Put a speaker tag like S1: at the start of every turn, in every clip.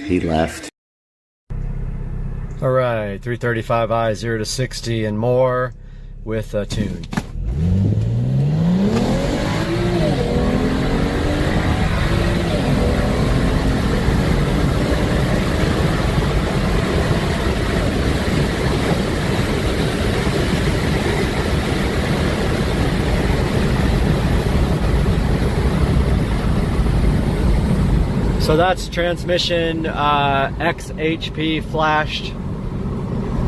S1: He left.
S2: All right, 335i 0 to 60 and more with a tune. So that's transmission XHP flashed,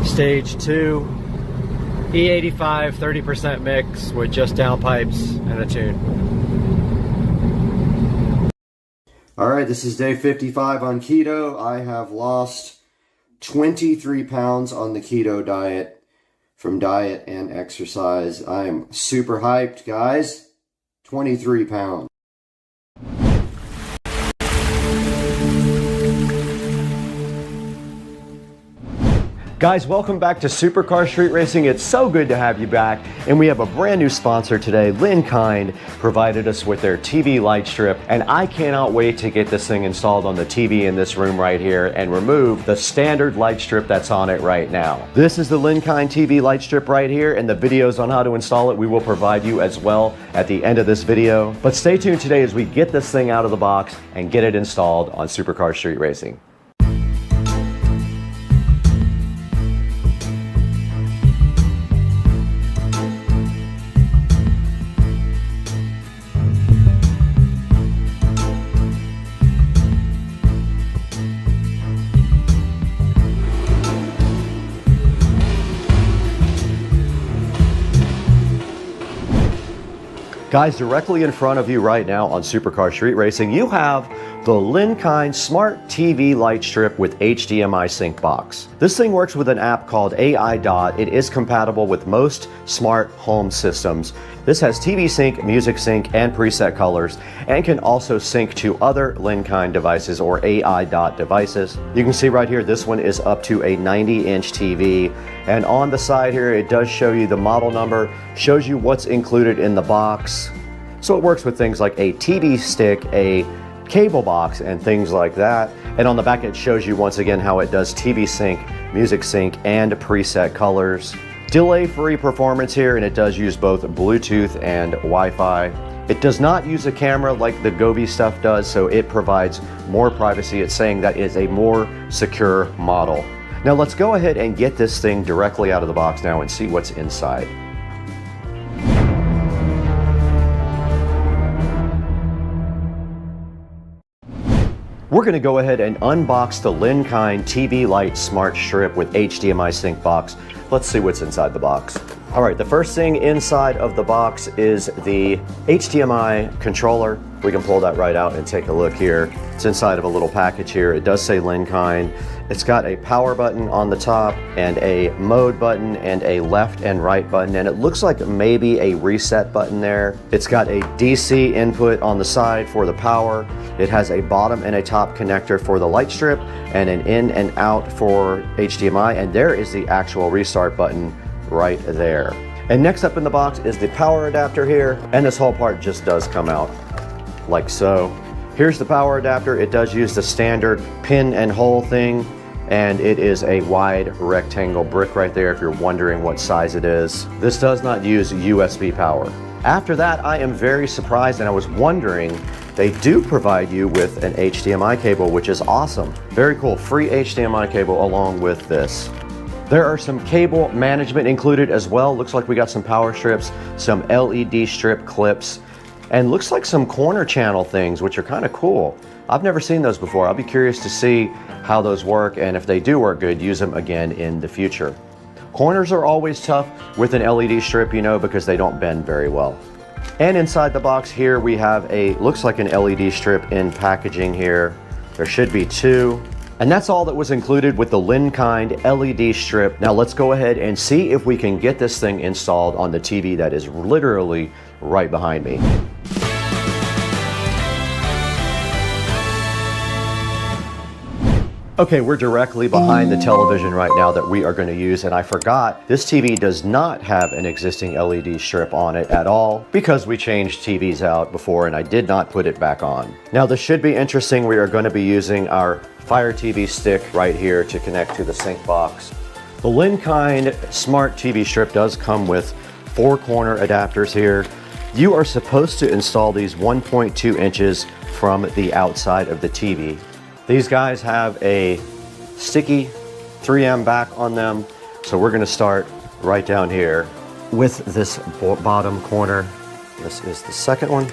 S2: stage 2, E85 30% mix with just downpipes and a tune.
S1: Alright, this is day 55 on keto. I have lost 23 pounds on the keto diet from diet and exercise. I am super hyped, guys. 23 pounds. Guys, welcome back to Supercar Street Racing. It's so good to have you back. And we have a brand new sponsor today. Linkind provided us with their TV light strip. And I cannot wait to get this thing installed on the TV in this room right here and remove the standard light strip that's on it right now. This is the Linkind TV light strip right here, and the videos on how to install it we will provide you as well at the end of this video. But stay tuned today as we get this thing out of the box and get it installed on Supercar Street Racing. Guys, directly in front of you right now on Supercar Street Racing, you have the Linkind Smart TV Light Strip with HDMI sync box. This thing works with an app called AI Dot. It is compatible with most smart home systems. This has TV sync, music sync, and preset colors, and can also sync to other Linkind devices or AI Dot devices. You can see right here, this one is up to a 90-inch TV. And on the side here, it does show you the model number, shows you what's included in the box. So it works with things like a TV stick, a cable box, and things like that. And on the back, it shows you once again how it does TV sync, music sync, and preset colors. Delay-free performance here, and it does use both Bluetooth and Wi-Fi. It does not use a camera like the Gobi stuff does, so it provides more privacy. It's saying that is a more secure model. Now let's go ahead and get this thing directly out of the box now and see what's inside. We're going to go ahead and unbox the Linkind TV Light Smart Strip with HDMI sync box. Let's see what's inside the box. All right, the first thing inside of the box is the HDMI controller. We can pull that right out and take a look here. It's inside of a little package here. It does say Linkind. It's got a power button on the top and a mode button and a left and right button, and it looks like maybe a reset button there. It's got a DC input on the side for the power. It has a bottom and a top connector for the light strip and an in and out for HDMI, and there is the actual restart button right there. And next up in the box is the power adapter here, and this whole part just does come out like so. Here's the power adapter. It does use the standard pin and hole thing, and it is a wide rectangle brick right there if you're wondering what size it is. This does not use USB power. After that, I am very surprised, and I was wondering, they do provide you with an HDMI cable, which is awesome. Very cool, free HDMI cable along with this. There are some cable management included as well. Looks like we got some power strips, some LED strip clips, and looks like some corner channel things, which are kind of cool. I've never seen those before. I'll be curious to see how those work, and if they do work good, use them again in the future. Corners are always tough with an LED strip, you know, because they don't bend very well. And inside the box here, we have a, looks like an LED strip in packaging here. There should be two. And that's all that was included with the Linkind LED strip. Now let's go ahead and see if we can get this thing installed on the TV that is literally right behind me. Okay, we're directly behind the television right now that we are going to use, and I forgot this TV does not have an existing LED strip on it at all because we changed TVs out before and I did not put it back on. Now this should be interesting. We are going to be using our Fire TV stick right here to connect to the sync box. The Linkind Smart TV strip does come with 4 corner adapters here. You are supposed to install these 1.2 inches from the outside of the TV. These guys have a sticky 3M back on them, so we're going to start right down here with this bottom corner. This is the second one.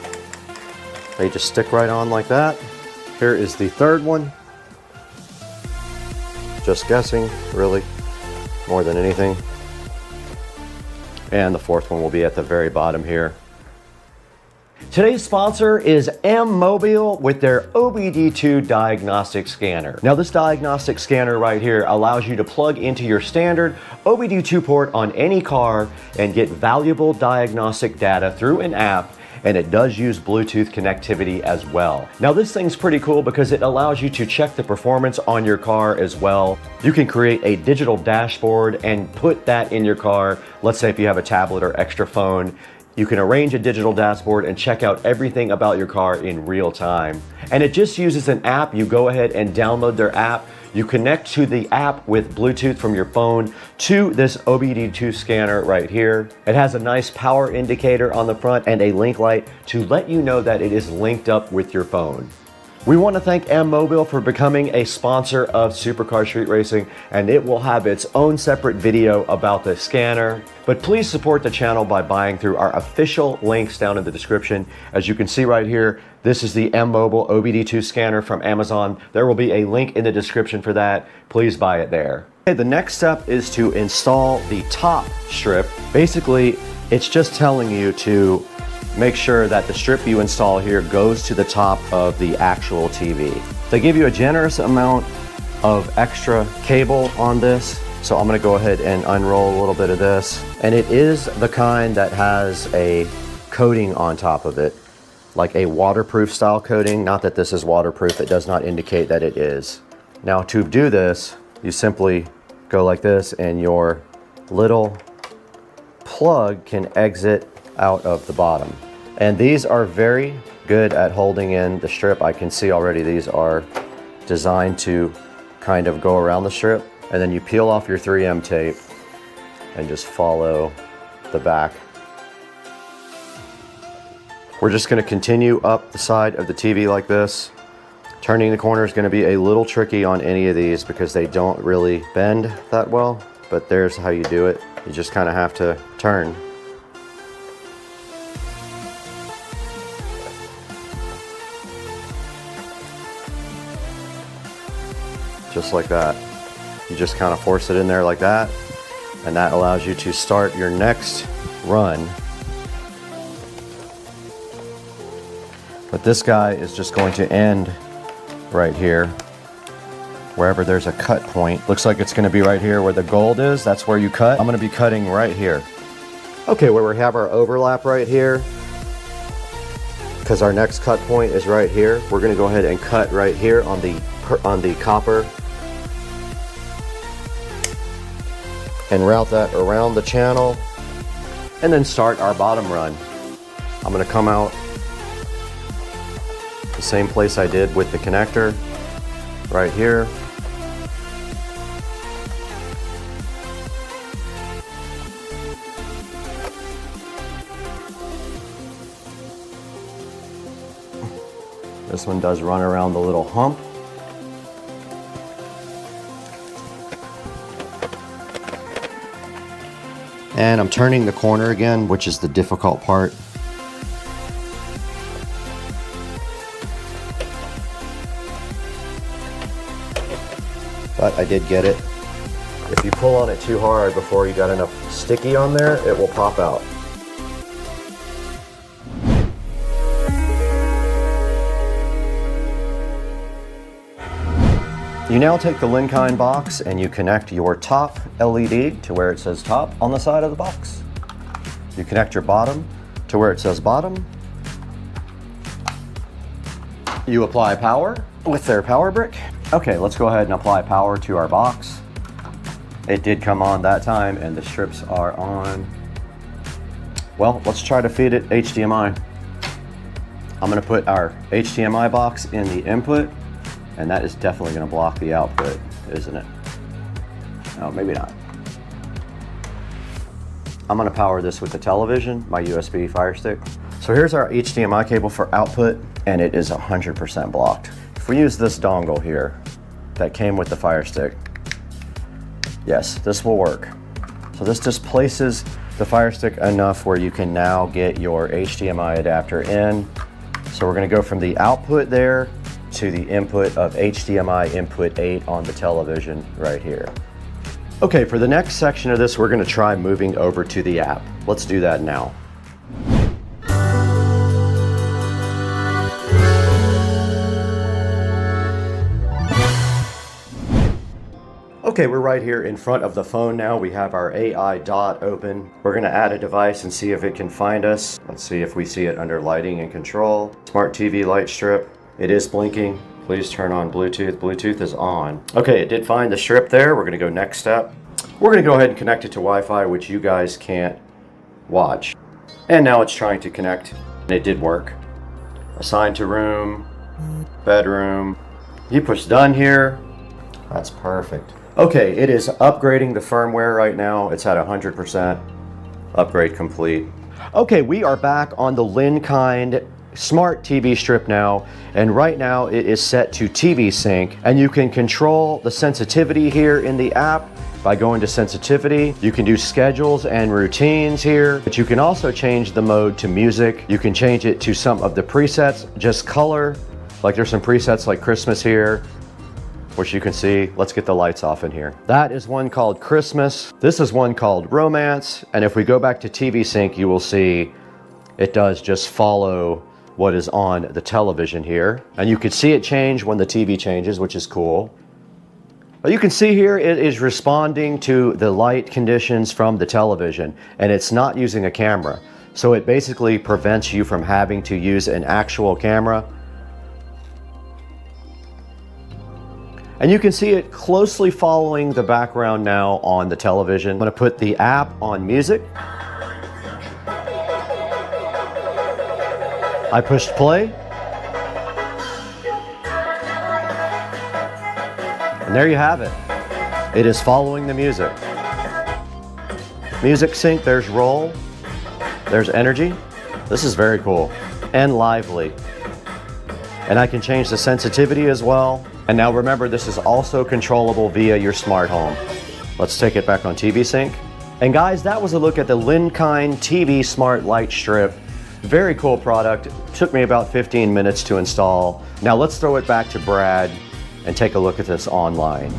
S1: They just stick right on like that. Here is the third one. Just guessing, really, more than anything. And the fourth one will be at the very bottom here. Today's sponsor is M-Mobile with their OBD2 diagnostic scanner. Now this diagnostic scanner right here allows you to plug into your standard OBD2 port on any car and get valuable diagnostic data through an app, and it does use Bluetooth connectivity as well. Now this thing's pretty cool because it allows you to check the performance on your car as well. You can create a digital dashboard and put that in your car. Let's say if you have a tablet or extra phone, you can arrange a digital dashboard and check out everything about your car in real time. And it just uses an app. You go ahead and download their app. You connect to the app with Bluetooth from your phone to this OBD2 scanner right here. It has a nice power indicator on the front and a link light to let you know that it is linked up with your phone. We want to thank M-Mobile for becoming a sponsor of Supercar Street Racing, and it will have its own separate video about the scanner. But please support the channel by buying through our official links down in the description. As you can see right here, this is the M-Mobile OBD2 scanner from Amazon. There will be a link in the description for that. Please buy it there. Okay, the next step is to install the top strip. Basically, it's just telling you to make sure that the strip you install here goes to the top of the actual TV. They give you a generous amount of extra cable on this, so I'm going to go ahead and unroll a little bit of this. And it is the kind that has a coating on top of it, like a waterproof style coating. Not that this is waterproof, it does not indicate that it is. Now to do this, you simply go like this and your little plug can exit out of the bottom. And these are very good at holding in the strip. I can see already these are designed to kind of go around the strip. And then you peel off your 3M tape and just follow the back. We're just going to continue up the side of the TV like this. Turning the corner is going to be a little tricky on any of these because they don't really bend that well, but there's how you do it. You just kind of have to turn. Just like that. You just kind of force it in there like that, and that allows you to start your next run. But this guy is just going to end right here, wherever there's a cut point. Looks like it's going to be right here where the gold is. That's where you cut. I'm going to be cutting right here. Okay, where we have our overlap right here, because our next cut point is right here, we're going to go ahead and cut right here on the copper and route that around the channel and then start our bottom run. I'm going to come out the same place I did with the connector right here. This one does run around the little hump. And I'm turning the corner again, which is the difficult part. But I did get it. If you pull on it too hard before you got enough sticky on there, it will pop out. You now take the Linkind box and you connect your top LED to where it says top on the side of the box. You connect your bottom to where it says bottom. You apply power with their power brick. Okay, let's go ahead and apply power to our box. It did come on that time and the strips are on. Well, let's try to feed it HDMI. I'm gonna put our HDMI box in the input, and that is definitely gonna block the output, isn't it? No, maybe not. I'm gonna power this with the television, my USB Fire Stick. So here's our HDMI cable for output, and it is 100% blocked. If we use this dongle here that came with the Fire Stick, yes, this will work. So this just places the Fire Stick enough where you can now get your HDMI adapter in. So we're gonna go from the output there to the input of HDMI input 8 on the television right here. Okay, for the next section of this, we're gonna try moving over to the app. Let's do that now. Okay, we're right here in front of the phone now. We have our AI dot open. We're gonna add a device and see if it can find us. Let's see if we see it under lighting and control. Smart TV light strip. It is blinking. Please turn on Bluetooth. Bluetooth is on. Okay, it did find the strip there. We're gonna go next step. We're gonna go ahead and connect it to Wi-Fi, which you guys can't watch. And now it's trying to connect, and it did work. Assign to room, bedroom. You push done here. That's perfect. Okay, it is upgrading the firmware right now. It's at 100%. Upgrade complete. Okay, we are back on the Linkind smart TV strip now, and right now it is set to TV sync, and you can control the sensitivity here in the app by going to sensitivity. You can do schedules and routines here, but you can also change the mode to music. You can change it to some of the presets, just color. Like there's some presets like Christmas here, which you can see. Let's get the lights off in here. That is one called Christmas. This is one called Romance. And if we go back to TV sync, you will see it does just follow what is on the television here. And you can see it change when the TV changes, which is cool. But you can see here it is responding to the light conditions from the television, and it's not using a camera. So it basically prevents you from having to use an actual camera. And you can see it closely following the background now on the television. I'm gonna put the app on music. I pushed play. And there you have it. It is following the music. Music sync, there's roll, there's energy. This is very cool and lively. And I can change the sensitivity as well. And now remember, this is also controllable via your smart home. Let's take it back on TV sync. And guys, that was a look at the Linkind TV Smart Light Strip. Very cool product. Took me about 15 minutes to install. Now let's throw it back to Brad and take a look at this online.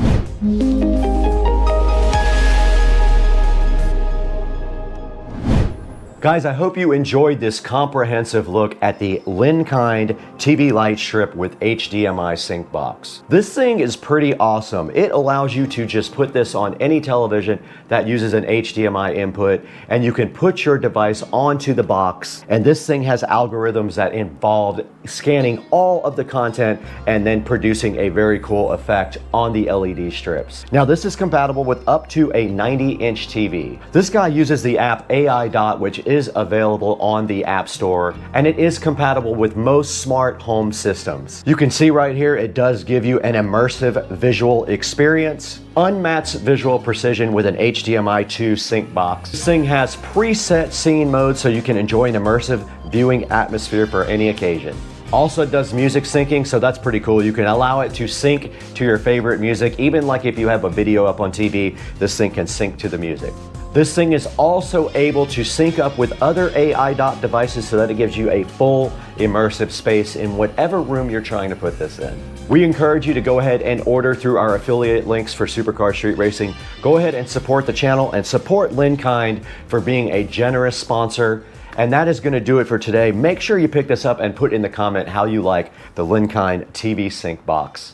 S1: Guys, I hope you enjoyed this comprehensive look at the Linkind TV light strip with HDMI sync box. This thing is pretty awesome. It allows you to just put this on any television that uses an HDMI input, and you can put your device onto the box. And this thing has algorithms that involve scanning all of the content and then producing a very cool effect on the LED strips. Now, this is compatible with up to a 90-inch TV. This guy uses the app AI Dot, which is available on the App Store, and it is compatible with most smart home systems. You can see right here, it does give you an immersive visual experience, unmatched visual precision with an HDMI 2 sync box. This thing has preset scene mode so you can enjoy an immersive viewing atmosphere for any occasion. Also does music syncing, so that's pretty cool. You can allow it to sync to your favorite music. Even like if you have a video up on TV, this thing can sync to the music. This thing is also able to sync up with other AI Dot devices so that it gives you a full immersive space in whatever room you're trying to put this in. We encourage you to go ahead and order through our affiliate links for Supercar Street Racing. Go ahead and support the channel and support Linkind for being a generous sponsor. And that is going to do it for today. Make sure you pick this up and put in the comment how you like the Linkind TV sync box.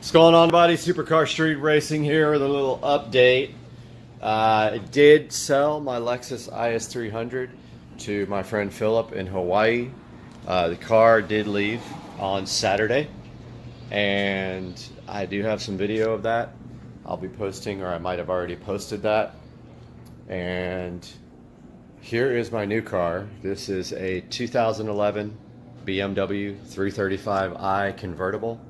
S2: What's going on, buddy? Supercar Street Racing here with a little update. I did sell my Lexus IS300 to my friend Philip in Hawaii. The car did leave on Saturday, and I do have some video of that. I'll be posting, or I might have already posted that. And here is my new car. This is a 2011 BMW 335i convertible.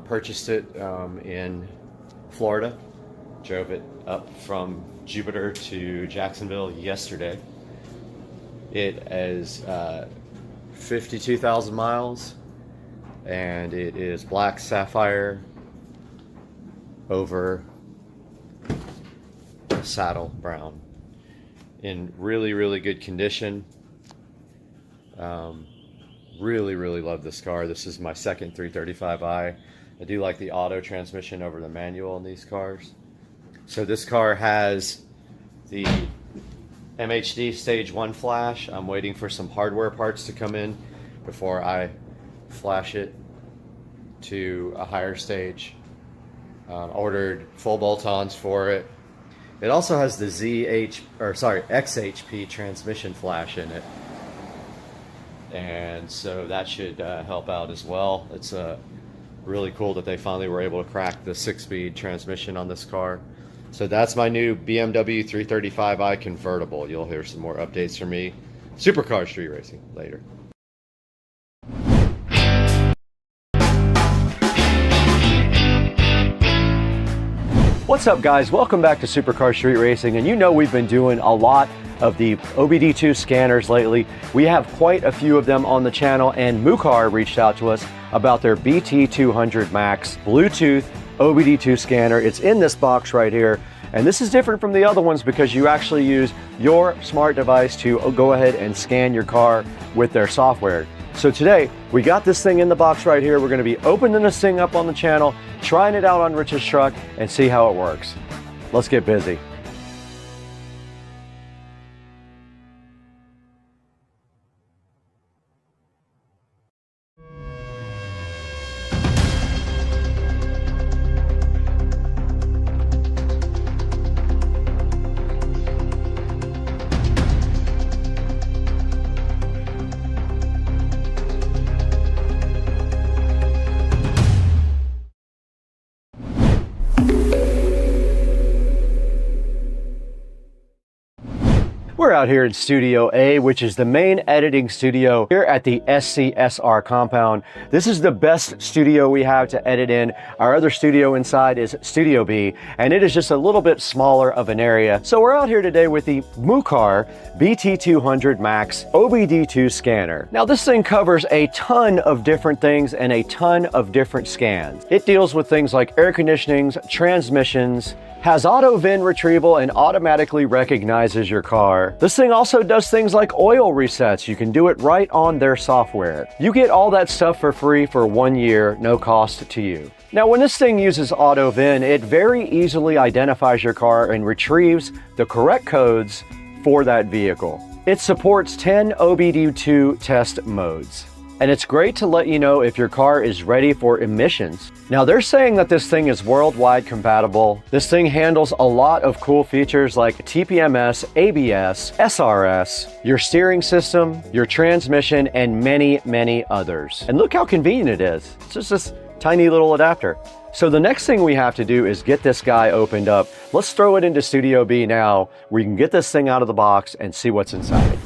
S2: Purchased it in Florida. Drove it up from Jupiter to Jacksonville yesterday. It is 52,000 miles, and it is black sapphire over saddle brown, in really good condition. Really love this car. This is my second 335i. I do like the auto transmission over the manual in these cars. So this car has the MHD stage 1 flash. I'm waiting for some hardware parts to come in before I flash it to a higher stage. Ordered full bolt-ons for it. It also has the XHP transmission flash in it, and so that should help out as well. It's really cool that they finally were able to crack the 6-speed transmission on this car. So that's my new BMW 335i convertible. You'll hear some more updates from me. Supercar Street Racing later. What's up, guys? Welcome back to Supercar Street Racing. And you know we've been doing a lot of the OBD2 scanners lately. We have quite a few of them on the channel, and Mucar reached out to us about their BT200 Max Bluetooth OBD2 scanner. It's in this box right here, and this is different from the other ones because you actually use your smart device to go ahead and scan your car with their software. So today we got this thing in the box right here. We're going to be opening this thing up on the channel, trying it out on Rich's truck, and see how it works. Let's get busy. We're out here in Studio A, which is the main editing studio here at the SCSR compound. This is the best studio we have to edit in. Our other studio inside is Studio B, and it is just a little bit smaller of an area. So we're out here today with the Mucar BT200 Max OBD2 scanner. Now this thing covers a ton of different things and a ton of different scans. It deals with things like air conditionings, transmissions, has auto VIN retrieval, and automatically recognizes your car. This thing also does things like oil resets. You can do it right on their software. You get all that stuff for free for 1 year, no cost to you. Now, when this thing uses auto VIN, it very easily identifies your car and retrieves the correct codes for that vehicle. It supports 10 OBD2 test modes. And it's great to let you know if your car is ready for emissions. Now they're saying that this thing is worldwide compatible. This thing handles a lot of cool features like TPMS, ABS, SRS, your steering system, your transmission, and many others. And look how convenient it is. It's just this tiny little adapter. So the next thing we have to do is get this guy opened up. Let's throw it into Studio B now, where you can get this thing out of the box and see what's inside.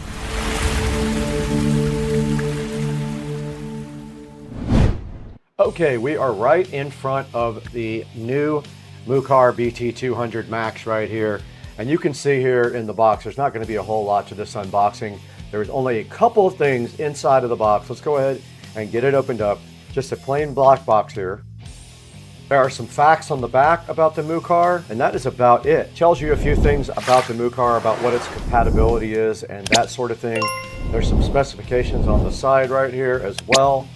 S2: Okay, we are right in front of the new Mucar BT200 Max right here. And you can see here in the box, there's not going to be a whole lot to this unboxing. There's only a couple of things inside of the box. Let's go ahead and get it opened up. Just a plain black box here. There are some facts on the back about the Mucar, and that is about it. It tells you a few things about the Mucar, about what its compatibility is and that sort of thing. There's some specifications on the side right here as well.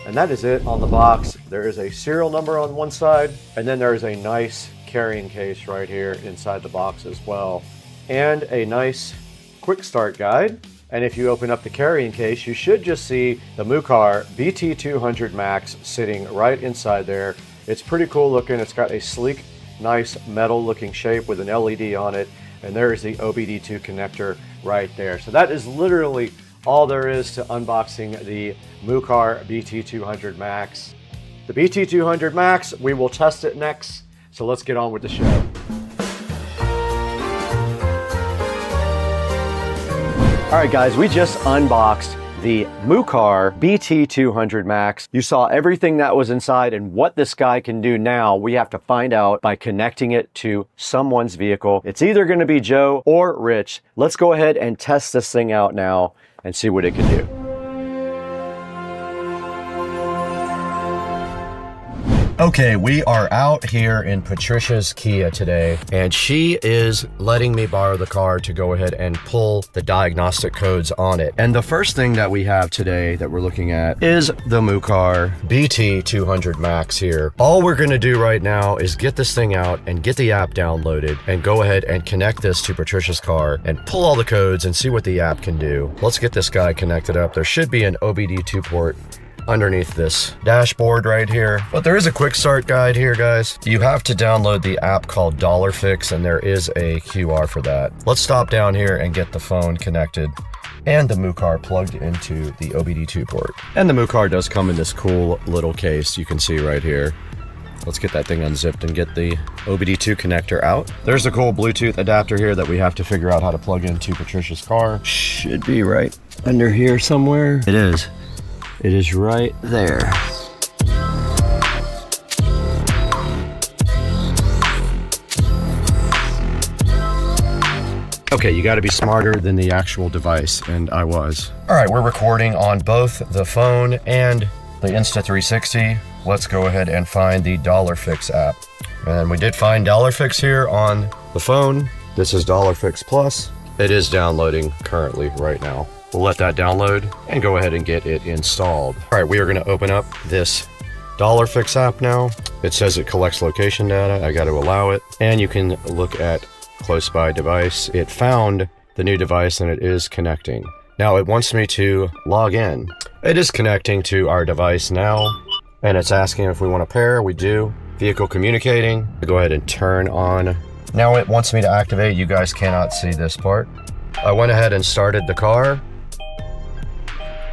S2: And that is it on the box. There is a serial number on one side, and then there is a nice carrying case right here inside the box as well. And a nice quick start guide. And if you open up the carrying case, you should just see the Mucar BT200 Max sitting right inside there It's pretty cool looking. It's got a sleek, nice metal looking shape with an LED on it. And there's the OBD2 connector right there. So that is literally all there is to unboxing the Mucar BT200 Max. The BT200 Max, we will test it next. So let's get on with the show. All right, guys, we just unboxed the Mucar BT200 Max. You saw everything that was inside and what this guy can do now. We have to find out by connecting it to someone's vehicle. It's either going to be Joe or Rich. Let's go ahead and test this thing out now and see what it can do. Okay, we are out here in Patricia's Kia today, and she is letting me borrow the car to go ahead and pull the diagnostic codes on it. And the first thing that we have today that we're looking at is the Mucar BT200 Max here. All we're gonna do right now is get this thing out and get the app downloaded and go ahead and connect this to Patricia's car and pull all the codes and see what the app can do. Let's get this guy connected up. There should be an OBD2 port underneath this dashboard right here. But there is a quick start guide here, guys. You have to download the app called Fix, and there is a QR for that. Let's stop down here and get the phone connected and the Mucar plugged into the OBD2 port. And the Mucar does come in this cool little case you can see right here. Let's get that thing unzipped and get the OBD2 connector out. There's a cool Bluetooth adapter here that we have to figure out how to plug into Patricia's car. Should be right under here somewhere. It is. It is right there. Okay, you gotta be smarter than the actual device, and I was. All right, we're recording on both the phone and the Insta360. Let's go ahead and find the Fix app. And we did find Fix here on the phone. This is Fix Plus. It is downloading currently right now. We'll let that download and go ahead and get it installed. All right, we are gonna open up this Fix app now. It says it collects location data. I gotta allow it. And you can look at close by device. It found the new device and it is connecting. Now it wants me to log in. It is connecting to our device now. And it's asking if we wanna pair, we do. Vehicle communicating, go ahead and turn on. Now it wants me to activate. You guys cannot see this part. I went ahead and started the car.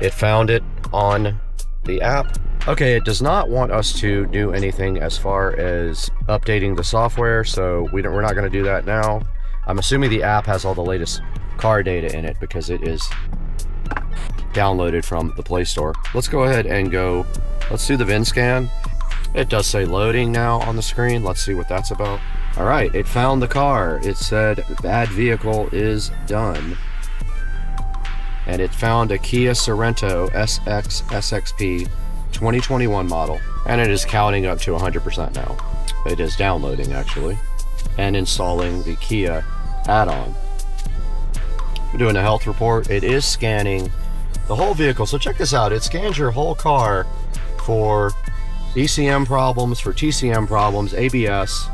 S2: It found it on the app. Okay, it does not want us to do anything as far as updating the software, so we're not going to do that now. I'm assuming the app has all the latest car data in it because it is downloaded from the Play Store. Let's go ahead and let's do the VIN scan. It does say loading now on the screen. Let's see what that's about. All right, it found the car. It said add vehicle is done. And it found a Kia Sorento SXP 2021 model. And it is counting up to 100% now. It is downloading actually and installing the Kia add-on. We're doing a health report. It is scanning the whole vehicle. So check this out. It scans your whole car for ECM problems, for TCM problems, ABS,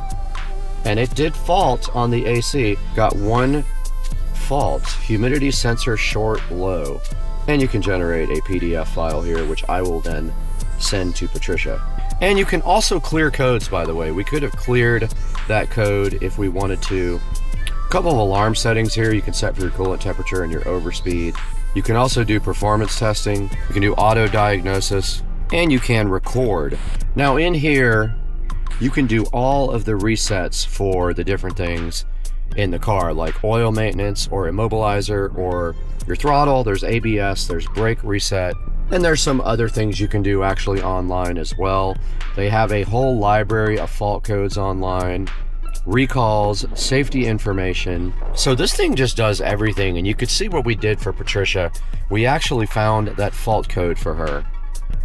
S2: and it did fault on the AC. Got one fault, humidity sensor short low. And you can generate a PDF file here, which I will then send to Patricia. And you can also clear codes, by the way. We could have cleared that code if we wanted to. A couple of alarm settings here. You can set for your coolant temperature and your overspeed. You can also do performance testing. You can do auto diagnosis, and you can record. Now in here, you can do all of the resets for the different things in the car, like oil maintenance or immobilizer or your throttle. There's ABS, there's brake reset, and there's some other things you can do actually online as well. They have a whole library of fault codes online, recalls, safety information. So this thing just does everything, and you could see what we did for Patricia. We actually found that fault code for her.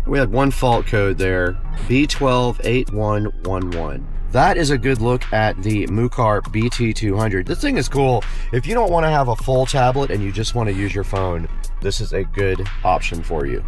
S2: We had one fault code there, B128111. That is a good look at the Mucar BT200. This thing is cool. If you don't want to have a full tablet and you just want to use your phone, this is a good option for you.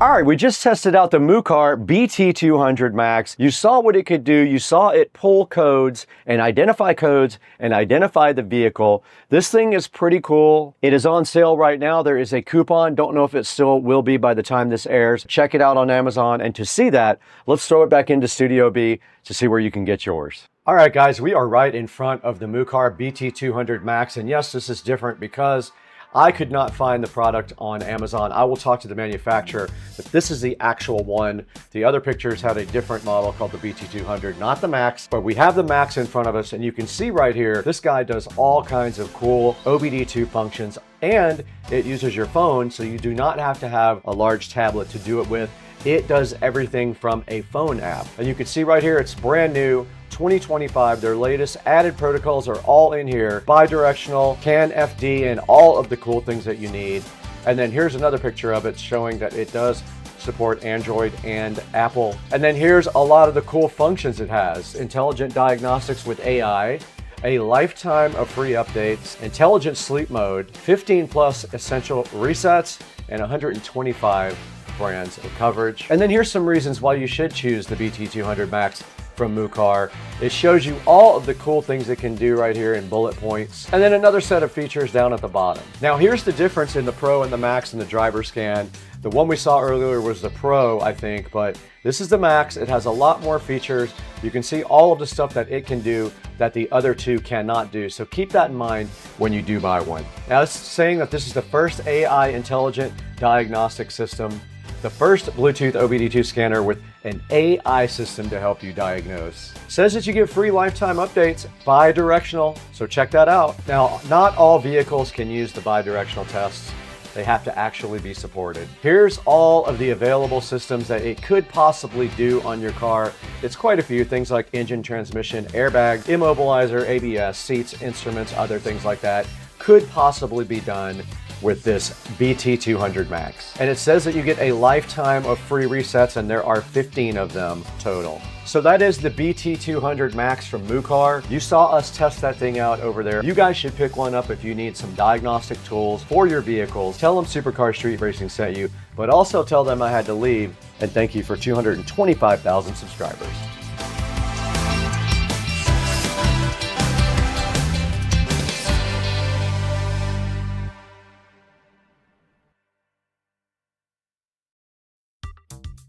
S2: All right, we just tested out the Mucar BT200 Max. You saw what it could do. You saw it pull codes and identify the vehicle. This thing is pretty cool. It is on sale right now. There is a coupon. Don't know if it still will be by the time this airs. Check it out on Amazon. And to see that, let's throw it back into Studio B to see where you can get yours. All right, guys, we are right in front of the Mucar BT200 Max. And yes, this is different because I could not find the product on Amazon. I will talk to the manufacturer, but this is the actual one. The other pictures had a different model called the BT200, not the Max, but we have the Max in front of us, and you can see right here, this guy does all kinds of cool OBD2 functions, and it uses your phone, so you do not have to have a large tablet to do it with. It does everything from a phone app. And you can see right here, it's brand new, 2025. Their latest added protocols are all in here. Bidirectional, CAN FD, and all of the cool things that you need. And then here's another picture of it showing that it does support Android and Apple. And then here's a lot of the cool functions it has. Intelligent diagnostics with AI, a lifetime of free updates, intelligent sleep mode, 15 plus essential resets, and 125 brands of coverage. And then here's some reasons why you should choose the BT200 Max from Mucar. It shows you all of the cool things it can do right here in bullet points. And then another set of features down at the bottom. Now here's the difference in the Pro and the Max and the driver scan. The one we saw earlier was the Pro, I think, but this is the Max. It has a lot more features. You can see all of the stuff that it can do that the other two cannot do. So keep that in mind when you do buy one. Now it's saying that this is the first AI intelligent diagnostic system, the first Bluetooth OBD2 scanner with an AI system to help you diagnose. Says that you get free lifetime updates, bi-directional, so check that out. Now, not all vehicles can use the bi-directional tests. They have to actually be supported. Here's all of the available systems that it could possibly do on your car. It's quite a few things like engine, transmission, airbag, immobilizer, ABS, seats, instruments, other things like that could possibly be done with this BT200 Max. And it says that you get a lifetime of free resets, and there are 15 of them total. So that is the BT200 Max from Mucar. You saw us test that thing out over there. You guys should pick one up if you need some diagnostic tools for your vehicles. Tell them Supercar Street Racing sent you, but also tell them I had to leave, and thank you for 225,000 subscribers.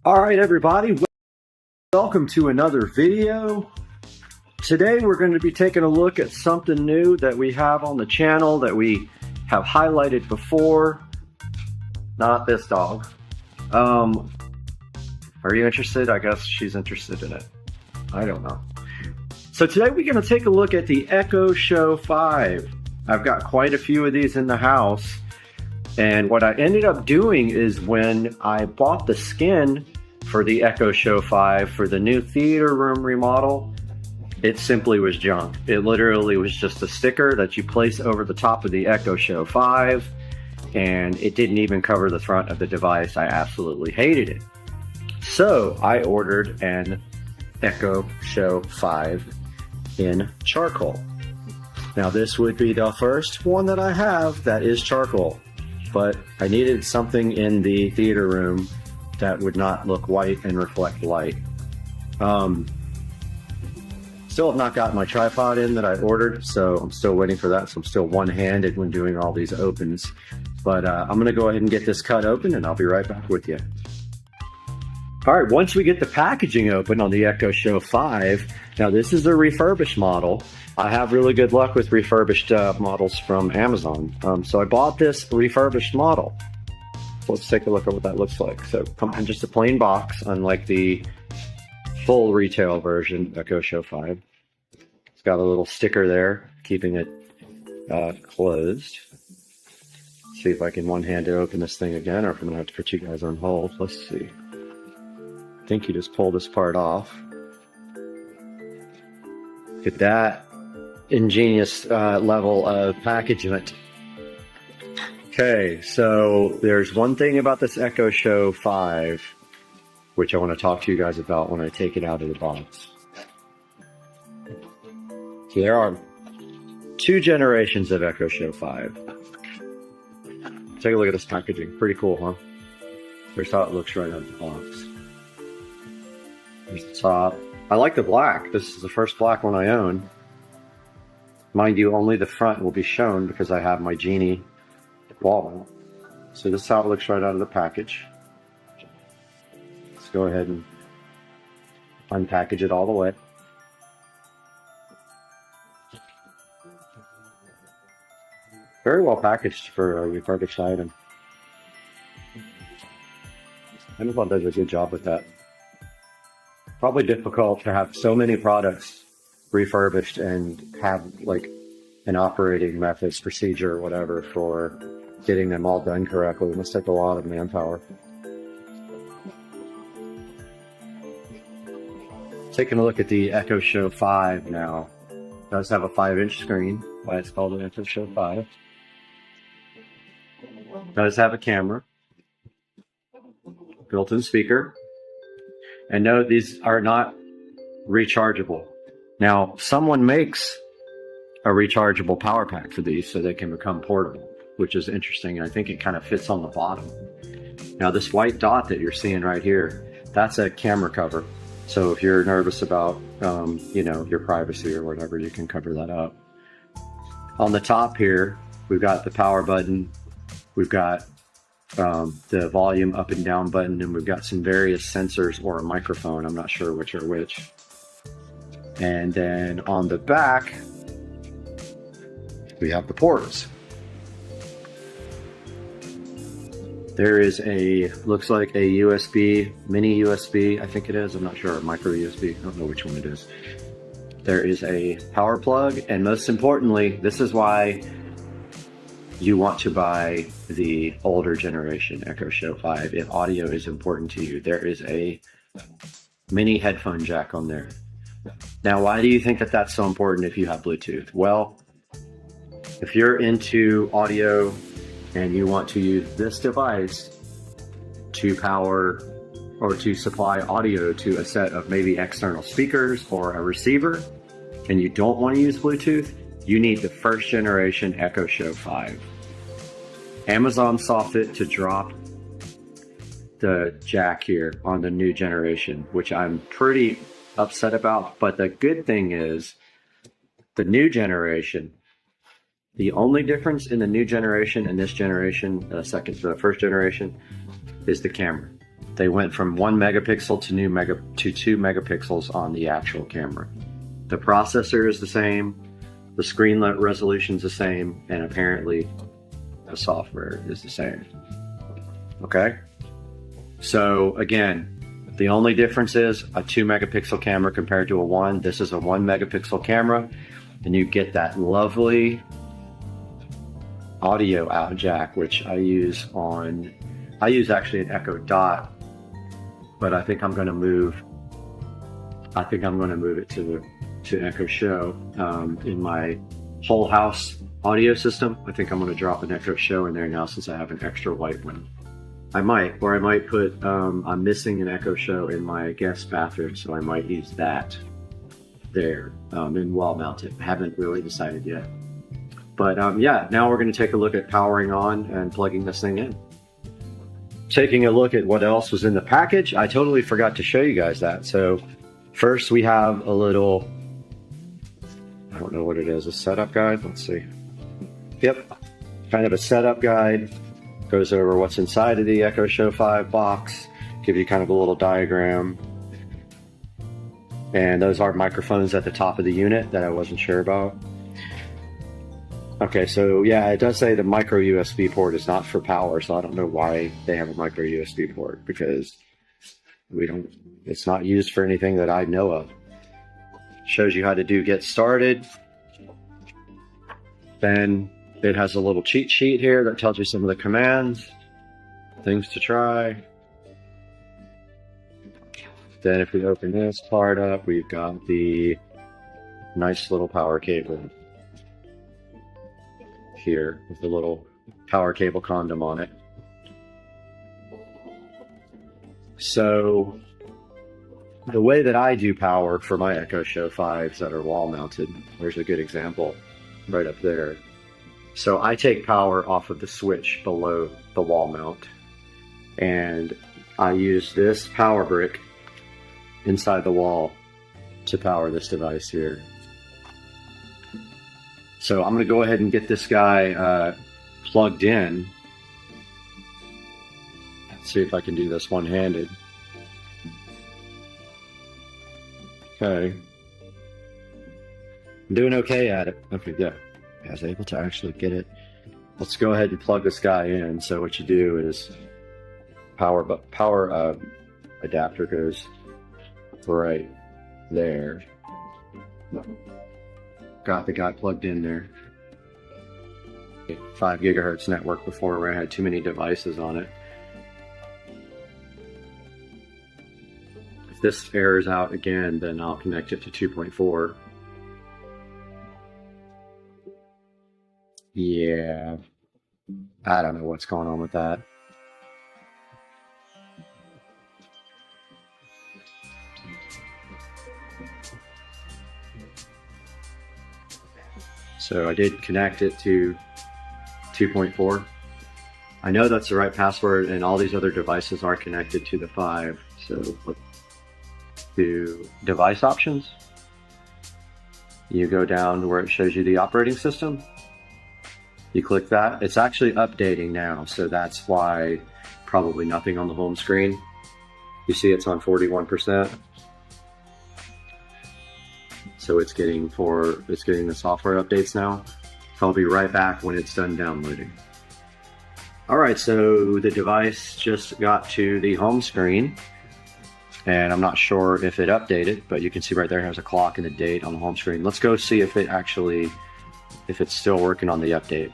S2: All right, everybody, welcome to another video. Today we're going to be taking a look at something new that we have on the channel that we have highlighted before. Not this dog. Are you interested? I guess she's interested in it. I don't know. So today we're going to take a look at the Echo Show 5. I've got quite a few of these in the house. And what I ended up doing is when I bought the skin for the Echo Show 5 for the new theater room remodel, it simply was junk. It literally was just a sticker that you place over the top of the Echo Show 5, and it didn't even cover the front of the device. I absolutely hated it. So I ordered an Echo Show 5 in charcoal. Now this would be the first one that I have that is charcoal. But I needed something in the theater room that would not look white and reflect light. Still have not gotten my tripod in that I ordered, so I'm still waiting for that. So I'm still one-handed when doing all these opens. But I'm gonna go ahead and get this cut open, and I'll be right back with you. All right, once we get the packaging open on the Echo Show 5, now this is a refurbished model. I have really good luck with refurbished models from Amazon. So I bought this refurbished model. Let's take a look at what that looks like. So come in just a plain box, unlike the full retail version, Echo Show 5. It's got a little sticker there, keeping it closed. See if I can one-handed open this thing again, or if I'm gonna have to put you guys on hold. Let's see. I think you just pull this part off. Get that ingenious level of packaging. Okay, so there's one thing about this Echo Show 5 which I want to talk to you guys about when I take it out of the box. So there are 2 generations of Echo Show 5. Take a look at this packaging. Pretty cool, huh?
S1: Here's how it looks right out of the box. There's the top. I like the black. This is the first black one I own. Mind you, only the front will be shown because I have my Genie wall mount. So this is how it looks right out of the package. Let's go ahead and unpackage it all the way. Very well packaged for a refurbished item. Amazon does a good job with that. Probably difficult to have so many products refurbished and have like an operating methods, procedure, or whatever for getting them all done correctly. It must take a lot of manpower. Taking a look at the Echo Show 5 now. It does have a 5-inch screen, why it's called an Echo Show 5. It does have a camera, built-in speaker, and no, these are not rechargeable. Now, someone makes a rechargeable power pack for these so they can become portable, which is interesting. I think it kind of fits on the bottom. Now, this white dot that you're seeing right here, that's a camera cover. So if you're nervous about, you know, your privacy or whatever, you can cover that up. On the top here, we've got the power button. We've got the volume up and down button, and we've got some various sensors or a microphone. I'm not sure which are which. And then on the back, we have the ports. There is a, looks like a USB, mini USB, I think it is. I'm not sure, micro USB. I don't know which one it is. There is a power plug, and most importantly, this is why you want to buy the older generation Echo Show 5 if audio is important to you. There is a mini headphone jack on there. Now, why do you think that that's so important if you have Bluetooth? Well, if you're into audio and you want to use this device to power or to supply audio to a set of maybe external speakers or a receiver, and you don't want to use Bluetooth, you need the first generation Echo Show 5. Amazon saw fit to drop the jack here on the new generation, which I'm pretty upset about. But the good thing is the new generation, the only difference in the new generation and this generation, the first generation, is the camera. They went from 1 megapixel to 2 megapixels on the actual camera. The processor is the same, the screen resolution is the same, and apparently the software is the same. Okay? So again, the only difference is a 2 megapixel camera compared to a 1. This is a 1 megapixel camera, and you get that lovely audio out jack, which I use actually an Echo Dot, but I think I'm going to move it to Echo Show in my whole house audio system. I think I'm going to drop an Echo Show in there now since I have an extra white one. I might put, I'm missing an Echo Show in my guest bathroom, so I might use that there and wall mount it. I haven't really decided yet. But yeah, now we're going to take a look at powering on and plugging this thing in. Taking a look at what else was in the package, I totally forgot to show you guys that. So first we have a little, I don't know what it is, a setup guide. Let's see. Yep, kind of a setup guide. Goes over what's inside of the Echo Show 5 box, give you kind of a little diagram. And those are microphones at the top of the unit that I wasn't sure about. Okay, so yeah, it does say the micro USB port is not for power, so I don't know why they have a micro USB port, because it's not used for anything that I know of. Shows you how to get started. Then it has a little cheat sheet here that tells you some of the commands, things to try. Then if we open this part up, we've got the nice little power cable here with the little power cable condom on it. So the way that I do power for my Echo Show 5s that are wall mounted, there's a good example right up there. So I take power off of the switch below the wall mount, and I use this power brick inside the wall to power this device here. So I'm going to go ahead and get this guy plugged in. Let's see if I can do this one-handed. Okay. I'm doing okay at it. Okay, yeah. I was able to actually get it. Let's go ahead and plug this guy in. So what you do is power adapter goes right there. Got the guy plugged in there. 5 gigahertz network before where I had too many devices on it. If this errors out again, then I'll connect it to 2.4. Yeah, I don't know what's going on with that. So I did connect it to 2.4. I know that's the right password, and all these other devices are connected to the 5. So let's do device options. You go down to where it shows you the operating system. You click that. It's actually updating now, so that's why probably nothing on the home screen. You see it's on 41%. So it's getting the software updates now. So I'll be right back when it's done downloading. All right, so the device just got to the home screen, and I'm not sure if it updated, but you can see right there it has a clock and a date on the home screen. Let's go see if it's still working on the update.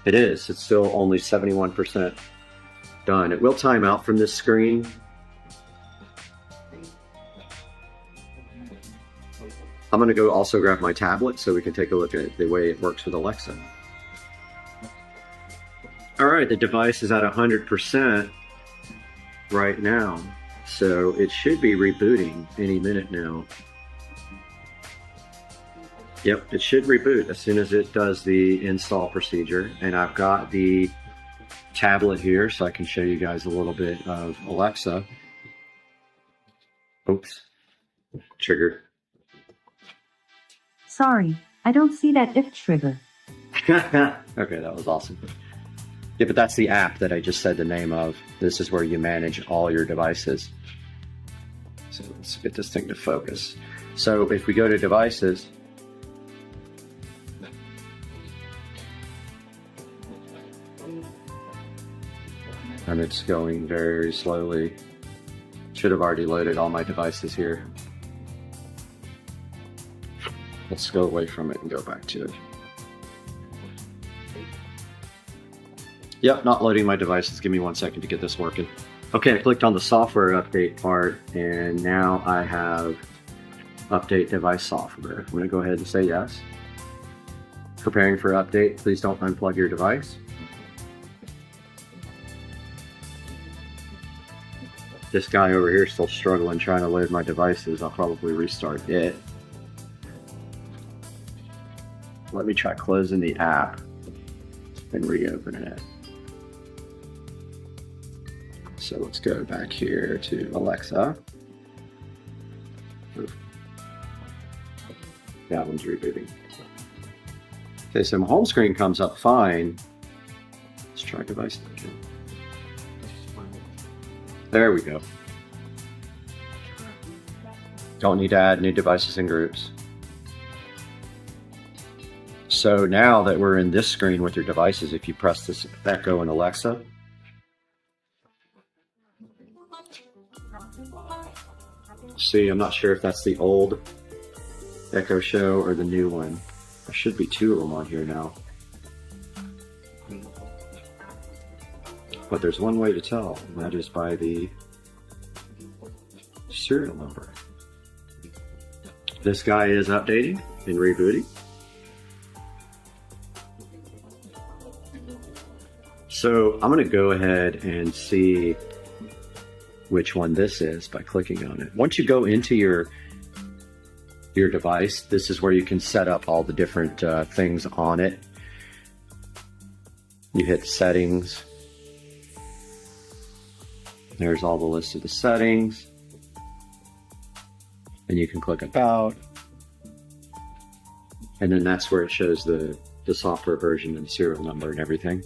S1: It is. It's still only 71% done. It will time out from this screen. I'm going to go also grab my tablet so we can take a look at the way it works with Alexa. All right, the device is at 100% right now, so it should be rebooting any minute now. Yep, it should reboot as soon as it does the install procedure. And I've got the tablet here so I can show you guys a little bit of Alexa. Oops, trigger.
S3: Sorry, I don't see that if trigger.
S1: Okay, that was awesome. Yeah, but that's the app that I just said the name of. This is where you manage all your devices. So let's get this thing to focus. So if we go to devices, and it's going very slowly. Should have already loaded all my devices here. Let's go away from it and go back to it. Yep, not loading my devices. Give me 1 second to get this working. Okay, I clicked on the software update part, and now I have update device software. I'm gonna go ahead and say yes. Preparing for update. Please don't unplug your device. This guy over here is still struggling trying to load my devices. I'll probably restart it. Let me try closing the app and reopening it. So let's go back here to Alexa. That one's rebooting. Okay, so my home screen comes up fine. Let's try device manager. There we go. Don't need to add new devices and groups. So now that we're in this screen with your devices, if you press this Echo and Alexa, see, I'm not sure if that's the old Echo Show or the new one. There should be 2 of them on here now. But there's one way to tell, and that is by the serial number. This guy is updating and rebooting. So I'm going to go ahead and see which one this is by clicking on it. Once you go into your device, this is where you can set up all the different things on it. You hit settings, There's all the list of the settings. And you can click About. And then that's where it shows the software version and the serial number and everything.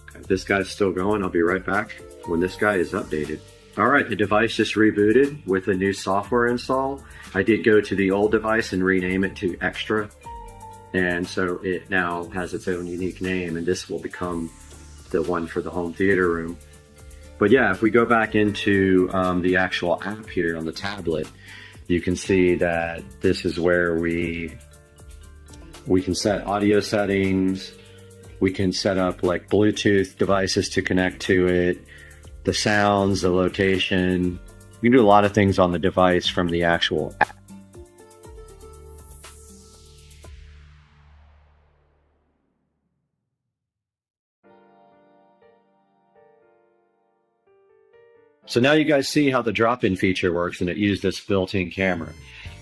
S1: Okay, this guy's still going. I'll be right back when this guy is updated. All right, the device just rebooted with a new software install. I did go to the old device and rename it to Extra. And so it now has its own unique name, and this will become the one for the home theater room. But yeah, if we go back into the actual app here on the tablet, you can see that this is where we can set audio settings. We can set up like Bluetooth devices to connect to it, the sounds, the location. You can do a lot of things on the device from the actual app. So now you guys see how the drop-in feature works, and it used this built-in camera.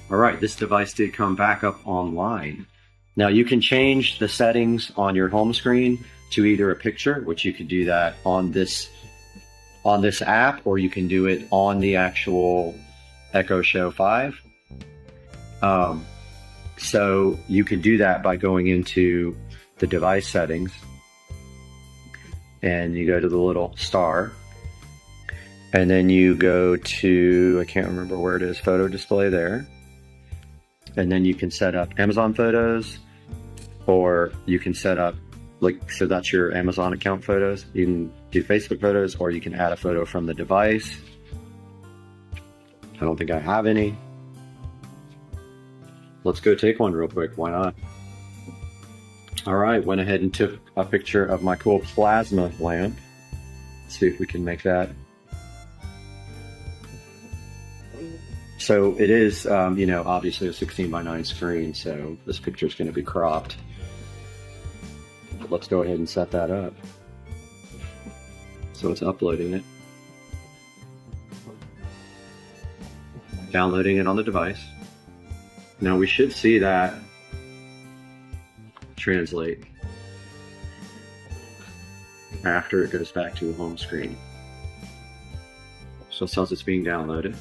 S1: All right, this device did come back up online. Now you can change the settings on your home screen to either a picture, which you can do that on this app, or you can do it on the actual Echo Show 5. So you can do that by going into the device settings, and you go to the little star. And then you go to, I can't remember where it is, photo display there. And then you can set up Amazon photos, or you can set up, like, so that's your Amazon account photos. You can do Facebook photos, or you can add a photo from the device. I don't think I have any. Let's go take one real quick, why not? All right, went ahead and took a picture of my cool plasma lamp. Let's see if we can make that. So it is, you know, obviously a 16:9 screen, so this picture is going to be cropped. But let's go ahead and set that up. So it's uploading it. Downloading it on the device. Now we should see that translate after it goes back to the home screen. So it says it's being downloaded.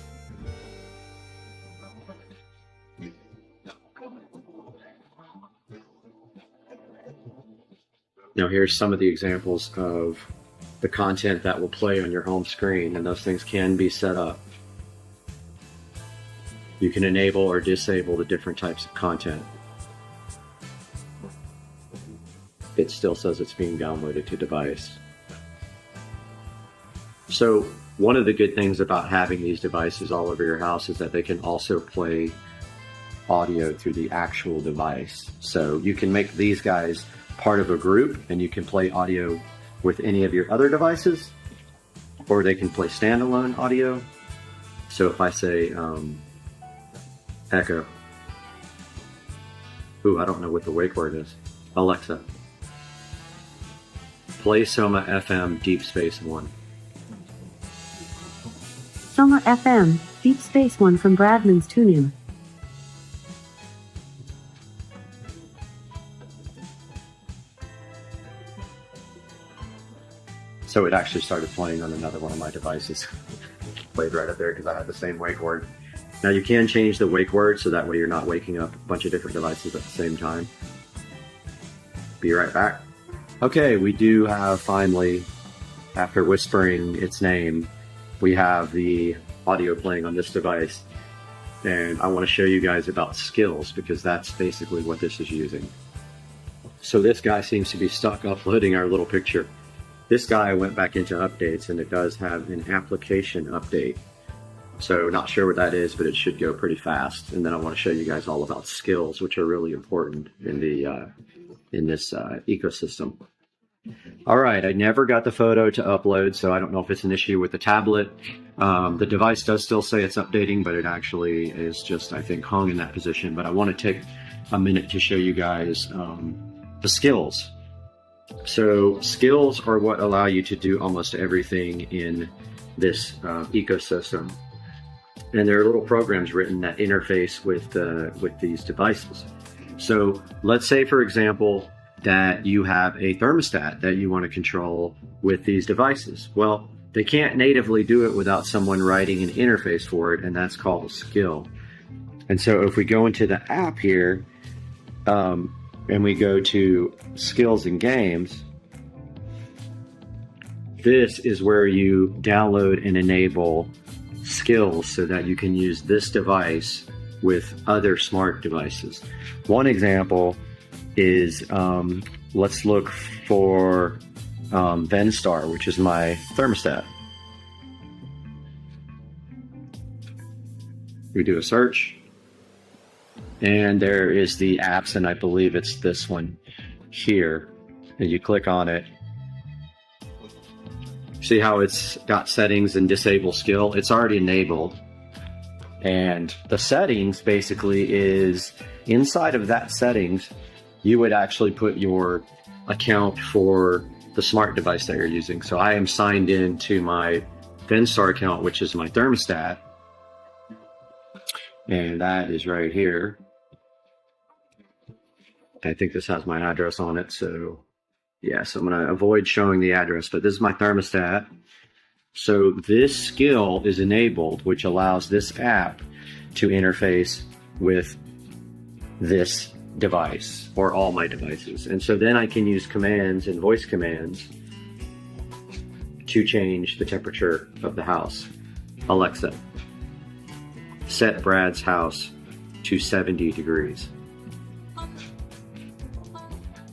S1: Now here's some of the examples of the content that will play on your home screen, and those things can be set up. You can enable or disable the different types of content. It still says it's being downloaded to device. So one of the good things about having these devices all over your house is that they can also play audio through the actual device. So you can make these guys part of a group, and you can play audio with any of your other devices, or they can play standalone audio. So if I say Echo, I don't know what the wake word is. Alexa, play Soma FM Deep Space One.
S3: Soma FM, Deep Space One from Bradman's Tuning.
S1: So it actually started playing on another one of my devices. Played right up there because I had the same wake word. Now you can change the wake word so that way you're not waking up a bunch of different devices at the same time. Be right back. Okay, we do have finally, after whispering its name, we have the audio playing on this device. And I want to show you guys about skills, because that's basically what this is using. So this guy seems to be stuck uploading our little picture. This guy went back into updates, and it does have an application update. So not sure what that is, but it should go pretty fast. And then I want to show you guys all about skills, which are really important in the in this ecosystem. All right, I never got the photo to upload, so I don't know if it's an issue with the tablet. The device does still say it's updating, but it actually is just, I think, hung in that position. But I want to take a minute to show you guys the skills. So skills are what allow you to do almost everything in this ecosystem. And there are little programs written that interface with these devices. So let's say, for example, that you have a thermostat that you want to control with these devices. Well, they can't natively do it without someone writing an interface for it, and that's called a skill. And so if we go into the app here, and we go to skills and games, this is where you download and enable skills so that you can use this device with other smart devices. One example is, let's look for Venstar, which is my thermostat. We do a search, and there is the apps, and I believe it's this one here. And you click on it. See how it's got settings and disable skill? It's already enabled. And the settings basically is inside of that settings, you would actually put your account for the smart device that you're using. So I am signed in to my Venstar account, which is my thermostat. And that is right here. I think this has my address on it. So yeah, so I'm going to avoid showing the address, but this is my thermostat. So this skill is enabled, which allows this app to interface with this device or all my devices. And so then I can use commands and voice commands to change the temperature of the house. Alexa, set Brad's house to 70 degrees.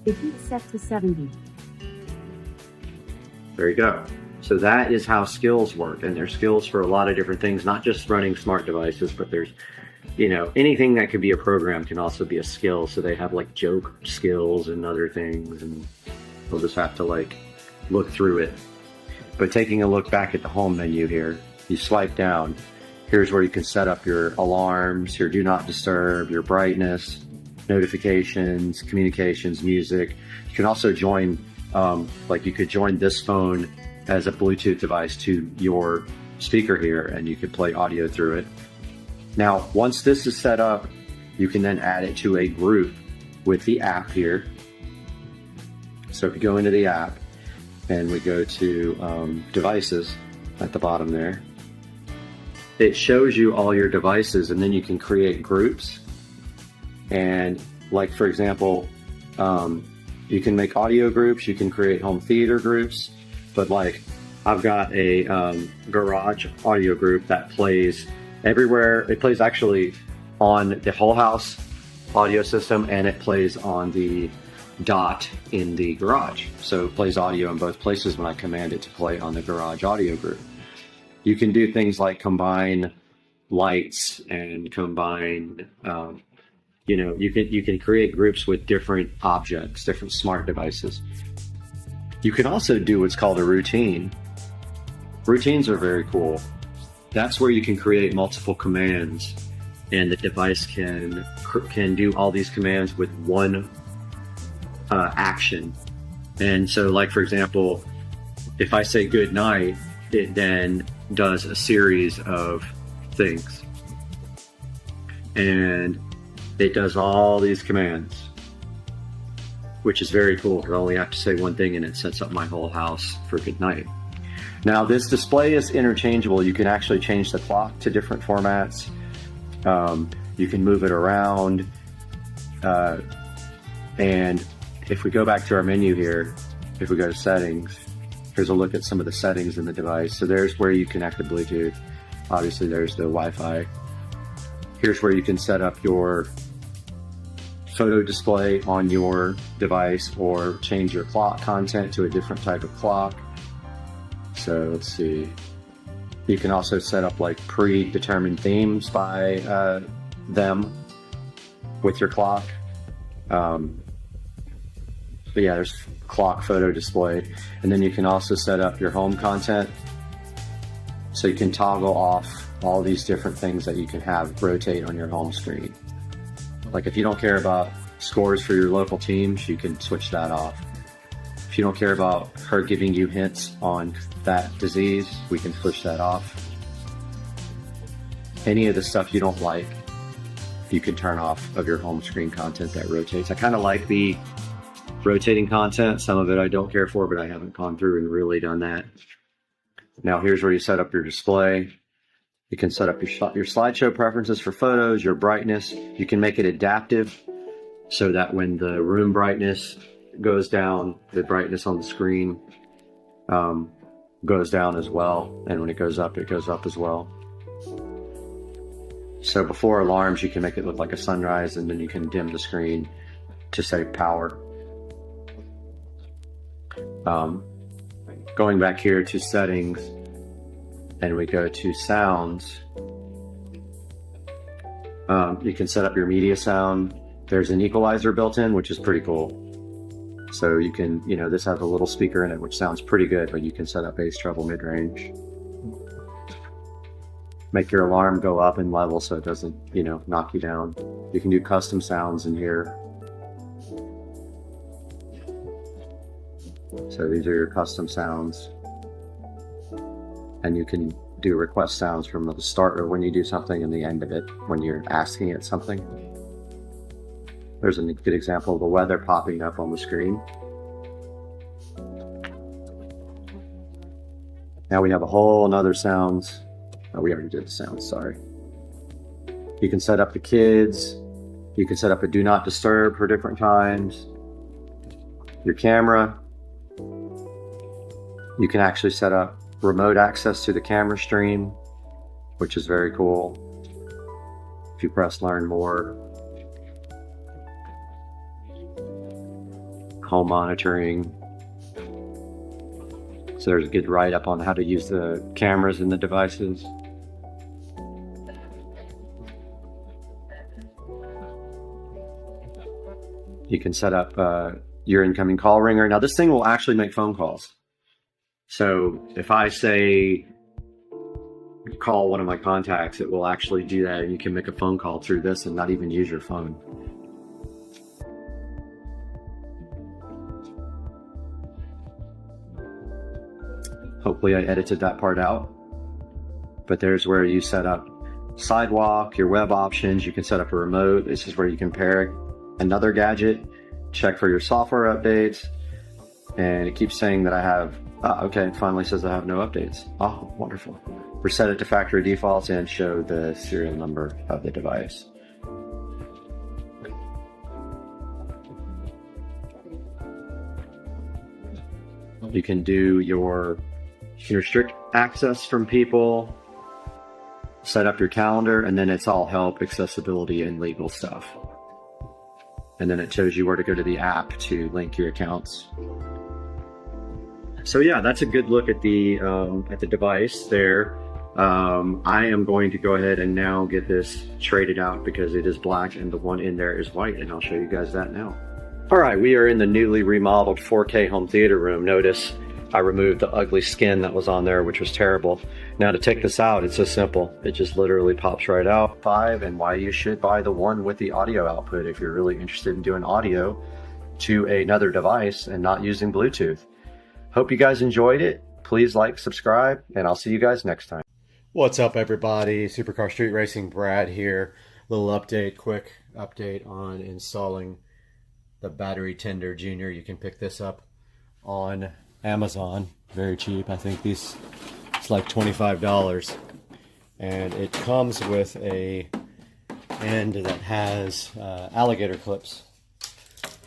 S3: The heat set to 70.
S1: There you go. So that is how skills work, and there's skills for a lot of different things, not just running smart devices, but there's, you know, anything that could be a program can also be a skill. So they have like joke skills and other things, and we'll just have to like look through it. But taking a look back at the home menu here, you swipe down. Here's where you can set up your alarms, your do not disturb, your brightness, notifications, communications, music. You can also join, like you could join this phone as a Bluetooth device to your speaker here, and you could play audio through it. Now, once this is set up, you can then add it to a group with the app here. So if you go into the app and we go to devices at the bottom there, it shows you all your devices, and then you can create groups. And like, for example, you can make audio groups, you can create home theater groups, but like I've got a garage audio group that plays everywhere. It plays actually on the whole house audio system, and it plays on the dot in the garage. So it plays audio in both places when I command it to play on the garage audio group. You can do things like combine lights and combine, you know, you can create groups with different objects, different smart devices. You can also do what's called a routine. Routines are very cool. That's where you can create multiple commands, and the device can do all these commands with one action. And so, like, for example, if I say good night, it then does a series of things, and it does all these commands, which is very cool because I only have to say one thing and it sets up my whole house for good night. Now, this display is interchangeable. You can actually change the clock to different formats. You can move it around, and if we go back to our menu here, if we go to settings, here's a look at some of the settings in the device. So there's where you connect the Bluetooth. Obviously there's the Wi-Fi. Here's where you can set up your photo display on your device or change your clock content to a different type of clock. So let's see. You can also set up like predetermined themes by them with your clock. But yeah, there's clock photo display. And then you can also set up your home content. So you can toggle off all these different things that you can have rotate on your home screen. Like if you don't care about scores for your local teams, you can switch that off. If you don't care about her giving you hints on that disease, we can switch that off. Any of the stuff you don't like, you can turn off of your home screen content that rotates. I kind of like the rotating content. Some of it I don't care for, but I haven't gone through and really done that. Now here's where you set up your display. You can set up your slideshow preferences for photos, your brightness. You can make it adaptive so that when the room brightness goes down, the brightness on the screen goes down as well. And when it goes up as well. So before alarms, you can make it look like a sunrise, and then you can dim the screen to save power. Going back here to settings, and we go to sounds, you can set up your media sound. There's an equalizer built in, which is pretty cool. So you can, this has a little speaker in it, which sounds pretty good, but you can set up bass, treble, mid-range. Make your alarm go up in level so it doesn't, knock you down. You can do custom sounds in here. So these are your custom sounds. And you can do request sounds from the start or when you do something and the end of it, when you're asking it something. There's a good example of the weather popping up on the screen. Now we have a whole nother sounds. Oh, we already did the sounds, sorry. You can set up the kids. You can set up a do not disturb for different times. Your camera. You can actually set up remote access to the camera stream, which is very cool. If you press learn more. Home monitoring. So there's a good write-up on how to use the cameras in the devices. You can set up your incoming call ringer. Now this thing will actually make phone calls. So if I say call one of my contacts, it will actually do that. You can make a phone call through this and not even use your phone. Hopefully I edited that part out. But there's where you set up sidewalk, your web options. You can set up a remote. This is where you can pair another gadget, check for your software updates. And it keeps saying that I have, okay, it finally says I have no updates. Oh, wonderful. Reset it to factory defaults and show the serial number of the device. You can do your strict access from people, set up your calendar, and then it's all help, accessibility, and legal stuff. And then it shows you where to go to the app to link your accounts. So yeah, that's a good look at the device there. I am going to go ahead and now get this traded out because it is black and the one in there is white, and I'll show you guys that now. All right, we are in the newly remodeled 4K home theater room. Notice I removed the ugly skin that was on there, which was terrible. Now to take this out, it's so simple. It just literally pops right out. And why you should buy the one with the audio output if you're really interested in doing audio to another device and not using Bluetooth. Hope you guys enjoyed it. Please like, subscribe, and I'll see you guys next time.
S2: What's up, everybody? Supercar Street Racing Brad here. Little update, quick update on installing the battery tender junior. You can pick this up on Amazon, very cheap. I think it's like $25, and it comes with a end that has alligator clips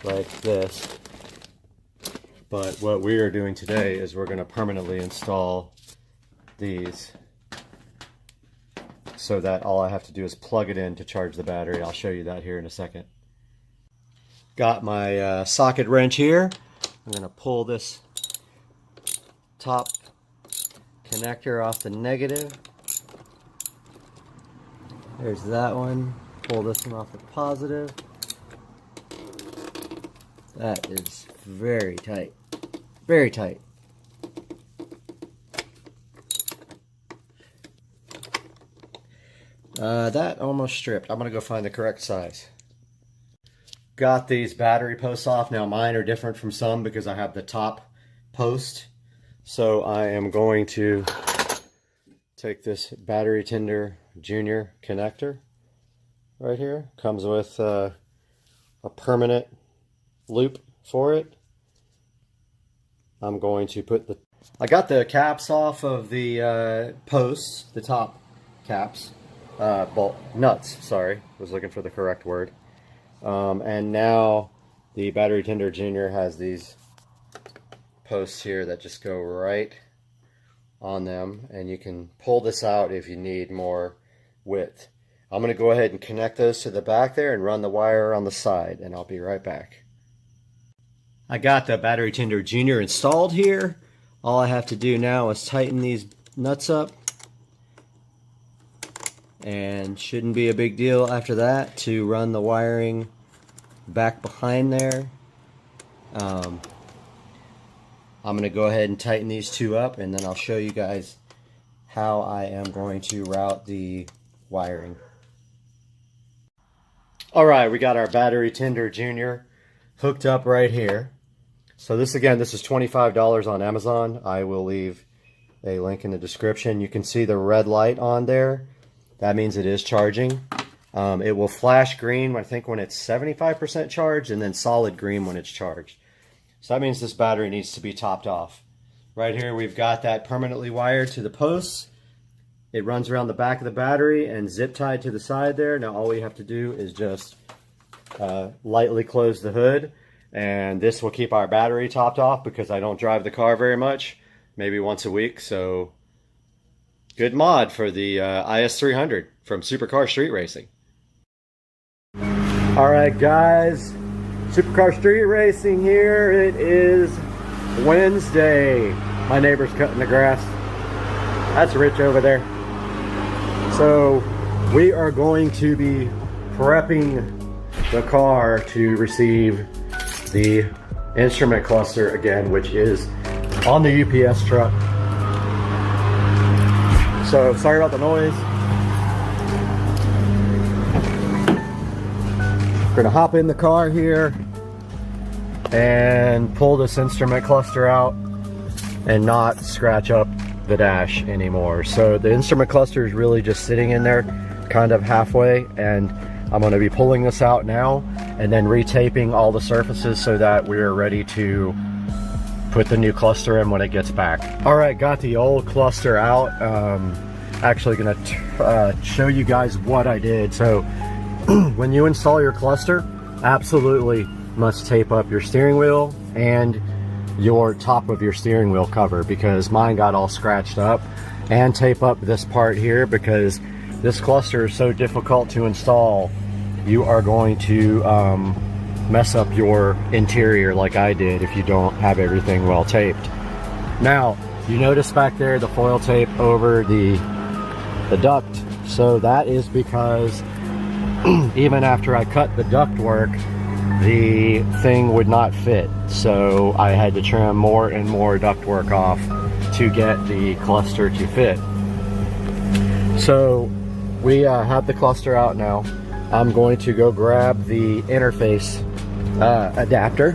S2: like this. But what we are doing today is we're going to permanently install these so that all I have to do is plug it in to charge the battery. I'll show you that here in a second. Got my socket wrench here. I'm going to pull this top connector off the negative. There's that one. Pull this one off the positive. That is very tight. Very tight. That almost stripped. I'm going to go find the correct size. Got these battery posts off. Now mine are different from some because I have the top post. So I am going to take this battery tender junior connector right here. Comes with a permanent loop for it. I'm going to put I got the caps off of the posts, the top caps, nuts, sorry, was looking for the correct word. And now the Battery Tender Junior has these posts here that just go right on them, and you can pull this out if you need more width. I'm going to go ahead and connect those to the back there and run the wire on the side, and I'll be right back. I got the Battery Tender Junior installed here. All I have to do now is tighten these nuts up, and shouldn't be a big deal after that to run the wiring back behind there. I'm going to go ahead and tighten these two up, and then I'll show you guys how I am going to route the wiring. Alright, we got our Battery Tender Junior hooked up right here. So this, again, this is $25 on Amazon. I will leave a link in the description. You can see the red light on there. That means it is charging. It will flash green, I think, when it's 75% charged, and then solid green when it's charged. So that means this battery needs to be topped off. Right here we've got that permanently wired to the posts. It runs around the back of the battery and zip tied to the side there. Now all we have to do is just lightly close the hood, and this will keep our battery topped off because I don't drive the car very much, maybe once a week. So good mod for the IS300 from Supercar Street Racing. Alright guys, Supercar Street Racing here. It is Wednesday. My neighbor's cutting the grass. That's Rich over there. So we are going to be prepping the car to receive the instrument cluster again, which is on the UPS truck. So sorry about the noise. We're gonna hop in the car here and pull this instrument cluster out and not scratch up the dash anymore. So the instrument cluster is really just sitting in there kind of halfway, and I'm going to be pulling this out now and then retaping all the surfaces so that we're ready to put the new cluster in when it gets back. Alright, got the old cluster out. Actually going to show you guys what I did. So when you install your cluster, absolutely must tape up your steering wheel and your top of your steering wheel cover, because mine got all scratched up, and tape up this part here because this cluster is so difficult to install. You are going to mess up your interior like I did if you don't have everything well taped. Now you notice back there the foil tape over the duct. So that is because even after I cut the duct work, the thing would not fit, so I had to trim more and more ductwork off to get the cluster to fit. So we have the cluster out now. I'm going to go grab the interface adapter.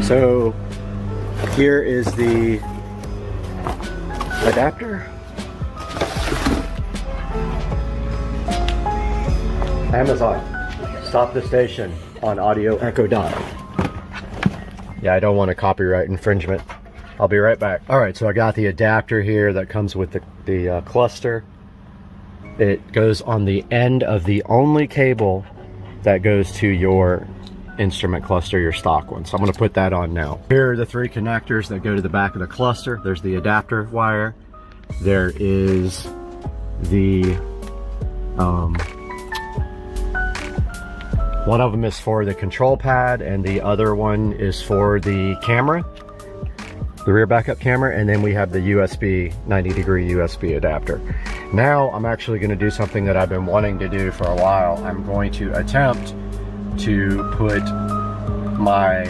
S2: So here is the adapter. Amazon, stop the station on audio echo dot. Yeah, I don't want a copyright infringement. I'll be right back. Alright, so I got the adapter here that comes with the cluster. It goes on the end of the only cable that goes to your instrument cluster, your stock one. So I'm going to put that on now. Here are the three connectors that go to the back of the cluster. There's the adapter wire. There is the one of them is for the control pad, and the other one is for the camera, the rear backup camera, and then we have the USB 90-degree USB adapter. Now I'm actually going to do something that I've been wanting to do for a while. I'm going to attempt to put my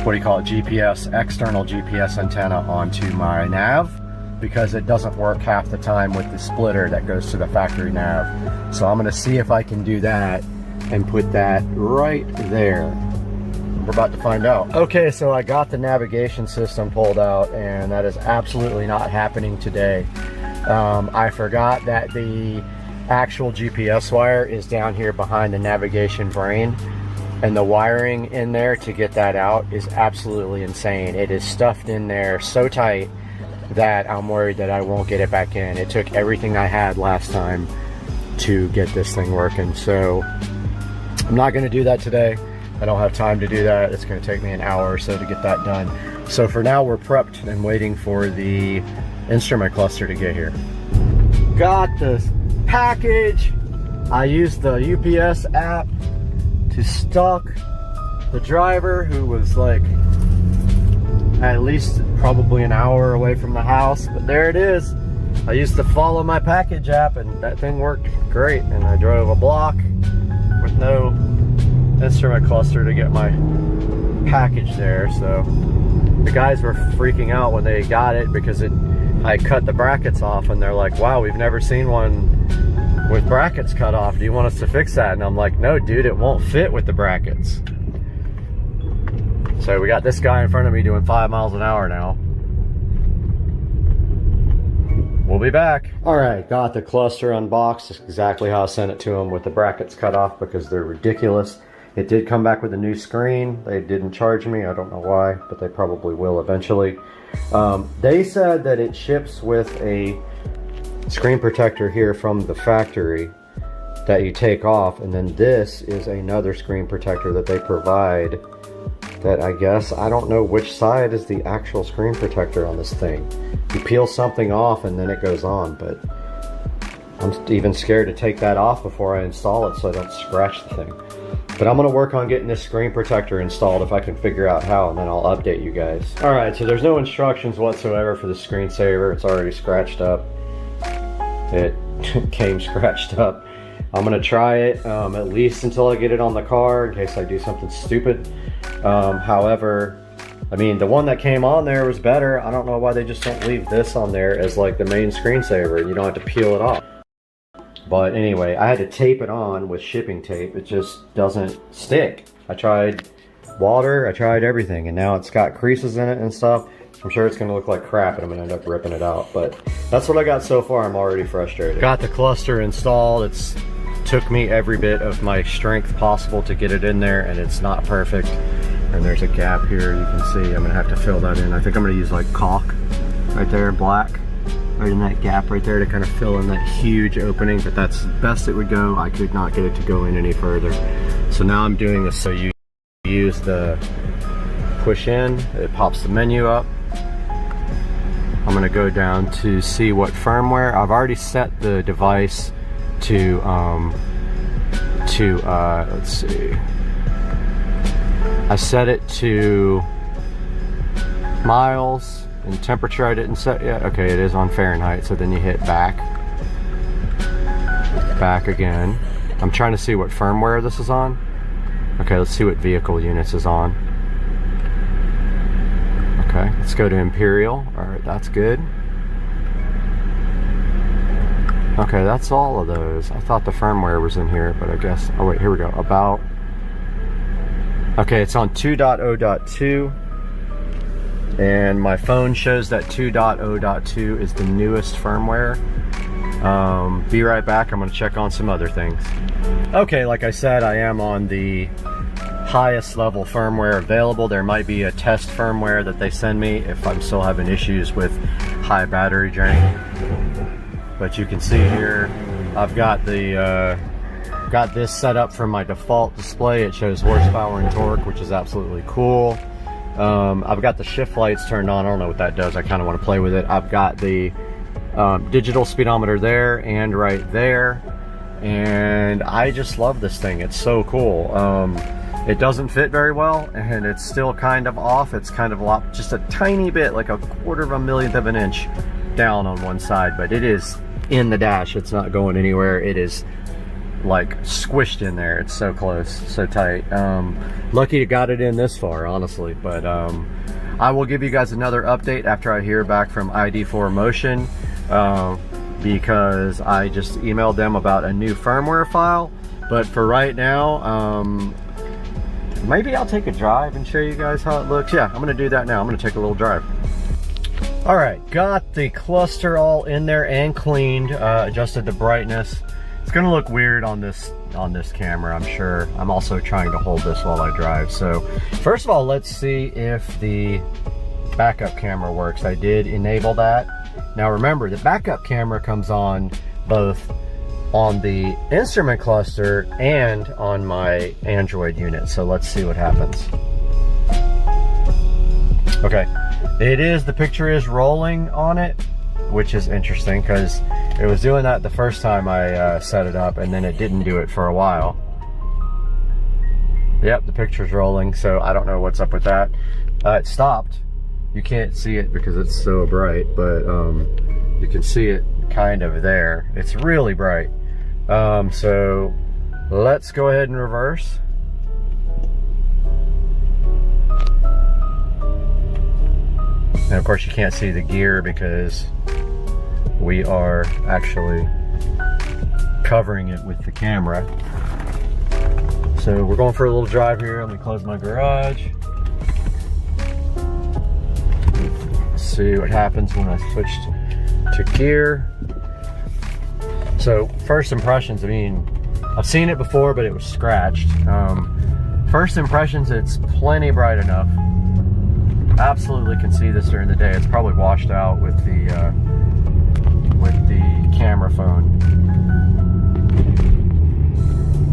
S2: what do you call it, GPS, external GPS antenna onto my nav, because it doesn't work half the time with the splitter that goes to the factory nav. So I'm going to see if I can do that and put that right there. We're about to find out. Okay, so I got the navigation system pulled out, and that is absolutely not happening today. I forgot that the actual GPS wire is down here behind the navigation brain, and the wiring in there to get that out is absolutely insane. It is stuffed in there so tight that I'm worried that I won't get it back in. It took everything I had last time to get this thing working, so I'm not going to do that today. I don't have time to do that. It's going to take me an hour or so to get that done. So for now, we're prepped and waiting for the instrument cluster to get here. Got the package. I used the UPS app to stalk the driver, who was like at least probably an hour away from the house, but there it is. I used to follow my package app and that thing worked great, and I drove a block with no instrument cluster to get my package there. So the guys were freaking out when they got it because I cut the brackets off, and they're like, wow, we've never seen one with brackets cut off. Do you want us to fix that? And I'm like, no dude, it won't fit with the brackets. So we got this guy in front of me doing 5 miles an hour now. We'll be back. All right, got the cluster unboxed. It's exactly how I sent it to them, with the brackets cut off because they're ridiculous. It did come back with a new screen. They didn't charge me. I don't know why, but they probably will eventually. They said that it ships with a screen protector here from the factory that you take off, and then this is another screen protector that they provide that I guess, I don't know which side is the actual screen protector on this thing. You peel something off and then it goes on, but I'm even scared to take that off before I install it so I don't scratch the thing. But I'm gonna work on getting this screen protector installed if I can figure out how, and then I'll update you guys. All right, so there's no instructions whatsoever for the screensaver. It's already scratched up. It came scratched up. I'm gonna try it at least until I get it on the car in case I do something stupid. However, I mean, the one that came on there was better. I don't know why they just don't leave this on there as like the main screensaver. You don't have to peel it off. But anyway, I had to tape it on with shipping tape. It just doesn't stick. I tried water, I tried everything, and now it's got creases in it and stuff. I'm sure it's gonna look like crap and I'm gonna end up ripping it out, but that's what I got so far. I'm already frustrated. Got the cluster installed. It's took me every bit of my strength possible to get it in there, and it's not perfect. And there's a gap here, you can see. I'm gonna have to fill that in. I think I'm gonna use like caulk right there, black, right in that gap right there to kind of fill in that huge opening, but that's the best it would go. I could not get it to go in any further. So now I'm doing this. So you use the push in, it pops the menu up. I'm gonna go down to see what firmware. I've already set the device to let's see. I set it to miles, and temperature I didn't set yet. Okay, it is on Fahrenheit, so then you hit back again. I'm trying to see what firmware this is on. Okay, let's see what vehicle units is on. Okay, let's go to Imperial. All right, that's good. Okay, that's all of those. I thought the firmware was in here, but I guess, oh wait, here we go, about. Okay, it's on 2.0.2, and my phone shows that 2.0.2 is the newest firmware. Be right back, I'm gonna check on some other things. Okay, like I said, I am on the highest level firmware available. There might be a test firmware that they send me if I'm still having issues with high battery drain. But you can see here, I've got the got this set up for my default display. It shows horsepower and torque, which is absolutely cool. I've got the shift lights turned on. I don't know what that does. I kind of want to play with it. I've got the digital speedometer there and right there, and I just love this thing. It's so cool. It doesn't fit very well, and it's still kind of off. It's kind of just a tiny bit, like a 1/4 millionth of an inch down on one side, but it is in the dash. It's not going anywhere. It is like squished in there. It's so close, so tight. Lucky to got it in this far, honestly. But I will give you guys another update after I hear back from ID4 Motion, because I just emailed them about a new firmware file. But for right now, maybe I'll take a drive and show you guys how it looks. Yeah, I'm gonna do that now. I'm gonna take a little drive. All right, got the cluster all in there and cleaned, adjusted the brightness. It's gonna look weird on this camera, I'm sure. I'm also trying to hold this while I drive. So first of all, let's see if the backup camera works. I did enable that. Now remember, the backup camera comes on both on the instrument cluster and on my Android unit. So let's see what happens. Okay, the picture is rolling on it, which is interesting because it was doing that the first time I set it up, and then it didn't do it for a while. Yep, the picture's rolling, so I don't know what's up with that. It stopped. You can't see it because it's so bright, but you can see it kind of there. It's really bright. So let's go ahead and reverse. And of course you can't see the gear because we are actually covering it with the camera. So we're going for a little drive here. Let me close my garage. Let's see what happens when I switch to gear. So first impressions, I mean, I've seen it before, but it was scratched. First impressions, it's plenty bright enough. Absolutely can see this during the day. It's probably washed out with the camera phone.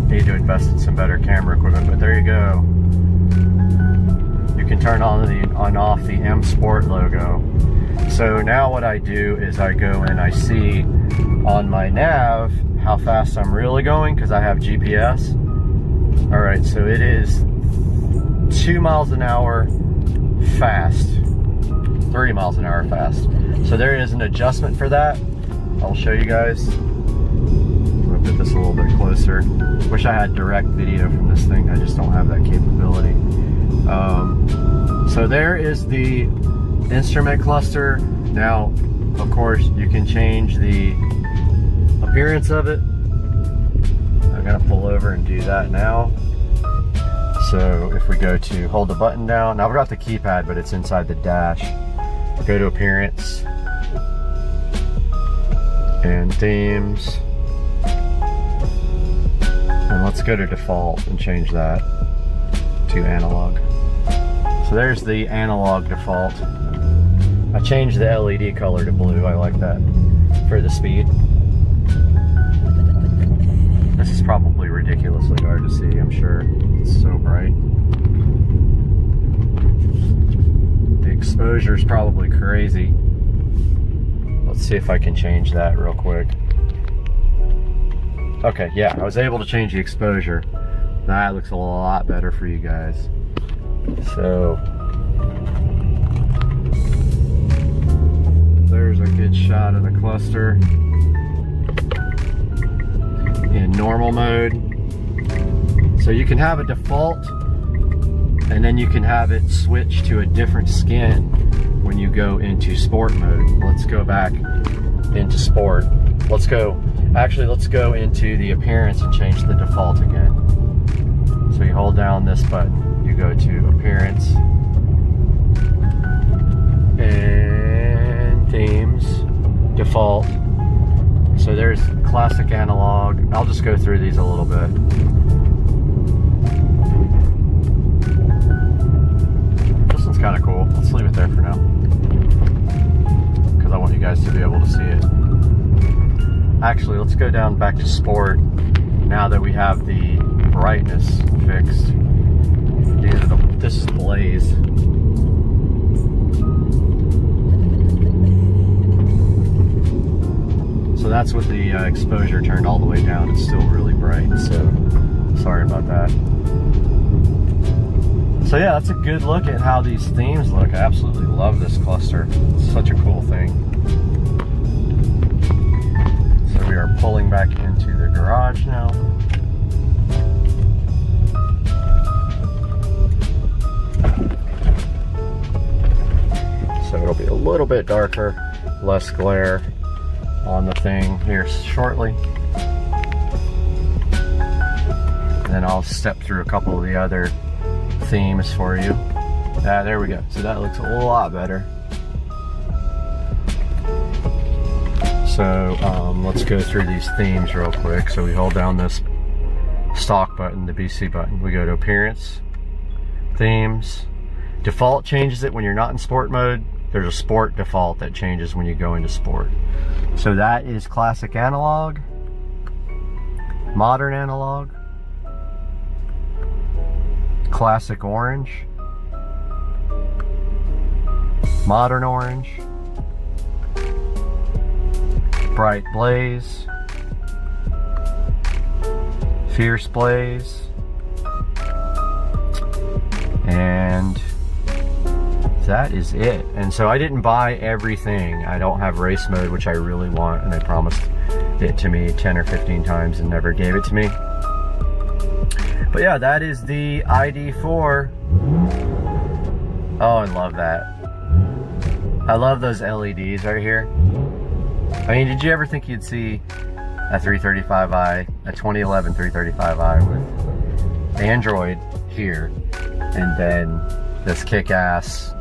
S2: Need to invest in some better camera equipment, but there you go. You can turn on and off the M Sport logo. So now what I do is I go and I see on my nav how fast I'm really going because I have GPS. All right, so it is 2 miles an hour fast, 3 miles an hour fast. So there is an adjustment for that. I'll show you guys. I'll put this a little bit closer. Wish I had direct video from this thing. I just don't have that capability. So there is the instrument cluster. Now, of course, you can change the appearance of it. I'm gonna pull over and do that now. So if we go to hold the button down, now I've got the keypad, but it's inside the dash. Go to appearance and themes. And let's go to default and change that to analog. So there's the analog default. I changed the LED color to blue. I like that for the speed. This is probably ridiculously hard to see, I'm sure. It's so bright. The exposure is probably crazy. Let's see if I can change that real quick. Okay, yeah, I was able to change the exposure. That looks a lot better for you guys. So, there's a good shot of the cluster in normal mode. So you can have a default and then you can have it switch to a different skin when you go into sport mode. Let's go back into sport. Let's go into the appearance and change the default again. So you hold down this button, you go to appearance and themes, default. So there's classic analog. I'll just go through these a little bit. This one's kind of cool. Let's leave it there for now because I want you guys to be able to see it. Actually, let's go down back to sport now that we have the brightness fixed. This is blaze. So that's with the exposure turned all the way down. It's still really bright, so sorry about that. So yeah, that's a good look at how these themes look. I absolutely love this cluster. It's such a cool thing. So we are pulling back into the garage now. So it'll be a little bit darker, less glare on the thing here shortly. And then I'll step through a couple of the other themes for you. There we go. So that looks a lot better. So let's go through these themes real quick. So we hold down this stock button, the BC button. We go to appearance, themes. Default changes it when you're not in sport mode. There's a sport default that changes when you go into sport. So that is classic analog, modern analog, classic orange, modern orange, bright blaze, fierce blaze, and that is it. And so I didn't buy everything. I don't have race mode, which I really want, and they promised it to me 10 or 15 times and never gave it to me. But yeah, that is the ID4. Oh, I love that. I love those LEDs right here. I mean, did you ever think you'd see a 335i, a 2011 335i with Android here, and then this kick-ass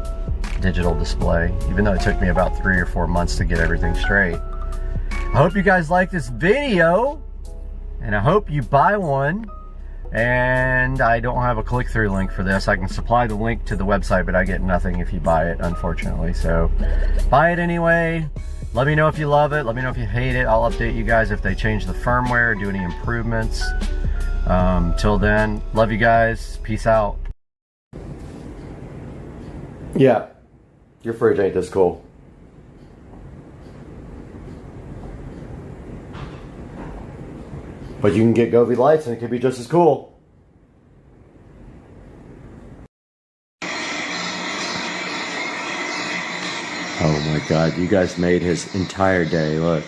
S2: digital display, even though it took me about 3 or 4 months to get everything straight. I hope you guys like this video, and I hope you buy one. And I don't have a click-through link for this. I can supply the link to the website, but I get nothing if you buy it, unfortunately. So buy it anyway. Let me know if you love it. Let me know if you hate it. I'll update you guys if they change the firmware, do any improvements. Till then, love you guys. Peace out.
S1: Yeah, your fridge ain't this cool. But you can get Govee lights and it could be just as cool. Oh my God, you guys made his entire day, look.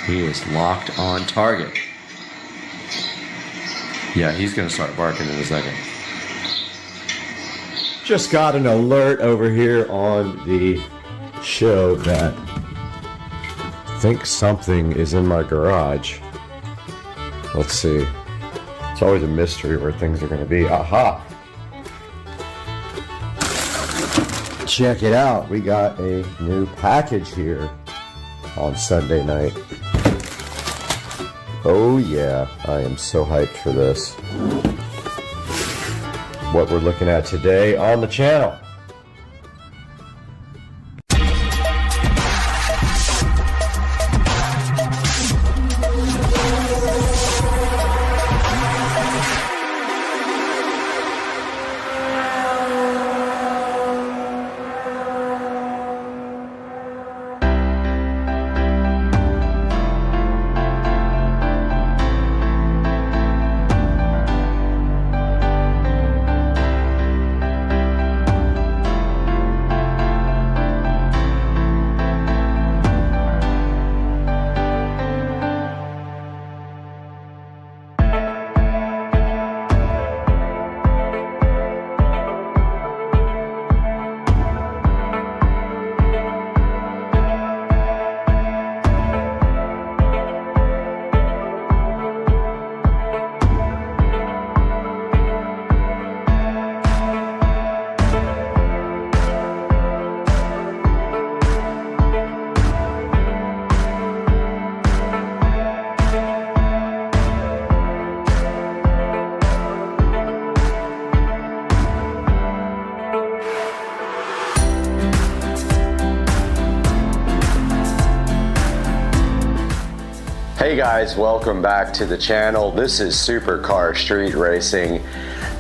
S1: He is locked on target. Yeah, he's gonna start barking in a second. Just got an alert over here on the show that I think something is in my garage. Let's see. It's always a mystery where things are going to be. Aha! Check it out. We got a new package here on Sunday night. Oh yeah, I am so hyped for this. What we're looking at today on the channel. Hey guys, welcome back to the channel. This is Supercar Street Racing.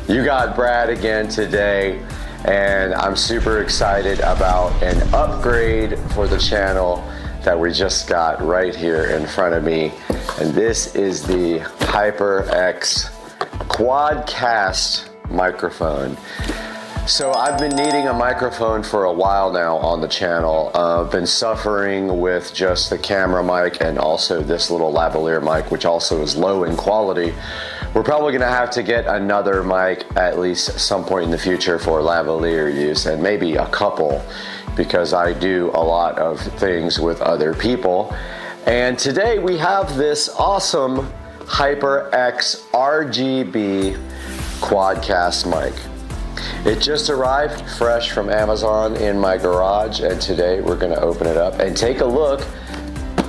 S1: You got Brad again today, and I'm super excited about an upgrade for the channel that we just got right here in front of me. And this is the HyperX Quadcast microphone. So I've been needing a microphone for a while now on the channel. I've been suffering with just the camera mic and also this little lavalier mic, which also is low in quality. We're probably gonna have to get another mic at least some point in the future for lavalier use, and maybe a couple, because I do a lot of things with other people. And today we have this awesome HyperX RGB quadcast mic. It just arrived fresh from Amazon in my garage, and today we're gonna open it up and take a look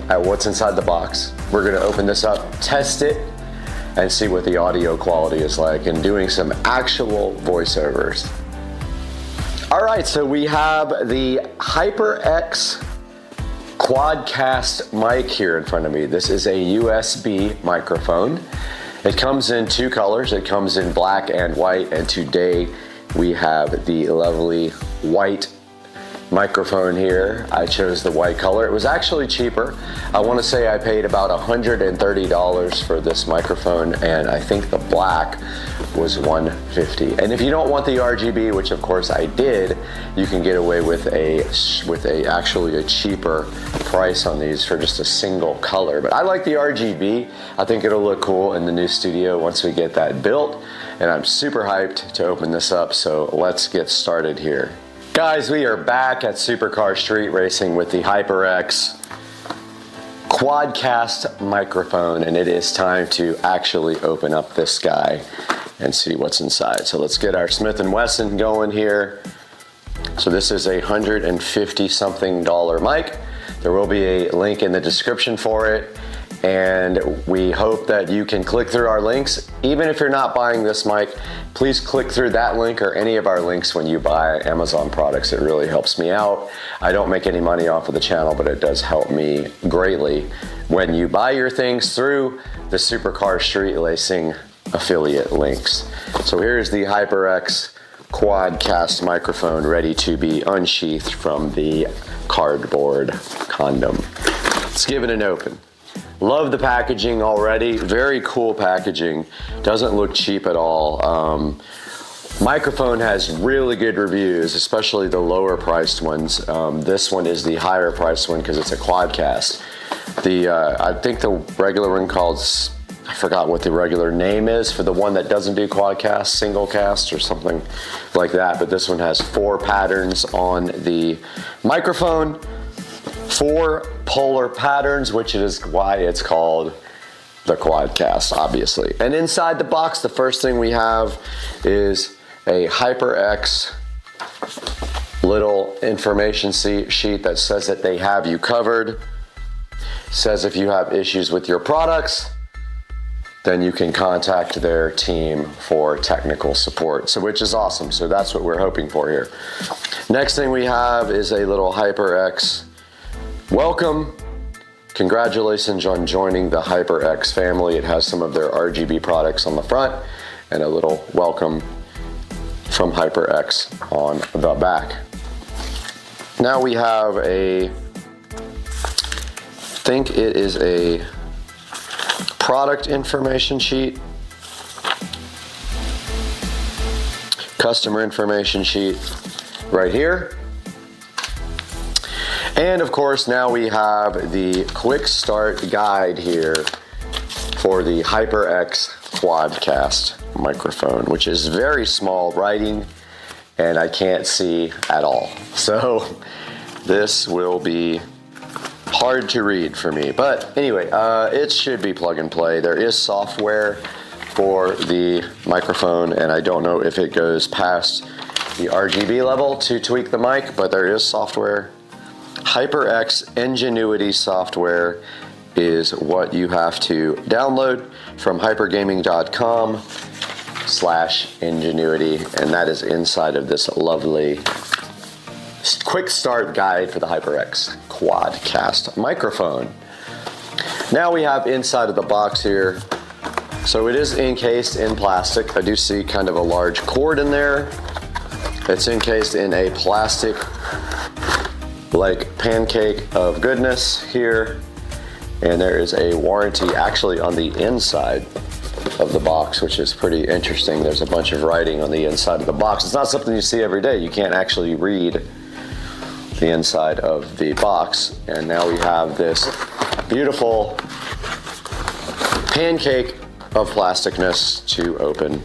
S1: at what's inside the box. We're gonna open this up, test it, and see what the audio quality is like, and doing some actual voiceovers. All right, so we have the HyperX quadcast mic here in front of me. This is a USB microphone. It comes in two colors. It comes in black and white, and today we have the lovely white microphone here. I chose the white color. It was actually cheaper. I want to say I paid about $130 for this microphone, and I think the black was $150. And if you don't want the RGB, which of course I did, you can get away with actually a cheaper price on these for just a single color. But I like the RGB. I think it'll look cool in the new studio once we get that built. And I'm super hyped to open this up, so let's get started here. Guys, we are back at Supercar Street Racing with the HyperX quadcast microphone, and it is time to actually open up this guy and see what's inside. So let's get our Smith & Wesson going here. So this is a $150 something mic. There will be a link in the description for it, and we hope that you can click through our links. Even if you're not buying this mic, please click through that link or any of our links when you buy Amazon products. It really helps me out. I don't make any money off of the channel, but it does help me greatly when you buy your things through the Supercar Street Racing affiliate links. So here's the HyperX quadcast microphone ready to be unsheathed from the cardboard condom. Let's give it an open. Love the packaging already. Very cool packaging. Doesn't look cheap at all. Microphone has really good reviews, especially the lower priced ones. This one is the higher priced one because it's a quadcast. I think the regular one called, I forgot what the regular name is for the one that doesn't do quadcast, single cast or something like that. But this one has 4 patterns on the microphone. 4 polar patterns, which is why it's called the quadcast, obviously. And inside the box, the first thing we have is a HyperX little information sheet that says that they have you covered. Says if you have issues with your products, then you can contact their team for technical support, so which is awesome. So that's what we're hoping for here. Next thing we have is a little HyperX welcome. Congratulations on joining the HyperX family. It has some of their RGB products on the front and a little welcome from HyperX on the back. Now we have I think it is a product information sheet, customer information sheet right here. And of course, now we have the quick start guide here for the HyperX quadcast microphone, which is very small writing and I can't see at all. So this will be hard to read for me. But anyway, it should be plug and play. There is software for the microphone, and I don't know if it goes past the RGB level to tweak the mic, but there is software. HyperX Ingenuity software is what you have to download from hypergaming.com/ingenuity, and that is inside of this lovely quick start guide for the HyperX quadcast microphone. Now we have inside of the box here, so it is encased in plastic. I do see kind of a large cord in there. It's encased in a plastic like pancake of goodness here, and there is a warranty actually on the inside of the box, which is pretty interesting. There's a bunch of writing on the inside of the box. It's not something you see every day. You can't actually read the inside of the box. And now we have this beautiful pancake of plasticness to open,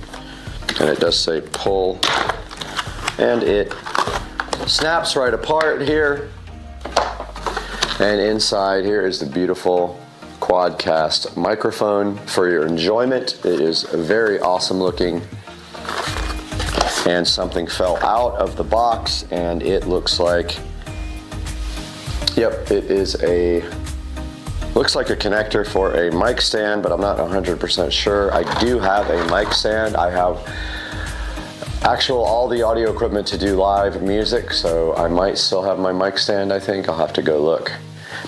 S1: and it does say pull, and it snaps right apart here. And inside here is the beautiful quadcast microphone for your enjoyment. It is very awesome looking. and something fell out of the box, and it looks like, yep, it is looks like a connector for a mic stand, but I'm not 100% sure. I do have a mic stand. I have all the audio equipment to do live music, so I might still have my mic stand, I think. I'll have to go look.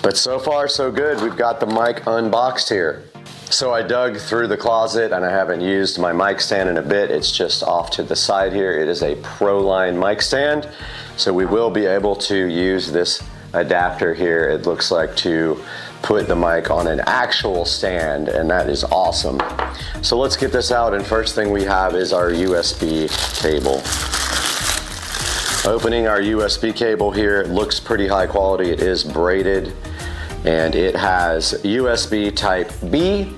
S1: But so far, so good. We've got the mic unboxed here. So I dug through the closet, and I haven't used my mic stand in a bit. It's just off to the side here. It is a Proline mic stand, so we will be able to use this adapter here, it looks like, to put the mic on an actual stand, and that is awesome. So let's get this out, and first thing we have is our USB cable. Opening our USB cable here, it looks pretty high quality. It is braided, and it has USB type B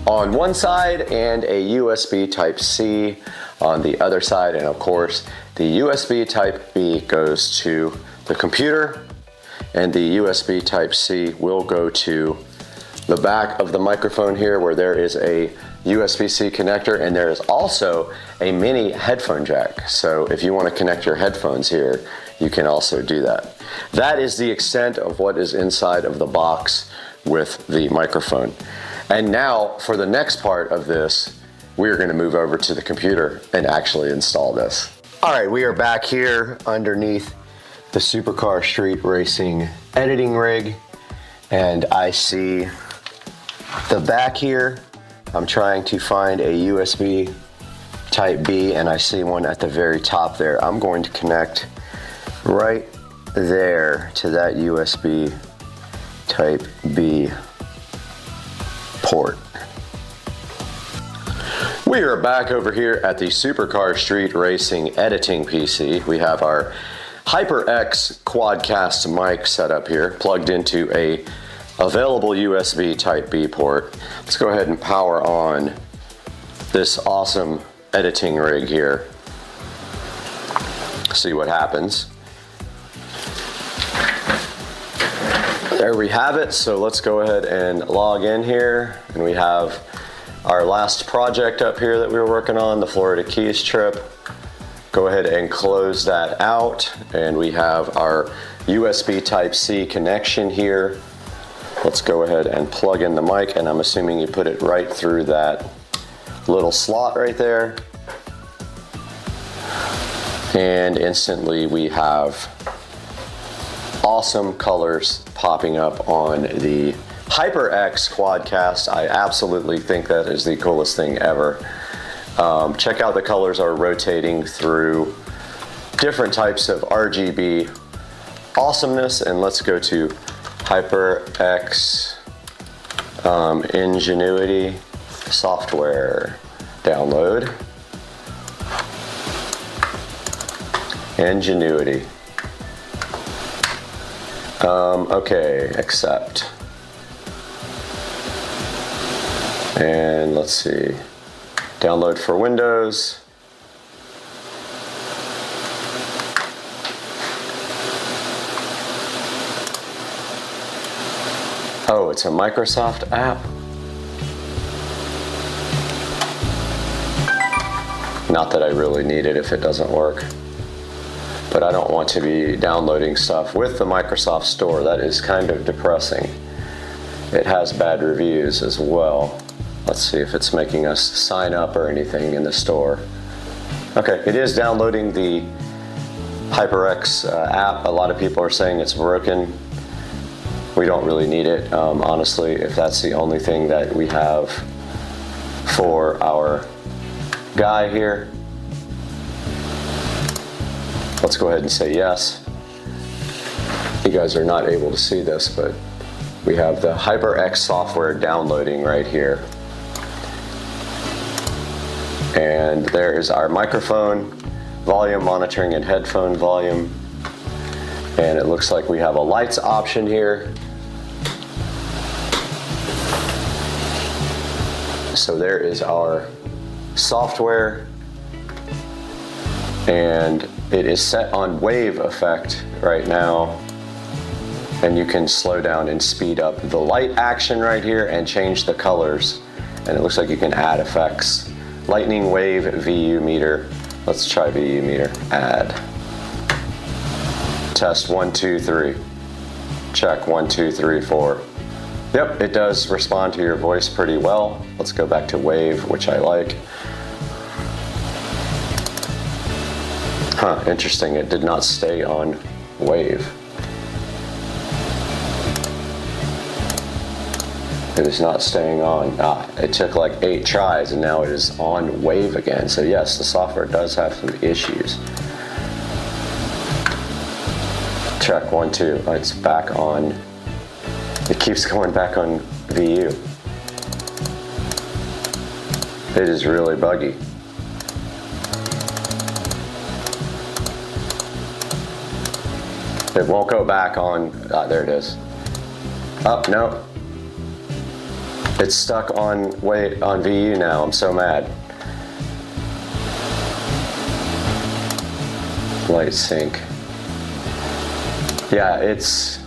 S1: on one side and a USB type C on the other side, and of course the USB type B goes to the computer, and the USB type C will go to the back of the microphone here, where there is a USB-C connector, and there is also a mini headphone jack. So if you want to connect your headphones here, you can also do that. That is the extent of what is inside of the box with the microphone. And now for the next part of this, we're going to move over to the computer and actually install this. All right, we are back here underneath the Supercar Street Racing editing rig, and I see the back here. I'm trying to find a USB type B, and I see one at the very top there. I'm going to connect right there to that USB type B port. We are back over here at the Supercar Street Racing editing PC. We have our HyperX Quadcast mic set up here, plugged into a available USB type B port. Let's go ahead and power on this awesome editing rig here. See what happens. There we have it. So let's go ahead and log in here, and we have our last project up here that we were working on, the Florida Keys trip. Go ahead and close that out, and we have our USB type C connection here. Let's go ahead and plug in the mic, and I'm assuming you put it right through that little slot right there. And instantly we have awesome colors popping up on the HyperX Quadcast. I absolutely think that is the coolest thing ever. Check out the colors are rotating through different types of RGB awesomeness, and let's go to HyperX Ingenuity software download. Ingenuity. Okay, accept. And let's see. Download for Windows. Oh, it's a Microsoft app. Not that I really need it if it doesn't work. But I don't want to be downloading stuff with the Microsoft Store. That is kind of depressing. It has bad reviews as well. Let's see if it's making us sign up or anything in the store. Okay, it is downloading the HyperX app. A lot of people are saying it's broken. We don't really need it, honestly, if that's the only thing that we have for our guy here. Let's go ahead and say yes. You guys are not able to see this, but we have the HyperX software downloading right here. And there is our microphone, volume monitoring and headphone volume. And it looks like we have a lights option here. So there is our software, and it is set on wave effect right now, and you can slow down and speed up the light action right here and change the colors, and it looks like you can add effects. Lightning wave VU meter, Let's try VU meter. Add. Test 1, 2, 3. Check 1, 2, 3, 4. Yep, it does respond to your voice pretty well. Let's go back to wave, which I like. Huh, interesting. It did not stay on wave. It is not staying on. It took like 8 tries and now it is on wave again. So yes, the software does have some issues. Check 1, 2. It's back on. It keeps going back on VU. It is really buggy. It won't go back on. There it is. Oh, no. It's stuck on VU now. I'm so mad. Light sync. Yeah, it's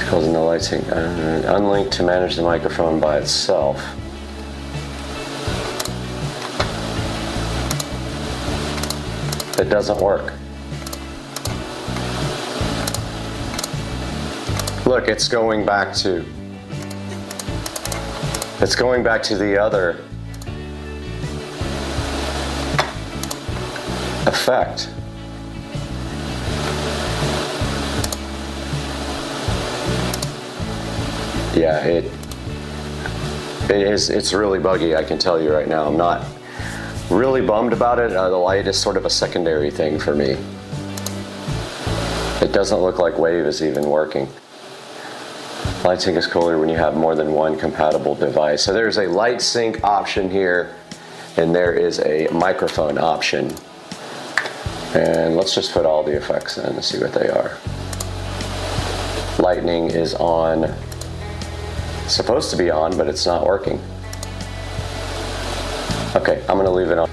S1: causing the light sync. Unlink to manage the microphone by itself. It doesn't work. Look, it's going back to the other effect. Yeah, it's really buggy, I can tell you right now. I'm not really bummed about it. The light is sort of a secondary thing for me. It doesn't look like wave is even working. Light sync is cooler when you have more than one compatible device. So there's a light sync option here, and there is a microphone option. And let's just put all the effects in and see what they are. Lightning is on. It's supposed to be on, but it's not working. Okay, I'm gonna leave it on.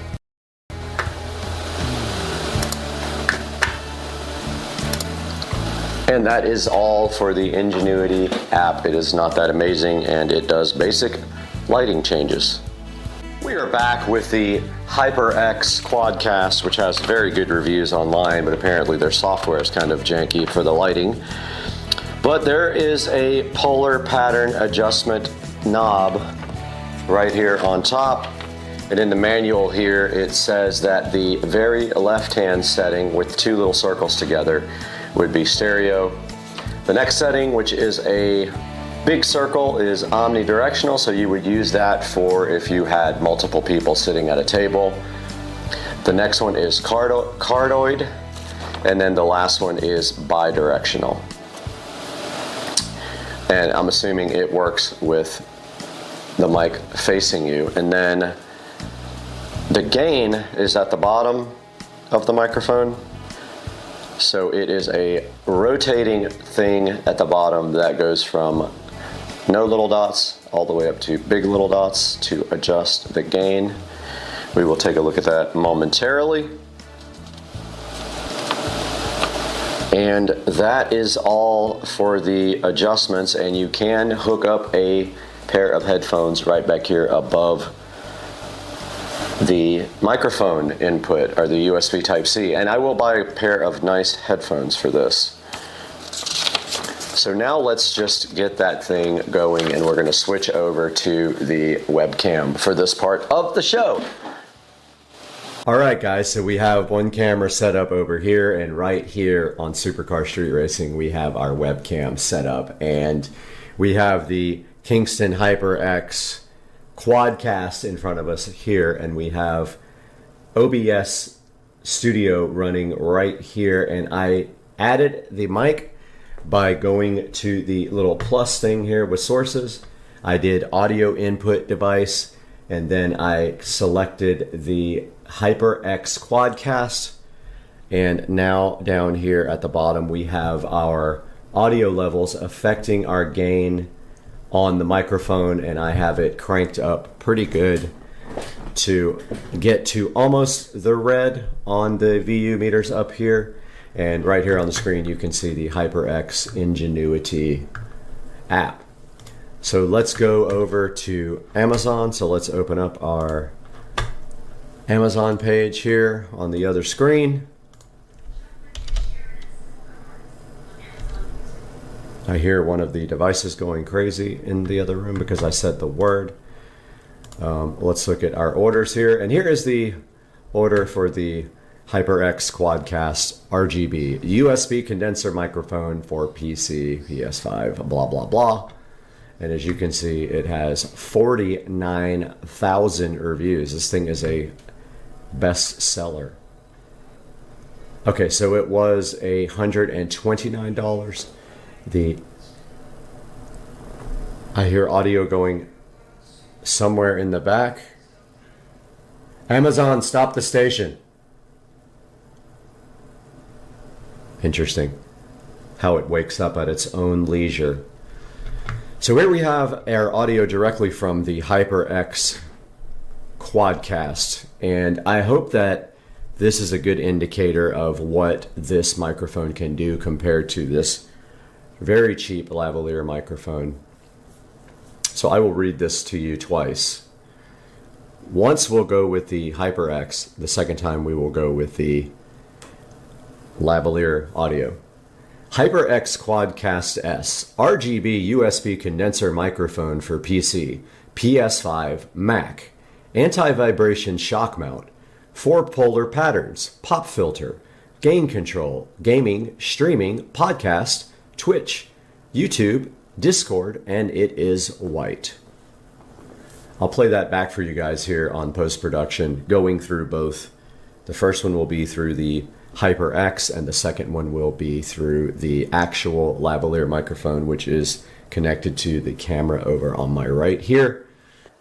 S1: And that is all for the Ingenuity app. It is not that amazing, and it does basic lighting changes. We are back with the HyperX Quadcast, which has very good reviews online, but apparently their software is kind of janky for the lighting. But there is a polar pattern adjustment knob right here on top. And in the manual here, it says that the very left-hand setting with 2 little circles together would be stereo. The next setting, which is a big circle, is omnidirectional, so you would use that for if you had multiple people sitting at a table. The next one is cardioid, and then the last one is bidirectional. And I'm assuming it works with the mic facing you. And then the gain is at the bottom of the microphone. So it is a rotating thing at the bottom that goes from no little dots all the way up to big little dots to adjust the gain. We will take a look at that momentarily. And that is all for the adjustments, and you can hook up a pair of headphones right back here above the microphone input, or the USB Type-C, and I will buy a pair of nice headphones for this. So now let's just get that thing going, and we're going to switch over to the webcam for this part of the show.
S2: All right, guys, so we have one camera set up over here, and right here on Supercar Street Racing, we have our webcam set up, and we have the Kingston HyperX Quadcast in front of us here, and we have OBS Studio running right here, and I added the mic by going to the little plus thing here with sources. I did audio input device, and then I selected the HyperX Quadcast, and now down here at the bottom we have our audio levels affecting our gain on the microphone, and I have it cranked up pretty good to get to almost the red on the VU meters up here. And right here on the screen you can see the HyperX Ingenuity app. So let's go over to Amazon. So let's open up our
S1: Amazon page here on the other screen. I hear one of the devices going crazy in the other room because I said the word. Let's look at our orders here. And here is the order for the HyperX Quadcast RGB USB condenser microphone for PC, PS5, blah, blah, blah. And as you can see, it has 49,000 reviews. This thing is a bestseller. Okay, so it was $129. I hear audio going somewhere in the back. Amazon, stop the station. Interesting how it wakes up at its own leisure. So here we have our audio directly from the HyperX Quadcast, and I hope that this is a good indicator of what this microphone can do compared to this very cheap lavalier microphone. So I will read this to you twice. Once we'll go with the HyperX, the second time we will go with the lavalier audio. HyperX Quadcast S, RGB USB condenser microphone for PC, PS5, Mac, anti-vibration shock mount, 4 polar patterns, pop filter, gain control, gaming, streaming, podcast, Twitch, YouTube, Discord, and it is white. I'll play that back for you guys here on post-production, going through both. The first one will be through the HyperX, and the second one will be through the actual lavalier microphone, which is connected to the camera over on my right here.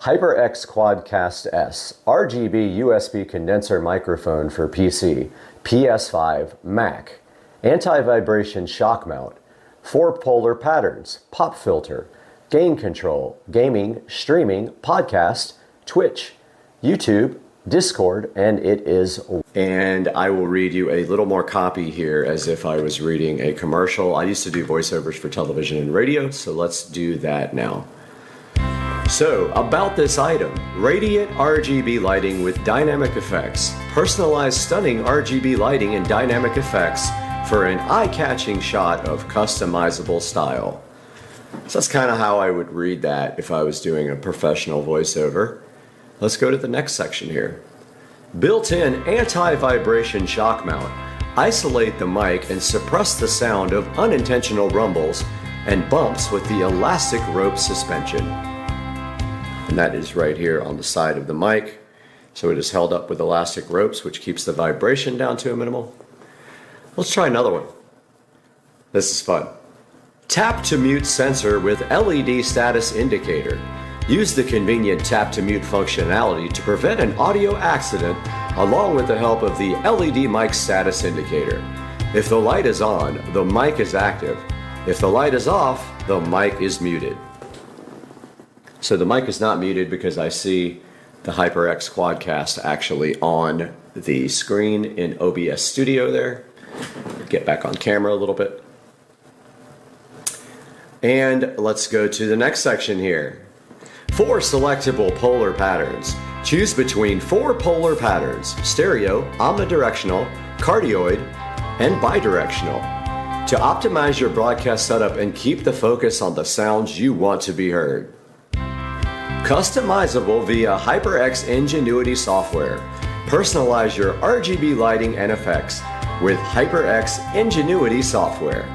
S1: HyperX Quadcast S, RGB USB condenser microphone for PC, PS5, Mac, anti-vibration shock mount, 4 polar patterns, pop filter, gain control, gaming, streaming, podcast, Twitch, YouTube, Discord, and it is. And I will read you a little more copy here as if I was reading a commercial. I used to do voiceovers for television and radio, so let's do that now. So, about this item, radiant RGB lighting with dynamic effects, personalized stunning RGB lighting and dynamic effects for an eye-catching shot of customizable style. So that's kind of how I would read that if I was doing a professional voiceover. Let's go to the next section here. Built-in anti-vibration shock mount. Isolate the mic and suppress the sound of unintentional rumbles and bumps with the elastic rope suspension. And that is right here on the side of the mic. So it is held up with elastic ropes, which keeps the vibration down to a minimal. Let's try another one. This is fun. Tap to mute sensor with LED status indicator. Use the convenient tap to mute functionality to prevent an audio accident along with the help of the LED mic status indicator. If the light is on, the mic is active. If the light is off, the mic is muted. So the mic is not muted because I see the HyperX Quadcast actually on the screen in OBS Studio there. Get back on camera a little bit. And let's go to the next section here. 4 selectable polar patterns. Choose between 4 polar patterns: stereo, omnidirectional, cardioid, and bidirectional. To optimize your broadcast setup and keep the focus on the sounds you want to be heard. Customizable via HyperX Ingenuity software. Personalize your RGB lighting and effects with HyperX Ingenuity software.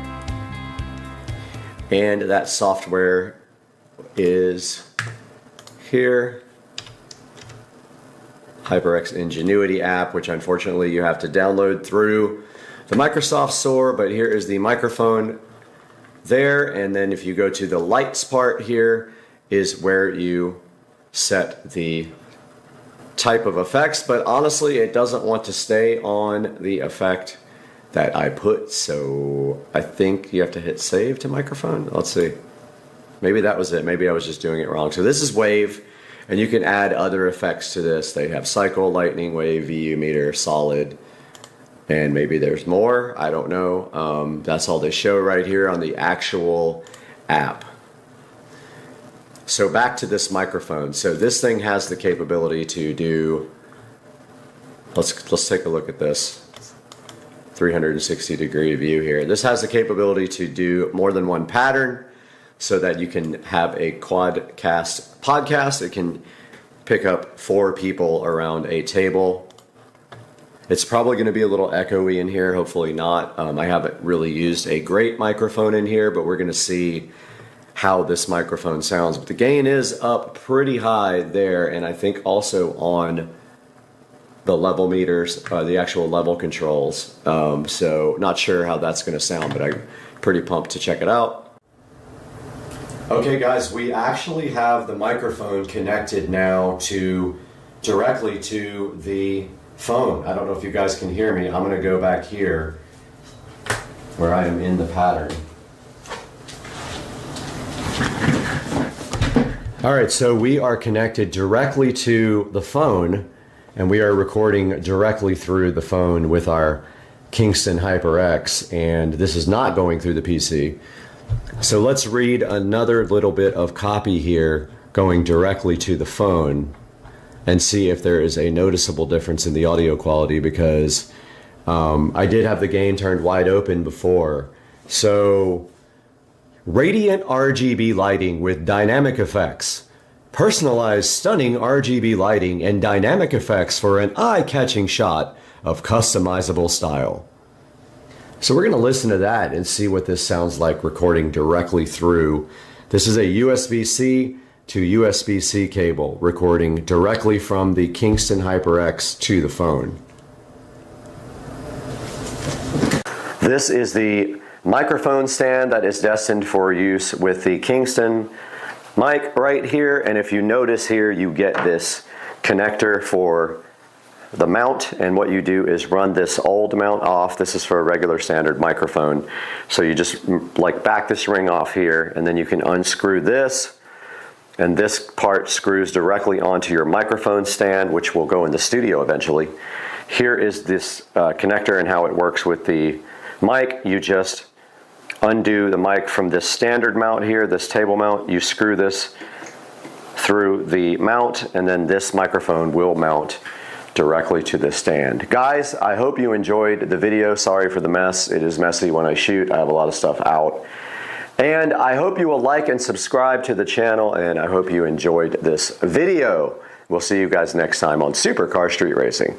S1: And that software is here. HyperX Ingenuity app, which unfortunately you have to download through the Microsoft Store, but here is the microphone there, and then if you go to the lights part here is where you set the type of effects, but honestly it doesn't want to stay on the effect that I put, so I think you have to hit save to microphone. Let's see. Maybe that was it. Maybe I was just doing it wrong. So this is wave, and you can add other effects to this. They have cycle, lightning, wave, VU meter, solid, and maybe there's more. I don't know. That's all they show right here on the actual app. So back to this microphone. So this thing has the capability to do let's take a look at this 360-degree view here. This has the capability to do more than one pattern so that you can have a quadcast podcast. It can pick up 4 people around a table. It's probably going to be a little echoey in here, hopefully not. I haven't really used a great microphone in here, but we're going to see how this microphone sounds. But the gain is up pretty high there, and I think also on the level meters, the actual level controls. So not sure how that's going to sound, but I'm pretty pumped to check it out. Okay guys, we actually have the microphone connected now directly to the phone. I don't know if you guys can hear me. I'm going to go back here where I am in the pattern. All right, so we are connected directly to the phone, and we are recording directly through the phone with our Kingston HyperX, and this is not going through the PC. So let's read another little bit of copy here going directly to the phone and see if there is a noticeable difference in the audio quality, because I did have the gain turned wide open before. So radiant RGB lighting with dynamic effects. Personalized stunning RGB lighting and dynamic effects for an eye-catching shot of customizable style. So we're going to listen to that and see what this sounds like recording directly through. This is a USB-C to USB-C cable recording directly from the Kingston HyperX to the phone. This is the microphone stand that is destined for use with the Kingston mic right here, and if you notice here, you get this connector for the mount, and what you do is run this old mount off. This is for a regular standard microphone. So you just like back this ring off here, and then you can unscrew this, and this part screws directly onto your microphone stand, which will go in the studio eventually. Here is this connector and how it works with the mic. You just undo the mic from this standard mount here, this table mount. You screw this through the mount, and then this microphone will mount directly to the stand. Guys, I hope you enjoyed the video. Sorry for the mess. It is messy when I shoot. I have a lot of stuff out. And I hope you will like and subscribe to the channel, and I hope you enjoyed this video. We'll see you guys next time on Supercar Street Racing.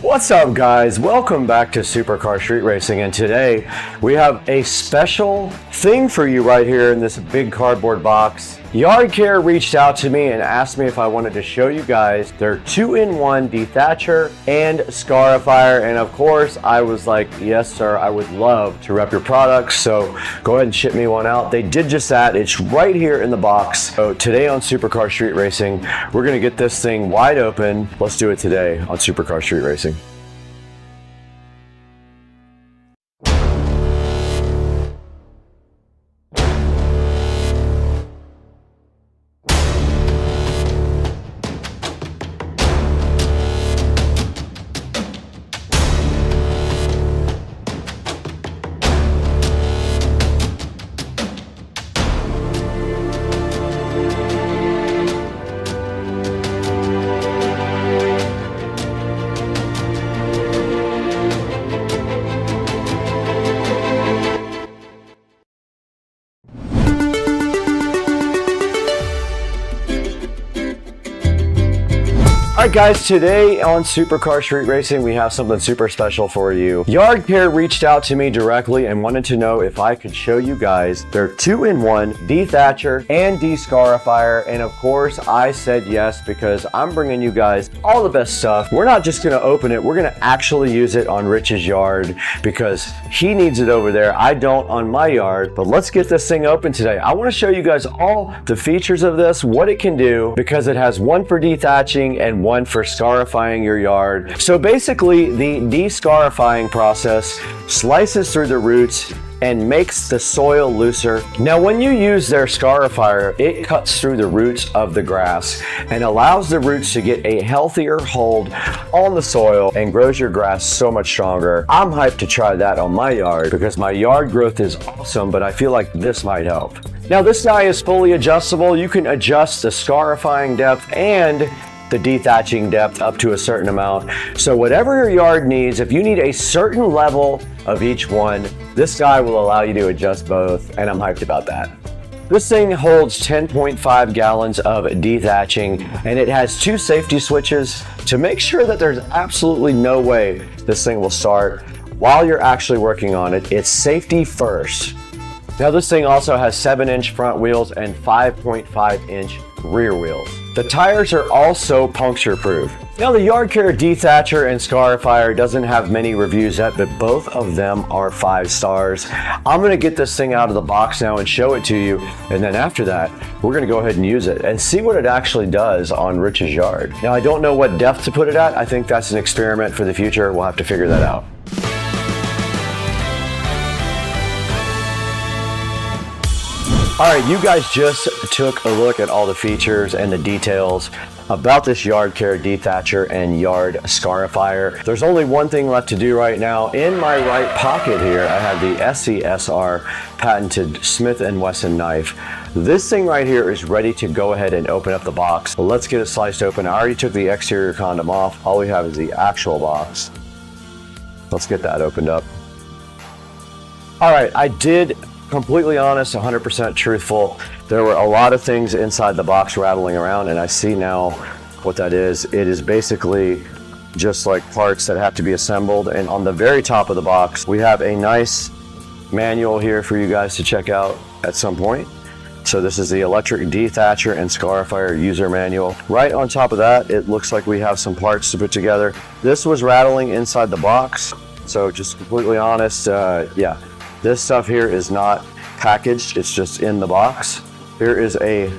S1: What's up guys, welcome back to Supercar Street Racing, and today we have a special thing for you right here in this big cardboard box. Yard Care reached out to me and asked me if I wanted to show you guys their 2-in-1 dethatcher and scarifier, and of course I was like, yes sir, I would love to rep your products, so go ahead and ship me one out. They did just that. It's right here in the box. So today on Supercar Street Racing, we're gonna get this thing wide open. Let's do it today on Supercar Street Racing. Alright guys, today on Supercar Street Racing we have something super special for you. Yard Care reached out to me directly and wanted to know if I could show you guys their 2-in-1 dethatcher and descarifier, and of course I said yes because I'm bringing you guys all the best stuff. We're not just going to open it, we're going to actually use it on Rich's yard because he needs it over there. I don't on my yard, but let's get this thing open today. I want to show you guys all the features of this, what it can do, because it has one for dethatching and one for scarifying your yard. So basically the descarifying process slices through the roots
S2: and makes the soil looser. Now, when you use their scarifier, it cuts through the roots of the grass and allows the roots to get a healthier hold on the soil and grows your grass so much stronger. I'm hyped to try that on my yard because my yard growth is awesome, but I feel like this might help. Now, this guy is fully adjustable. You can adjust the scarifying depth and the dethatching depth up to a certain amount. So whatever your yard needs, if you need a certain level of each one, this guy will allow you to adjust both, and I'm hyped about that. This thing holds 10.5 gallons of dethatching, and it has 2 safety switches to make sure that there's absolutely no way this thing will start while you're actually working on it. It's safety first. Now, this thing also has 7-inch front wheels and 5.5-inch rear wheels. The tires are also puncture proof. Now, the Yard Care Dethatcher and Scarifier doesn't have many reviews yet, but both of them are 5 stars. I'm gonna get this thing out of the box now and show it to you, and then after that, we're gonna go ahead and use it and see what it actually does on Rich's yard. Now, I don't know what depth to put it at. I think that's an experiment for the future. We'll have to figure that out. All right, you guys just took a look at all the features and the details about this Yard Care Dethatcher and Yard Scarifier. There's only one thing left to do right now. In my right pocket here, I have the SCSR patented Smith & Wesson knife. This thing right here is ready to go ahead and open up the box. Well, let's get it sliced open. I already took the exterior condom off. All we have is the actual box. Let's get that opened up. All right, I did completely honest, 100% truthful. There were a lot of things inside the box rattling around, and I see now what that is. It is basically just like parts that have to be assembled. And on the very top of the box, we have a nice manual here for you guys to check out at some point. So this is the Electric Dethatcher and Scarifier user manual. Right on top of that, it looks like we have some parts to put together. This was rattling inside the box. So just completely honest, yeah. This stuff here is not packaged, it's just in the box. Here is a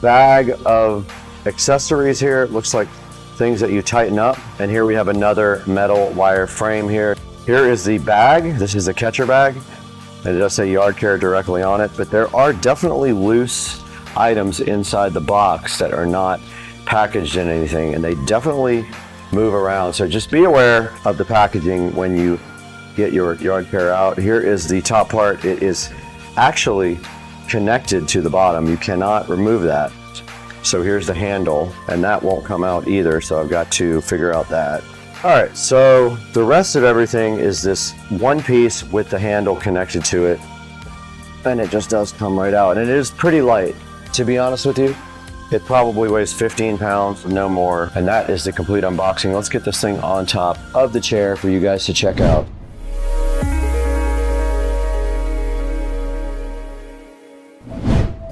S2: bag of accessories here. It looks like things that you tighten up. And here we have another metal wire frame here. Here is the bag. This is the catcher bag. And it does say Yard Care directly on it, but there are definitely loose items inside the box that are not packaged in anything, and they definitely move around. So just be aware of the packaging when you get your Yard Care out. Here is the top part. It is actually connected to the bottom. You cannot remove that. So here's the handle, and that won't come out either, so I've got to figure out that. All right, so the rest of everything is this one piece with the handle connected to it, and it just does come right out. And it is pretty light, to be honest with you. It probably weighs 15 pounds, no more, and that is the complete unboxing. Let's get this thing on top of the chair for you guys to check out.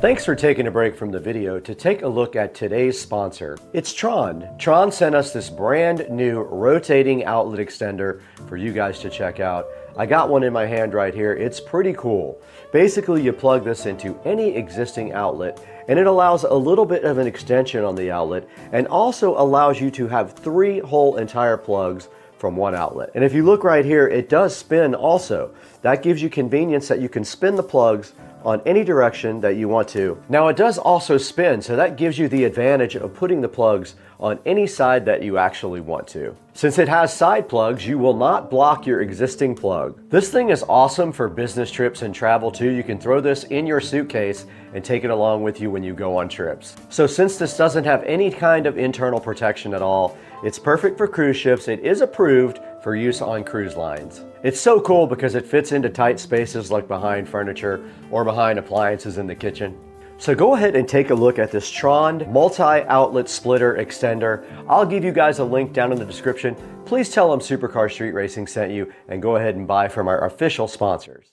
S2: Thanks for taking a break from the video to take a look at today's sponsor. It's Tron. Tron sent us this brand new rotating outlet extender for you guys to check out. I got one in my hand right here. It's pretty cool. Basically, you plug this into any existing outlet, and it allows a little bit of an extension on the outlet and also allows you to have 3 whole entire plugs from one outlet. And if you look right here, it does spin also. That gives you convenience that you can spin the plugs on any direction that you want to. Now, it does also spin, so that gives you the advantage of putting the plugs on any side that you actually want to. Since it has side plugs, you will not block your existing plug. This thing is awesome for business trips and travel too. You can throw this in your suitcase and take it along with you when you go on trips. So since this doesn't have any kind of internal protection at all, it's perfect for cruise ships. It is approved for use on cruise lines. It's so cool because it fits into tight spaces like behind furniture or behind appliances in the kitchen. So go ahead and take a look at this Tron multi-outlet splitter extender. I'll give you guys a link down in the description. Please tell them Supercar Street Racing sent you and go ahead and buy from our official sponsors.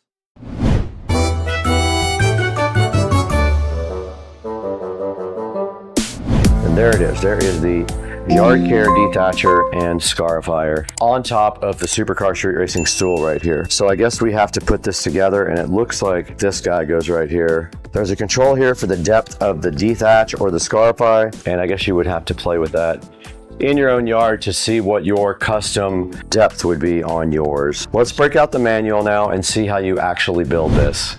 S2: And there it is. There is the Yard Care Dethatcher and Scarifier on top of the Supercar Street Racing stool right here. So I guess we have to put this together, and it looks like this guy goes right here. There's a control here for the depth of the dethatch or the Scarify, and I guess you would have to play with that in your own yard to see what your custom depth would be on yours. Let's break out the manual now and see how you actually build this.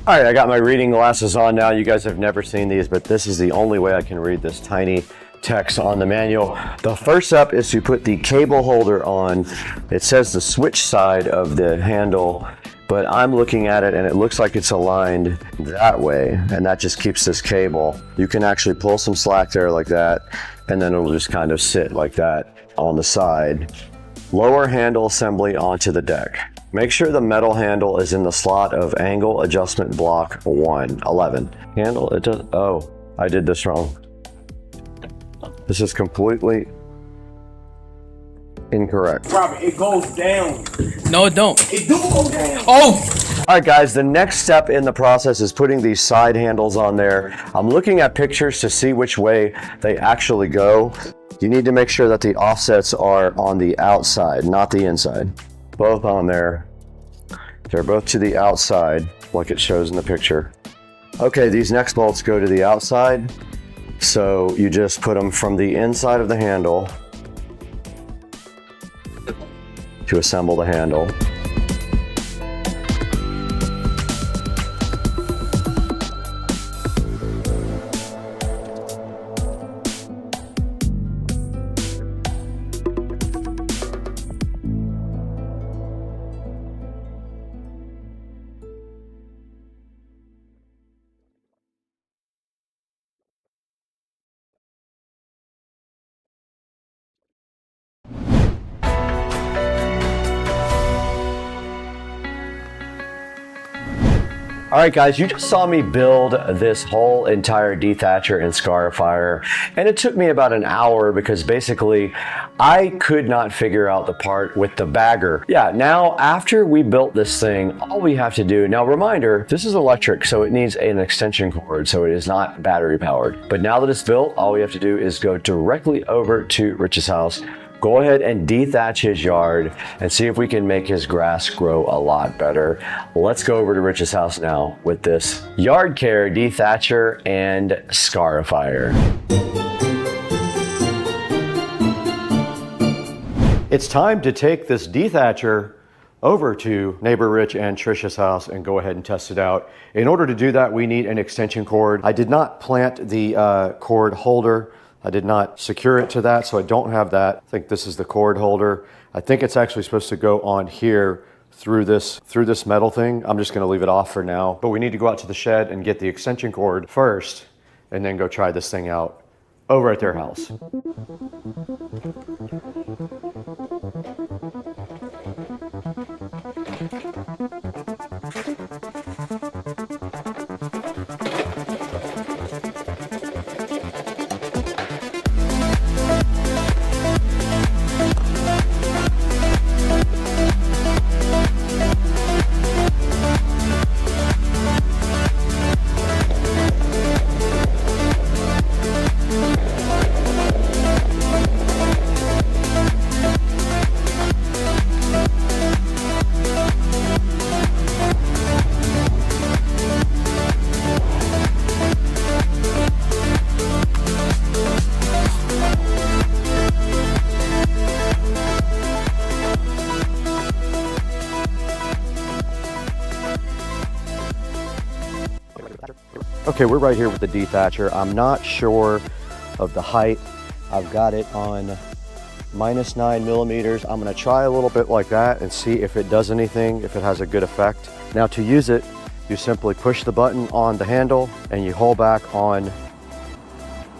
S2: All right, I got my reading glasses on now. You guys have never seen these, but this is the only way I can read this tiny text on the manual. The first step is to put the cable holder on. It says the switch side of the handle, but I'm looking at it and it looks like it's aligned that way, and that just keeps this cable. You can actually pull some slack there like that, and then it'll just kind of sit like that on the side. Lower handle assembly onto the deck. Make sure the metal handle is in the slot of angle adjustment block 11. Handle, it does, oh, I did this wrong. This is completely incorrect.
S4: Robert, it goes down.
S5: No, it don't.
S4: It do go down.
S5: Oh!
S2: All right, guys, the next step in the process is putting these side handles on there. I'm looking at pictures to see which way they actually go. You need to make sure that the offsets are on the outside, not the inside. Both on there. They're both to the outside, like it shows in the picture. Okay, these next bolts go to the outside. So you just put them from the inside of the handle to assemble the handle. All right, guys, you just saw me build this whole entire dethatcher and scarifier, and it took me about an hour because basically I could not figure out the part with the bagger. Yeah, now after we built this thing, all we have to do, now reminder, this is electric, so it needs an extension cord, so it is not battery powered. But now that it's built, all we have to do is go directly over to Rich's house, go ahead and dethatch his yard and see if we can make his grass grow a lot better. Let's go over to Rich's house now with this yard care dethatcher and scarifier.
S1: It's time to take this dethatcher over to neighbor Rich and Trisha's house and go ahead and test it out. In order to do that, we need an extension cord. I did not plant the cord holder. I did not secure it to that, so I don't have that. I think this is the cord holder. I think it's actually supposed to go on here through this metal thing. I'm just gonna leave it off for now. But we need to go out to the shed and get the extension cord first and then go try this thing out over at their house. Okay, we're right here with the dethatcher. I'm not sure of the height. I've got it on -9 millimeters. I'm gonna try a little bit like that and see if it does anything, if it has a good effect. Now to use it, you simply push the button on the handle and you hold back on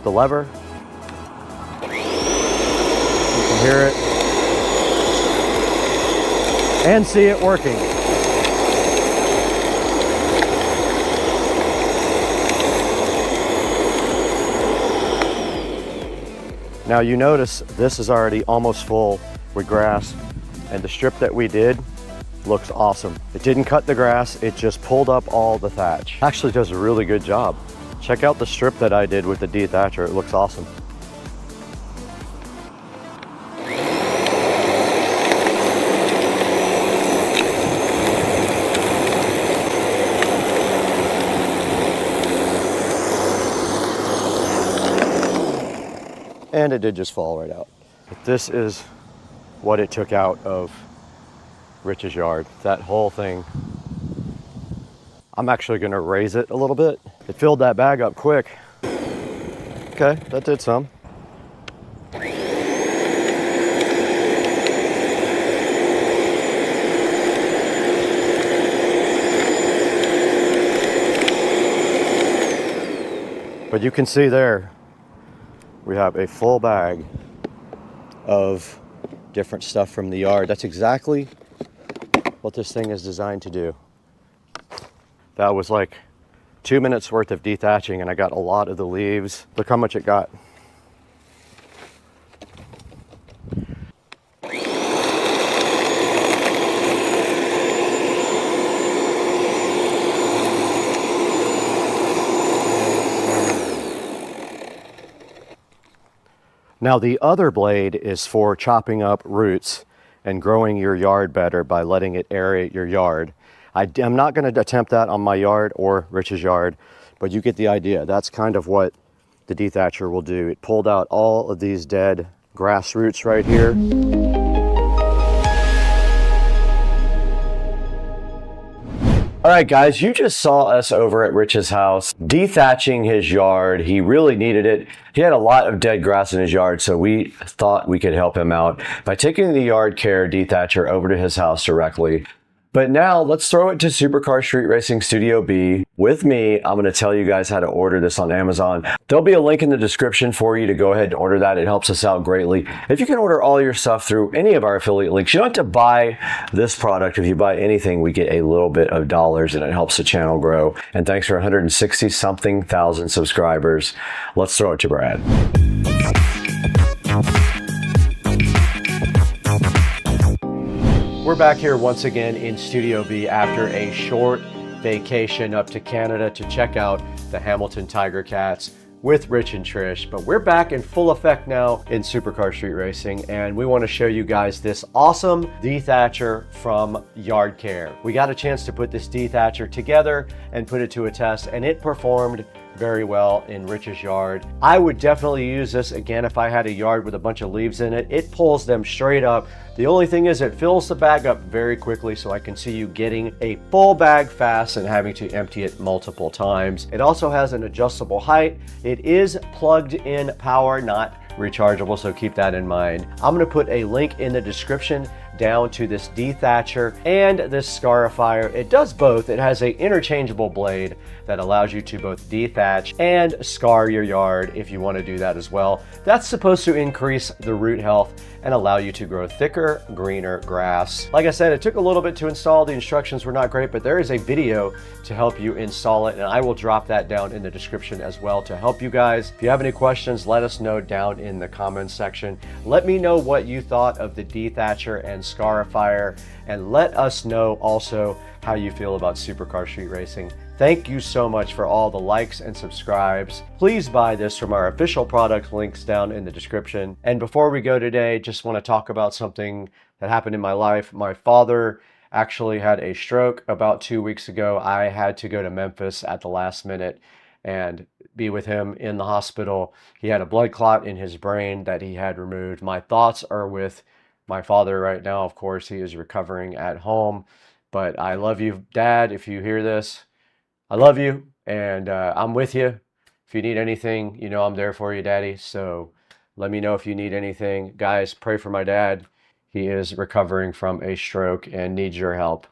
S1: the lever. You can hear it and see it working. Now you notice this is already almost full with grass, and the strip that we did looks awesome. It didn't cut the grass, it just pulled up all the thatch. Actually does a really good job. Check out the strip that I did with the dethatcher, it looks awesome.
S2: and it did just fall right out. But this is what it took out of Rich's yard, that whole thing. I'm actually gonna raise it a little bit. It filled that bag up quick. Okay, that did some. But you can see there, we have a full bag of different stuff from the yard. That's exactly what this thing is designed to do. That was like 2 minutes worth of dethatching, and I got a lot of the leaves. Look how much it got. Now the other blade is for chopping up roots and growing your yard better by letting it aerate your yard. I'm not going to attempt that on my yard or Rich's yard, but you get the idea. That's kind of what the dethatcher will do. It pulled out all of these dead grass roots right here. All right, guys, you just saw us over at Rich's house dethatching his yard. He really needed it. He had a lot of dead grass in his yard, so we thought we could help him out by taking the yard care dethatcher over to his house directly. But now let's throw it to Supercar Street Racing Studio B. With me, I'm going to tell you guys how to order this on Amazon. There'll be a link in the description for you to go ahead and order that. It helps us out greatly. If you can order all your stuff through any of our affiliate links, you don't have to buy this product. If you buy anything, we get a little bit of dollars and it helps the channel grow. And thanks for 160 something thousand subscribers. Let's throw it to Brad. We're back here once again in Studio B after a short vacation up to Canada to check out the Hamilton Tiger Cats with Rich and Trish. But we're back in full effect now in Supercar Street Racing, and we want to show you guys this awesome dethatcher from Yard Care. We got a chance to put this dethatcher together and put it to a test, and it performed very well in Rich's yard. I would definitely use this again if I had a yard with a bunch of leaves in it. It pulls them straight up. The only thing is it fills the bag up very quickly, so I can see you getting a full bag fast and having to empty it multiple times. It also has an adjustable height. It is plugged in power, not rechargeable, so keep that in mind. I'm going to put a link in the description down to this dethatcher and this scarifier. It does both. It has a interchangeable blade that allows you to both dethatch and scar your yard if you want to do that as well. That's supposed to increase the root health and allow you to grow thicker, greener grass. Like I said, it took a little bit to install. The instructions were not great, but there is a video to help you install it, and I will drop that down in the description as well to help you guys. If you have any questions, let us know down in the comments section. Let me know what you thought of the dethatcher and scarifier, and let us know also how you feel about Supercar Street Racing. Thank you so much for all the likes and subscribes. Please buy this from our official product links down in the description. And before we go today, just want to talk about something that happened in my life. My father actually had a stroke about 2 weeks ago. I had to go to Memphis at the last minute and be with him in the hospital. He had a blood clot in his brain that he had removed. My thoughts are with my father right now. Of course, he is recovering at home, but I love you, Dad. If you hear this, I love you, and I'm with you. If you need anything, you know I'm there for you, Daddy. So let me know if you need anything. Guys, pray for my dad. He is recovering from a stroke and needs your help.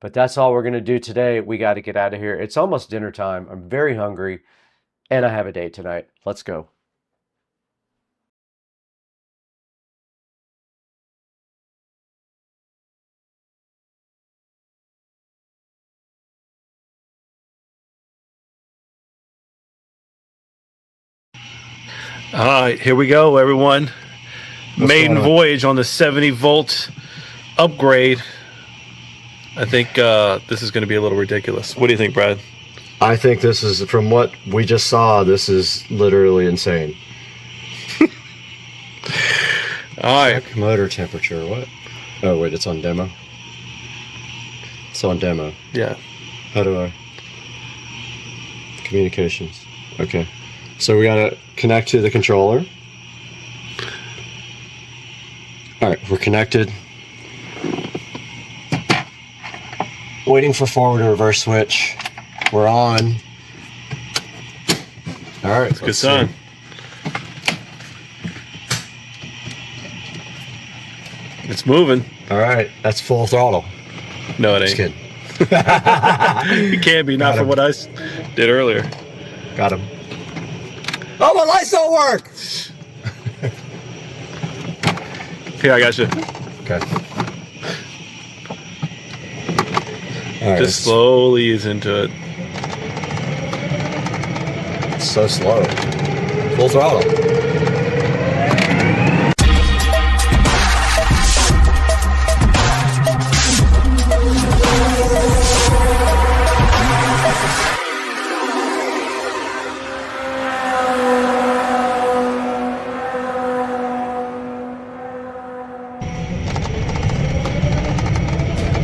S2: But that's all we're going to do today. We got to get out of here. It's almost dinner time. I'm very hungry, and I have a date tonight. Let's go.
S5: All right, here we go, everyone. Maiden voyage on the 70-volt upgrade. I think this is going to be a little ridiculous. What do you think, Brad?
S2: I think this is, from what we just saw, this is literally insane.
S5: All right.
S2: Check motor temperature, what? Oh, wait, it's on demo. It's on demo.
S5: Yeah.
S2: How do I? Communications. Okay. So we gotta connect to the controller. we're connected. Waiting for forward and reverse switch. We're on. All right,
S5: Good sign. It's moving.
S2: All right, that's full throttle.
S5: No, it ain't.
S2: Just kidding.
S5: It can't be, not from what I did earlier.
S2: Got him. Oh, my lights don't work!
S5: Here, I got you.
S2: Okay. All right,
S5: Just slowly ease into it.
S2: It's so slow. Full throttle.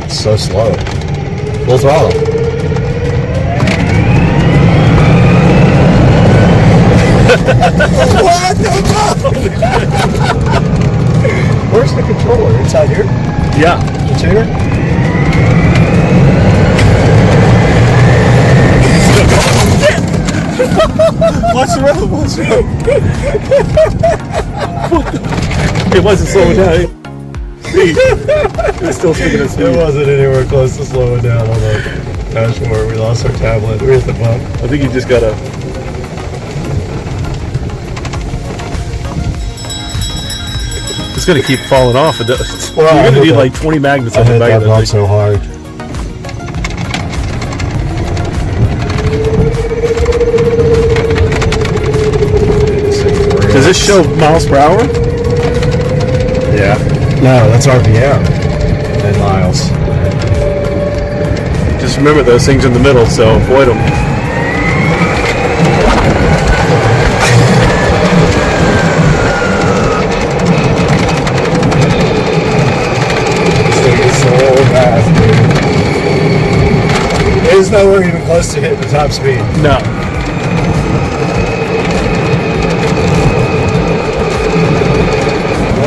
S2: So slow. Full throttle. What the fuck? Where's the controller? Inside here?
S5: Yeah.
S2: The tuner? What's the road? What's the road?
S5: It wasn't slowing down. It's still sticking at speed.
S2: It wasn't anywhere close to slowing down on the dashboard. We lost our tablet. We hit the bump.
S5: I think you just gotta. It's gonna keep falling off. You're gonna need like 20 magnets on the back of that thing.
S2: So hard.
S5: Does this show miles per hour?
S2: Yeah. No, that's RPM and miles.
S5: Just remember those things in the middle, so avoid them.
S2: This thing is so fast, dude. It is nowhere even close to hitting the top speed.
S5: No.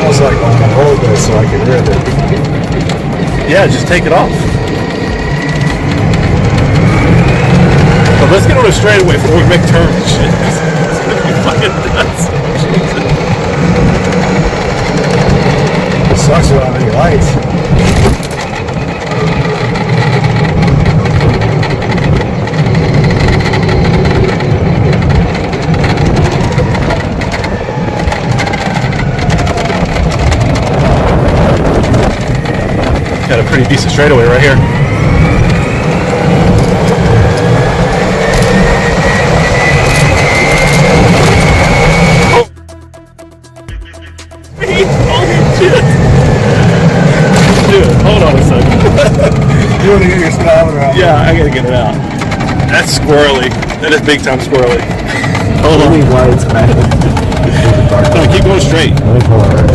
S2: Almost like I want to hold this so I can rip it.
S5: Yeah, just take it off. But let's get on a straightaway before we make turns and shit. It's gonna be fucking nuts.
S2: It sucks without any lights.
S5: Got a pretty decent straightaway right here. Oh. Holy shit. Dude, hold on a second.
S2: You want to get your speedometer out?
S5: Yeah, I gotta get it out. That's squirrely. That is big time squirrely. Hold on.
S2: Lights, man.
S5: No, keep going straight.
S2: Let me pull it right.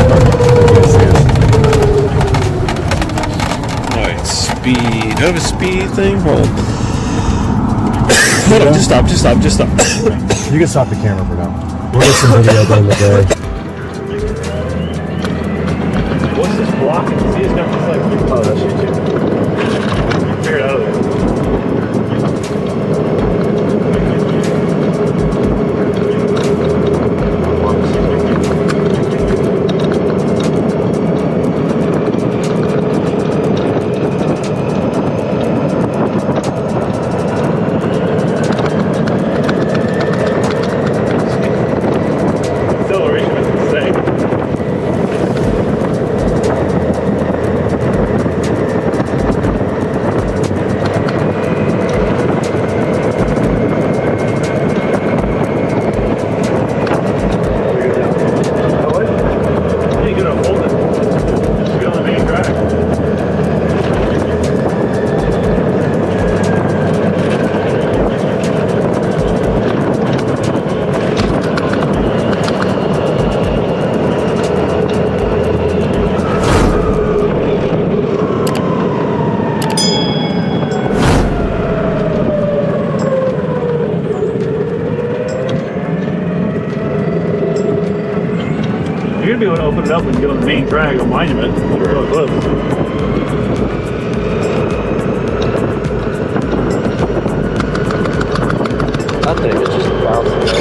S5: Alright, speed. Do I have a speed thing? Hold on. Hold on, just stop.
S2: You can stop the camera for now. We'll get some video during the day.
S5: What's this blocking? See, it's got this like. Oh, that's YouTube. Figure it out of there. Acceleration is insane. should be able to open it up and get on the main drag on Monument. Really close.
S2: I think it's just bouncing. It's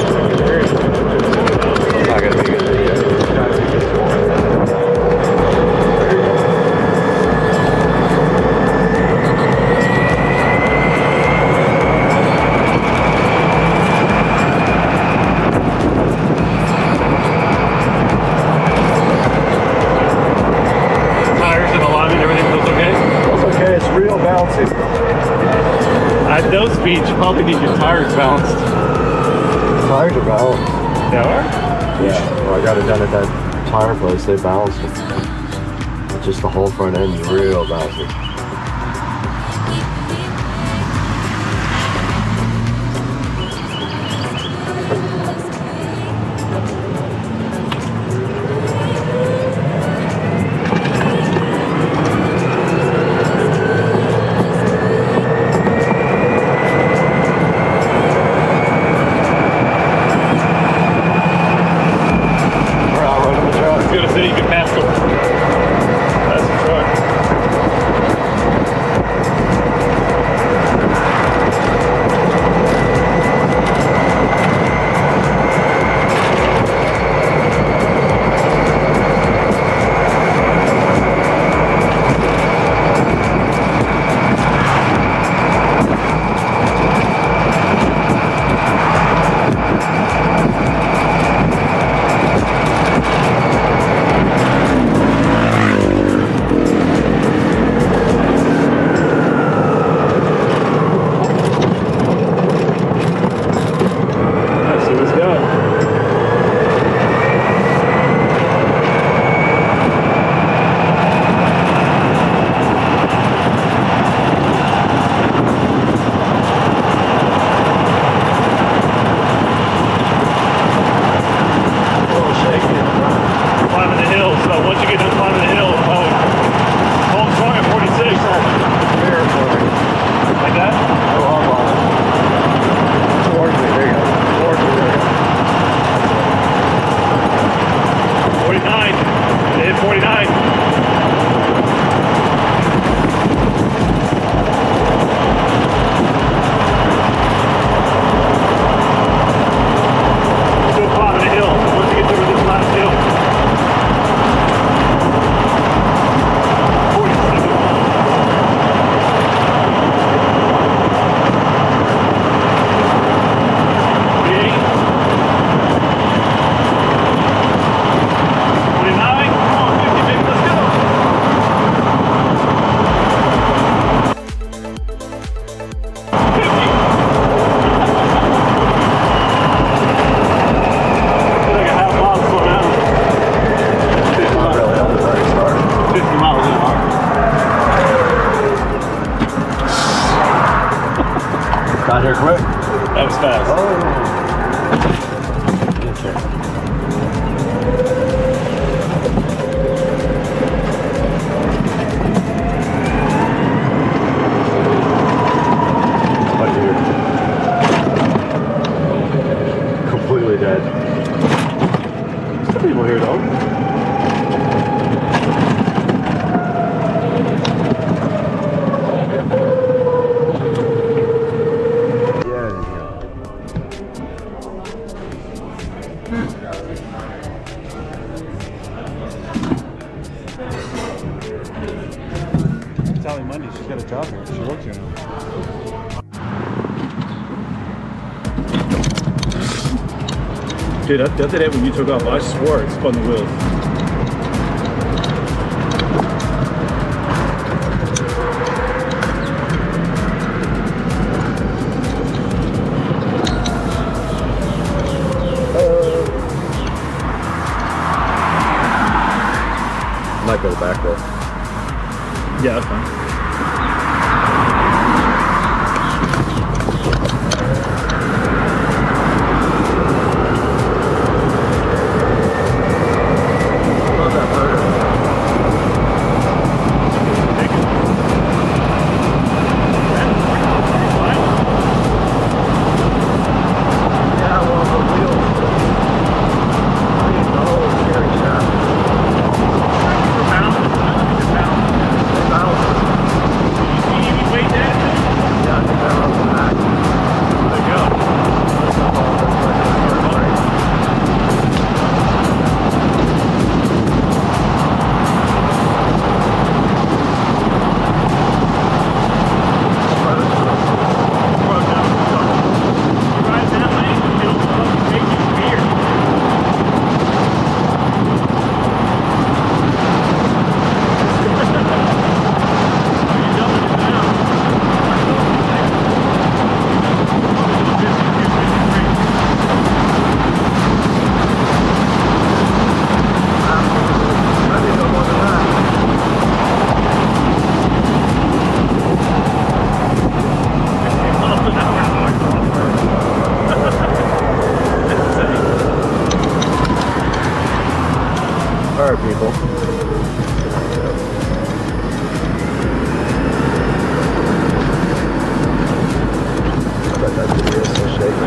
S2: not gonna be a good video.
S5: Tires and alignment, everything feels okay?
S2: It's okay, it's real bouncy.
S5: At those speeds, you probably need your tires balanced.
S2: Tires are balanced.
S5: They are?
S2: Yeah, well, I got it done at that tire place, they balanced it. It's just the whole front end is real bouncy.
S5: It's good to see you can pass them. That's the truck.
S2: Got here quick.
S5: That was fast.
S2: Get there. Right here. Completely dead. Some people here though.
S6: Monday, she's got a job here. She works here now.
S5: Dude, that's it when you took off. I swore it spun the wheels.
S2: Might go back though.
S5: Yeah, that's fine.
S2: Yeah, well, the wheels. The whole scary shaft.
S1: people. I bet that video is so shaky.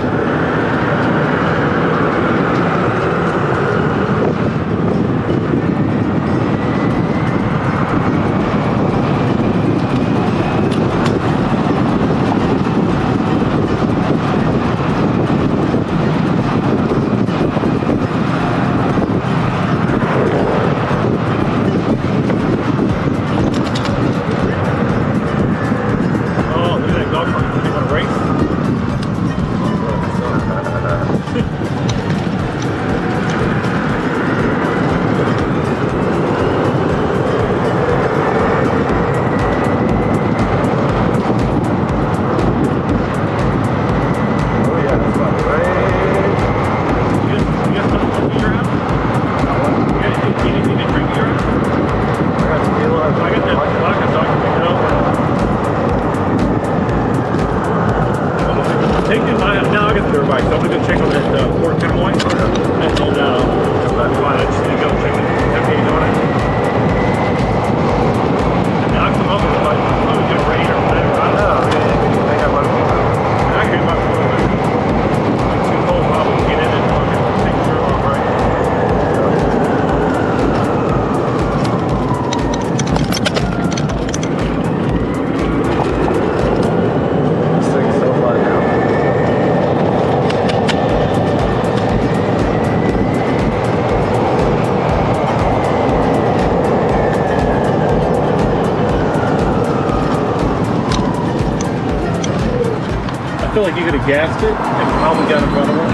S5: I feel like you could have gassed it and probably got in front of her.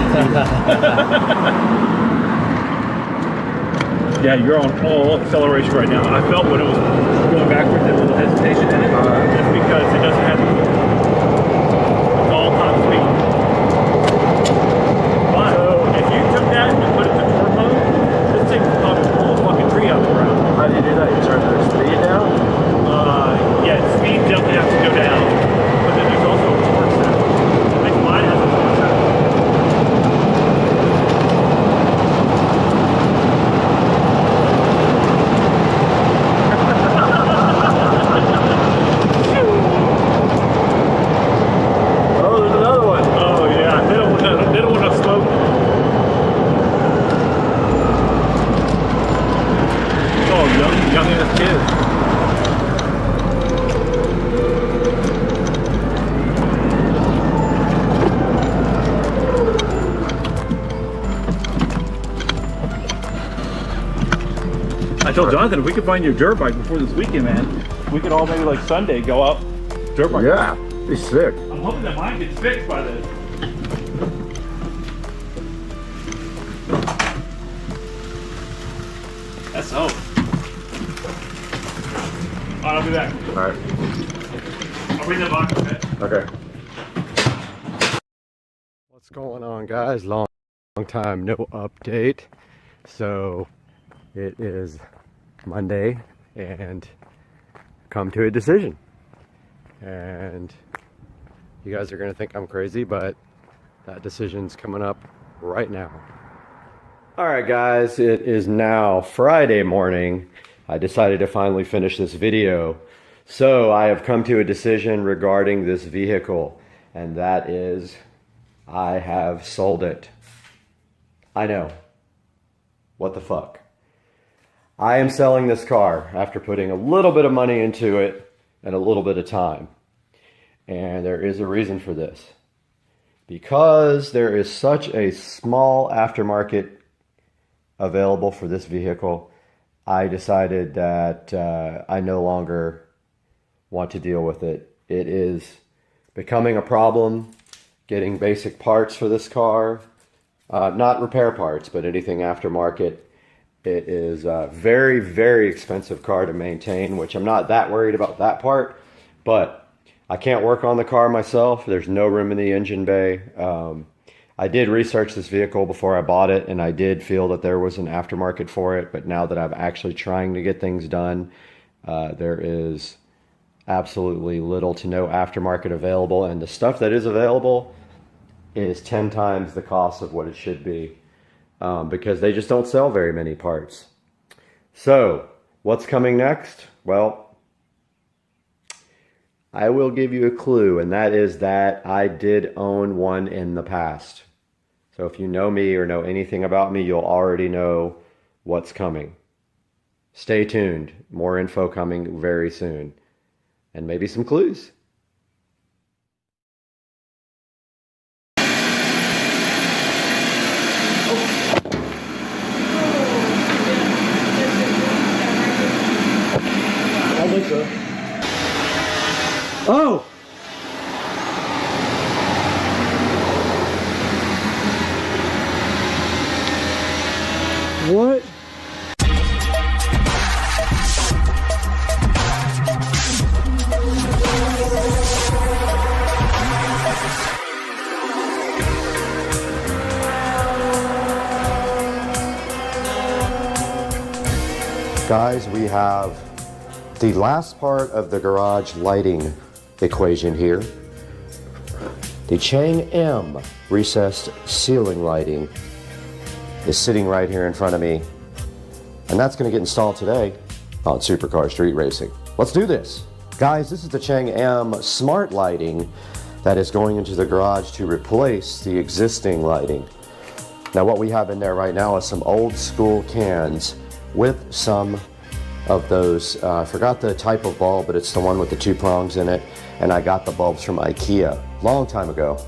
S5: Yeah, you're on all acceleration right now. I felt when it was going backwards, there's a little hesitation in it. That's because it doesn't have it's all top speed. But if you took that and put it to torque mode, this thing would probably pull a fucking tree out of the ground.
S1: How do you do that? You turn the speed down?
S5: Yeah, speed definitely has to go down. But then there's also a torque set. I think mine has a torque set.
S1: Oh, there's another one.
S5: Oh yeah, they don't want to smoke. Oh, young ass kids. I told Jonathan if we could find your dirt bike before this weekend, man, we could all maybe like Sunday go out dirt bike.
S1: Yeah, be sick.
S5: I'm hoping that mine gets fixed by then. That's hope. Alright, I'll be back.
S1: Alright.
S5: I'll bring the box, okay?
S1: Okay.
S2: What's going on, guys? Long time no update. So it is Monday and come to a decision. And you guys are gonna think I'm crazy, but that decision's coming up right now. All right, guys, it is now Friday morning. I decided to finally finish this video. So I have come to a decision regarding this vehicle, and that is I have sold it. I know. What the fuck? I am selling this car after putting a little bit of money into it and a little bit of time. And there is a reason for this. Because there is such a small aftermarket available for this vehicle, I decided that I no longer want to deal with it. It is becoming a problem getting basic parts for this car. Not repair parts, but anything aftermarket. It is a very, very expensive car to maintain, which I'm not that worried about that part, but I can't work on the car myself. There's no room in the engine bay. I did research this vehicle before I bought it, and I did feel that there was an aftermarket for it, but now that I'm actually trying to get things done, there is absolutely little to no aftermarket available, and the stuff that is available is 10 times the cost of what it should be, because they just don't sell very many parts.
S1: So, what's coming next? Well, I will give you a clue, and that is that I did own one in the past. So if you know me or know anything about me, you'll already know what's coming. Stay tuned. More info coming very soon. And maybe some clues. Oh! What? Guys, we have the last part of the garage lighting equation here. The Chang-M recessed ceiling lighting is sitting right here in front of me, and that's going to get installed today on Supercar Street Racing. Let's do this. Guys, this is the Chang-M smart lighting that is going into the garage to replace the existing lighting. Now what we have in there right now is some old school cans with some of those, I forgot the type of bulb, but it's the one with the 2 prongs in it, and I got the bulbs from IKEA long time ago.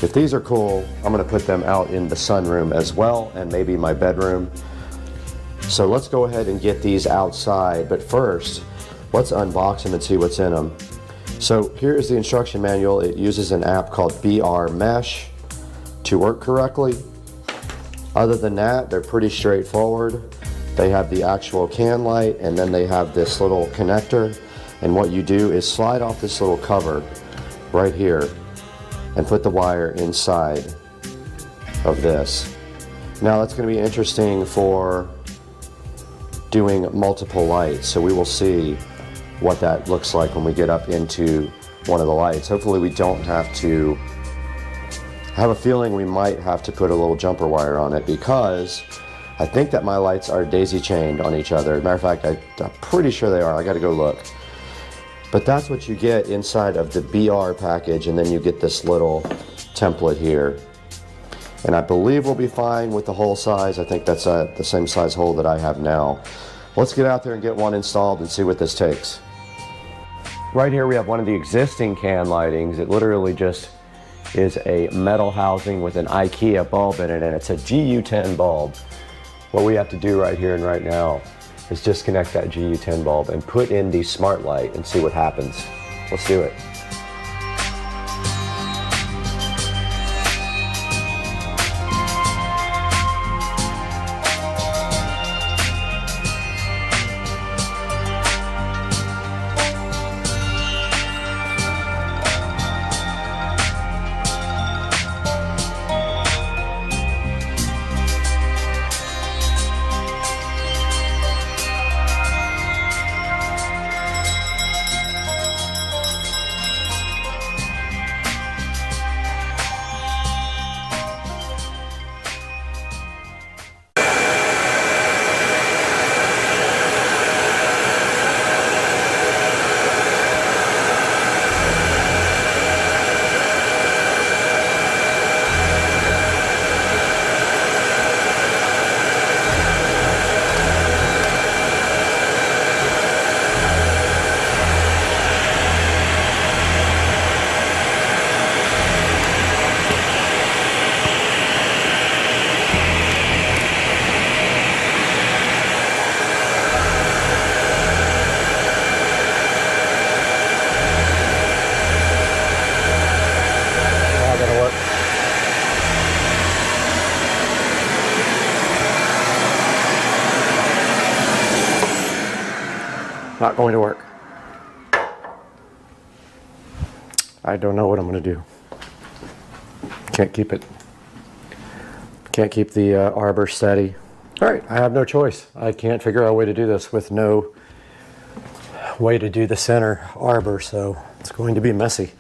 S1: If these are cool, I'm going to put them out in the sunroom as well, and maybe my bedroom. So let's go ahead and get these outside, but first let's unbox them and see what's in them. So here is the instruction manual. It uses an app called BR Mesh to work correctly. Other than that, they're pretty straightforward. They have the actual can light, and then they have this little connector, and what you do is slide off this little cover right here and put the wire inside of this. Now that's going to be interesting for doing multiple lights, so we will see what that looks like when we get up into one of the lights. Hopefully we don't have to. I have a feeling we might have to put a little jumper wire on it, because I think that my lights are daisy chained on each other. Matter of fact, I'm pretty sure they are. I got to go look. But that's what you get inside of the BR package, and then you get this little template here. And I believe we'll be fine with the hole size. I think that's the same size hole that I have now. Let's get out there and get one installed and see what this takes. Right here we have one of the existing can lightings. It literally just is a metal housing with an IKEA bulb in it, and it's a GU10 bulb. What we have to do right here and right now is disconnect that GU10 bulb and put in the smart light and see what happens. Let's do it. Not going to work. I don't know what I'm going to do. Can't keep it. Can't keep the arbor steady. All right, I have no choice. I can't figure out a way to do this with no way to do the center arbor, so it's going to be messy.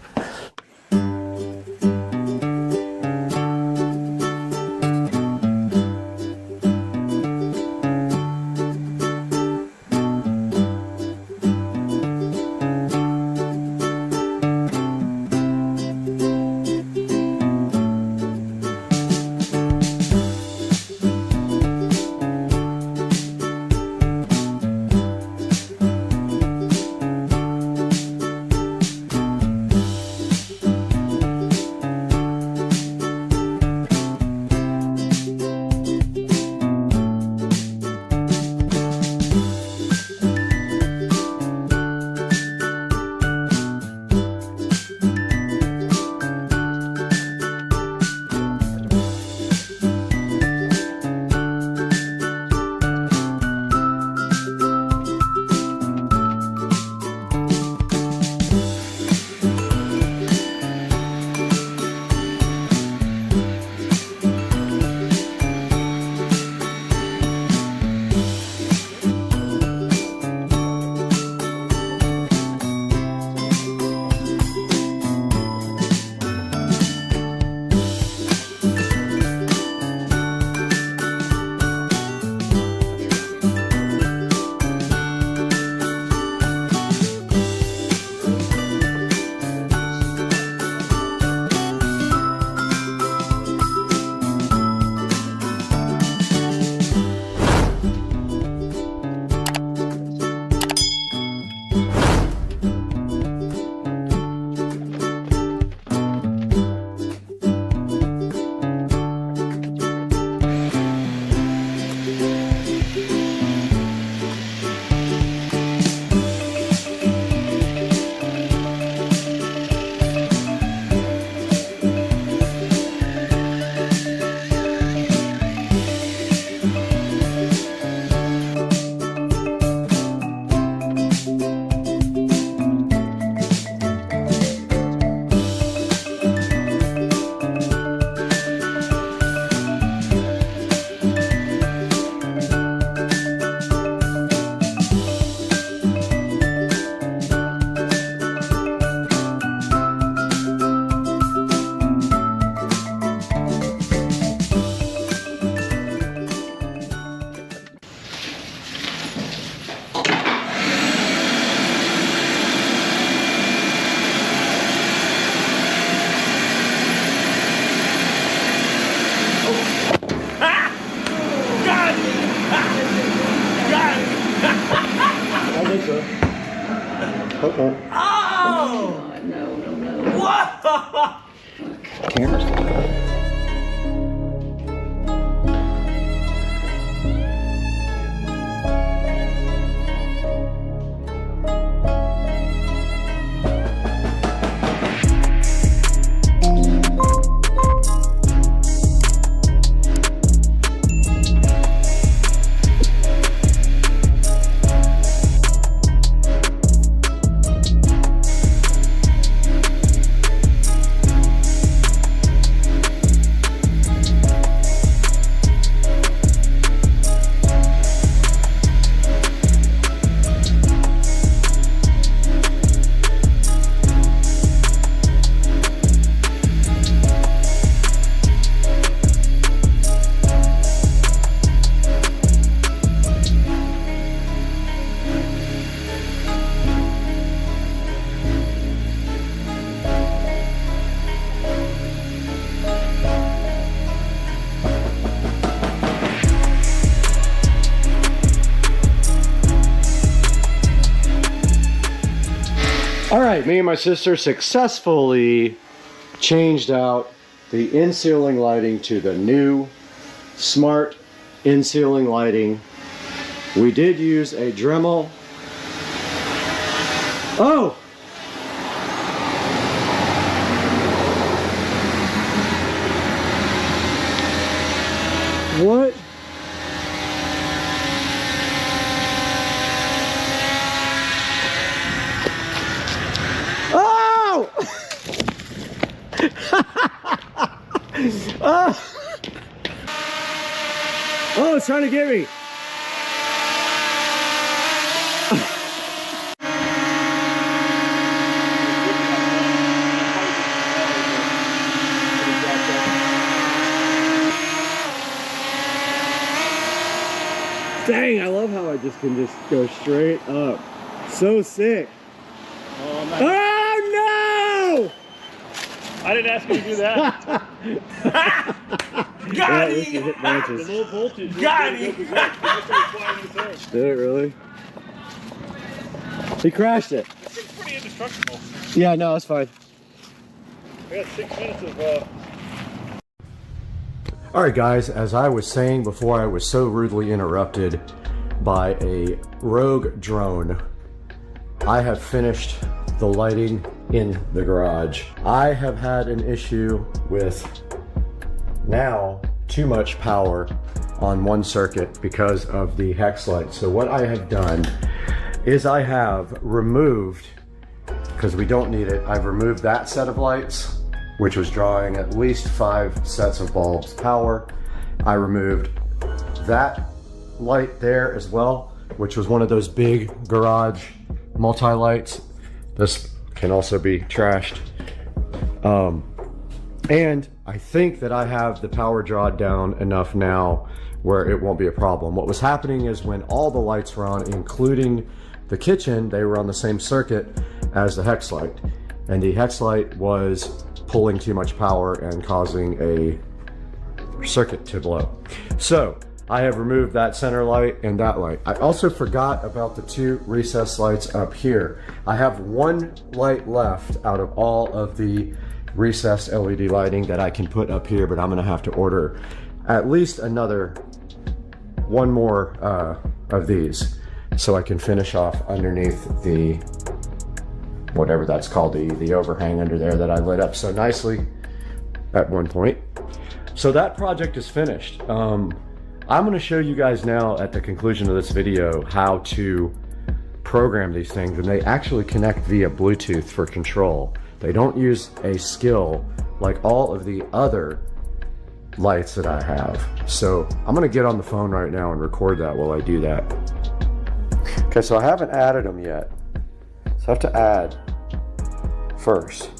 S2: All right, me and my sister successfully changed out the in-ceiling lighting to the new smart in-ceiling lighting. We did use a Dremel. Oh! What? Oh! Oh, it's trying to get me. Dang, I love how I just can just go straight up. So sick.
S5: Oh, nice.
S2: Oh no!
S5: I didn't ask you to do that.
S4: Got
S2: Yeah,
S4: him!
S2: hit matches.
S5: The low voltage.
S4: Got him!
S2: Did it really? He crashed it.
S5: It's pretty indestructible.
S2: Yeah, no, it's fine.
S5: We got 6 minutes of
S2: All right, guys, as I was saying before, I was so rudely interrupted by a rogue drone. I have finished the lighting in the garage. I have had an issue with now too much power on one circuit because of the hex light. So what I have done is I have removed, because we don't need it, I've removed that set of lights, which was drawing at least 5 sets of bulbs power. I removed that light there as well, which was one of those big garage multi-lights. This can also be trashed. And I think that I have the power draw down enough now where it won't be a problem. What was happening is when all the lights were on, including the kitchen, they were on the same circuit as the hex light. And the hex light was pulling too much power and causing a circuit to blow. So I have removed that center light and that light. I also forgot about the 2 recessed lights up here. I have 1 light left out of all of the recessed LED lighting that I can put up here, but I'm gonna have to order at least another 1 more of these so I can finish off underneath the whatever that's called, the overhang under there that I lit up so nicely at one point. So that project is finished. I'm going to show you guys now at the conclusion of this video how to program these things, and they actually connect via Bluetooth for control. They don't use a skill like all of the other lights that I have. So I'm going to get on the phone right now and record that while I do that. Okay, so I haven't added them yet. So I have to add first.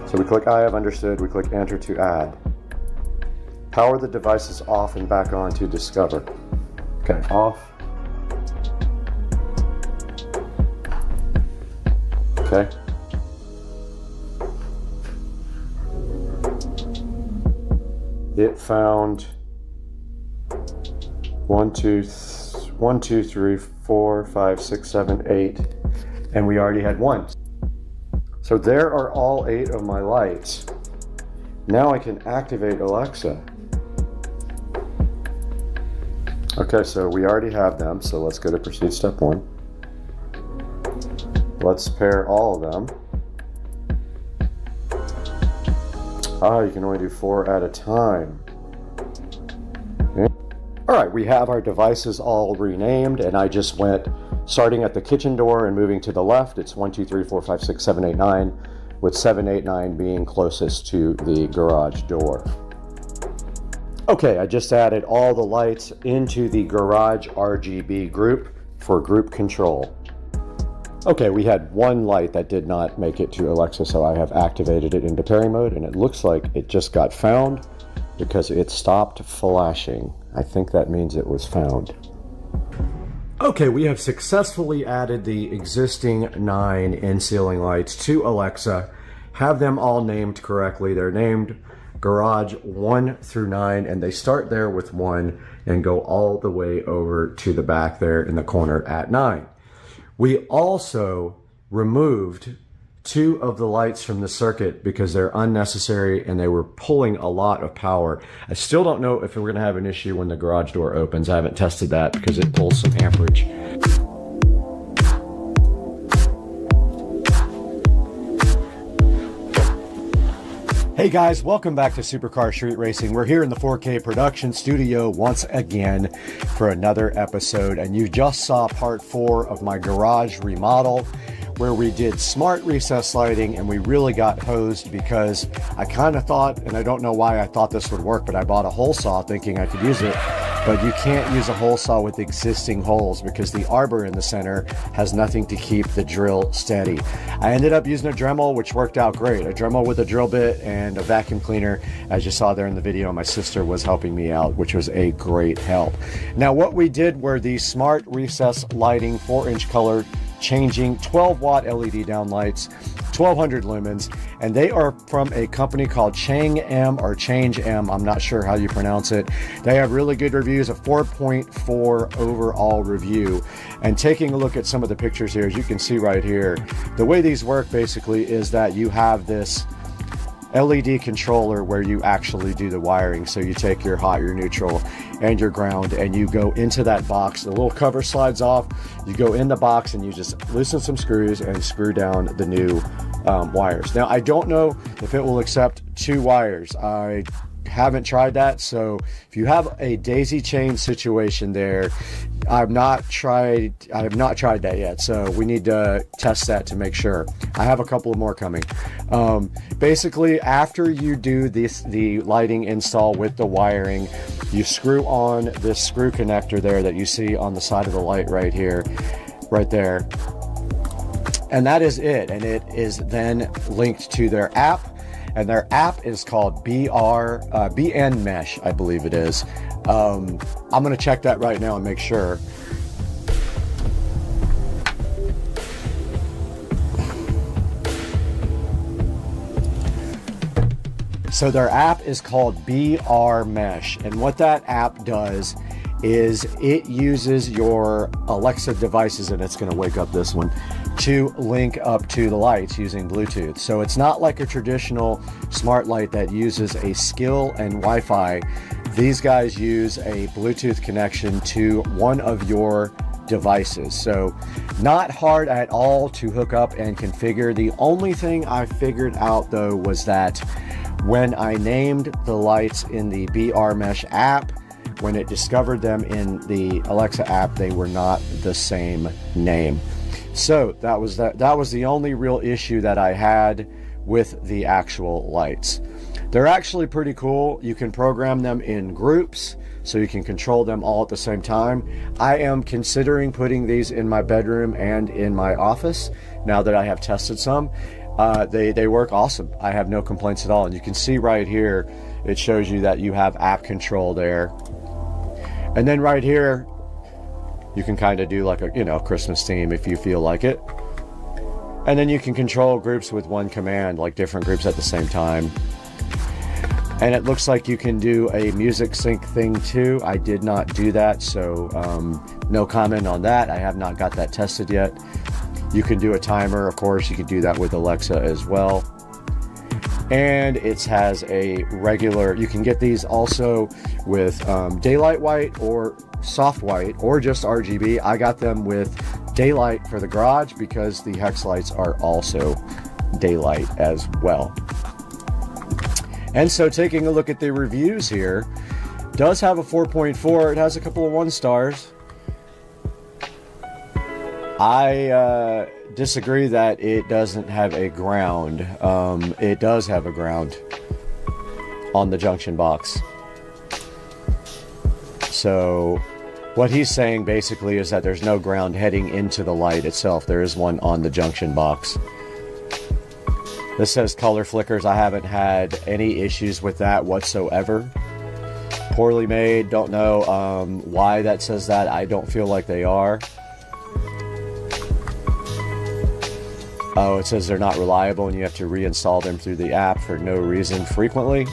S2: So we click I have understood, we click enter to add. Power the devices off and back on to discover. Okay, off. Okay. It found 1, 2, 3, 4, 5, 6, 7, 8.
S1: And we already had one. So there are all 8 of my lights. Now I can activate Alexa. Okay, so we already have them, so let's go to proceed step 1. Let's pair all of them. You can only do 4 at a time. Okay. All right, we have our devices all renamed, and I just went starting at the kitchen door and moving to the left. It's 1, 2, 3, 4, 5, 6, 7, 8, 9, with 7, 8, 9 being closest to the garage door. Okay, I just added all the lights into the garage RGB group for group control. Okay, we had one light that did not make it to Alexa, so I have activated it into pairing mode, and it looks like it just got found because it stopped flashing. I think that means it was found. Okay, we have successfully added the existing 9 in-ceiling lights to Alexa, have them all named correctly. They're named Garage 1 through 9, and they start there with 1 and go all the way over to the back there in the corner at 9. We also removed 2 of the lights from the circuit because they're unnecessary and they were pulling a lot of power. I still don't know if we're going to have an issue when the garage door opens. I haven't tested that because it pulls some amperage. Hey guys, welcome back to Supercar Street Racing. We're here in the 4K production studio once again for another episode, and you just saw part 4 of my garage remodel where we did smart recess lighting, and we really got hosed because I kind of thought, and I don't know why I thought this would work, but I bought a hole saw thinking I could use it, but you can't use a hole saw with existing holes because the arbor in the center has nothing to keep the drill steady. I ended up using a Dremel, which worked out great. A Dremel with a drill bit and a vacuum cleaner, as you saw there in the video. My sister was helping me out, which was a great help. Now what we did were the smart recess lighting 4-inch color changing 12-watt LED downlights, 1200 lumens, and they are from a company called Chang M or Change M. I'm not sure how you pronounce it. They have really good reviews, a 4.4 overall review. And taking a look at some of the pictures here, as you can see right here, the way these work basically is that you have this LED controller where you actually do the wiring. So you take your hot, your neutral, and your ground, and you go into that box. The little cover slides off. You go in the box and you just loosen some screws and screw down the new wires. Now, I don't know if it will accept 2 wires. I haven't tried that, so if you have a daisy chain situation there, I have not tried that yet, so we need to test that to make sure. I have a couple more coming. Basically, after you do the lighting install with the wiring, you screw on this screw connector there that you see on the side of the light right here, right there, and that is it. And it is then linked to their app. And their app is called BN Mesh, I believe it is. I'm going to check that right now and make sure. So their app is called BR Mesh. And what that app does is it uses your Alexa devices, and it's going to wake up this one, to link up to the lights using Bluetooth. So it's not like a traditional smart light that uses a skill and Wi-Fi. These guys use a Bluetooth connection to one of your devices. So not hard at all to hook up and configure. The only thing I figured out though was that when I named the lights in the BR Mesh app, when it discovered them in the Alexa app, they were not the same name. So that was the only real issue that I had with the actual lights. They're actually pretty cool. You can program them in groups, so you can control them all at the same time. I am considering putting these in my bedroom and in my office now that I have tested some. They work awesome. I have no complaints at all. And you can see right here, it shows you that you have app control there. And then right here, you can kind of do like a, Christmas theme if you feel like it. And then you can control groups with one command, like different groups at the same time. And it looks like you can do a music sync thing too. I did not do that, so no comment on that. I have not got that tested yet.
S2: You can do a timer, of course, you can do that with Alexa as well. And it has a regular, you can get these also with daylight white or soft white or just RGB. I got them with daylight for the garage because the hex lights are also daylight as well. And so taking a look at the reviews here, does have a 4.4. It has a couple of 1 stars. I disagree that it doesn't have a ground. It does have a ground on the junction box. So what he's saying basically is that there's no ground heading into the light itself. There is one on the junction box. This says color flickers. I haven't had any issues with that whatsoever. Poorly made. Don't know why that says that. I don't feel like they are. Oh, it says they're not reliable and you have to reinstall them through the app for no reason frequently.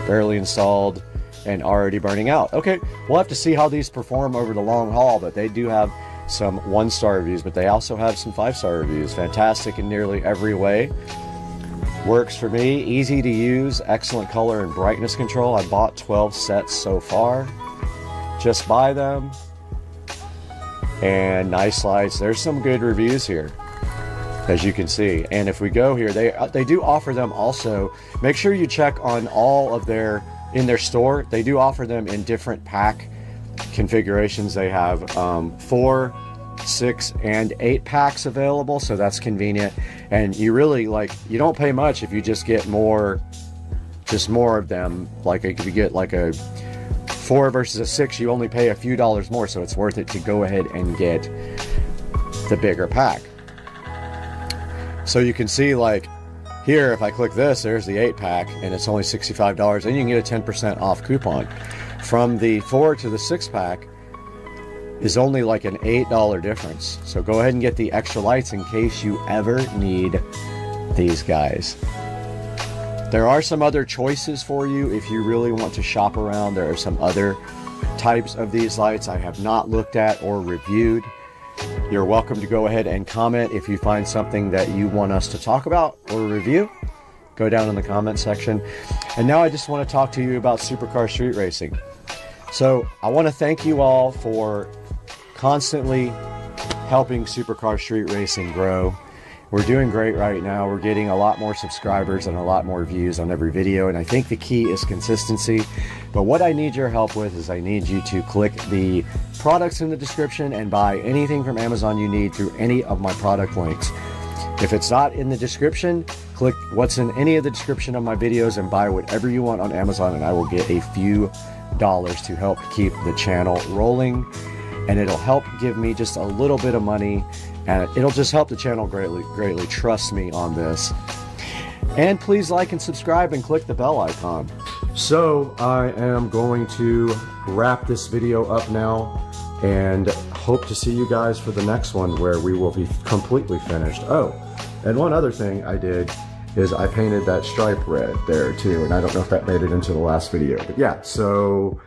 S2: Barely installed and already burning out. Okay, we'll have to see how these perform over the long haul, but they do have some 1-star reviews, but they also have some 5-star reviews. Fantastic in nearly every way. Works for me. Easy to use. Excellent color and brightness control. I bought 12 sets so far. Just buy them. And nice lights. There's some good reviews here, as you can see. And if we go here, they do offer them also. Make sure you check on all of their, in their store, they do offer them in different pack configurations. They have 4, 6, and 8 packs available, so that's convenient. And you really, like, you don't pay much if you just get more, just more of them. Like if you get like a 4 versus a 6, you only pay a few dollars more, so it's worth it to go ahead and get the bigger pack. So you can see, like here, if I click this, there's the 8-pack and it's only $65, and you can get a 10% off coupon. From the 4 to the 6-pack is only like an $8 difference. So go ahead and get the extra lights in case you ever need these guys. There are some other choices for you if you really want to shop around. There are some other types of these lights I have not looked at or reviewed. You're welcome to go ahead and comment if you find something that you want us to talk about or review. Go down in the comment section. And now I just want to talk to you about Supercar Street Racing. So I want to thank you all for constantly helping Supercar Street Racing grow. We're doing great right now. We're getting a lot more subscribers and a lot more views on every video, and I think the key is consistency. But what I need your help with is I need you to click the products in the description and buy anything from Amazon you need through any of my product links. If it's not in the description, click what's in any of the description of my videos and buy whatever you want on Amazon, and I will get a few dollars to help keep the channel rolling. And it'll help give me just a little bit of money, and it'll just help the channel greatly. Trust me on this. And please like and subscribe and click the bell icon. So I am going to wrap this video up now and hope to see you guys for the next one where we will be completely finished. Oh, and one other thing I did is I painted that stripe red there too, and I don't know if that made it into the last video, but yeah, so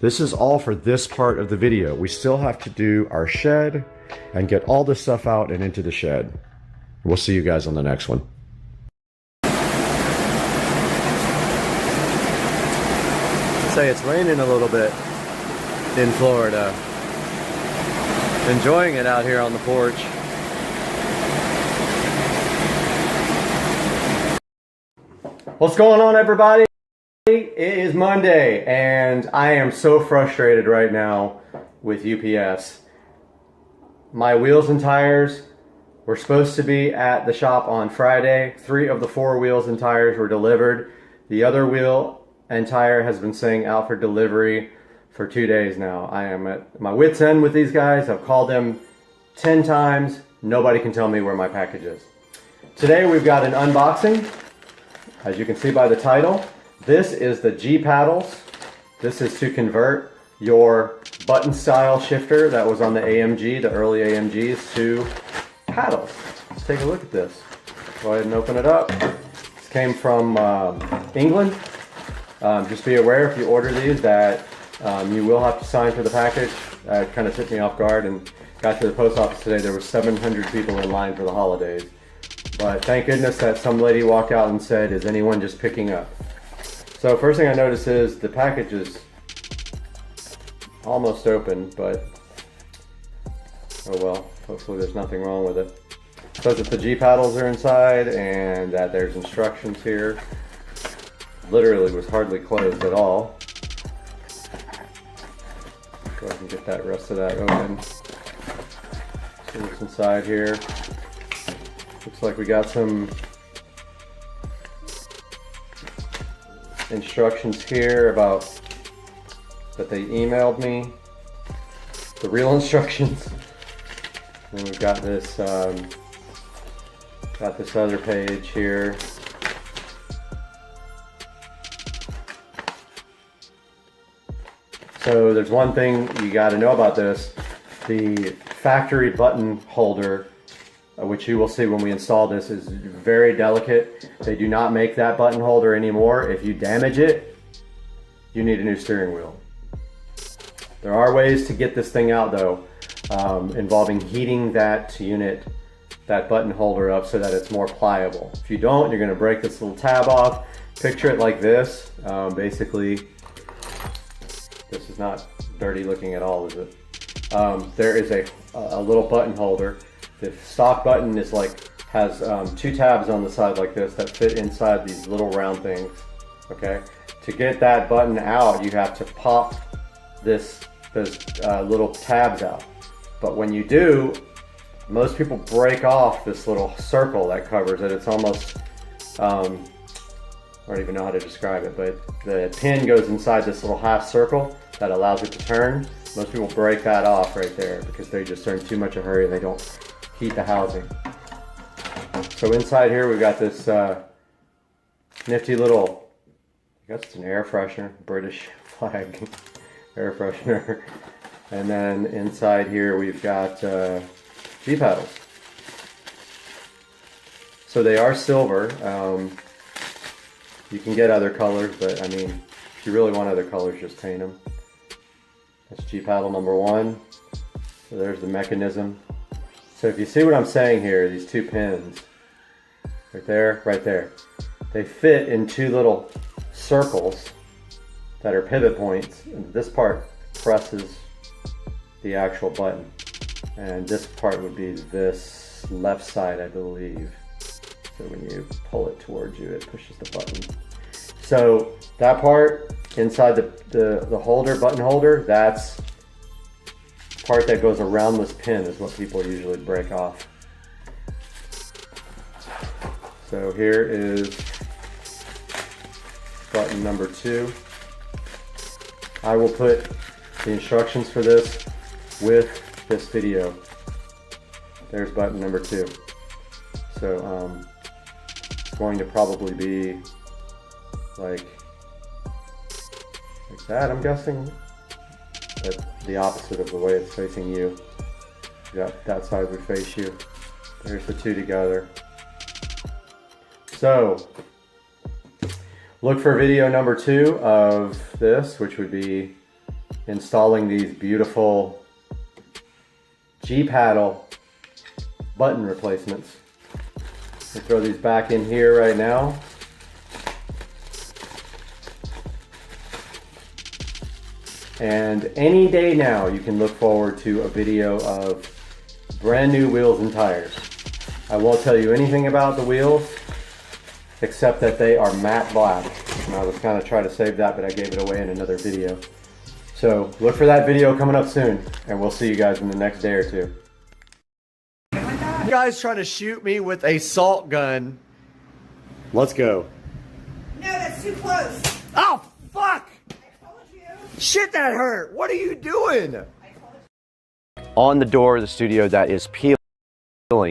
S2: this is all for this part of the video. We still have to do our shed and get all this stuff out and into the shed. We'll see you guys on the next one. Say it's raining a little bit in Florida. Enjoying it out here on the porch. What's going on, everybody? It is Monday and I am so frustrated right now with UPS. My wheels and tires were supposed to be at the shop on Friday. 3 of the 4 wheels and tires were delivered. The other wheel and tire has been saying out for delivery for 2 days now. I am at my wit's end with these guys. I've called them 10 times. Nobody can tell me where my package is. Today we've got an unboxing. As you can see by the title, this is the G paddles. This is to convert your button style shifter that was on the AMG, the early AMGs, to paddles. Let's take a look at this. Go ahead and open it up. This came from England. Just be aware if you order these that you will have to sign for the package. It kind of took me off guard and got to the post office today, there were 700 people in line for the holidays. But thank goodness that some lady walked out and said, is anyone just picking up? So first thing I notice is the package is almost open, but oh well, hopefully there's nothing wrong with it. It says that the G paddles are inside and that there's instructions here. Literally was hardly closed at all. Go ahead and get that rest of that open. See what's inside here. Looks like we got some instructions here about that they emailed me. The real instructions. And we've got this other page here. So there's one thing you got to know about this. The factory button holder, which you will see when we install this, is very delicate. They do not make that button holder anymore. If you damage it, you need a new steering wheel. There are ways to get this thing out though, involving heating that unit, that button holder up so that it's more pliable. If you don't, you're going to break this little tab off. Picture it like this. Basically, this is not dirty looking at all, is it? There is a little button holder. The stock button is has two tabs on the side like this that fit inside these little round things. Okay. To get that button out, you have to pop those little tabs out. But when you do, most people break off this little circle that covers it. It's almost, I don't even know how to describe it, but the pin goes inside this little half circle that allows it to turn. Most people break that off right there because they just are in too much of a hurry and they don't heat the housing. So inside here we've got this nifty little, I guess it's an air freshener, British flag air freshener. And then inside here we've got G paddles. So they are silver. You can get other colors, but I mean, if you really want other colors, just paint them. That's G paddle number 1. So there's the mechanism. So if you see what I'm saying here, these two pins, right there, they fit in two little circles that are pivot points. And this part presses the actual button. And this part would be this left side, I believe. So when you pull it towards you, it pushes the button. So that part inside the holder, button holder, that's the part that goes around this pin is what people usually break off. So here is button number 2. I will put the instructions for this with this video. There's button number 2. So it's going to probably be like that, I'm guessing. But the opposite of the way it's facing you. That side would face you. There's the two together. So look for video number 2 of this, which would be installing these beautiful G paddle button replacements. I'll throw these back in here right now. And any day now you can look forward to a video of brand new wheels and tires. I won't tell you anything about the wheels except that they are matte black. And I was kind of trying to save that, but I gave it away in another video. So look for that video coming up soon, and we'll see you guys in the next day or 2.
S1: You guys trying to shoot me with a salt gun. Let's go.
S7: No, that's too close.
S1: Oh, fuck!
S7: I told you.
S1: Shit, that hurt. What are you doing?
S2: On the door of the studio that is peeling,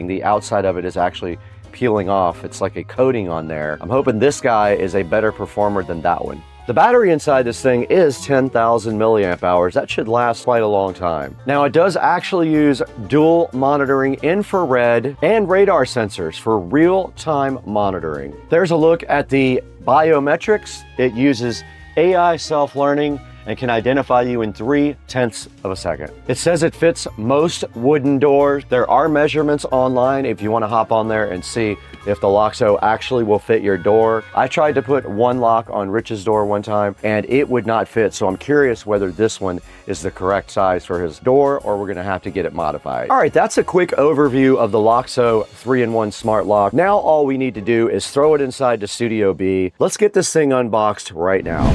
S2: the outside of it is actually peeling off. It's like a coating on there. I'm hoping this guy is a better performer than that one. The battery inside this thing is 10,000 milliamp hours. That should last quite a long time. Now it does actually use dual monitoring infrared and radar sensors for real-time monitoring. There's a look at the biometrics. It uses AI self-learning and can identify you in 0.3 of a second. It says it fits most wooden doors. There are measurements online if you want to hop on there and see if the Loxo actually will fit your door. I tried to put one lock on Rich's door one time and it would not fit, so I'm curious whether this one is the correct size for his door or we're gonna have to get it modified. All right, that's a quick overview of the Loxo 3-in-1 smart lock. Now all we need to do is throw it inside the Studio B. Let's get this thing unboxed right now.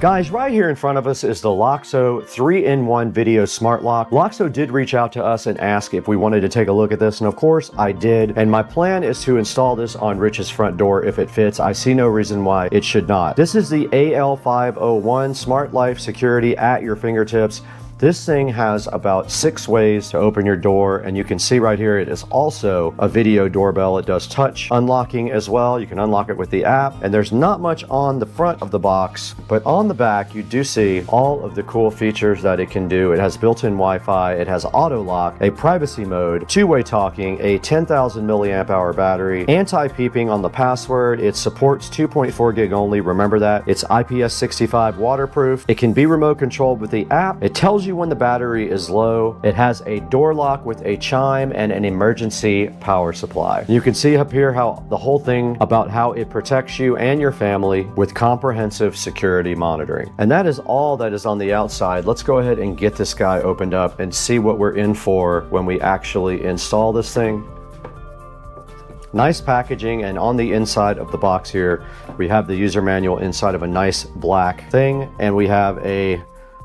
S2: Guys, right here in front of us is the Loxo 3-in-1 video smart lock. Loxo did reach out to us and ask if we wanted to take a look at this, and of course I did. And my plan is to install this on Rich's front door if it fits. I see no reason why it should not. This is the AL501 Smart Life Security at your fingertips. This thing has about 6 ways to open your door, and you can see right here it is also a video doorbell. It does touch unlocking as well. You can unlock it with the app, and there's not much on the front of the box, but on the back you do see all of the cool features that it can do. It has built-in Wi-Fi, it has auto lock, a privacy mode, two-way talking, a 10,000 milliamp hour battery, anti-peeping on the password. It supports 2.4 gig only, remember that. It's IPS65 waterproof. It can be remote controlled with the app. It tells you when the battery is low. It has a door lock with a chime and an emergency power supply. You can see up here how the whole thing about how it protects you and your family with comprehensive security monitoring. And that is all that is on the outside. Let's go ahead and get this guy opened up and see what we're in for when we actually install this thing. Nice packaging, and on the inside of the box here we have the user manual inside of a nice black thing, and we have a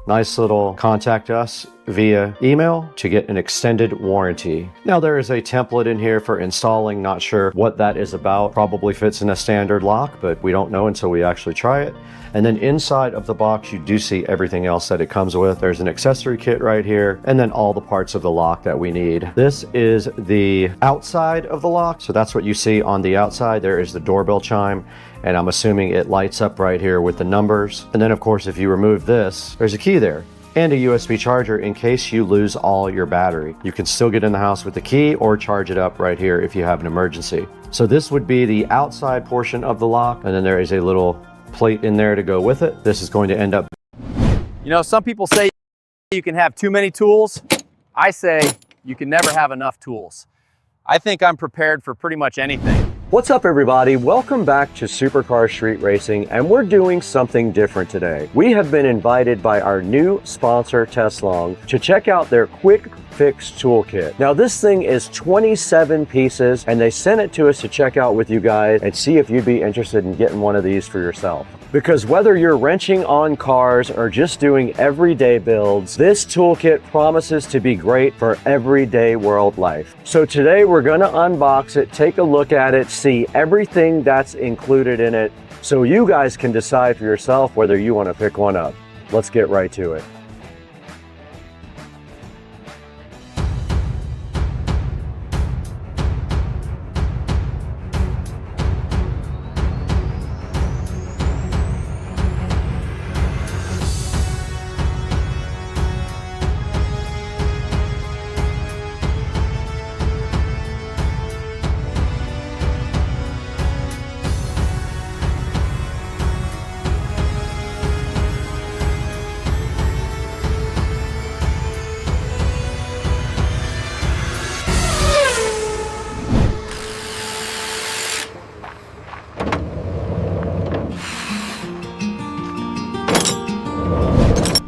S2: nice little contact us via email to get an extended warranty. Now there is a template in here for installing. Not sure what that is about. Probably fits in a standard lock, but we don't know until we actually try it. And then inside of the box you do see everything else that it comes with. There's an accessory kit right here, and then all the parts of the lock that we need. This is the outside of the lock, so that's what you see on the outside. There is the doorbell chime, and I'm assuming it lights up right here with the numbers. And then of course if you remove this, there's a key there and a USB charger in case you lose all your battery. You can still get in the house with the key or charge it up right here if you have an emergency. So this would be the outside portion of the lock, and then there is a little plate in there to go with it. This is going to end up...
S8: You know, some people say you can have too many tools. I say you can never have enough tools. I think I'm prepared for pretty much anything.
S2: What's up everybody? Welcome back to Supercar Street Racing, and we're doing something different today. We have been invited by our new sponsor Tesla to check out their quick fix toolkit. Now this thing is 27 pieces, and they sent it to us to check out with you guys and see if you'd be interested in getting one of these for yourself. Because whether you're wrenching on cars or just doing everyday builds, this toolkit promises to be great for everyday world life. So today we're gonna unbox it, take a look at it, see everything that's included in it, so you guys can decide for yourself whether you wanna pick one up. Let's get right to it.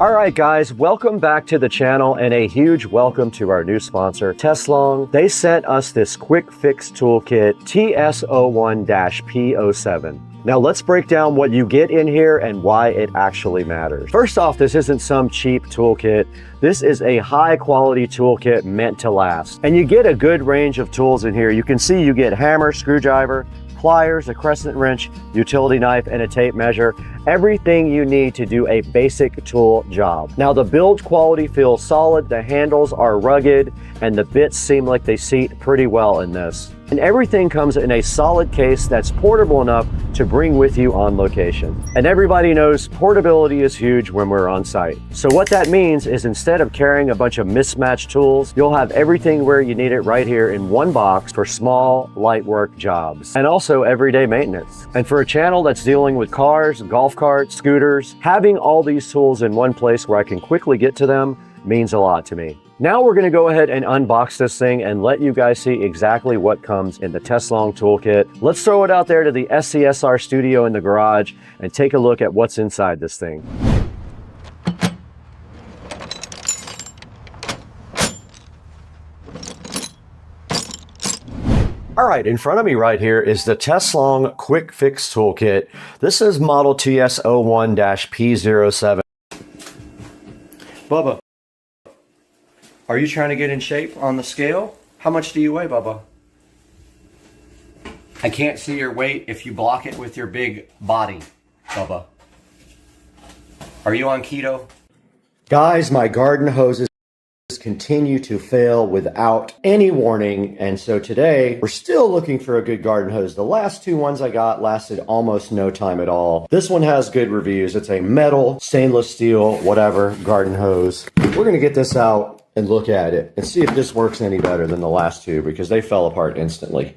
S2: All right guys, welcome back to the channel, and a huge welcome to our new sponsor, Tesla. They sent us this quick fix toolkit, TS01-P07. Now let's break down what you get in here and why it actually matters. First off, this isn't some cheap toolkit. This is a high quality toolkit meant to last. And you get a good range of tools in here. You can see you get hammer, screwdriver, pliers, a crescent wrench, utility knife, and a tape measure. Everything you need to do a basic tool job. Now the build quality feels solid, the handles are rugged, and the bits seem like they seat pretty well in this. And everything comes in a solid case that's portable enough to bring with you on location. And everybody knows portability is huge when we're on site. So what that means is instead of carrying a bunch of mismatched tools, you'll have everything where you need it right here in one box for small, light work jobs and also everyday maintenance. And for a channel that's dealing with cars, golf carts, scooters, having all these tools in one place where I can quickly get to them means a lot to me. Now we're gonna go ahead and unbox this thing and let you guys see exactly what comes in the Tesslong toolkit. Let's throw it out there to the SCSR studio in the garage and take a look at what's inside this thing. All right, in front of me right here is the Tesslong Quick Fix Toolkit. This is model TS01-P07. Bubba, are you trying to get in shape on the scale? How much do you weigh, Bubba? I can't see your weight if you block it with your big body, Bubba. Are you on keto? Guys, my garden hoses continue to fail without any warning, and so today we're still looking for a good garden hose. The last two ones I got lasted almost no time at all. This one has good reviews. It's a metal, stainless steel, whatever garden hose. We're gonna get this out and look at it and see if this works any better than the last two because they fell apart instantly.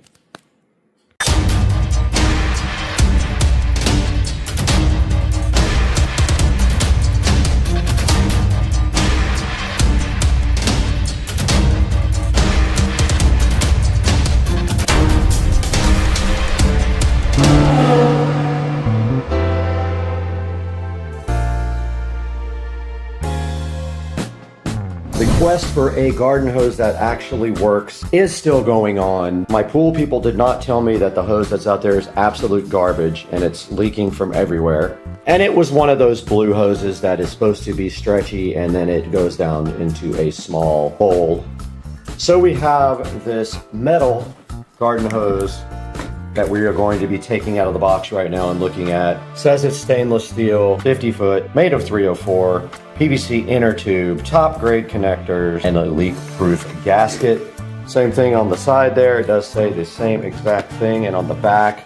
S2: The quest for a garden hose that actually works is still going on. My pool people did not tell me that the hose that's out there is absolute garbage and it's leaking from everywhere. And it was one of those blue hoses that is supposed to be stretchy and then it goes down into a small bowl. So we have this metal garden hose that we are going to be taking out of the box right now and looking at. It says it's stainless steel, 50 foot, made of 304, PVC inner tube, top grade connectors, and a leak proof gasket. Same thing on the side there, it does say the same exact thing, and on the back,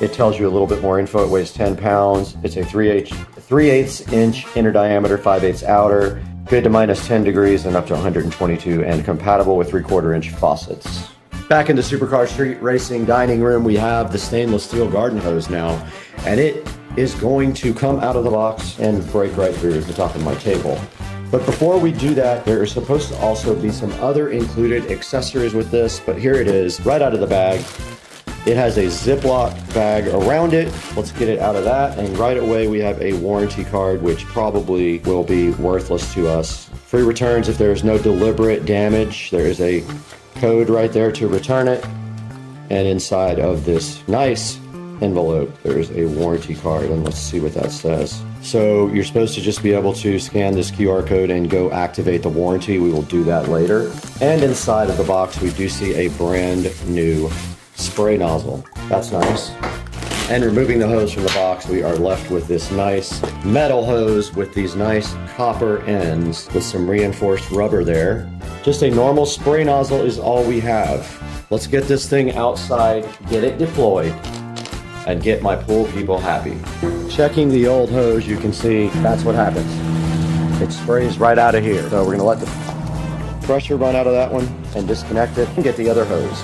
S2: it tells you a little bit more info. It weighs 10 pounds. It's a 3/8 inch inner diameter, 5/8 outer, good to minus 10 degrees and up to 122, and compatible with 3/4 inch faucets. Back in the Supercar Street Racing dining room, we have the stainless steel garden hose now, and it is going to come out of the box and break right through the top of my table. But before we do that, there is supposed to also be some other included accessories with this, but here it is, right out of the bag. It has a Ziploc bag around it. Let's get it out of that, and right away we have a warranty card, which probably will be worthless to us. Free returns if there is no deliberate damage. There is a code right there to return it, and inside of this nice envelope there's a warranty card, and let's see what that says. So you're supposed to just be able to scan this QR code and go activate the warranty. We will do that later. And inside of the box we do see a brand new spray nozzle. That's nice. And removing the hose from the box, we are left with this nice metal hose with these nice copper ends with some reinforced rubber there. Just a normal spray nozzle is all we have. Let's get this thing outside, get it deployed, and get my pool people happy. Checking the old hose, you can see that's what happens. It sprays right out of here. So we're gonna let the pressure run out of that one and disconnect it and get the other hose.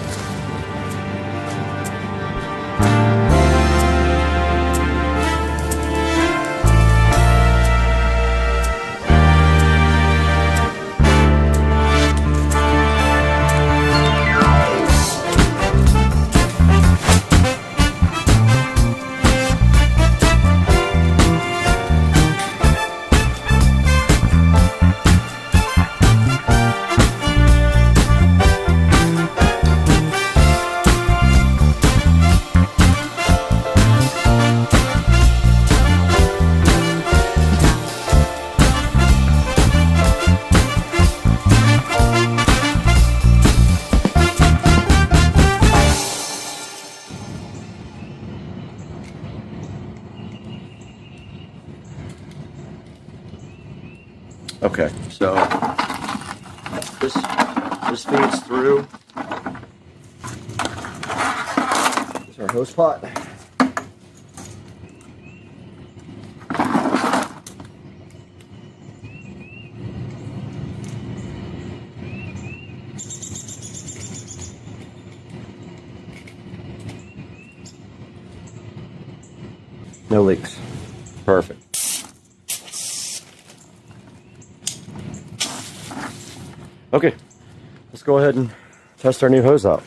S2: Okay, so this feeds through
S1: our hose pot. No leaks. Perfect. Okay, let's go ahead and test our new hose out.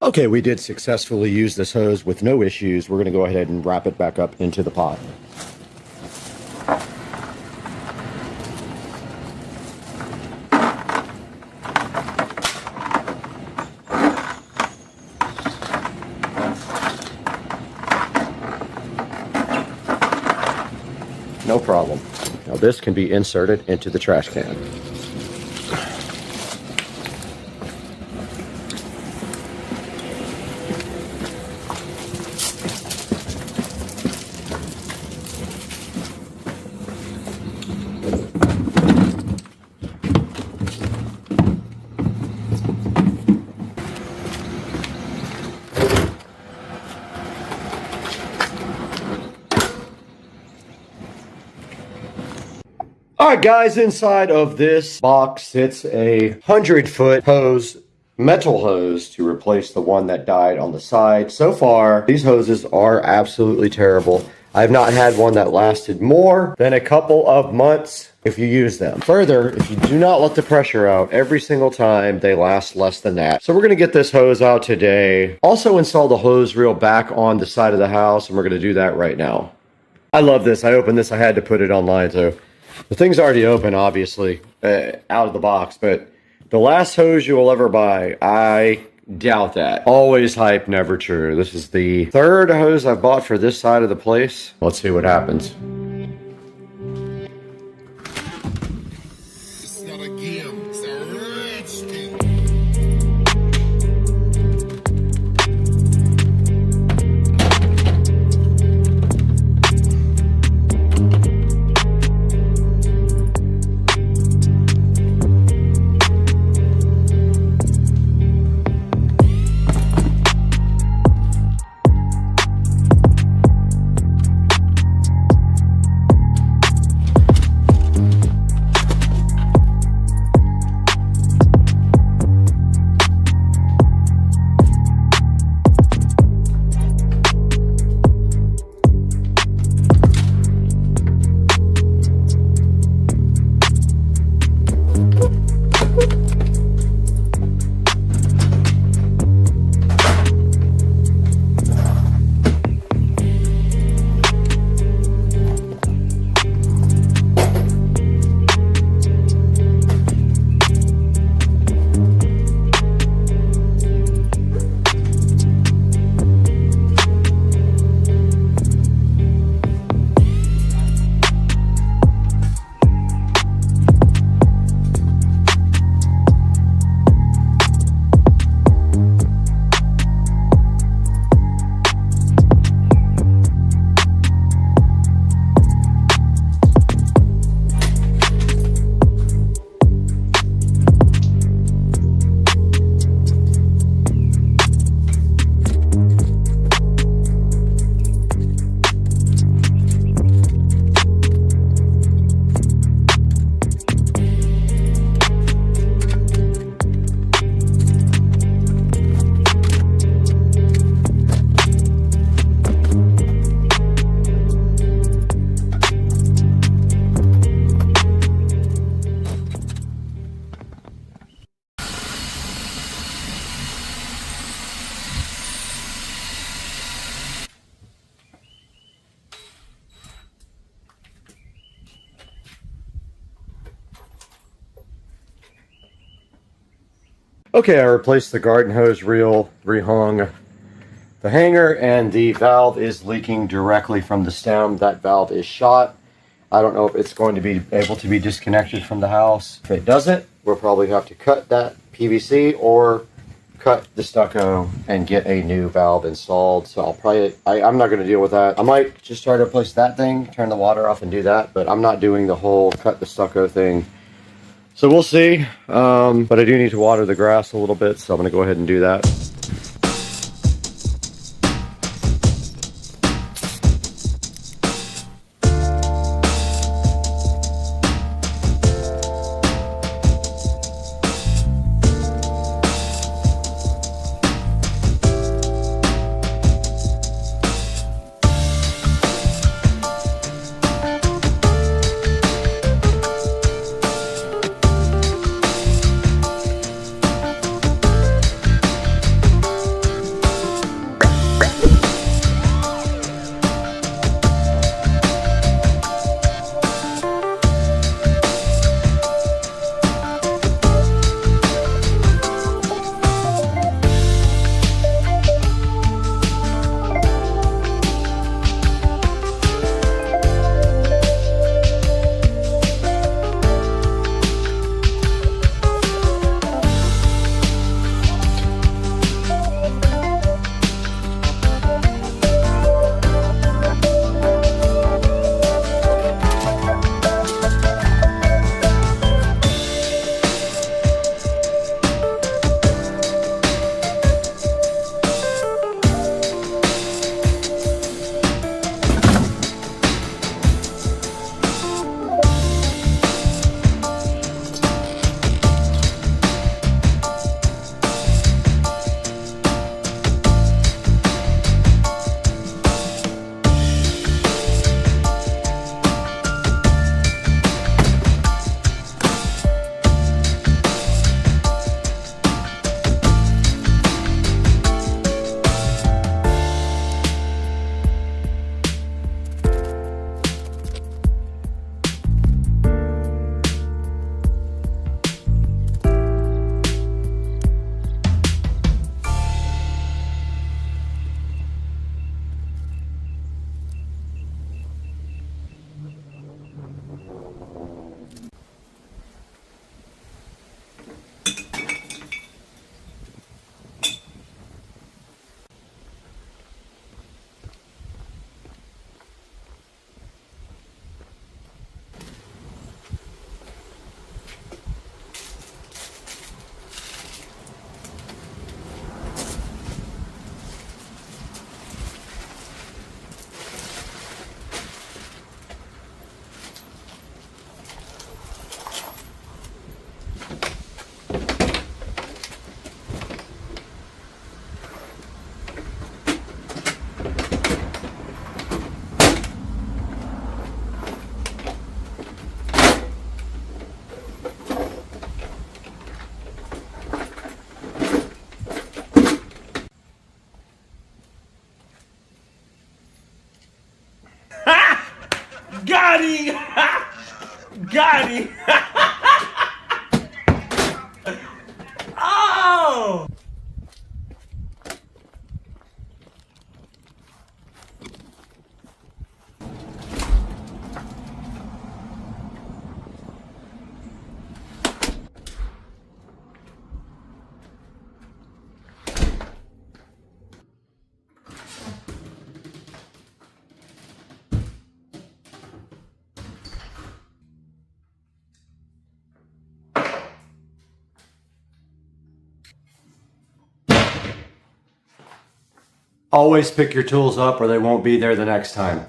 S1: Okay, we did successfully use this hose with no issues. We're going to go ahead and wrap it back up into the pot. No problem. Now this can be inserted into the trash can. Alright guys, inside of this box sits a 100-foot hose, metal hose, to replace the one that died on the side. So far, these hoses are absolutely terrible. I've not had one that lasted more than a couple of months if you use them. Further, if you do not let the pressure out every single time, they last less than that. So we're going to get this hose out today. Also install the hose reel back on the side of the house, and we're going to do that right now. I love this. I opened this. I had to put it online, so the thing's already open, obviously, out of the box, but the last hose you will ever buy, I doubt that. Always hype, never true. This is the third hose I've bought for this side of the place. Let's see what happens.
S9: It's not a game, it's a rich thing.
S2: Okay, I replaced the garden hose reel, rehung the hanger, and the valve is leaking directly from the stem. That valve is shot. I don't know if it's going to be able to be disconnected from the house. If it doesn't, we'll probably have to cut that PVC or cut the stucco and get a new valve installed. So I'll probably, I'm not going to deal with that. I might just try to replace that thing, turn the water off and do that, but I'm not doing the whole cut the stucco thing. So we'll see, but I do need to water the grass a little bit, so I'm going to go ahead and do that.
S4: Got him! Got him! Oh!
S2: Always pick your tools up or they won't be there the next time.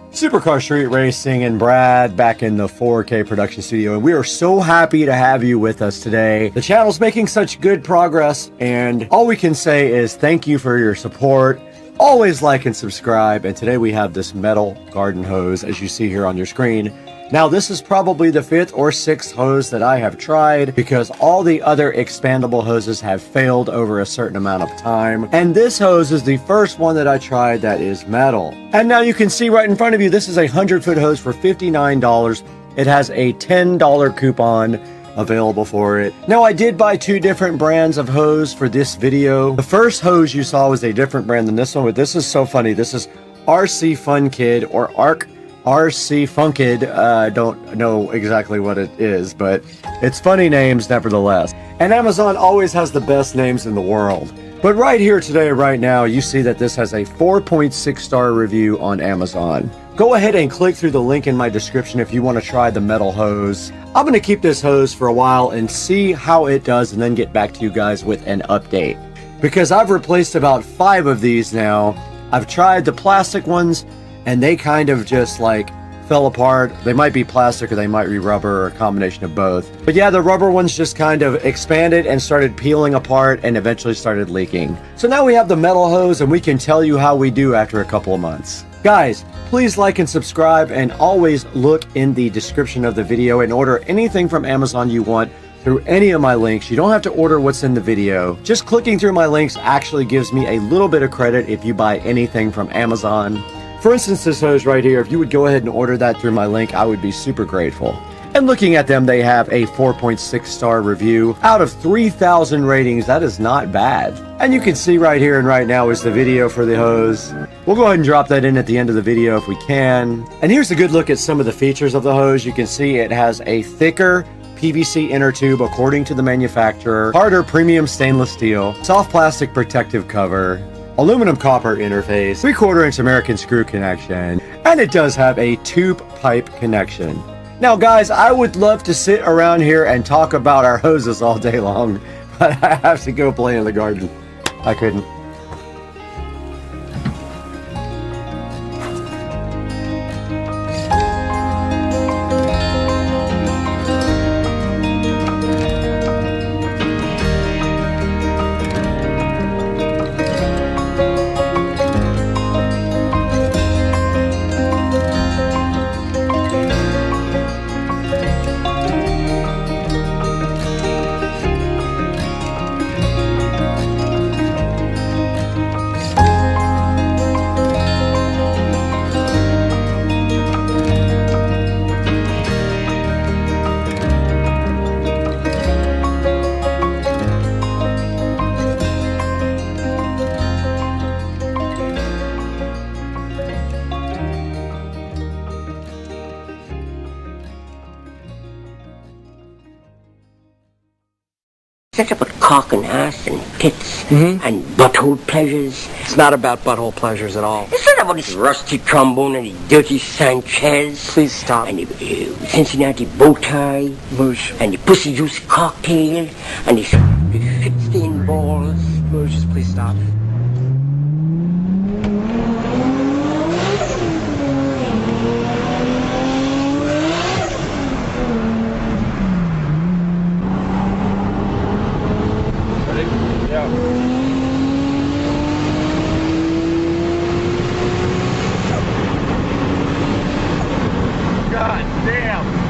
S2: Supercar Street Racing and Brad back in the 4K production studio, and we are so happy to have you with us today. The channel's making such good progress, and all we can say is thank you for your support. Always like and subscribe, and today we have this metal garden hose as you see here on your screen. Now this is probably the 5th or 6th hose that I have tried because all the other expandable hoses have failed over a certain amount of time. And this hose is the first one that I tried that is metal. And now you can see right in front of you, this is a 100-foot hose for $59. it has a $10 coupon available for it. Now, I did buy 2 different brands of hose for this video. The first hose you saw was a different brand than this one, but this is so funny. This is RC Fun Kid or RC Funkid. I don't know exactly what it is, but it's funny names nevertheless. And Amazon always has the best names in the world. But right here today, right now, you see that this has a 4.6 star review on Amazon. Go ahead and click through the link in my description if you want to try the metal hose. I'm going to keep this hose for a while and see how it does and then get back to you guys with an update. Because I've replaced about 5 of these now. I've tried the plastic ones and they kind of just like fell apart. They might be plastic or they might be rubber or a combination of both. But yeah, the rubber ones just kind of expanded and started peeling apart and eventually started leaking. So now we have the metal hose and we can tell you how we do after a couple of months. Guys, please like and subscribe and always look in the description of the video and order anything from Amazon you want through any of my links. You don't have to order what's in the video. Just clicking through my links actually gives me a little bit of credit if you buy anything from Amazon. For instance, this hose right here, if you would go ahead and order that through my link, I would be super grateful. And looking at them, they have a 4.6 star review. Out of 3,000 ratings, that is not bad. And you can see right here and right now is the video for the hose. We'll go ahead and drop that in at the end of the video if we can. And here's a good look at some of the features of the hose. You can see it has a thicker PVC inner tube according to the manufacturer, harder premium stainless steel, soft plastic protective cover, aluminum copper interface, 3/4 inch American screw connection, and it does have a tube pipe connection. Now guys, I would love to sit around here and talk about our hoses all day long, but I have to go play in the garden. I couldn't.
S10: That's about cock and ass and tits and butthole pleasures.
S11: It's not about butthole pleasures at all.
S10: It's not about this rusty trombone and the dirty Sanchez.
S11: Please stop.
S10: And the Cincinnati bow tie.
S11: Moosh.
S10: And the pussy juice cocktail. And the shit stained balls.
S11: Moosh, just please stop.
S4: God damn!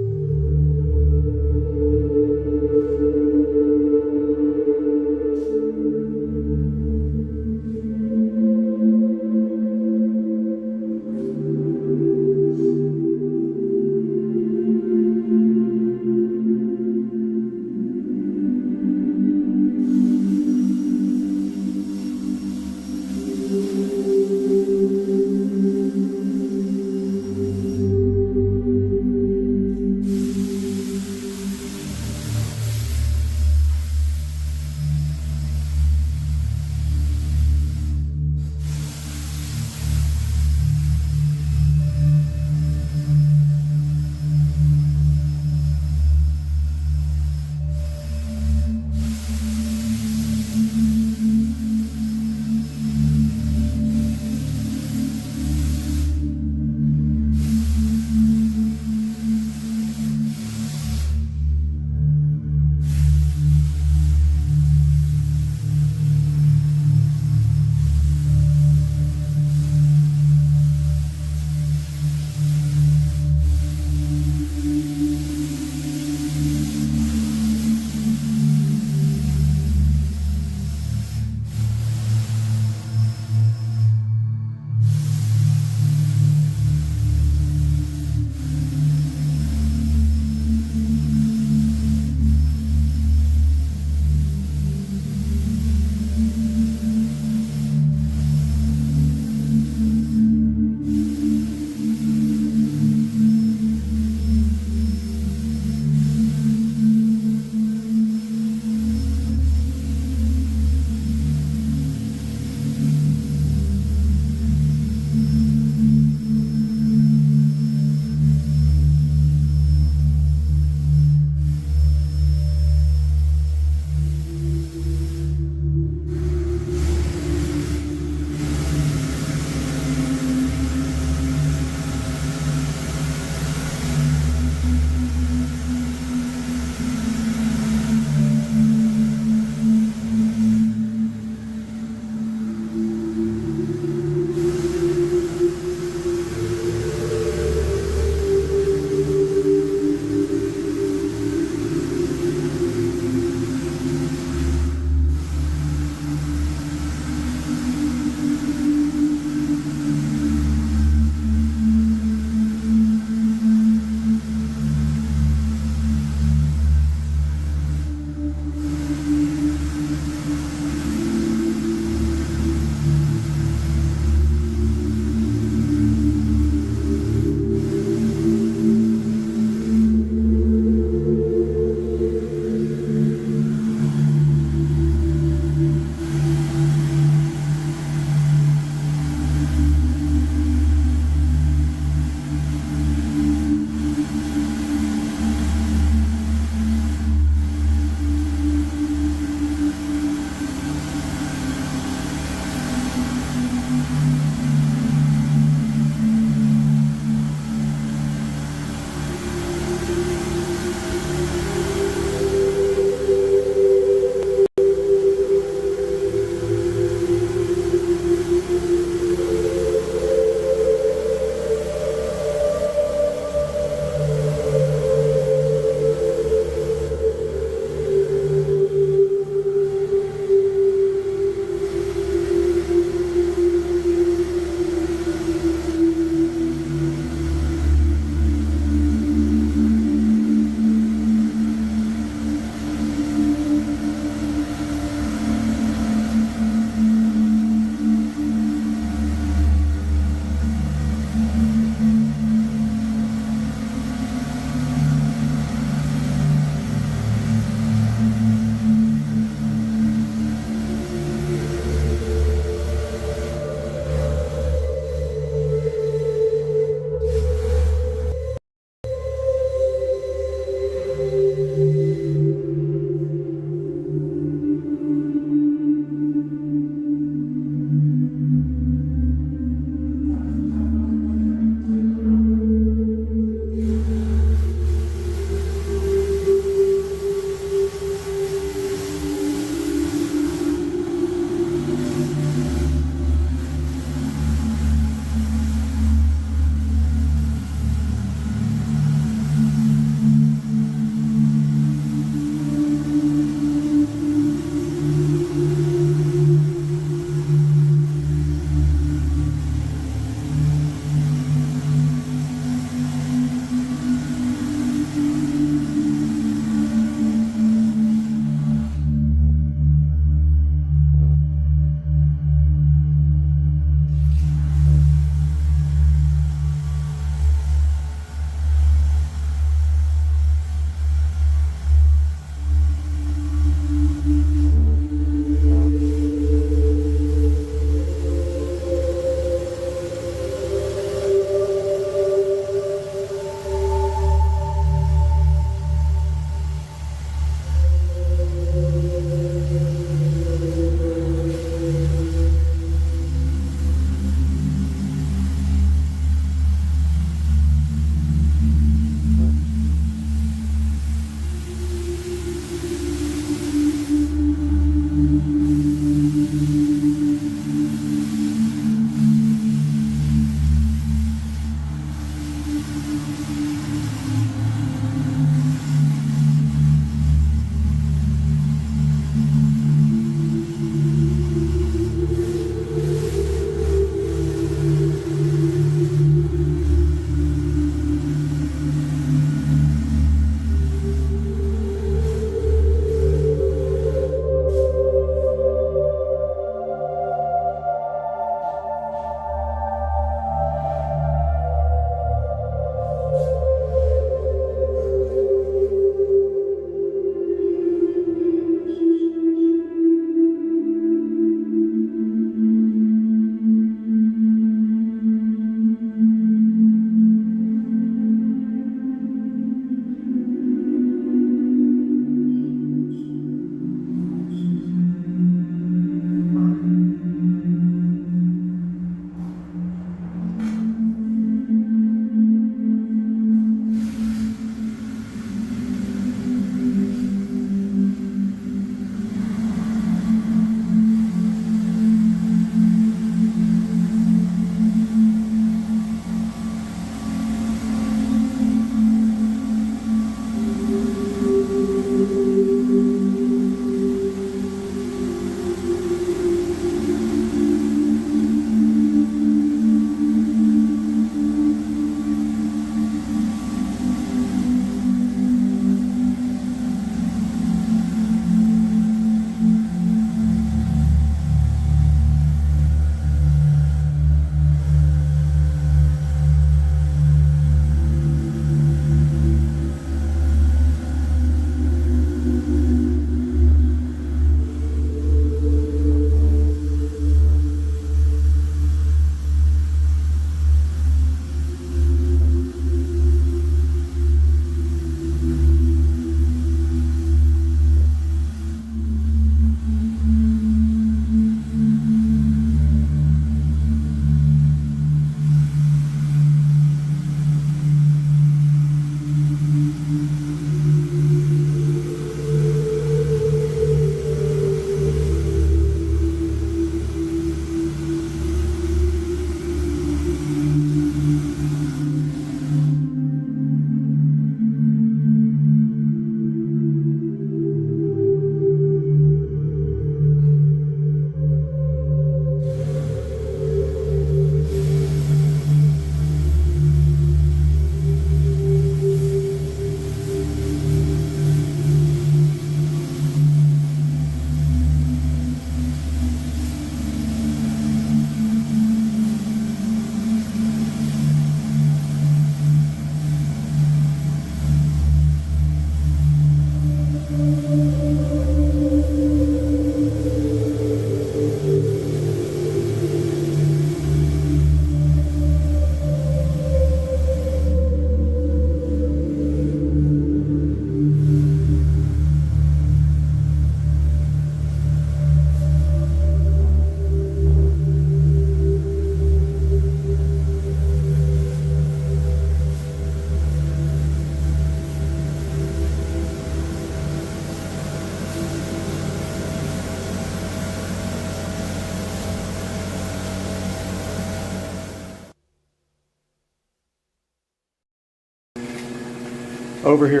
S2: over here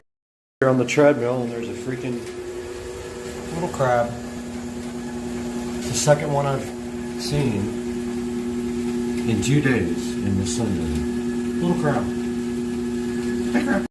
S2: on the treadmill, and there's a freaking little crab. It's the second one I've seen in 2 days in the sun. Little crab. Hey, crab.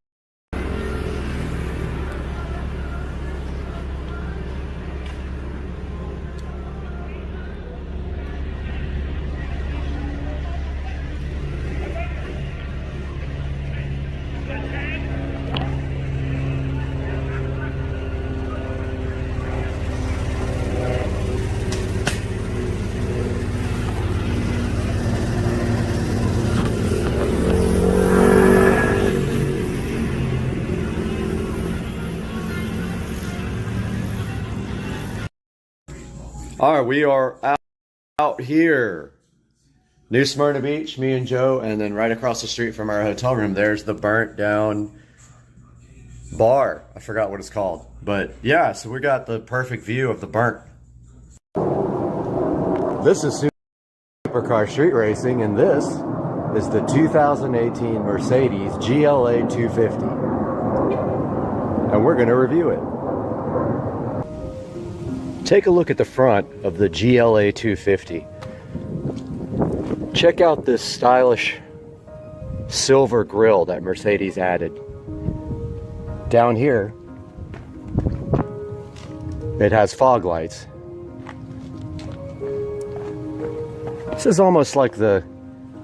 S2: All right, we are out here. New Smyrna Beach, me and Joe, and then right across the street from our hotel room, there's the burnt down bar. I forgot what it's called. But yeah, so we got the perfect view of the burnt. This is Supercar Street Racing, and this is the 2018 Mercedes GLA 250. And we're going to review it. Take a look at the front of the GLA 250. Check out this stylish silver grille that Mercedes added. Down here, it has fog lights. This is almost like the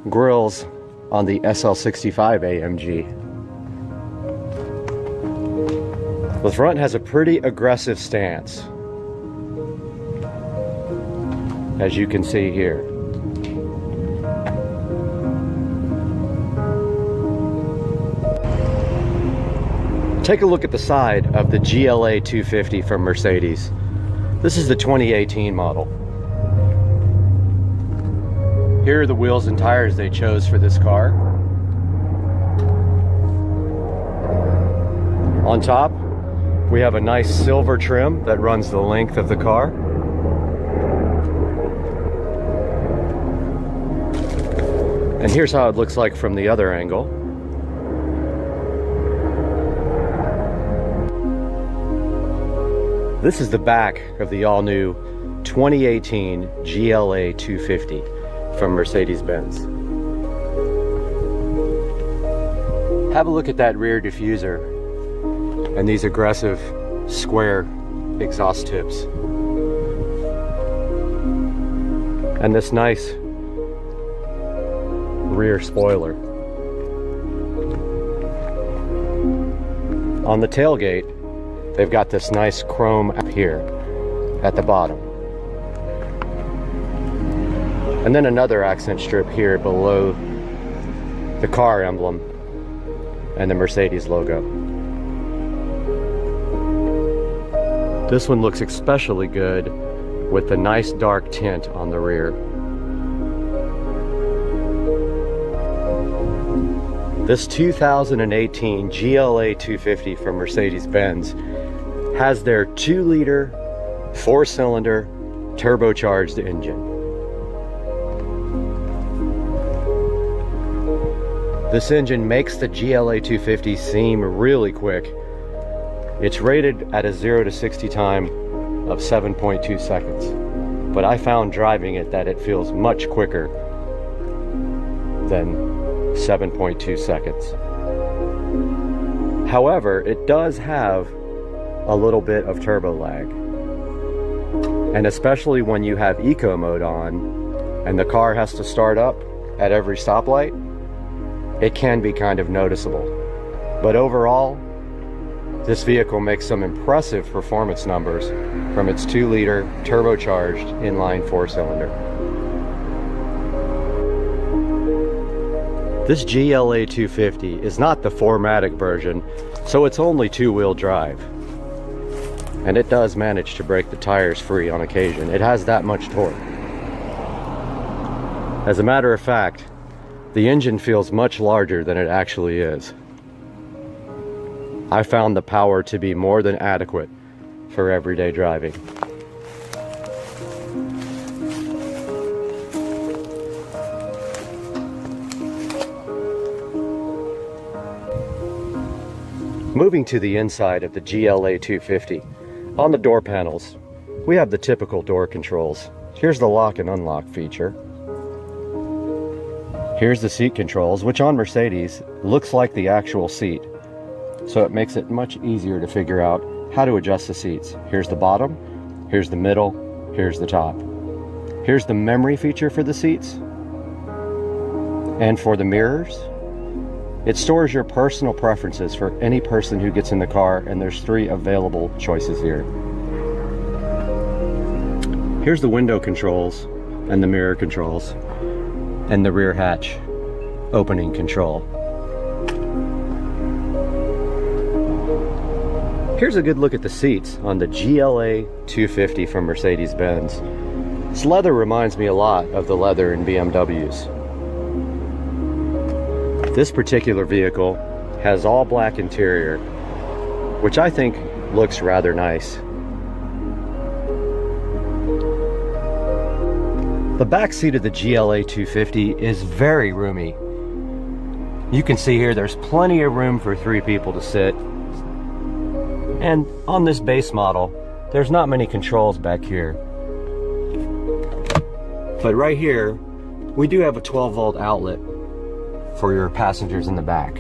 S2: grills on the SL65 AMG. The front has a pretty aggressive stance, as you can see here. Take a look at the side of the GLA 250 from Mercedes. This is the 2018 model. Here are the wheels and tires they chose for this car. On top, we have a nice silver trim that runs the length of the car. And here's how it looks like from the other angle. This is the back of the all-new 2018 GLA 250 from Mercedes-Benz. Have a look at that rear diffuser and these aggressive square exhaust tips. And this nice rear spoiler. On the tailgate, they've got this nice chrome up here at the bottom. And then another accent strip here below the car emblem and the Mercedes logo. This one looks especially good with the nice dark tint on the rear. This 2018 GLA 250 from Mercedes-Benz has their 2-liter, 4-cylinder, turbocharged engine. This engine makes the GLA 250 seem really quick. It's rated at a 0 to 60 time of 7.2 seconds, but I found driving it that it feels much quicker than 7.2 seconds. However, it does have a little bit of turbo lag. And especially when you have eco mode on and the car has to start up at every stoplight, it can be kind of noticeable. But overall, this vehicle makes some impressive performance numbers from its 2-liter turbocharged inline 4-cylinder. This GLA 250 is not the 4MATIC version, so it's only 2-wheel drive. And it does manage to break the tires free on occasion. It has that much torque. As a matter of fact, the engine feels much larger than it actually is. I found the power to be more than adequate for everyday driving. Moving to the inside of the GLA 250, on the door panels, we have the typical door controls. Here's the lock and unlock feature. Here's the seat controls, which on Mercedes looks like the actual seat. So it makes it much easier to figure out how to adjust the seats. Here's the bottom, here's the middle, here's the top. Here's the memory feature for the seats. And for the mirrors, it stores your personal preferences for any person who gets in the car, and there's 3 available choices here. Here's the window controls and the mirror controls and the rear hatch opening control. Here's a good look at the seats on the GLA 250 from Mercedes-Benz. This leather reminds me a lot of the leather in BMWs. This particular vehicle has all black interior, which I think looks rather nice. The back seat of the GLA 250 is very roomy. You can see here there's plenty of room for 3 people to sit. And on this base model, there's not many controls back here. But right here, we do have a 12-volt outlet for your passengers in the back.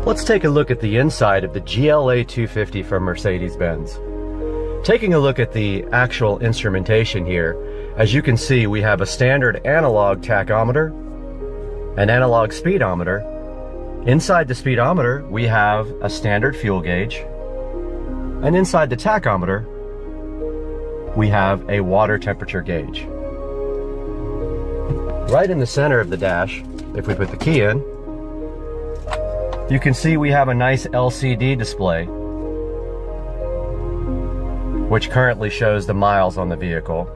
S2: Let's take a look at the inside of the GLA 250 from Mercedes-Benz. Taking a look at the actual instrumentation here, as you can see, we have a standard analog tachometer, an analog speedometer. Inside the speedometer, we have a standard fuel gauge, and inside the tachometer, we have a water temperature gauge. Right in the center of the dash, if we put the key in, you can see we have a nice LCD display, which currently shows the miles on the vehicle.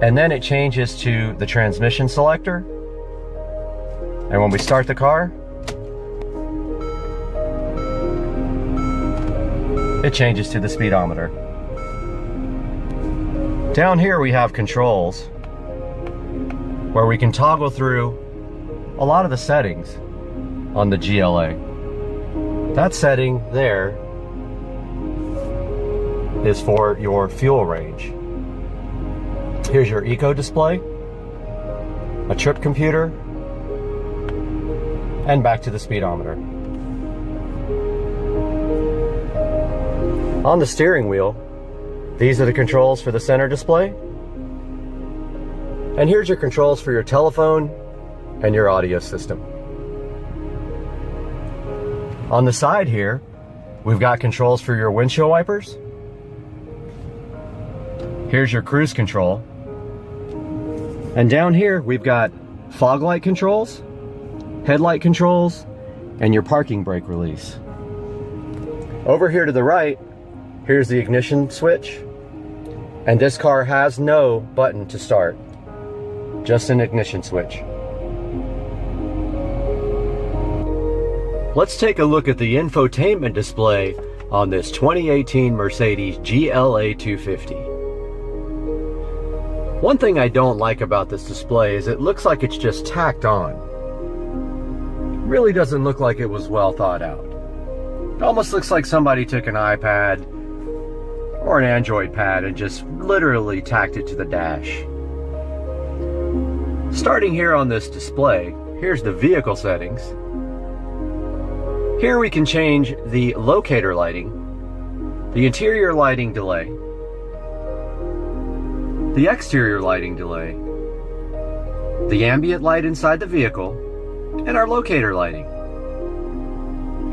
S2: And then it changes to the transmission selector. And when we start the car, it changes to the speedometer. Down here we have controls where we can toggle through a lot of the settings on the GLA. That setting there is for your fuel range. Here's your eco display, a trip computer, and back to the speedometer. On the steering wheel, these are the controls for the center display. And here's your controls for your telephone and your audio system. On the side here, we've got controls for your windshield wipers. Here's your cruise control. And down here, we've got fog light controls, headlight controls, and your parking brake release. Over here to the right, here's the ignition switch. And this car has no button to start, just an ignition switch. Let's take a look at the infotainment display on this 2018 Mercedes GLA 250. One thing I don't like about this display is it looks like it's just tacked on. It really doesn't look like it was well thought out. It almost looks like somebody took an iPad or an Android pad and just literally tacked it to the dash. Starting here on this display, here's the vehicle settings. Here we can change the locator lighting, the interior lighting delay, the exterior lighting delay, the ambient light inside the vehicle, and our locator lighting.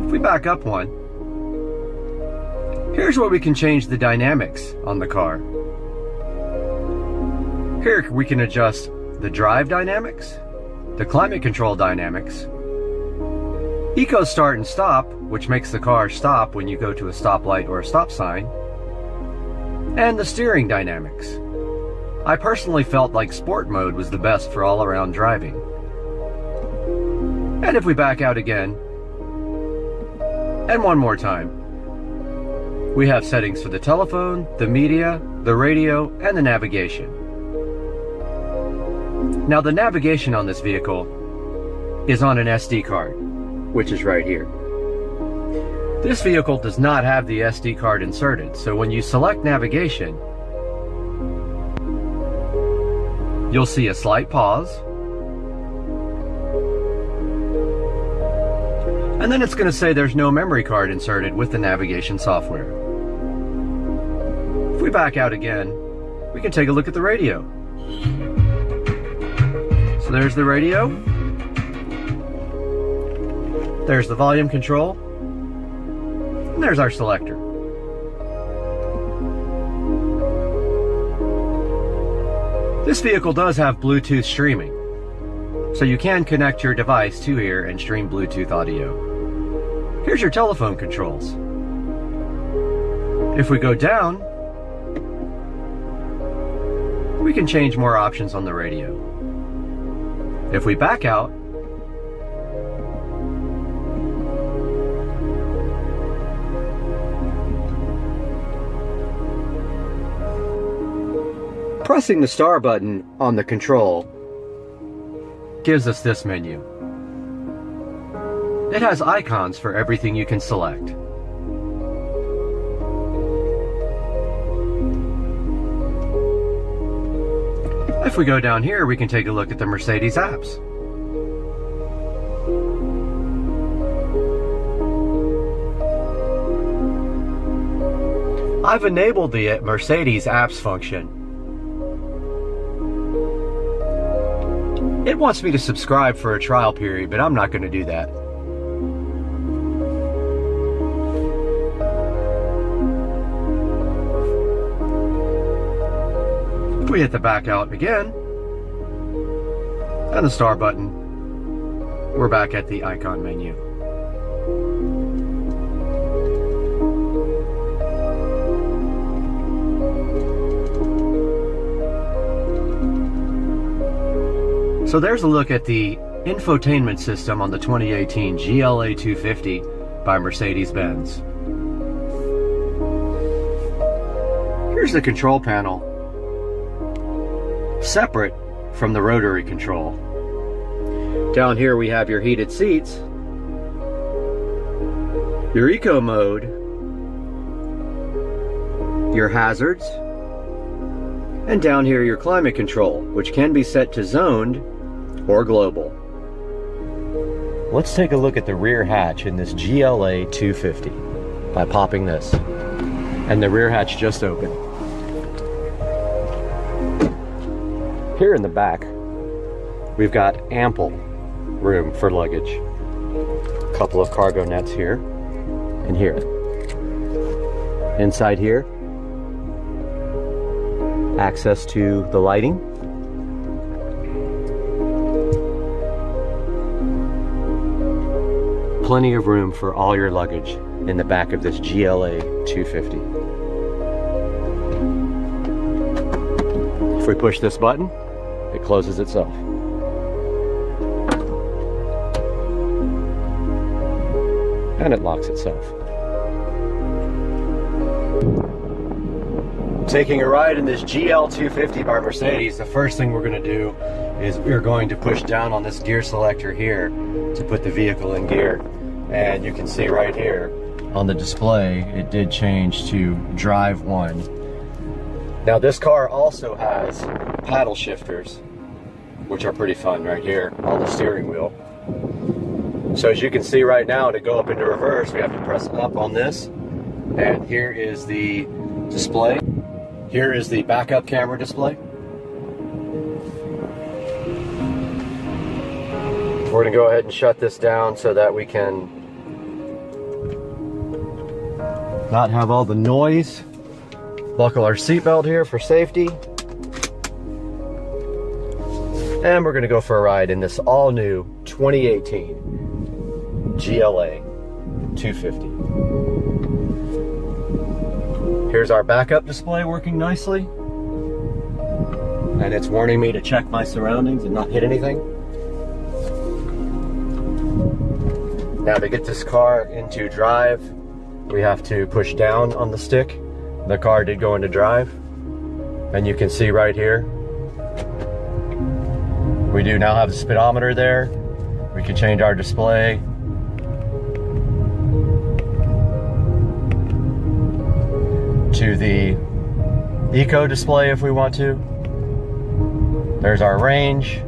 S2: If we back up one, here's where we can change the dynamics on the car. Here we can adjust the drive dynamics, the climate control dynamics, eco start and stop, which makes the car stop when you go to a stoplight or a stop sign, and the steering dynamics. I personally felt like sport mode was the best for all-around driving. And if we back out again, and one more time, we have settings for the telephone, the media, the radio, and the navigation. Now the navigation on this vehicle, is on an SD card, which is right here. This vehicle does not have the SD card inserted, so when you select navigation, you'll see a slight pause, and then it's going to say there's no memory card inserted with the navigation software. If we back out again, we can take a look at the radio. So there's the radio. There's the volume control. And there's our selector. This vehicle does have Bluetooth streaming, so you can connect your device to here and stream Bluetooth audio. Here's your telephone controls. If we go down, we can change more options on the radio. If we back out, pressing the star button on the control gives us this menu. It has icons for everything you can select. If we go down here, we can take a look at the Mercedes apps. I've enabled the Mercedes apps function. It wants me to subscribe for a trial period, but I'm not going to do that. We hit the back out again, and the star button. We're back at the icon menu. So there's a look at the infotainment system on the 2018 GLA 250 by Mercedes-Benz. Here's the control panel, separate from the rotary control. Down here we have your heated seats, your eco mode, your hazards, and down here your climate control, which can be set to zoned or global. Let's take a look at the rear hatch in this GLA 250 by popping this. And the rear hatch just opened. Here in the back, we've got ample room for luggage. A couple of cargo nets here and here. Inside here, access to the lighting. Plenty of room for all your luggage in the back of this GLA 250. If we push this button, it closes itself. And it locks itself. Taking a ride in this GL 250 by Mercedes, the first thing we're going to do is we're going to push down on this gear selector here to put the vehicle in gear. And you can see right here on the display, it did change to drive 1. Now this car also has paddle shifters, which are pretty fun right here on the steering wheel. So as you can see right now, to go up into reverse, we have to press up on this. And here is the display. Here is the backup camera display. We're gonna go ahead and shut this down so that we can not have all the noise. Buckle our seatbelt here for safety. And we're gonna go for a ride in this all new 2018 GLA 250. Here's our backup display working nicely. And it's warning me to check my surroundings and not hit anything. Now to get this car into drive, we have to push down on the stick. The car did go into drive. And you can see right here, we do now have the speedometer there. We can change our display. To the Eco display if we want to. There's our range.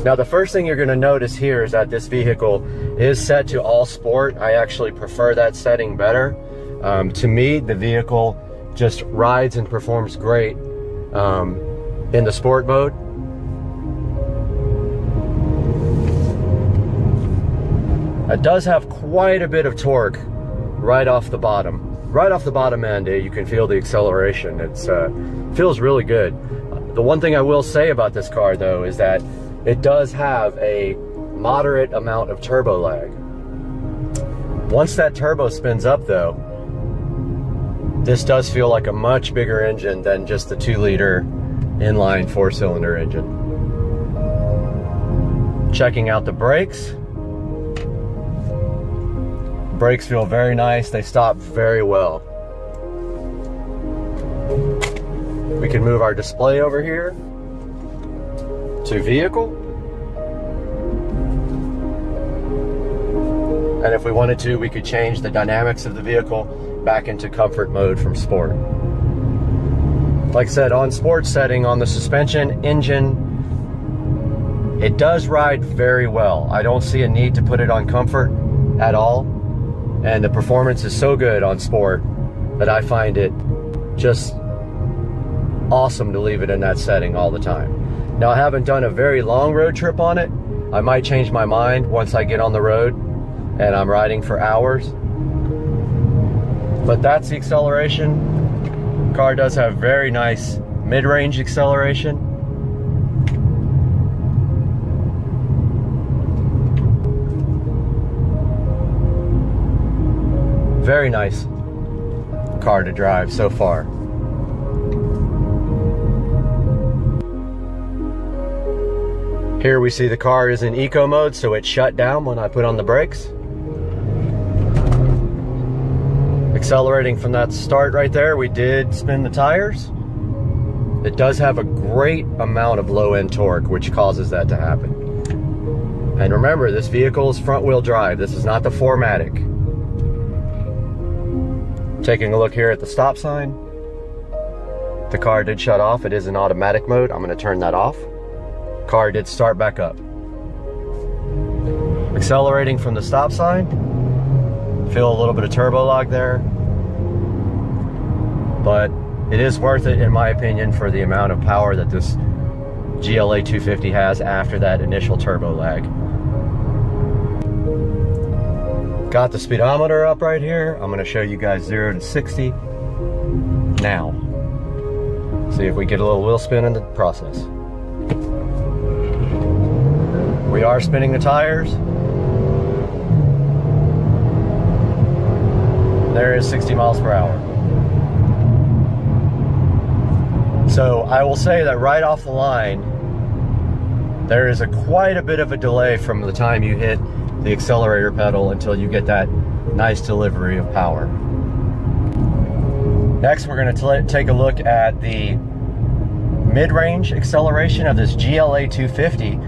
S2: Now the first thing you're going to notice here is that this vehicle is set to all sport. I actually prefer that setting better. To me, the vehicle just rides and performs great in the sport mode. It does have quite a bit of torque right off the bottom. Right off the bottom end, you can feel the acceleration. It feels really good. The one thing I will say about this car though is that it does have a moderate amount of turbo lag. Once that turbo spins up though, this does feel like a much bigger engine than just the 2-liter inline 4-cylinder engine. Checking out the brakes. Brakes feel very nice. They stop very well. We can move our display over here to vehicle. And if we wanted to, we could change the dynamics of the vehicle back into comfort mode from sport. Like I said, on sport setting, on the suspension, engine, it does ride very well. I don't see a need to put it on comfort at all. And the performance is so good on sport that I find it just awesome to leave it in that setting all the time. Now, I haven't done a very long road trip on it. I might change my mind once I get on the road and I'm riding for hours. But that's the acceleration. The car does have very nice mid-range acceleration. Very nice car to drive so far. Here we see the car is in eco mode, so it shut down when I put on the brakes. Accelerating from that start right there, we did spin the tires. It does have a great amount of low end torque, which causes that to happen. And remember, this vehicle is front wheel drive. This is not the 4MATIC. Taking a look here at the stop sign. The car did shut off. It is in automatic mode. I'm going to turn that off. Car did start back up. Accelerating from the stop sign. Feel a little bit of turbo lag there. But it is worth it in my opinion for the amount of power that this GLA 250 has after that initial turbo lag. Got the speedometer up right here. I'm going to show you guys 0 to 60 now. See if we get a little wheel spin in the process. We are spinning the tires. There is 60 miles per hour. So I will say that right off the line, there is quite a bit of a delay from the time you hit the accelerator pedal until you get that nice delivery of power. Next, we're going to take a look at the mid-range acceleration of this GLA 250.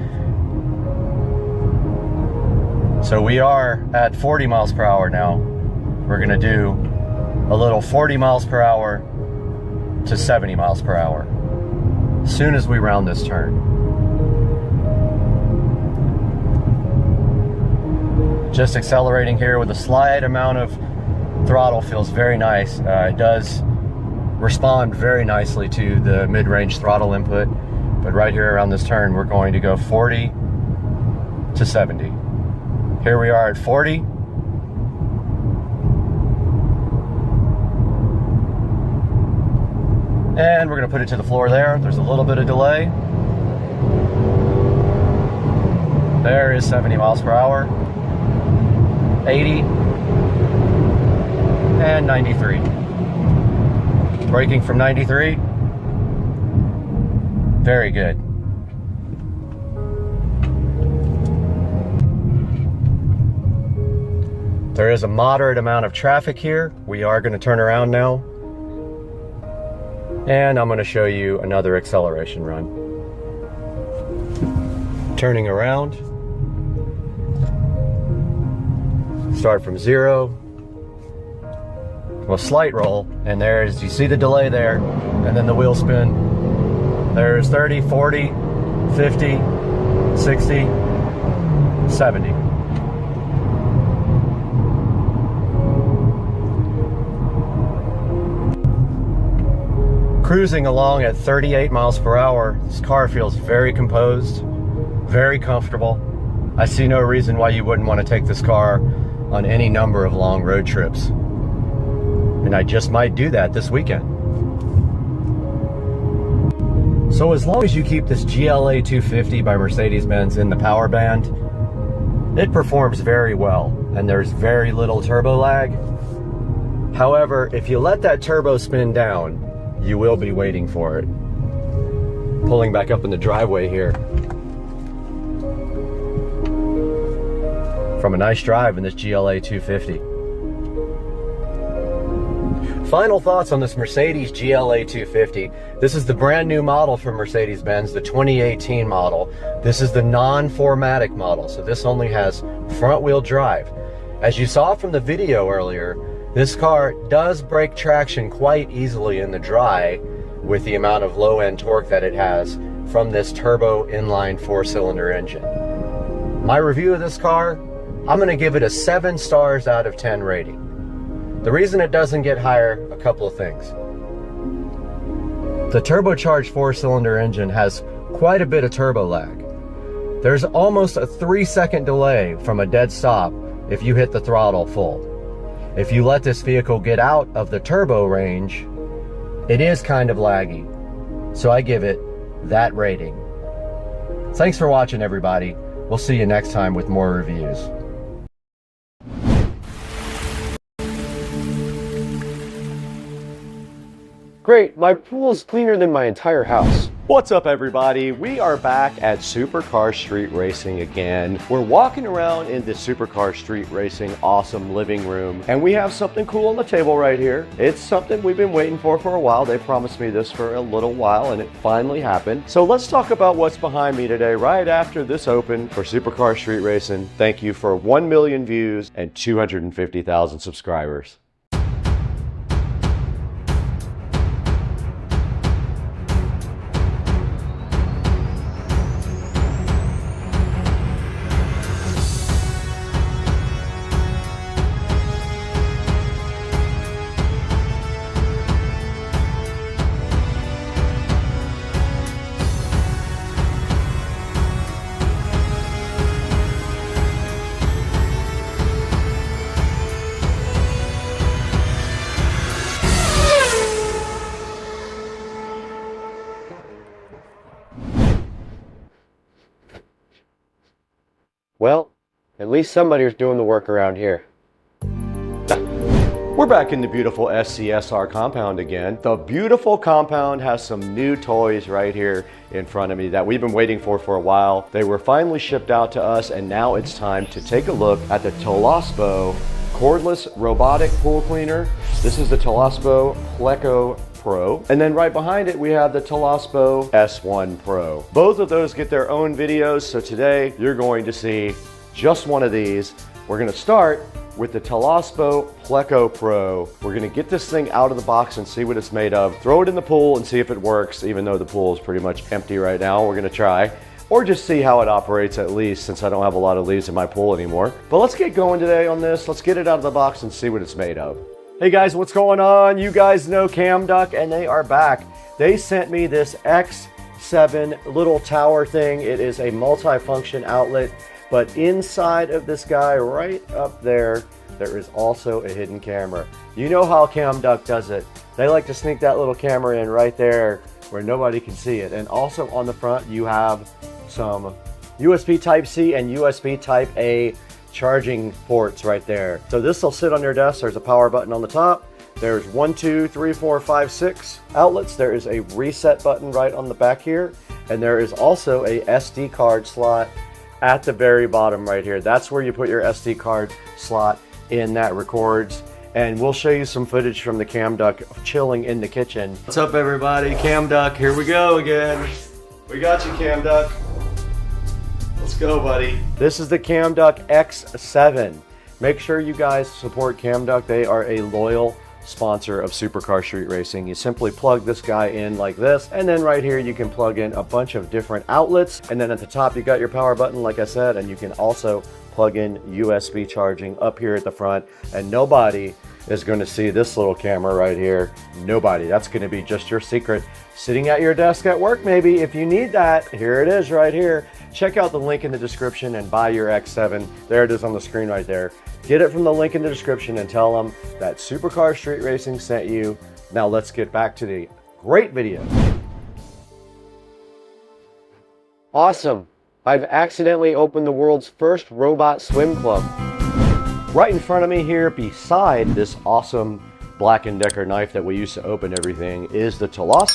S2: So we are at 40 miles per hour now. We're going to do a little 40 miles per hour to 70 miles per hour as soon as we round this turn. Just accelerating here with a slight amount of throttle feels very nice. It does respond very nicely to the mid-range throttle input, but right here around this turn we're going to go 40 to 70. Here we are at 40. And we're going to put it to the floor there. There's a little bit of delay. There is 70 miles per hour. 80 and 93. Braking from 93. Very good. There is a moderate amount of traffic here. We are going to turn around now. And I'm going to show you another acceleration run. Turning around. Start from 0. Well, slight roll, and there's, you see the delay there, and then the wheel spin. There's 30, 40, 50, 60, 70. Cruising along at 38 miles per hour, this car feels very composed, very comfortable. I see no reason why you wouldn't want to take this car on any number of long road trips. And I just might do that this weekend. So as long as you keep this GLA 250 by Mercedes-Benz in the power band, it performs very well, and there's very little turbo lag. However, if you let that turbo spin down, you will be waiting for it. Pulling back up in the driveway here. From a nice drive in this GLA 250. Final thoughts on this Mercedes GLA 250. This is the brand new model from Mercedes-Benz, the 2018 model. This is the non-4MATIC model, so this only has front-wheel drive. As you saw from the video earlier, this car does break traction quite easily in the dry with the amount of low-end torque that it has from this turbo inline 4-cylinder engine. My review of this car, I'm going to give it a 7 stars out of 10 rating. The reason it doesn't get higher, a couple of things. The turbocharged 4-cylinder engine has quite a bit of turbo lag. There's almost a 3-second delay from a dead stop if you hit the throttle full. If you let this vehicle get out of the turbo range, it is kind of laggy. So I give it that rating. Thanks for watching, everybody. We'll see you next time with more reviews. Great, my pool is cleaner than my entire house.
S1: What's up, everybody? We are back at Supercar Street Racing again. We're walking around in the Supercar Street Racing awesome living room, and we have something cool on the table right here. It's something we've been waiting for a while. They promised me this for a little while, and it finally happened. So let's talk about what's behind me today, right after this open for Supercar Street Racing. Thank you for 1 million views and 250,000 subscribers.
S2: Well, at least somebody's doing the work around here.
S1: We're back in the beautiful SCSR compound again. The beautiful compound has some new toys right here in front of me that we've been waiting for a while. They were finally shipped out to us, and now it's time to take a look at the Toolless cordless robotic pool cleaner. This is the Toolless Pleco Pro. And then right behind it, we have the Toolless S1 Pro. Both of those get their own videos, so today you're going to see just one of these. We're gonna start with the Toolless Pleco Pro. We're gonna get this thing out of the box and see what it's made of, throw it in the pool and see if it works, even though the pool is pretty much empty right now. We're gonna try, or just see how it operates at least, since I don't have a lot of leaves in my pool anymore. But let's get going today on this. Let's get it out of the box and see what it's made of. Hey guys, what's going on? You guys know CamDuck, and they are back. They sent me this X7 little tower thing. It is a multi-function outlet, but inside of this guy right up there, there is also a hidden camera. You know how CamDuck does it. They like to sneak that little camera in right there where nobody can see it. And also on the front, you have some USB Type-C and USB Type-A charging ports right there. So this will sit on your desk. There's a power button on the top. There's 1, 2, 3, 4, 5, 6 outlets. There is a reset button right on the back here. And there is also a SD card slot at the very bottom right here. That's where you put your SD card slot in that records. And we'll show you some footage from the CamDuck chilling in the kitchen. What's up, everybody? CamDuck, here we go again. We got you, CamDuck. Let's go, buddy.
S2: This is the CamDuck X7. Make sure you guys support CamDuck. They are a loyal sponsor of Supercar Street Racing. You simply plug this guy in like this, and then right here you can plug in a bunch of different outlets, and then at the top you got your power button like I said, and you can also plug in USB charging up here at the front, and nobody is going to see this little camera right here. Nobody. That's going to be just your secret. Sitting at your desk at work maybe, if you need that, here it is right here. Check out the link in the description and buy your X7. There it is on the screen right there. Get it from the link in the description and tell them that Supercar Street Racing sent you. Now let's get back to the great video. Awesome. I've accidentally opened the world's first robot swim club. Right in front of me here, beside this awesome Black & Decker knife that we use to open everything, is the Toolless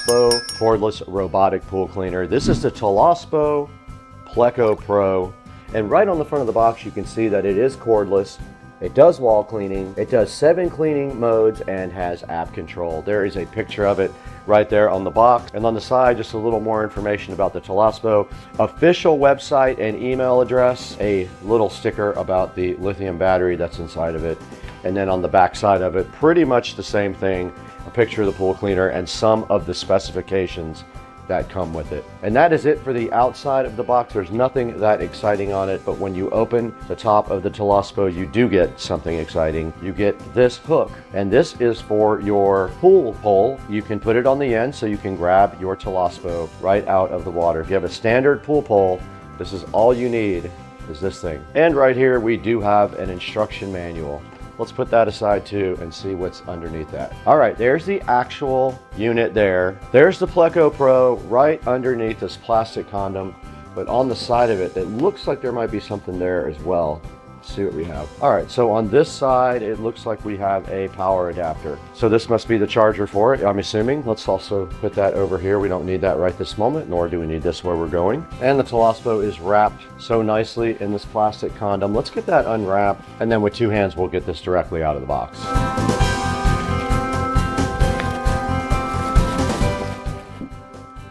S2: cordless robotic pool cleaner. This is the Toolless Pleco Pro, and right on the front of the box you can see that it is cordless. It does wall cleaning, it does 7 cleaning modes, and has app control. There is a picture of it right there on the box, and on the side just a little more information about the Toolless official website and email address, a little sticker about the lithium battery that's inside of it, and then on the back side of it pretty much the same thing, a picture of the pool cleaner and some of the specifications that come with it. And that is it for the outside of the box. There's nothing that exciting on it, but when you open the top of the Toolless you do get something exciting. You get this hook, and this is for your pool pole. You can put it on the end so you can grab your Toolless right out of the water. If you have a standard pool pole, this is all you need, is this thing. And right here we do have an instruction manual. Let's put that aside too and see what's underneath that. All right, there's the actual unit there. There's the Pleco Pro right underneath this plastic condom, but on the side of it, it looks like there might be something there as well. Let's see what we have. All right, so on this side, it looks like we have a power adapter. So this must be the charger for it, I'm assuming. Let's also put that over here. We don't need that right this moment, nor do we need this where we're going. And the Toolless is wrapped so nicely in this plastic condom. Let's get that unwrapped, and then with 2 hands, we'll get this directly out of the box.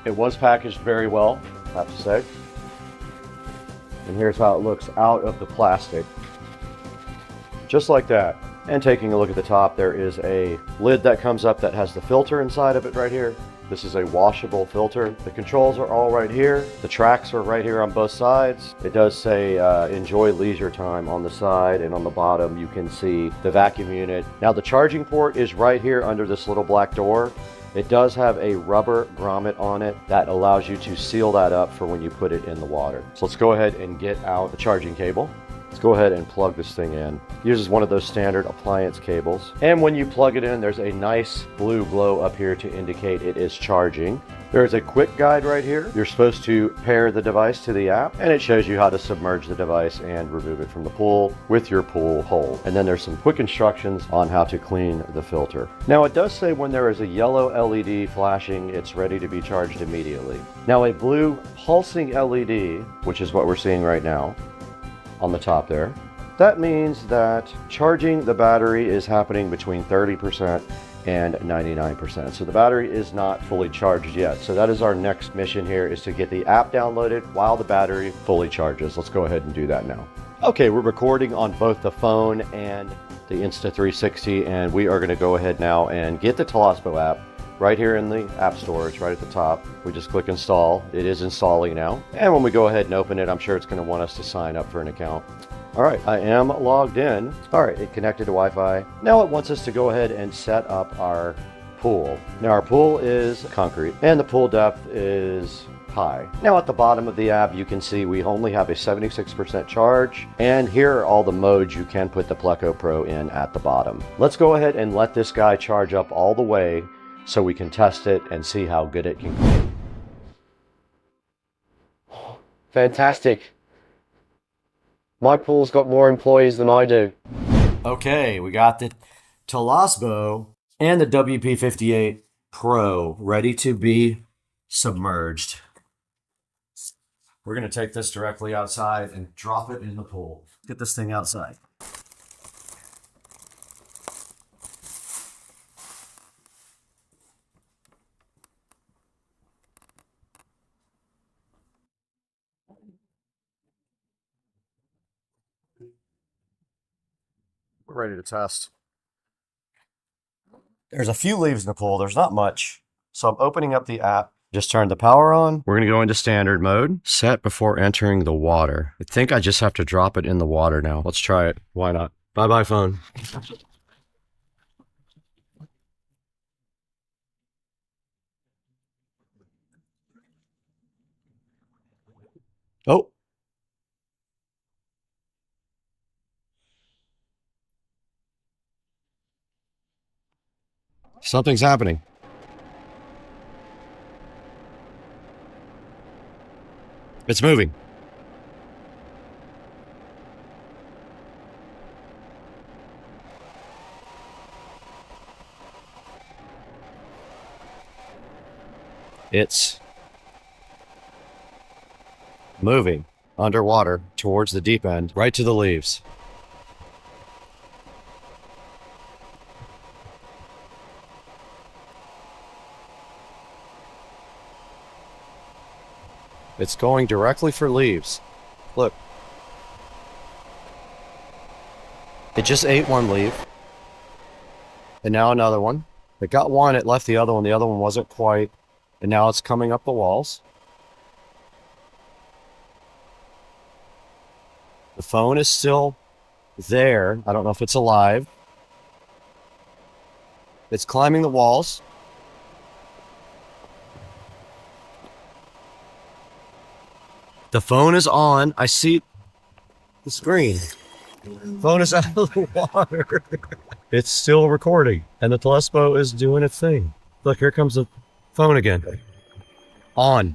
S2: It was packaged very well, I have to say. And here's how it looks out of the plastic. Just like that. And taking a look at the top, there is a lid that comes up that has the filter inside of it right here. This is a washable filter. The controls are all right here. The tracks are right here on both sides. It does say enjoy leisure time on the side, and on the bottom you can see the vacuum unit. Now the charging port is right here under this little black door. It does have a rubber grommet on it that allows you to seal that up for when you put it in the water. So let's go ahead and get out the charging cable. Let's go ahead and plug this thing in. It uses one of those standard appliance cables. And when you plug it in, there's a nice blue glow up here to indicate it is charging. There is a quick guide right here. You're supposed to pair the device to the app, and it shows you how to submerge the device and remove it from the pool with your pool pole. And then there's some quick instructions on how to clean the filter. Now it does say when there is a yellow LED flashing, it's ready to be charged immediately. Now a blue pulsing LED, which is what we're seeing right now on the top there, that means that charging the battery is happening between 30% and 99%. So the battery is not fully charged yet. So that is our next mission here, is to get the app downloaded while the battery fully charges. Let's go ahead and do that now. Okay, we're recording on both the phone and the Insta360, and we are gonna go ahead now and get the Toolless app right here in the app store. It's right at the top. We just click install. It is installing now. And when we go ahead and open it, I'm sure it's gonna want us to sign up for an account. All right, I am logged in. All right, it connected to Wi-Fi. Now it wants us to go ahead and set up our pool. Now our pool is concrete and the pool depth is high. Now at the bottom of the app, you can see we only have a 76% charge, and here are all the modes you can put the Pleco Pro in at the bottom. Let's go ahead and let this guy charge up all the way so we can test it and see how good it can clean. Fantastic. My pool's got more employees than I do.
S1: Okay, we got the Toolless and the WP58 Pro ready to be submerged. We're going to take this directly outside and drop it in the pool. Get this thing outside. We're ready to test. There's a few leaves in the pool. There's not much. So I'm opening up the app. Just turned the power on. We're going to go into standard mode. Set before entering the water. I think I just have to drop it in the water now. Let's try it. Why not? Bye-bye, phone. Oh. Something's happening. It's moving. It's moving underwater towards the deep end, right to the leaves. It's going directly for leaves. Look. It just ate one leaf. And now another one. It got one, it left the other one. The other one wasn't quite. And now it's coming up the walls. The phone is still there. I don't know if it's alive. It's climbing the walls. The phone is on. I see the screen. Phone is out of the water. It's still recording. And the telescope is doing its thing. Look, here comes the phone again. On.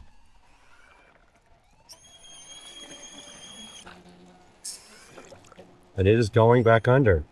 S1: And it is going back under.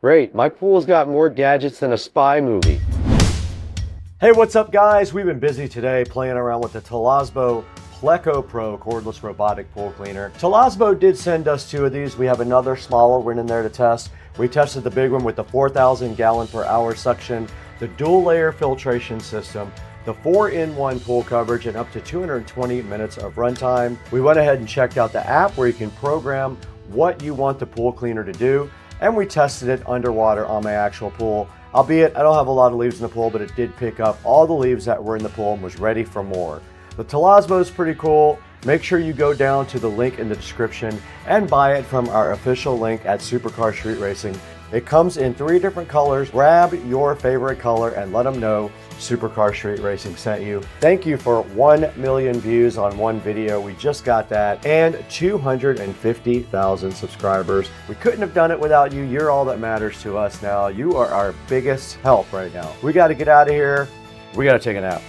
S2: Great, my pool's got more gadgets than a spy movie.
S1: Hey, what's up guys? We've been busy today playing around with the Toolless Pleco Pro cordless robotic pool cleaner. Toolless did send us two of these. We have another smaller one in there to test. We tested the big one with the 4,000 gallon per hour suction, the dual layer filtration system, the 4-in-1 pool coverage, and up to 220 minutes of runtime. We went ahead and checked out the app where you can program what you want the pool cleaner to do, and we tested it underwater on my actual pool. Albeit, I don't have a lot of leaves in the pool, but it did pick up all the leaves that were in the pool and was ready for more. The Toolless is pretty cool. Make sure you go down to the link in the description and buy it from our official link at Supercar Street Racing. It comes in 3 different colors. Grab your favorite color and let them know Supercar Street Racing sent you. Thank you for 1 million views on one video. We just got that, and 250,000 subscribers. We couldn't have done it without you. You're all that matters to us now. You are our biggest help right now. We got to get out of here. We got to take a nap.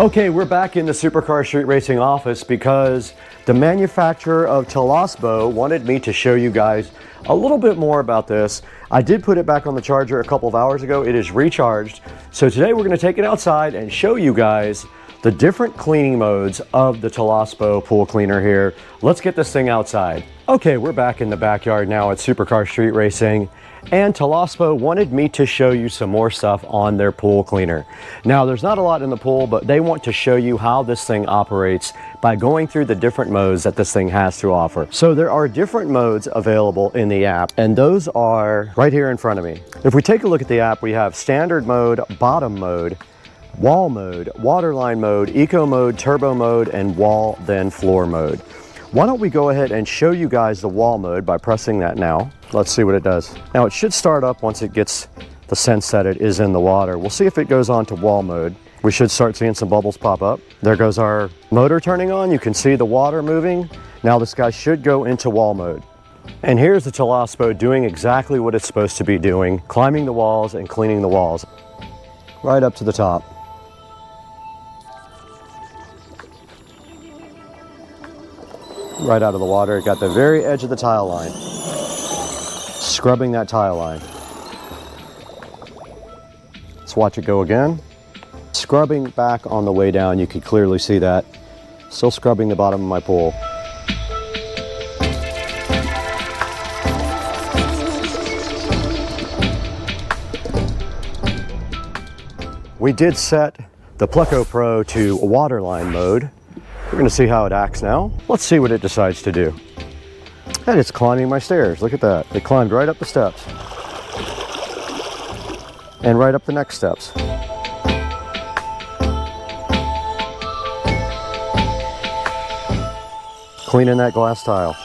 S2: Okay, we're back in the Supercar Street Racing office because the manufacturer of Toolless wanted me to show you guys a little bit more about this. I did put it back on the charger a couple of hours ago. It is recharged. So today we're going to take it outside and show you guys the different cleaning modes of the Toolless pool cleaner here. Let's get this thing outside. Okay, we're back in the backyard now at Supercar Street Racing, and Toolless wanted me to show you some more stuff on their pool cleaner. Now, there's not a lot in the pool, but they want to show you how this thing operates by going through the different modes that this thing has to offer. So there are different modes available in the app, and those are right here in front of me. If we take a look at the app, we have standard mode, bottom mode, wall mode, waterline mode, eco mode, turbo mode, and wall then floor mode. Why don't we go ahead and show you guys the wall mode by pressing that now. Let's see what it does. Now it should start up once it gets the sense that it is in the water. We'll see if it goes on to wall mode. We should start seeing some bubbles pop up. There goes our motor turning on. You can see the water moving. Now this guy should go into wall mode. And here's the Toolless doing exactly what it's supposed to be doing, climbing the walls and cleaning the walls right up to the top. Right out of the water, it got the very edge of the tile line, scrubbing that tile line. Let's watch it go again. Scrubbing back on the way down, you can clearly see that. Still scrubbing the bottom of my pool. We did set the Pleco Pro to waterline mode. We're going to see how it acts now. Let's see what it decides to do. And it's climbing my stairs. Look at that. It climbed right up the steps. And right up the next steps. Cleaning that glass tile.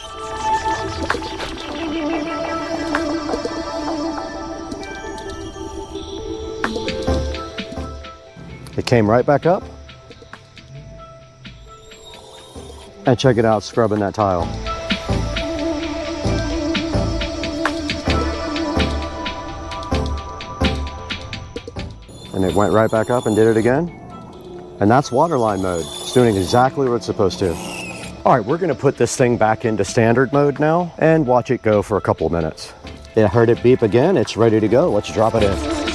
S2: It came right back up. And check it out, scrubbing that tile. And it went right back up and did it again. And that's waterline mode. It's doing exactly what it's supposed to. All right, we're gonna put this thing back into standard mode now and watch it go for a couple of minutes. I heard it beep again, it's ready to go. Let's drop it in.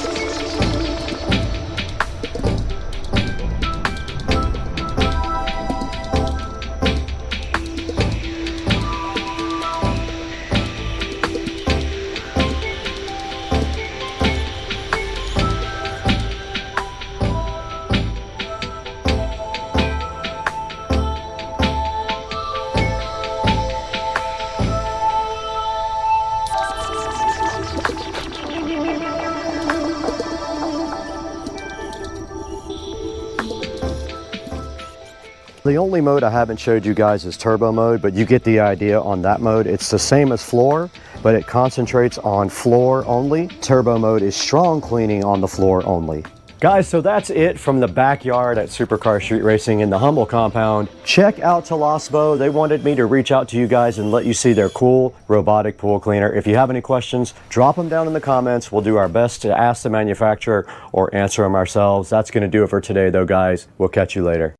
S2: The only mode I haven't showed you guys is turbo mode, but you get the idea on that mode. It's the same as floor, but it concentrates on floor only. Turbo mode is strong cleaning on the floor only. Guys, so that's it from the backyard at Supercar Street Racing in the Humble compound. Check out Toolless. They wanted me to reach out to you guys and let you see their cool robotic pool cleaner. If you have any questions, drop them down in the comments. We'll do our best to ask the manufacturer or answer them ourselves. That's going to do it for today though, guys. We'll catch you later.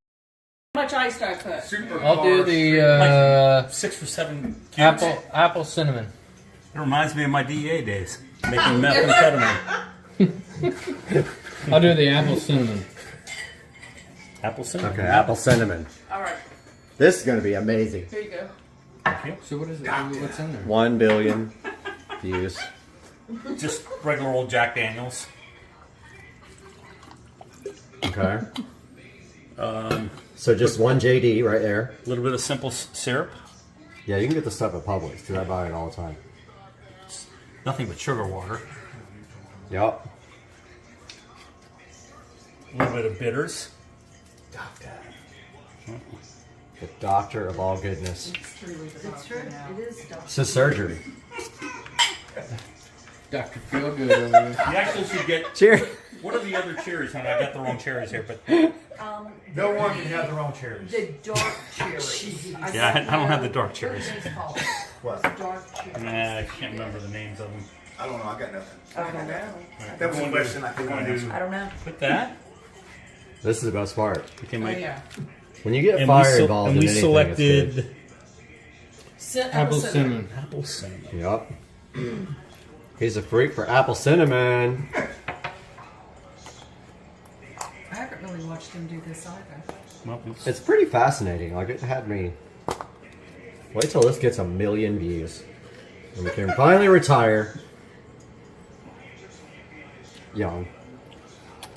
S7: How much ice do I put?
S11: I'll do the
S4: 6 or 7 cubes.
S11: apple cinnamon.
S4: It reminds me of my DEA days, making methamphetamine.
S11: I'll do the apple cinnamon.
S4: Apple cinnamon.
S2: Okay, apple cinnamon.
S7: All right.
S2: This is going to be amazing.
S7: Here you go.
S11: So what is it? What's in there?
S2: 1 billion views.
S4: Just regular old Jack Daniels.
S2: Okay. So just 1 JD right there.
S4: A little bit of simple syrup.
S2: Yeah, you can get the stuff at Publix because I buy it all the time.
S4: It's nothing but sugar water.
S2: Yep.
S4: A little bit of bitters.
S2: The doctor of all goodness.
S7: It's true. It is doctor.
S2: It's a surgery.
S11: Dr. Feel Good over there.
S4: You actually should get...
S2: Cheers.
S4: What are the other cherries, honey? I got the wrong cherries here, but...
S6: No one can have their own cherries.
S7: The dark cherries.
S4: Yeah, I don't have the dark cherries.
S6: What?
S7: Dark cherries.
S4: Nah, I can't remember the names of them.
S6: I don't know. I got nothing.
S7: I don't know.
S6: That was a question I couldn't answer.
S7: I don't know.
S4: Put that.
S2: This is the best part.
S4: Okay,
S7: Oh,
S4: Mike.
S7: yeah.
S2: When you get
S4: And
S2: fire
S4: we,
S2: involved
S4: and
S2: in
S4: we
S2: anything,
S4: selected
S11: Apple cinnamon.
S4: apple cinnamon.
S2: Yep. He's a freak for apple cinnamon.
S7: I haven't really watched him do this either.
S4: Well,
S2: It's pretty fascinating. Like, it had me. Wait till this gets 1 million views. And we can finally retire. Young.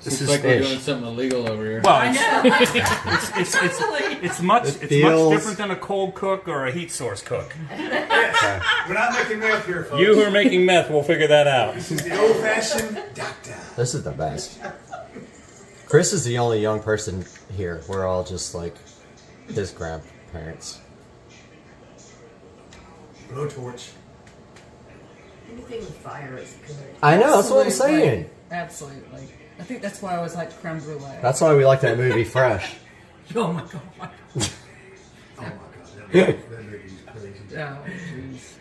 S11: This
S2: is
S11: like we're
S2: fish.
S11: doing something illegal over here.
S4: well,
S7: I know.
S4: it's much
S2: feels-
S4: different than a cold cook or a heat source cook.
S6: We're not making math here, folks.
S4: You who are making meth will figure that out.
S6: This is the old-fashioned doctor.
S2: This is the best. Chris is the only young person here. We're all just like his grandparents.
S6: Blowtorch.
S7: Anything with fire is good.
S2: I know, that's what I'm
S7: Absolutely.
S2: saying.
S7: Absolutely. I think that's why I always like creme brulee.
S2: That's why we like that movie Fresh.
S7: Oh my god.
S6: Oh my god, that movie's crazy.
S7: Oh, jeez.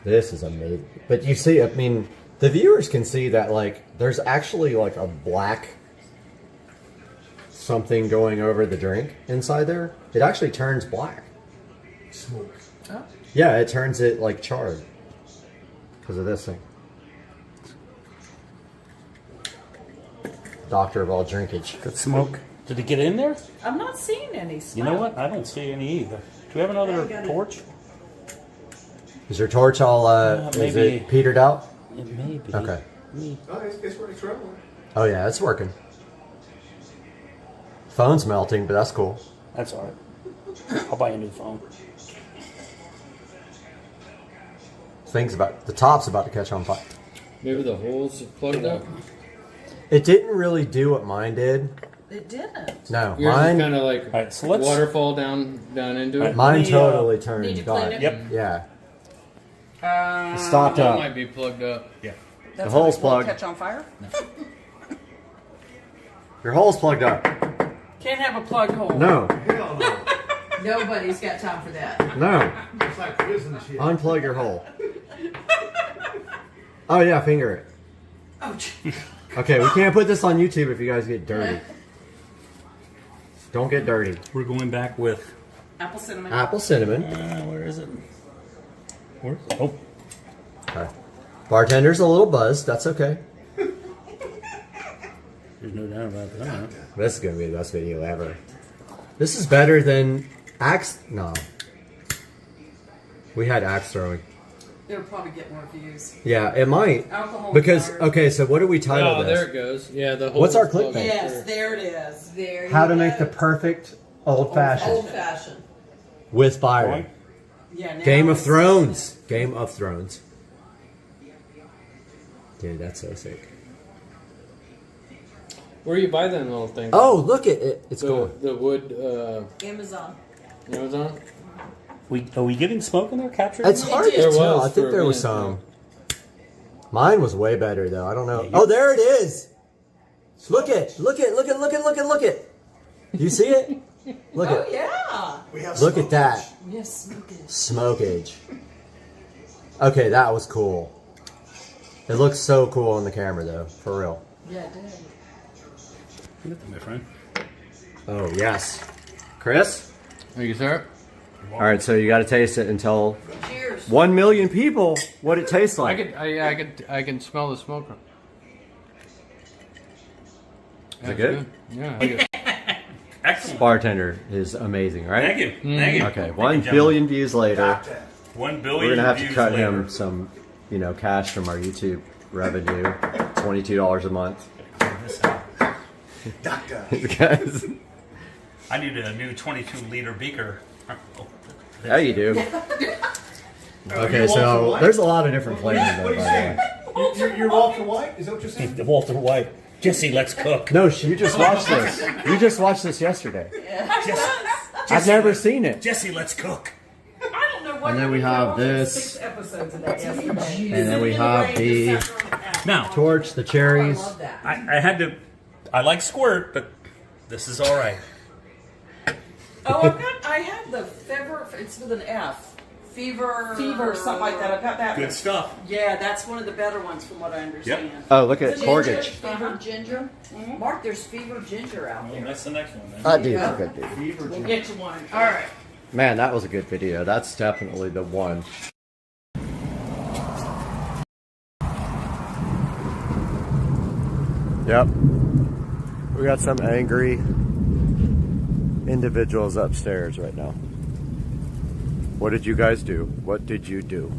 S2: This is amazing. But you see, I mean, the viewers can see that, like, there's actually, like, a black something going over the drink inside there. It actually turns black.
S6: Smoke.
S7: Oh.
S2: Yeah, it turns it, like, charred. Because of this thing. Doctor of all drinkage.
S4: Good smoke. Did it get in there?
S7: I'm not seeing any smoke.
S4: You know what? I don't see any either. Do we have another torch?
S2: Is your torch all, is
S4: maybe.
S2: it petered out?
S4: It may be.
S2: Okay.
S6: Oh, it's rolling.
S2: Oh, yeah, it's working. Phone's melting, but that's cool.
S4: That's all right. I'll buy a new phone.
S2: The top's about to catch on fire.
S11: Maybe the holes are plugged up.
S2: It didn't really do what mine did.
S7: It didn't.
S2: No,
S11: Yours
S2: mine.
S11: is kind of like
S4: All right, so let's.
S11: waterfall down into it.
S2: Mine
S4: Let me,
S2: totally
S7: Need
S2: turned
S7: to clean
S2: dark.
S7: it?
S4: Yep.
S2: Yeah.
S7: Uh,
S2: It stopped
S11: That
S2: up.
S11: might be plugged up.
S4: Yeah.
S7: that's
S2: The hole's
S7: how it won't
S2: plugged.
S7: catch on fire?
S2: Your hole's plugged up.
S7: Can't have a plugged hole.
S2: No.
S6: Hell no.
S7: Nobody's got time for that.
S2: No.
S6: It's like prison shit.
S2: Unplug your hole. Oh, yeah, finger it.
S7: Oh, gee.
S2: Okay, we can't put this on YouTube if you guys get dirty. Don't get dirty.
S4: We're going back with.
S7: Apple cinnamon.
S2: Apple cinnamon.
S4: Where is it? Where? Oh.
S2: Okay. Bartender's a little buzzed. That's okay.
S4: There's no doubt about that.
S2: This is going to be the best video ever. This is better than axe. No. We had axe throwing.
S7: It'll probably get more views.
S2: Yeah, it might.
S7: Alcohol.
S2: Because,
S7: fire.
S2: okay, so what do we title
S11: Oh,
S2: this?
S11: there it goes. Yeah, the hole.
S2: What's our clickbait?
S7: Yes, there it is. There
S2: How
S7: you
S2: to make
S7: go.
S2: the perfect old-fashioned
S7: Old fashioned.
S2: with Byron.
S7: Yeah. Now
S2: Game of
S7: it's-
S2: Thrones. Game of Thrones. Dude, that's so sick.
S11: Where you buy them little things?
S2: Oh, look at it. It's cool.
S11: The wood,
S7: Amazon.
S11: Amazon?
S4: Are we getting smoke in there? Captured?
S2: It's hard to
S11: There
S2: tell.
S11: was
S2: I think
S11: for a
S2: there was
S11: minute,
S2: some. Mine was way better though. I don't know. Oh, there it is. Look it. Look it. Look it. Look it. Look it. Look it. You see it? Look
S7: Oh
S2: it.
S7: yeah.
S6: We have
S2: Look at that.
S7: We have smokage.
S2: Smokage. Okay, that was cool. It looks so cool on the camera though. For real.
S7: Yeah, it did.
S4: Look at that, my friend.
S2: Oh, yes. Chris?
S11: Thank you, sir.
S2: All right, so you got to taste it and tell
S7: Cheers.
S2: 1 million people what it tastes like.
S11: I can smell the smoke.
S2: Is it good?
S11: Yeah. I like it.
S4: Excellent.
S2: Bartender is amazing, right?
S4: Thank you. Thank you.
S2: Okay,
S4: Thank
S2: 1
S4: you, gentlemen.
S2: billion views later.
S4: 1
S2: We're
S4: billion
S2: going to have to
S4: views
S2: cut
S4: later.
S2: him some, cash from our YouTube revenue. $22 a month.
S6: Doctor.
S2: Guys.
S4: I need a new 22-liter beaker.
S2: Yeah, you do. Okay, so there's a lot of different flavors
S6: What
S2: though,
S6: are
S2: by
S6: you
S2: the way.
S6: saying? You're Walter White? Is that what you're saying?
S4: Walter White. Jesse, let's cook.
S2: No, you just watched this. You just watched this yesterday. I've never seen it.
S4: Jesse, let's cook.
S7: I don't know what.
S2: And then we have this.
S7: 6 episodes of that yesterday.
S2: And then we have the
S4: Now,
S2: torch, the cherries.
S7: I love that.
S4: I had to. I like squirt, but this is all right.
S7: Oh, I have the fever. It's with an F. Fever, something like that. I've got that.
S4: Good stuff.
S7: Yeah, that's one of the better ones from what I understand.
S1: Oh, look at Corgage.
S7: Fever ginger. Mark, there's fever ginger out
S4: Well,
S7: there.
S4: that's the next one, man.
S1: That dude's a good dude.
S4: Fever
S7: We'll
S4: Gym.
S7: get you one. All right.
S1: Man, that was a good video. That's definitely the one. Yep. We got some angry individuals upstairs right now. What did you guys do? What did you do?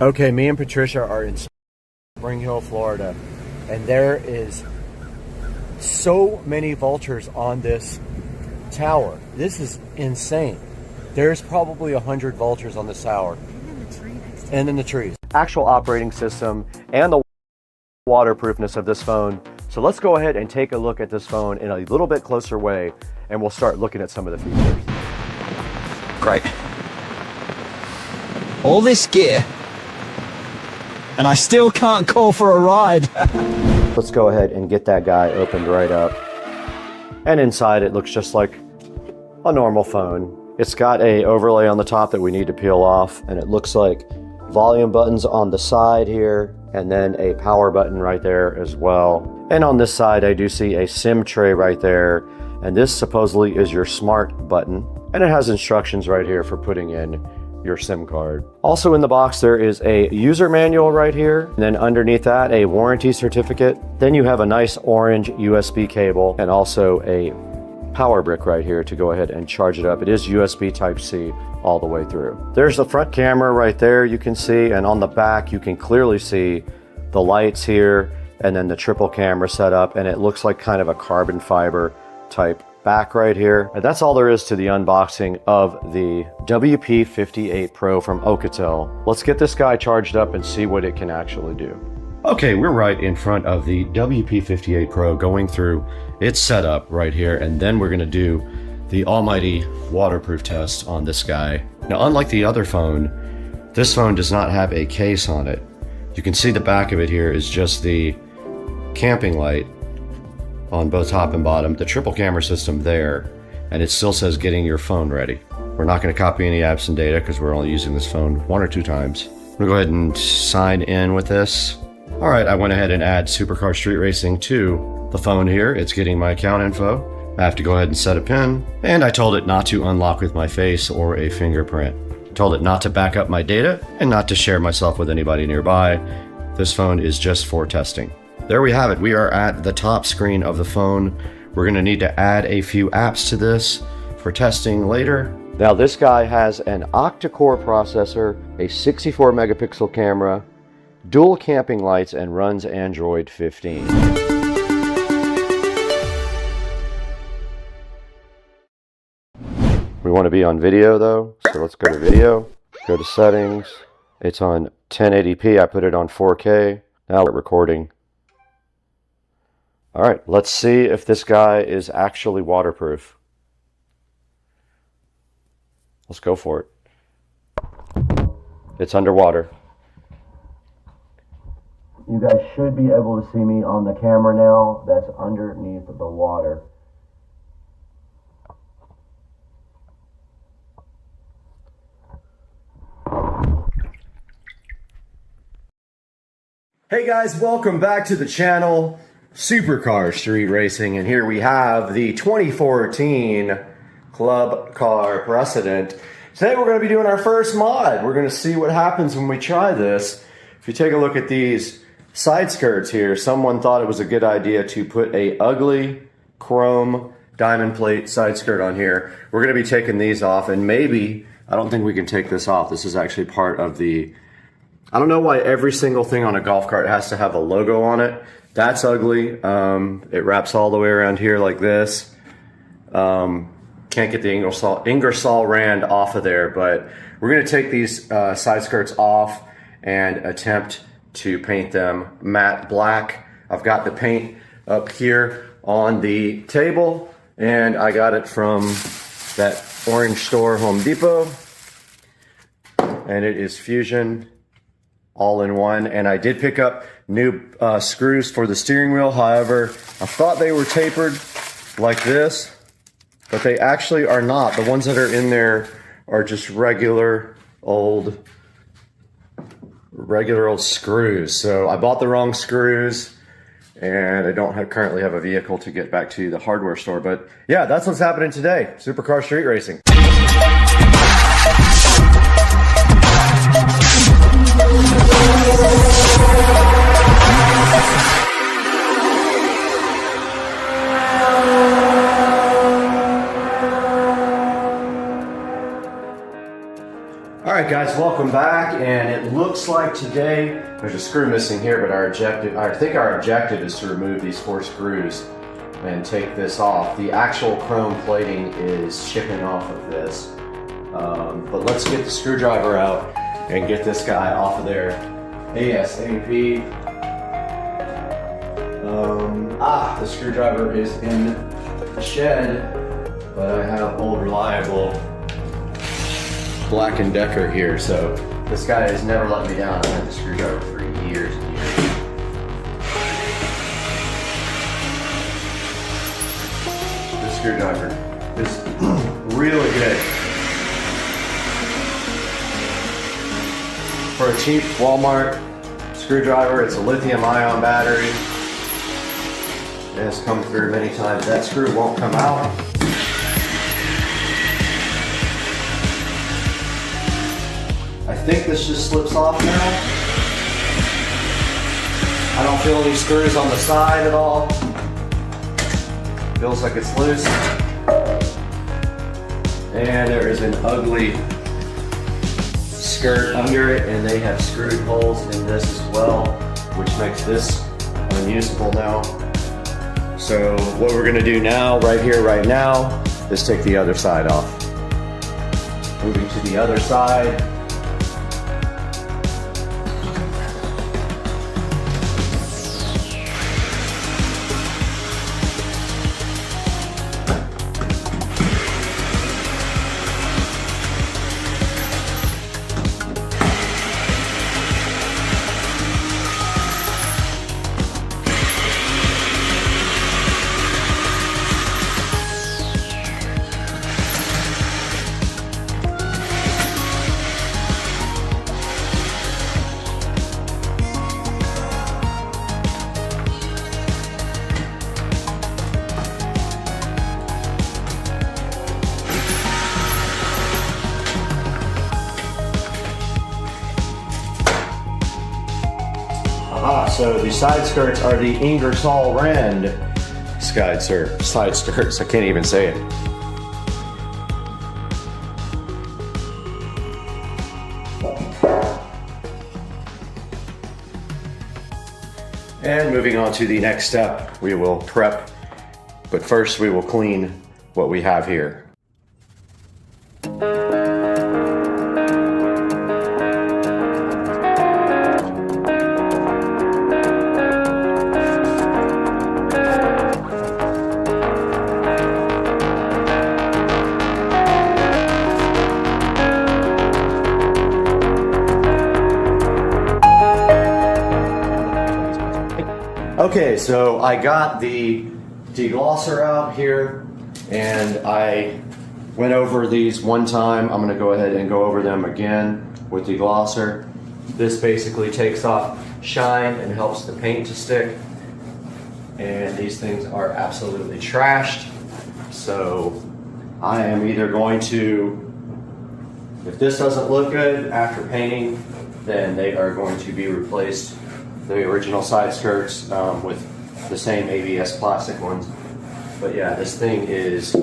S2: Okay, me and Patricia are in Spring Hill, Florida, and there is so many vultures on this tower. This is insane. There's probably 100 vultures on this tower. And in the trees. Actual operating system and the waterproofness of this phone. So let's go ahead and take a look at this phone in a little bit closer way, and we'll start looking at some of the features.
S12: Great. All this gear, and I still can't call for a ride.
S2: Let's go ahead and get that guy opened right up. And inside it looks just like a normal phone. It's got a overlay on the top that we need to peel off, and it looks like volume buttons on the side here, and then a power button right there as well. And on this side, I do see a SIM tray right there, and this supposedly is your smart button, and it has instructions right here for putting in your SIM card. Also in the box, there is a user manual right here, and then underneath that, a warranty certificate. Then you have a nice orange USB cable, and also a power brick right here to go ahead and charge it up. It is USB Type-C all the way through. There's the front camera right there you can see, and on the back you can clearly see the lights here, and then the triple camera setup, and it looks like kind of a carbon fiber type back right here. And that's all there is to the unboxing of the WP58 Pro from Alcatel. Let's get this guy charged up and see what it can actually do. Okay, we're right in front of the WP58 Pro going through its setup right here, and then we're gonna do the almighty waterproof test on this guy. Now, unlike the other phone, this phone does not have a case on it. You can see the back of it here is just the camping light on both top and bottom, the triple camera system there, and it still says getting your phone ready. We're not going to copy any apps and data because we're only using this phone 1 or 2 times. I'm going to go ahead and sign in with this. All right, I went ahead and add Supercar Street Racing to the phone here. It's getting my account info. I have to go ahead and set a PIN, and I told it not to unlock with my face or a fingerprint. I told it not to back up my data and not to share myself with anybody nearby. This phone is just for testing. There we have it. We are at the top screen of the phone. We're going to need to add a few apps to this for testing later. Now this guy has an octa-core processor, a 64 megapixel camera, dual camping lights, and runs Android 15. We want to be on video though, so let's go to video, go to settings. It's on 1080p, I put it on 4K. Now we're recording. All right, let's see if this guy is actually waterproof. Let's go for it. It's underwater. You guys should be able to see me on the camera now. That's underneath the water. Hey guys, welcome back to the channel. Supercar Street Racing, and here we have the 2014 Club Car Precedent. Today we're going to be doing our first mod. We're going to see what happens when we try this. If you take a look at these side skirts here, someone thought it was a good idea to put a ugly chrome diamond plate side skirt on here. We're going to be taking these off, and maybe, I don't think we can take this off. This is actually part of the, I don't know why every single thing on a golf cart has to have a logo on it. That's ugly. It wraps all the way around here like this. Can't get the Ingersoll Rand off of there, but we're going to take these side skirts off and attempt to paint them matte black. I've got the paint up here on the table, and I got it from that orange store, Home Depot, and it is Fusion all-in-one. And I did pick up new screws for the steering wheel. However, I thought they were tapered like this, but they actually are not. The ones that are in there are just regular old screws. So I bought the wrong screws, and I don't currently have a vehicle to get back to the hardware store. But yeah, that's what's happening today. Supercar Street Racing. All right, guys, welcome back. And it looks like today there's a screw missing here, but I think our objective is to remove these 4 screws and take this off. The actual chrome plating is shipping off of this. But let's get the screwdriver out and get this guy off of there ASAP. The screwdriver is in the shed, but I have old reliable Black & Decker here, so this guy has never let me down. I've had the screwdriver for years and years. This screwdriver is really good. For a cheap Walmart screwdriver, it's a lithium-ion battery. It has come through many times. That screw won't come out. I think this just slips off now. I don't feel any screws on the side at all. Feels like it's loose. And there is an ugly skirt under it, and they have screwed holes in this as well, which makes this unusable now. So what we're gonna do now, right here, right now, is take the other side off. Moving to the other side. So the side skirts are the Ingersoll Rand side skirts. I can't even say it. And moving on to the next step, we will prep, but first we will clean what we have here. Okay, so I got the deglosser out here and I went over these one time. I'm gonna go ahead and go over them again with deglosser. This basically takes off shine and helps the paint to stick. And these things are absolutely trashed. So I am either going to, if this doesn't look good after painting, then they are going to be replaced, the original side skirts, with the same ABS plastic ones. But yeah, this thing is,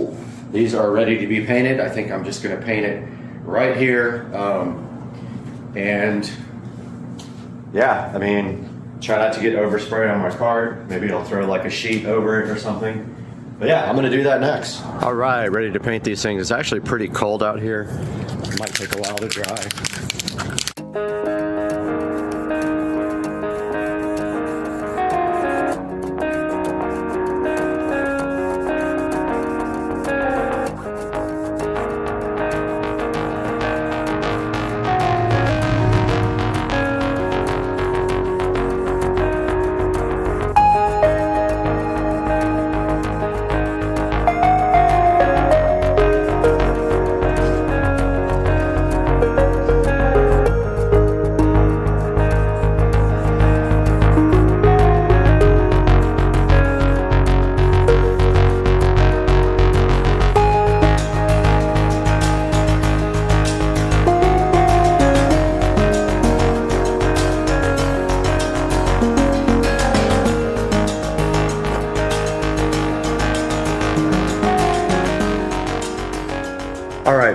S2: these are ready to be painted. I think I'm just gonna paint it right here. And yeah, I mean, try not to get overspray on my card. Maybe I'll throw like a sheet over it or something. But yeah, I'm gonna do that next. All right, ready to paint these things. It's actually pretty cold out here. It might take a while to dry.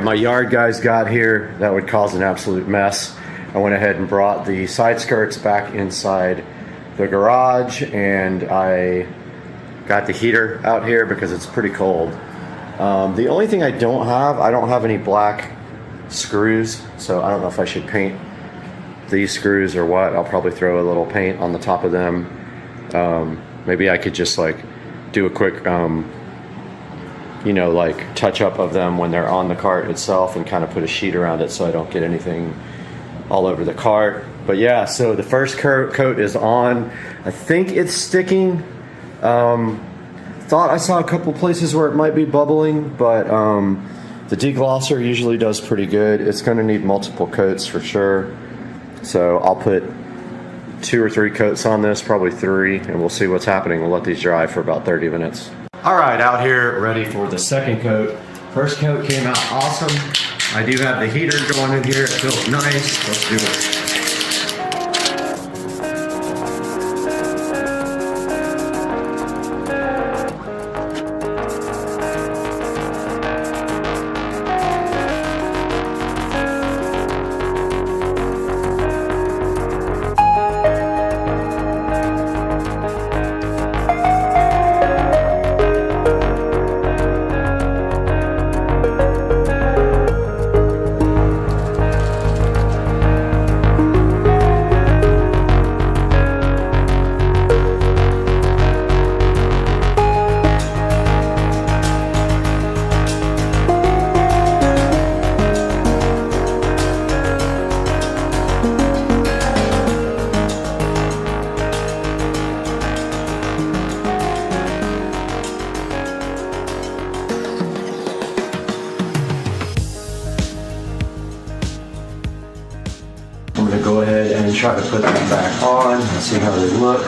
S2: right, my yard guys got here. That would cause an absolute mess. I went ahead and brought the side skirts back inside the garage, and I got the heater out here because it's pretty cold. The only thing I don't have any black screws, so I don't know if I should paint these screws or what. I'll probably throw a little paint on the top of them. Maybe I could just like do a quick you know, like touch up of them when they're on the cart itself and kind of put a sheet around it so I don't get anything all over the cart. But yeah, so the first coat is on. I think it's sticking. Thought I saw a couple places where it might be bubbling, but the deglosser usually does pretty good. It's going to need multiple coats for sure. So I'll put 2 or 3 coats on this, probably 3, and we'll see what's happening. We'll let these dry for about 30 minutes. All right, out here ready for the second coat. First coat came out awesome. I do have the heater going in here. It feels nice. Let's do it. I'm going to go ahead and try to put them back on and see how they look.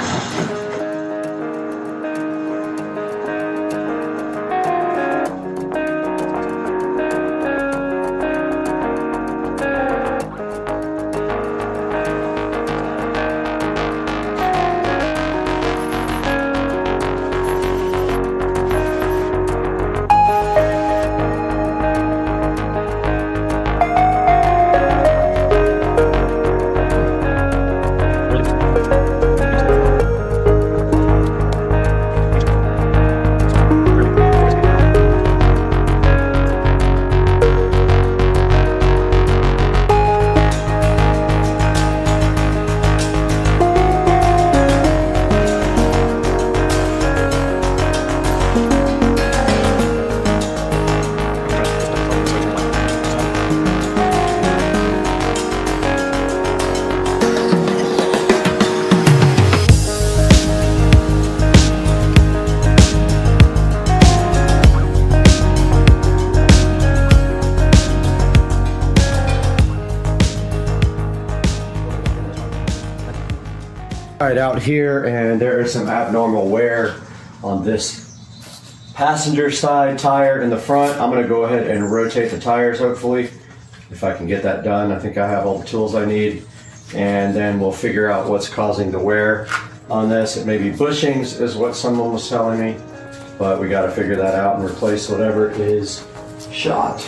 S2: Right out here, and there is some abnormal wear on this passenger side tire in the front. I'm going to go ahead and rotate the tires, hopefully, if I can get that done. I think I have all the tools I need, and then we'll figure out what's causing the wear on this. It may be bushings is what someone was telling me, but we got to figure that out and replace whatever is shot.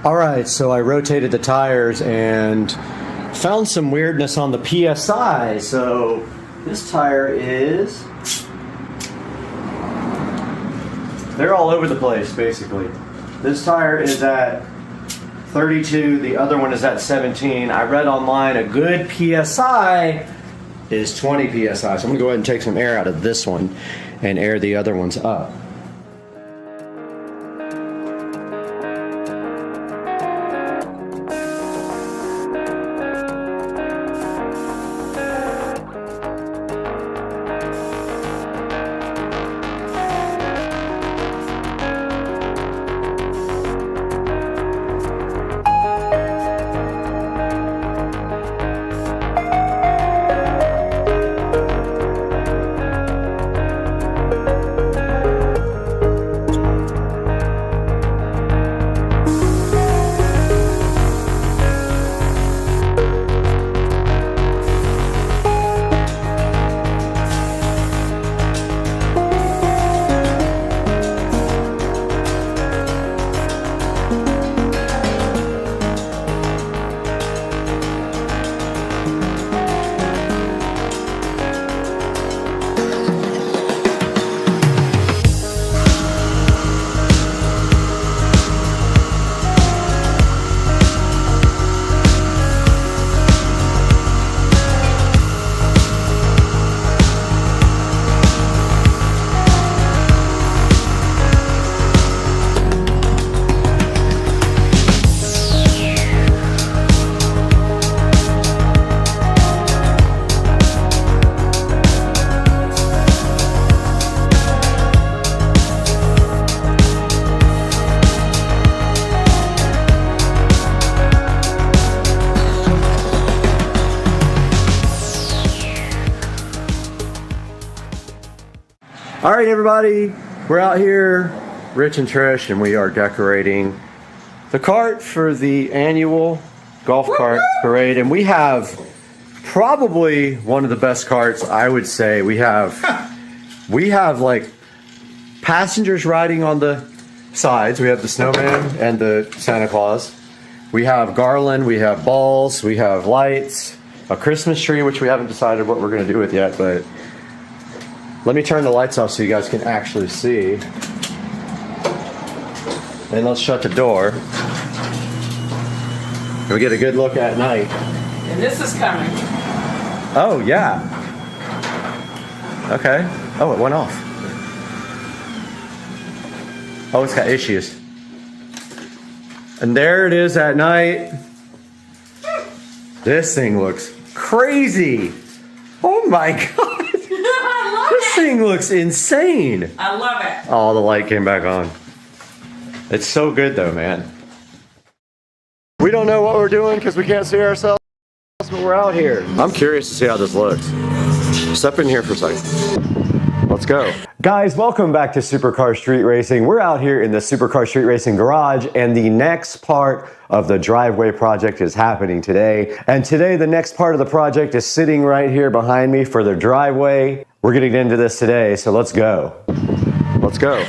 S2: All right, so I rotated the tires and found some weirdness on the PSI. So this tire is, they're all over the place basically. This tire is at 32, the other one is at 17. I read online a good PSI is 20 PSI. So I'm gonna go ahead and take some air out of this one and air the other ones up. All right, everybody, we're out here, Rich and Trish, and we are decorating the cart for the annual golf cart parade. And we have probably one of the best carts, I would say. We have like passengers riding on the sides. We have the snowman and the Santa Claus. We have garland, we have balls, we have lights, a Christmas tree, which we haven't decided what we're going to do with yet, but let me turn the lights off so you guys can actually see. And let's shut the door. We get a good look at night.
S7: And this is coming.
S2: Oh, yeah. Okay. Oh, it went off. Oh, it's got issues. And there it is at night. This thing looks crazy. Oh my God. This thing looks insane.
S7: I love it.
S2: Oh, the light came back on. It's so good though, man. We don't know what we're doing because we can't see ourselves, but we're out here. I'm curious to see how this looks. Step in here for a second. Let's go. Guys, welcome back to Supercar Street Racing. We're out here in the Supercar Street Racing garage, and the next part of the driveway project is happening today. And today, the next part of the project is sitting right here behind me for the driveway. We're getting into this today, so let's go. Let's go.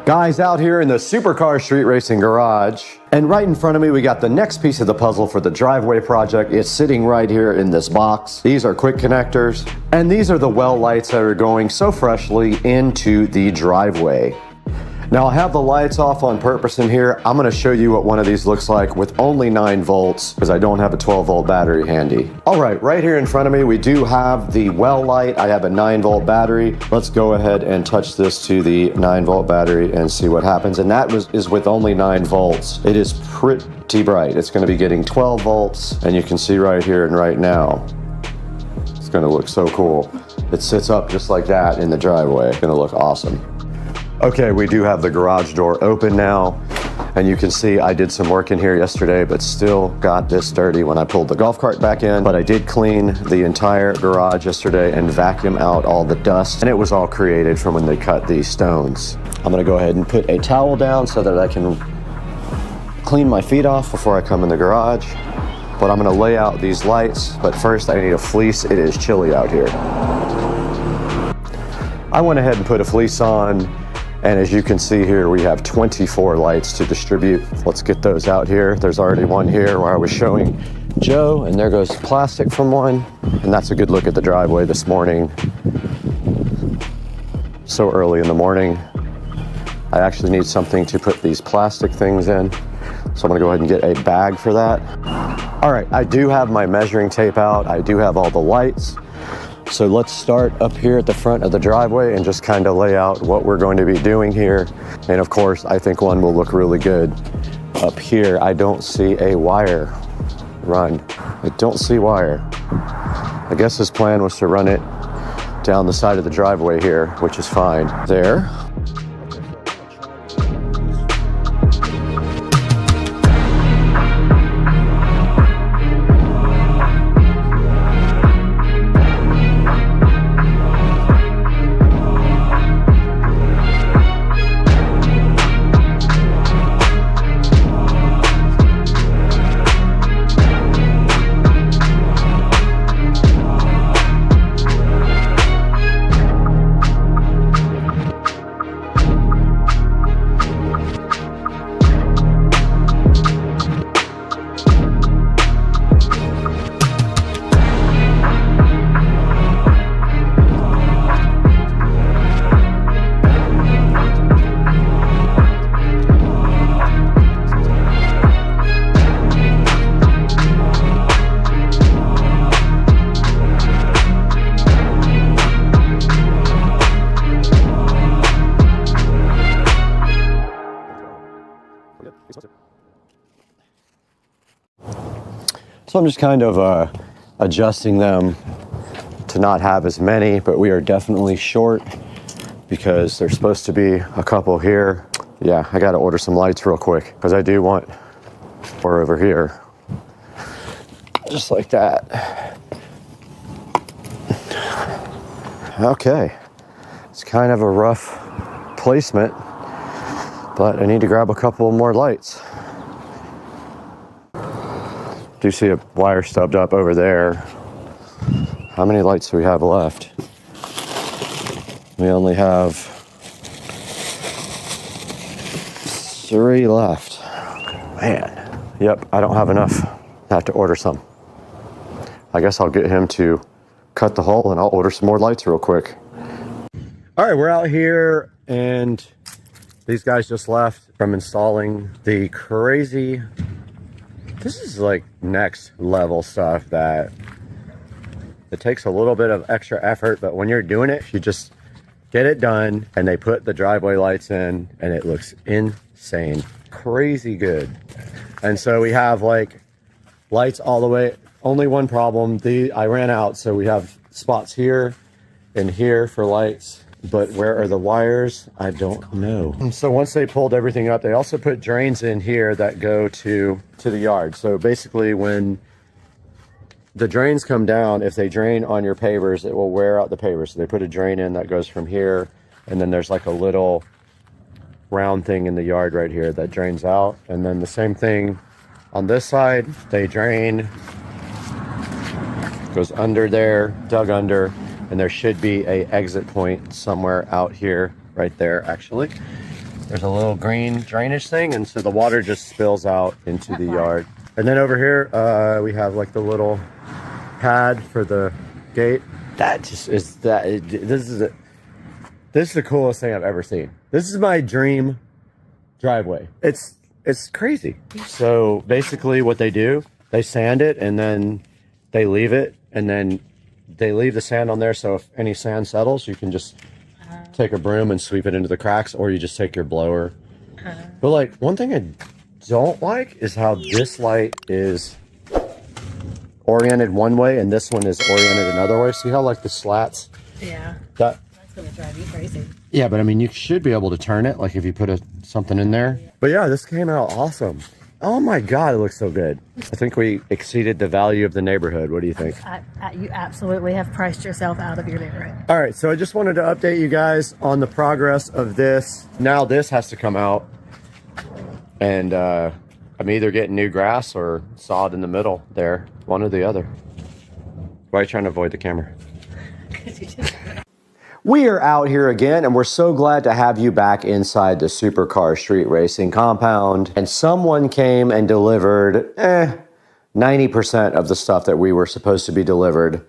S2: Guys, out here in the Supercar Street Racing garage, and right in front of me we got the next piece of the puzzle for the driveway project. It's sitting right here in this box. These are quick connectors, and these are the well lights that are going so freshly into the driveway. Now I have the lights off on purpose in here. I'm gonna show you what one of these looks like with only 9 volts because I don't have a 12-volt battery handy. All right here in front of me, we do have the well light. I have a 9-volt battery. Let's go ahead and touch this to the 9-volt battery and see what happens. And that is with only 9 volts. It is pretty bright. It's gonna be getting 12 volts, and you can see right here and right now. It's gonna look so cool. It sits up just like that in the driveway. It's gonna look awesome. Okay, we do have the garage door open now.
S1: And you can see I did some work in here yesterday, but still got this dirty when I pulled the golf cart back in. But I did clean the entire garage yesterday and vacuum out all the dust. And it was all created from when they cut these stones. I'm gonna go ahead and put a towel down so that I can clean my feet off before I come in the garage. But I'm gonna lay out these lights. But first I need a fleece. It is chilly out here. I went ahead and put a fleece on. And as you can see here, we have 24 lights to distribute. Let's get those out here. There's already one here where I was showing Joe, and there goes plastic from one. And that's a good look at the driveway this morning. So early in the morning. I actually need something to put these plastic things in. So I'm gonna go ahead and get a bag for that. All right, I do have my measuring tape out. I do have all the lights. So let's start up here at the front of the driveway and just kind of lay out what we're going to be doing here. And of course, I think one will look really good. Up here, I don't see a wire run. I don't see wire. I guess his plan was to run it down the side of the driveway here, which is fine. There. So I'm just kind of adjusting them to not have as many, but we are definitely short because there's supposed to be a couple here. Yeah, I got to order some lights real quick because I do want four over here. Just like that. Okay. It's kind of a rough placement, but I need to grab a couple more lights. Do see a wire stubbed up over there. How many lights do we have left? We only have 3 left. Man, yep, I don't have enough. I have to order some. I guess I'll get him to cut the hole and I'll order some more lights real quick. All right, we're out here and these guys just left from installing the crazy. This is like next level stuff that it takes a little bit of extra effort, but when you're doing it, you just get it done and they put the driveway lights in and it looks insane, crazy good. And so we have like lights all the way. Only one problem, I ran out, so we have spots here and here for lights. But where are the wires? I don't know. So once they pulled everything up, they also put drains in here that go to the yard. So basically when the drains come down, if they drain on your pavers, it will wear out the pavers. So they put a drain in that goes from here, and then there's like a little round thing in the yard right here that drains out. And then the same thing on this side, they drain, goes under there, dug under, and there should be a exit point somewhere out here, right there actually. There's a little green drainage thing, and so the water just spills out into the yard. And then over here, we have like the little pad for the gate. That just is this is the coolest thing I've ever seen. This is my dream driveway. It's crazy. So basically what they do, they sand it and then they leave it, and then they leave the sand on there, so if any sand settles, you can just take a broom and sweep it into the cracks, or you just take your blower. But like, one thing I don't like is how this light is oriented one way and this one is oriented another way. See how like the slats?
S13: Yeah.
S1: That's
S13: gonna drive you crazy.
S2: Yeah, but I mean, you should be able to turn it, like if you put something in there. But yeah, this came out awesome. Oh my God, it looks so good. I think we exceeded the value of the neighborhood. What do you think?
S13: You absolutely have priced yourself out of your neighborhood.
S2: All right, so I just wanted to update you guys on the progress of this. Now this has to come out. And I'm either getting new grass or sod in the middle there. One or the other. Why are you trying to avoid the camera? We are out here again, and we're so glad to have you back inside the Supercar Street Racing compound. And someone came and delivered 90% of the stuff that we were supposed to be delivered.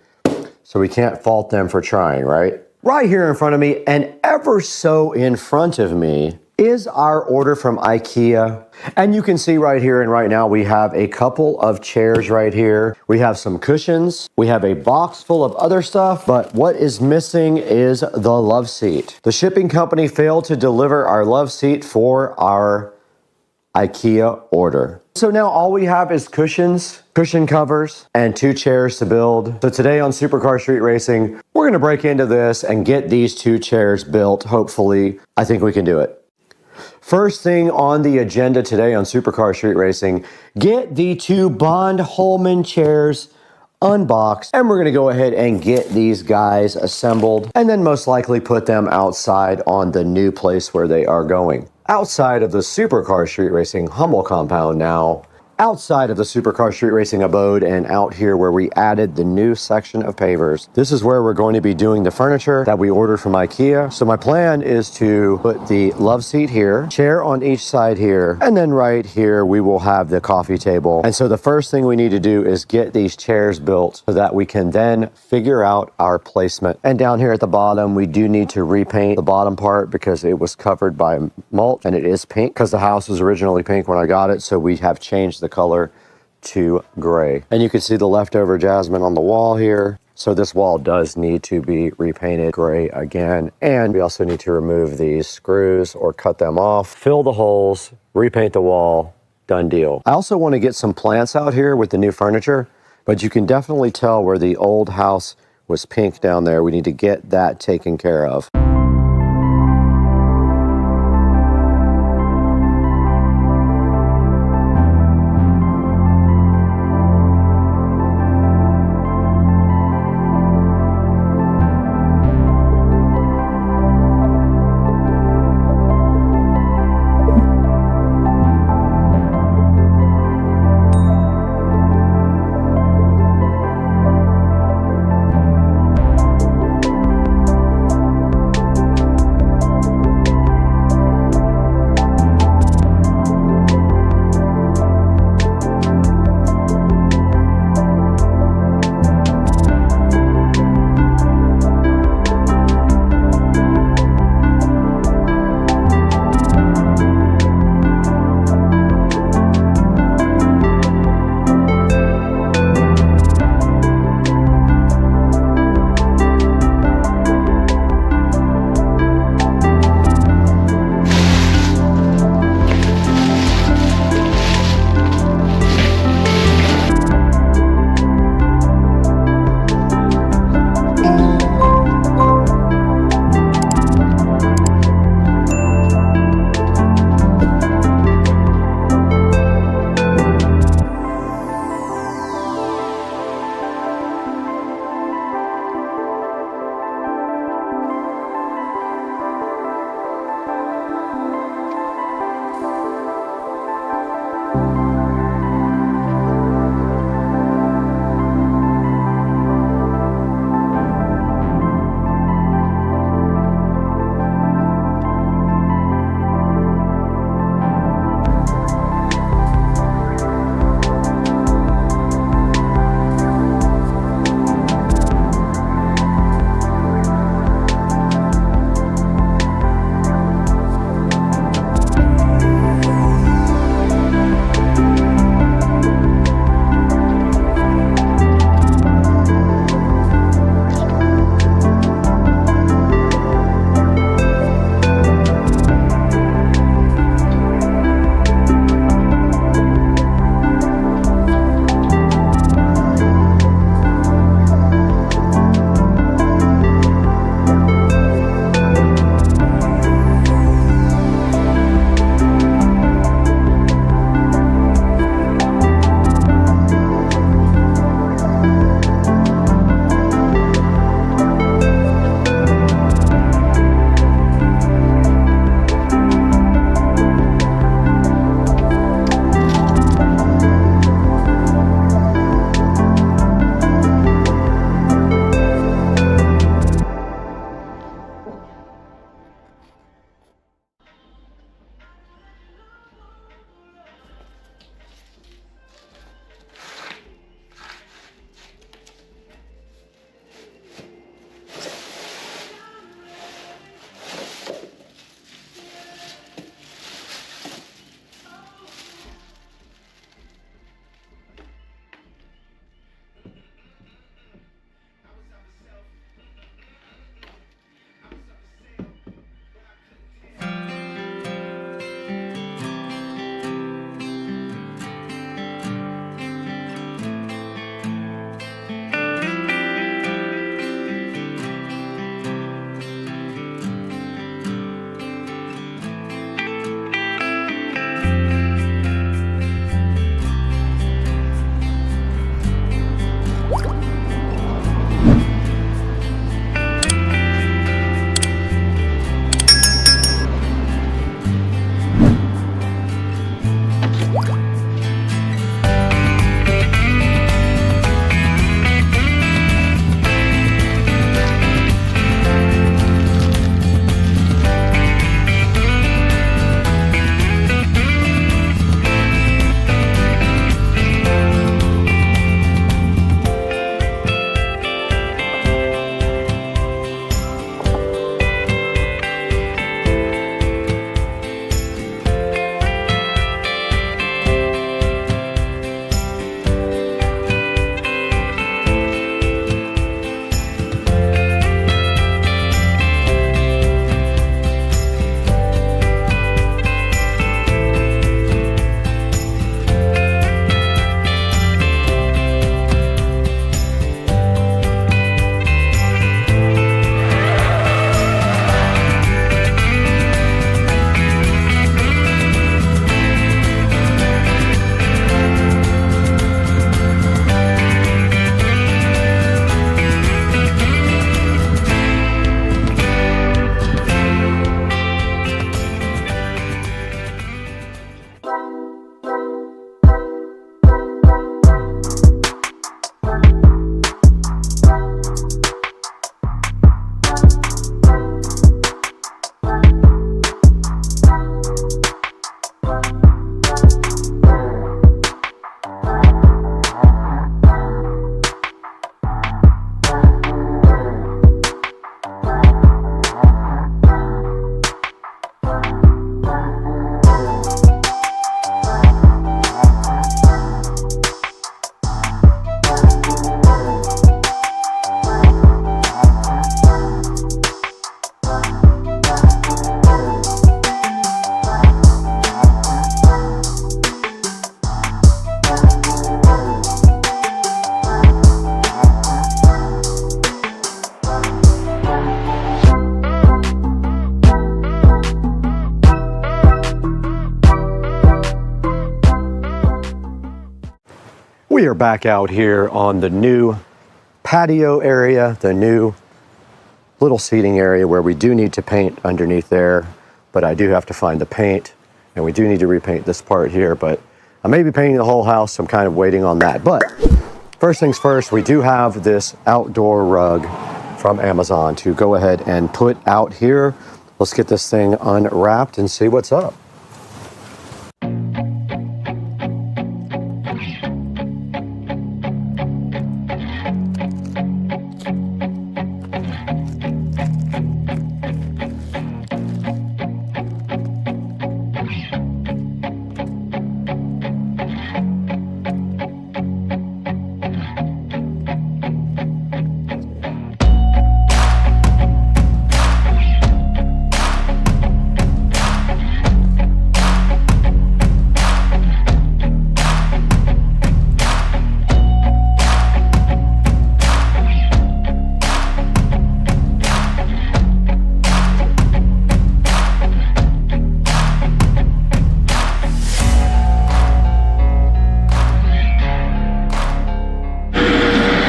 S2: So we can't fault them for trying, right? Right here in front of me, and ever so in front of me, is our order from IKEA. And you can see right here and right now, we have a couple of chairs right here. We have some cushions. We have a box full of other stuff, but what is missing is the love seat. The shipping company failed to deliver our love seat for our IKEA order. So now all we have is cushions, cushion covers, and 2 chairs to build. So today on Supercar Street Racing, we're gonna break into this and get these 2 chairs built. Hopefully, I think we can do it. First thing on the agenda today on Supercar Street Racing, get the 2 Bond Holman chairs unboxed, and we're gonna go ahead and get these guys assembled, and then most likely put them outside on the new place where they are going. Outside of the Supercar Street Racing Hummel compound now, outside of the Supercar Street Racing abode and out here where we added the new section of pavers. This is where we're going to be doing the furniture that we ordered from IKEA. So my plan is to put the love seat here, chair on each side here, and then right here we will have the coffee table. And so the first thing we need to do is get these chairs built so that we can then figure out our placement. And down here at the bottom, we do need to repaint the bottom part because it was covered by mulch and it is pink because the house was originally pink when I got it. So we have changed the color to gray. And you can see the leftover jasmine on the wall here. So this wall does need to be repainted gray again. And we also need to remove these screws or cut them off, fill the holes, repaint the wall, done deal. I also want to get some plants out here with the new furniture, but you can definitely tell where the old house was pink down there. We need to get that taken care of. We are back out here on the new patio area, the new little seating area where we do need to paint underneath there, but I do have to find the paint, and we do need to repaint this part here, but I may be painting the whole house, so I'm kind of waiting on that. But first things first, we do have this outdoor rug from Amazon to go ahead and put out here. Let's get this thing unwrapped and see what's up.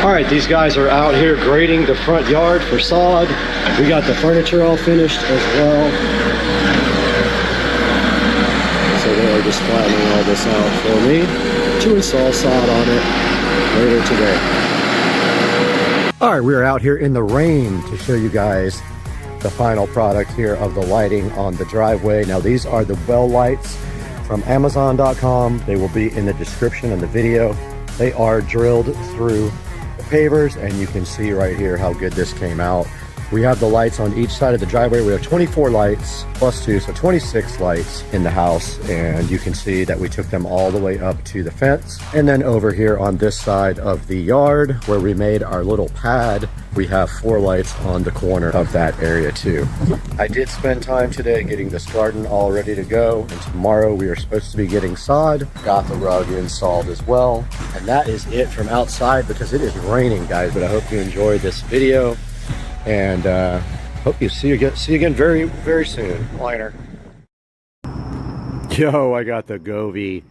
S2: All right, these guys are out here grading the front yard for sod. We got the furniture all finished as well. So they are just flattening all this out for me to install sod on it later today. All right, we're out here in the rain to show you guys the final product here of the lighting on the driveway. Now these are the well lights from Amazon.com. They will be in the description of the video. They are drilled through pavers, and you can see right here how good this came out. We have the lights on each side of the driveway. We have 24 lights plus 2, so 26 lights in the house, and you can see that we took them all the way up to the fence. And then over here on this side of the yard where we made our little pad, we have 4 lights on the corner of that area too. I did spend time today getting this garden all ready to go, and tomorrow we are supposed to be getting sod. Got the rug installed as well, and that is it from outside because it is raining, guys. But I hope you enjoyed this video, and hope you see you again very, very soon. Liner. Yo, I got the Govee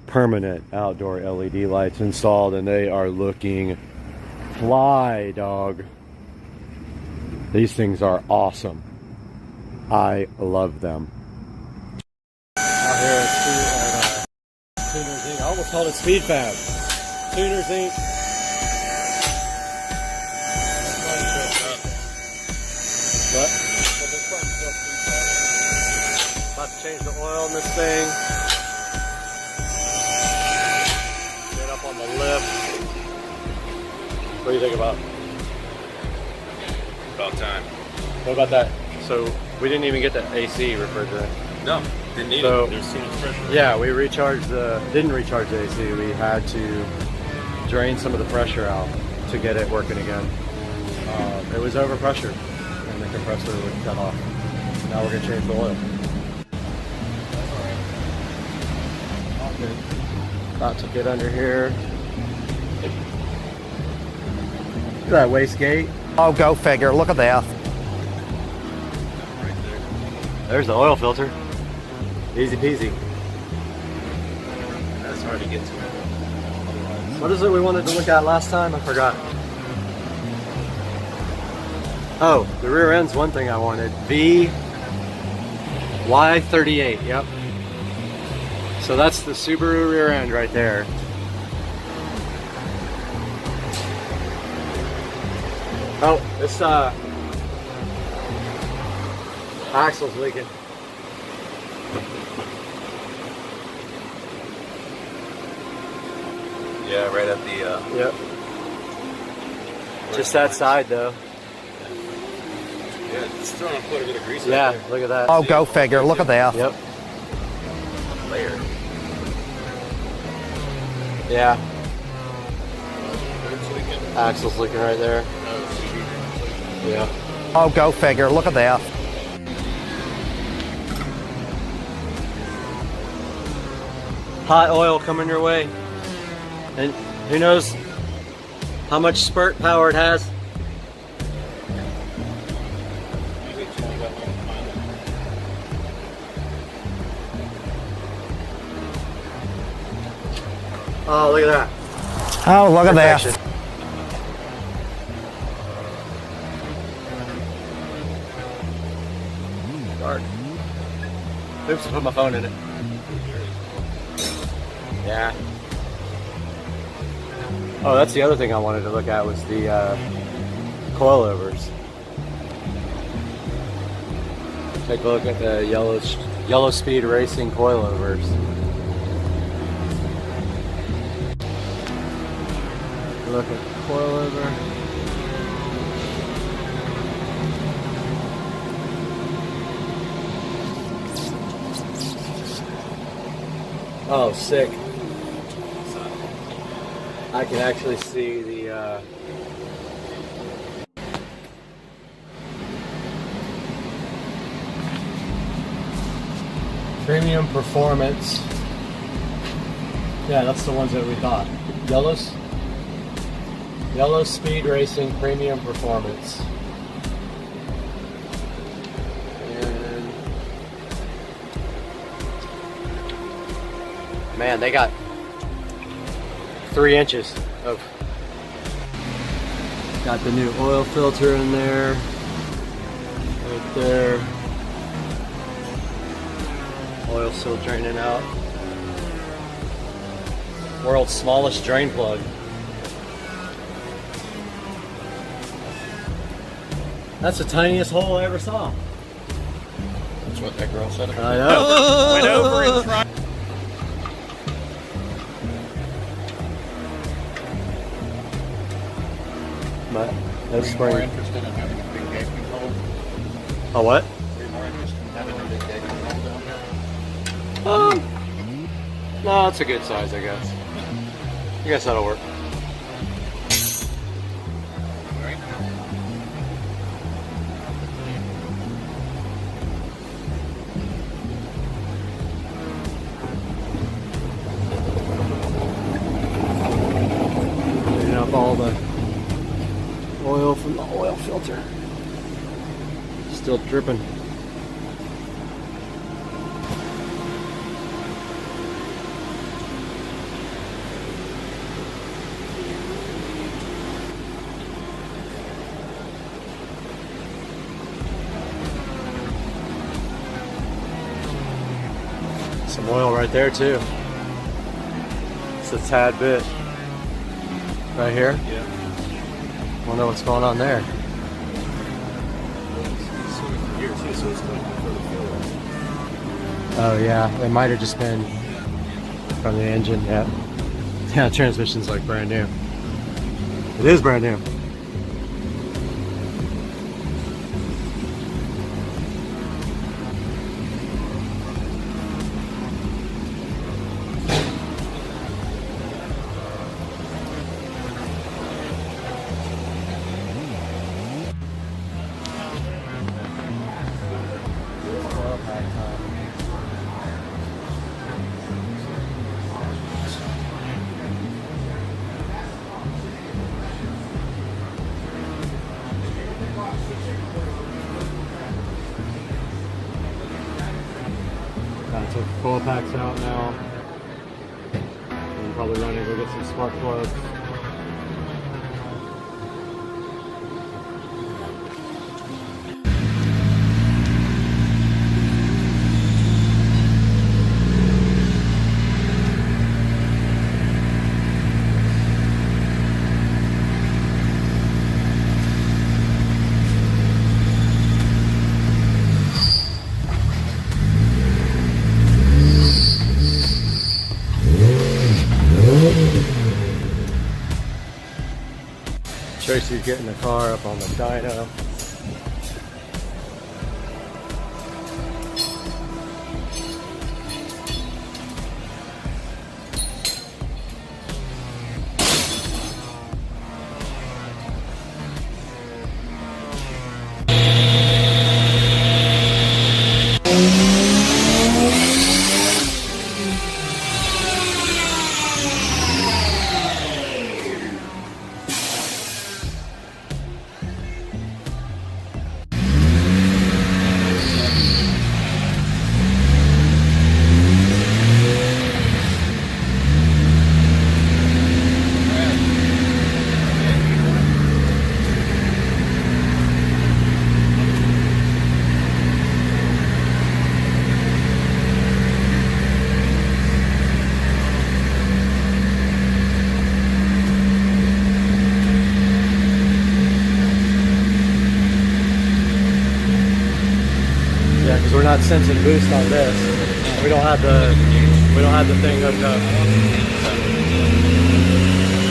S2: permanent outdoor LED lights installed, and they are looking fly, dog. These things are awesome. I love them. Out here at Tuners Inc. I almost called it Speed Fab. Tuners Inc. What? About to change the oil in this thing. Get up on the lift. What do you think about?
S5: About time.
S2: What about that? So we didn't even get the AC refrigerant.
S5: No, didn't need
S2: So-
S5: it. There's too much pressure.
S2: Yeah, we didn't recharge the AC. We had to drain some of the pressure out to get it working again. It was overpressured, and the compressor would cut off. Now we're gonna change the oil. About to get under here. Look at that wastegate.
S8: Oh, go figure. Look at that.
S2: There's the oil filter. Easy peasy.
S5: That's hard to get to.
S2: What is it we wanted to look at last time? I forgot. Oh, the rear end's one thing I wanted. Y38, yep. So that's the Subaru rear end right there. Oh, this axle's leaking.
S5: Yeah, right at the.
S2: Yep. Just that side though.
S5: Yeah, it's throwing quite a bit of grease.
S2: Yeah,
S5: Right there.
S2: look at that.
S8: Oh, go figure. Look at that.
S2: Yep.
S5: Layer.
S2: Yeah. Axle's leaking right there. Yeah.
S8: Oh, go figure. Look at that.
S2: Hot oil coming your way. And who knows how much spurt power it has. Oh, look at that.
S12: Oh, look at that.
S2: Perfection. Dark. Oops, I put my phone in it. Yeah. Oh, that's the other thing I wanted to look at was the coilovers. Take a look at the yellow speed racing coilovers. Look at the coilover. Oh, sick. I can actually see the premium performance. Yeah, that's the ones that we thought. Yellow speed racing premium performance. And man, they got 3 inches of. Got the new oil filter in there. Right there. Oil still draining out. World's smallest drain plug. That's the tiniest hole I ever saw.
S11: That's what that girl said.
S2: I know.
S5: Went over and tried.
S2: But no
S11: More
S2: spring.
S11: interested in having a big gaping hole?
S2: Oh, what?
S11: Are you more interested in having a big gaping hole down there?
S2: No, it's a good size, I guess. I guess that'll work. Cleaning up all the oil from the oil filter. Still dripping. Some oil right there too. It's a tad bit. Right here?
S11: Yeah.
S2: Wonder what's going on there.
S11: Here too, so it's going to be further forward.
S2: Oh yeah, it might have just been from the engine. Yeah. Yeah, the transmission's like brand new. It is brand new. Took the coil packs out now. I'm probably running to go get some spark plugs. Tracy's getting the car up on the dyno. not sensing boost on this. We don't have the thing hooked up.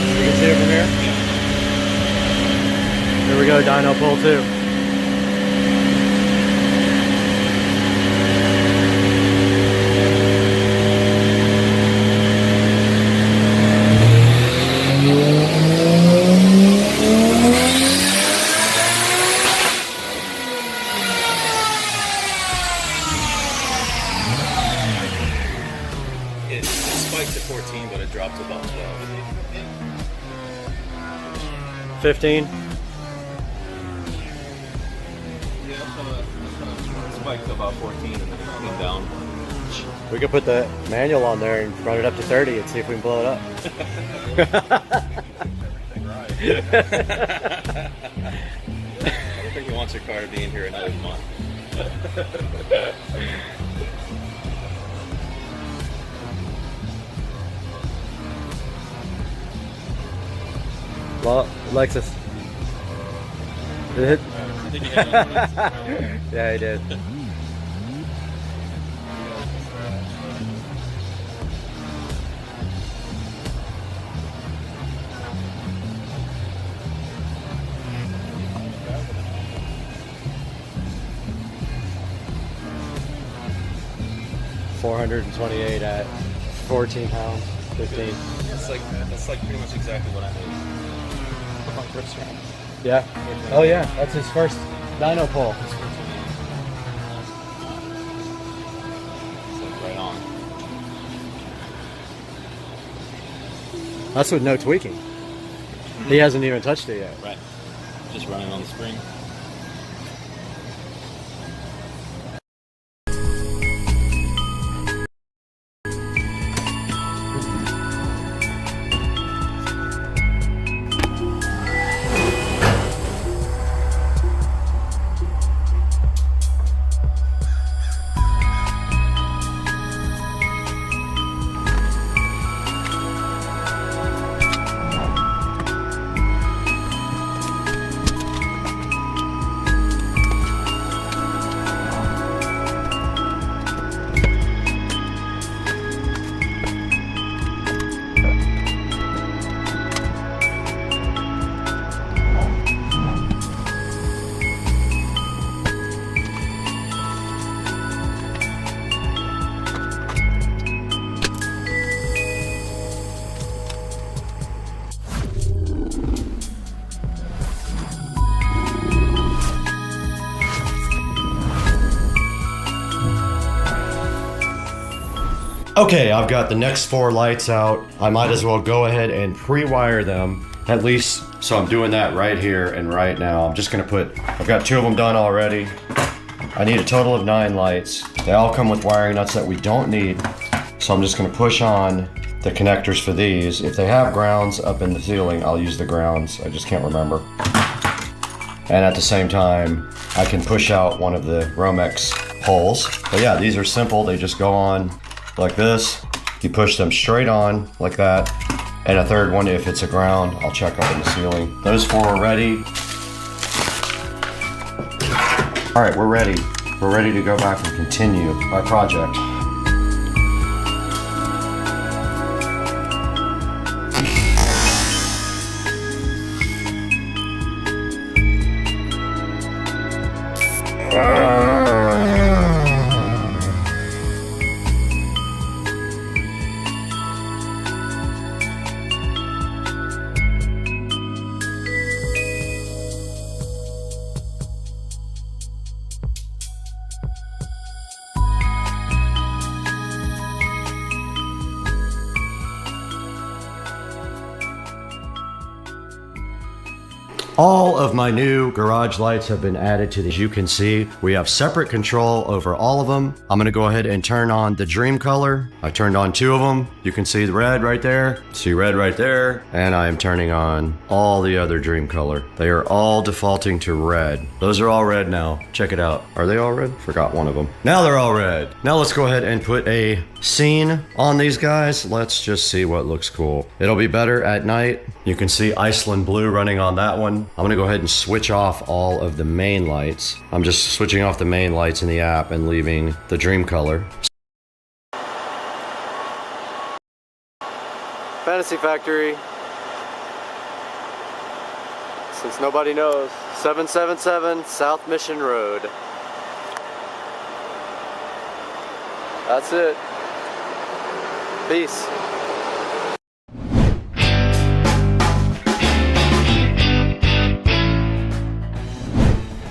S2: You can see it from here. Here we go, dyno pull 2.
S5: It spiked to 14, but it dropped to about 12.
S2: 15.
S5: Spiked to about 14 and then it came down.
S2: We could put the manual on there and run it up to 30 and see if we can blow it up.
S5: I don't think he wants your car to be in here another month.
S2: Well, Lexus. Did it hit? Yeah, he did. $428 at 14 pounds, 15.
S5: That's like pretty much exactly what I made. My first round.
S2: Yeah. Oh yeah, that's his first dyno pull.
S5: It's like right on.
S2: That's with no tweaking. He hasn't even touched it yet.
S5: Right. Just running on the spring.
S1: Okay, I've got the next 4 lights out. I might as well go ahead and pre-wire them, at least. So I'm doing that right here and right now. I'm just gonna I've got 2 of them done already. I need a total of 9 lights. They all come with wiring nuts that we don't need. So I'm just gonna push on the connectors for these. If they have grounds up in the ceiling, I'll use the grounds. I just can't remember. And at the same time, I can push out one of the Romex poles. But yeah, these are simple. They just go on like this. You push them straight on like that. And a third one, if it's a ground, I'll check up in the ceiling. Those 4 are ready. All right, we're ready. We're ready to go back and continue our project. All of my new garage lights have been added to these. You can see we have separate control over all of them. I'm gonna go ahead and turn on the dream color. I turned on 2 of them. You can see the red right there, see red right there, and I am turning on all the other dream color. They are all defaulting to red. Those are all red now. Check it out. Are they all red? Forgot one of them. Now they're all red. Now let's go ahead and put a scene on these guys. Let's just see what looks cool. It'll be better at night. You can see Iceland blue running on that one. I'm gonna go ahead and switch off all of the main lights. I'm just switching off the main lights in the app and leaving the dream color.
S2: Fantasy Factory. Since nobody knows, 777 South Mission Road. That's it. Peace.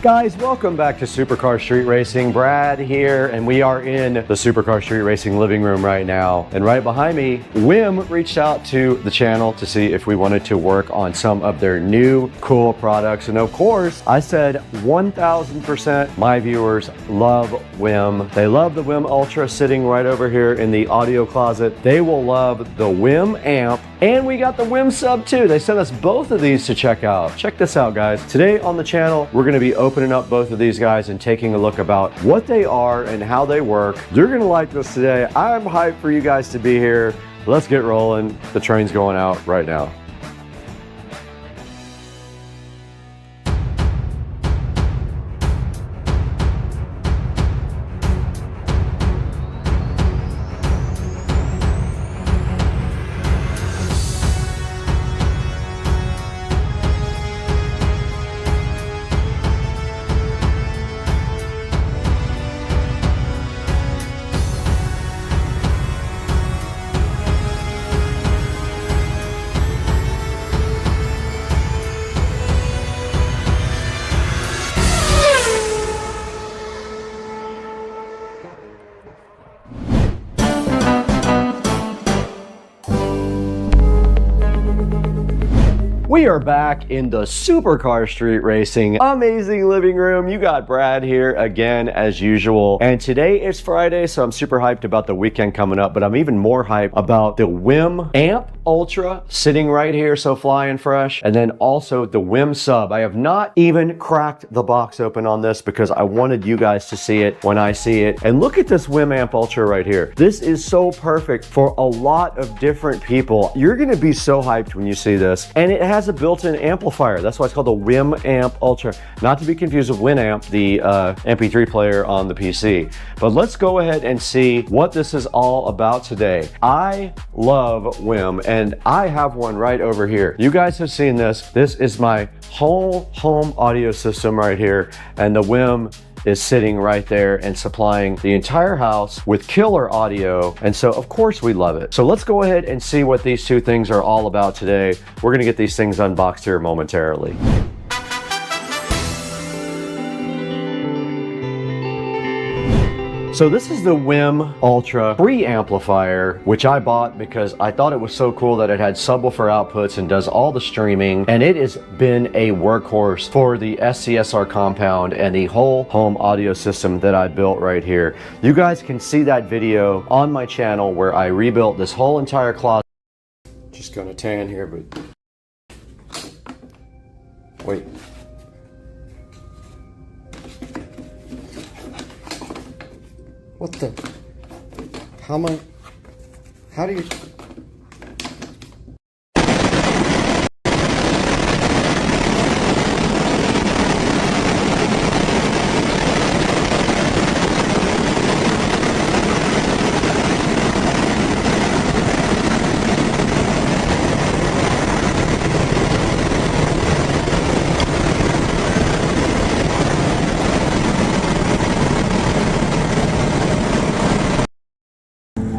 S2: Guys, welcome back to Supercar Street Racing. Brad here, and we are in the Supercar Street Racing living room right now. And right behind me, Wim reached out to the channel to see if we wanted to work on some of their new cool products. And of course, I said 1000% my viewers love Wim. They love the Wim Ultra sitting right over here in the audio closet. They will love the Wim amp, and we got the Wim sub too. They sent us both of these to check out. Check this out, guys. Today on the channel, we're gonna be opening up both of these guys and taking a look about what they are and how they work. You're gonna like this today. I'm hyped for you guys to be here. Let's get rolling. The train's going out right now. We are back in the Supercar Street Racing amazing living room. You got Brad here again as usual. And today is Friday, so I'm super hyped about the weekend coming up, but I'm even more hyped about the Wim Amp Ultra sitting right here, so flying fresh. And then also the Wim Sub. I have not even cracked the box open on this because I wanted you guys to see it when I see it. And look at this Wim Amp Ultra right here. This is so perfect for a lot of different people. You're gonna be so hyped when you see this. And it has a built-in amplifier. That's why it's called the Wim Amp Ultra. Not to be confused with Winamp, the MP3 player on the PC. But let's go ahead and see what this is all about today. I love Wim, and I have one right over here. You guys have seen this. This is my whole home audio system right here, and the Wim is sitting right there and supplying the entire house with killer audio. And so of course we love it. So let's go ahead and see what these two things are all about today. We're gonna get these things unboxed here momentarily. So this is the Wim Ultra preamplifier, which I bought because I thought it was so cool that it had subwoofer outputs and does all the streaming. And it has been a workhorse for the SCSR compound and the whole home audio system that I built right here. You guys can see that video on my channel where I rebuilt this whole entire closet. Just gonna tan here, but wait. What the? How do you?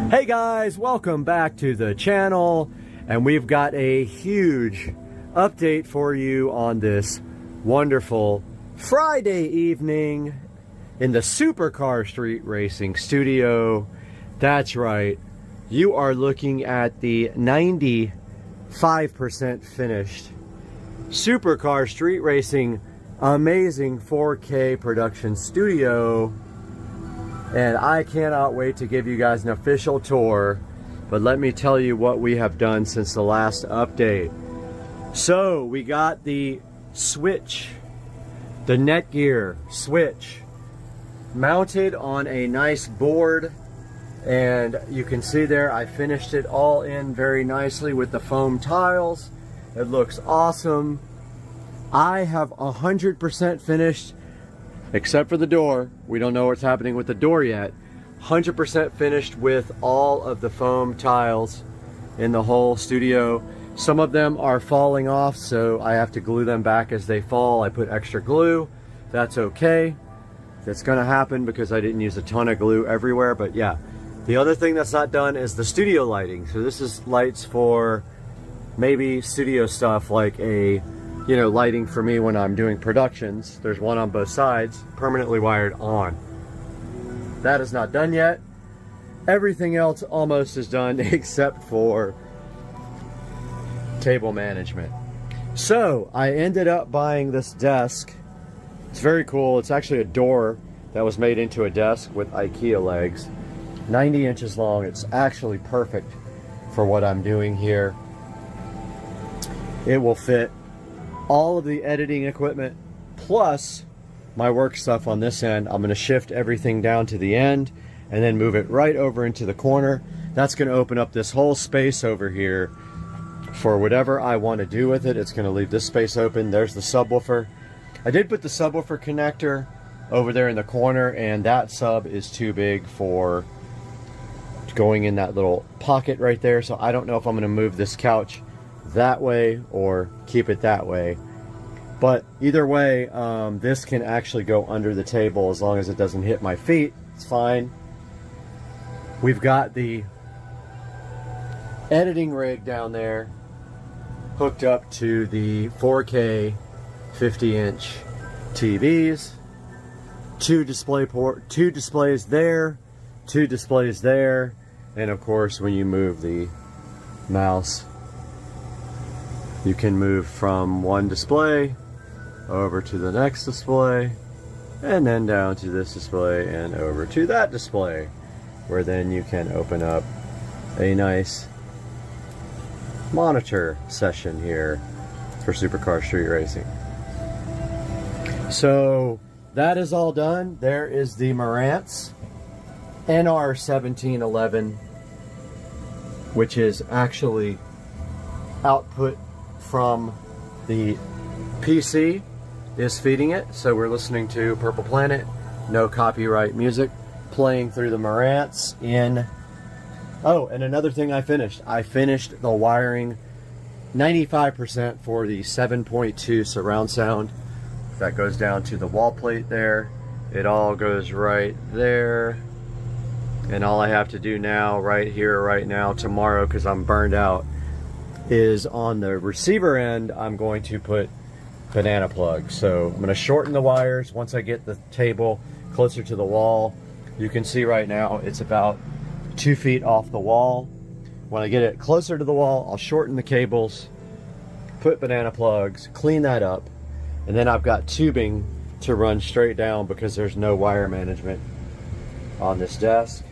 S2: Hey guys, welcome back to the channel, and we've got a huge update for you on this wonderful Friday evening in the Supercar Street Racing studio. That's right, you are looking at the 95% finished Supercar Street Racing amazing 4K production studio. And I cannot wait to give you guys an official tour, but let me tell you what we have done since the last update. So we got the switch, the Netgear switch, mounted on a nice board, and you can see there I finished it all in very nicely with the foam tiles. It looks awesome. I have 100% finished, except for the door. We don't know what's happening with the door yet. 100% finished with all of the foam tiles in the whole studio. Some of them are falling off, so I have to glue them back as they fall. I put extra glue. That's okay. That's gonna happen because I didn't use a ton of glue everywhere, but yeah. The other thing that's not done is the studio lighting. So this is lights for maybe studio stuff, like a, you know, lighting for me when I'm doing productions. There's one on both sides, permanently wired on. That is not done yet. Everything else almost is done except for table management. So I ended up buying this desk. It's very cool. It's actually a door that was made into a desk with IKEA legs. 90 inches long. It's actually perfect for what I'm doing here. It will fit all of the editing equipment plus my work stuff on this end. I'm going to shift everything down to the end and then move it right over into the corner. That's going to open up this whole space over here for whatever I want to do with it. It's going to leave this space open. There's the subwoofer. I did put the subwoofer connector over there in the corner, and that sub is too big for going in that little pocket right there. So I don't know if I'm going to move this couch that way or keep it that way. But either way, this can actually go under the table as long as it doesn't hit my feet. It's fine. We've got the editing rig down there hooked up to the 4K 50-inch TVs. Two displays there, two displays there, and of course when you move the mouse, you can move from one display over to the next display, and then down to this display and over to that display, where then you can open up a nice monitor session here for Supercar Street Racing. So that is all done. There is the Marantz NR1711, which is actually output from the PC is feeding it. So we're listening to Purple Planet, no copyright music, playing through the Marantz in... Oh, and another thing I finished the wiring 95% for the 7.2 surround sound. That goes down to the wall plate there. It all goes right there. And all I have to do now, right here, right now, tomorrow, because I'm burned out, is on the receiver end, I'm going to put banana plugs. So I'm going to shorten the wires once I get the table closer to the wall. You can see right now it's about 2 feet off the wall. When I get it closer to the wall, I'll shorten the cables, put banana plugs, clean that up, and then I've got tubing to run straight down because there's no wire management on this desk.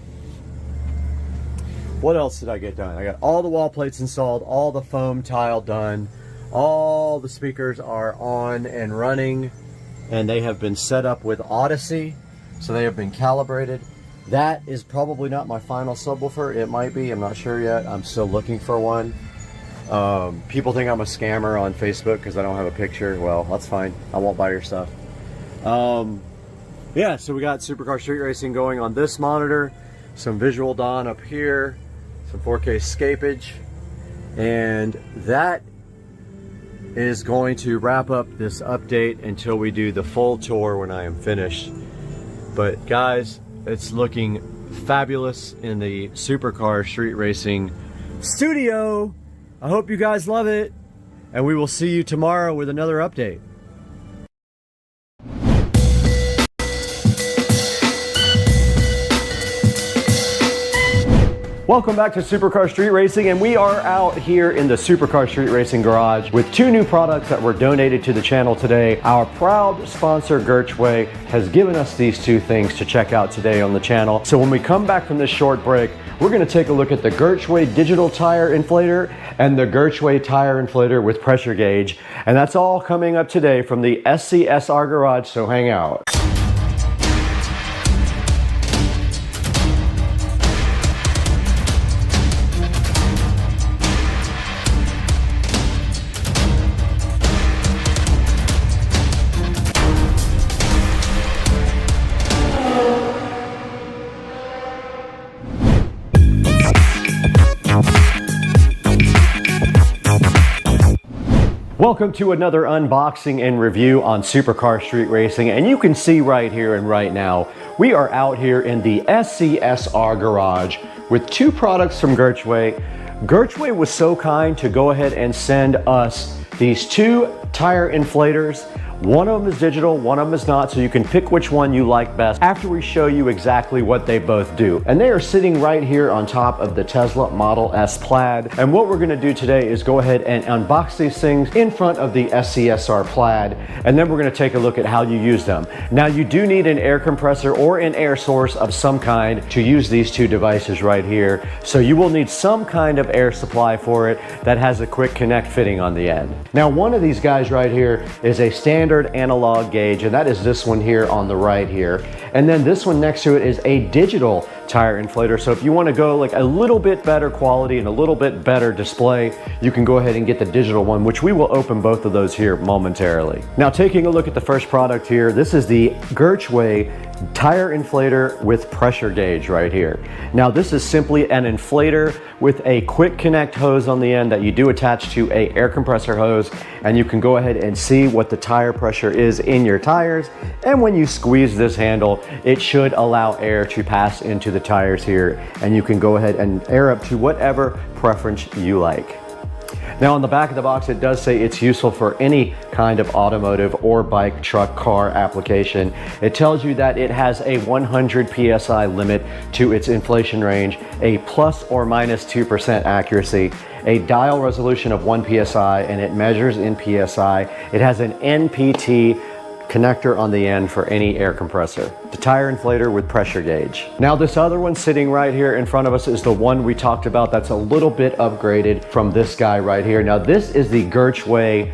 S2: What else did I get done? I got all the wall plates installed, all the foam tile done, all the speakers are on and running, and they have been set up with Odyssey, so they have been calibrated. That is probably not my final subwoofer. It might be, I'm not sure yet. I'm still looking for one. People think I'm a scammer on Facebook because I don't have a picture. Well, that's fine. I won't buy your stuff. Yeah, so we got Supercar Street Racing going on this monitor, some Visual Dawn up here, some 4K scapage, and that is going to wrap up this update until we do the full tour when I am finished. But guys, it's looking fabulous in the Supercar Street Racing studio. I hope you guys love it, and we will see you tomorrow with another update. Welcome back to Supercar Street Racing, and we are out here in the Supercar Street Racing garage with two new products that were donated to the channel today. Our proud sponsor, Gertschway, has given us these two things to check out today on the channel. So when we come back from this short break, we're going to take a look at the Gertschway digital tire inflator and the Gertschway tire inflator with pressure gauge. And that's all coming up today from the SCSR garage, so hang out. Welcome to another unboxing and review on Supercar Street Racing, and you can see right here and right now, we are out here in the SCSR garage with two products from Gertway. Gertway was so kind to go ahead and send us these two tire inflators. One of them is digital, one of them is not, so you can pick which one you like best after we show you exactly what they both do. And they are sitting right here on top of the Tesla Model S Plaid. And what we're gonna do today is go ahead and unbox these things in front of the SCSR Plaid, and then we're gonna take a look at how you use them. Now, you do need an air compressor or an air source of some kind to use these two devices right here. So you will need some kind of air supply for it that has a quick connect fitting on the end. Now, one of these guys right here is a standard analog gauge, and that is this one here on the right here. And then this one next to it is a digital tire inflator. So if you want to go like a little bit better quality and a little bit better display, you can go ahead and get the digital one, which we will open both of those here momentarily. Now, taking a look at the first product here, this is the Gertway tire inflator with pressure gauge right here. Now, this is simply an inflator with a quick connect hose on the end that you do attach to a air compressor hose, and you can go ahead and see what the tire pressure is in your tires. And when you squeeze this handle, it should allow air to pass into the tires here, and you can go ahead and air up to whatever preference you like. Now, on the back of the box, it does say it's useful for any kind of automotive or bike, truck, car application. It tells you that it has a 100 PSI limit to its inflation range, a plus or minus 2% accuracy, a dial resolution of 1 PSI, and it measures in PSI. It has an NPT connector on the end for any air compressor. The tire inflator with pressure gauge. Now, this other one sitting right here in front of us is the one we talked about that's a little bit upgraded from this guy right here. Now, this is the Gertway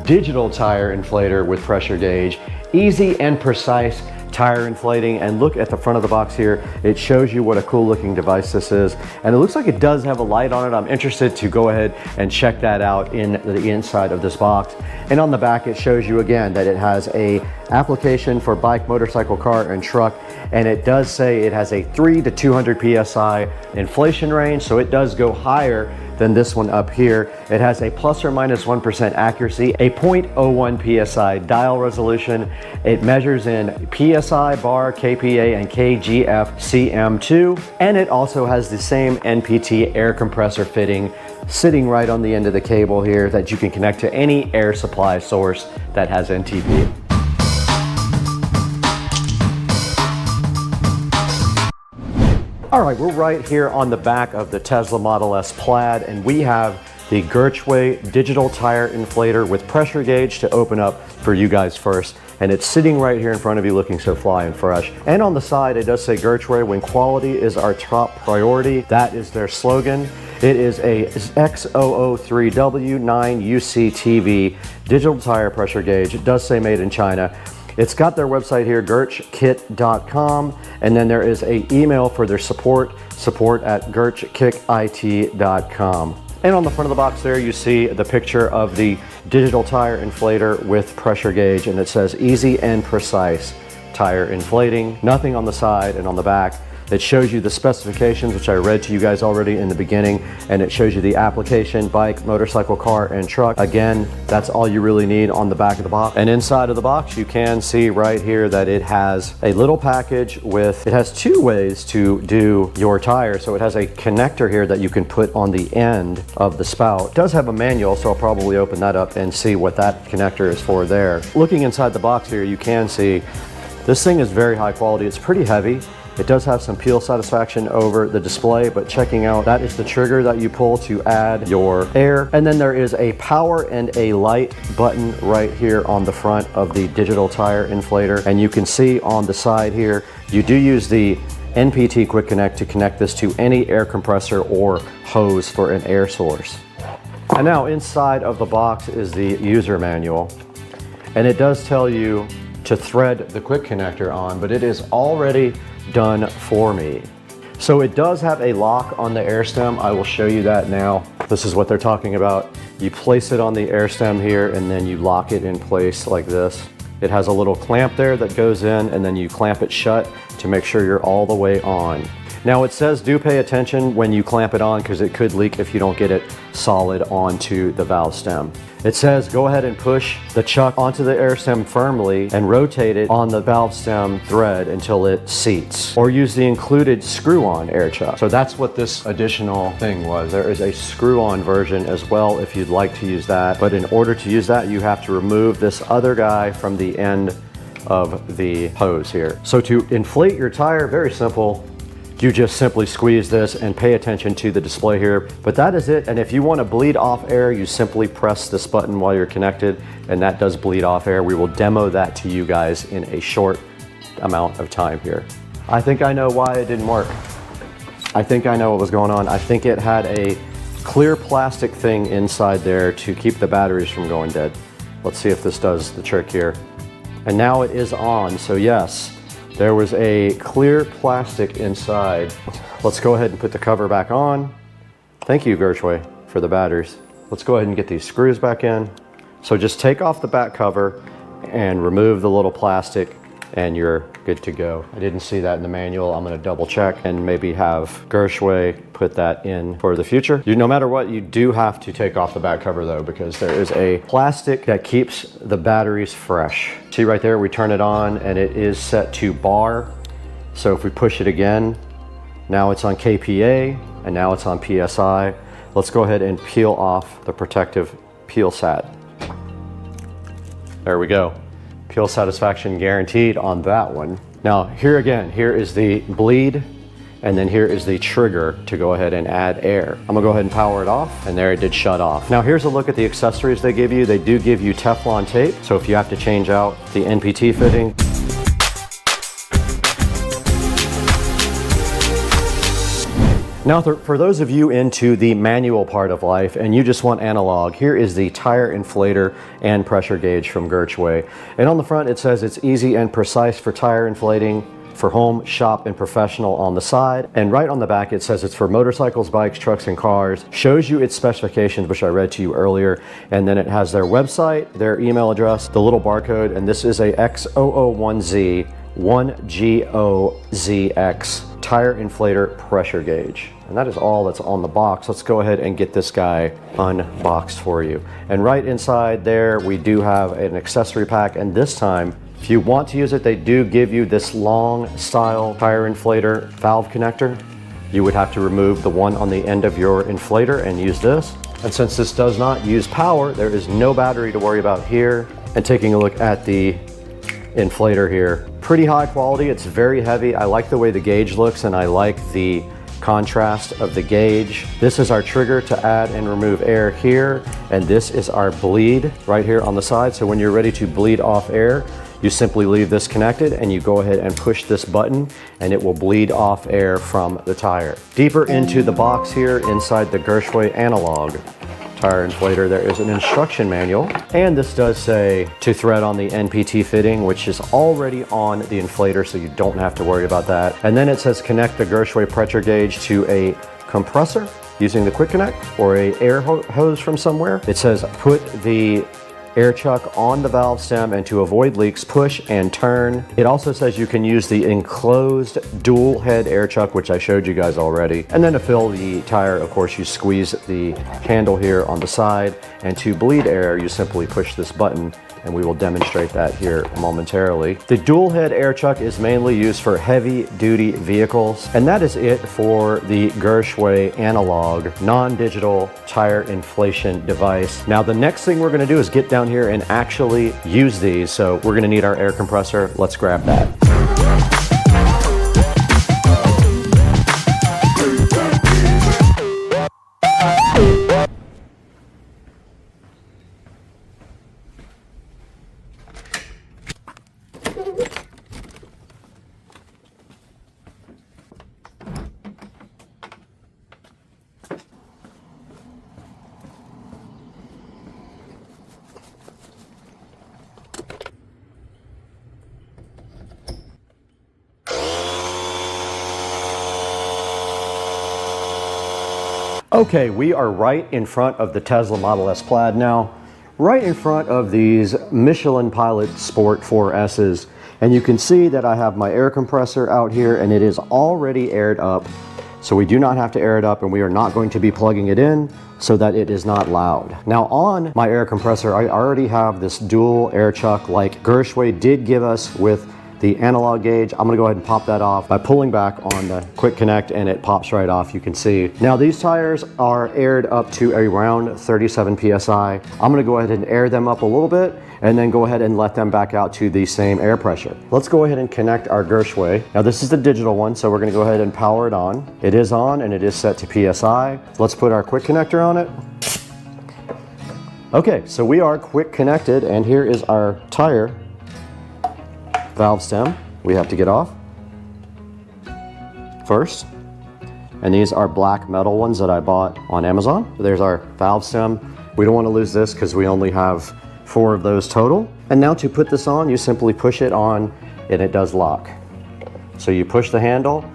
S2: digital tire inflator with pressure gauge. Easy and precise tire inflating, and look at the front of the box here. It shows you what a cool looking device this is, and it looks like it does have a light on it. I'm interested to go ahead and check that out in the inside of this box. And on the back, it shows you again that it has a application for bike, motorcycle, car, and truck, and it does say it has a 3 to 200 PSI inflation range, so it does go higher than this one up here. It has a plus or minus 1% accuracy, a 0.01 PSI dial resolution. It measures in PSI, bar, KPA, and KGF CM2. And it also has the same NPT air compressor fitting sitting right on the end of the cable here that you can connect to any air supply source that has NTP. All right, we're right here on the back of the Tesla Model S Plaid, and we have the Gertway digital tire inflator with pressure gauge to open up for you guys first. And it's sitting right here in front of you looking so fly and fresh. And on the side, it does say Gertway, when quality is our top priority. That is their slogan. It is a X003W9UCTV digital tire pressure gauge. It does say made in China. It's got their website here, gertchkit.com, and then there is an email for their support at gertchkit.com. And on the front of the box there, you see the picture of the digital tire inflator with pressure gauge, and it says easy and precise tire inflating. Nothing on the side and on the back. It shows you the specifications, which I read to you guys already in the beginning, and it shows you the application, bike, motorcycle, car, and truck. Again, that's all you really need on the back of the box. And inside of the box, you can see right here that it has a little package with, it has two ways to do your tire. So it has a connector here that you can put on the end of the spout. It does have a manual, so I'll probably open that up and see what that connector is for there. Looking inside the box here, you can see this thing is very high quality. It's pretty heavy. It does have some peel satisfaction over the display, but checking out, that is the trigger that you pull to add your air. And then there is a power and a light button right here on the front of the digital tire inflator. And you can see on the side here, you do use the NPT Quick Connect to connect this to any air compressor or hose for an air source. And now inside of the box is the user manual. And it does tell you to thread the quick connector on, but it is already done for me. So it does have a lock on the air stem. I will show you that now. This is what they're talking about. You place it on the air stem here, and then you lock it in place like this. It has a little clamp there that goes in, and then you clamp it shut to make sure you're all the way on. Now it says do pay attention when you clamp it on because it could leak if you don't get it solid onto the valve stem. It says go ahead and push the chuck onto the air stem firmly and rotate it on the valve stem thread until it seats, or use the included screw-on air chuck. So that's what this additional thing was. There is a screw-on version as well if you'd like to use that, but in order to use that you have to remove this other guy from the end of the hose here. So to inflate your tire, very simple. You just simply squeeze this and pay attention to the display here, but that is it. And if you want to bleed off air, you simply press this button while you're connected, and that does bleed off air. We will demo that to you guys in a short amount of time here. I think I know why it didn't work. I think I know what was going on. I think it had a clear plastic thing inside there to keep the batteries from going dead. Let's see if this does the trick here. And now it is on, so yes. There was a clear plastic inside. Let's go ahead and put the cover back on. Thank you, Gershway, for the batteries. Let's go ahead and get these screws back in. So just take off the back cover and remove the little plastic and you're good to go. I didn't see that in the manual. I'm gonna double check and maybe have Gershway put that in for the future. No matter what, you do have to take off the back cover though, because there is a plastic that keeps the batteries fresh. See right there, we turn it on and it is set to bar. So if we push it again, now it's on KPA and now it's on PSI. Let's go ahead and peel off the protective peel sat. There we go. Peel satisfaction guaranteed on that one. Now here again, here is the bleed, and then here is the trigger to go ahead and add air. I'm gonna go ahead and power it off, and there it did shut off. Now here's a look at the accessories they give you. They do give you Teflon tape, so if you have to change out the NPT fitting, now, for those of you into the manual part of life and you just want analog, here is the tire inflator and pressure gauge from Gershway. And on the front it says it's easy and precise for tire inflating for home, shop, and professional on the side. And right on the back it says it's for motorcycles, bikes, trucks, and cars. Shows you its specifications, which I read to you earlier. And then it has their website, their email address, the little barcode, and this is a X001Z 1GOZX tire inflator pressure gauge. And that is all that's on the box. Let's go ahead and get this guy unboxed for you. And right inside there, we do have an accessory pack. And this time, if you want to use it, they do give you this long style tire inflator valve connector. You would have to remove the one on the end of your inflator and use this. And since this does not use power, there is no battery to worry about here. And taking a look at the inflator here, pretty high quality. It's very heavy. I like the way the gauge looks and I like the contrast of the gauge. This is our trigger to add and remove air here, and this is our bleed right here on the side. So when you're ready to bleed off air, you simply leave this connected and you go ahead and push this button and it will bleed off air from the tire. Deeper into the box here inside the Gershway analog tire inflator, there is an instruction manual, and this does say to thread on the NPT fitting, which is already on the inflator, so you don't have to worry about that. And then it says connect the Gershway pressure gauge to a compressor using the quick connect or a air hose from somewhere. It says put the air chuck on the valve stem, and to avoid leaks, push and turn. It also says you can use the enclosed dual head air chuck, which I showed you guys already. And then to fill the tire, of course, you squeeze the handle here on the side, and to bleed air, you simply push this button, and we will demonstrate that here momentarily. The dual head air chuck is mainly used for heavy duty vehicles, and that is it for the Gershway analog non-digital tire inflation device. Now the next thing we're gonna do is get down here and actually use these. So we're gonna need our air compressor. Let's grab that. Okay, we are right in front of the Tesla Model S Plaid now, right in front of these Michelin Pilot Sport 4S's.
S1: And you can see that I have my air compressor out here and it is already aired up. So we do not have to air it up, and we are not going to be plugging it in so that it is not loud. Now on my air compressor, I already have this dual air chuck like Gershway did give us with the analog gauge. I'm gonna go ahead and pop that off by pulling back on the quick connect, and it pops right off, you can see. Now these tires are aired up to around 37 PSI. I'm gonna go ahead and air them up a little bit and then go ahead and let them back out to the same air pressure. Let's go ahead and connect our Gershway. Now this is the digital one, so we're gonna go ahead and power it on. It is on and it is set to PSI. Let's put our quick connector on it. Okay, so we are quick connected, and here is our tire valve stem we have to get off first. And these are black metal ones that I bought on Amazon. There's our valve stem. We don't want to lose this because we only have 4 of those total. And now to put this on, you simply push it on and it does lock. So you push the handle,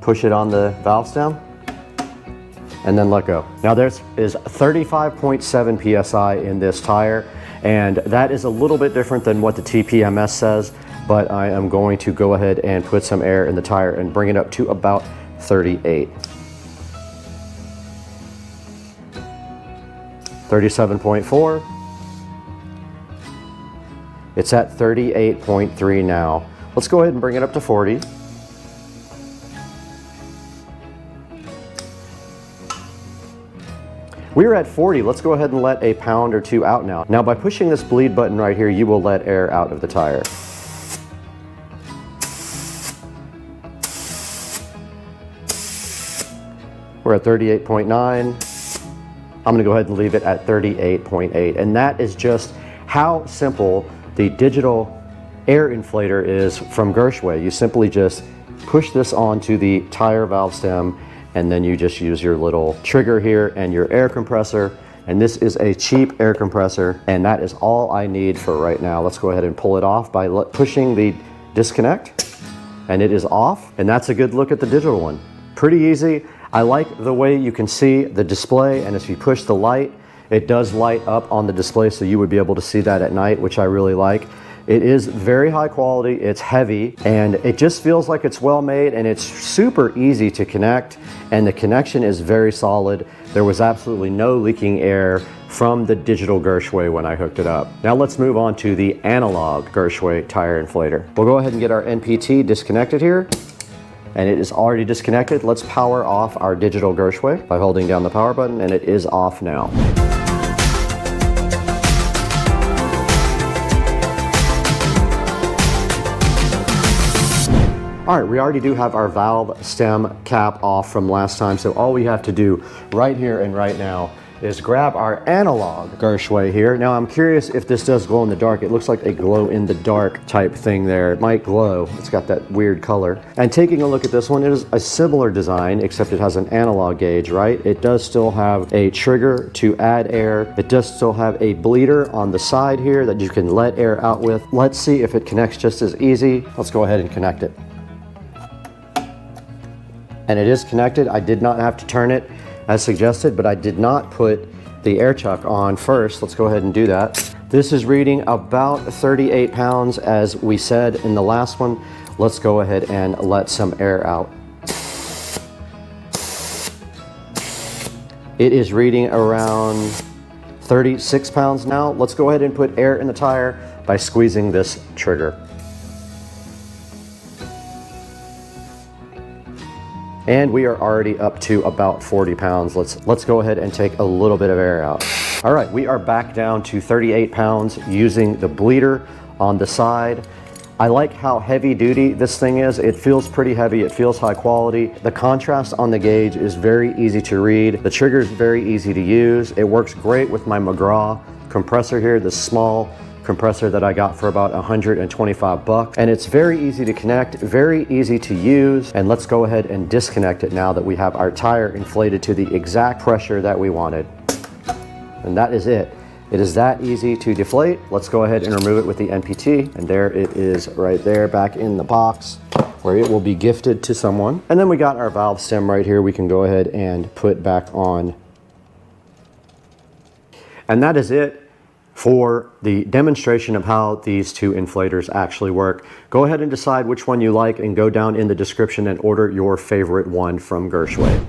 S1: push it on the valve stem, and then let go. Now there is 35.7 PSI in this tire, and that is a little bit different than what the TPMS says, but I am going to go ahead and put some air in the tire and bring it up to about 38. 37.4. It's at 38.3 now. Let's go ahead and bring it up to 40. We're at 40. Let's go ahead and let a pound or 2 out now. Now by pushing this bleed button right here, you will let air out of the tire. We're at 38.9. I'm gonna go ahead and leave it at 38.8. And that is just how simple the digital air inflator is from Gershway. You simply just push this onto the tire valve stem, and then you just use your little trigger here and your air compressor. And this is a cheap air compressor, and that is all I need for right now. Let's go ahead and pull it off by pushing the disconnect, and it is off. And that's a good look at the digital one. Pretty easy. I like the way you can see the display, and if you push the light, it does light up on the display, so you would be able to see that at night, which I really like. It is very high quality, it's heavy, and it just feels like it's well made, and it's super easy to connect, and the connection is very solid. There was absolutely no leaking air from the digital Gershway when I hooked it up. Now let's move on to the analog Gershway tire inflator. We'll go ahead and get our NPT disconnected here, and it is already disconnected. Let's power off our digital Gershway by holding down the power button, and it is off now. All right, we already do have our valve stem cap off from last time, so all we have to do right here and right now is grab our analog Gershway here. Now I'm curious if this does glow in the dark. It looks like a glow in the dark type thing there. It might glow. It's got that weird color. And taking a look at this one, it is a similar design, except it has an analog gauge, right? It does still have a trigger to add air. It does still have a bleeder on the side here that you can let air out with. Let's see if it connects just as easy. Let's go ahead and connect it. And it is connected. I did not have to turn it as suggested, but I did not put the air chuck on first. Let's go ahead and do that. This is reading about 38 pounds as we said in the last one. Let's go ahead and let some air out. It is reading around 36 pounds now. Let's go ahead and put air in the tire by squeezing this trigger. And we are already up to about 40 pounds. Let's go ahead and take a little bit of air out. All right, we are back down to 38 pounds using the bleeder on the side. I like how heavy duty this thing is. It feels pretty heavy, it feels high quality. The contrast on the gauge is very easy to read. The trigger is very easy to use. It works great with my McGraw compressor here, the small compressor that I got for about 125 bucks. And it's very easy to connect, very easy to use. And let's go ahead and disconnect it now that we have our tire inflated to the exact pressure that we wanted. And that is it. It is that easy to deflate. Let's go ahead and remove it with the NPT. And there it is right there back in the box where it will be gifted to someone. And then we got our valve stem right here we can go ahead and put back on. And that is it.
S2: For the demonstration of how these two inflators actually work, go ahead and decide which one you like and go down in the description and order your favorite one from Gershway.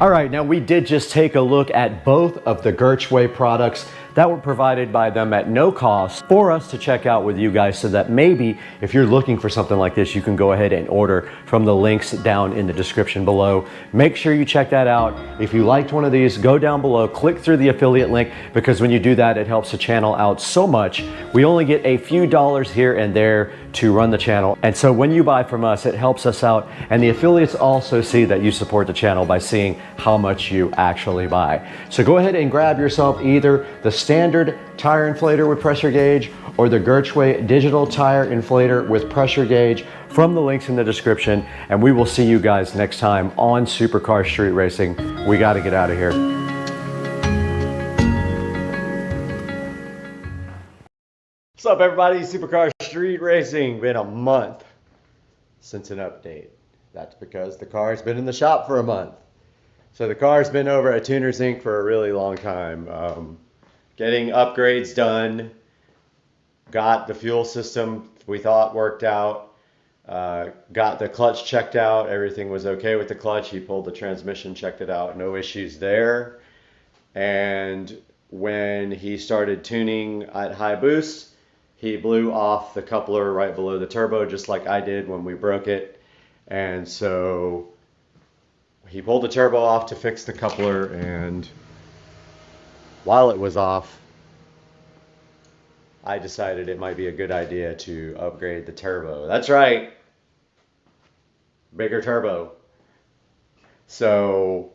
S2: All right, now we did just take a look at both of the Gershway products that were provided by them at no cost for us to check out with you guys, so that maybe if you're looking for something like this, you can go ahead and order from the links down in the description below. Make sure you check that out. If you liked one of these, go down below, click through the affiliate link, because when you do that, it helps the channel out so much. We only get a few dollars here and there to run the channel. And so when you buy from us, it helps us out. And the affiliates also see that you support the channel by seeing how much you actually buy. So go ahead and grab yourself either the standard tire inflator with pressure gauge or the Gershway digital tire inflator with pressure gauge from the links in the description. And we will see you guys next time on Supercar Street Racing. We got to get out of here. What's up, everybody? Supercar Street Racing. Been a month since an update. That's because the car's been in the shop for a month. So the car's been over at Tuners Inc. for a really long time. Getting upgrades done. Got the fuel system we thought worked out. Got the clutch checked out. Everything was okay with the clutch. He pulled the transmission, checked it out. No issues there. And when he started tuning at high boost, he blew off the coupler right below the turbo, just like I did when we broke it. And so he pulled the turbo off to fix the coupler, and while it was off, I decided it might be a good idea to upgrade the turbo. That's right. Bigger turbo. So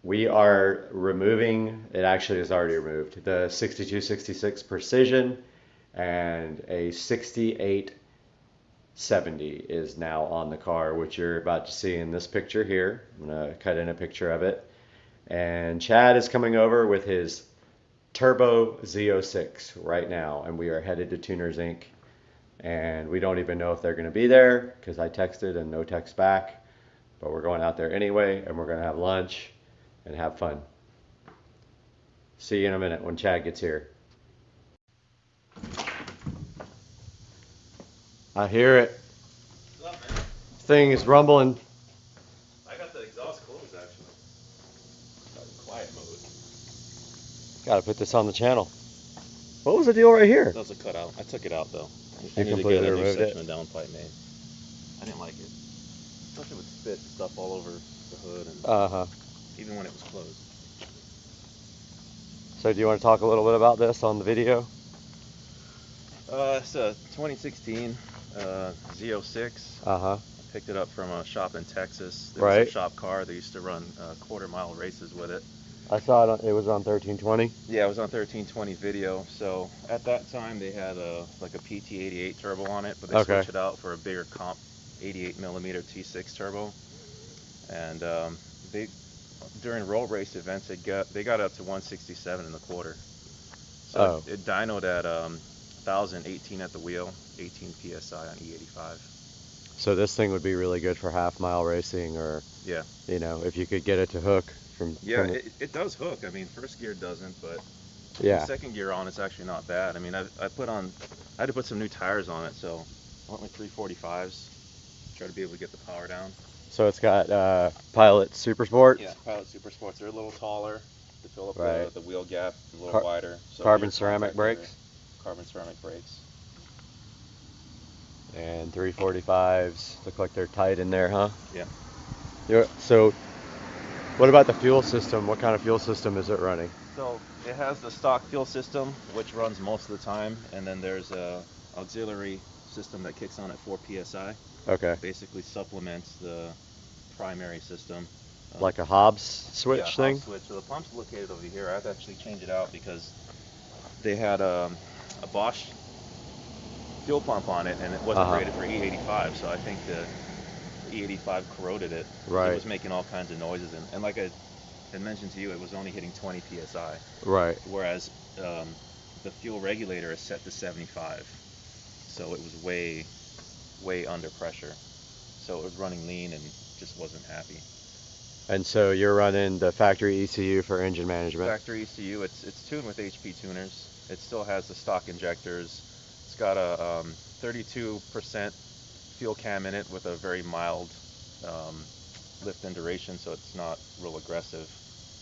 S2: we are removing, it actually is already removed, the 6266 Precision, and a 6870 is now on the car, which you're about to see in this picture here. I'm going to cut in a picture of it. And Chad is coming over with his Turbo Z06 right now, and we are headed to Tuners Inc. And we don't even know if they're going to be there because I texted and no text back. But we're going out there anyway, and we're going to have lunch and have fun. See you in a minute when Chad gets here. I hear it.
S5: What's up, man?
S2: Thing is rumbling.
S5: I got the exhaust closed, actually. Quiet mode.
S2: Gotta put this on the channel. What was the deal right here?
S5: That was a cutout. I took it out, though.
S2: You completely removed it?
S5: A downpipe made. I didn't like it. Especially with spit and stuff all over the hood, and even when it was closed.
S2: So do you want to talk a little bit about this on the video?
S5: It's a 2016 Z06. I picked it up from a shop in Texas. There was a shop car. They used to run quarter-mile races with it.
S2: I saw it. It was on 1320.
S5: Yeah, it was on 1320 video. So at that time, they had like a PT88 turbo on it, but they switched it out for a bigger comp 88mm T6 turbo. And they during road race events, they got up to 167 in the quarter. So it dynoed at 1018 at the wheel, 18 psi on E85.
S2: So this thing would be really good for half-mile racing, or you know, if you could get it to hook from.
S5: It does hook. I mean, first gear doesn't, but
S2: the
S5: second gear on, it's actually not bad. I mean, I had to put some new tires on it, so I went with 345s. Try to be able to get the power down.
S2: So it's got Pilot Super Sports?
S5: Yeah, Pilot Super Sports. They're a little taller to fill up the wheel gap, a little wider. So
S2: carbon ceramic brakes?
S5: Carbon ceramic brakes.
S2: And 345s. Look like they're tight in there, huh?
S5: Yeah.
S2: So what about the fuel system? What kind of fuel system is it running?
S5: So it has the stock fuel system, which runs most of the time, and then there's a auxiliary system that kicks on at 4 psi. Basically supplements the primary system.
S2: Like a Hobbs switch thing?
S5: Hobbs switch. So the pump's located over here. I have to actually change it out because they had a Bosch fuel pump on it, and it wasn't rated for E85. So I think the E85 corroded it. It was making all kinds of noises, and like I had mentioned to you, it was only hitting 20 psi. Whereas the fuel regulator is set to 75, so it was way under pressure. So it was running lean and just wasn't happy.
S2: And so you're running the factory ECU for engine management.
S11: Factory ECU, it's tuned with HP tuners. It still has the stock injectors. It's got a 32% fuel cam in it with a very mild lift and duration, so it's not real aggressive.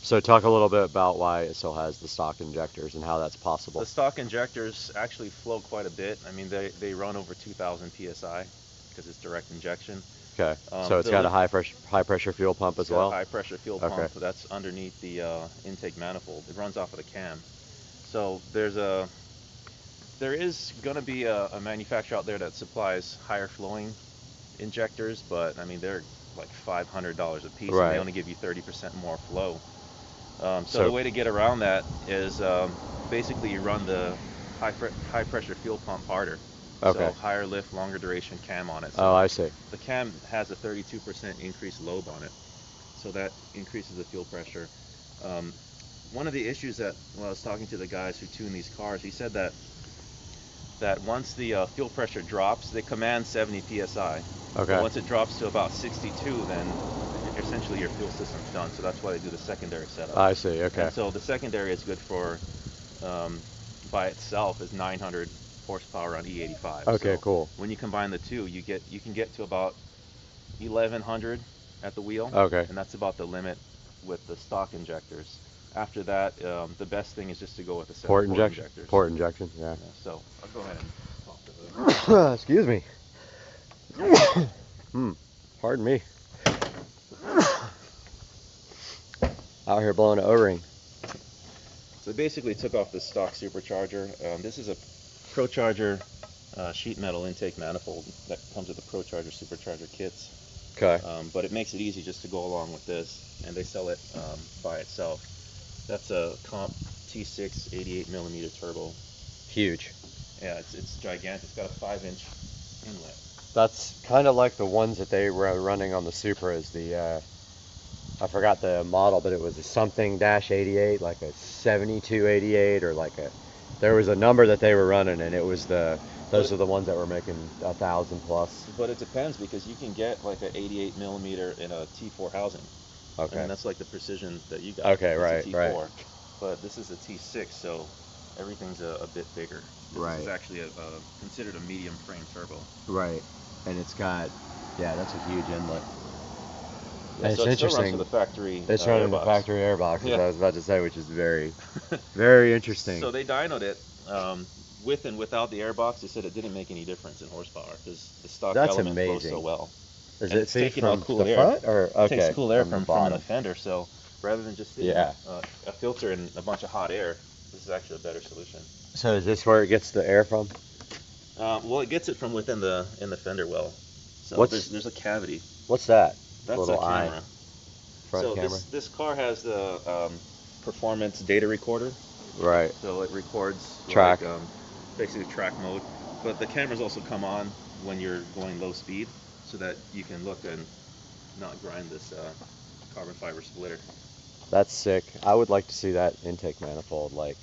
S2: So talk a little bit about why it still has the stock injectors and how that's possible.
S11: The stock injectors actually flow quite a bit. I mean, they run over 2,000 PSI because it's direct injection.
S2: Okay, so it's got a high pressure fuel pump as well?
S11: High pressure fuel pump, that's underneath the intake manifold. It runs off of the cam. So there is going to be a manufacturer out there that supplies higher flowing injectors, but I mean, they're like $500 a piece, and they only give you 30% more flow. So the way to get around that is basically you run the high pressure fuel pump harder. So higher lift, longer duration cam on it. So
S2: I see.
S11: The cam has a 32% increased lobe on it, so that increases the fuel pressure. One of the issues that when I was talking to the guys who tune these cars, he said that once the fuel pressure drops, they command 70 psi. But once it drops to about 62, then essentially your fuel system's done. So that's why they do the secondary setup.
S2: I see. Okay.
S11: And so the secondary is good for by itself is 900 horsepower on E85.
S2: Okay,
S11: so
S2: cool.
S11: When you combine the two, you can get to about 1100 at the wheel.
S2: Okay.
S11: And that's about the limit with the stock injectors. After that, the best thing is just to go with the set
S2: port
S11: of
S2: injectors. Port injection, yeah.
S11: So I'll go ahead and talk to them.
S2: Excuse me. Pardon me. Out here blowing an O-ring.
S11: So they basically took off the stock supercharger. This is a ProCharger sheet metal intake manifold that comes with the ProCharger supercharger kits.
S2: Okay.
S11: But it makes it easy just to go along with this, and they sell it by itself. That's a Comp T6 88mm turbo.
S2: Huge.
S11: Yeah, it's gigantic. It's got a 5-inch inlet.
S2: That's kind of like the ones that they were running on the Supras. The I forgot the model, but it was a something -88, like a 7288, or like a. There was a number that they were running, and it was those are the ones that were making 1,000 plus.
S11: But it depends, because you can get like a 88mm in a T4 housing.
S2: Okay.
S11: I mean, that's like the precision that you got.
S2: Okay,
S11: it's
S2: right,
S11: a T4,
S2: right.
S11: But this is a T6, so everything's a bit bigger. This is actually considered a medium frame turbo.
S2: Right, and it's got, that's a huge inlet.
S11: Yeah,
S2: and
S11: so
S2: it's
S11: it still
S2: interesting.
S11: runs to the factory.
S2: It's running the
S11: airbox.
S2: factory airbox, as
S11: Yeah.
S2: I was about to say, which is very, very interesting.
S11: So they dynoed it with and without the airbox. They said it didn't make any difference in horsepower because the stock element flows so well.
S2: Is
S11: And
S2: it
S11: it's taking
S2: from
S11: all cool
S2: the
S11: air.
S2: front, or
S11: It takes cool air from the
S2: bottom?
S11: fender. So rather than just sitting a filter and a bunch of hot air, this is actually a better solution.
S2: So is this where it gets the air from?
S11: Well, it gets it from within the fender well. So there's a cavity.
S2: What's that?
S11: That's
S2: little
S11: a camera.
S2: Front
S11: So
S2: camera.
S11: this car has the performance data recorder.
S2: Right.
S11: So it records
S2: track.
S11: like, basically track mode. But the cameras also come on when you're going low speed, so that you can look and not grind this carbon fiber splitter.
S2: That's sick. I would like to see that intake manifold like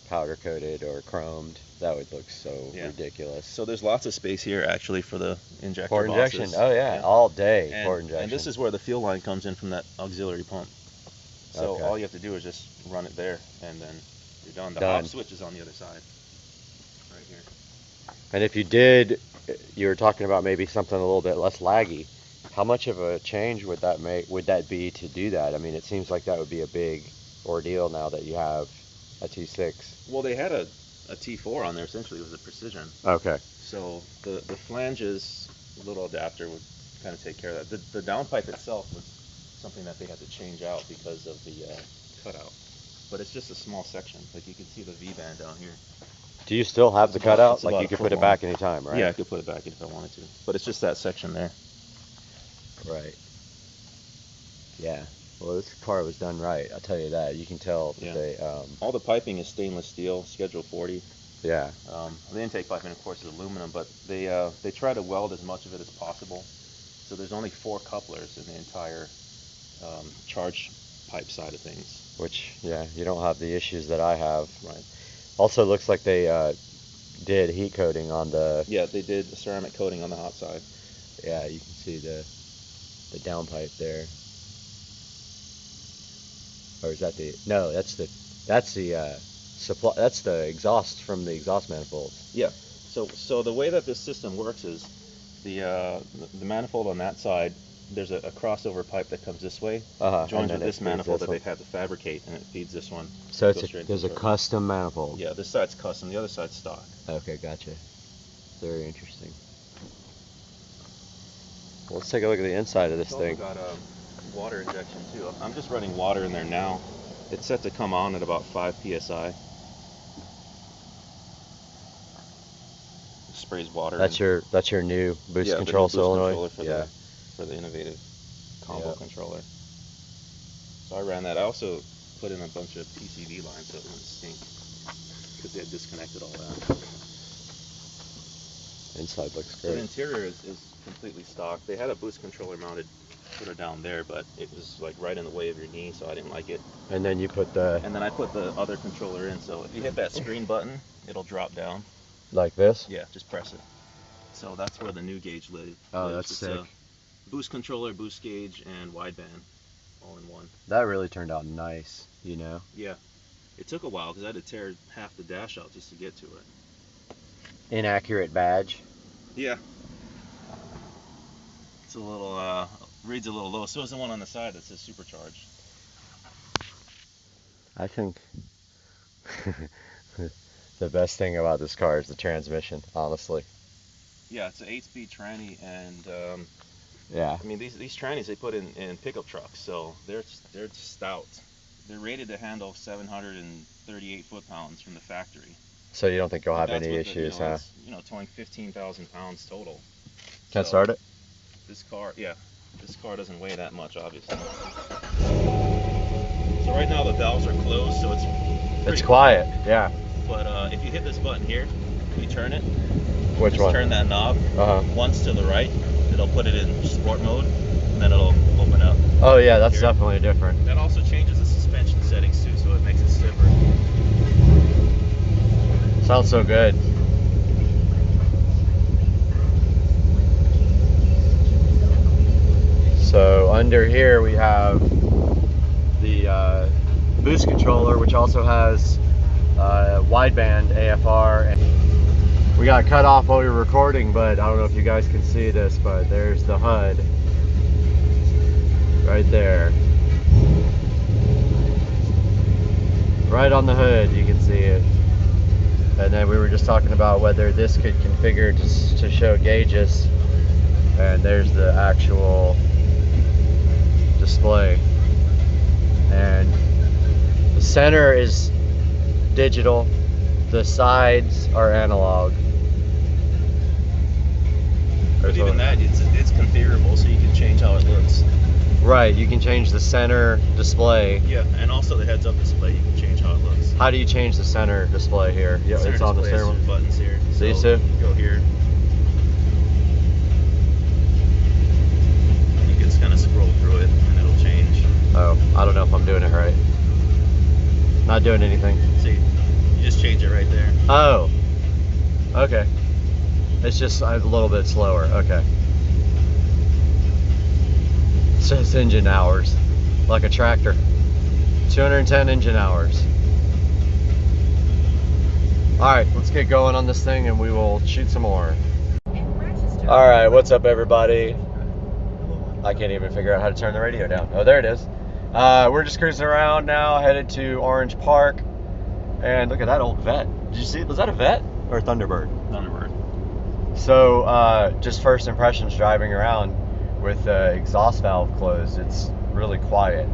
S2: powder coated or chromed. That would look so ridiculous.
S11: So there's lots of space here actually for the injector
S2: Port injection.
S11: bosses.
S2: Oh yeah, all day port
S11: And
S2: injection.
S11: this is where the fuel line comes in from that auxiliary pump. So all you have to do is just run it there, and then you're done. The hop switch is on the other side, right here.
S2: And if you did, you were talking about maybe something a little bit less laggy. How much of a change would that make? Would that be to do that? I mean, it seems like that would be a big ordeal now that you have a T6.
S11: Well, they had a T4 on there. Essentially, it was a precision.
S2: Okay.
S11: So the flanges, the little adapter would kind of take care of that. The downpipe itself was something that they had to change out because of the cutout. But it's just a small section. Like you can see the V-band down here.
S2: Do you still have the cutout? Like
S11: about
S2: you could put it back anytime, right?
S11: Yeah, I could put it back if I wanted to. But it's just that section there.
S2: Right. Yeah. Well, this car was done right. I'll tell you that. You can tell they.
S11: All the piping is stainless steel, Schedule 40.
S2: Yeah.
S11: The intake piping, of course, is aluminum, but they try to weld as much of it as possible. So there's only 4 couplers in the entire charge pipe side of things.
S2: Which, you don't have the issues that I have.
S11: Right.
S2: Also, looks like they did heat coating on the.
S11: Yeah, they did the ceramic coating on the hot side.
S2: Yeah, you can see the downpipe there. Or is that the, no, that's the supply, that's the exhaust from the exhaust manifolds.
S11: Yeah. So the way that this system works is the manifold on that side, there's a crossover pipe that comes this way, joins with this manifold that they've had to fabricate, and it feeds this one.
S2: So there's a custom manifold.
S11: Yeah, this side's custom, the other side's stock.
S2: Okay, gotcha. Very interesting. Well, let's take a look at the inside of this thing.
S11: It's also got water injection too. I'm just running water in there now. It's set to come on at about 5 psi. It sprays water.
S2: That's your new boost control solenoid.
S11: For the innovative combo controller. So I ran that. I also put in a bunch of PCB lines so it wouldn't stink because they had disconnected all that.
S2: Inside looks
S11: So
S2: great.
S11: the interior is completely stock. They had a boost controller mounted footer down there, but it was like right in the way of your knee, so I didn't like it.
S2: And then you put the...
S11: And then I put the other controller in, so if you hit that screen button, it'll drop down.
S2: Like this?
S11: Yeah, just press it. So that's where the new gauge lives.
S2: Oh, that's
S11: it's
S2: sick.
S11: Boost controller, boost gauge, and wideband all in one.
S2: That really turned out nice, you know?
S11: Yeah. It took a while because I had to tear half the dash out just to get to it.
S2: Inaccurate badge.
S11: Yeah. It's a little, reads a little low. So is the one on the side that says supercharged.
S2: I think the best thing about this car is the transmission, honestly.
S11: Yeah, it's an 8-speed tranny, and
S2: yeah.
S11: I mean these trannies they put in pickup trucks, so they're stout. They're rated to handle 738 foot-pounds from the factory.
S2: So you don't think you'll have any issues, huh?
S11: It's, towing 15,000 pounds total.
S2: Can I start it?
S11: This car doesn't weigh that much, obviously. So right now the valves are closed, so it's
S2: quiet, yeah.
S11: But if you hit this button here, you turn it.
S2: Which one?
S11: Turn that knob once to the right. It'll put it in sport mode, and then it'll open up.
S2: Oh yeah, that's definitely different.
S11: That also changes the suspension settings too, so it makes it stiffer.
S2: Sounds so good. So under here we have the boost controller, which also has wideband AFR. And we got cut off while we were recording, but I don't know if you guys can see this, but there's the HUD right there. Right on the hood, you can see it. And then we were just talking about whether this could configure to show gauges. And there's the actual display. And the center is digital. The sides are analog.
S11: But even that, it's configurable, so you can change how it looks.
S2: Right, you can change the center display.
S11: Yeah, and also the heads-up display, you can change how it looks.
S2: How do you change the center display here? Yeah, it's on the center one.
S11: Buttons here.
S2: These
S11: so
S2: two?
S11: You go here. You can just kind of scroll through it, and it'll change.
S2: Oh, I don't know if I'm doing it right. Not doing anything.
S11: See, you just change it right there.
S2: Oh, okay. It's just a little bit slower. Okay. It says engine hours, like a tractor. 210 engine hours. Alright, let's get going on this thing and we will shoot some more. Alright, what's up everybody? I can't even figure out how to turn the radio down. Oh, there it is. We're just cruising around now, headed to Orange Park. And look at that old Vet. Did you see, was that a Vet or a Thunderbird?
S11: Thunderbird.
S2: So, just first impressions driving around with the exhaust valve closed, it's really quiet.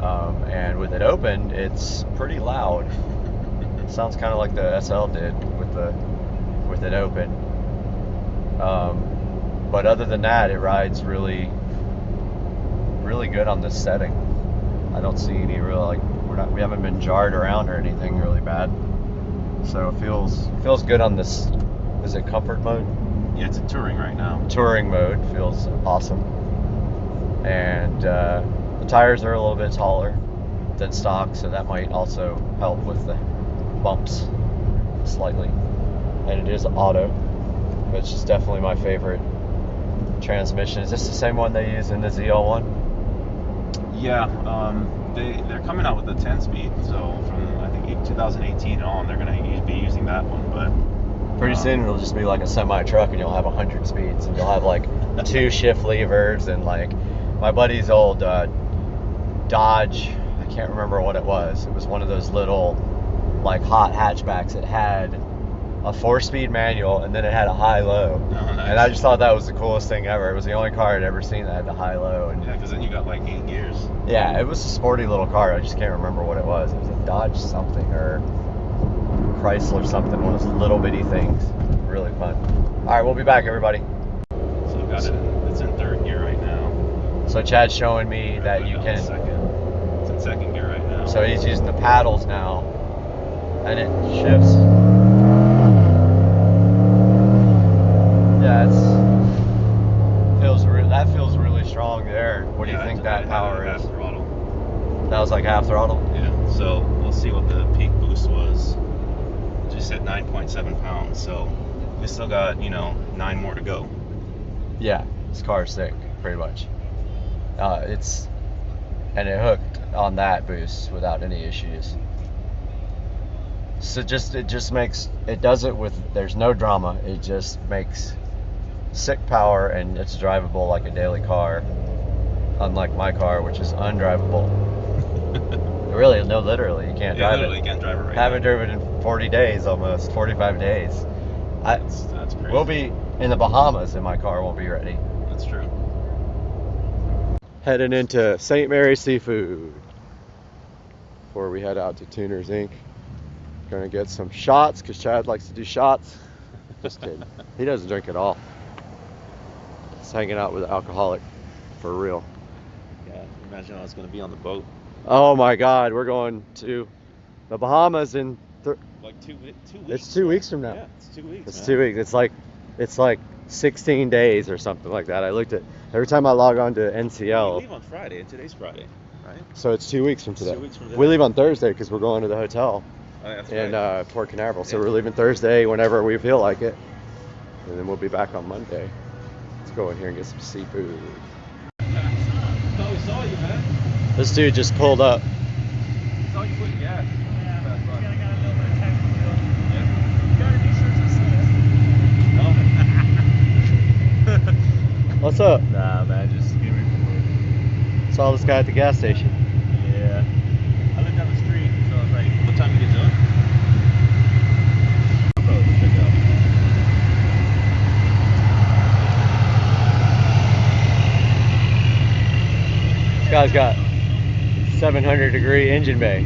S2: And with it open, it's pretty loud. It sounds kind of like the SL did with it open. But other than that, it rides really good on this setting. I don't see any real, we haven't been jarred around or anything really bad. So it feels good on this. Is it comfort mode?
S11: Yeah, it's in touring right now.
S2: Touring mode feels awesome. And the tires are a little bit taller than stock, so that might also help with the bumps slightly. And it is auto, which is definitely my favorite transmission. Is this the same one they use in the ZL1?
S11: Yeah, they're coming out with the 10-speed. So from I think 2018 on, they're gonna be using that one. But
S2: pretty soon it'll just be like a semi truck, and you'll have 100 speeds, and you'll have like 2 shift levers, and like my buddy's old Dodge. I can't remember what it was. It was one of those little like hot hatchbacks. It had a 4-speed manual, and then it had a high-low.
S11: Oh, nice.
S2: And I just thought that was the coolest thing ever. It was the only car I'd ever seen that had the high-low. And
S11: yeah, because then you got like 8 gears.
S2: yeah, it was a sporty little car. I just can't remember what it was. It was a Dodge something or Chrysler something. One of those little bitty things. Really fun. All right, we'll be back, everybody.
S11: So I've got it. It's in 3rd gear right now.
S2: So Chad's showing me that you can.
S11: It's in 2nd gear right now.
S2: So he's using the paddles now, and it shifts. Yeah, that feels really strong there. What do you think that power is?
S11: Half throttle.
S2: That was like half throttle?
S11: Yeah. So we'll see what the peak boost was. Just at 9.7 pounds. So we still got 9 more to go.
S2: Yeah, this car is sick, pretty much. And it hooked on that boost without any issues. So it just makes, it does it with, there's no drama. It just makes sick power, and it's drivable like a daily car, unlike my car, which is undrivable. Really, no, literally, you can't drive it.
S11: You can't drive it right
S2: Haven't driven it in 40 days, almost 45 days.
S11: That's crazy.
S2: We'll be in the Bahamas, and my car won't be ready.
S11: That's true.
S2: Heading into St. Mary's Seafood before we head out to Tuners Inc. Gonna get some shots because Chad likes to do shots. Just kidding. He doesn't drink at all. Just hanging out with an alcoholic for real.
S11: Yeah, imagine how it's gonna be on the boat.
S2: Oh my God, we're going to the Bahamas in
S11: Like 2 weeks.
S2: It's 2 weeks from now.
S11: Yeah, it's 2 weeks.
S2: It's
S11: man.
S2: 2 weeks. It's like 16 days or something like that. I looked at every time I log on to NCL.
S11: We leave on Friday, and today's Friday, right?
S2: So it's 2 weeks from today.
S11: 2 weeks from today.
S2: We leave on Thursday because we're going to the hotel
S11: That's
S2: in
S11: right.
S2: Port Canaveral. So we're leaving Thursday whenever we feel like it, and then we'll be back on Monday. Let's go in here and get some seafood.
S11: We saw you, man.
S2: This dude just pulled up.
S11: We saw you putting gas.
S2: What's up?
S11: Nah, man, just give me food.
S2: Saw this guy at the gas station.
S11: Yeah. I live down the street, so I was like, what time you get done? I'll probably pick up.
S2: This guy's got 700-degree engine bay.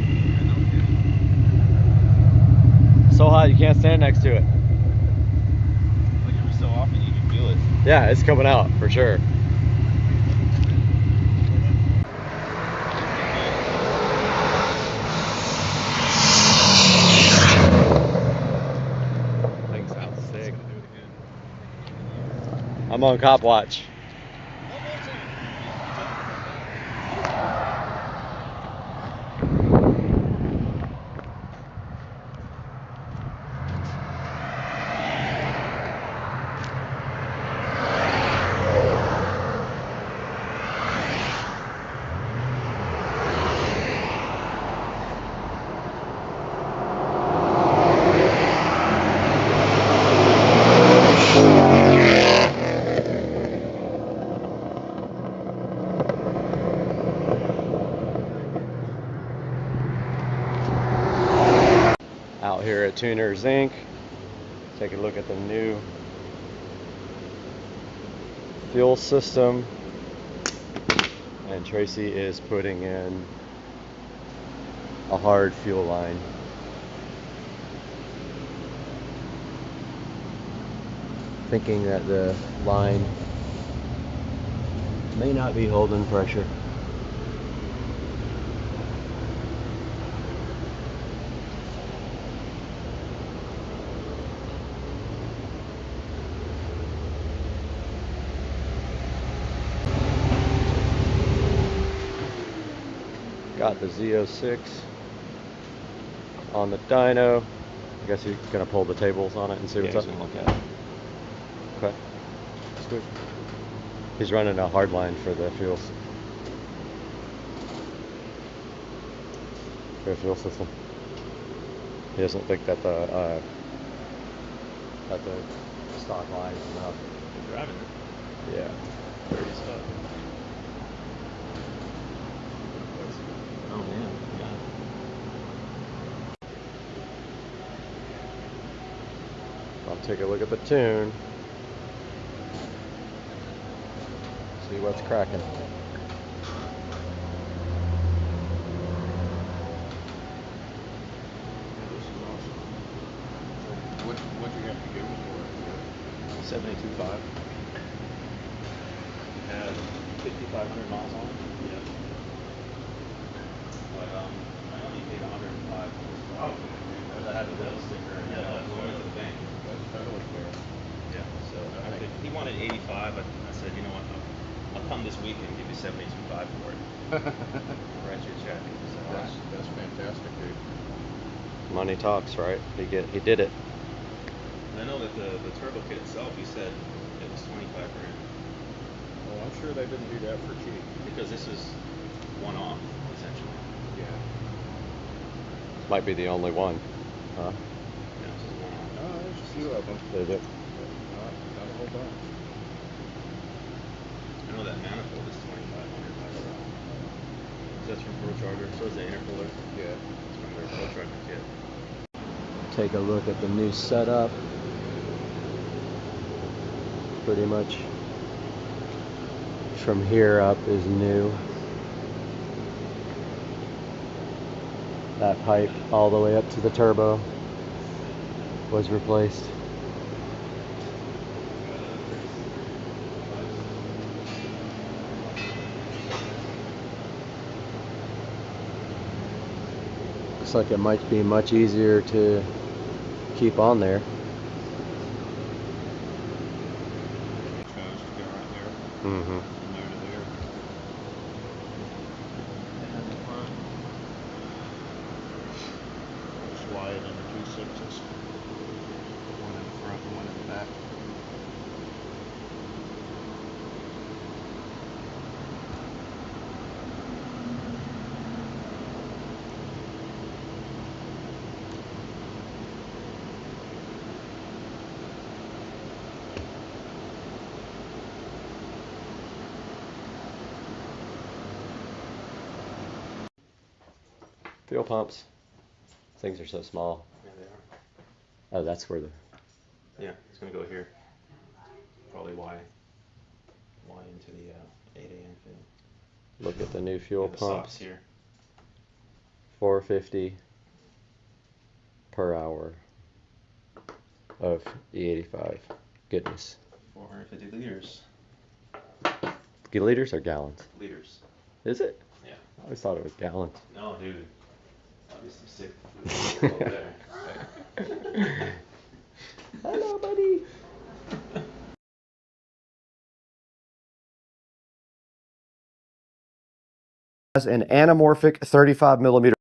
S2: So hot you can't stand next to it.
S11: Like every so often you can feel it.
S2: Yeah, it's coming out for sure. Thing sounds sick. I'm on cop watch. Out here at Tuners Inc. Take a look at the new fuel system. And Tracy is putting in a hard fuel line. Thinking that the line may not be holding pressure. Got the Z06 on the dyno. I guess he's gonna pull the tables on it and see what's up.
S11: He's gonna look at it.
S2: Okay. That's good. He's running a hard line for the fuels. air fuel system. He doesn't think that the stock line is enough.
S11: You're driving it.
S2: Yeah.
S11: Dirty stuff. Oh man, yeah.
S2: I'll take a look at the tune. See what's cracking.
S9: What you have to give me for it?
S11: 72.5. Had 5,500 miles on it. Yeah. But I only paid 105. Oh. I had the devil sticker and I went to the bank.
S9: That's totally fair.
S11: Yeah. So he wanted 85. I said, you know what? I'll come this week and give you 72.5 for it. Write your check. So
S9: That's fantastic, dude.
S2: Money talks, right? He did it.
S11: I know that the turbo kit itself, he said it was 25 grand.
S9: Oh, I'm sure they didn't do that for cheap.
S11: Because this is one off, essentially.
S9: Yeah.
S2: Might be the only one. Huh?
S11: Yeah, this is one off.
S9: No, there's a few of them.
S2: Is it?
S9: Not a whole bunch.
S11: I know that manifold is 2,500 by itself. That's from Pro Charger. So is the intercooler.
S9: Yeah.
S11: It's from their Pro Charger kit.
S2: Take a look at the new setup. Pretty much from here up is new. That pipe all the way up to the turbo was replaced. Looks like it might be much easier to keep on there. Mm-hmm.
S9: From there to there. And in the front, slide it into 2 6s. One in the front and one in the back.
S2: Fuel pumps. Things are so small.
S11: Yeah, they are.
S2: Oh, that's where the...
S11: Yeah, it's going to go here. Probably Y into the 8 a.m. thing.
S2: Look at the new fuel
S11: The
S2: pumps.
S11: socks here.
S2: 450 per hour of E85. Goodness.
S11: 450 liters.
S2: Liters or gallons?
S11: Liters.
S2: Is it?
S11: Yeah.
S2: I always thought it was gallons.
S11: No, dude. I'll be some sick over there.
S2: Hello, buddy.
S1: Has an anamorphic 35mm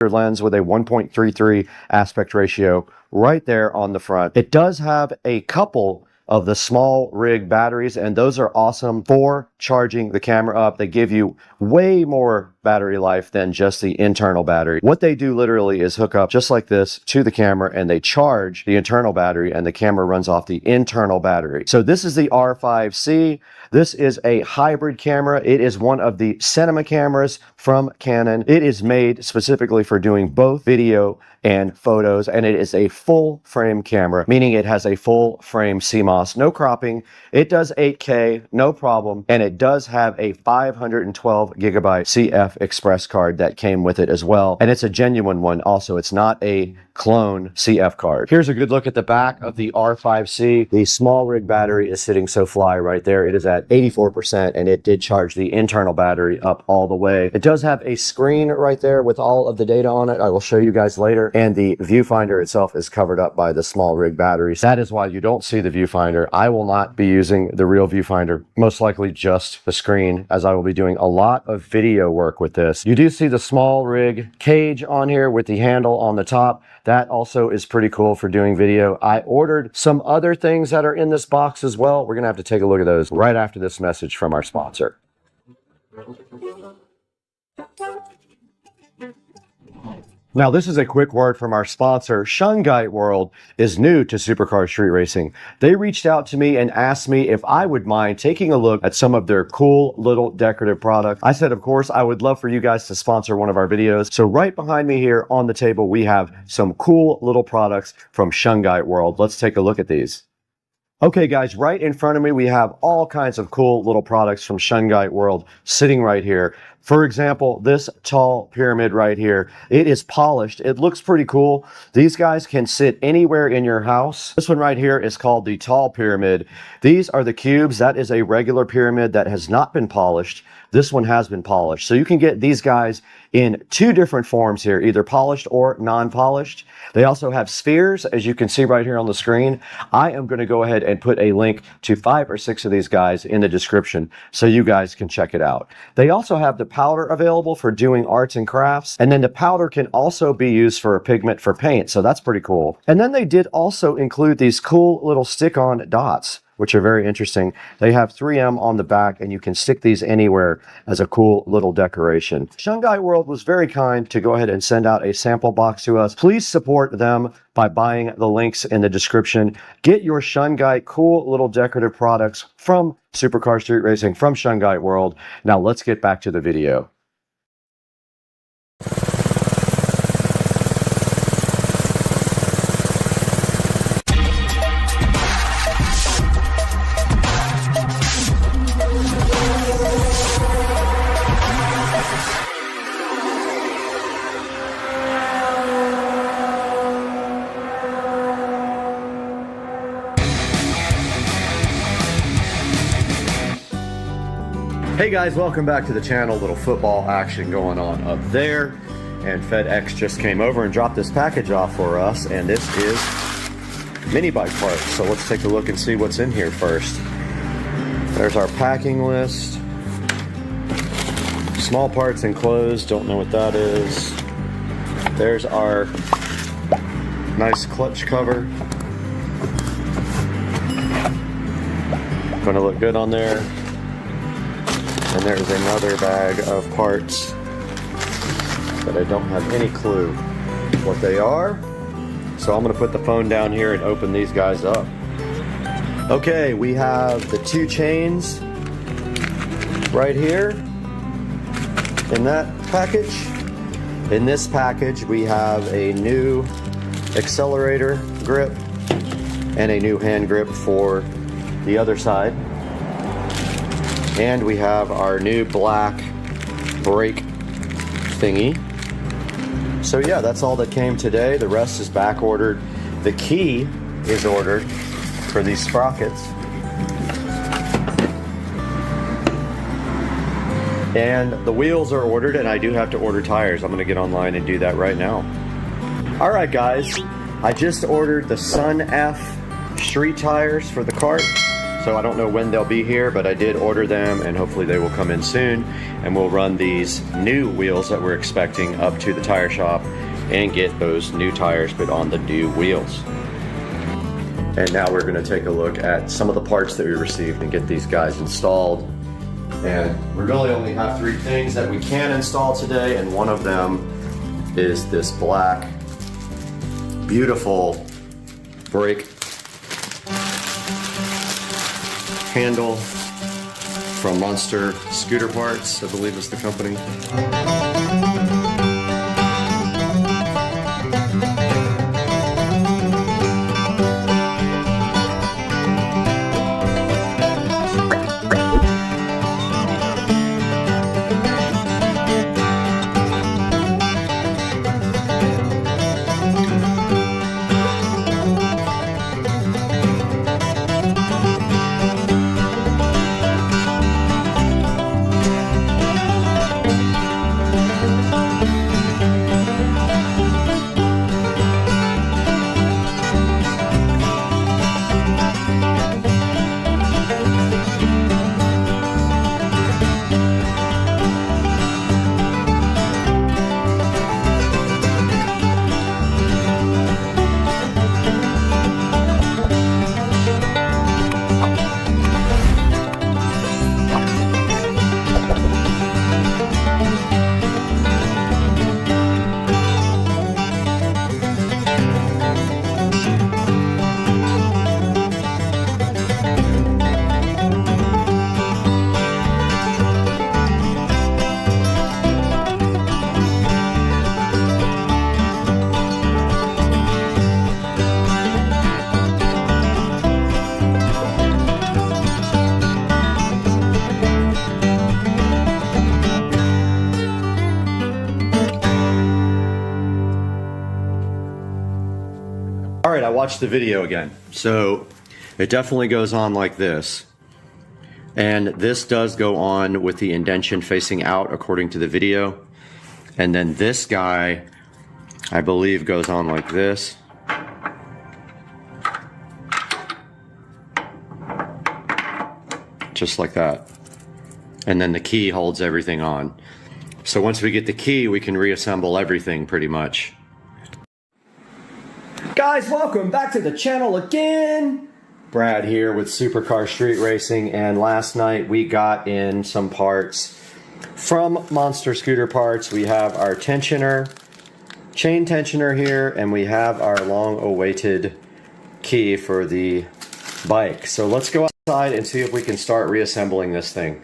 S1: lens with a 1.33 aspect ratio right there on the front. It does have a couple of the small rig batteries, and those are awesome for charging the camera up. They give you way more battery life than just the internal battery. What they do literally is hook up just like this to the camera, and they charge the internal battery, and the camera runs off the internal battery. So this is the R5C. This is a hybrid camera. It is one of the cinema cameras from Canon. It is made specifically for doing both video and photos, and it is a full frame camera, meaning it has a full frame CMOS, no cropping. It does 8K, no problem, and it does have a 512 gigabyte CF Express card that came with it as well, and it's a genuine one also. It's not a clone CF card. Here's a good look at the back of the R5C. The small rig battery is sitting so fly right there. It is at 84%, and it did charge the internal battery up all the way. It does have a screen right there with all of the data on it. I will show you guys later. And the viewfinder itself is covered up by the small rig batteries. That is why you don't see the viewfinder. I will not be using the real viewfinder, most likely just the screen, as I will be doing a lot of video work with this. You do see the small rig cage on here with the handle on the top. That also is pretty cool for doing video. I ordered some other things that are in this box as well. We're gonna have to take a look at those right after this message from our sponsor.
S2: Now, this is a quick word from our sponsor. Shungite World is new to Supercar Street Racing. They reached out to me and asked me if I would mind taking a look at some of their cool little decorative products. I said, of course, I would love for you guys to sponsor one of our videos. So right behind me here on the table, we have some cool little products from Shungite World. Let's take a look at these. Okay, guys, right in front of me, we have all kinds of cool little products from Shungite World sitting right here. For example, this tall pyramid right here, it is polished. It looks pretty cool. These guys can sit anywhere in your house. This one right here is called the tall pyramid. These are the cubes. That is a regular pyramid that has not been polished. This one has been polished. So you can get these guys in two different forms here, either polished or non-polished. They also have spheres, as you can see right here on the screen. I am going to go ahead and put a link to 5 or 6 of these guys in the description so you guys can check it out. They also have the powder available for doing arts and crafts, and then the powder can also be used for a pigment for paint, so that's pretty cool. And then they did also include these cool little stick-on dots, which are very interesting. They have 3M on the back, and you can stick these anywhere as a cool little decoration. Shungite World was very kind to go ahead and send out a sample box to us. Please support them by buying the links in the description. Get your Shungite cool little decorative products from Supercar Street Racing, from Shungite World. Now let's get back to the video. Hey guys, welcome back to the channel. Little football action going on up there. And FedEx just came over and dropped this package off for us. And this is mini bike parts. So let's take a look and see what's in here first. There's our packing list. Small parts enclosed, don't know what that is. There's our nice clutch cover. Gonna look good on there. And there's another bag of parts that I don't have any clue what they are. So I'm gonna put the phone down here and open these guys up. Okay, we have the 2 chains right here in that package. In this package, we have a new accelerator grip and a new hand grip for the other side. And we have our new black brake thingy. So yeah, that's all that came today. The rest is back ordered. The key is ordered for these sprockets. And the wheels are ordered, and I do have to order tires. I'm gonna get online and do that right now. All right, guys, I just ordered the Sun F street tires for the kart. So I don't know when they'll be here, but I did order them, and hopefully they will come in soon. And we'll run these new wheels that we're expecting up to the tire shop and get those new tires put on the new wheels. And now we're gonna take a look at some of the parts that we received and get these guys installed. And we really only have 3 things that we can install today, and one of them is this black, beautiful brake handle from Monster Scooter Parts, I believe is the company.
S1: right, I watched the video again. So it definitely goes on like this. And this does go on with the indentation facing out according to the video. And then this guy, I believe, goes on like this. Just like that. And then the key holds everything on. So once we get the key, we can reassemble everything pretty much. Guys, welcome back to the channel again. Brad here with Supercar Street Racing, and last night we got in some parts from Monster Scooter Parts. We have our tensioner, chain tensioner here, and we have our long-awaited key for the bike. So let's go outside and see if we can start reassembling this thing.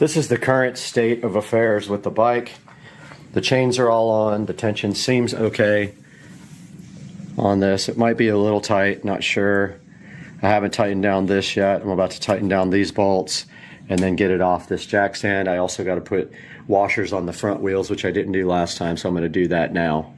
S2: This is the current state of affairs with the bike. The chains are all on. The tension seems okay on this. It might be a little tight, not sure. I haven't tightened down this yet. I'm about to tighten down these bolts and then get it off this jack stand. I also got to put washers on the front wheels, which I didn't do last time, so I'm going to do that now.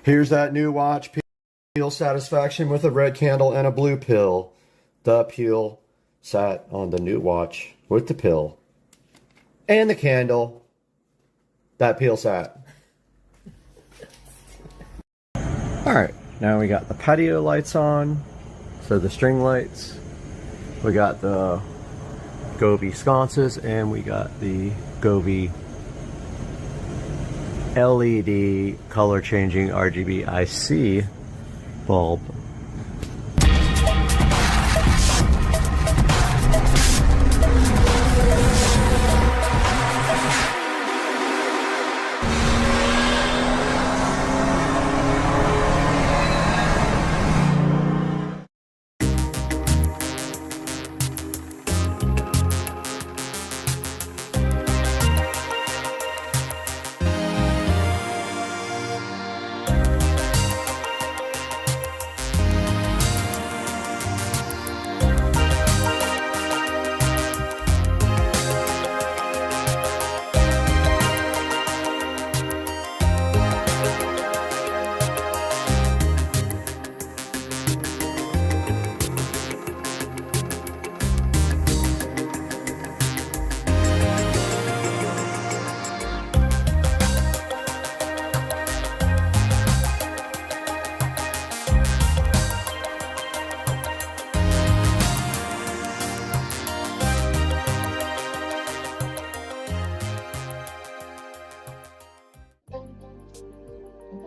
S1: Here's that new watch peel satisfaction with a red candle and a blue pill. The peel sat on the new watch with the pill and the candle. That peel sat. Alright, now we got the patio lights on. So the string lights. We got the Govee sconces and we got the Govee LED color changing RGB IC bulb.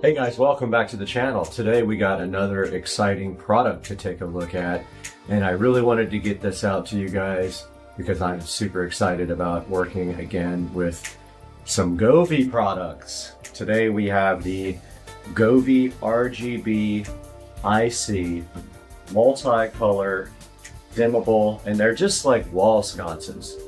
S1: Hey guys, welcome back to the channel. Today we got another exciting product to take a look at, and I really wanted to get this out to you guys because I'm super excited about working again with some Govee products. Today we have the Govee RGB IC multicolor dimmable, and they're just like wall sconces.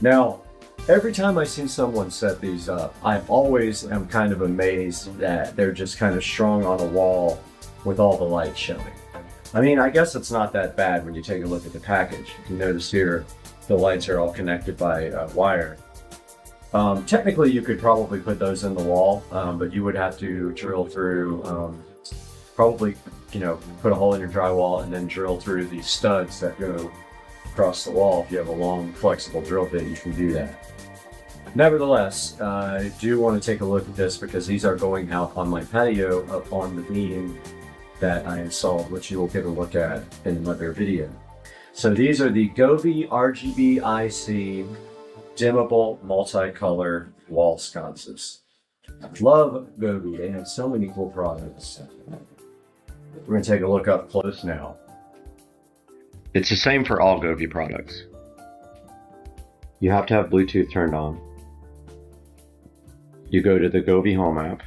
S1: Now, every time I see someone set these up, I always am kind of amazed that they're just kind of strung on a wall with all the lights showing. I mean, I guess it's not that bad when you take a look at the package. You can notice here the lights are all connected by wire. Technically, you could probably put those in the wall, but you would have to drill through, probably, you know, put a hole in your drywall and then drill through these studs that go across the wall. If you have a long, flexible drill bit, you can do that. Nevertheless, I do want to take a look at this because these are going out on my patio up on the beam that I installed, which you will get a look at in another video. So these are the Govee RGB IC dimmable multicolor wall sconces. I love Govee. They have so many cool products. We're going to take a look up close now. It's the same for all Govee products. You have to have Bluetooth turned on. You go to the Govee Home app.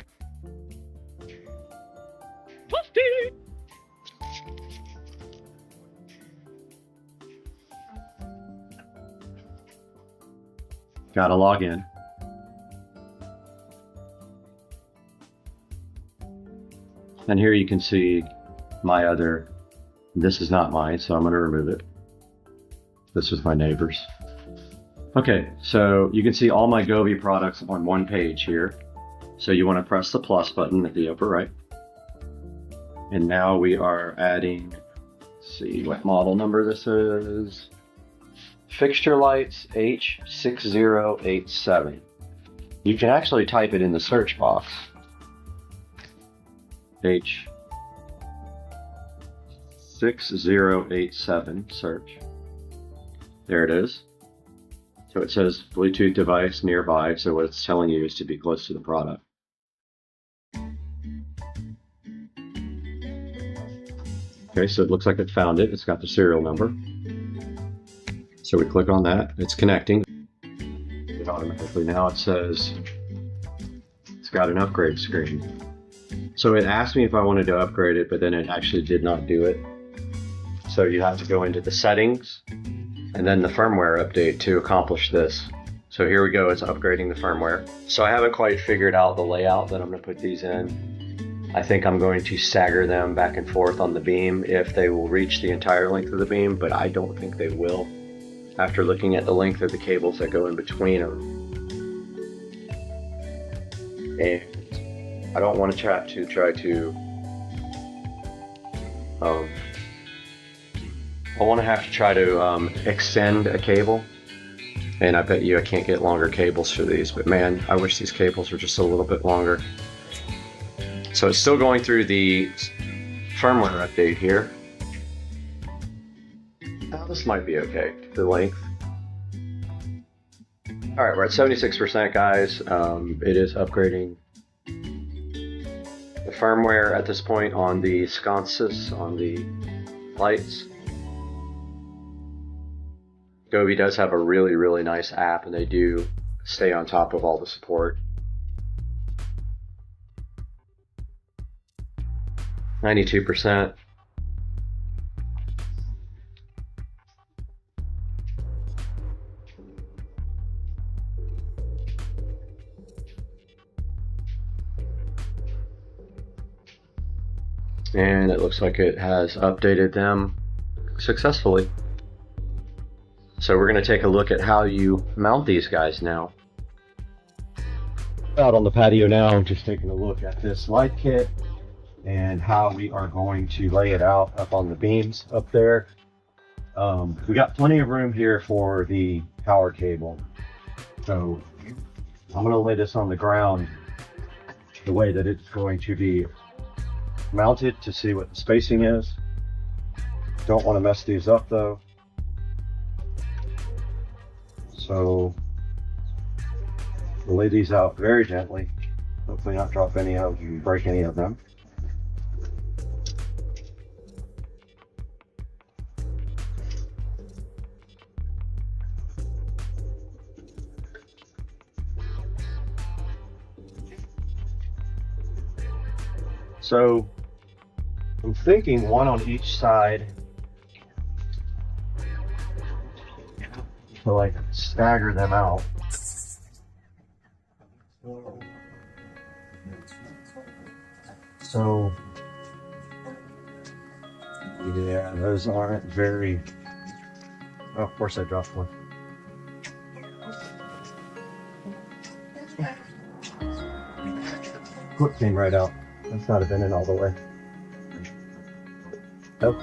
S1: Gotta log in. And here you can see my other, this is not mine, so I'm gonna remove it. This is my neighbor's. Okay, so you can see all my Govee products on one page here. So you want to press the plus button at the upper right. And now we are adding, let's see what model number this is. Fixture lights H6087. You can actually type it in the search box. H6087, search. There it is. So it says Bluetooth device nearby, so what it's telling you is to be close to the product. Okay, so it looks like it found it. It's got the serial number. So we click on that. It's connecting. It automatically now it says it's got an upgrade screen. So it asked me if I wanted to upgrade it, but then it actually did not do it. So you have to go into the settings and then the firmware update to accomplish this. So here we go, it's upgrading the firmware. So I haven't quite figured out the layout that I'm gonna put these in.
S2: I think I'm going to stagger them back and forth on the beam if they will reach the entire length of the beam, but I don't think they will after looking at the length of the cables that go in between them. And I don't want to try to I want to have to try to extend a cable, and I bet you I can't get longer cables for these, but man, I wish these cables were just a little bit longer. So it's still going through the firmware update here. Oh, this might be okay, the length. Alright, we're at 76% guys. It is upgrading the firmware at this point on the sconces, on the lights. Gobi does have a really, really nice app, and they do stay on top of all the support. 92%. And it looks like it has updated them successfully. So we're going to take a look at how you mount these guys now. Out on the patio now, just taking a look at this light kit and how we are going to lay it out up on the beams up there. We got plenty of room here for the power cable. So I'm going to lay this on the ground the way that it's going to be mounted to see what the spacing is. Don't want to mess these up though. So we'll lay these out very gently, hopefully not drop any of them, break any of them. So I'm thinking one on each side to like stagger them out. So yeah, those aren't very, oh, of course I dropped one. Clip came right out. That's not been in all the way. Nope.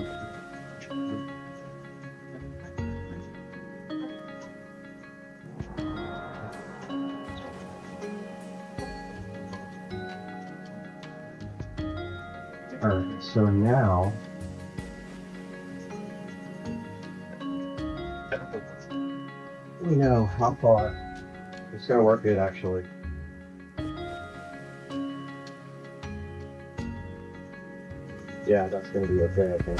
S2: Alright, so now we know how far it's going to work good actually. Yeah, that's going to be okay, I think.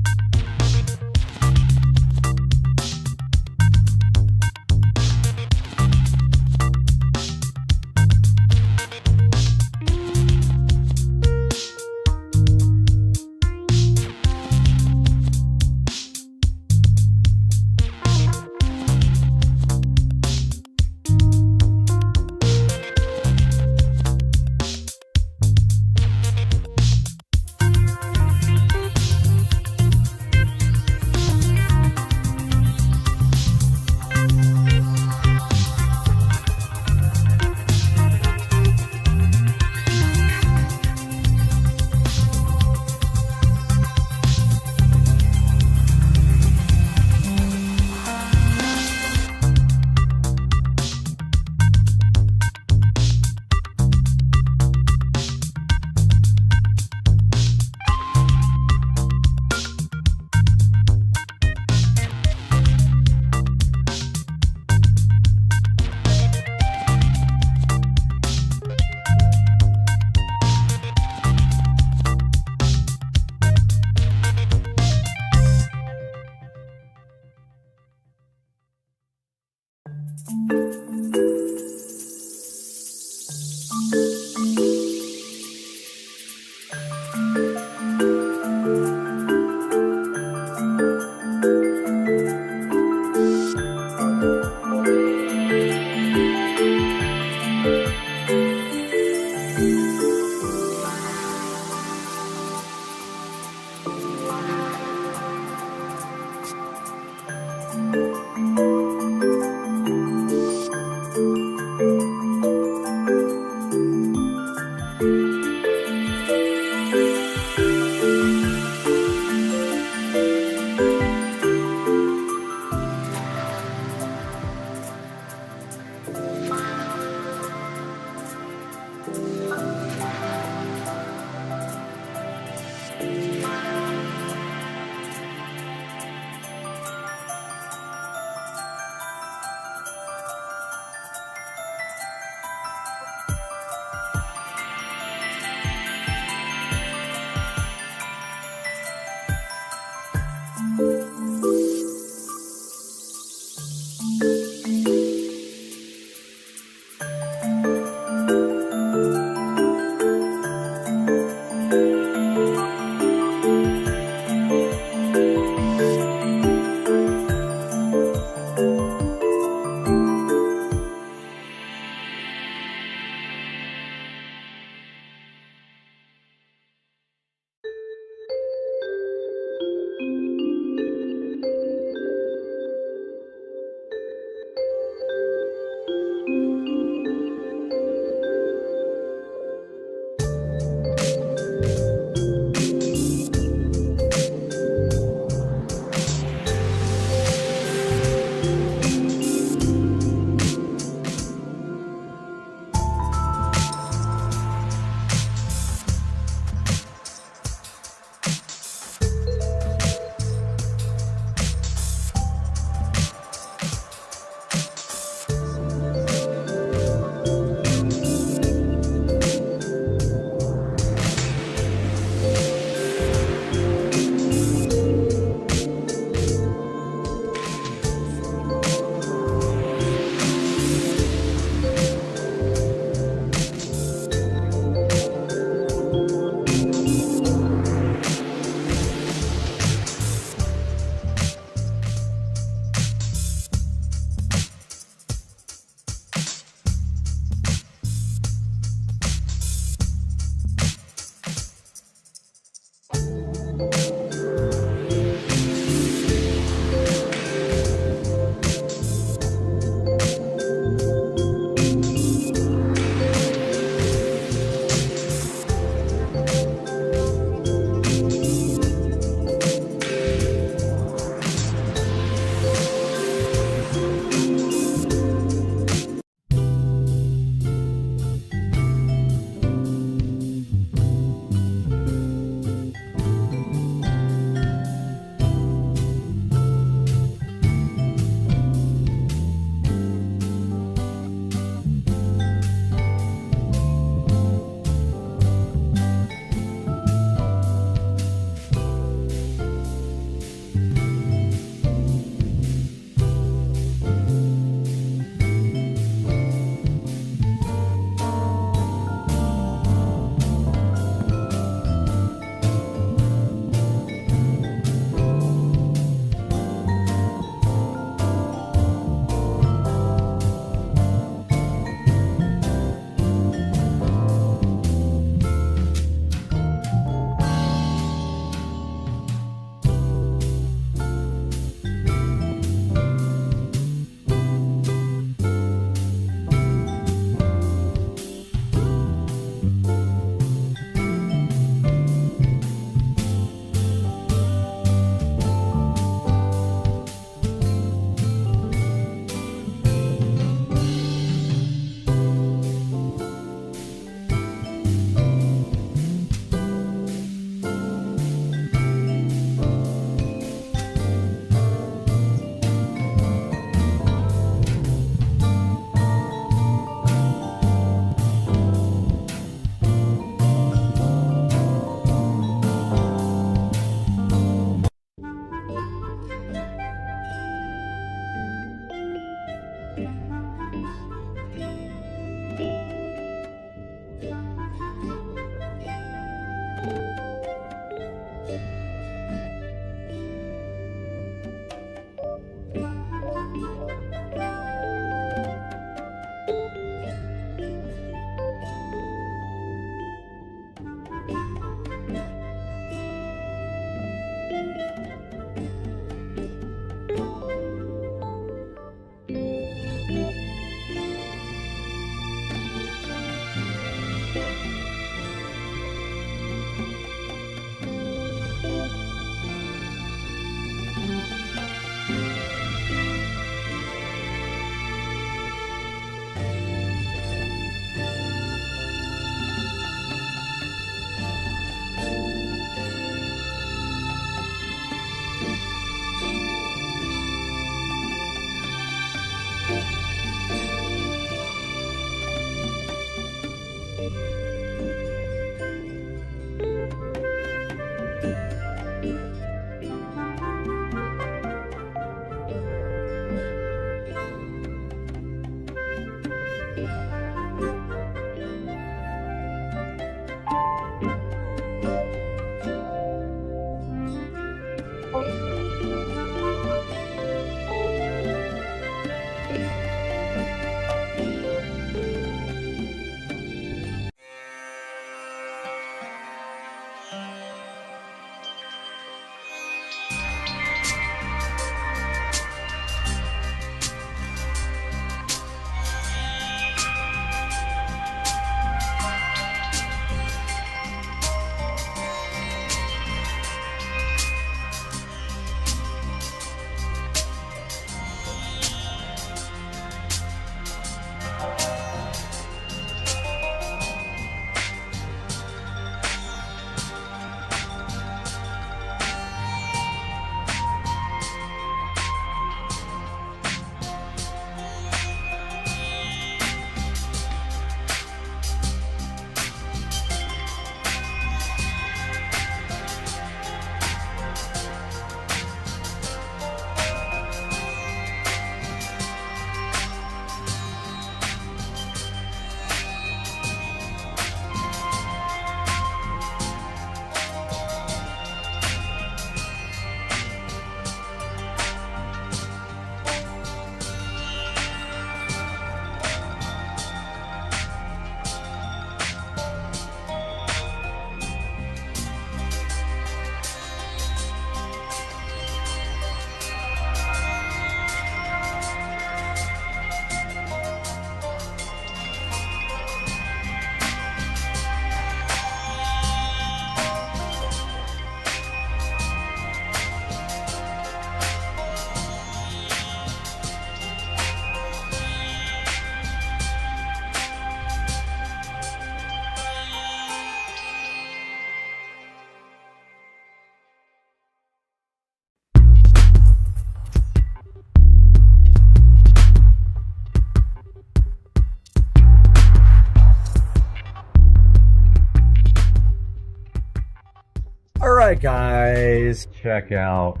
S2: right, guys, check out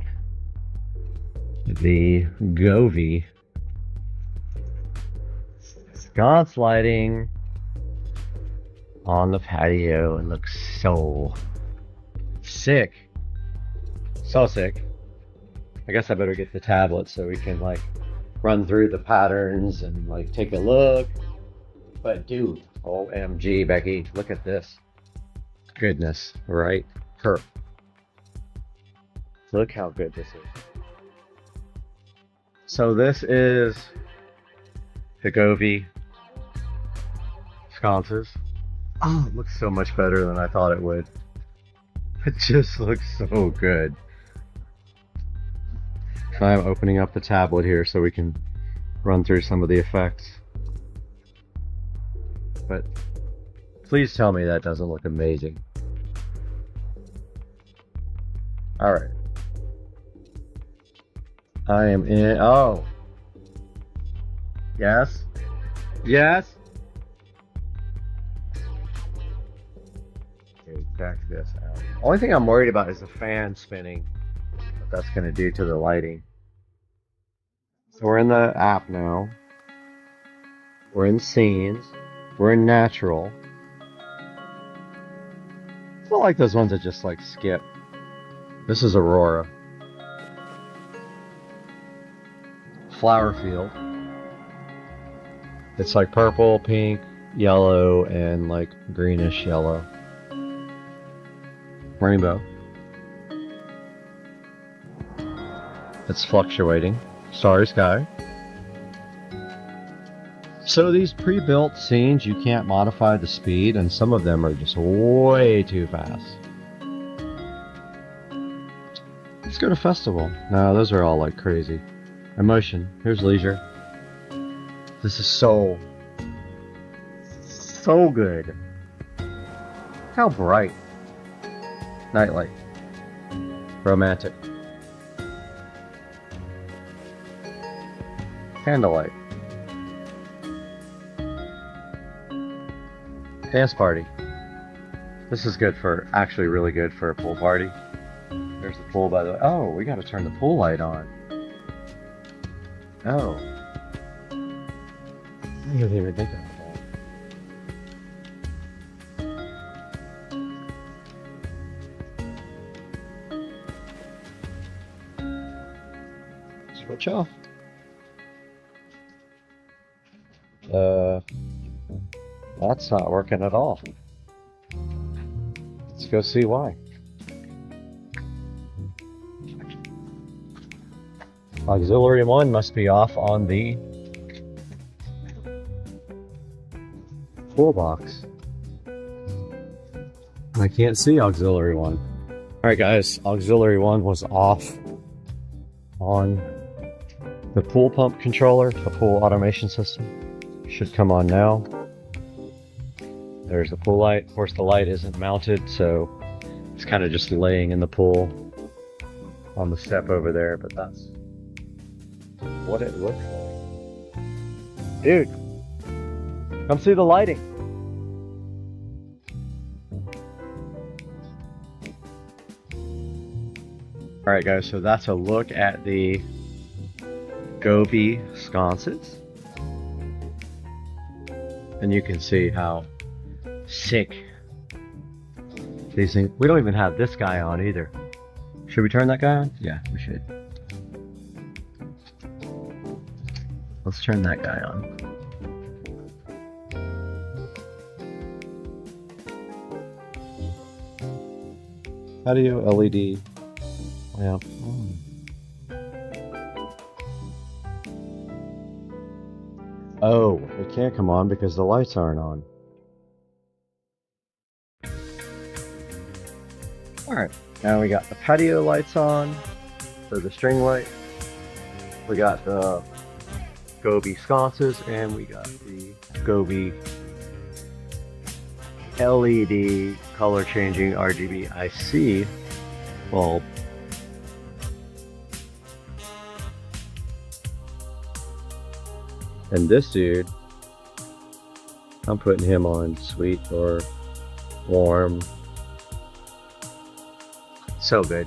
S2: the Govee sconce lighting on the patio. It looks so sick. So sick. I guess I better get the tablet so we can like run through the patterns and like take a look. But dude, OMG, Becky, look at this. Goodness, right? Her. Look how good this is. So this is the Govee sconces. Oh, it looks so much better than I thought it would. It just looks so good. I'm opening up the tablet here so we can run through some of the effects. But please tell me that doesn't look amazing. Alright. I am in. Oh. Yes. Yes. Okay, check this out. Only thing I'm worried about is the fan spinning. What that's going to do to the lighting. So we're in the app now. We're in scenes. We're in natural. It's not like those ones that just like skip. This is Aurora. Flower field. It's like purple, pink, yellow, and like greenish yellow. Rainbow. It's fluctuating. Starry sky. So these pre-built scenes, you can't modify the speed, and some of them are just way too fast. Let's go to festival. No, those are all like crazy. Emotion. Here's leisure. This is so good. Look how bright. Nightlight. Romantic. Candlelight. Dance party. This is good for, actually really good for a pool party. There's the pool by the way. Oh, we gotta turn the pool light on. Oh. I didn't even think about that. Switch off. That's not working at all. Let's go see why. Auxiliary 1 must be off on the toolbox. I can't see auxiliary 1. Alright guys, auxiliary 1 was off on the pool pump controller, the pool automation system. Should come on now. There's the pool light. Of course the light isn't mounted, so it's kind of just laying in the pool on the step over there, but that's what it looks like. Dude, come see the lighting. Alright guys, so that's a look at the Govee sconces. And you can see how sick these things. We don't even have this guy on either. Should we turn that guy on? Yeah, we should. Let's turn that guy on. How do you LED? Yeah. Oh, it can't come on because the lights aren't on. Alright, now we got the patio lights on, so the string light. We got the Govee sconces, and we got the Govee LED color changing RGB IC bulb. And this dude, I'm putting him on sweet or warm. So good.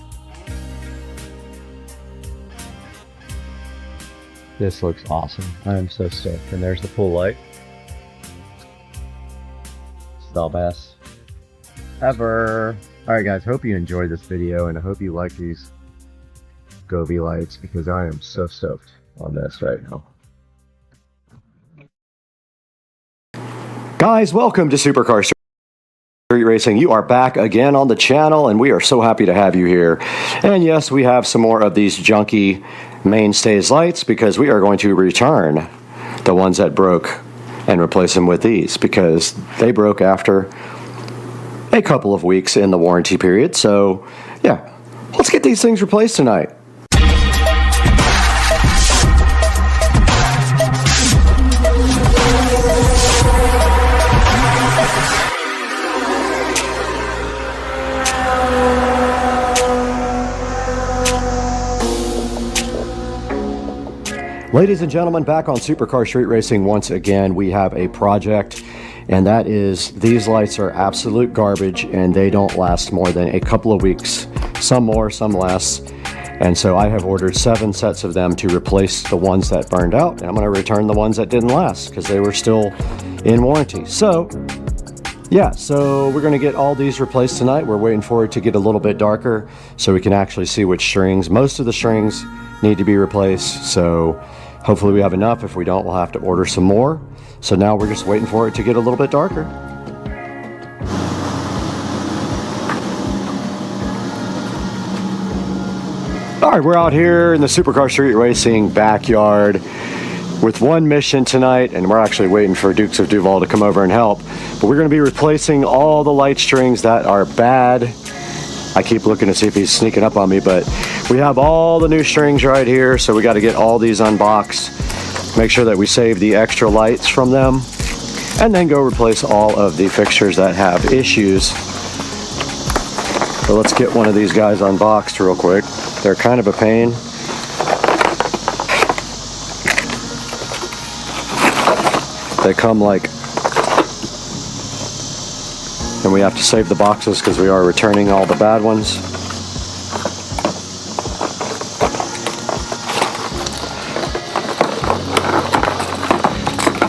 S2: This looks awesome. I am so stoked. And there's the pool light. It's the best ever. Alright guys, hope you enjoyed this video and I hope you like these Govee lights because I am so stoked on this right now. Guys, welcome to Supercar Street Racing. You are back again on the channel and we are so happy to have you here. And yes, we have some more of these junky mainstays lights because we are going to return the ones that broke and replace them with these because they broke after a couple of weeks in the warranty period. So yeah, let's get these things replaced tonight. Ladies and gentlemen, back on Supercar Street Racing once again, we have a project, and that is these lights are absolute garbage and they don't last more than a couple of weeks, some more, some less. And so I have ordered 7 sets of them to replace the ones that burned out, and I'm going to return the ones that didn't last because they were still in warranty. So yeah, so we're going to get all these replaced tonight. We're waiting for it to get a little bit darker so we can actually see which strings. Most of the strings need to be replaced, so hopefully we have enough. If we don't, we'll have to order some more. So now we're just waiting for it to get a little bit darker. All right, we're out here in the Supercar Street Racing backyard with one mission tonight, and we're actually waiting for Dukes of Duval to come over and help. But we're going to be replacing all the light strings that are bad. I keep looking to see if he's sneaking up on me, but we have all the new strings right here, so we got to get all these unboxed, make sure that we save the extra lights from them, and then go replace all of the fixtures that have issues. So let's get one of these guys unboxed real quick. They're kind of a pain. They come like, and we have to save the boxes because we are returning all the bad ones.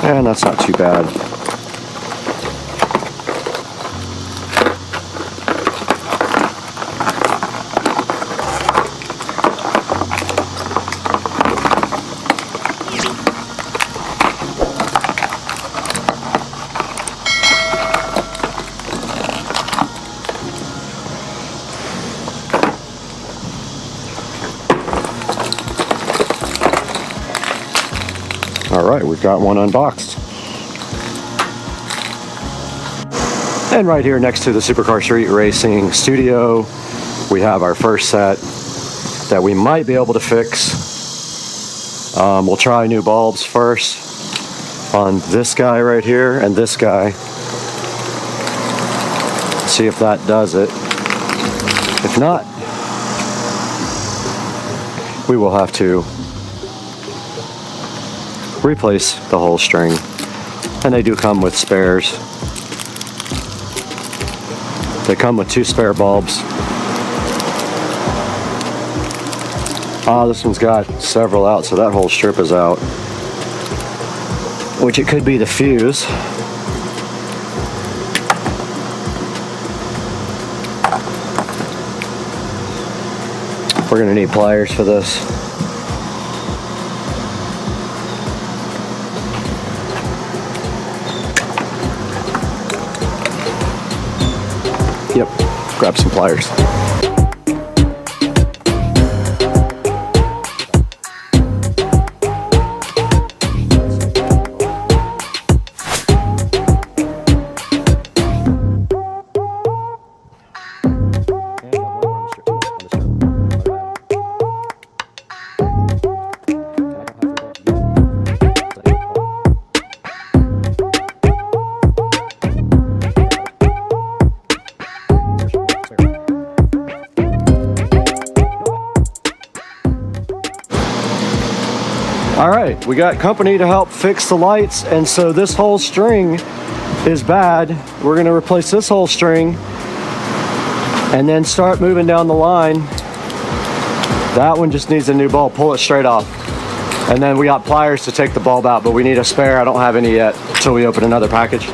S2: And that's not too bad. Alright, we've got one unboxed. And right here next to the Supercar Street Racing studio, we have our first set that we might be able to fix. We'll try new bulbs first on this guy right here and this guy. See if that does it. If not, we will have to replace the whole string, and they do come with spares. They come with 2 spare bulbs. This one's got several out, so that whole strip is out, which it could be the fuse. We're gonna need pliers for this. Yep, grab some pliers. All right, we got company to help fix the lights, and so this whole string is bad. We're gonna replace this whole string and then start moving down the line. That one just needs a new bulb. Pull it straight off. And then we got pliers to take the bulb out, but we need a spare. I don't have any yet until we open another package.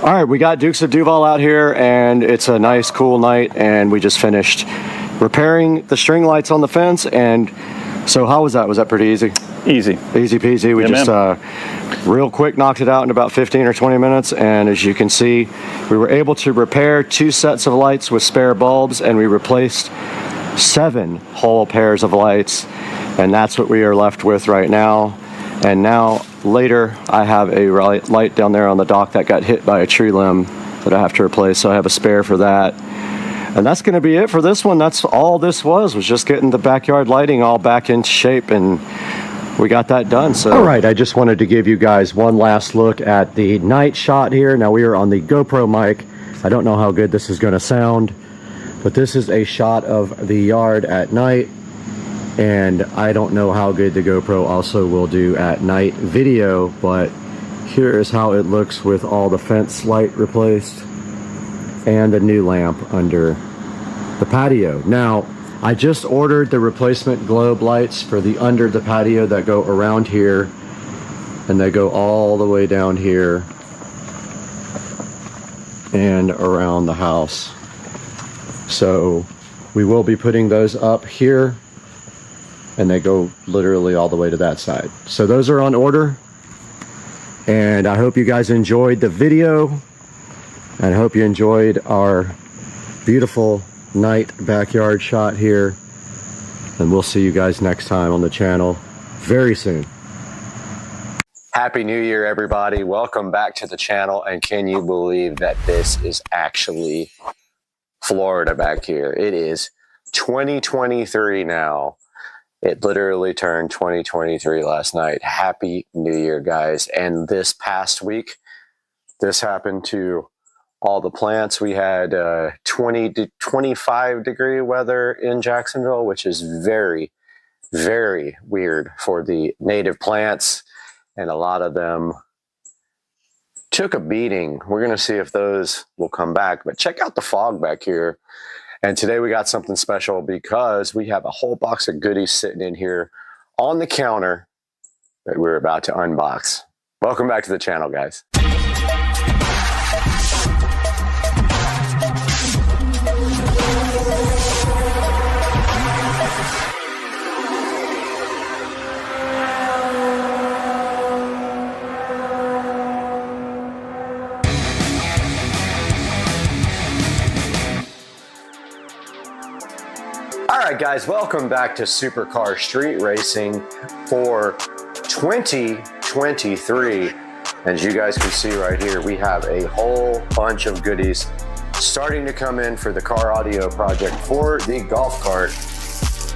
S2: All right, we got Dukes of Duval out here, and it's a nice, cool night, and we just finished repairing the string lights on the fence. And so how was that? Was that pretty easy?
S5: Easy.
S2: Easy peasy. We just real quick knocked it out in about 15 or 20 minutes, and as you can see, we were able to repair 2 sets of lights with spare bulbs, and we replaced 7 whole pairs of lights, and that's what we are left with right now. And now later I have a light down there on the dock that got hit by a tree limb that I have to replace, so I have a spare for that. And that's going to be it for this one. That's all this was just getting the backyard lighting all back into shape, and we got that done. So all right, I just wanted to give you guys one last look at the night shot here. Now we are on the GoPro mic. I don't know how good this is going to sound, but this is a shot of the yard at night, and I don't know how good the GoPro also will do at night video, but here is how it looks with all the fence light replaced and the new lamp under the patio. Now I just ordered the replacement globe lights for the under the patio that go around here, and they go all the way down here and around the house. So we will be putting those up here, and they go literally all the way to that side. So those are on order, and I hope you guys enjoyed the video, and I hope you enjoyed our beautiful night backyard shot here, and we'll see you guys next time on the channel very soon. Happy New Year, everybody. Welcome back to the channel, and can you believe that this is actually Florida back here? It is 2023 now. It literally turned 2023 last night. Happy New Year, guys. And this past week, this happened to all the plants. We had 20 to 25 degree weather in Jacksonville, which is very, very weird for the native plants. And a lot of them took a beating. We're going to see if those will come back. But check out the fog back here. And today we got something special because we have a whole box of goodies sitting in here on the counter that we're about to unbox. Welcome back to the channel, guys. Alright guys, welcome back to Supercar Street Racing for 2023. As you guys can see right here, we have a whole bunch of goodies starting to come in for the car audio project for the golf cart.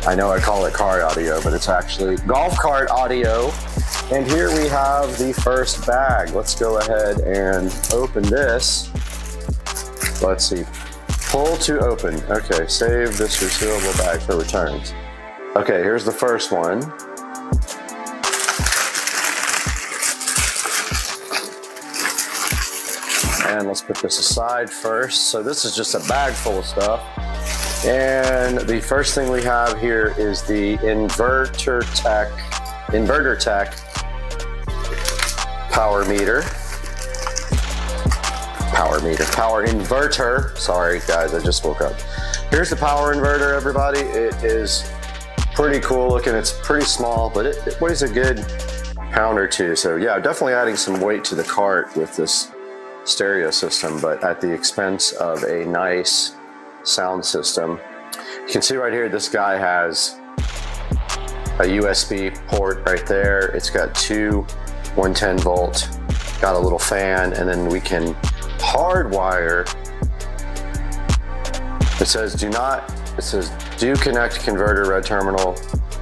S2: I know I call it car audio, but it's actually golf cart audio. And here we have the first bag. Let's go ahead and open this. Let's see. Pull to open. Okay, save this resealable bag for returns. Okay, here's the first one. And let's put this aside first. So this is just a bag full of stuff. And the first thing we have here is the Inverter Tech power inverter. Sorry guys, I just woke up. Here's the power inverter, everybody. It is pretty cool looking. It's pretty small, but it weighs a good pound or two. So yeah, definitely adding some weight to the cart with this stereo system, but at the expense of a nice sound system. You can see right here, this guy has a USB port right there. It's got 2 110 volt, got a little fan, and then we can hardwire. It says do connect converter red terminal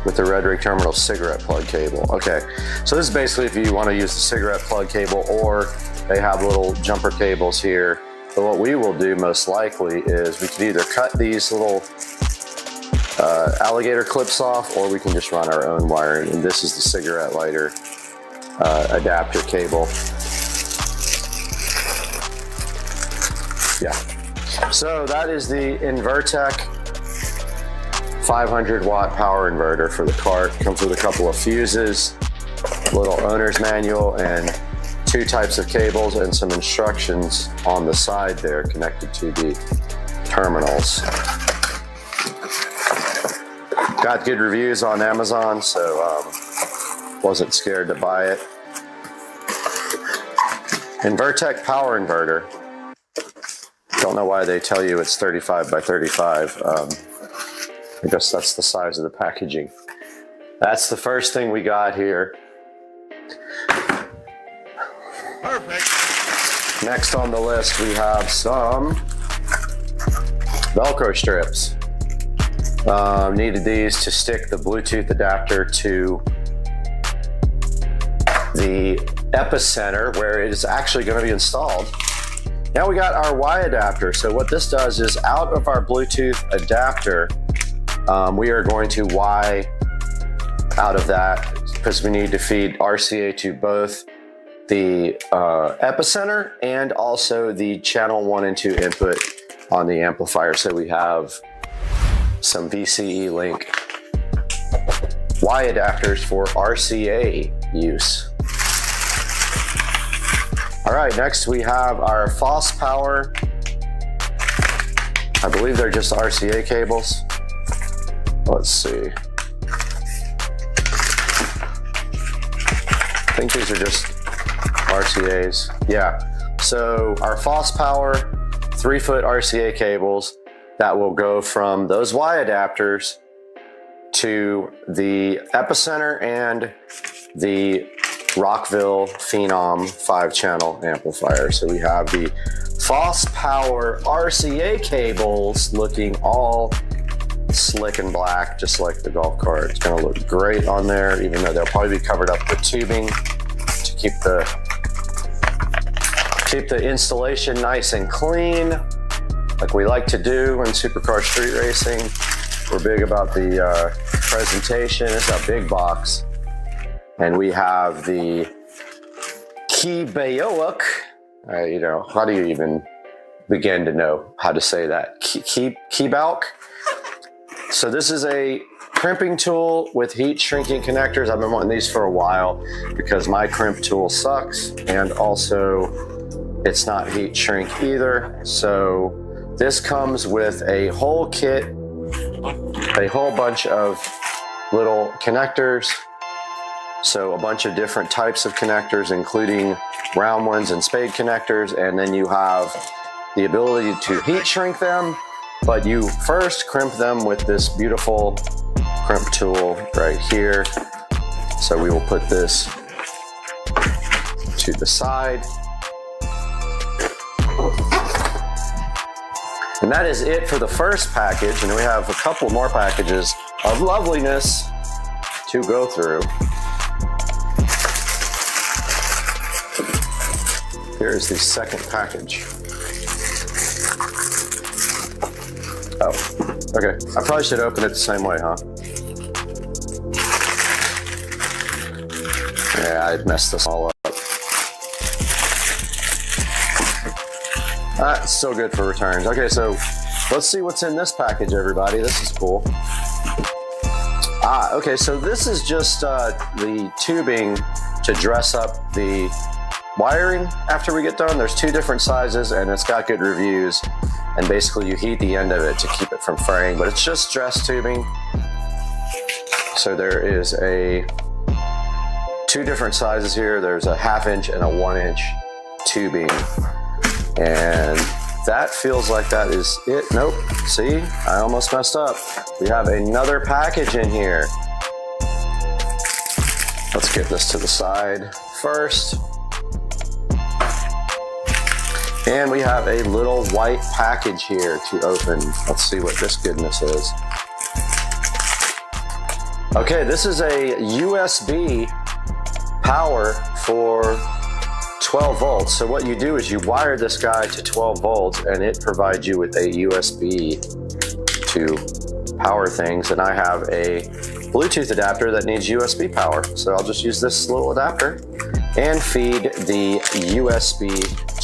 S2: with the red rig terminal cigarette plug cable. Okay, so this is basically if you want to use the cigarette plug cable, or they have little jumper cables here. But what we will do most likely is we can either cut these little alligator clips off, or we can just run our own wiring. And this is the cigarette lighter adapter cable. Yeah, so that is the Invertec 500 watt power inverter for the cart. Comes with a couple of fuses, little owner's manual, and 2 types of cables and some instructions on the side there connected to the terminals. Got good reviews on Amazon, so
S1: wasn't scared to buy it. Invertec power inverter. Don't know why they tell you it's 35 by 35. I guess that's the size of the packaging. That's the first thing we got here. Perfect. Next on the list, we have some Velcro strips. Needed these to stick the Bluetooth adapter to the epicenter where it is actually going to be installed. Now we got our Y adapter. So what this does is out of our Bluetooth adapter, we are going to Y out of that because we need to feed RCA to both the epicenter and also the channel 1 and 2 input on the amplifier. So we have some VCE link Y adapters for RCA use. All right, next we have our FOSS power. I believe they're just RCA cables. Let's see. I think these are just RCAs. Yeah, so our FOSS power 3-foot RCA cables that will go from those Y adapters to the epicenter and the Rockville Phenom 5-channel amplifier. So we have the FOSS power RCA cables looking all slick and black, just like the golf cart. It's gonna look great on there, even though they'll probably be covered up with tubing to keep the installation nice and clean, like we like to do in supercar street racing. We're big about the presentation. It's a big box. And we have the Keybaook. You know, how do you even begin to know how to say that? Keybaouk. So this is a crimping tool with heat shrinking connectors. I've been wanting these for a while because my crimp tool sucks, and also it's not heat shrink either. So this comes with a whole kit, a whole bunch of little connectors. So a bunch of different types of connectors, including round ones and spade connectors. And then you have the ability to heat shrink them, but you first crimp them with this beautiful crimp tool right here. So we will put this to the side. And that is it for the first package. And we have a couple more packages of loveliness to go through. Here's the second package. Oh, okay. I probably should open it the same way, huh? Yeah, I messed this all up. It's still good for returns. Okay, so let's see what's in this package, everybody. This is cool. Okay, so this is just the tubing to dress up the wiring after we get done. There's 2 different sizes and it's got good reviews, and basically you heat the end of it to keep it from fraying, but it's just dress tubing. So there is 2 different sizes here. There's a 1/2 inch and a 1 inch tubing, and that feels like that is it. Nope, see, I almost messed up. We have another package in here. Let's get this to the side first. And we have a little white package here to open. Let's see what this goodness is. Okay, this is a USB power for 12 volts. So what you do is you wire this guy to 12 volts and it provides you with a USB to power things. And I have a Bluetooth adapter that needs USB power. So I'll just use this little adapter and feed the USB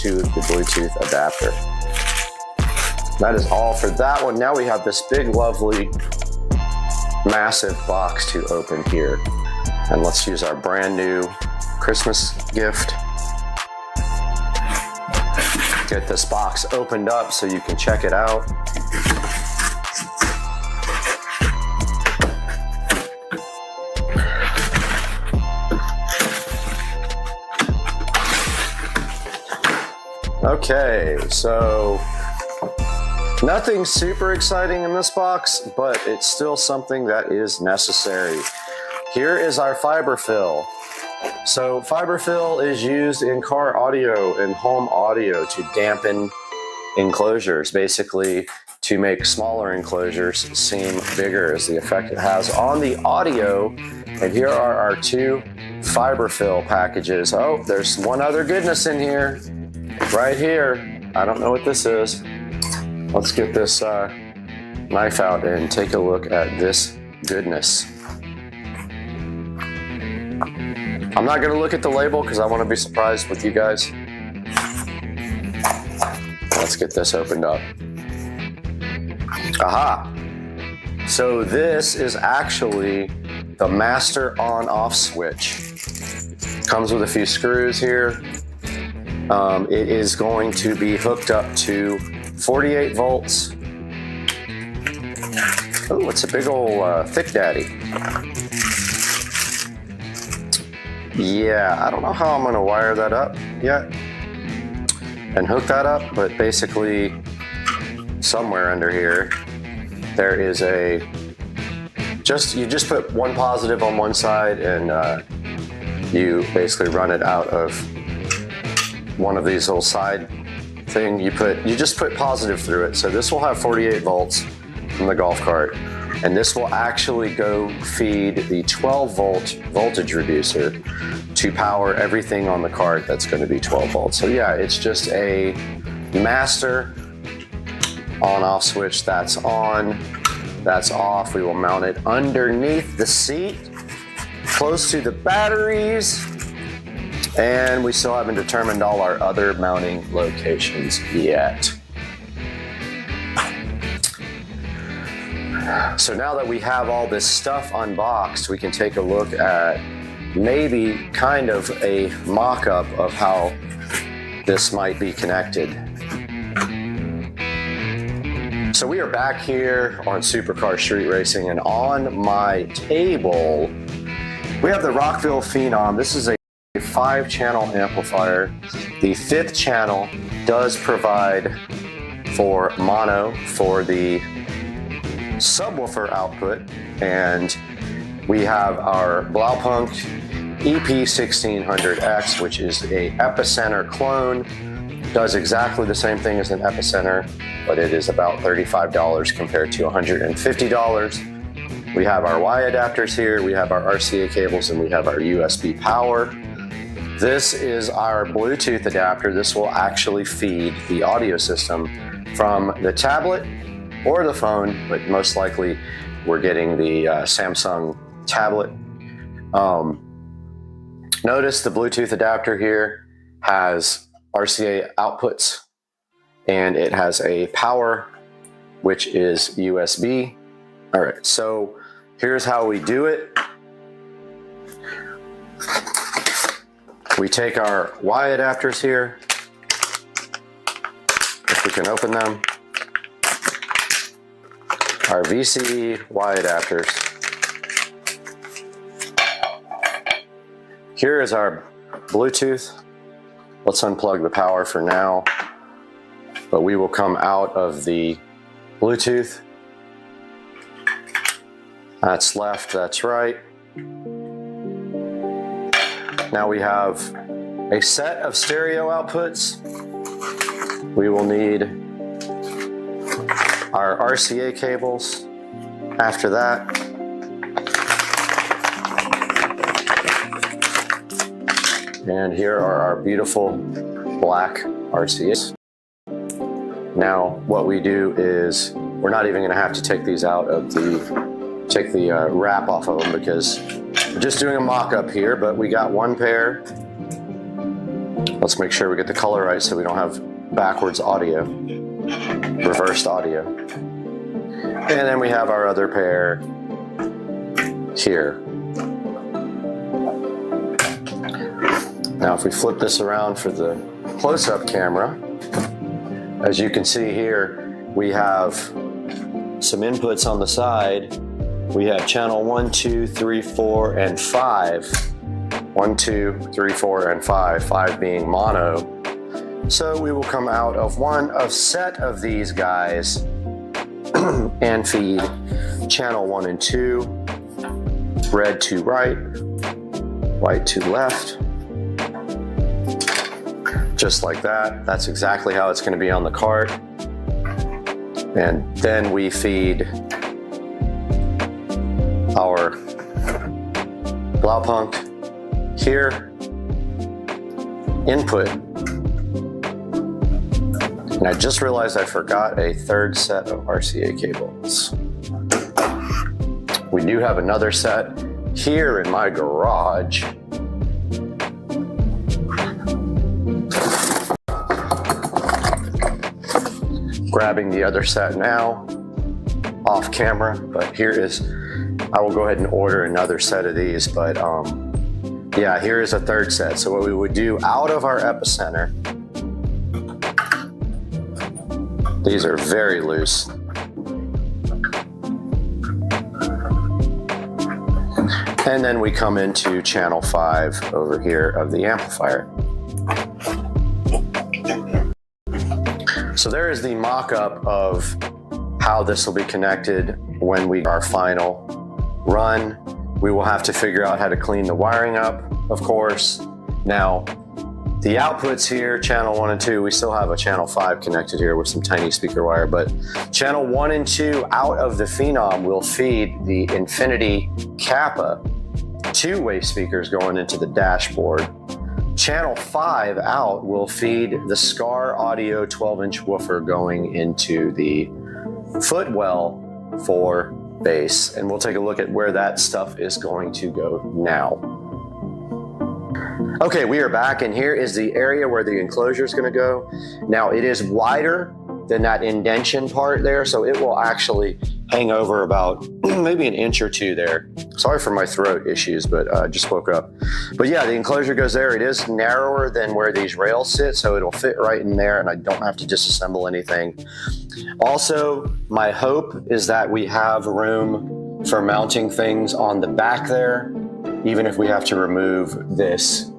S1: to the Bluetooth adapter. That is all for that one. Now we have this big, lovely, massive box to open here. And let's use our brand new Christmas gift. Get this box opened up so you can check it out. Okay, so nothing super exciting in this box, but it's still something that is necessary. Here is our fiber fill. So fiber fill is used in car audio and home audio to dampen enclosures, basically to make smaller enclosures seem bigger is the effect it has on the audio. And here are our two fiber fill packages. Oh, there's one other goodness in here, right here. I don't know what this is. Let's get this knife out and take a look at this goodness. I'm not gonna look at the label because I want to be surprised with you guys. Let's get this opened up. Aha! So this is actually the master on-off switch. Comes with a few screws here. It is going to be hooked up to 48 volts. Oh, it's a big old thick daddy. Yeah, I don't know how I'm gonna wire that up yet and hook that up, but basically somewhere under here there is a you just put one positive on one side and you basically run it out of one of these little side thing. You just put positive through it. So this will have 48 volts from the golf cart, and this will actually go feed the 12 volt voltage reducer to power everything on the cart that's going to be 12 volts. So yeah, it's just a master on-off switch. That's on, that's off. We will mount it underneath the seat, close to the batteries, and we still haven't determined all our other mounting locations yet. So now that we have all this stuff unboxed, we can take a look at maybe kind of a mock-up of how this might be connected. So we are back here on Supercar Street Racing, and on my table we have the Rockville Phenom. This is a 5-channel amplifier. The 5th channel does provide for mono for the subwoofer output, and we have our Blaupunk EP1600X, which is a Epicenter clone. Does exactly the same thing as an Epicenter, but it is about $35 compared to $150. We have our Y adapters here, we have our RCA cables, and we have our USB power. This is our Bluetooth adapter. This will actually feed the audio system from the tablet or the phone, but most likely we're getting the Samsung tablet. Notice the Bluetooth adapter here has RCA outputs, and it has a power, which is USB. All right, so here's how we do it. We take our Y adapters here, if we can open them. Our VCE Y adapters. Here is our Bluetooth. Let's unplug the power for now, but we will come out of the Bluetooth. That's left, that's right. Now we have a set of stereo outputs. We will need our RCA cables after that. And here are our beautiful black RCAs. Now what we do is we're not even going to have to take these out of the wrap off of them, because we're just doing a mock-up here, but we got one pair. Let's make sure we get the color right so we don't have backwards audio, reversed audio. And then we have our other pair here. Now if we flip this around for the close-up camera, as you can see here, we have some inputs on the side. We have channel 1, 2, 3, 4, and 5. 1, 2, 3, 4, and 5. 5 being mono. So we will come out of one of set of these guys and feed channel 1 and 2, red to right, white to left, just like that. That's exactly how it's going to be on the cart. And then we feed our Blaupunkt here, input. And I just realized I forgot a third set of RCA cables. We do have another set here in my garage. Grabbing the other set now, off camera, but here is, I will go ahead and order another set of these, but yeah, here is a third set. So what we would do out of our epicenter, these are very loose. And then we come into channel 5 over here of the amplifier. So there is the mock-up of how this will be connected when we our final run. We will have to figure out how to clean the wiring up, of course. Now, the outputs here, channel 1 and 2, we still have a channel 5 connected here with some tiny speaker wire, but channel 1 and 2 out of the Phenom will feed the Infinity Kappa two-way speakers going into the dashboard. Channel 5 out will feed the Scar Audio 12-inch woofer going into the footwell for bass. And we'll take a look at where that stuff is going to go now. Okay, we are back, and here is the area where the enclosure is going to go. Now, it is wider than that indention part there, so it will actually hang over about maybe an inch or two there. Sorry for my throat issues, but I just woke up. But yeah, the enclosure goes there. It is narrower than where these rails sit, so it'll fit right in there, and I don't have to disassemble anything. Also, my hope is that we have room for mounting things on the back there, even if we have to remove this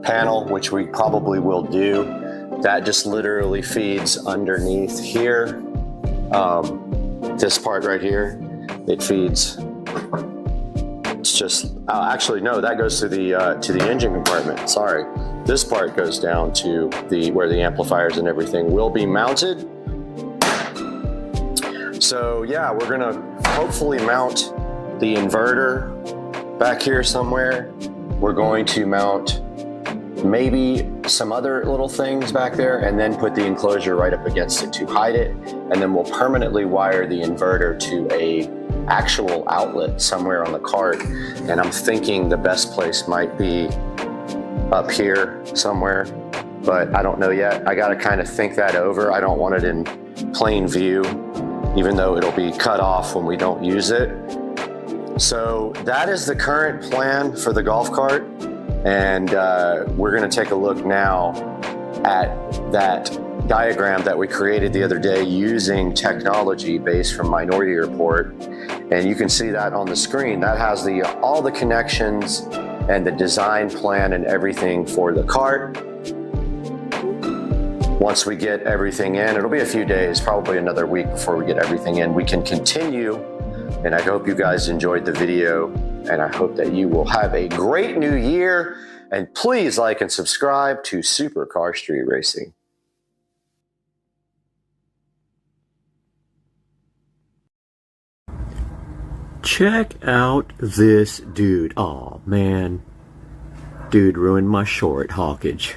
S1: panel, which we probably will do. That just literally feeds underneath here. This part right here, it feeds. It's just actually no, that goes to the engine compartment. Sorry, this part goes down to where the amplifiers and everything will be mounted. So yeah, we're gonna hopefully mount the inverter back here somewhere. We're going to mount maybe some other little things back there, and then put the enclosure right up against it to hide it. And then we'll permanently wire the inverter to a actual outlet somewhere on the cart. And I'm thinking the best place might be up here somewhere, but I don't know yet. I gotta kind of think that over. I don't want it in plain view, even though it'll be cut off when we don't use it. So that is the current plan for the golf cart. And we're going to take a look now at that diagram that we created the other day using technology based from Minority Report. And you can see that on the screen. That has all the connections and the design plan and everything for the cart. Once we get everything in, it'll be a few days, probably another week before we get everything in. We can continue, and I hope you guys enjoyed the video. And I hope that you will have a great new year. And please like and subscribe to Supercar Street Racing.
S2: Check out this dude. Oh man. Dude ruined my short hawkage.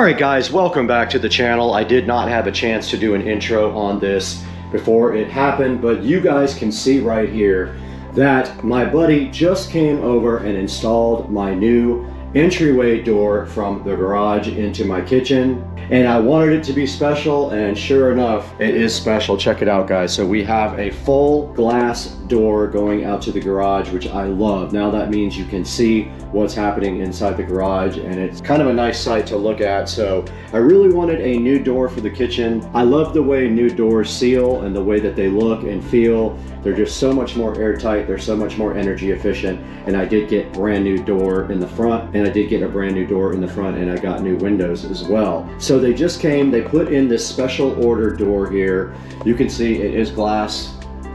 S2: Alright guys, welcome back to the channel. I did not have a chance to do an intro on this before it happened, but you guys can see right here that my buddy just came over and installed my new entryway door from the garage into my kitchen, and I wanted it to be special, and sure enough, it is special. Check it out, guys. So we have a full glass door going out to the garage, which I love. Now that means you can see what's happening inside the garage, and it's kind of a nice sight to look at. So I really wanted a new door for the kitchen. I love the way new doors seal and the way that they look and feel. They're just so much more airtight, they're so much more energy efficient, and I did get brand new door in the front, and I did get a brand new door in the front, and I got new windows as well. So they just came, they put in this special order door here. You can see it is glass,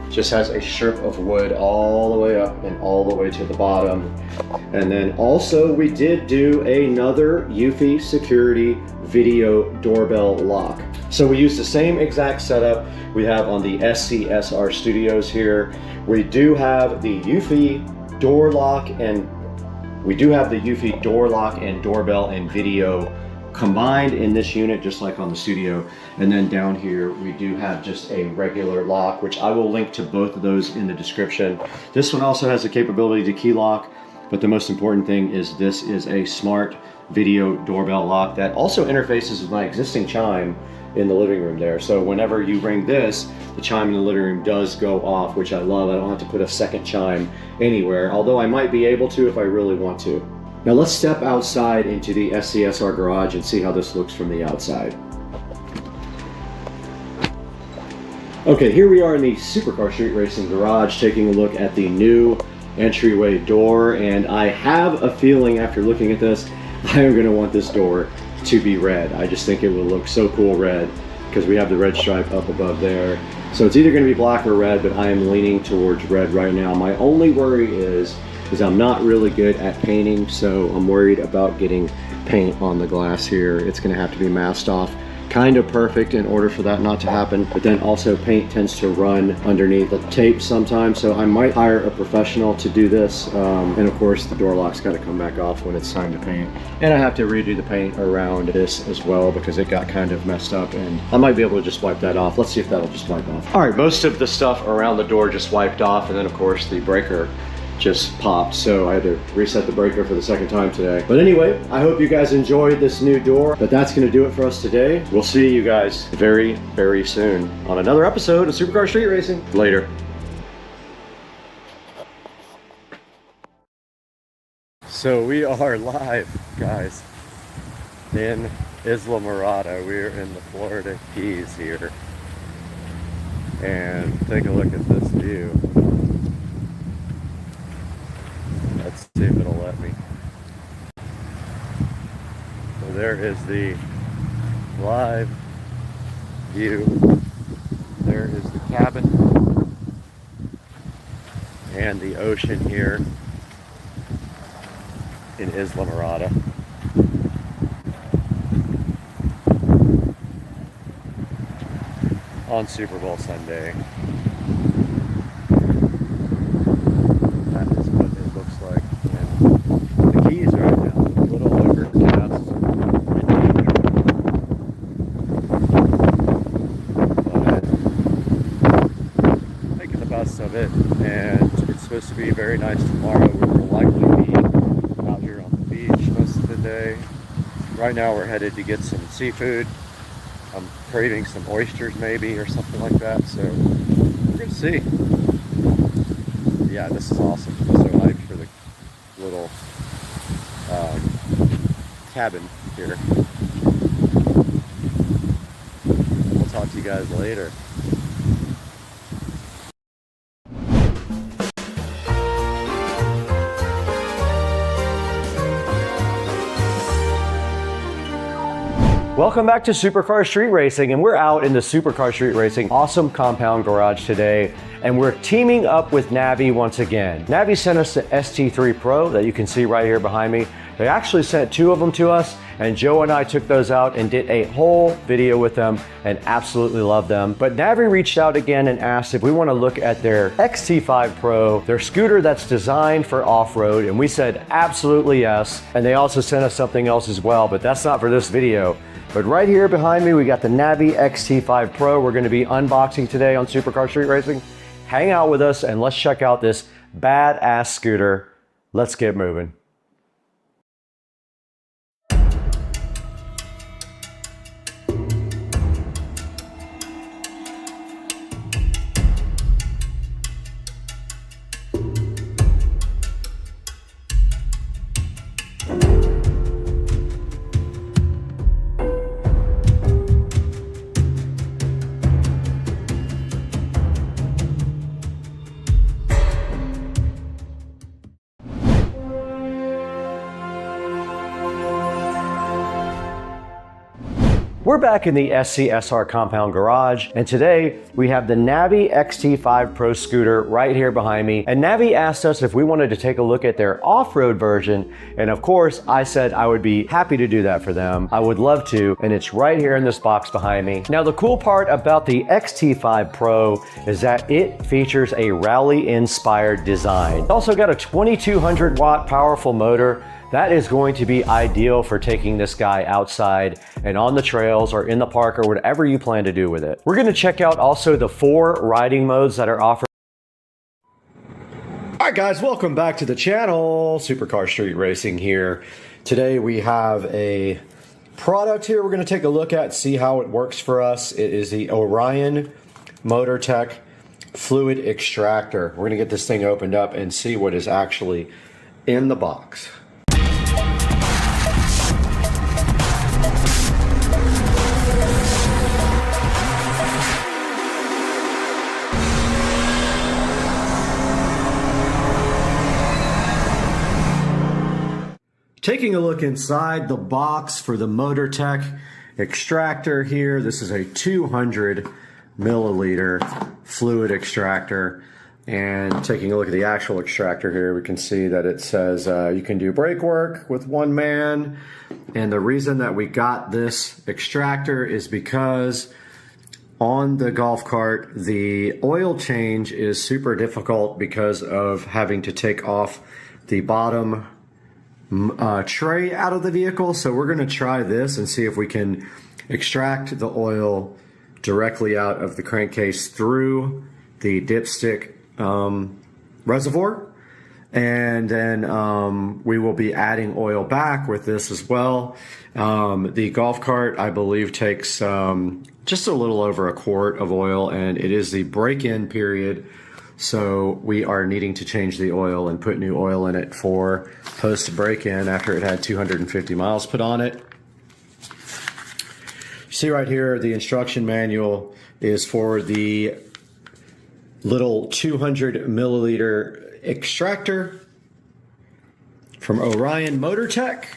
S2: just has a strip of wood all the way up and all the way to the bottom. And then also we did do another UFI security video doorbell lock. So we use the same exact setup we have on the SCSR Studios here. We do have the UFI door lock and doorbell and video combined in this unit, just like on the studio. And then down here we do have just a regular lock, which I will link to both of those in the description. This one also has the capability to key lock, but the most important thing is this is a smart video doorbell lock that also interfaces with my existing chime in the living room there. So whenever you ring this, the chime in the living room does go off, which I love. I don't have to put a second chime anywhere, although I might be able to if I really want to. Now let's step outside into the SCSR garage and see how this looks from the outside. Okay, here we are in the Supercar Street Racing garage, taking a look at the new entryway door, and I have a feeling after looking at this, I am going to want this door to be red. I just think it will look so cool red because we have the red stripe up above there. So it's either going to be black or red, but I am leaning towards red right now. My only worry is I'm not really good at painting, so I'm worried about getting paint on the glass here. It's going to have to be masked off kind of perfect in order for that not to happen, but then also paint tends to run underneath the tape sometimes, so I might hire a professional to do this. And of course the door lock's got to come back off when it's time to paint, and I have to redo the paint around this as well because it got kind of messed up, and I might be able to just wipe that off. Let's see if that'll just wipe off. All right, most of the stuff around the door just wiped off, and then of course the breaker just popped, so I had to reset the breaker for the second time today. But anyway, I hope you guys enjoyed this new door, but that's going to do it for us today. We'll see you guys very, very soon on another episode of Supercar Street Racing. Later. So we are live, guys, in Isla Mirada. We're in the Florida Keys here, and take a look at this view. Let's see if it'll let me. So there is the live view. There is the cabin and the ocean here in Isla Mirada. On Super Bowl Sunday. That is what it looks like in the Keys right now. A little overcast. But making the best of it, and it's supposed to be very nice tomorrow. We will likely be out here on the beach most of the day. Right now we're headed to get some seafood. I'm craving some oysters maybe or something like that, so we're gonna see. Yeah, this is awesome. I'm so hyped for the little cabin here. We'll talk to you guys later. Welcome back to Supercar Street Racing, and we're out in the Supercar Street Racing awesome compound garage today, and we're teaming up with Navi once again. Navi sent us the ST3 Pro that you can see right here behind me. They actually sent 2 of them to us, and Joe and I took those out and did a whole video with them and absolutely love them. But Navi reached out again and asked if we want to look at their XT5 Pro, their scooter that's designed for off-road, and we said absolutely yes. And they also sent us something else as well, but that's not for this video. But right here behind me, we got the Navi XT5 Pro. We're going to be unboxing today on Supercar Street Racing. Hang out with us and let's check out this badass scooter. Let's get moving. We're back in the SCSR compound garage, and today we have the Navi XT5 Pro scooter right here behind me. And Navi asked us if we wanted to take a look at their off-road version, and of course I said I would be happy to do that for them. I would love to, and it's right here in this box behind me. Now the cool part about the XT5 Pro is that it features a rally-inspired design. It's also got a 2200 watt powerful motor. That is going to be ideal for taking this guy outside and on the trails or in the park or whatever you plan to do with it. We're gonna check out also the 4 riding modes that are offered. All right guys, welcome back to the channel. Supercar Street Racing here. Today we have a product here we're gonna take a look at, see how it works for us. It is the Orion MotorTech Fluid Extractor. We're gonna get this thing opened up and see what is actually in the box. Taking a look inside the box for the MotorTech extractor here. This is a 200 milliliter fluid extractor. And taking a look at the actual extractor here, we can see that it says you can do brake work with one man. And the reason that we got this extractor is because on the golf cart, the oil change is super difficult because of having to take off the bottom tray out of the vehicle. So we're going to try this and see if we can extract the oil directly out of the crankcase through the dipstick reservoir, and then we will be adding oil back with this as well. The golf cart, I believe, takes just a little over a quart of oil, and it is the break-in period, so we are needing to change the oil and put new oil in it for post break-in after it had 250 miles put on it. You see right here, the instruction manual is for the little 200 milliliter extractor from Orion Motor Tech.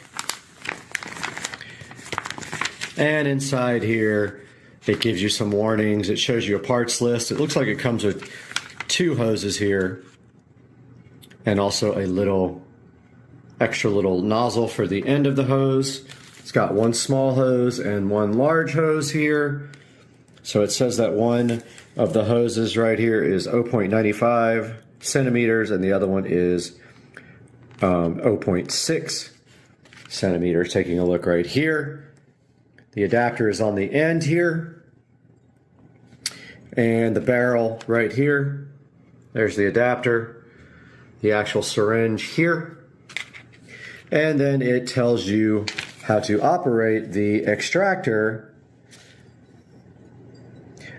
S2: And inside here, it gives you some warnings. It shows you a parts list. It looks like it comes with 2 hoses here and also a little extra little nozzle for the end of the hose. It's got 1 small hose and 1 large hose here. So it says that one of the hoses right here is 0.95 centimeters and the other one is 0.6 centimeters. Taking a look right here. The adapter is on the end here. And the barrel right here. There's the adapter. The actual syringe here. And then it tells you how to operate the extractor.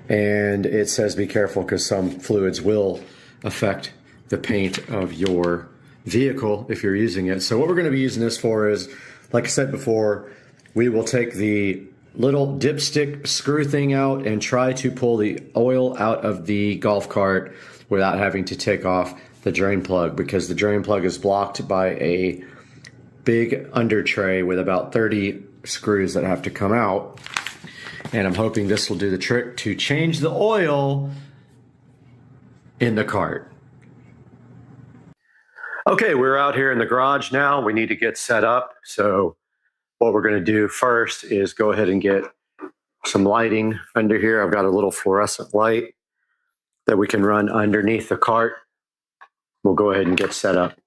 S2: And it says be careful because some fluids will affect the paint of your vehicle if you're using it. So what we're going to be using this for is, like I said before, we will take the little dipstick screw thing out and try to pull the oil out of the golf cart without having to take off the drain plug, because the drain plug is blocked by a big under tray with about 30 screws that have to come out. And I'm hoping this will do the trick to change the oil in the cart. Okay, we're out here in the garage now. We need to get set up. So what we're going to do first is go ahead and get some lighting under here. I've got a little fluorescent light that we can run underneath the cart. We'll go ahead and get set up.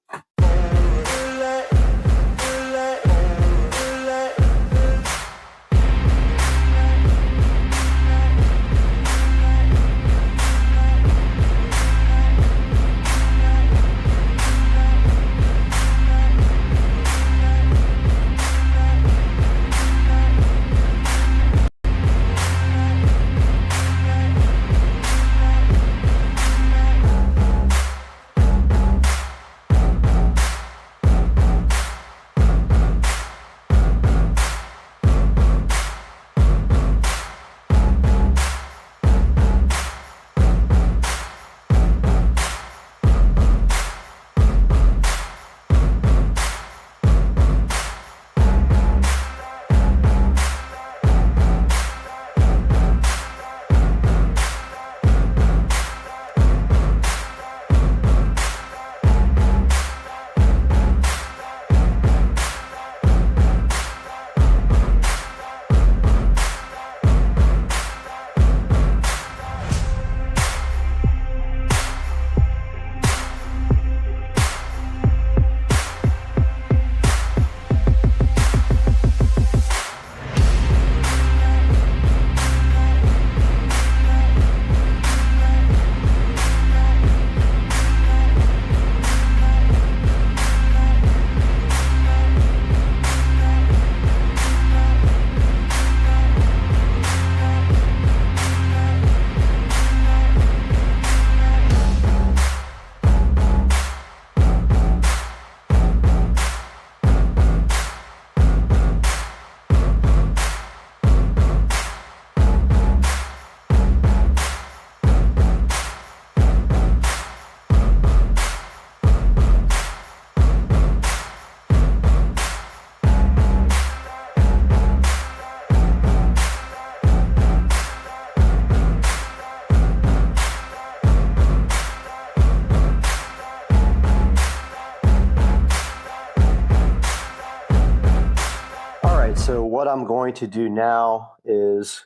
S1: So what I'm going to do now is,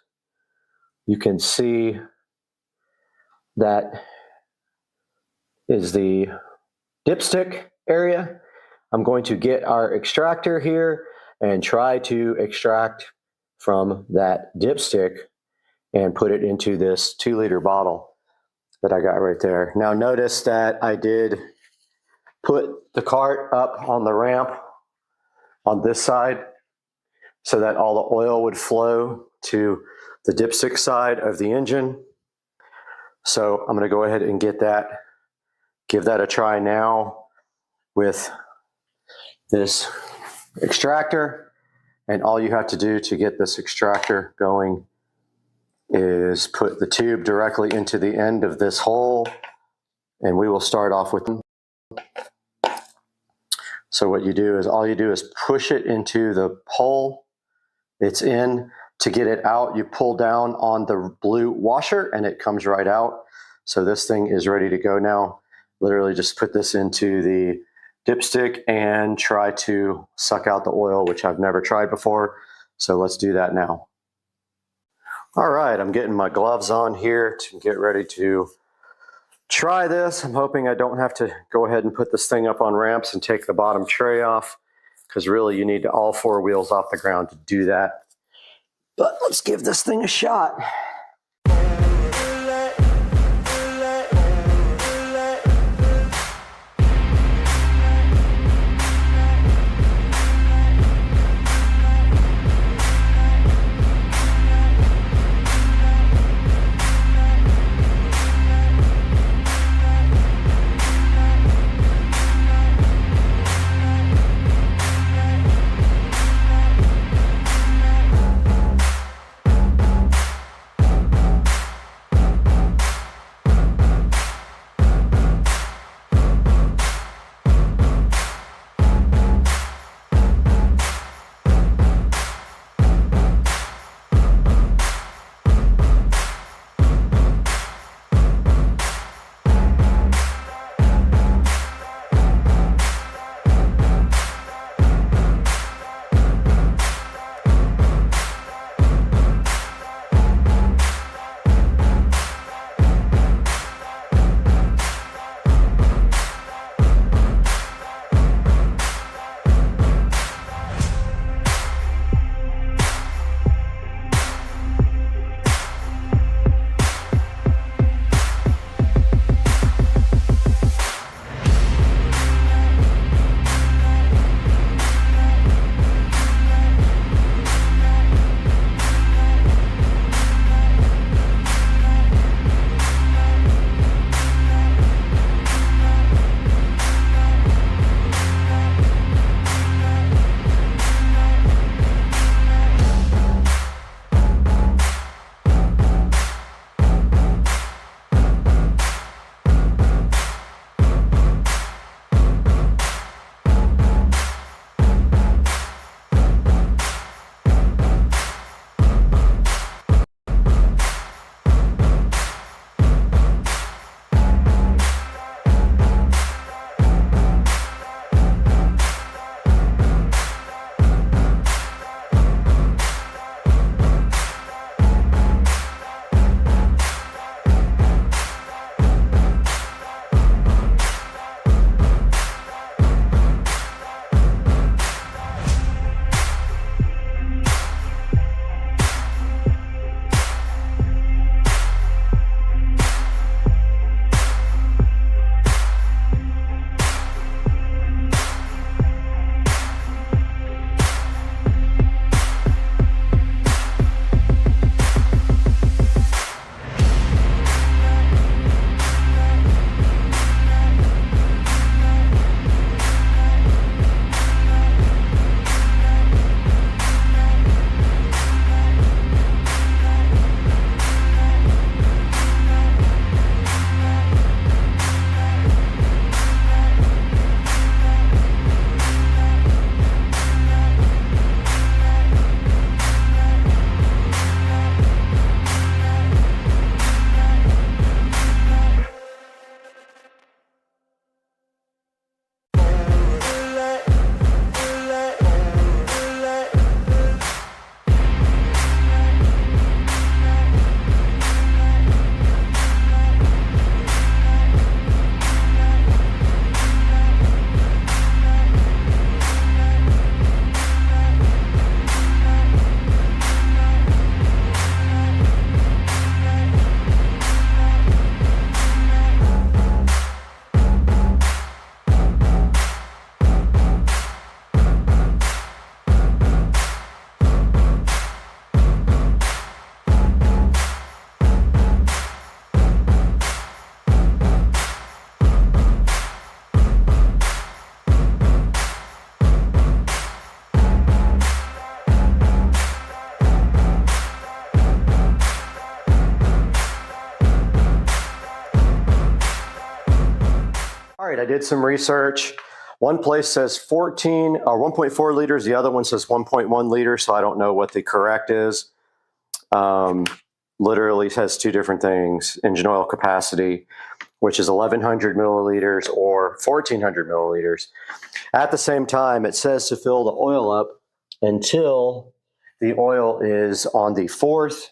S1: you can see that is the dipstick area. I'm going to get our extractor here and try to extract from that dipstick and put it into this 2-liter bottle that I got right there. Now notice that I did put the cart up on the ramp on this side so that all the oil would flow to the dipstick side of the engine. So I'm going to go ahead and get that, give that a try now with this extractor. And all you have to do to get this extractor going is put the tube directly into the end of this hole, and we will start off with them. So what you do is, all you do is push it into the hole it's in. To get it out, you pull down on the blue washer and it comes right out. So this thing is ready to go now. Literally just put this into the dipstick and try to suck out the oil, which I've never tried before. So let's do that now. All right, I'm getting my gloves on here to get ready to try this. I'm hoping I don't have to go ahead and put this thing up on ramps and take the bottom tray off, because really you need all 4 wheels off the ground to do that. But let's give this thing a shot.
S2: All right, I did some research. One place says 14 or 1.4 liters. The other one says 1.1 liters. So I don't know what the correct is. Literally says two different things. Engine oil capacity, which is 1,100 milliliters or 1,400 milliliters. At the same time, it says to fill the oil up until the oil is on the 4th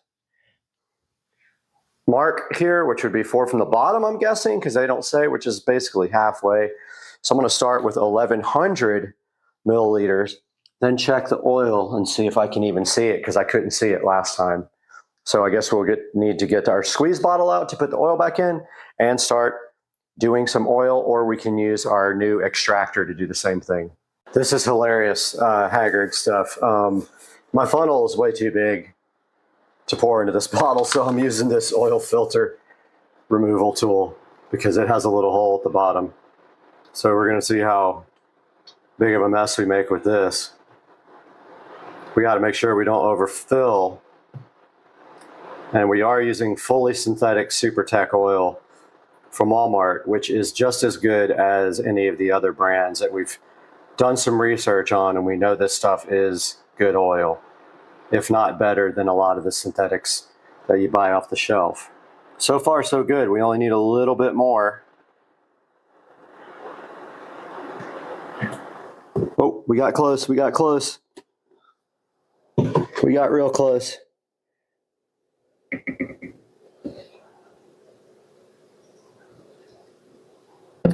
S2: mark here, which would be 4 from the bottom, I'm guessing, because they don't say, which is basically halfway. So I'm going to start with 1,100 milliliters, then check the oil and see if I can even see it, because I couldn't see it last time. So I guess we'll need to get our squeeze bottle out to put the oil back in and start doing some oil, or we can use our new extractor to do the same thing. This is hilarious, Haggard stuff. My funnel is way too big to pour into this bottle, so I'm using this oil filter removal tool because it has a little hole at the bottom. So we're going to see how big of a mess we make with this. We got to make sure we don't overfill. And we are using fully synthetic SuperTech oil from Walmart, which is just as good as any of the other brands that we've done some research on, and we know this stuff is good oil, if not better than a lot of the synthetics that you buy off the shelf. So far, so good. We only need a little bit more. Oh, we got close. We got close. We got real close.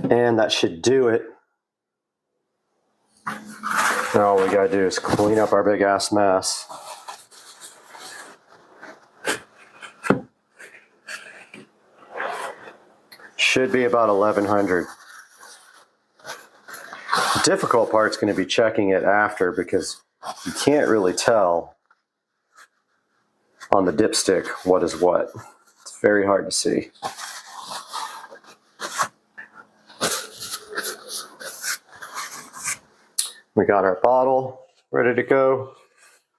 S2: And that should do it. Now all we gotta do is clean up our big ass mess. Should be about 1,100. The difficult part's gonna be checking it after, because you can't really tell on the dipstick what is what. It's very hard to see. We got our bottle ready to go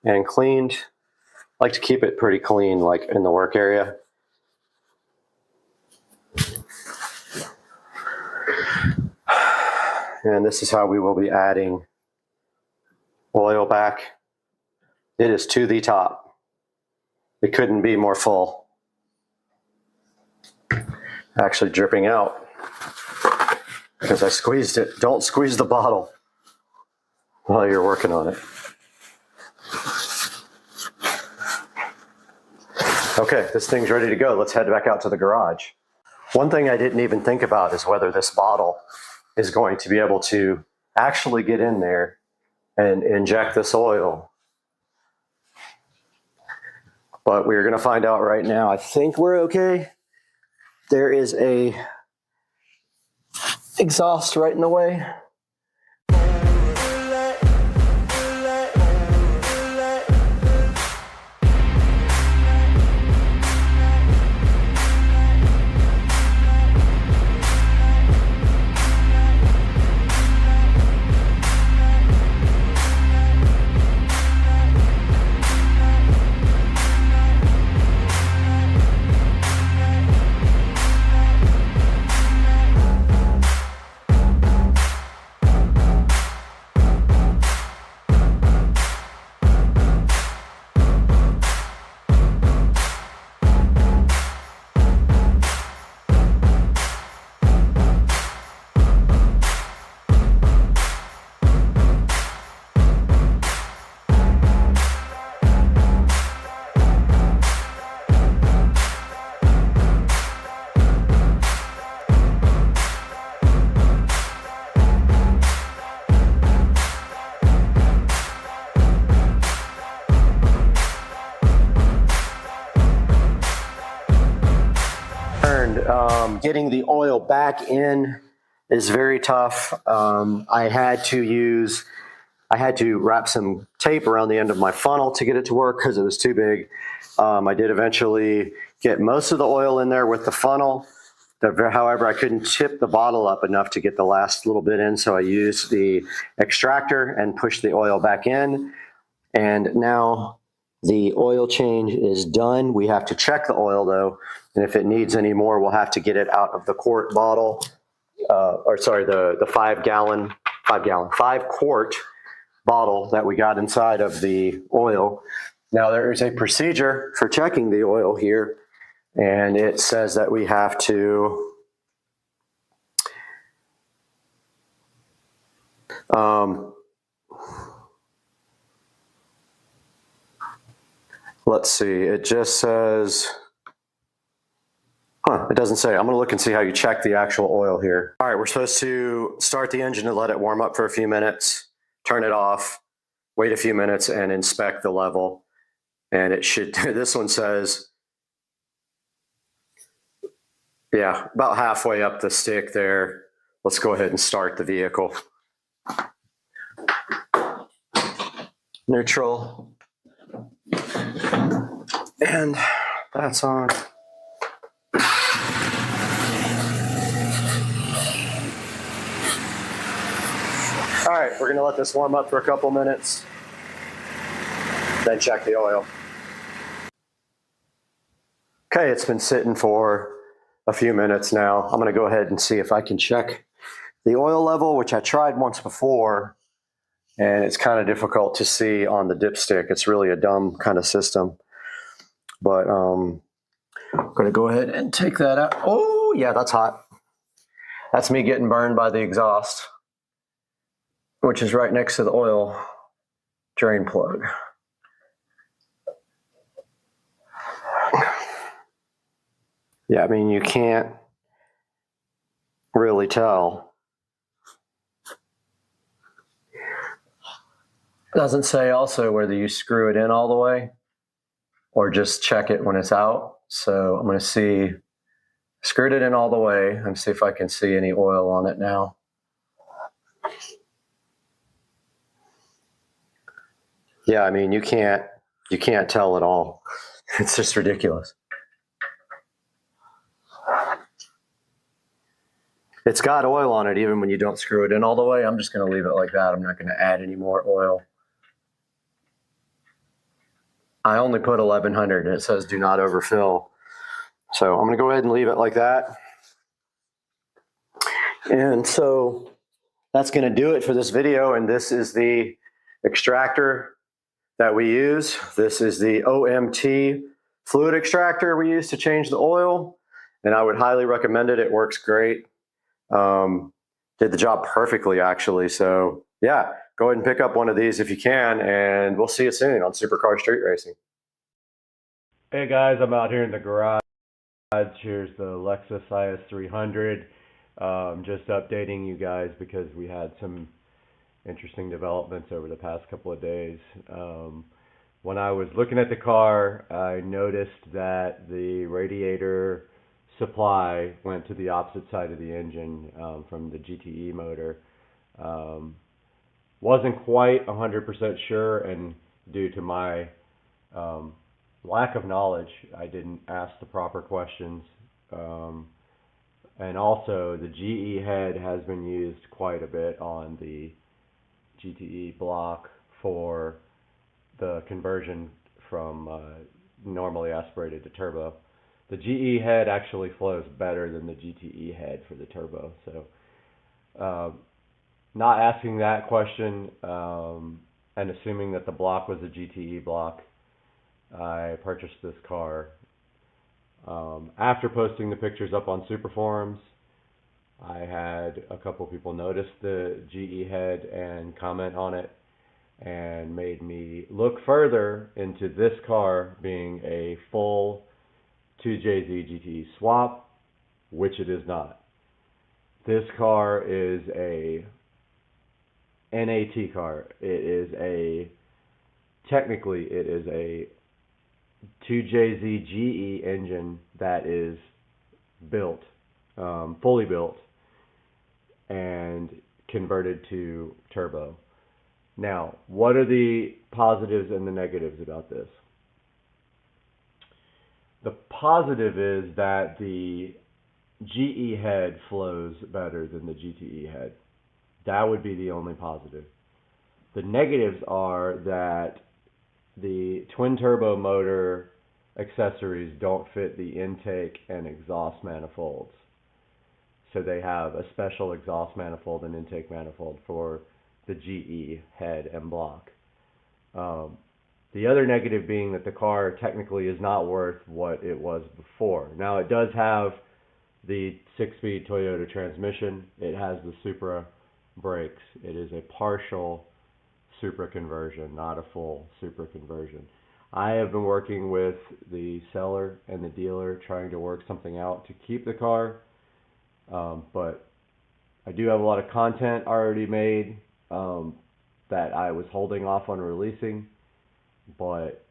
S2: and cleaned. I like to keep it pretty clean, like in the work area. And this is how we will be adding oil back. It is to the top. It couldn't be more full. Actually dripping out because I squeezed it. Don't squeeze the bottle while you're working on it. Okay, this thing's ready to go. Let's head back out to the garage. One thing I didn't even think about is whether this bottle is going to be able to actually get in there and inject this oil. But we're gonna find out right now. I think we're okay. There is a exhaust right in the way. Getting the oil back in is very tough. I had to wrap some tape around the end of my funnel to get it to work because it was too big. I did eventually get most of the oil in there with the funnel. However, I couldn't tip the bottle up enough to get the last little bit in, so I used the extractor and pushed the oil back in. And now the oil change is done. We have to check the oil though, and if it needs any more, we'll have to get it out of the quart bottle the 5-quart bottle that we got inside of the oil. Now there is a procedure for checking the oil here, and it says that we have to let's see, it just says, it doesn't say. I'm gonna look and see how you check the actual oil here. All right, we're supposed to start the engine and let it warm up for a few minutes, turn it off, wait a few minutes, and inspect the level. And it should, this one says, yeah, about halfway up the stick there. Let's go ahead and start the vehicle. Neutral. And that's on. All right, we're gonna let this warm up for a couple minutes, then check the oil. Okay, it's been sitting for a few minutes now. I'm gonna go ahead and see if I can check the oil level, which I tried once before, and it's kind of difficult to see on the dipstick. It's really a dumb kind of system. But I'm gonna go ahead and take that out. Oh yeah, that's hot. That's me getting burned by the exhaust, which is right next to the oil drain plug. Yeah, I mean, you can't really tell. It doesn't say also whether you screw it in all the way or just check it when it's out. So I'm going to see, screwed it in all the way and see if I can see any oil on it now. Yeah, I mean, you can't tell at all. It's just ridiculous. It's got oil on it even when you don't screw it in all the way. I'm just going to leave it like that. I'm not going to add any more oil. I only put 1100 and it says do not overfill. So I'm going to go ahead and leave it like that. And so that's going to do it for this video. And this is the extractor that we use. This is the OMT fluid extractor we use to change the oil. And I would highly recommend it. It works great. Did the job perfectly, actually. So yeah, go ahead and pick up one of these if you can, and we'll see you soon on Supercar Street Racing. Hey guys, I'm out here in the garage. Here's the Lexus IS 300. Just updating you guys because we had some interesting developments over the past couple of days. When I was looking at the car, I noticed that the radiator supply went to the opposite side of the engine from the GTE motor. Wasn't quite 100% sure, and due to my lack of knowledge, I didn't ask the proper questions. And also, the GE head has been used quite a bit on the GTE block for the conversion from normally aspirated to turbo. The GE head actually flows better than the GTE head for the turbo. So not asking that question and assuming that the block was a GTE block, I purchased this car. After posting the pictures up on Super Forums, I had a couple people notice the GE head and comment on it, and made me look further into this car being a full 2JZ GTE swap, which it is not. This car is a NAT car. Technically it is a 2JZ GE engine that is built, fully built, and converted to turbo. Now, what are the positives and the negatives about this? The positive is that the GE head flows better than the GTE head. That would be the only positive. The negatives are that the twin turbo motor accessories don't fit the intake and exhaust manifolds. So they have a special exhaust manifold and intake manifold for the GE head and block. The other negative being that the car technically is not worth what it was before. Now it does have the 6-speed Toyota transmission. It has the Supra brakes. It is a partial Supra conversion, not a full Supra conversion. I have been working with the seller and the dealer trying to work something out to keep the car, but I do have a lot of content already made that I was holding off on releasing, but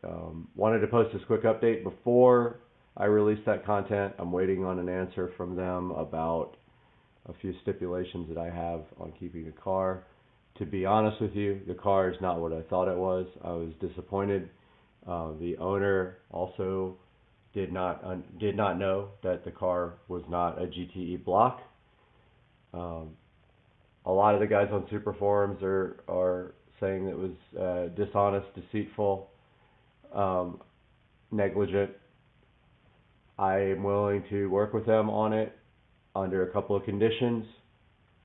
S2: wanted to post this quick update before I release that content. I'm waiting on an answer from them about a few stipulations that I have on keeping the car. To be honest with you, the car is not what I thought it was. I was disappointed. The owner also did not know that the car was not a GTE block. A lot of the guys on Super forums are saying it was dishonest, deceitful, negligent. I am willing to work with them on it under a couple of conditions.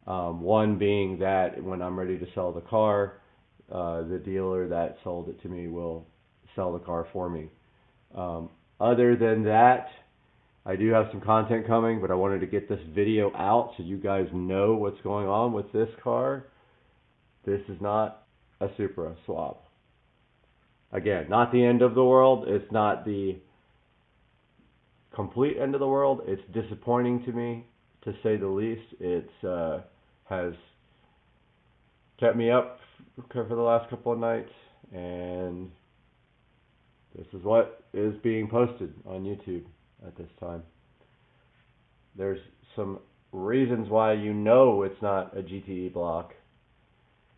S2: One being that when I'm ready to sell the car, the dealer that sold it to me will sell the car for me. Other than that, I do have some content coming, but I wanted to get this video out so you guys know what's going on with this car. This is not a Supra swap. Again, not the end of the world. It's not the complete end of the world. It's disappointing to me, to say the least. It has kept me up for the last couple of nights, and this is what is being posted on YouTube at this time. There's some reasons why you know it's not a GTE block.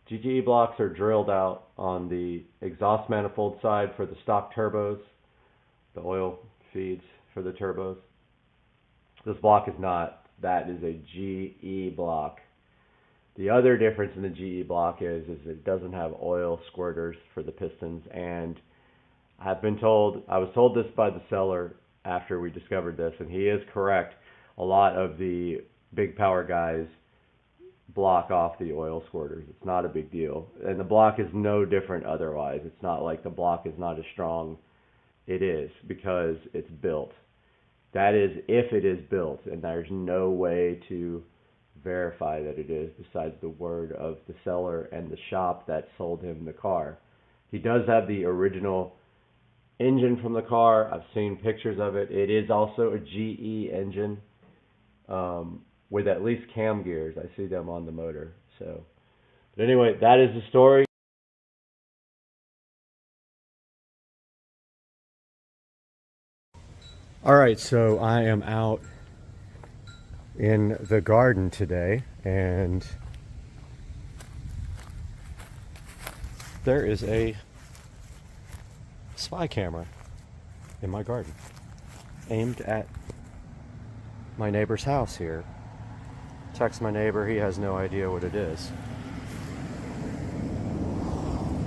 S2: GTE blocks are drilled out on the exhaust manifold side for the stock turbos, the oil feeds for the turbos. This block is not. That is a GE block. The other difference in the GE block is it doesn't have oil squirters for the pistons, and I was told this by the seller after we discovered this, and he is correct. A lot of the big power guys block off the oil squirters. It's not a big deal. And the block is no different otherwise. It's not like the block is not as strong. It is, because it's built. That is if it is built, and there's no way to verify that it is besides the word of the seller and the shop that sold him the car. He does have the original engine from the car. I've seen pictures of it. It is also a GE engine with at least cam gears. I see them on the motor. So, but anyway, that is the story.
S1: All right, so I am out in the garden today, and there is a spy camera in my garden aimed at my neighbor's house here. Text my neighbor, he has no idea what it is.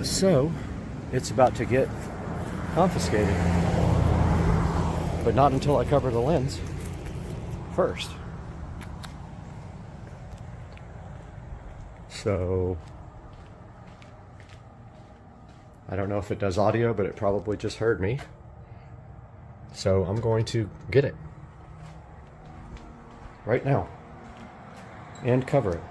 S1: So it's about to get confiscated, but not until I cover the lens first. So I don't know if it does audio, but it probably just heard me. So I'm going to get it right now and cover it.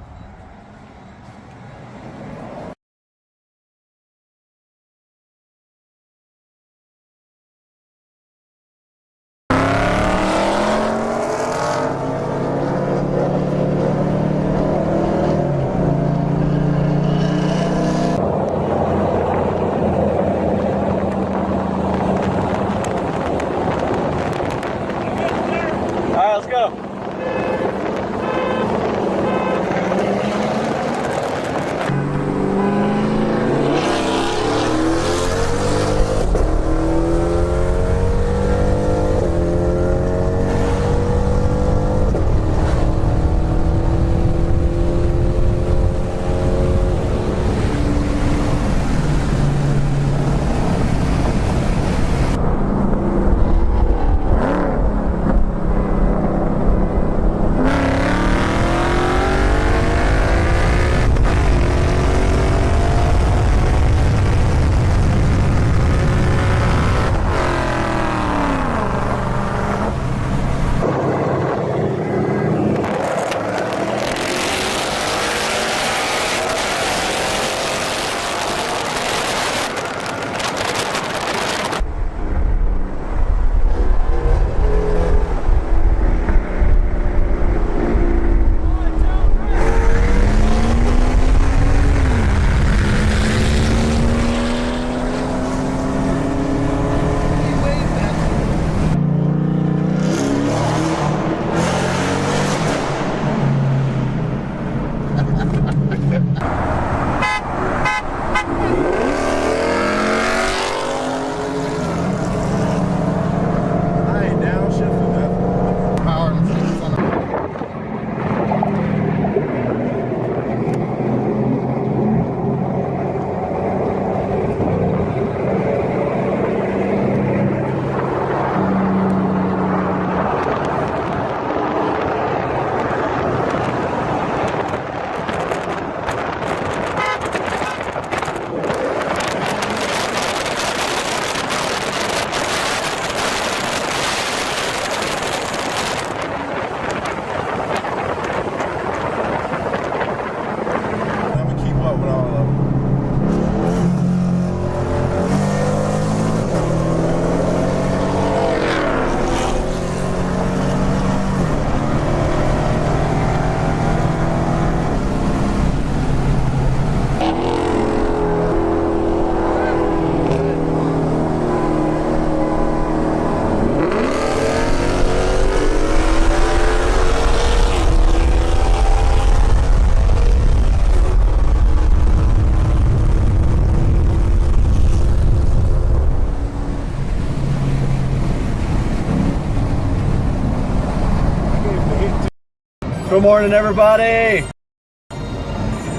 S2: Good morning, everybody.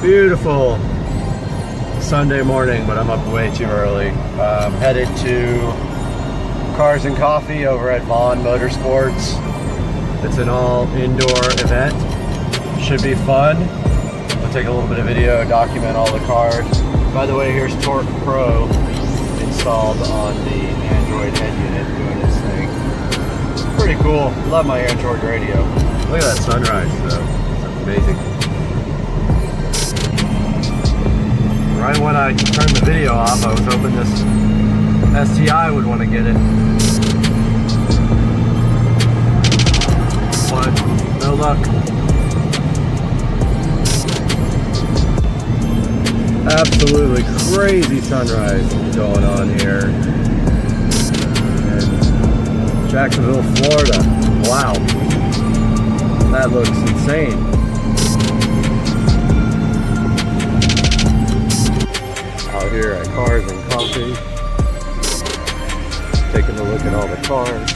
S2: Beautiful Sunday morning, but I'm up way too early. I'm headed to Cars and Coffee over at Vaughn Motorsports. It's an all indoor event. Should be fun. We'll take a little bit of video, document all the cars. By the way, here's Torque Pro installed on the Android head unit doing its thing. Pretty cool. Love my Android radio. Look at that sunrise, though. That's amazing. Right when I turned the video off, I was hoping this STI would want to get it. But no luck. Absolutely crazy sunrise going on here in Jacksonville, Florida. Wow. That looks insane. Out here at Cars and Coffee, taking a look at all the cars.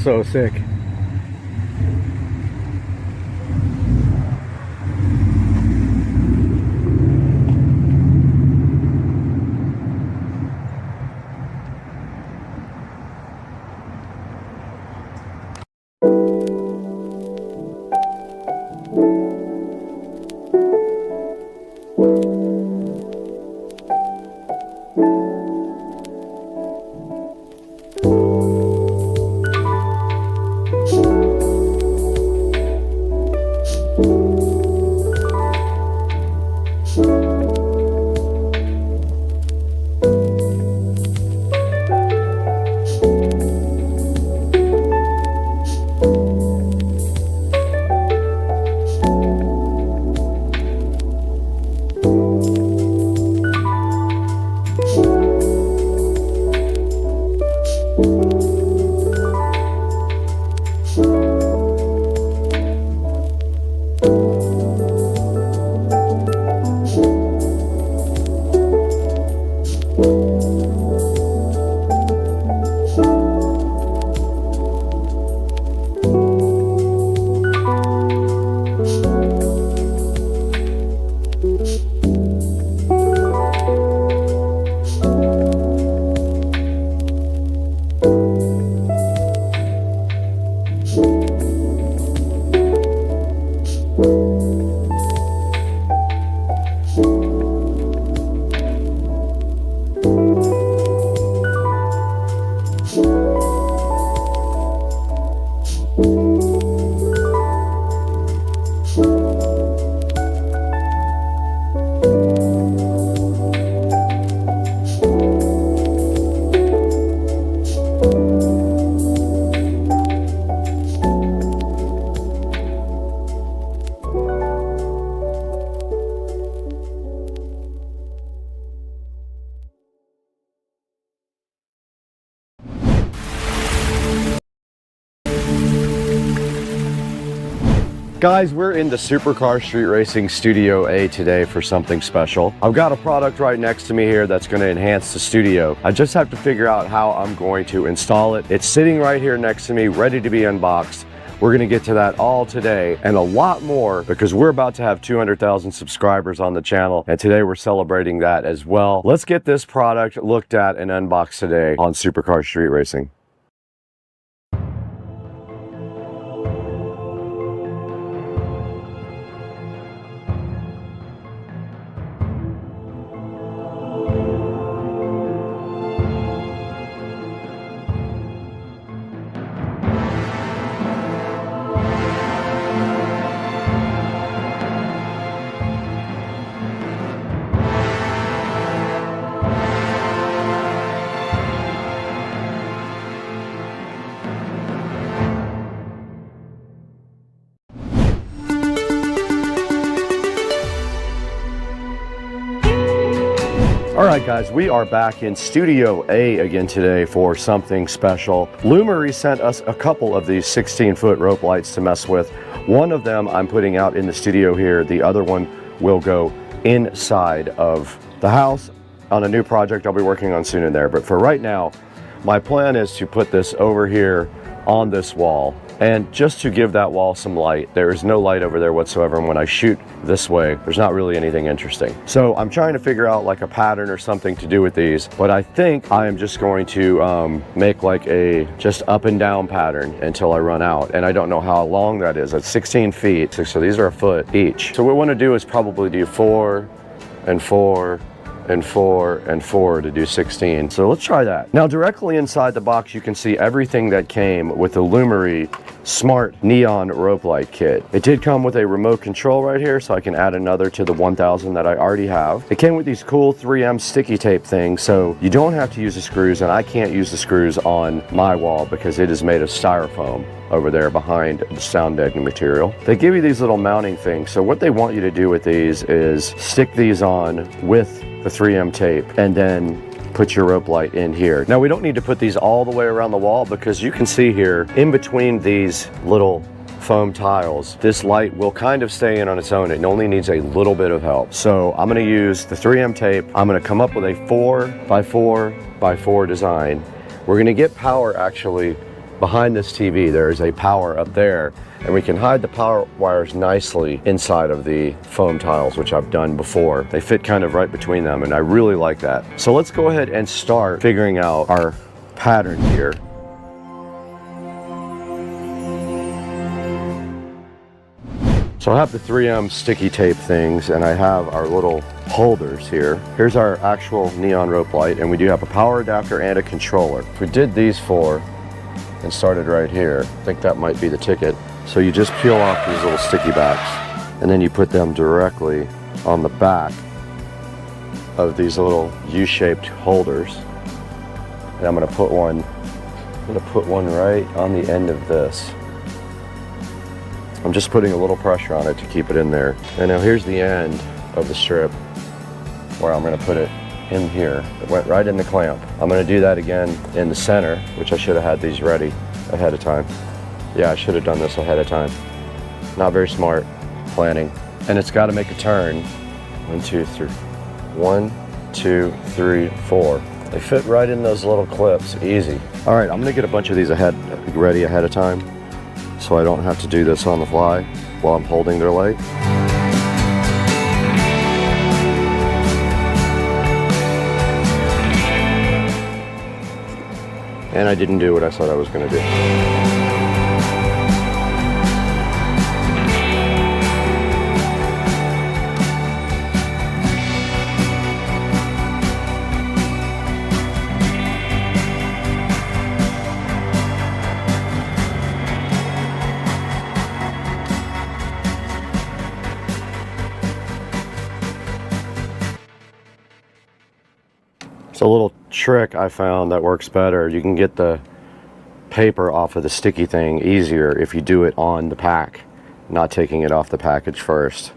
S2: so sick. Guys, we're in the Supercar Street Racing Studio A today for something special. I've got a product right next to me here that's going to enhance the studio. I just have to figure out how I'm going to install it. It's sitting right here next to me, ready to be unboxed. We're going to get to that all today and a lot more because we're about to have 200,000 subscribers on the channel, and today we're celebrating that as well. Let's get this product looked at and unboxed today on Supercar Street Racing. All right, guys, we are back in Studio A again today for something special. Lumery sent us a couple of these 16-foot rope lights to mess with. One of them I'm putting out in the studio here. The other one will go inside of the house on a new project I'll be working on soon in there. But for right now, my plan is to put this over here on this wall. And just to give that wall some light, there is no light over there whatsoever. And when I shoot this way, there's not really anything interesting. So I'm trying to figure out like a pattern or something to do with these, but I think I am just going to make like a just up and down pattern until I run out. And I don't know how long that is. It's 16 feet, so these are a foot each. So what we want to do is probably do 4 and 4 and 4 and 4 to do 16. So let's try that. Now directly inside the box you can see everything that came with the Lumery Smart Neon Rope Light Kit. It did come with a remote control right here, so I can add another to the 1000 that I already have. It came with these cool 3M sticky tape things, so you don't have to use the screws, and I can't use the screws on my wall because it is made of styrofoam over there behind the sound deadening material. They give you these little mounting things, so what they want you to do with these is stick these on with the 3M tape and then put your rope light in here. Now we don't need to put these all the way around the wall because you can see here in between these little foam tiles, this light will kind of stay in on its own. It only needs a little bit of help. So I'm going to use the 3M tape. I'm going to come up with a 4x4x4 design. We're going to get power actually behind this TV, there is a power up there, and we can hide the power wires nicely inside of the foam tiles, which I've done before. They fit kind of right between them, and I really like that. So let's go ahead and start figuring out our pattern here. So I have the 3M sticky tape things, and I have our little holders here. Here's our actual neon rope light, and we do have a power adapter and a controller. If we did these four and started right here, I think that might be the ticket. So you just peel off these little sticky backs, and then you put them directly on the back of these little U-shaped holders. And I'm gonna put one right on the end of this. I'm just putting a little pressure on it to keep it in there. And now here's the end of the strip where I'm gonna put it in here. It went right in the clamp. I'm gonna do that again in the center, which I should have had these ready ahead of time. Yeah, I should have done this ahead of time. Not very smart planning. And it's gotta make a turn. 1, 2, 3. 1, 2, 3, 4. They fit right in those little clips, easy. All right, I'm gonna get a bunch of these ready ahead of time, so I don't have to do this on the fly while I'm holding their light. And I didn't do what I thought I was going to do. It's a little trick I found that works better. You can get the paper off of the sticky thing easier if you do it on the pack, not taking it off the package first.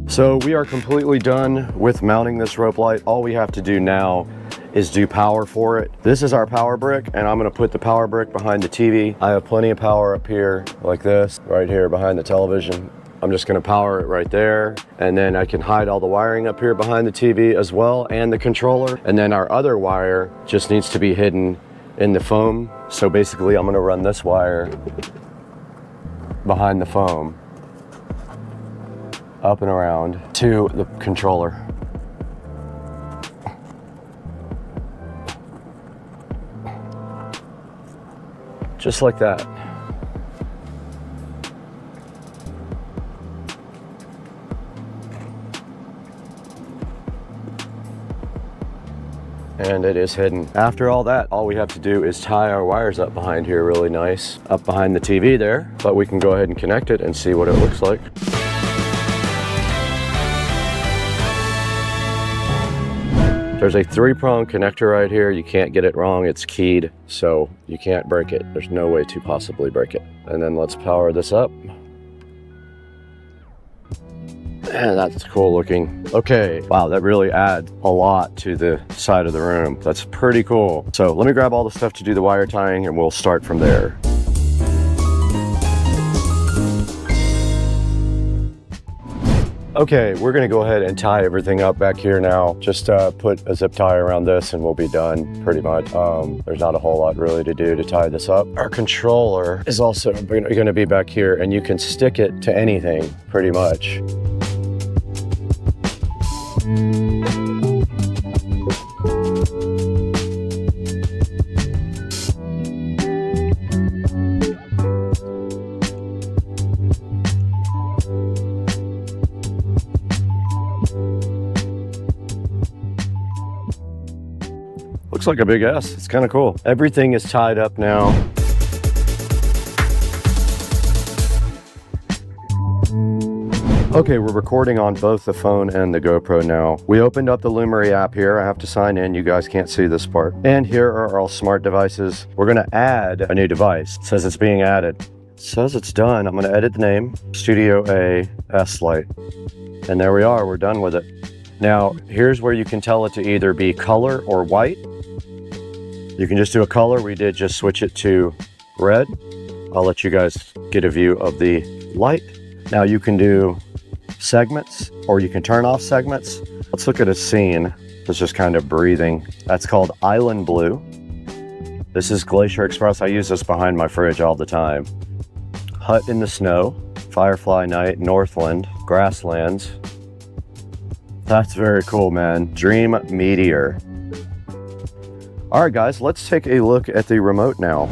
S2: So we are completely done with mounting this rope light. All we have to do now is do power for it. This is our power brick, and I'm gonna put the power brick behind the TV. I have plenty of power up here like this, right here behind the television. I'm just gonna power it right there, and then I can hide all the wiring up here behind the TV as well, and the controller. And then our other wire just needs to be hidden in the foam. So basically I'm gonna run this wire behind the foam, up and around to the controller. Just like that. And it is hidden. After all that, all we have to do is tie our wires up behind here really nice, up behind the TV there, but we can go ahead and connect it and see what it looks like. There's a 3-prong connector right here. You can't get it wrong. It's keyed, so you can't break it. There's no way to possibly break it. And then let's power this up. And that's cool looking. Okay, wow, that really adds a lot to the side of the room. That's pretty cool. So let me grab all the stuff to do the wire tying, and we'll start from there. Okay, we're gonna go ahead and tie everything up back here now. Just put a zip tie around this and we'll be done pretty much. There's not a whole lot really to do to tie this up. Our controller is also gonna be back here, and you can stick it to anything pretty much. Looks like a big S. It's kind of cool. Everything is tied up now. Okay, we're recording on both the phone and the GoPro now. We opened up the Lumery app here. I have to sign in. You guys can't see this part. And here are all smart devices. We're gonna add a new device. It says it's being added. It says it's done. I'm gonna edit the name, Studio A S Lite. And there we are, we're done with it. Now, here's where you can tell it to either be color or white. You can just do a color. We did just switch it to red. I'll let you guys get a view of the light. Now you can do segments, or you can turn off segments. Let's look at a scene that's just kind of breathing. That's called Island Blue. This is Glacier Express. I use this behind my fridge all the time. Hut in the Snow, Firefly Night, Northland, Grasslands. That's very cool, man. Dream Meteor. All right, guys, let's take a look at the remote now.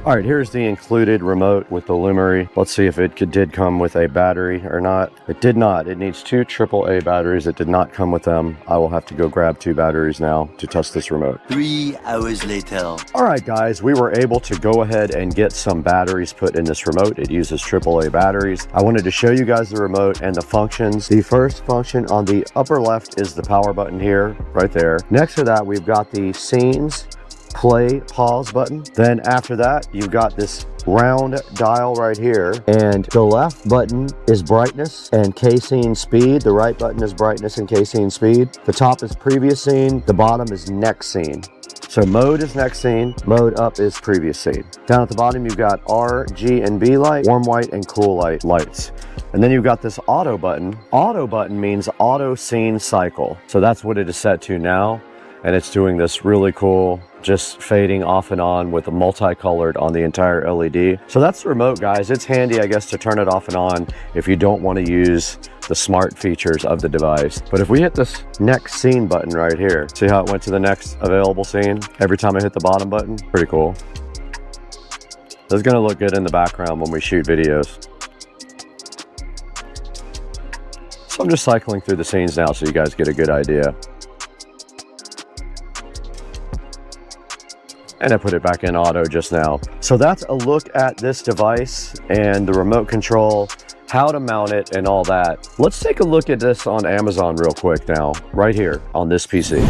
S2: All right, here's the included remote with the Lumery. Let's see if it did come with a battery or not. It did not. It needs 2 AAA batteries. It did not come with them. I will have to go grab 2 batteries now to test this remote.
S14: 3 hours later.
S2: All right, guys, we were able to go ahead and get some batteries put in this remote. It uses AAA batteries. I wanted to show you guys the remote and the functions. The first function on the upper left is the power button here, right there. Next to that, we've got the scenes, play, pause button. Then after that, you've got this round dial right here, and the left button is brightness and K-scene speed. The right button is brightness and K-scene speed. The top is previous scene. The bottom is next scene. So mode is next scene, mode up is previous scene. Down at the bottom, you've got R, G, and B light, warm white, and cool light lights. And then you've got this auto button. Auto button means auto scene cycle. So that's what it is set to now. And it's doing this really cool, just fading off and on with a multicolored on the entire LED. So that's the remote, guys. It's handy, I guess, to turn it off and on if you don't want to use the smart features of the device. But if we hit this next scene button right here, see how it went to the next available scene every time I hit the bottom button? Pretty cool. This is gonna look good in the background when we shoot videos. So I'm just cycling through the scenes now so you guys get a good idea. And I put it back in auto just now. So that's a look at this device and the remote control, how to mount it and all that. Let's take a look at this on Amazon real quick now, right here on this PC.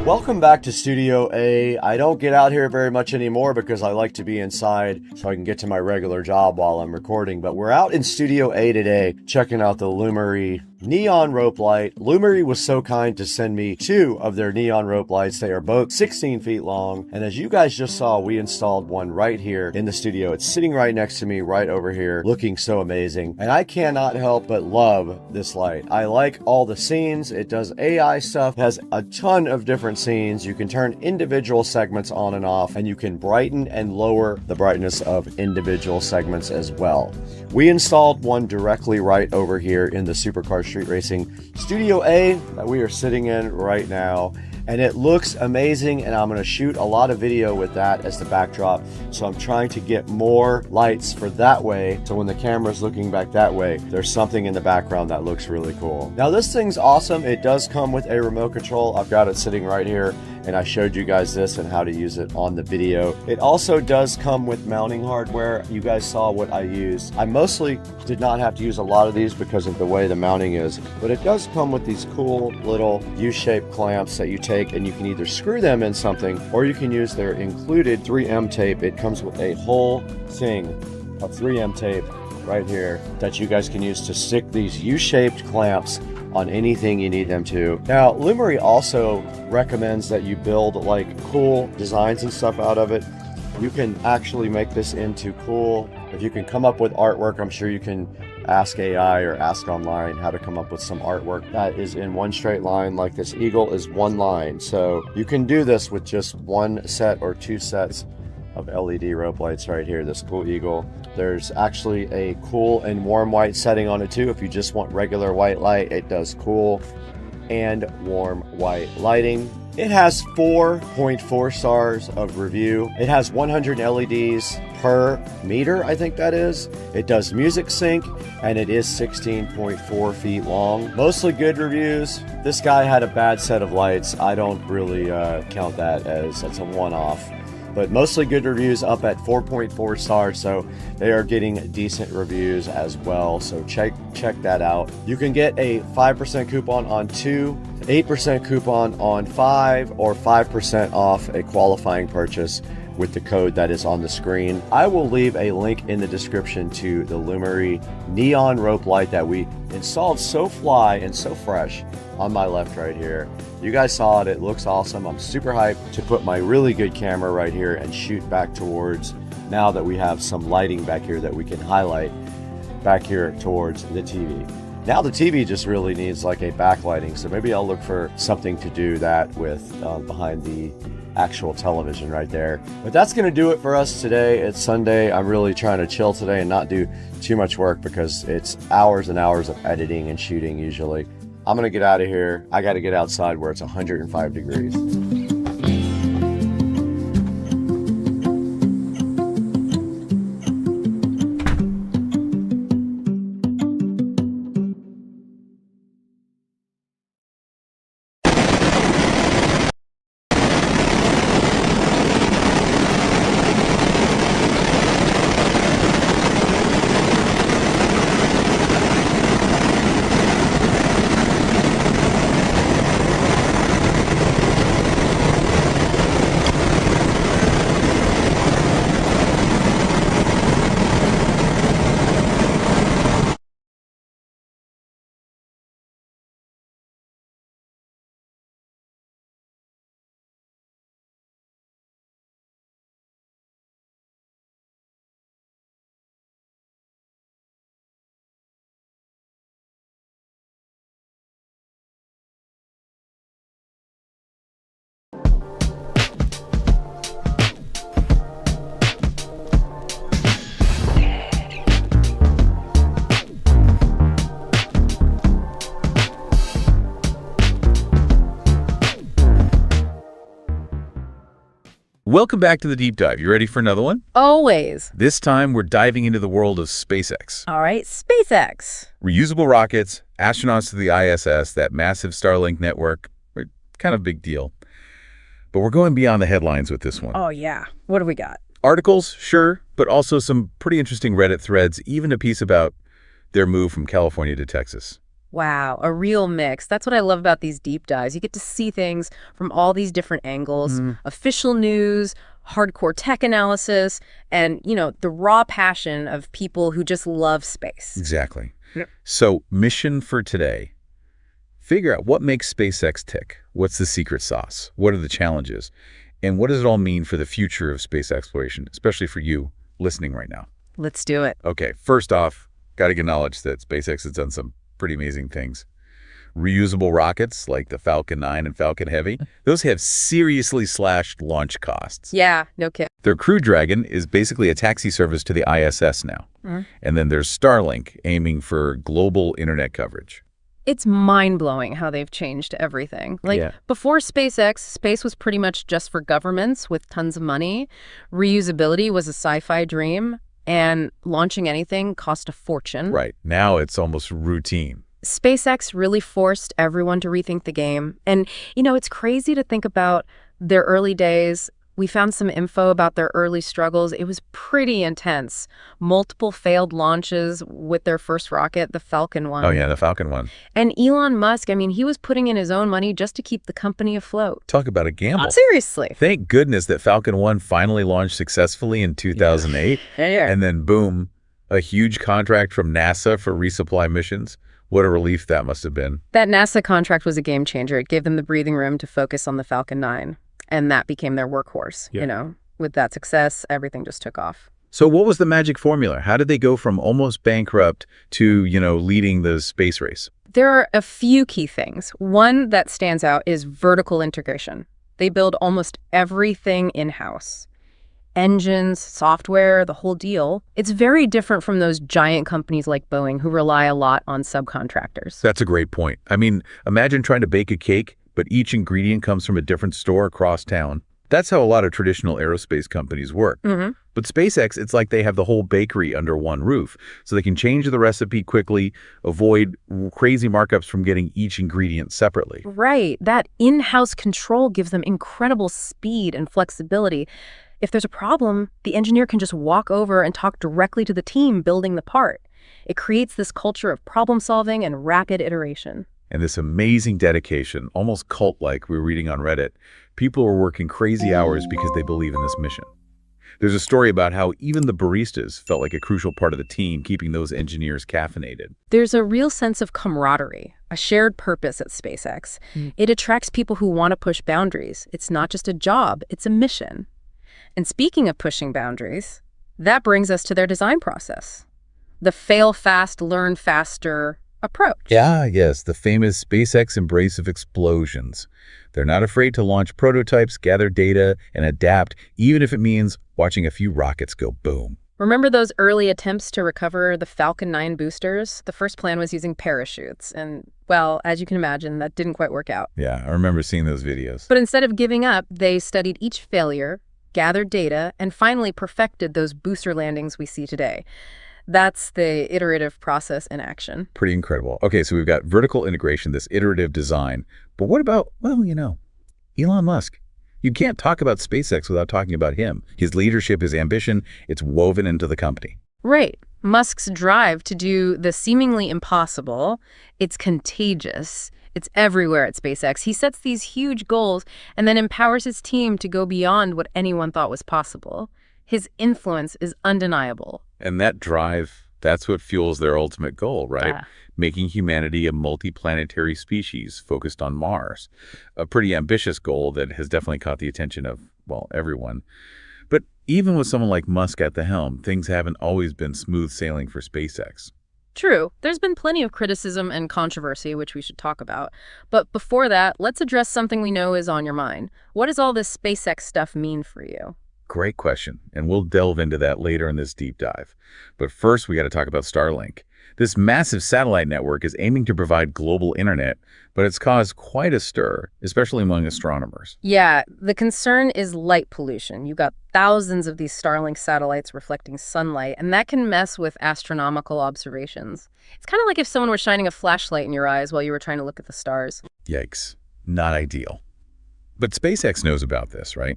S2: Welcome back to Studio A. I don't get out here very much anymore because I like to be inside so I can get to my regular job while I'm recording. But we're out in Studio A today checking out the Lumery neon rope light. Lumery was so kind to send me 2 of their neon rope lights. They are both 16 feet long. And as you guys just saw, we installed one right here in the studio. It's sitting right next to me, right over here, looking so amazing. And I cannot help but love this light. I like all the scenes. It does AI stuff, it has a ton of different scenes. You can turn individual segments on and off, and you can brighten and lower the brightness of individual segments as well. We installed one directly right over here in the Supercar Street Racing Studio A that we are sitting in right now, and it looks amazing, and I'm going to shoot a lot of video with that as the backdrop. So I'm trying to get more lights for that way, so when the camera's looking back that way, there's something in the background that looks really cool. Now this thing's awesome. It does come with a remote control. I've got it sitting right here, and I showed you guys this and how to use it on the video. It also does come with mounting hardware. You guys saw what I used. I mostly did not have to use a lot of these because of the way the mounting is, but it does come with these cool little U-shaped clamps that you take, and you can either screw them in something or you can use their included 3M tape. It comes with a whole thing of 3M tape right here that you guys can use to stick these U-shaped clamps on anything you need them to. Now, Lumery also recommends that you build like cool designs and stuff out of it. You can actually make this into cool. If you can come up with artwork, I'm sure you can ask AI or ask online how to come up with some artwork that is in one straight line. Like this eagle is one line. So you can do this with just one set or 2 sets of LED rope lights right here, this cool eagle. There's actually a cool and warm white setting on it too. If you just want regular white light, it does cool. and warm white lighting. It has 4.4 stars of review. It has 100 LEDs per meter, I think that is. It does music sync, and it is 16.4 feet long. Mostly good reviews. This guy had a bad set of lights. I don't really count that as that's a one-off. But mostly good reviews, up at 4.4 stars, so they are getting decent reviews as well. So check that out. You can get a 5% coupon on 2, 8% coupon on 5, or 5% off a qualifying purchase with the code that is on the screen. I will leave a link in the description to the Lumery neon rope light that we installed so fly and so fresh on my left right here. You guys saw it, it looks awesome. I'm super hyped to put my really good camera right here and shoot back towards, now that we have some lighting back here that we can highlight back here towards the TV. Now the TV just really needs like a backlighting, so maybe I'll look for something to do that with behind the actual television right there. But that's gonna do it for us today. It's Sunday. I'm really trying to chill today and not do too much work because it's hours and hours of editing and shooting usually. I'm gonna get out of here. I gotta get outside where it's 105 degrees.
S14: Welcome back to the Deep Dive. You ready for another one?
S13: Always.
S14: This time, we're diving into the world of SpaceX.
S13: All right, SpaceX.
S14: Reusable rockets, astronauts to the ISS, that massive Starlink network, kind of big deal. But we're going beyond the headlines with this one.
S13: Oh, yeah. What do we got?
S14: Articles, sure, but also some pretty interesting Reddit threads, even a piece about their move from California to Texas.
S13: Wow, a real mix. That's what I love about these deep dives. You get to see things from all these different angles, official news, hardcore tech analysis, and, you know, the raw passion of people who just love space.
S14: Exactly.
S13: Yep.
S14: So, mission for today. Figure out what makes SpaceX tick. What's the secret sauce? What are the challenges? And what does it all mean for the future of space exploration, especially for you listening right now?
S13: Let's do it.
S14: Okay, first off, got to acknowledge that SpaceX has done some pretty amazing things. Reusable rockets like the Falcon 9 and Falcon Heavy, those have seriously slashed launch costs.
S13: Yeah, no kidding.
S14: Their Crew Dragon is basically a taxi service to the ISS now. And then there's Starlink, aiming for global internet coverage.
S13: It's mind-blowing how they've changed everything. Like, before SpaceX, space was pretty much just for governments with tons of money. Reusability was a sci-fi dream, and launching anything cost a fortune.
S14: Right. Now it's almost routine.
S13: SpaceX really forced everyone to rethink the game. And, you know, it's crazy to think about their early days. We found some info about their early struggles. It was pretty intense. Multiple failed launches with their first rocket, the Falcon 1.
S14: Oh, yeah, the Falcon 1.
S13: And Elon Musk, I mean, he was putting in his own money just to keep the company afloat.
S14: Talk about a gamble.
S13: Seriously.
S14: Thank goodness that Falcon 1 finally launched successfully in 2008.
S13: Yeah.
S14: And then, boom, a huge contract from NASA for resupply missions. What a relief that must have been.
S13: That NASA contract was a game changer. It gave them the breathing room to focus on the Falcon 9. And that became their workhorse, you know. With that success, everything just took off.
S14: So what was the magic formula? How did they go from almost bankrupt to, you know, leading the space race?
S13: There are a few key things. One that stands out is vertical integration. They build almost everything in-house. engines, software, the whole deal. It's very different from those giant companies like Boeing who rely a lot on subcontractors.
S14: That's a great point. I mean, imagine trying to bake a cake, but each ingredient comes from a different store across town. That's how a lot of traditional aerospace companies work. But SpaceX, it's like they have the whole bakery under one roof, so they can change the recipe quickly, avoid crazy markups from getting each ingredient separately.
S13: Right. That in-house control gives them incredible speed and flexibility. If there's a problem, the engineer can just walk over and talk directly to the team building the part. It creates this culture of problem solving and rapid iteration.
S14: And this amazing dedication, almost cult-like, we were reading on Reddit. People are working crazy hours because they believe in this mission. There's a story about how even the baristas felt like a crucial part of the team, keeping those engineers caffeinated.
S13: There's a real sense of camaraderie, a shared purpose at SpaceX. It attracts people who want to push boundaries. It's not just a job, it's a mission. And speaking of pushing boundaries, that brings us to their design process. The fail fast, learn faster approach.
S14: Yes, the famous SpaceX embrace of explosions. They're not afraid to launch prototypes, gather data, and adapt, even if it means watching a few rockets go boom.
S13: Remember those early attempts to recover the Falcon 9 boosters? The first plan was using parachutes, and, well, as you can imagine, that didn't quite work out.
S14: Yeah, I remember seeing those videos.
S13: But instead of giving up, they studied each failure, gathered data, and finally perfected those booster landings we see today. That's the iterative process in action.
S14: Pretty incredible. Okay, so we've got vertical integration, this iterative design. But what about, well, Elon Musk? You can't talk about SpaceX without talking about him. His leadership, his ambition, it's woven into the company.
S13: Right. Musk's drive to do the seemingly impossible, it's contagious. It's everywhere at SpaceX. He sets these huge goals and then empowers his team to go beyond what anyone thought was possible. His influence is undeniable.
S14: And that drive, that's what fuels their ultimate goal, right? Making humanity a multi-planetary species focused on Mars. A pretty ambitious goal that has definitely caught the attention of, well, everyone. But even with someone like Musk at the helm, things haven't always been smooth sailing for SpaceX.
S13: True. There's been plenty of criticism and controversy, which we should talk about. But before that, let's address something we know is on your mind. What does all this SpaceX stuff mean for you?
S14: Great question, and we'll delve into that later in this deep dive. But first, we got to talk about Starlink. This massive satellite network is aiming to provide global internet, but it's caused quite a stir, especially among astronomers.
S13: Yeah, the concern is light pollution. You've got thousands of these Starlink satellites reflecting sunlight, and that can mess with astronomical observations. It's kind of like if someone were shining a flashlight in your eyes while you were trying to look at the stars.
S14: Yikes, not ideal. But SpaceX knows about this, right?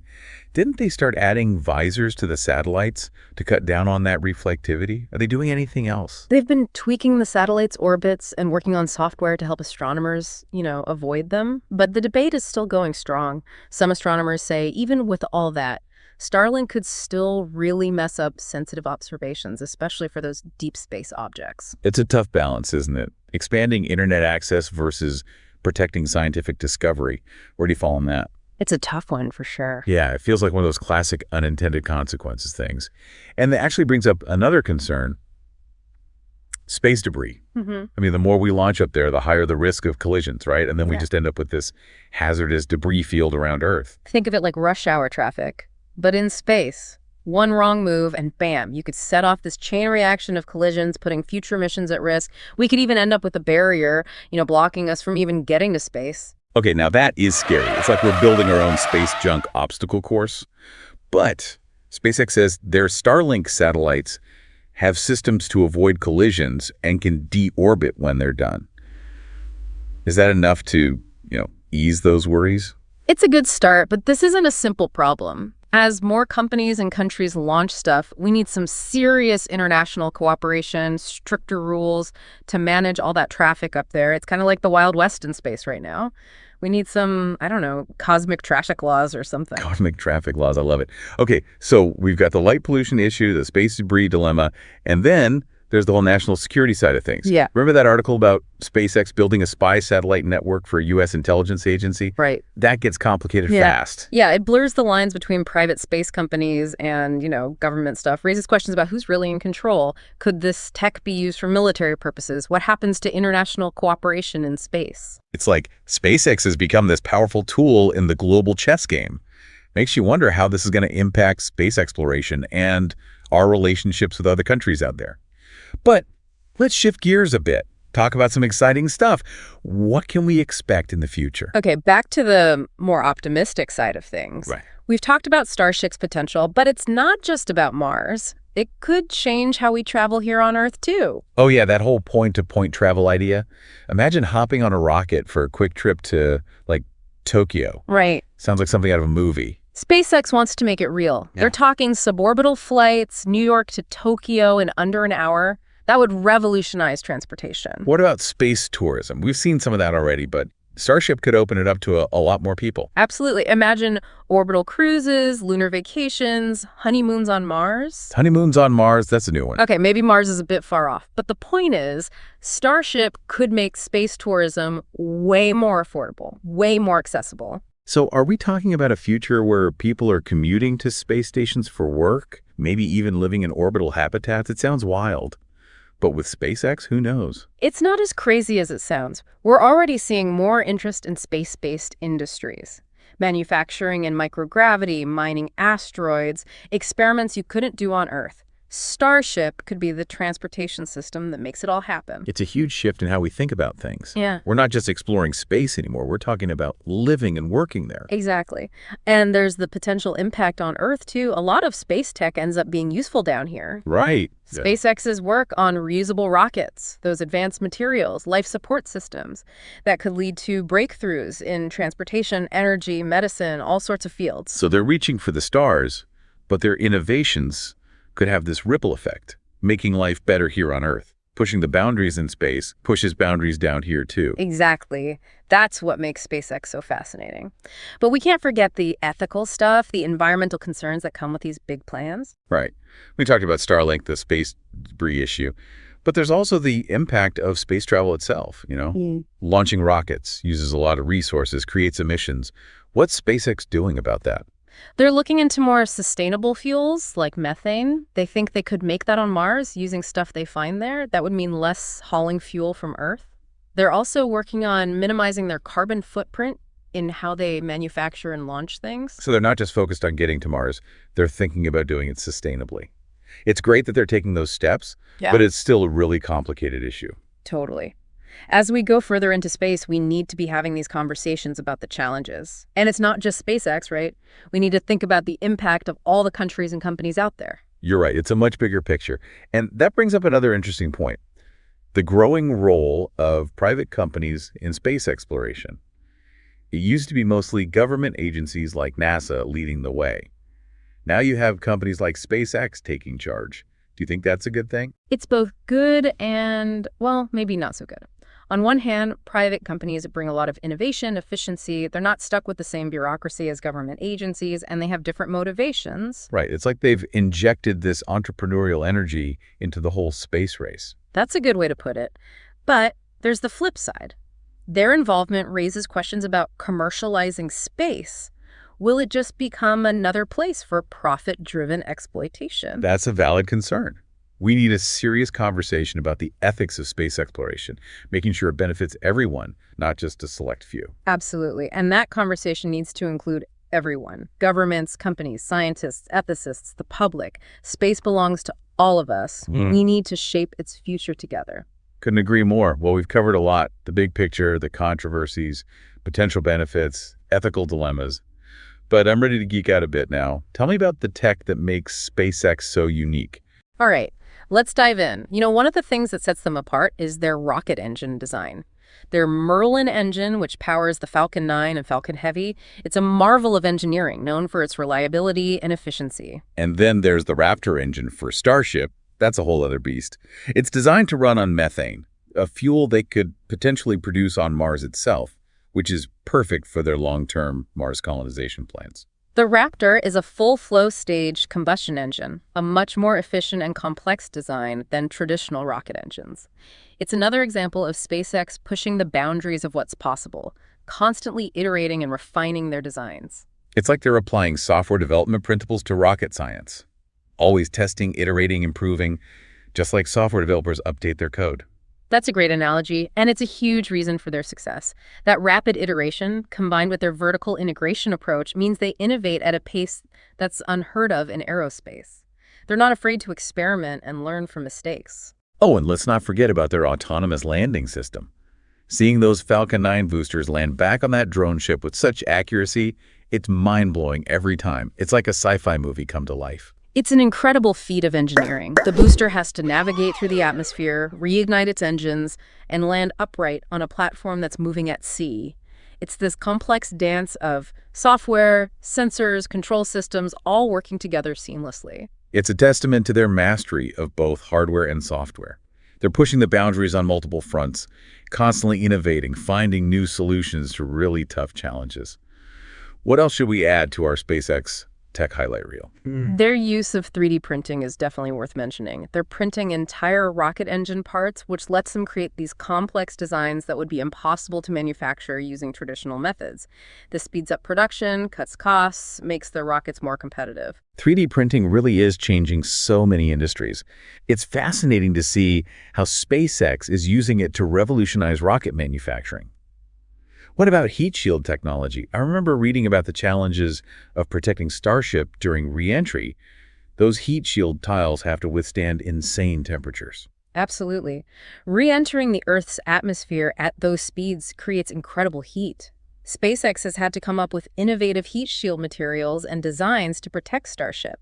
S14: Didn't they start adding visors to the satellites to cut down on that reflectivity? Are they doing anything else?
S13: They've been tweaking the satellites' orbits and working on software to help astronomers, avoid them. But the debate is still going strong. Some astronomers say even with all that, Starlink could still really mess up sensitive observations, especially for those deep space objects.
S14: It's a tough balance, isn't it? Expanding internet access versus protecting scientific discovery. Where do you fall on that?
S13: It's a tough one for sure.
S14: Yeah, it feels like one of those classic unintended consequences things. And that actually brings up another concern, space debris. I mean, the more we launch up there, the higher the risk of collisions, right? And then we just end up with this hazardous debris field around Earth.
S13: Think of it like rush hour traffic, but in space. One wrong move and bam, you could set off this chain reaction of collisions, putting future missions at risk. We could even end up with a barrier, blocking us from even getting to space.
S14: Okay, now that is scary. It's like we're building our own space junk obstacle course. But SpaceX says their Starlink satellites have systems to avoid collisions and can deorbit when they're done. Is that enough to, ease those worries?
S13: It's a good start, but this isn't a simple problem. As more companies and countries launch stuff, we need some serious international cooperation, stricter rules to manage all that traffic up there. It's kind of like the Wild West in space right now. We need some, cosmic traffic laws or something.
S14: Cosmic traffic laws, I love it. Okay, so we've got the light pollution issue, the space debris dilemma, and then there's the whole national security side of things.
S13: Yeah.
S14: Remember that article about SpaceX building a spy satellite network for a U.S. intelligence agency?
S13: Right.
S14: That gets complicated fast.
S13: Yeah, it blurs the lines between private space companies and, government stuff, raises questions about who's really in control. Could this tech be used for military purposes? What happens to international cooperation in space?
S14: It's like SpaceX has become this powerful tool in the global chess game. Makes you wonder how this is going to impact space exploration and our relationships with other countries out there. But let's shift gears a bit. Talk about some exciting stuff. What can we expect in the future?
S13: Okay, back to the more optimistic side of things.
S14: Right.
S13: We've talked about Starship's potential, but it's not just about Mars. It could change how we travel here on Earth, too.
S14: Oh, yeah, that whole point-to-point travel idea. Imagine hopping on a rocket for a quick trip to, like, Tokyo.
S13: Right.
S14: Sounds like something out of a movie.
S13: SpaceX wants to make it real.
S14: Yeah.
S13: They're talking suborbital flights, New York to Tokyo in under an hour. That would revolutionize transportation.
S14: What about space tourism? We've seen some of that already, but Starship could open it up to a lot more people.
S13: Absolutely. Imagine orbital cruises, lunar vacations, honeymoons on Mars.
S14: Honeymoons on Mars, that's a new one.
S13: Okay, maybe Mars is a bit far off. But the point is, Starship could make space tourism way more affordable, way more accessible.
S14: So are we talking about a future where people are commuting to space stations for work, maybe even living in orbital habitats? It sounds wild. But with SpaceX, who knows?
S13: It's not as crazy as it sounds. We're already seeing more interest in space-based industries. Manufacturing in microgravity, mining asteroids, experiments you couldn't do on Earth. Starship could be the transportation system that makes it all happen.
S14: It's a huge shift in how we think about things.
S13: Yeah.
S14: We're not just exploring space anymore. We're talking about living and working there.
S13: Exactly. And there's the potential impact on Earth, too. A lot of space tech ends up being useful down here.
S14: Right.
S13: SpaceX's work on reusable rockets, those advanced materials, life support systems, that could lead to breakthroughs in transportation, energy, medicine, all sorts of fields.
S14: So they're reaching for the stars, but their innovations could have this ripple effect, making life better here on Earth. Pushing the boundaries in space pushes boundaries down here too.
S13: Exactly. That's what makes SpaceX so fascinating. But we can't forget the ethical stuff, the environmental concerns that come with these big plans.
S14: Right. We talked about Starlink, the space debris issue. But there's also the impact of space travel itself, you know? Launching rockets uses a lot of resources, creates emissions. What's SpaceX doing about that?
S13: They're looking into more sustainable fuels like methane. They think they could make that on Mars using stuff they find there. That would mean less hauling fuel from Earth. They're also working on minimizing their carbon footprint in how they manufacture and launch things.
S14: So they're not just focused on getting to Mars, they're thinking about doing it sustainably. It's great that they're taking those steps, but it's still a really complicated issue.
S13: Totally. As we go further into space, we need to be having these conversations about the challenges. And it's not just SpaceX, right? We need to think about the impact of all the countries and companies out there.
S14: You're right. It's a much bigger picture. And that brings up another interesting point. The growing role of private companies in space exploration. It used to be mostly government agencies like NASA leading the way. Now you have companies like SpaceX taking charge. Do you think that's a good thing?
S13: It's both good and, well, maybe not so good. On one hand, private companies bring a lot of innovation, efficiency. They're not stuck with the same bureaucracy as government agencies, and they have different motivations.
S14: Right. It's like they've injected this entrepreneurial energy into the whole space race.
S13: That's a good way to put it. But there's the flip side. Their involvement raises questions about commercializing space. Will it just become another place for profit-driven exploitation?
S14: That's a valid concern. We need a serious conversation about the ethics of space exploration, making sure it benefits everyone, not just a select few.
S13: Absolutely. And that conversation needs to include everyone. Governments, companies, scientists, ethicists, the public. Space belongs to all of us. We need to shape its future together.
S14: Couldn't agree more. Well, we've covered a lot. The big picture, the controversies, potential benefits, ethical dilemmas. But I'm ready to geek out a bit now. Tell me about the tech that makes SpaceX so unique.
S13: All right, let's dive in. You know, one of the things that sets them apart is their rocket engine design. Their Merlin engine, which powers the Falcon 9 and Falcon Heavy, it's a marvel of engineering, known for its reliability and efficiency.
S14: And then there's the Raptor engine for Starship. That's a whole other beast. It's designed to run on methane, a fuel they could potentially produce on Mars itself, which is perfect for their long-term Mars colonization plans.
S13: The Raptor is a full-flow staged combustion engine, a much more efficient and complex design than traditional rocket engines. It's another example of SpaceX pushing the boundaries of what's possible, constantly iterating and refining their designs.
S14: It's like they're applying software development principles to rocket science. Always testing, iterating, improving, just like software developers update their code.
S13: That's a great analogy, and it's a huge reason for their success. That rapid iteration, combined with their vertical integration approach, means they innovate at a pace that's unheard of in aerospace. They're not afraid to experiment and learn from mistakes.
S14: Oh, and let's not forget about their autonomous landing system. Seeing those Falcon 9 boosters land back on that drone ship with such accuracy, it's mind-blowing every time. It's like a sci-fi movie come to life.
S13: It's an incredible feat of engineering. The booster has to navigate through the atmosphere, reignite its engines, and land upright on a platform that's moving at sea. It's this complex dance of software, sensors, control systems, all working together seamlessly.
S14: It's a testament to their mastery of both hardware and software. They're pushing the boundaries on multiple fronts, constantly innovating, finding new solutions to really tough challenges. What else should we add to our SpaceX tech highlight reel?
S13: Their use of 3D printing is definitely worth mentioning. They're printing entire rocket engine parts, which lets them create these complex designs that would be impossible to manufacture using traditional methods. This speeds up production, cuts costs, makes their rockets more competitive.
S14: 3D printing really is changing so many industries. It's fascinating to see how SpaceX is using it to revolutionize rocket manufacturing. What about heat shield technology? I remember reading about the challenges of protecting Starship during re-entry. Those heat shield tiles have to withstand insane temperatures.
S13: Absolutely. Re-entering the Earth's atmosphere at those speeds creates incredible heat. SpaceX has had to come up with innovative heat shield materials and designs to protect Starship.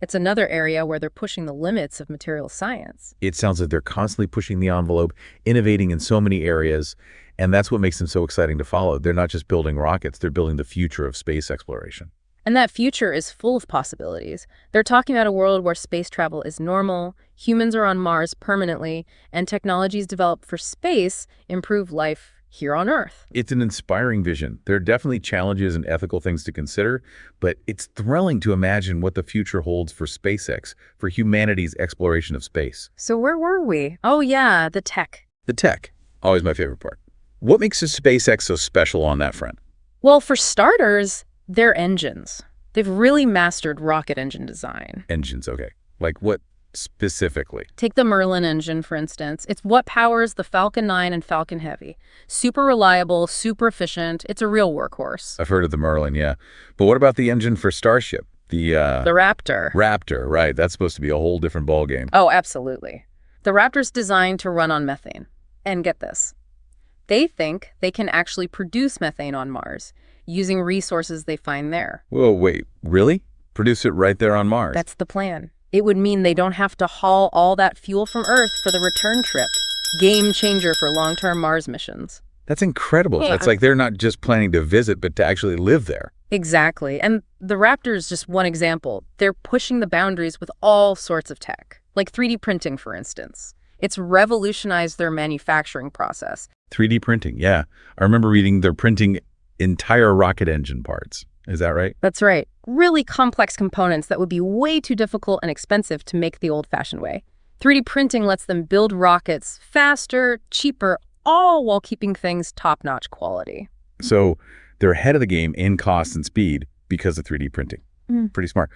S13: It's another area where they're pushing the limits of material science.
S14: It sounds like they're constantly pushing the envelope, innovating in so many areas, and that's what makes them so exciting to follow. They're not just building rockets, they're building the future of space exploration.
S13: And that future is full of possibilities. They're talking about a world where space travel is normal, humans are on Mars permanently, and technologies developed for space improve life here on Earth.
S14: It's an inspiring vision. There are definitely challenges and ethical things to consider, but it's thrilling to imagine what the future holds for SpaceX, for humanity's exploration of space.
S13: So where were we? Oh yeah, the tech.
S14: The tech, always my favorite part. What makes a SpaceX so special on that front?
S13: Well, for starters, their engines. They've really mastered rocket engine design.
S14: Engines, okay. Like what specifically?
S13: Take the Merlin engine, for instance. It's what powers the Falcon 9 and Falcon Heavy. Super reliable, super efficient. It's a real workhorse.
S14: I've heard of the Merlin, yeah. But what about the engine for Starship? The
S13: Raptor.
S14: Raptor, right. That's supposed to be a whole different ballgame.
S13: Oh, absolutely. The Raptor's designed to run on methane. And get this. They think they can actually produce methane on Mars using resources they find there.
S14: Whoa, wait, really? Produce it right there on Mars?
S13: That's the plan. It would mean they don't have to haul all that fuel from Earth for the return trip. Game changer for long-term Mars missions.
S14: That's incredible. Yeah. It's like they're not just planning to visit, but to actually live there.
S13: Exactly. And the Raptor is just one example. They're pushing the boundaries with all sorts of tech, like 3D printing, for instance. It's revolutionized their manufacturing process.
S14: 3D printing, yeah. I remember reading they're printing entire rocket engine parts. Is that right?
S13: That's right. Really complex components that would be way too difficult and expensive to make the old-fashioned way. 3D printing lets them build rockets faster, cheaper, all while keeping things top-notch quality.
S14: So they're ahead of the game in cost and speed because of 3D printing. Pretty smart.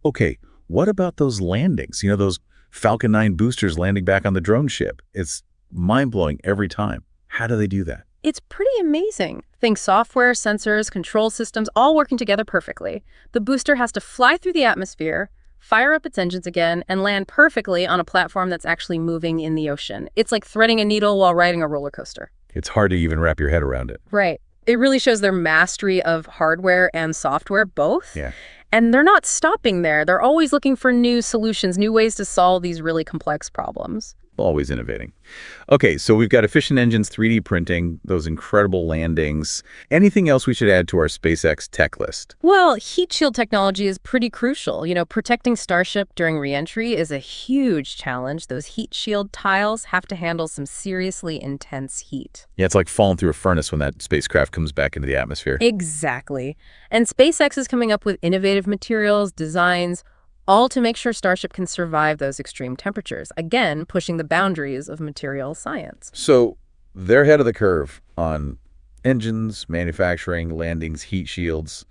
S14: Okay, what about those landings? You know, those Falcon 9 boosters landing back on the drone ship. It's mind-blowing every time. How do they do that?
S13: It's pretty amazing. Think software, sensors, control systems, all working together perfectly. The booster has to fly through the atmosphere, fire up its engines again, and land perfectly on a platform that's actually moving in the ocean. It's like threading a needle while riding a roller coaster.
S14: It's hard to even wrap your head around it.
S13: Right. It really shows their mastery of hardware and software, both.
S14: Yeah.
S13: And they're not stopping there. They're always looking for new solutions, new ways to solve these really complex problems.
S14: Always innovating. Okay, so we've got efficient engines, 3D printing, those incredible landings. Anything else we should add to our SpaceX tech list?
S13: Well, heat shield technology is pretty crucial. You know, protecting Starship during re-entry is a huge challenge. Those heat shield tiles have to handle some seriously intense heat.
S14: Yeah, it's like falling through a furnace when that spacecraft comes back into the atmosphere.
S13: Exactly. And SpaceX is coming up with innovative materials, designs, all to make sure Starship can survive those extreme temperatures, again, pushing the boundaries of material science.
S14: So they're ahead of the curve on engines, manufacturing, landings, heat shields.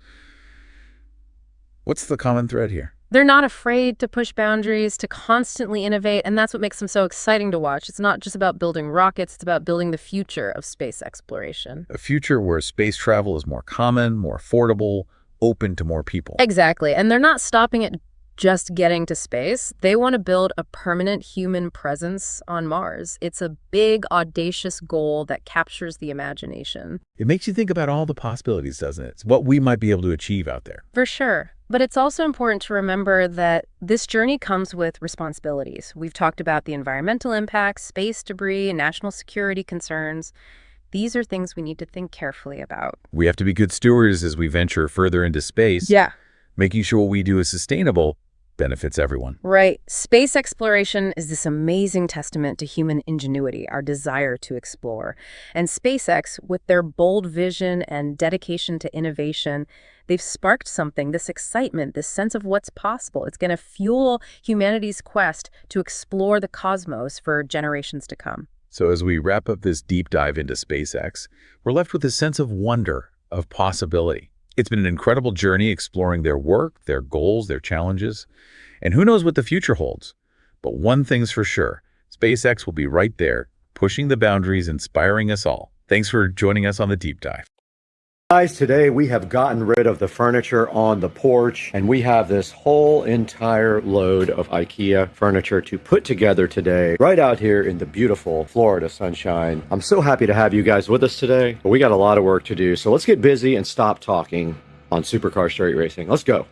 S14: What's the common thread here?
S13: They're not afraid to push boundaries, to constantly innovate, and that's what makes them so exciting to watch. It's not just about building rockets, it's about building the future of space exploration.
S14: A future where space travel is more common, more affordable, open to more people.
S13: Exactly, and they're not stopping at just getting to space. They want to build a permanent human presence on Mars. It's a big, audacious goal that captures the imagination.
S14: It makes you think about all the possibilities, doesn't it? It's what we might be able to achieve out there.
S13: For sure. But it's also important to remember that this journey comes with responsibilities. We've talked about the environmental impacts, space debris, and national security concerns. These are things we need to think carefully about.
S14: We have to be good stewards as we venture further into space.
S13: Yeah.
S14: Making sure what we do is sustainable benefits everyone.
S13: Right. Space exploration is this amazing testament to human ingenuity, our desire to explore. And SpaceX, with their bold vision and dedication to innovation, they've sparked something, this excitement, this sense of what's possible. It's going to fuel humanity's quest to explore the cosmos for generations to come.
S14: So as we wrap up this deep dive into SpaceX, we're left with a sense of wonder, of possibility. It's been an incredible journey exploring their work, their goals, their challenges, and who knows what the future holds. But one thing's for sure, SpaceX will be right there, pushing the boundaries, inspiring us all. Thanks for joining us on the deep dive.
S2: Guys, today we have gotten rid of the furniture on the porch, and we have this whole entire load of IKEA furniture to put together today, right out here in the beautiful Florida sunshine. I'm so happy to have you guys with us today, but we got a lot of work to do, so let's get busy and stop talking on Supercar Straight Racing. Let's go.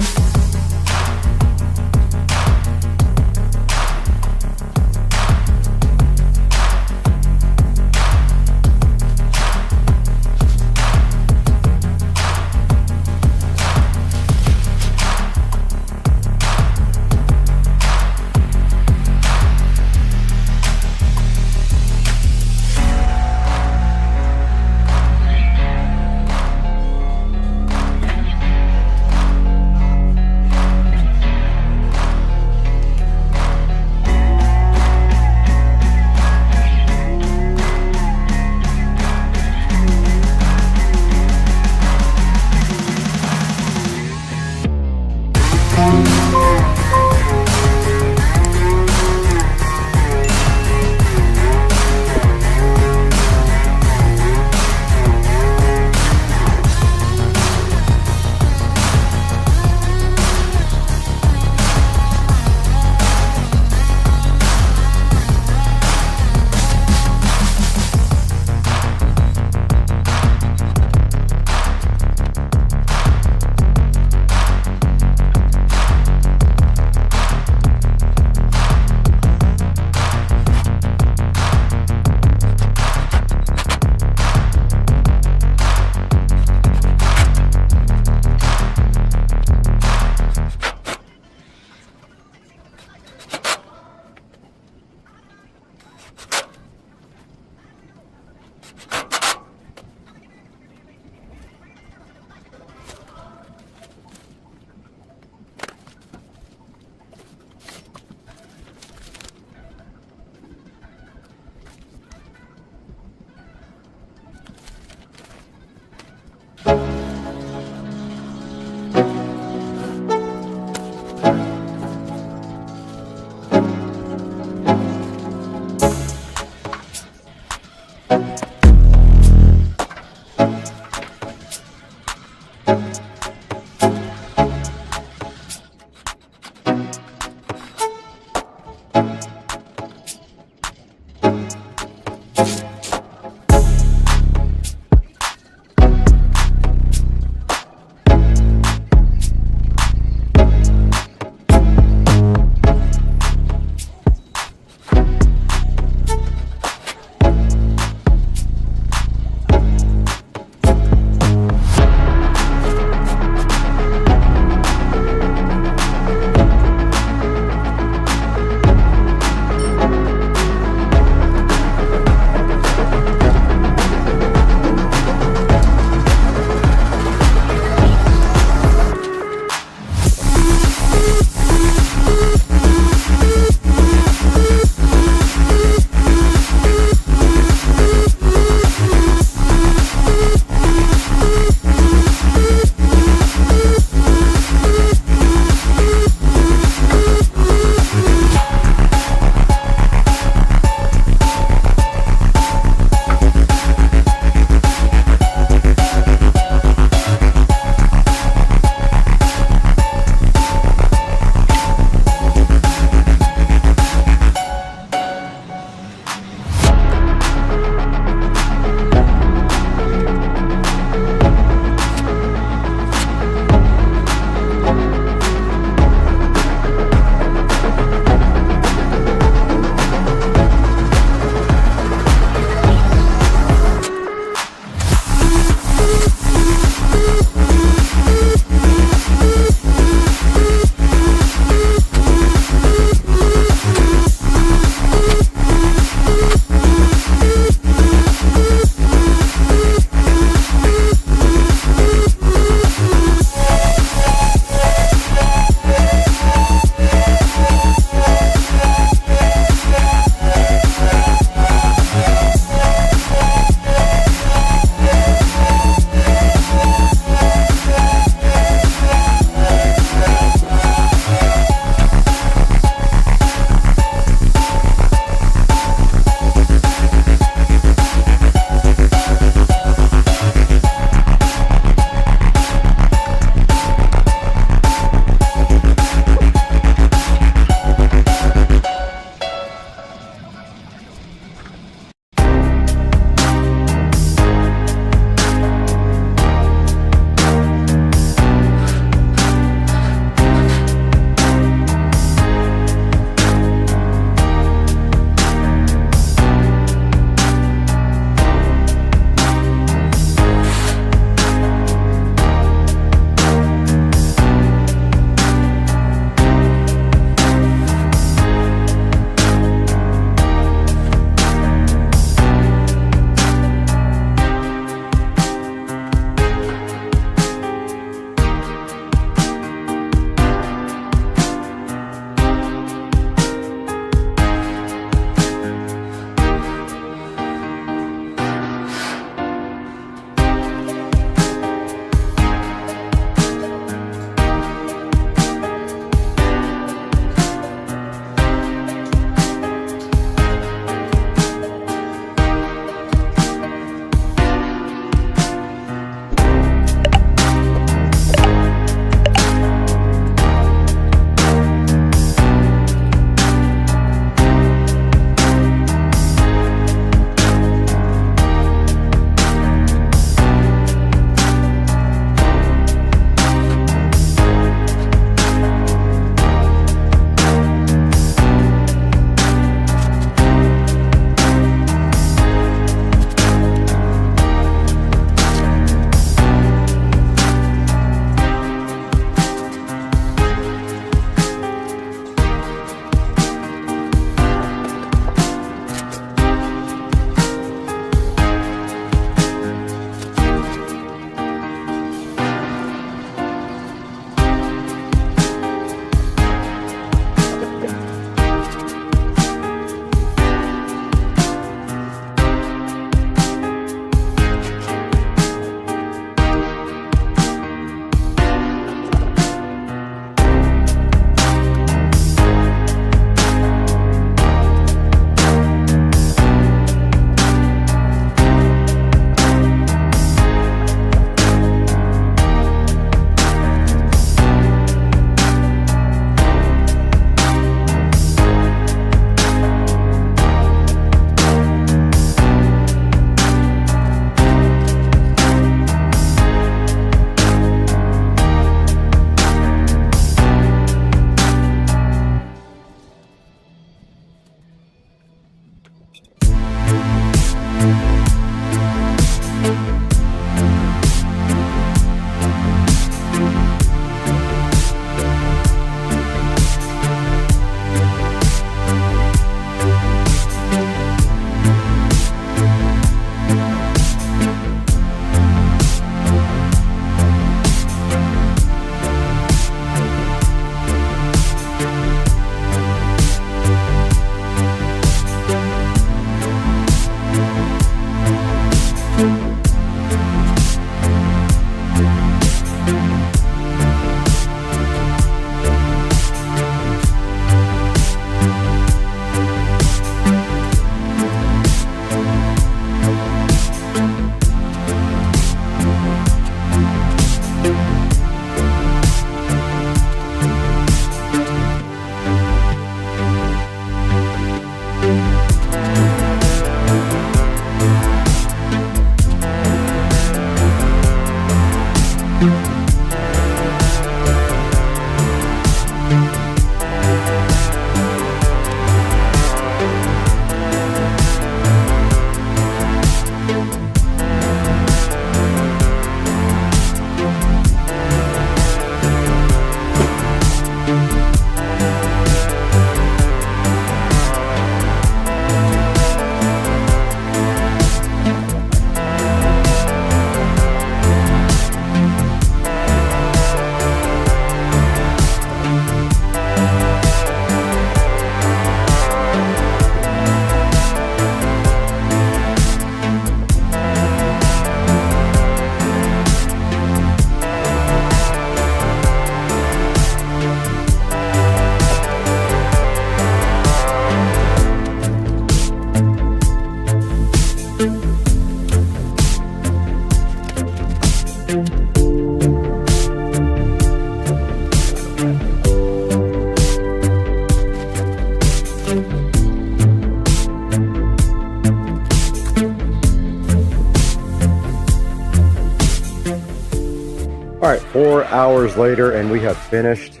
S2: right, 4 hours later, and we have finished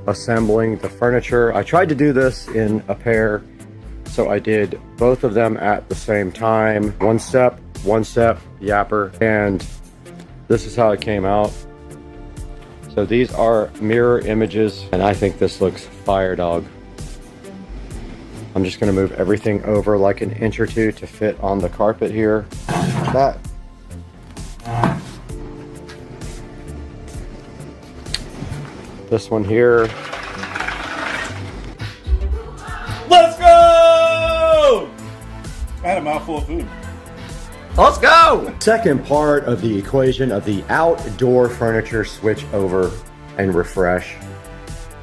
S2: assembling the furniture. I tried to do this in a pair, so I did both of them at the same time. One step, yapper, and this is how it came out. So these are mirror images, and I think this looks fire, dog. I'm just gonna move everything over like an inch or two to fit on the carpet here. That. This one here.
S5: Let's go! I had a mouthful of food.
S2: Let's go! Second part of the equation of the outdoor furniture switch over and refresh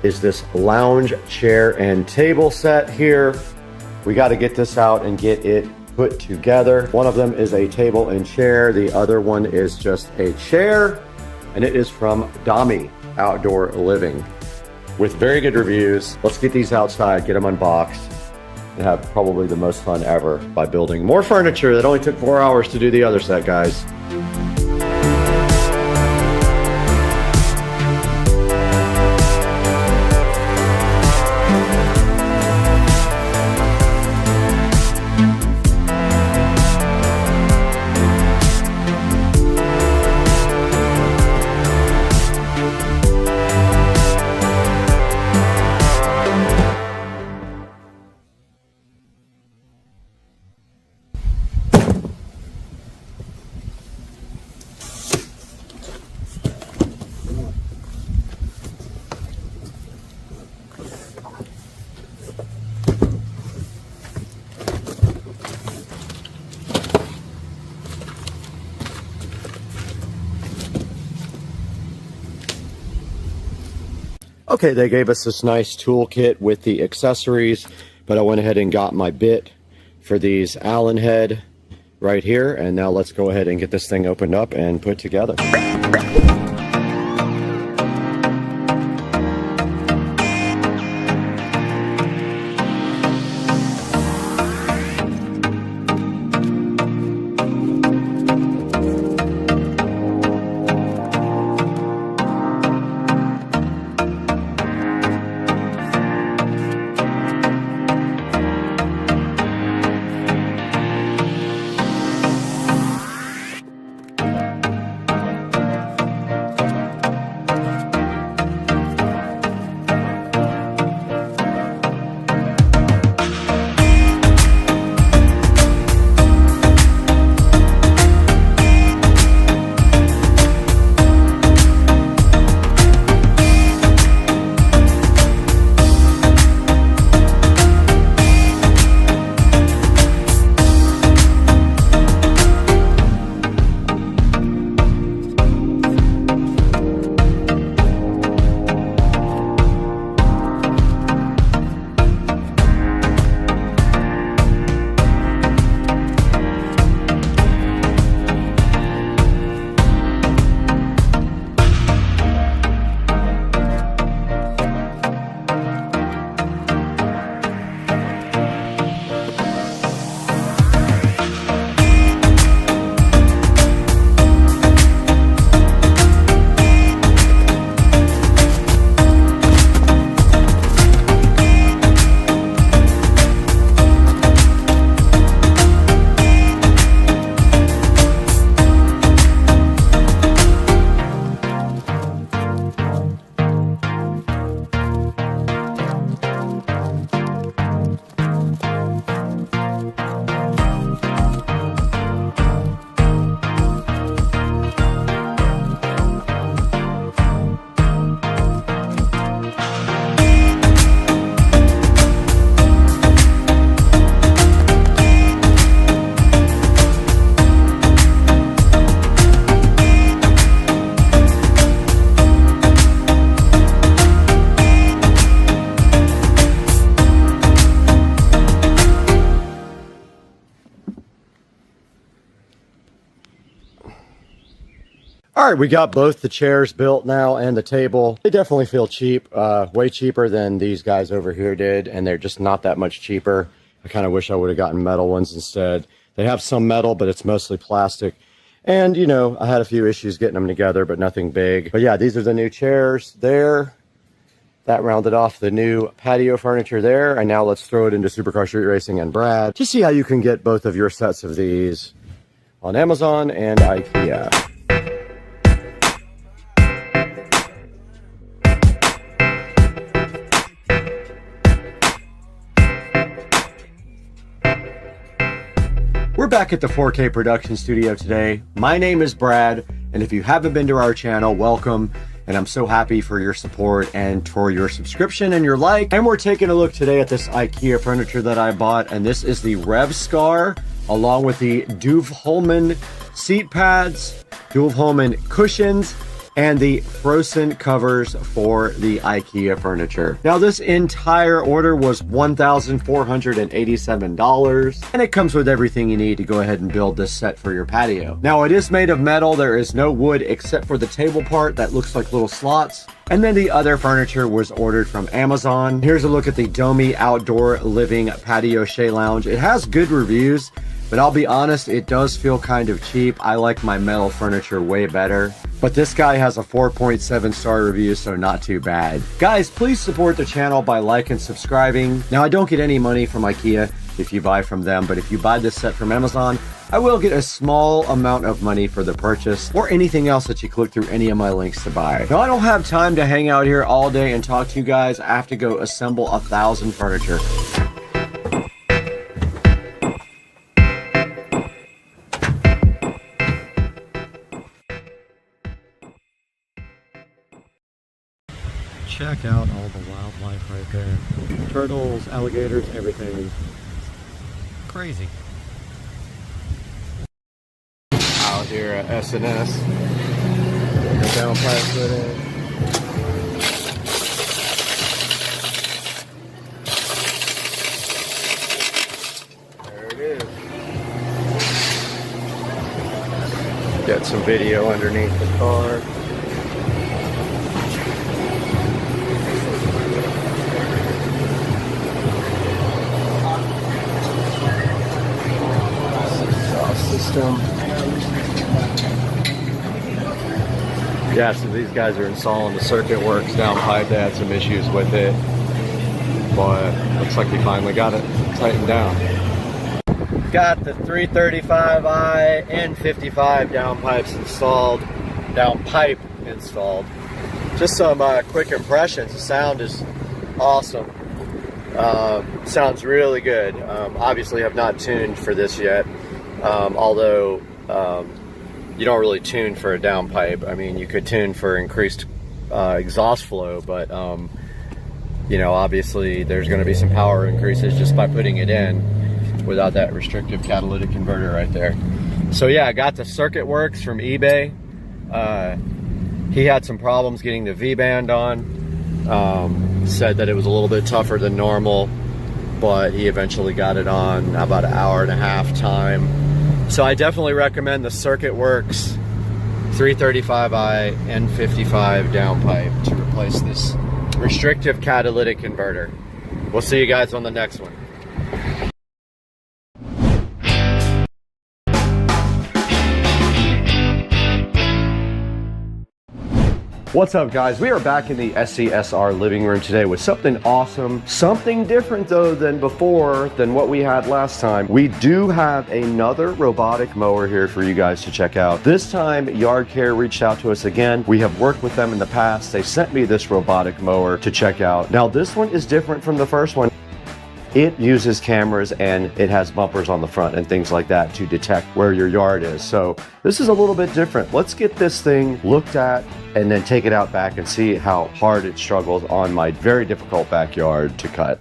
S2: is this lounge chair and table set here. We got to get this out and get it put together. One of them is a table and chair. The other one is just a chair, and it is from Hdmi Outdoor Living with very good reviews. Let's get these outside, get them unboxed, and have probably the most fun ever by building more furniture that only took 4 hours to do the other set, guys. Okay, they gave us this nice toolkit with the accessories, but I went ahead and got my bit for these Allen head right here, and now let's go ahead and get this thing opened up and put together. All right, we got both the chairs built now and the table. They definitely feel cheap, way cheaper than these guys over here did, and they're just not that much cheaper. I kind of wish I would have gotten metal ones instead. They have some metal, but it's mostly plastic. And, you know, I had a few issues getting them together, but nothing big. But yeah, these are the new chairs there. That rounded off the new patio furniture there. And now let's throw it into Supercar Street Racing and Brad to see how you can get both of your sets of these on Amazon and IKEA. We're back at the 4K production studio today. My name is Brad, and if you haven't been to our channel, welcome. And I'm so happy for your support and for your subscription and your like. And we're taking a look today at this IKEA furniture that I bought, and this is the Revscar, along with the Duveholmen seat pads, Duveholmen cushions, and the Frozen covers for the IKEA furniture. Now this entire order was $1,487, and it comes with everything you need to go ahead and build this set for your patio. Now it is made of metal, there is no wood except for the table part that looks like little slots. And then the other furniture was ordered from Amazon. Here's a look at the Hdmi Outdoor Living Patio Shea Lounge. It has good reviews, but I'll be honest, it does feel kind of cheap. I like my metal furniture way better. But this guy has a 4.7 star review, so not too bad. Guys, please support the channel by liking and subscribing. Now, I don't get any money from IKEA if you buy from them, but if you buy this set from Amazon, I will get a small amount of money for the purchase or anything else that you click through any of my links to buy. Now, I don't have time to hang out here all day and talk to you guys. I have to go assemble 1,000 furniture. Check out all the wildlife right there. Turtles, alligators, everything. Crazy. Out here at S&S. Downpipe footage. There it is. Get some video underneath the car. System. Yeah, so these guys are installing the circuit works down pipe. They had some issues with it, but looks like they finally got it tightened down. Got the 335i N55 down pipes installed, down pipe installed. Just some quick impressions. The sound is awesome. Sounds really good. Obviously, I've not tuned for this yet. Although you don't really tune for a downpipe. I mean, you could tune for increased exhaust flow, but you know, obviously there's going to be some power increases just by putting it in without that restrictive catalytic converter right there. So yeah, I got the circuit works from eBay. He had some problems getting the V-band on. Said that it was a little bit tougher than normal, but he eventually got it on about an hour and a half time. So I definitely recommend the Circuit Works 335i N55 downpipe to replace this restrictive catalytic converter. We'll see you guys on the next one. What's up, guys? We are back in the SCSR living room today with something awesome, something different though than before, than what we had last time. We do have another robotic mower here for you guys to check out. This time, Yard Care reached out to us again. We have worked with them in the past. They sent me this robotic mower to check out. Now, this one is different from the first one. It uses cameras and it has bumpers on the front and things like that to detect where your yard is. So this is a little bit different. Let's get this thing looked at and then take it out back and see how hard it struggles on my very difficult backyard to cut.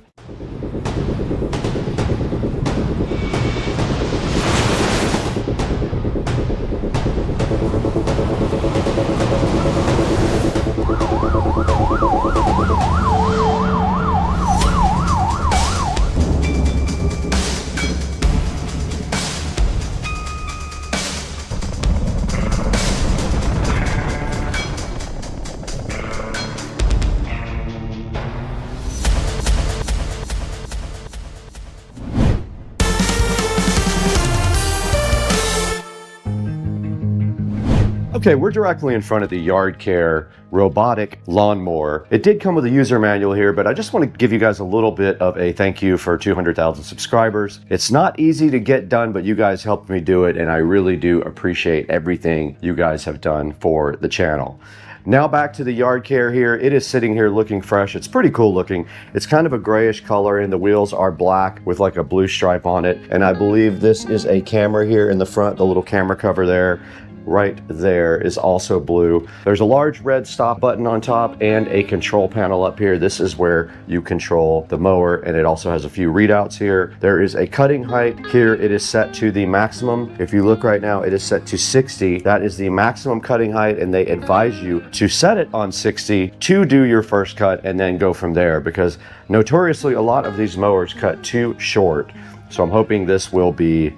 S2: Okay, we're directly in front of the Yard Care robotic lawnmower. It did come with a user manual here, but I just want to give you guys a little bit of a thank you for 200,000 subscribers. It's not easy to get done, but you guys helped me do it, and I really do appreciate everything you guys have done for the channel. Now back to the Yard Care here. It is sitting here looking fresh. It's pretty cool looking. It's kind of a grayish color and the wheels are black with like a blue stripe on it. And I believe this is a camera here in the front, the little camera cover there. Right there is also blue. There's a large red stop button on top and a control panel up here. This is where you control the mower, and it also has a few readouts here. There is a cutting height here. It is set to the maximum. If you look right now, it is set to 60. That is the maximum cutting height, and they advise you to set it on 60 to do your first cut and then go from there, because notoriously a lot of these mowers cut too short. So I'm hoping this will be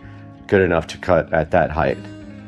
S2: good enough to cut at that height.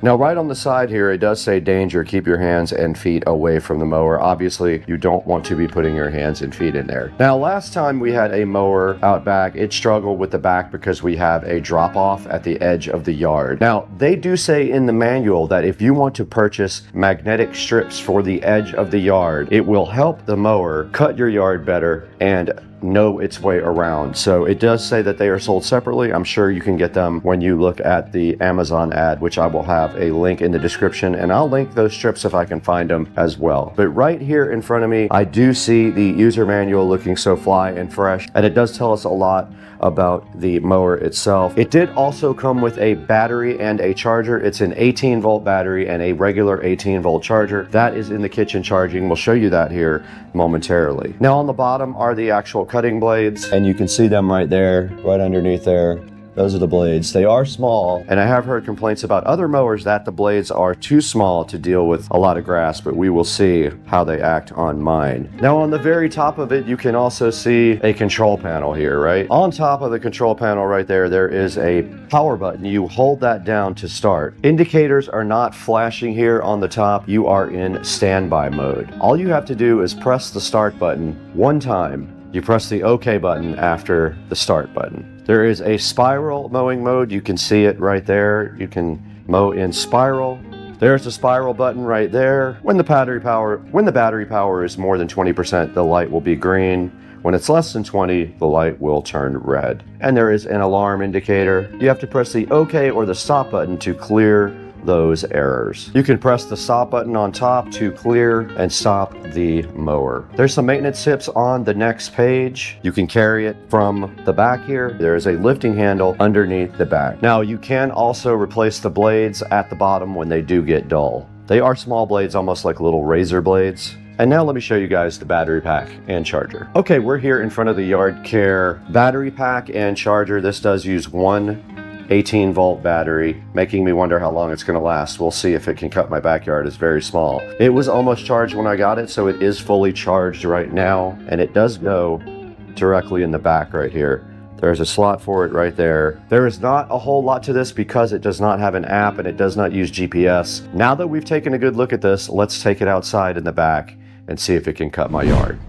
S2: Now right on the side here, it does say danger, keep your hands and feet away from the mower. Obviously, you don't want to be putting your hands and feet in there. Now last time we had a mower out back, it struggled with the back because we have a drop off at the edge of the yard. Now they do say in the manual that if you want to purchase magnetic strips for the edge of the yard, it will help the mower cut your yard better and know its way around. So it does say that they are sold separately. I'm sure you can get them when you look at the Amazon ad, which I will have a link in the description, and I'll link those strips if I can find them as well. But right here in front of me, I do see the user manual looking so fly and fresh, and it does tell us a lot about the mower itself. It did also come with a battery and a charger. It's an 18 volt battery and a regular 18 volt charger. That is in the kitchen charging. We'll show you that here momentarily. Now on the bottom are the actual cutting blades, and you can see them right there, right underneath there. Those are the blades. They are small, and I have heard complaints about other mowers that the blades are too small to deal with a lot of grass, but we will see how they act on mine. Now on the very top of it, you can also see a control panel here, right? On top of the control panel right there, there is a power button. You hold that down to start. Indicators are not flashing here on the top. You are in standby mode. All you have to do is press the start button one time. You press the OK button after the start button. There is a spiral mowing mode. You can see it right there. You can mow in spiral. There's the spiral button right there. When the battery power is more than 20%, the light will be green. When it's less than 20, the light will turn red. And there is an alarm indicator. You have to press the OK or the stop button to clear those errors. You can press the stop button on top to clear and stop the mower. There's some maintenance tips on the next page. You can carry it from the back here. There is a lifting handle underneath the back. Now you can also replace the blades at the bottom when they do get dull. They are small blades, almost like little razor blades. And now let me show you guys the battery pack and charger. Okay, we're here in front of the Yard Care battery pack and charger. This does use one 18 volt battery, making me wonder how long it's going to last. We'll see if it can cut my backyard. It's very small. It was almost charged when I got it, so it is fully charged right now, and it does go directly in the back right here. There's a slot for it right there. There is not a whole lot to this because it does not have an app and it does not use GPS. Now that we've taken a good look at this, let's take it outside in the back and see if it can cut my yard.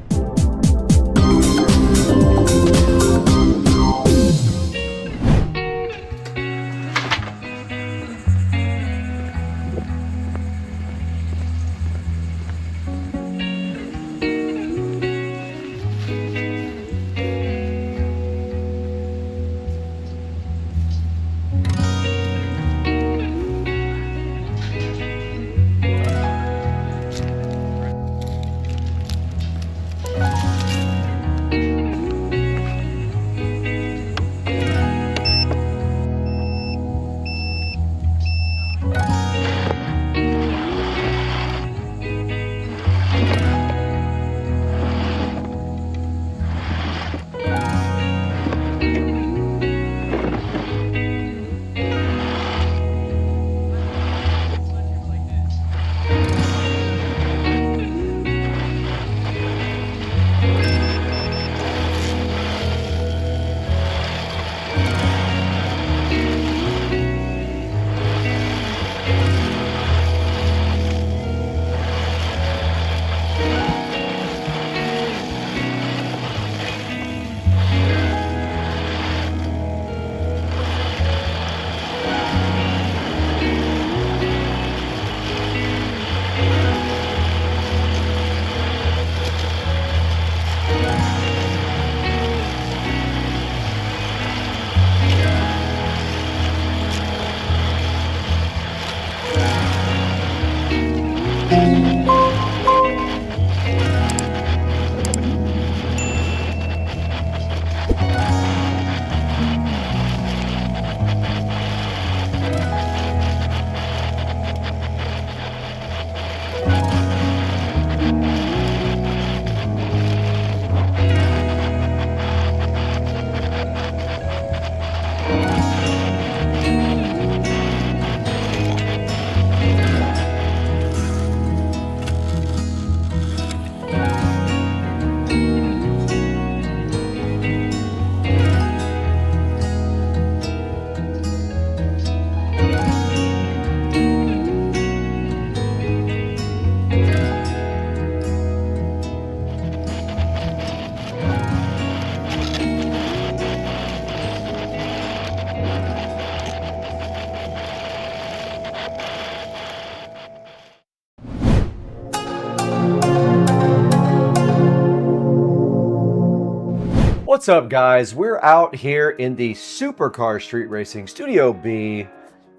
S2: What's up, guys? We're out here in the Supercar Street Racing Studio B,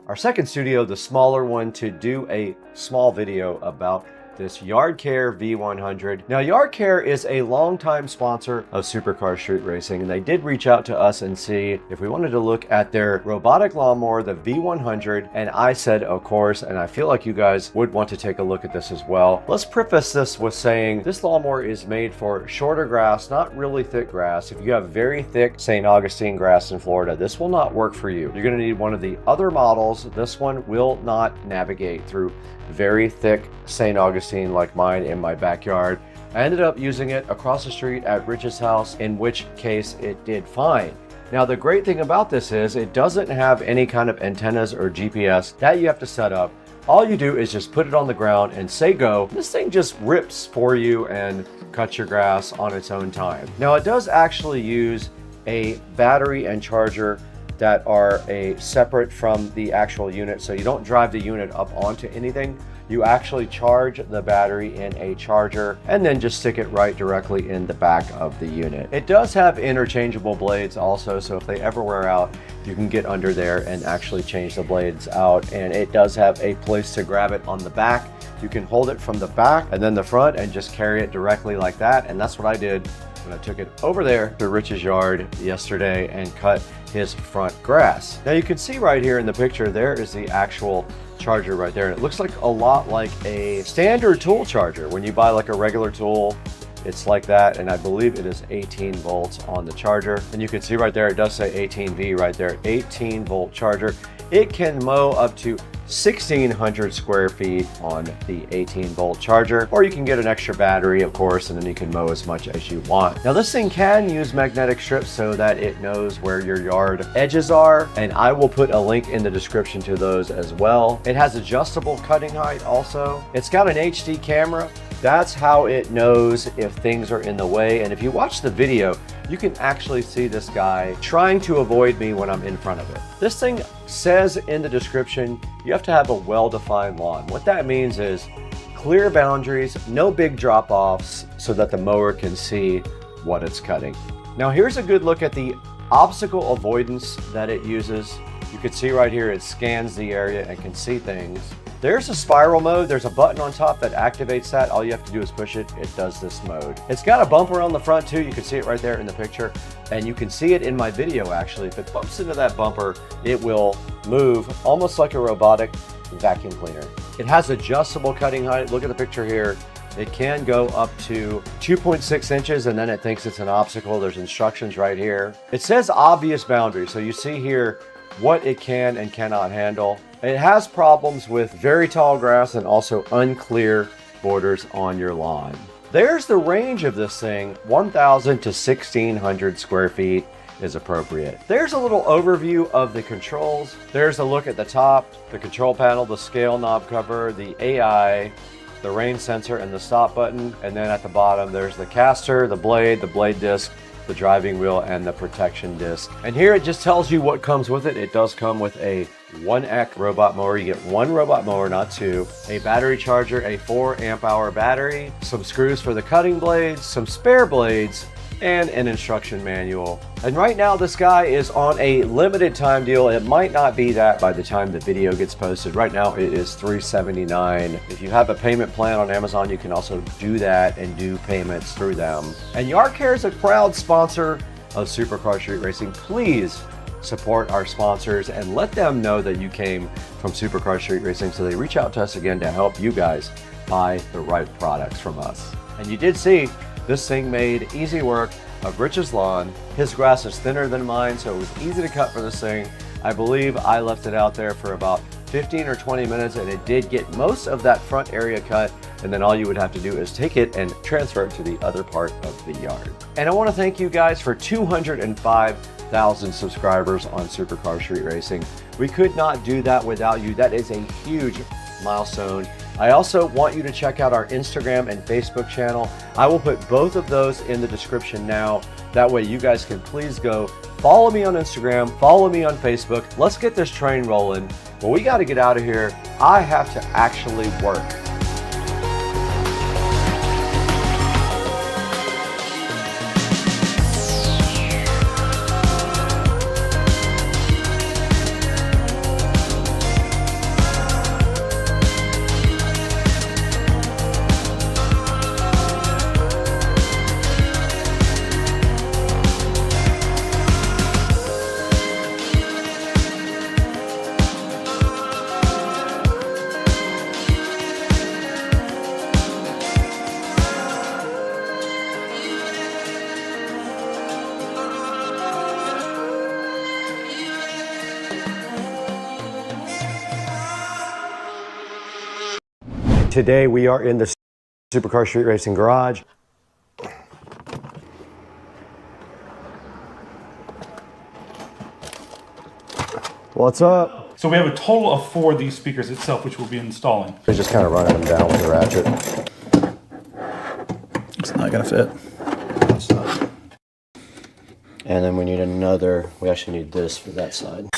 S2: our second studio, the smaller one, to do a small video about this YardCare V100. Now, YardCare is a longtime sponsor of Supercar Street Racing, and they did reach out to us and see if we wanted to look at their robotic lawnmower, the V100, and I said, of course, and I feel like you guys would want to take a look at this as well. Let's preface this with saying this lawnmower is made for shorter grass, not really thick grass. If you have very thick St. Augustine grass in Florida, this will not work for you. You're going to need one of the other models. This one will not navigate through very thick St. Augustine like mine in my backyard. I ended up using it across the street at Rich's house, in which case it did fine. Now, the great thing about this is it doesn't have any kind of antennas or GPS that you have to set up. All you do is just put it on the ground and say go. This thing just rips for you and cuts your grass on its own time. Now, it does actually use a battery and charger that are separate from the actual unit, so you don't drive the unit up onto anything. You actually charge the battery in a charger and then just stick it right directly in the back of the unit. It does have interchangeable blades also, so if they ever wear out, you can get under there and actually change the blades out. And it does have a place to grab it on the back. You can hold it from the back and then the front and just carry it directly like that. And that's what I did when I took it over there to Rich's yard yesterday and cut his front grass. Now, you can see right here in the picture, there is the actual charger right there. And it looks like a lot like a standard tool charger. When you buy like a regular tool, it's like that. And I believe it is 18 volts on the charger. And you can see right there, it does say 18V right there, 18 volt charger. It can mow up to 1,600 square feet on the 18 volt charger, or you can get an extra battery, of course, and then you can mow as much as you want. Now, this thing can use magnetic strips so that it knows where your yard edges are, and I will put a link in the description to those as well. It has adjustable cutting height also. It's got an HD camera. That's how it knows if things are in the way. And if you watch the video, you can actually see this guy trying to avoid me when I'm in front of it. This thing says in the description, you have to have a well-defined lawn. What that means is clear boundaries, no big drop-offs, so that the mower can see what it's cutting. Now, here's a good look at the obstacle avoidance that it uses. You can see right here, it scans the area and can see things. There's a spiral mode. There's a button on top that activates that. All you have to do is push it. It does this mode. It's got a bumper on the front too. You can see it right there in the picture. And you can see it in my video actually. If it bumps into that bumper, it will move almost like a robotic vacuum cleaner. It has adjustable cutting height. Look at the picture here. It can go up to 2.6 inches and then it thinks it's an obstacle. There's instructions right here. It says obvious boundaries. So you see here what it can and cannot handle. It has problems with very tall grass and also unclear borders on your lawn. There's the range of this thing, 1,000 to 1,600 square feet is appropriate. There's a little overview of the controls. There's a look at the top, the control panel, the scale knob cover, the AI, the rain sensor, and the stop button. And then at the bottom, there's the caster, the blade disc, the driving wheel, and the protection disc. And here it just tells you what comes with it. It does come with a 1EC robot mower. You get one robot mower, not two. A battery charger, a 4 amp hour battery, some screws for the cutting blades, some spare blades, and an instruction manual. And right now this guy is on a limited time deal. It might not be that by the time the video gets posted. Right now it is $379. If you have a payment plan on Amazon, you can also do that and do payments through them. And YardCare is a proud sponsor of Supercar Street Racing. Please support our sponsors and let them know that you came from Supercar Street Racing, so they reach out to us again to help you guys buy the right products from us. And you did see this thing made easy work of Rich's lawn. His grass is thinner than mine, so it was easy to cut for this thing. I believe I left it out there for about 15 or 20 minutes and it did get most of that front area cut. And then all you would have to do is take it and transfer it to the other part of the yard. And I want to thank you guys for 205,000 subscribers on Supercar Street Racing. We could not do that without you. That is a huge milestone. I also want you to check out our Instagram and Facebook channel. I will put both of those in the description now. That way you guys can please go follow me on Instagram, follow me on Facebook. Let's get this train rolling. But we got to get out of here. I have to actually work. today we are in the Supercar Street Racing Garage. What's up?
S5: So we have a total of 4 of these speakers itself, which we'll be installing.
S2: We're just kind of running them down with the ratchet.
S5: It's not gonna fit.
S2: It's not. And then we need another, we actually need this for that side.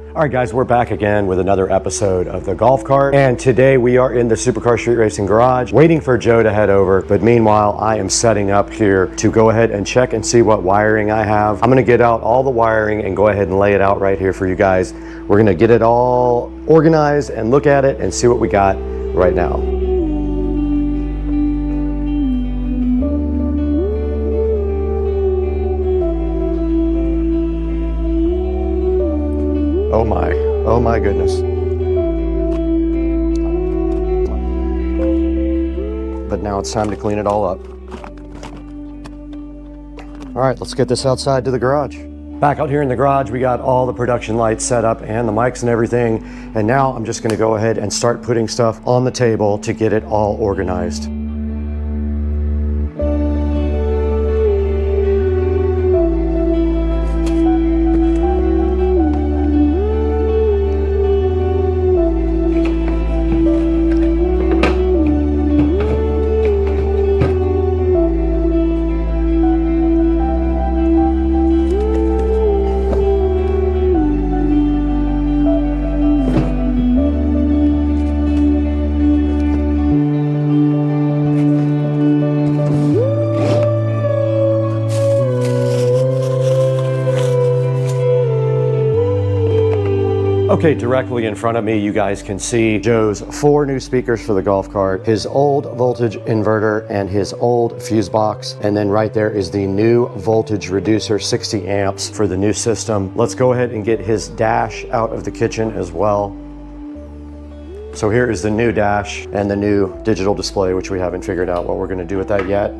S2: All right, guys, we're back again with another episode of the Golf Cart. And today we are in the Supercar Street Racing Garage waiting for Joe to head over. But meanwhile, I am setting up here to go ahead and check and see what wiring I have. I'm gonna get out all the wiring and go ahead and lay it out right here for you guys. We're gonna get it all organized and look at it and see what we got right now. Oh my goodness. But now it's time to clean it all up. All right, let's get this outside to the garage. Back out here in the garage, we got all the production lights set up and the mics and everything. And now I'm just gonna go ahead and start putting stuff on the table to get it all organized. Okay, directly in front of me, you guys can see Joe's 4 new speakers for the golf cart, his old voltage inverter and his old fuse box. And then right there is the new voltage reducer, 60 amps for the new system. Let's go ahead and get his dash out of the kitchen as well. So here is the new dash and the new digital display, which we haven't figured out what we're gonna do with that yet.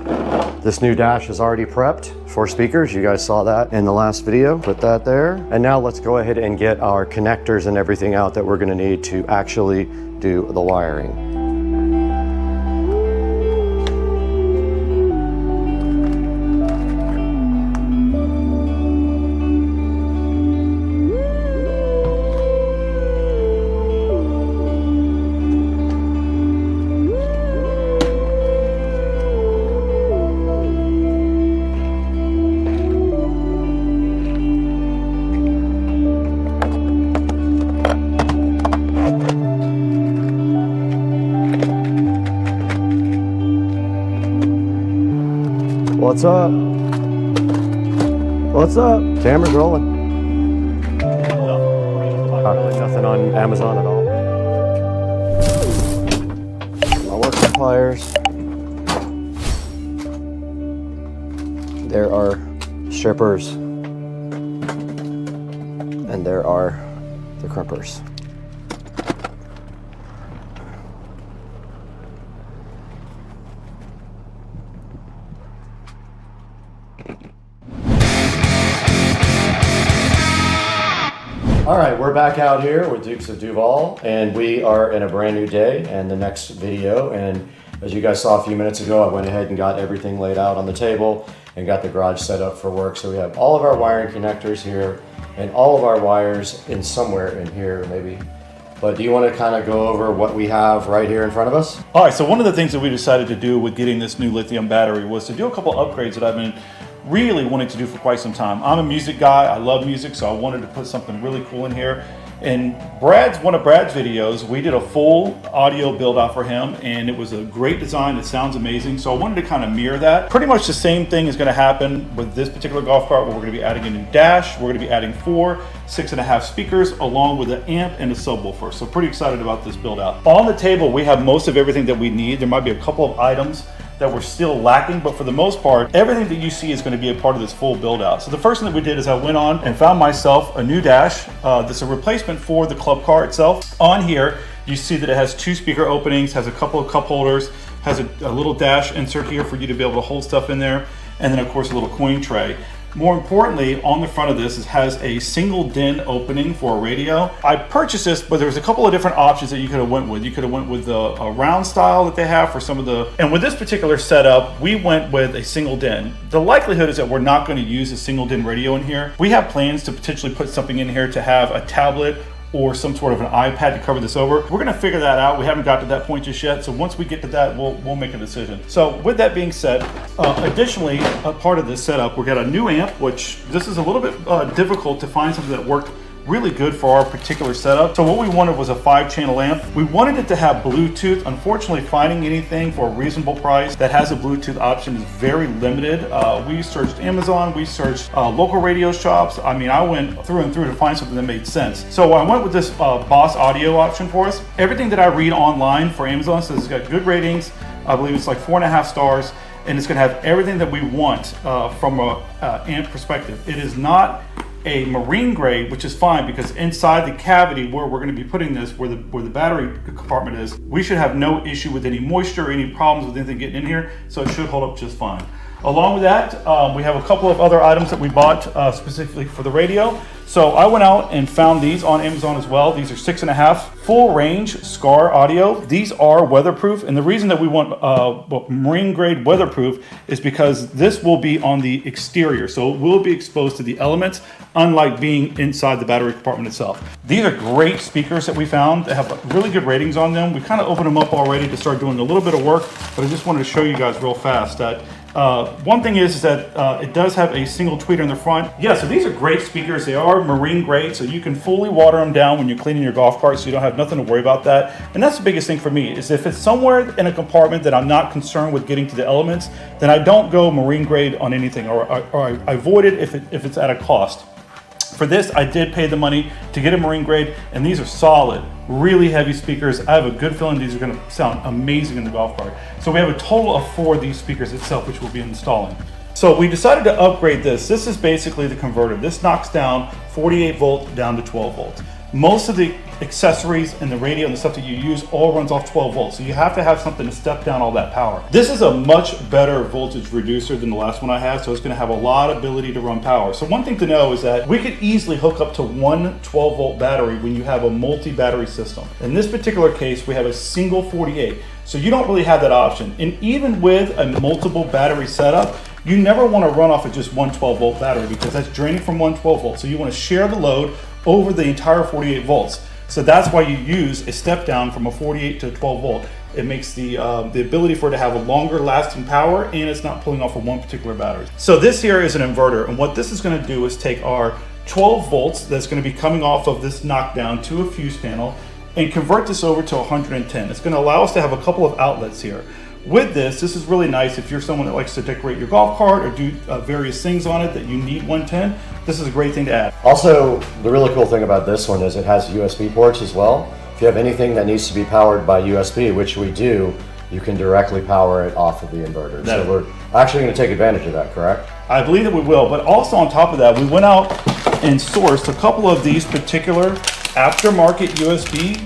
S2: This new dash is already prepped for speakers. You guys saw that in the last video. Put that there. And now let's go ahead and get our connectors and everything out that we're gonna need to actually do the wiring. What's up? What's up? Camera's rolling. Nothing on Amazon at all. My work suppliers. There are strippers. And there are the crimpers. All right, we're back out here with Dukes of Duval, and we are in a brand new day and the next video. And as you guys saw a few minutes ago, I went ahead and got everything laid out on the table and got the garage set up for work. So we have all of our wiring connectors here and all of our wires in somewhere in here maybe. But do you want to kind of go over what we have right here in front of us?
S5: All right, so one of the things that we decided to do with getting this new lithium battery was to do a couple upgrades that I've been really wanting to do for quite some time. I'm a music guy, I love music, so I wanted to put something really cool in here. In one of Brad's videos, we did a full audio build out for him, and it was a great design. It sounds amazing, so I wanted to kind of mirror that. Pretty much the same thing is going to happen with this particular golf cart, where we're going to be adding a new dash. We're going to be adding 4 6.5 speakers along with an amp and a subwoofer. So pretty excited about this build out. On the table, we have most of everything that we need. There might be a couple of items that we're still lacking, but for the most part, everything that you see is going to be a part of this full build out. So the first thing that we did is I went on and found myself a new dash. That's a replacement for the club car itself. On here, you see that it has 2 speaker openings, has a couple of cup holders, has a little dash insert here for you to be able to hold stuff in there, and then of course a little coin tray. More importantly, on the front of this, it has a single DIN opening for a radio. I purchased this, but there was a couple of different options that you could have went with. You could have went with a round style that they have for some of the, and with this particular setup, we went with a single DIN. The likelihood is that we're not going to use a single DIN radio in here. We have plans to potentially put something in here to have a tablet or some sort of an iPad to cover this over. We're gonna figure that out. We haven't got to that point just yet. So once we get to that, we'll make a decision. So with that being said, additionally, a part of this setup, we got a new amp, which this is a little bit difficult to find something that worked really good for our particular setup. So what we wanted was a 5-channel amp. We wanted it to have Bluetooth. Unfortunately, finding anything for a reasonable price that has a Bluetooth option is very limited. We searched Amazon, we searched local radio shops. I mean, I went through and through to find something that made sense. So I went with this Boss Audio option for us. Everything that I read online for Amazon says it's got good ratings. I believe it's like 4.5 stars, and it's gonna have everything that we want from a amp perspective. It is not a marine grade, which is fine because inside the cavity where we're going to be putting this, where the battery compartment is, we should have no issue with any moisture, any problems with anything getting in here, so it should hold up just fine. Along with that, we have a couple of other items that we bought specifically for the radio. So I went out and found these on Amazon as well. These are 6.5 full range SCAR audio. These are weatherproof, and the reason that we want marine grade weatherproof is because this will be on the exterior, so it will be exposed to the elements, unlike being inside the battery compartment itself. These are great speakers that we found. They have really good ratings on them. We kind of opened them up already to start doing a little bit of work, but I just wanted to show you guys real fast that one thing is that it does have a single tweeter in the front. Yeah, so these are great speakers. They are marine grade, so you can fully water them down when you're cleaning your golf cart, so you don't have nothing to worry about that. And that's the biggest thing for me, is if it's somewhere in a compartment that I'm not concerned with getting to the elements, then I don't go marine grade on anything, or I avoid it if it's at a cost. For this, I did pay the money to get a marine grade, and these are solid, really heavy speakers. I have a good feeling these are going to sound amazing in the golf cart. So we have a total of 4 of these speakers itself, which we'll be installing. So we decided to upgrade this. This is basically the converter. This knocks down 48 volt down to 12 volts. Most of the accessories and the radio and the stuff that you use all runs off 12 volts. So you have to have something to step down all that power. This is a much better voltage reducer than the last one I had, so it's going to have a lot of ability to run power. So one thing to know is that we could easily hook up to one 12 volt battery when you have a multi-battery system. In this particular case, we have a single 48. So you don't really have that option. And even with a multiple battery setup, you never want to run off of just one 12 volt battery because that's draining from one 12 volt. So you want to share the load over the entire 48 volts. So that's why you use a step down from a 48 to a 12 volt. It makes the ability for it to have a longer lasting power, and it's not pulling off of one particular battery. So this here is an inverter, and what this is going to do is take our 12 volts that's going to be coming off of this knockdown to a fuse panel and convert this over to 110. It's going to allow us to have a couple of outlets here. With this is really nice if you're someone that likes to decorate your golf cart or do various things on it that you need 110. This is a great thing to add.
S1: Also, the really cool thing about this one is it has USB ports as well. If you have anything that needs to be powered by USB, which we do, you can directly power it off of the inverter. So we're actually going to take advantage of that, correct?
S5: I believe that we will, but also on top of that, we went out and sourced a couple of these particular aftermarket USB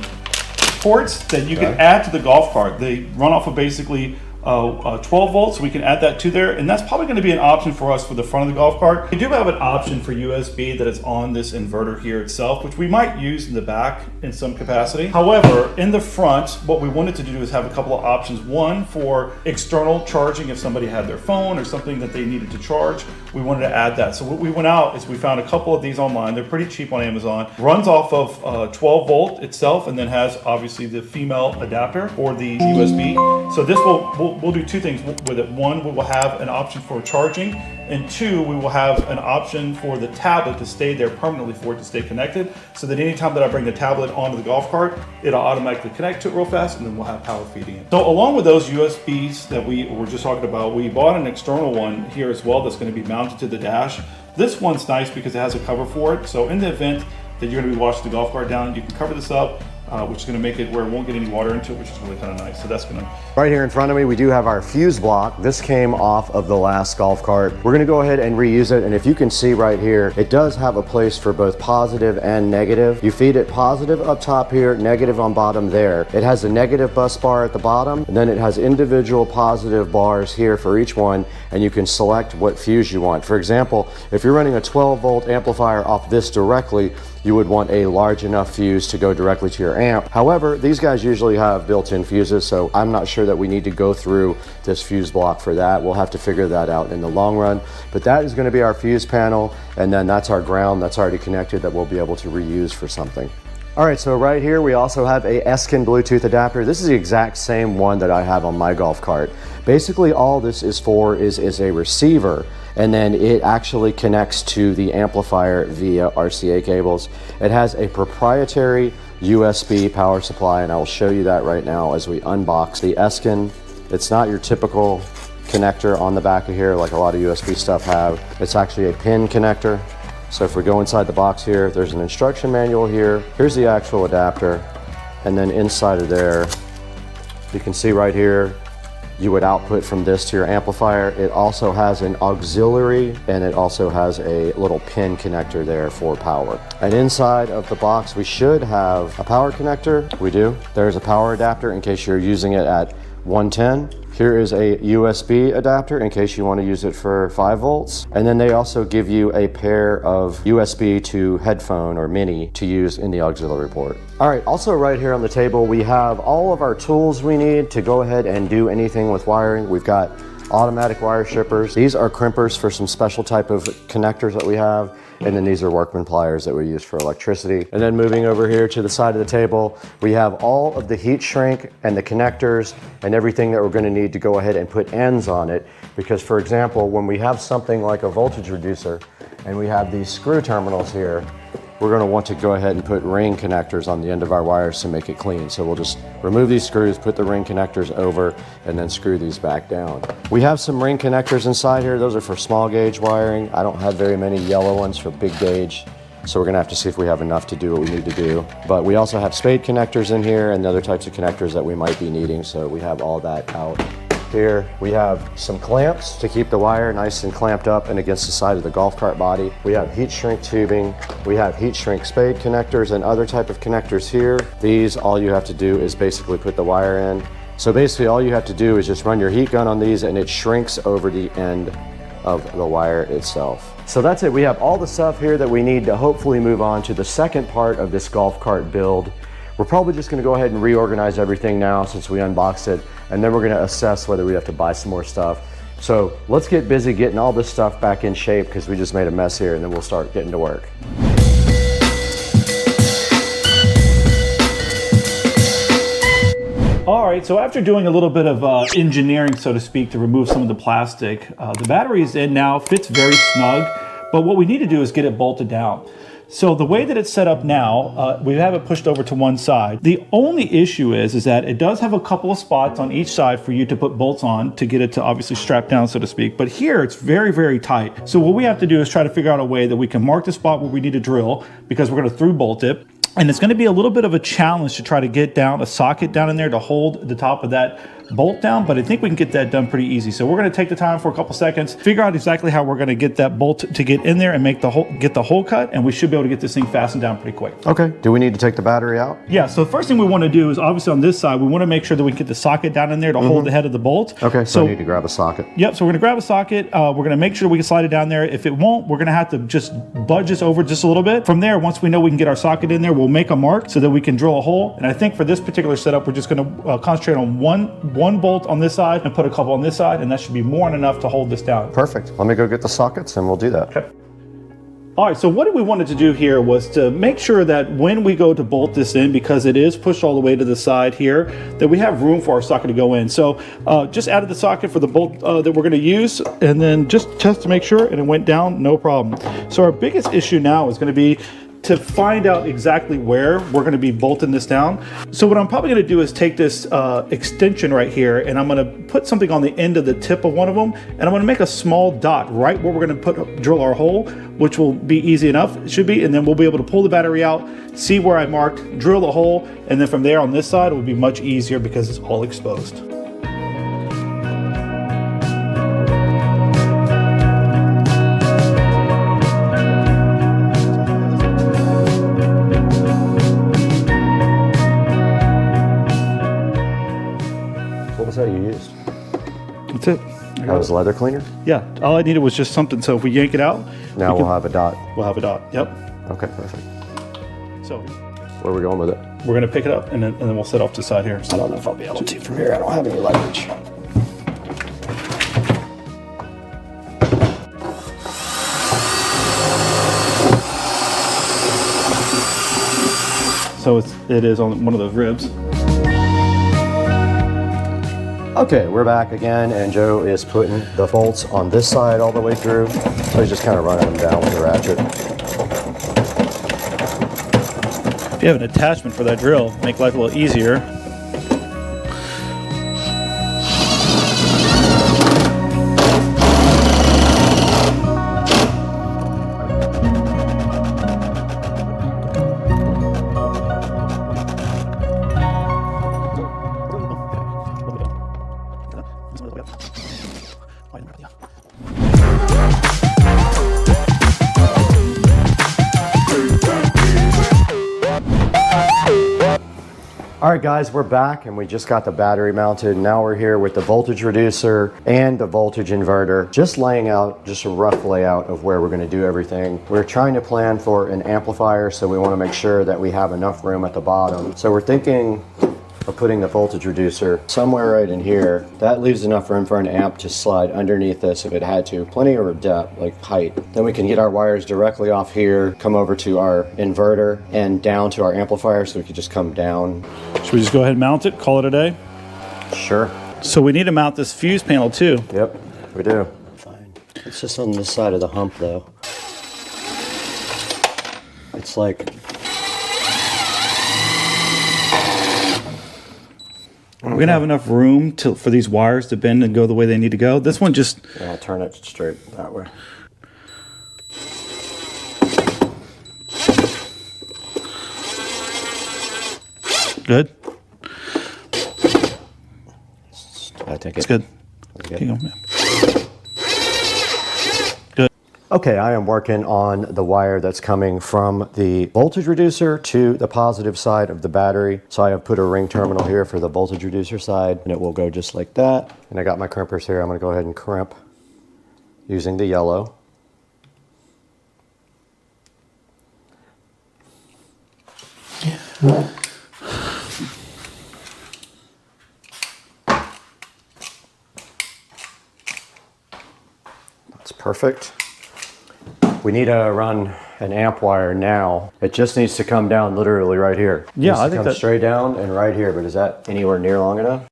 S5: ports that you can add to the golf cart. They run off of basically 12 volts, so we can add that to there, and that's probably going to be an option for us for the front of the golf cart. We do have an option for USB that is on this inverter here itself, which we might use in the back in some capacity. However, in the front, what we wanted to do is have a couple of options. One for external charging if somebody had their phone or something that they needed to charge. We wanted to add that. So what we went out is we found a couple of these online. They're pretty cheap on Amazon. Runs off of 12 volt itself, and then has obviously the female adapter for the USB. So this we'll do 2 things with it. One, we will have an option for charging, and 2, we will have an option for the tablet to stay there permanently for it to stay connected, so that anytime that I bring the tablet onto the golf cart, it'll automatically connect to it real fast, and then we'll have power feeding it. So along with those USBs that we were just talking about, we bought an external one here as well that's going to be mounted to the dash. This one's nice because it has a cover for it, so in the event that you're going to be washing the golf cart down, you can cover this up, which is going to make it where it won't get any water into it, which is really kind of nice. So that's going to...
S2: Right here in front of me, we do have our fuse block. This came off of the last golf cart. We're gonna go ahead and reuse it, and if you can see right here, it does have a place for both positive and negative. You feed it positive up top here, negative on bottom there. It has a negative bus bar at the bottom, and then it has individual positive bars here for each one, and you can select what fuse you want. For example, if you're running a 12-volt amplifier off this directly, you would want a large enough fuse to go directly to your amp. However, these guys usually have built-in fuses, so I'm not sure that we need to go through this fuse block for that. We'll have to figure that out in the long run. But that is going to be our fuse panel, and then that's our ground that's already connected that we'll be able to reuse for something. All right, so right here we also have a Elecan Bluetooth adapter. This is the exact same one that I have on my golf cart. Basically all this is for is a receiver, and then it actually connects to the amplifier via RCA cables. It has a proprietary USB power supply, and I will show you that right now as we unbox the Elecan. It's not your typical connector on the back of here like a lot of USB stuff have. It's actually a pin connector. So if we go inside the box here, there's an instruction manual here. Here's the actual adapter. And then inside of there, you can see right here, you would output from this to your amplifier. It also has an auxiliary, and it also has a little pin connector there for power. And inside of the box, we should have a power connector. We do. There's a power adapter in case you're using it at 110. Here is a USB adapter in case you want to use it for 5 volts. And then they also give you a pair of USB to headphone or mini to use in the auxiliary port. All right, also right here on the table, we have all of our tools we need to go ahead and do anything with wiring. We've got automatic wire strippers. These are crimpers for some special type of connectors that we have. And then these are workman pliers that we use for electricity. And then moving over here to the side of the table, we have all of the heat shrink and the connectors and everything that we're going to need to go ahead and put ends on it. Because for example, when we have something like a voltage reducer and we have these screw terminals here, we're going to want to go ahead and put ring connectors on the end of our wires to make it clean. So we'll just remove these screws, put the ring connectors over, and then screw these back down. We have some ring connectors inside here. Those are for small gauge wiring. I don't have very many yellow ones for big gauge. So we're going to have to see if we have enough to do what we need to do. But we also have spade connectors in here and other types of connectors that we might be needing. So we have all that out. Here we have some clamps to keep the wire nice and clamped up and against the side of the golf cart body. We have heat shrink tubing. We have heat shrink spade connectors and other type of connectors here. These, all you have to do is basically put the wire in. So basically all you have to do is just run your heat gun on these and it shrinks over the end of the wire itself. So that's it. We have all the stuff here that we need to hopefully move on to the second part of this golf cart build. We're probably just going to go ahead and reorganize everything now since we unboxed it, and then we're going to assess whether we have to buy some more stuff. So let's get busy getting all this stuff back in shape because we just made a mess here, and then we'll start getting to work.
S5: All right, so after doing a little bit of engineering, so to speak, to remove some of the plastic, the battery is in now, fits very snug, but what we need to do is get it bolted down. So the way that it's set up now, we have it pushed over to one side. The only issue is that it does have a couple of spots on each side for you to put bolts on to get it to obviously strap down, so to speak. But here it's very, very tight. So what we have to do is try to figure out a way that we can mark the spot where we need to drill because we're going to through bolt it. And it's going to be a little bit of a challenge to try to get down a socket down in there to hold the top of that bolt down, but I think we can get that done pretty easy. So we're going to take the time for a couple seconds, figure out exactly how we're going to get that bolt to get in there and make the hole, get the hole cut, and we should be able to get this thing fastened down pretty quick.
S2: Okay. Do we need to take the battery out?
S5: Yeah. So the first thing we want to do is obviously on this side, we want to make sure that we can get the socket down in there to hold the head of the bolt.
S2: Okay. So we need to grab a socket.
S5: Yep. So we're going to grab a socket. We're going to make sure we can slide it down there. If it won't, we're going to have to just budge this over just a little bit. From there, once we know we can get our socket in there, we'll make a mark so that we can drill a hole. And I think for this particular setup, we're just going to concentrate on one bolt on this side and put a couple on this side, and that should be more than enough to hold this down.
S2: Perfect. Let me go get the sockets and we'll do that.
S5: Okay. All right, so what we wanted to do here was to make sure that when we go to bolt this in, because it is pushed all the way to the side here, that we have room for our socket to go in. So just added the socket for the bolt that we're going to use, and then just test to make sure, and it went down, no problem. So our biggest issue now is going to be
S15: to find out exactly where we're going to be bolting this down. So what I'm probably going to do is take this extension right here, and I'm going to put something on the end of the tip of one of them, and I'm going to make a small dot right where we're going to drill our hole, which will be easy enough, it should be, and then we'll be able to pull the battery out, see where I marked, drill the hole, and then from there on this side it will be much easier because it's all exposed.
S1: What was that you used?
S15: That's it.
S1: That was a leather cleaner?
S15: Yeah, all I needed was just something, so if we yank it out,
S1: now we'll have a dot.
S15: We'll have a dot, yep.
S1: Okay, perfect.
S15: So
S1: where are we going with it?
S15: We're going to pick it up, and then we'll set off to the side here.
S1: I don't know if I'll be able to from here. I don't have any leverage.
S15: So it is on one of those ribs.
S1: Okay, we're back again, and Joe is putting the bolts on this side all the way through. So he's just kind of running them down with the ratchet.
S15: If you have an attachment for that drill, make life a little easier.
S1: All right, guys, we're back, and we just got the battery mounted. Now we're here with the voltage reducer and the voltage inverter, just laying out just a rough layout of where we're going to do everything. We're trying to plan for an amplifier, so we want to make sure that we have enough room at the bottom. So we're thinking of putting the voltage reducer somewhere right in here. That leaves enough room for an amp to slide underneath this if it had to. Plenty of depth, like height. Then we can get our wires directly off here, come over to our inverter, and down to our amplifier, so we could just come down.
S15: Should we just go ahead and mount it, call it a day?
S1: Sure.
S15: So we need to mount this fuse panel too.
S1: Yep, we do. Fine. It's just on this side of the hump though. It's like...
S15: We're gonna have enough room for these wires to bend and go the way they need to go. This one just...
S1: Yeah, I'll turn it straight that way.
S15: Good?
S1: I think
S15: it's good.
S1: Good. Okay, I am working on the wire that's coming from the voltage reducer to the positive side of the battery. So I have put a ring terminal here for the voltage reducer side, and it will go just like that. And I got my crimpers here. I'm going to go ahead and crimp using the yellow. That's perfect. We need to run an amp wire now. It just needs to come down literally right here.
S15: Yeah,
S1: I think come straight down and right here, but is that anywhere near long enough?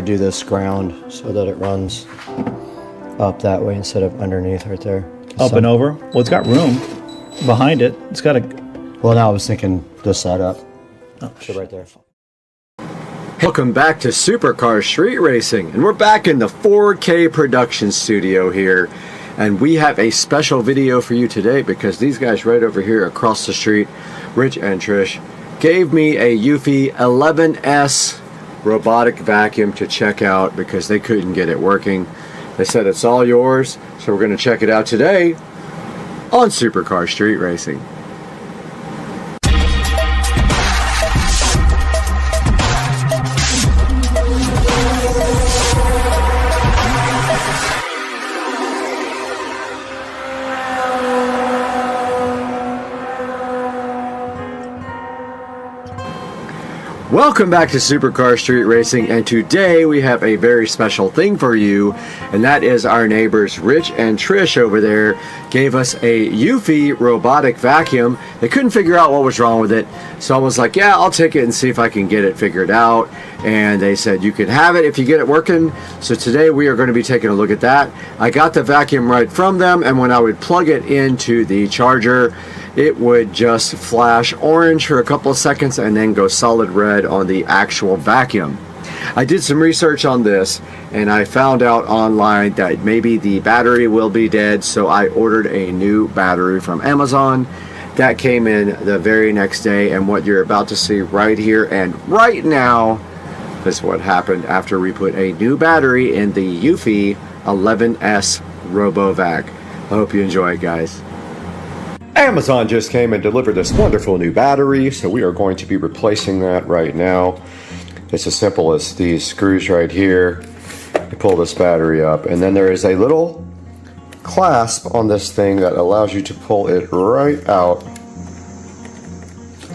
S2: to do this ground so that it runs up that way instead of underneath right there.
S15: Up and over? Well, it's got room behind it. It's got a...
S2: Well, now I was thinking this side up.
S15: Oh,
S2: so right there. Welcome back to Supercar Street Racing, and we're back in the 4K production studio here, and we have a special video for you today because these guys right over here across the street, Rich and Trish, gave me a Eufy 11S robotic vacuum to check out because they couldn't get it working. They said it's all yours, so we're going to check it out today on Supercar Street Racing. Welcome back to Supercar Street Racing, and today we have a very special thing for you, and that is our neighbors Rich and Trish over there gave us a Eufy robotic vacuum. They couldn't figure out what was wrong with it, so I was like, yeah, I'll take it and see if I can get it figured out, and they said you can have it if you get it working. So today we are going to be taking a look at that. I got the vacuum right from them, and when I would plug it into the charger, it would just flash orange for a couple of seconds and then go solid red on the actual vacuum. I did some research on this and I found out online that maybe the battery will be dead, so I ordered a new battery from Amazon. That came in the very next day, and what you're about to see right here and right now is what happened after we put a new battery in the Eufy 11S RoboVac. I hope you enjoy it, guys. Amazon just came and delivered this wonderful new battery, so we are going to be replacing that right now. It's as simple as these screws right here. You pull this battery up, and then there is a little clasp on this thing that allows you to pull it right out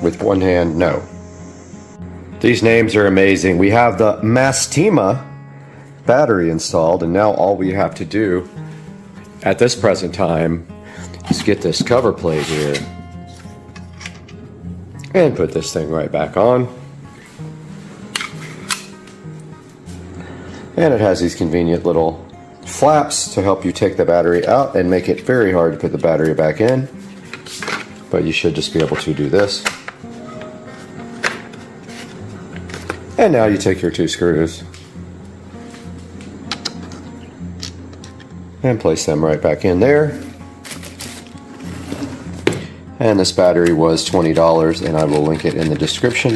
S2: with one hand. No. These names are amazing. We have the Mastima battery installed, and now all we have to do at this present time is get this cover plate here and put this thing right back on. And it has these convenient little flaps to help you take the battery out and make it very hard to put the battery back in, but you should just be able to do this. And now you take your two screws and place them right back in there. And this battery was $20, and I will link it in the description.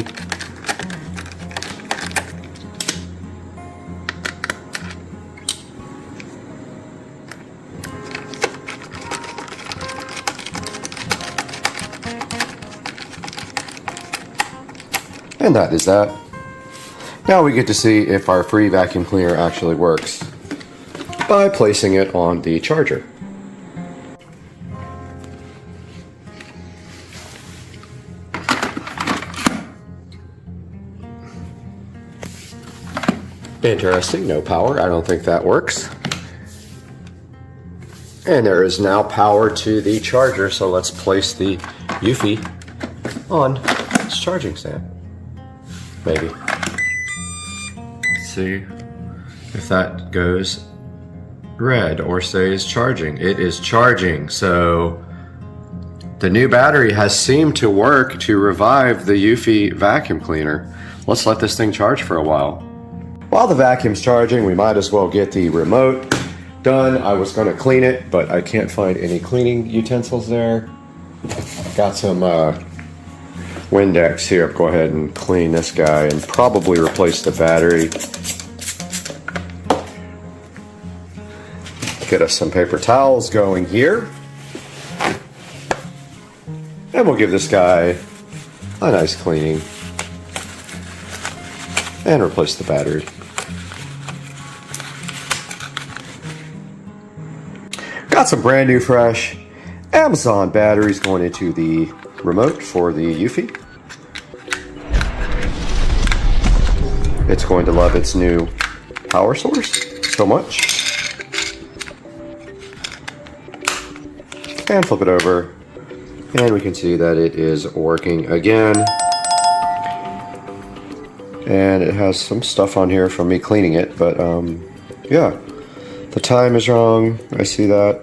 S2: And that is that. Now we get to see if our free vacuum cleaner actually works by placing it on the charger. Interesting, no power. I don't think that works. And there is now power to the charger, so let's place the Eufy on its charging stand. Maybe. Let's see if that goes red or stays charging. It is charging, so the new battery has seemed to work to revive the Eufy vacuum cleaner. Let's let this thing charge for a while. While the vacuum's charging, we might as well get the remote done. I was going to clean it, but I can't find any cleaning utensils there. Got some Windex here. Go ahead and clean this guy and probably replace the battery. Get us some paper towels going here. And we'll give this guy a nice cleaning and replace the battery. Got some brand new fresh Amazon batteries going into the remote for the Eufy. It's going to love its new power source so much. And flip it over, and we can see that it is working again.
S1: and it has some stuff on here from me cleaning it, but yeah, the time is wrong. I see that.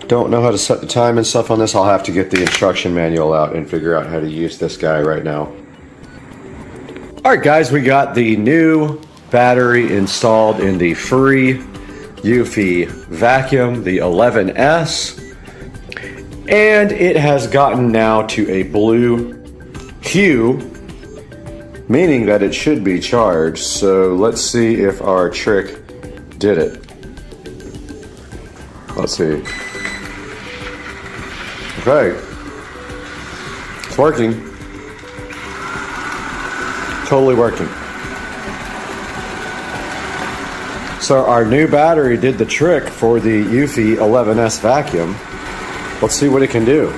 S1: Don't know how to set the time and stuff on this. I'll have to get the instruction manual out and figure out how to use this guy right now. All right, guys, we got the new battery installed in the free Eufy vacuum, the 11S, and it has gotten now to a blue hue, meaning that it should be charged. So let's see if our trick did it. Let's see. Okay, it's working. Totally working. So our new battery did the trick for the Eufy 11S vacuum. Let's see what it can do.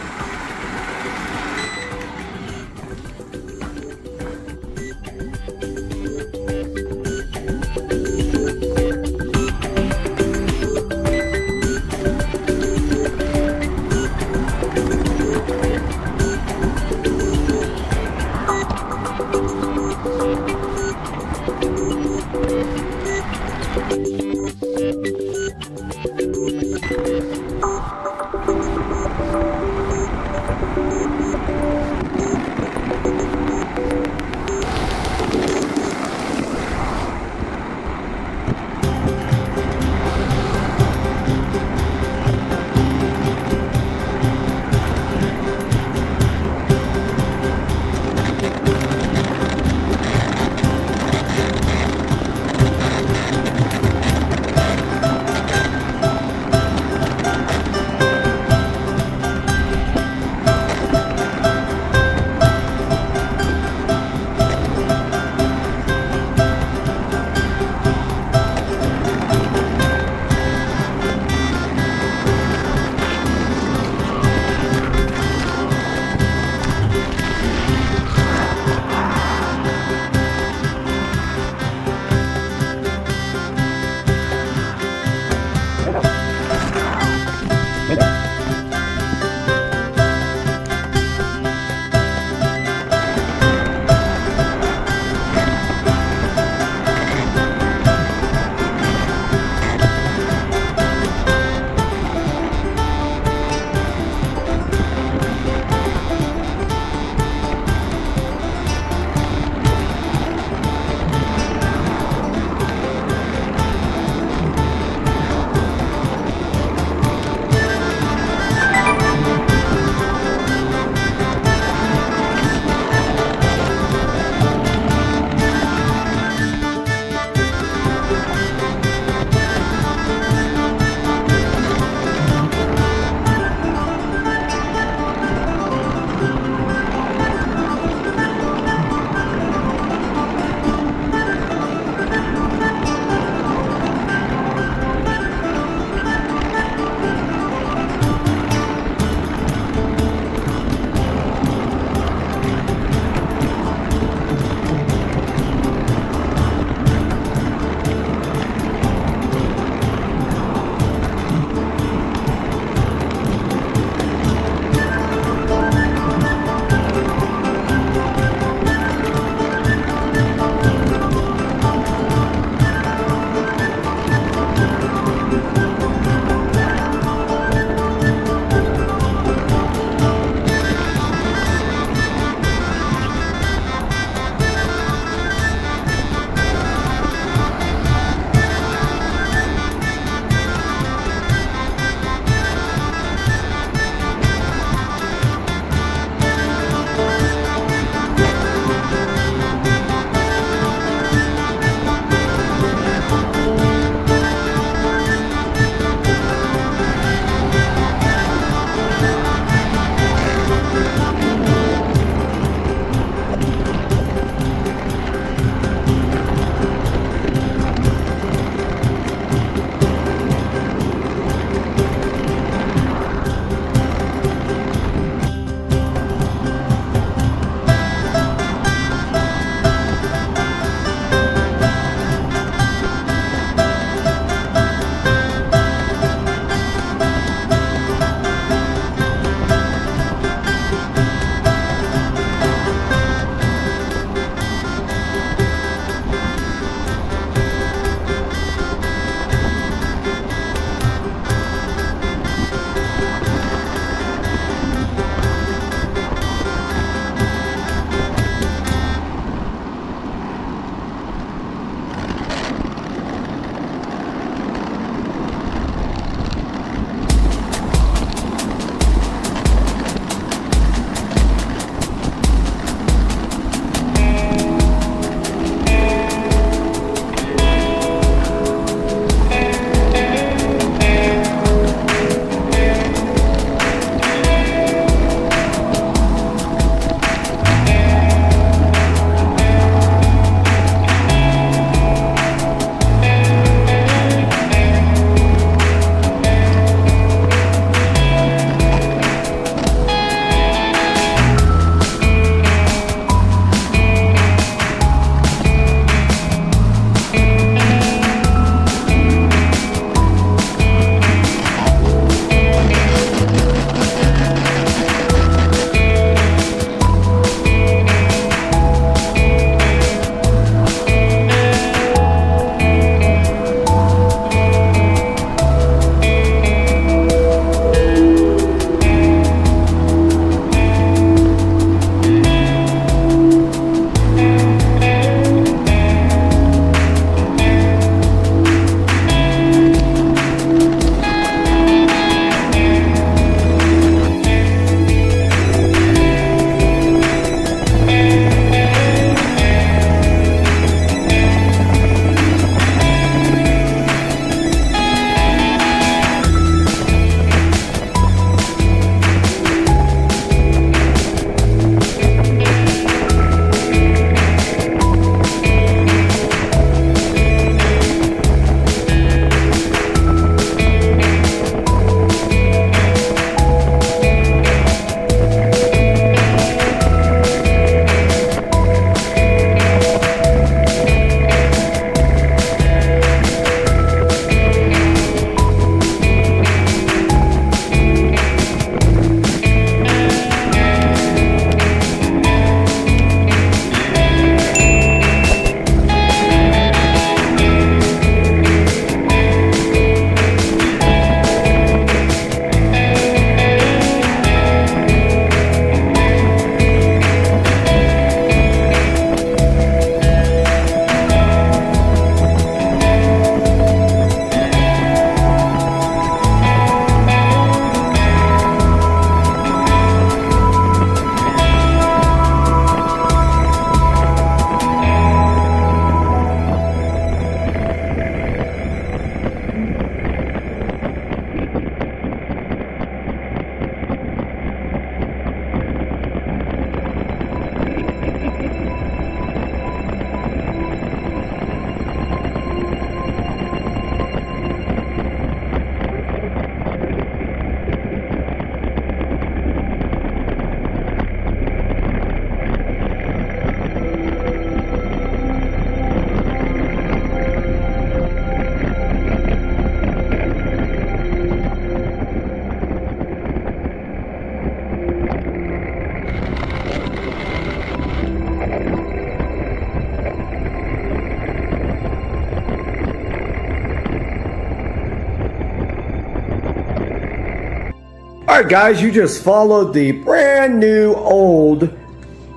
S2: All right, guys, you just followed the brand new old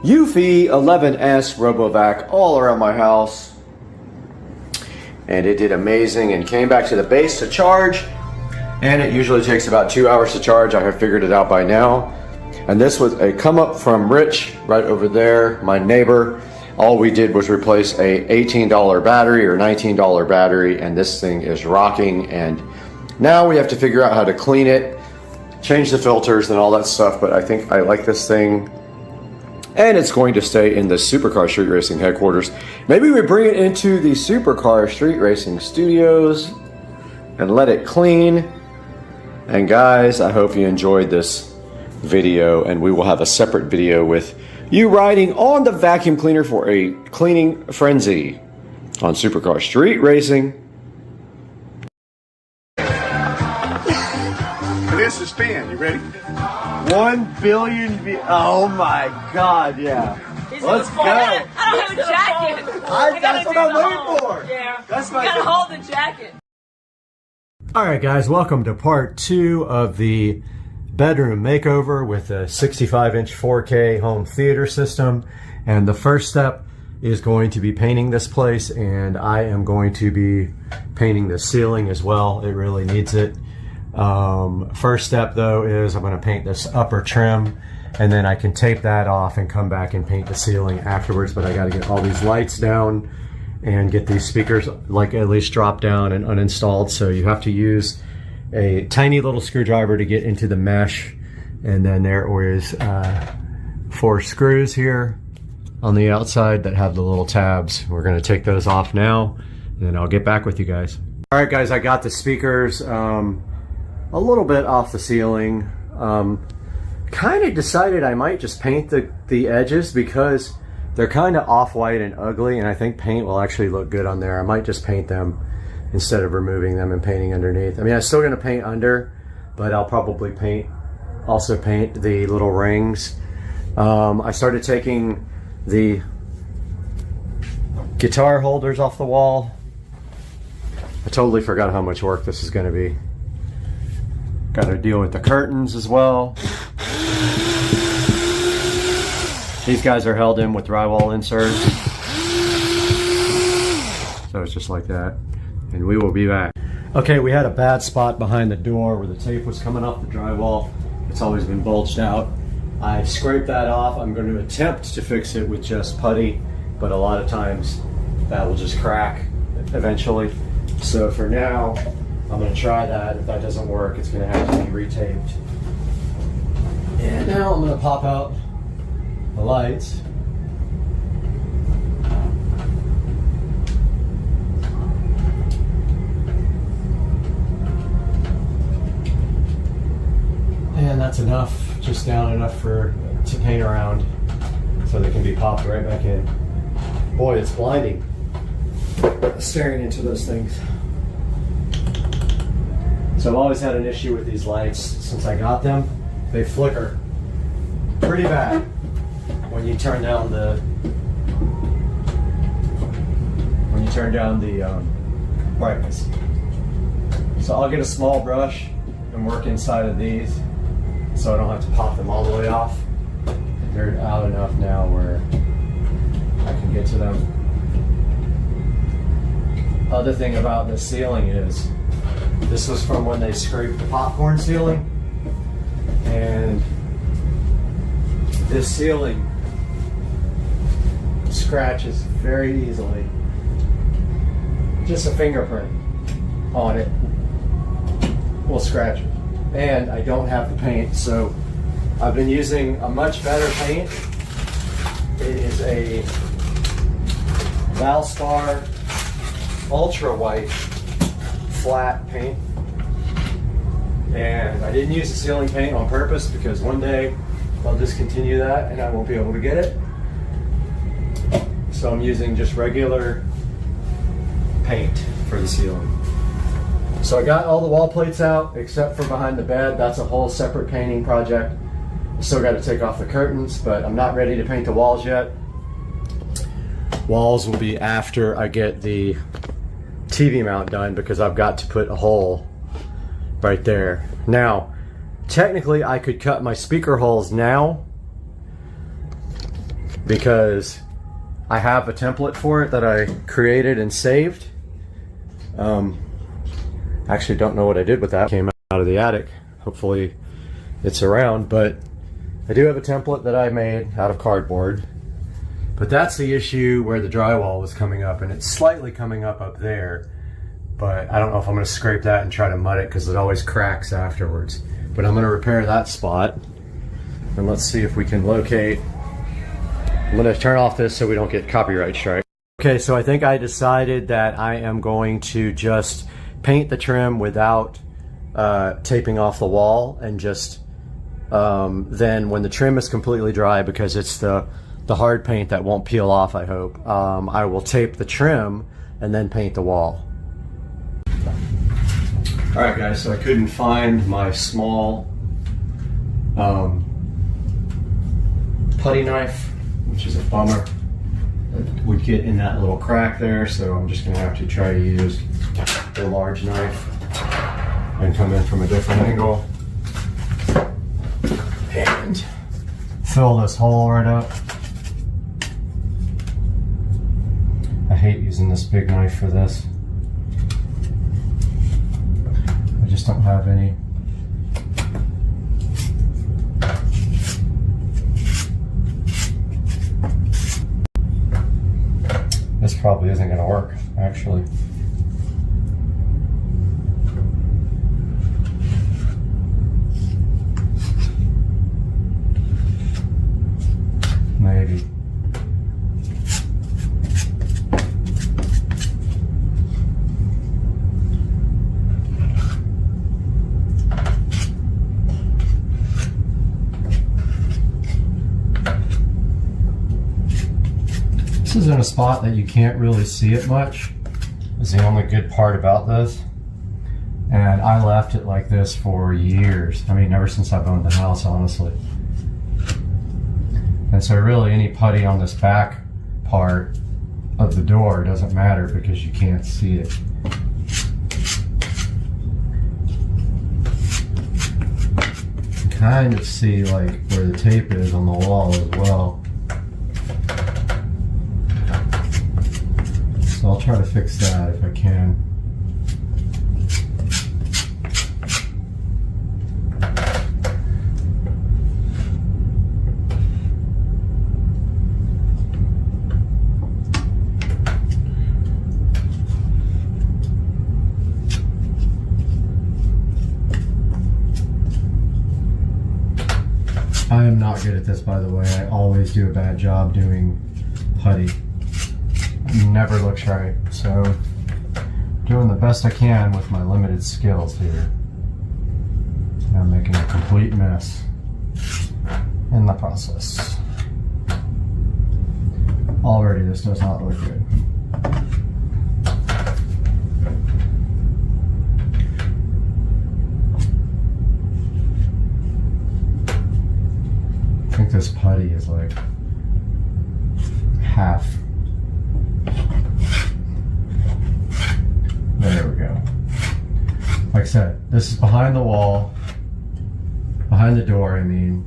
S2: Eufy 11S RoboVac all around my house. And it did amazing and came back to the base to charge. And it usually takes about 2 hours to charge. I have figured it out by now. And this was a come up from Rich right over there, my neighbor. All we did was replace a $18 battery or $19 battery, and this thing is rocking. And now we have to figure out how to clean it, change the filters and all that stuff, but I think I like this thing. And it's going to stay in the Supercar Street Racing headquarters. Maybe we bring it into the Supercar Street Racing Studios and let it clean. And guys, I hope you enjoyed this video, and we will have a separate video with you riding on the vacuum cleaner for a cleaning frenzy on Supercar Street Racing.
S6: This is spin. You ready?
S2: 1 billion oh my god, yeah. Let's go.
S7: I don't have a jacket.
S2: That's what I'm waiting for.
S7: Yeah.
S2: That's
S7: my. Gotta hold the jacket.
S2: All right, guys, welcome to part 2 of the bedroom makeover with a 65-inch 4K home theater system. And the first step is going to be painting this place, and I am going to be painting the ceiling as well. It really needs it. First step though is I'm going to paint this upper trim, and then I can tape that off and come back and paint the ceiling afterwards. But I got to get all these lights down and get these speakers like at least dropped down and uninstalled. So you have to use a tiny little screwdriver to get into the mesh, and then there is 4 screws here on the outside that have the little tabs. We're going to take those off now, and then I'll get back with you guys. All right, guys, I got the speakers a little bit off the ceiling. Kind of decided I might just paint the edges because they're kind of off-white and ugly, and I think paint will actually look good on there. I might just paint them instead of removing them and painting underneath. I mean, I'm still going to paint under, but I'll probably also paint the little rings. I started taking the guitar holders off the wall. I totally forgot how much work this is going to be. Got to deal with the curtains as well. These guys are held in with drywall inserts. So it's just like that. And we will be back. Okay, we had a bad spot behind the door where the tape was coming off the drywall. It's always been bulged out. I scraped that off. I'm going to attempt to fix it with just putty, but a lot of times that will just crack eventually. So for now, I'm going to try that. If that doesn't work, it's going to have to be retaped. And now I'm going to pop out the lights. And that's enough, just down enough to paint around so they can be popped right back in. Boy, it's blinding staring into those things. So I've always had an issue with these lights since I got them. They flicker pretty bad when you turn down the brightness. So I'll get a small brush and work inside of these so I don't have to pop them all the way off. They're out enough now where I can get to them. Other thing about this ceiling is this was from when they scraped the popcorn ceiling, and this ceiling scratches very easily. Just a fingerprint on it will scratch it. And I don't have the paint, so I've been using a much better paint. It is a Valspar Ultra White flat paint. And I didn't use the ceiling paint on purpose because one day I'll discontinue that and I won't be able to get it. So I'm using just regular paint for the ceiling. So I got all the wall plates out except for behind the bed. That's a whole separate painting project. I still got to take off the curtains, but I'm not ready to paint the walls yet. Walls will be after I get the TV mount done because I've got to put a hole right there. Now, technically I could cut my speaker holes now because I have a template for it that I created and saved. Actually don't know what I did with that. Came out of the attic. Hopefully it's around, but I do have a template that I made out of cardboard. But that's the issue where the drywall was coming up, and it's slightly coming up there. But I don't know if I'm going to scrape that and try to mud it because it always cracks afterwards. But I'm going to repair that spot. And let's see if we can locate. I'm going to turn off this so we don't get copyright strike. Okay, so I think I decided that I am going to just paint the trim without taping off the wall, and just then when the trim is completely dry, because it's the hard paint that won't peel off, I hope, I will tape the trim and then paint the wall. Alright guys, so I couldn't find my small putty knife, which is a bummer. It would get in that little crack there, so I'm just going to have to try to use the large knife and come in from a different angle and fill this hole right up. I hate using this big knife for this. I just don't have any. This probably isn't going to work, actually. Maybe. This is in a spot that you can't really see it much. Is the only good part about this. And I left it like this for years. I mean, ever since I've owned the house, honestly. And so really any putty on this back part of the door doesn't matter because you can't see it. You can kind of see like where the tape is on the wall as well. So I'll try to fix that if I can. I am not good at this, by the way. I always do a bad job doing putty. It never looks right. So, doing the best I can with my limited skills here. I'm making a complete mess in the process. Already, this does not look good. I think this putty is like half. There we go. Like I said, this is behind the wall, behind the door, I mean.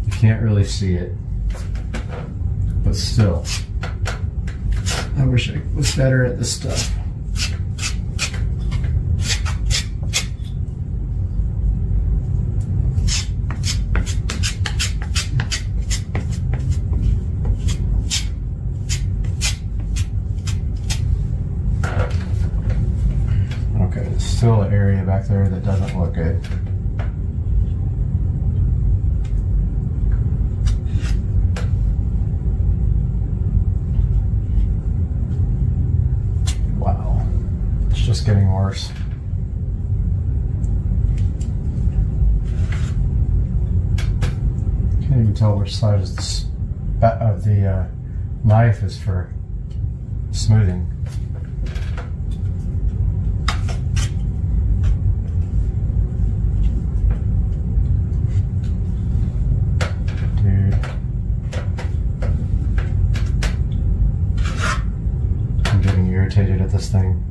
S2: You can't really see it, but still. I wish I was better at this stuff. Still an area back there that doesn't look good. Wow, it's just getting worse. Can't even tell which side is of the knife is for smoothing. Irritated at this thing.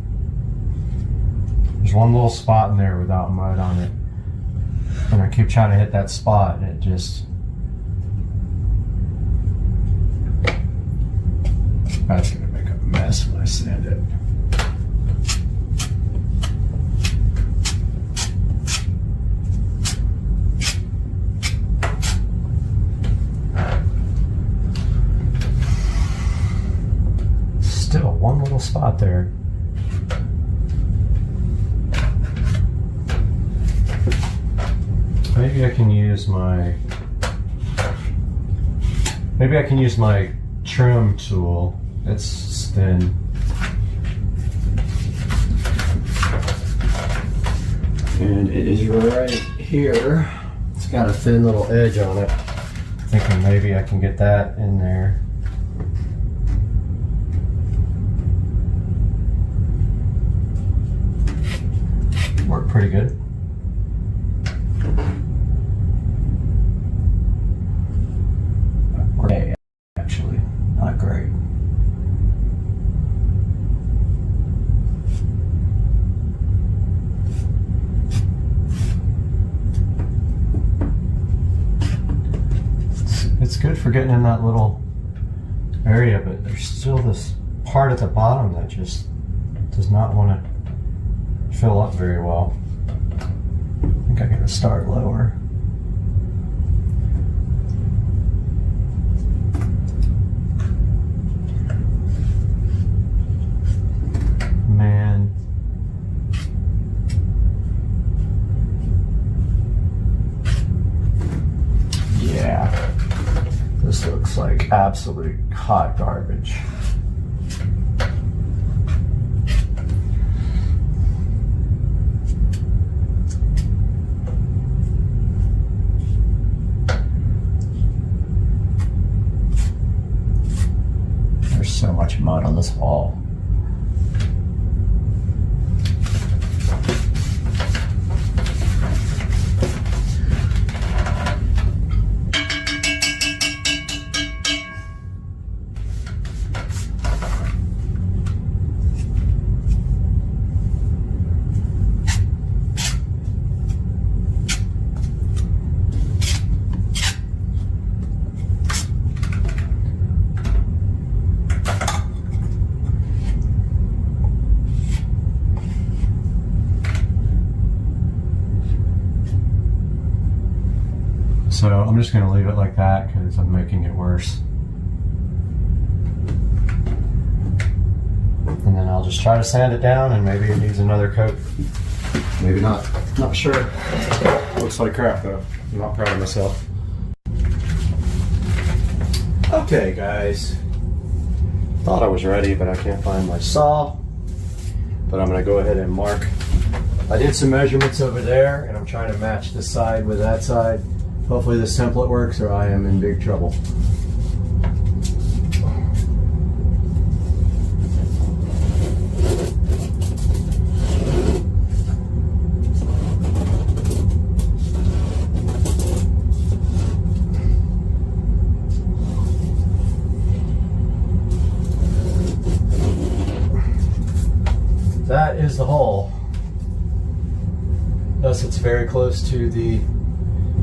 S2: There's one little spot in there without mud on it, And I keep trying to hit that spot and it just... That's gonna make a mess when I sand it. Still one little spot there. Maybe I can use my trim tool. It's thin. And it is right here. It's got a thin little edge on it. Thinking maybe I can get that in there. Worked pretty good. Okay, actually, not great. It's good for getting in that little area, but there's still this part at the bottom that just does not want to fill up very well. I think I gotta start lower. Man. Yeah. This looks like absolute hot garbage. There's so much mud on this wall. So I'm just going to leave it like that because I'm making it worse. And then I'll just try to sand it down and maybe it needs another coat. Maybe not. Not sure. Looks like crap though. I'm not proud of myself. Okay guys. Thought I was ready, but I can't find my saw. But I'm going to go ahead and mark. I did some measurements over there and I'm trying to match this side with that side. Hopefully this template works or I am in big trouble. That is the hole. Thus it's very close to the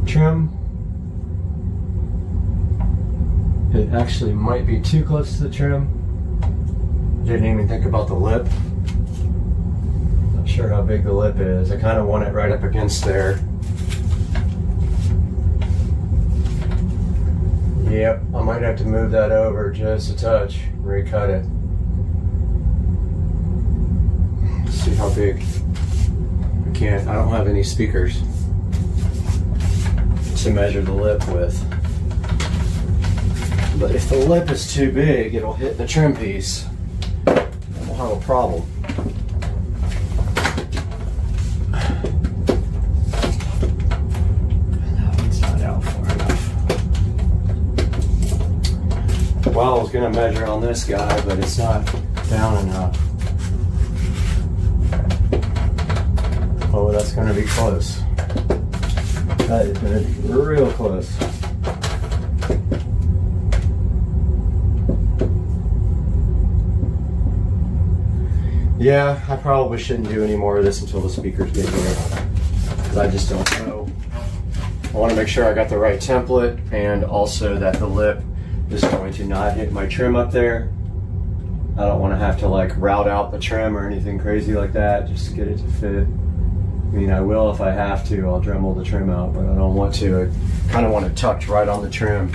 S2: trim. It actually might be too close to the trim. Didn't even think about the lip. Not sure how big the lip is. I kind of want it right up against there. Yep, I might have to move that over just a touch, recut it. Let's see how big. I don't have any speakers to measure the lip with. But if the lip is too big, it'll hit the trim piece and we'll have a problem. That one's not out far enough. Well, I was going to measure on this guy, but it's not down enough. Oh, that's going to be close. That is going to be real close. Yeah, I probably shouldn't do any more of this until the speakers get here. Because I just don't know I want to make sure I got the right template and also that the lip is going to not hit my trim up there. I don't want to have to like route out the trim or anything crazy like that just to get it to fit. I mean, I will if I have to. I'll Dremel the trim out, but I don't want to. I kind of want it tucked right on the trim.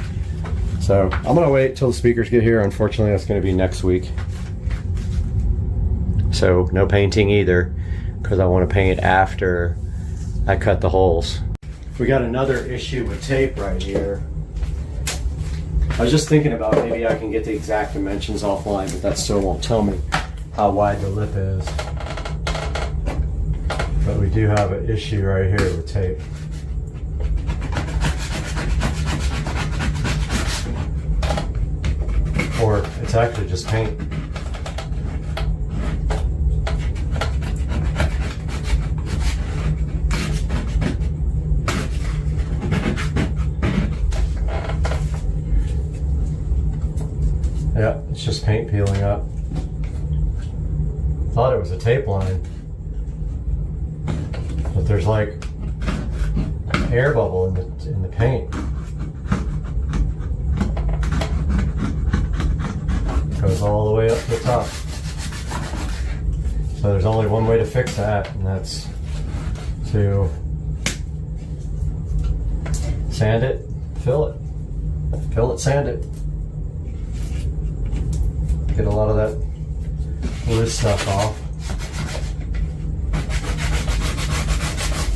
S2: So I'm going to wait till the speakers get here. Unfortunately, that's going to be next week. So no painting either, because I want to paint after I cut the holes. We got another issue with tape right here. I was just thinking about maybe I can get the exact dimensions offline, but that still won't tell me how wide the lip is. But we do have an issue right here with tape. Or it's actually just paint. Yeah, it's just paint peeling up. Thought it was a tape line. But there's like air bubble in the paint. It goes all the way up to the top. So there's only one way to fix that, and that's to sand it, fill it, sand it. Get a lot of that loose stuff off.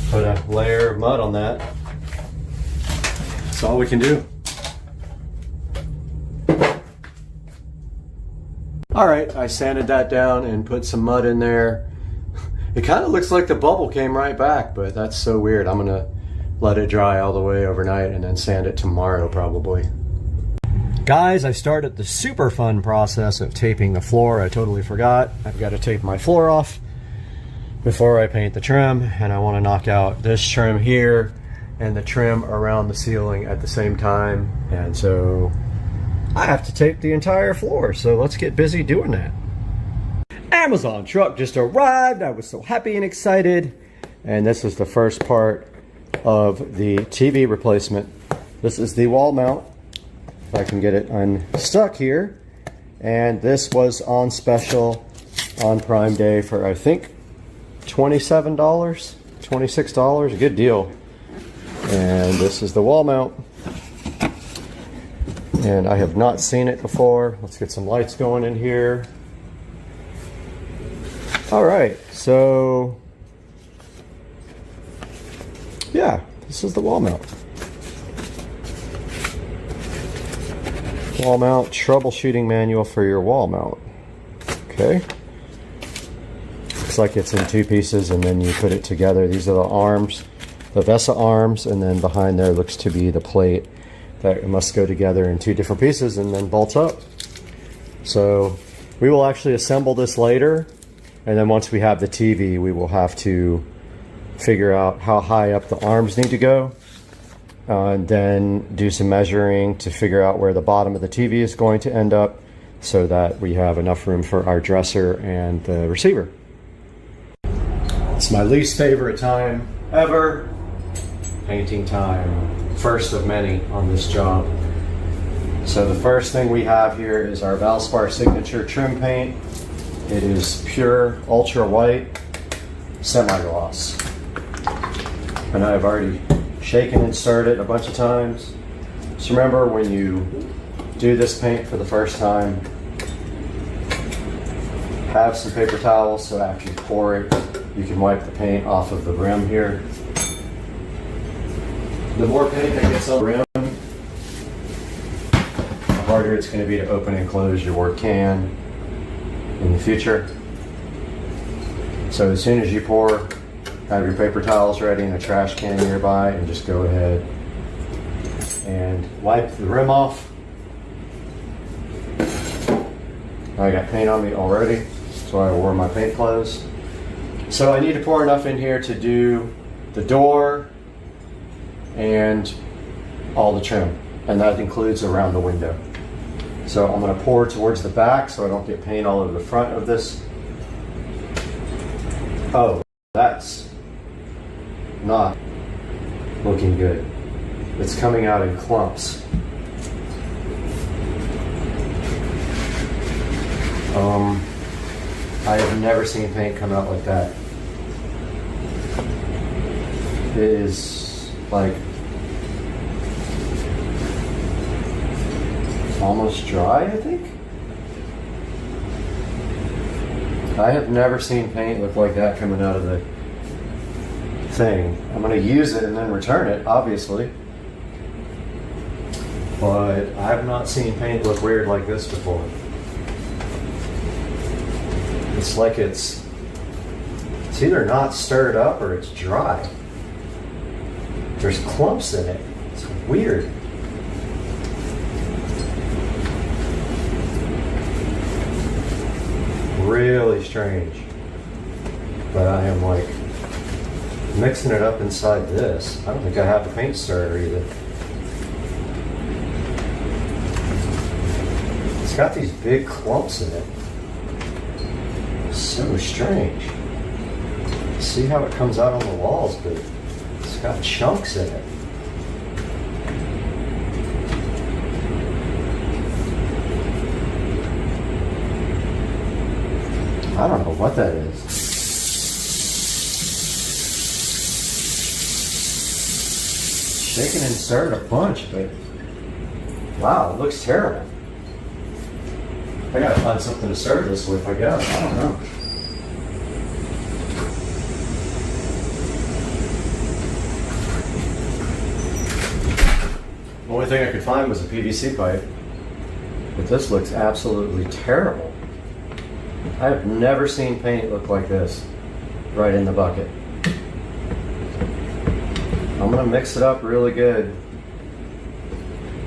S2: Put a layer of mud on that. That's all we can do. All right, I sanded that down and put some mud in there. It kind of looks like the bubble came right back, but that's so weird. I'm gonna let it dry all the way overnight and then sand it tomorrow probably. Guys, I started the super fun process of taping the floor. I totally forgot. I've got to tape my floor off before I paint the trim, and I want to knock out this trim here and the trim around the ceiling at the same time. And so I have to tape the entire floor, so let's get busy doing that. Amazon truck just arrived. I was so happy and excited. And this is the first part of the TV replacement. This is the wall mount. If I can get it unstuck here. And this was on special on Prime Day for, I think, $27, $26, a good deal. And this is the wall mount. And I have not seen it before. Let's get some lights going in here. All right, so yeah, this is the wall mount. Wall mount troubleshooting manual for your wall mount. Okay. Looks like it's in two pieces and then you put it together. These are the arms, the VESA arms, and then behind there looks to be the plate that must go together in two different pieces and then bolts up. So we will actually assemble this later, and then once we have the TV, we will have to figure out how high up the arms need to go. And then do some measuring to figure out where the bottom of the TV is going to end up so that we have enough room for our dresser and the receiver. It's my least favorite time ever. Painting time. First of many on this job. So the first thing we have here is our Valspar Signature trim paint. It is pure ultra white semi-gloss. And I've already shaken and stirred it a bunch of times. Just remember, when you do this paint for the first time, have some paper towels so after you pour it, you can wipe the paint off of the rim here. The more paint that gets on the rim, the harder it's going to be to open and close your work can in the future. So as soon as you pour, have your paper towels ready and a trash can nearby, and just go ahead and wipe the rim off. I got paint on me already, so I wore my paint clothes. So I need to pour enough in here to do the door and all the trim, and that includes around the window. So I'm going to pour towards the back so I don't get paint all over the front of this. Oh, that's not looking good. It's coming out in clumps. I have never seen paint come out like that. It is like almost dry, I think. I have never seen paint look like that coming out of the thing. I'm going to use it and then return it, obviously. But I have not seen paint look weird like this before. It's like it's either not stirred up or it's dry. There's clumps in it. It's weird. Really strange. But I am like mixing it up inside this. I don't think I have a paint stirrer either. It's got these big clumps in it. So strange. See how it comes out on the walls, but it's got chunks in it. I don't know what that is. Shaken and stirred a bunch, but wow, it looks terrible. I gotta find something to stir this with, I guess. I don't know. The only thing I could find was a PVC pipe. But this looks absolutely terrible. I have never seen paint look like this right in the bucket. I'm gonna mix it up really good,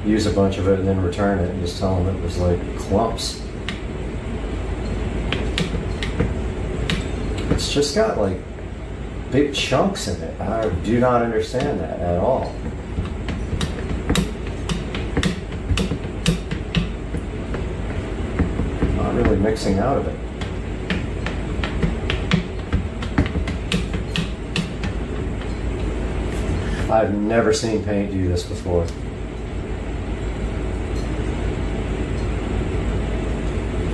S2: use a bunch of it, and then return it and just tell them it was like clumps. It's just got like big chunks in it. I do not understand that at all. Not really mixing out of it. I've never seen paint do this before.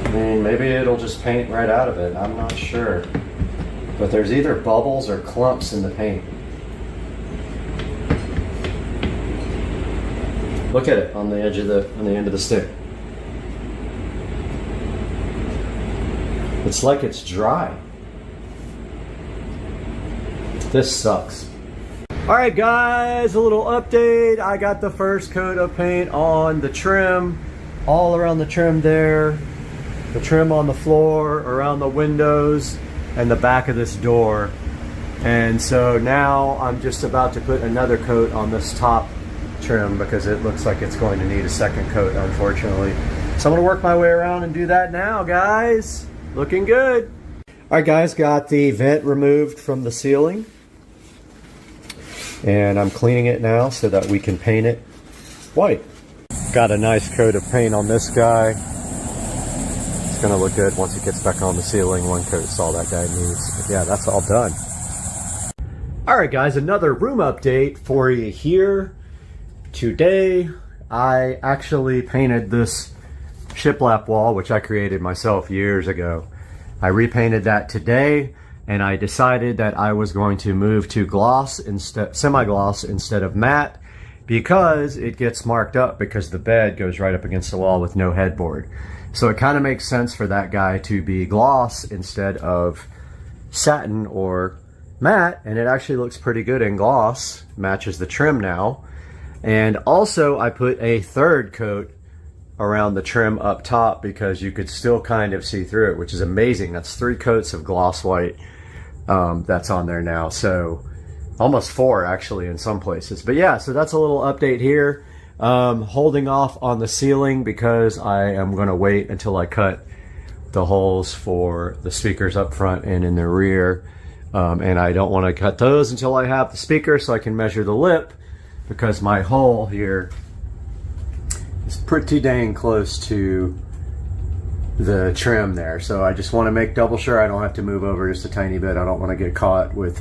S2: I mean, maybe it'll just paint right out of it. I'm not sure. But there's either bubbles or clumps in the paint. Look at it on the edge of on the end of the stick. It's like it's dry. This sucks. All right, guys, a little update. I got the first coat of paint on the trim, all around the trim there, the trim on the floor, around the windows, and the back of this door. And so now I'm just about to put another coat on this top trim because it looks like it's going to need a second coat, unfortunately. So I'm gonna work my way around and do that now, guys. Looking good. All right, guys, got the vent removed from the ceiling. And I'm cleaning it now so that we can paint it white. Got a nice coat of paint on this guy. It's gonna look good once it gets back on the ceiling. One coat's all that guy needs. But yeah, that's all done. All right, guys, another room update for you here. Today, I actually painted this shiplap wall, which I created myself years ago. I repainted that today, and I decided that I was going to move to gloss instead, semi-gloss instead of matte, because it gets marked up because the bed goes right up against the wall with no headboard. So it kind of makes sense for that guy to be gloss instead of satin or matte, and it actually looks pretty good in gloss, matches the trim now. And also I put a third coat around the trim up top because you could still kind of see through it, which is amazing. That's 3 coats of gloss white that's on there now. So almost 4 actually in some places. But yeah, so that's a little update here. Holding off on the ceiling because I am going to wait until I cut the holes for the speakers up front and in the rear. And I don't want to cut those until I have the speaker so I can measure the lip, because my hole here is pretty dang close to the trim there. So I just want to make double sure I don't have to move over just a tiny bit. I don't want to get caught with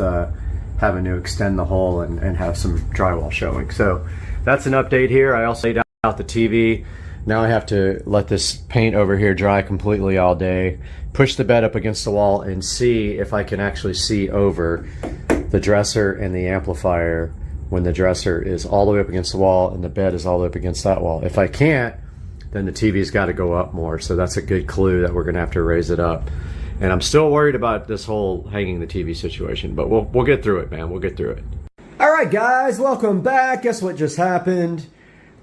S2: having to extend the hull and have some drywall showing. So that's an update here. I also laid out the TV. Now I have to let this paint over here dry completely all day, push the bed up against the wall, and see if I can actually see over the dresser and the amplifier when the dresser is all the way up against the wall and the bed is all the way up against that wall. If I can't, then the TV's got to go up more. So that's a good clue that we're going to have to raise it up. And I'm still worried about this whole hanging the TV situation, but we'll get through it, man. We'll get through it. All right, guys, welcome back. Guess what just happened?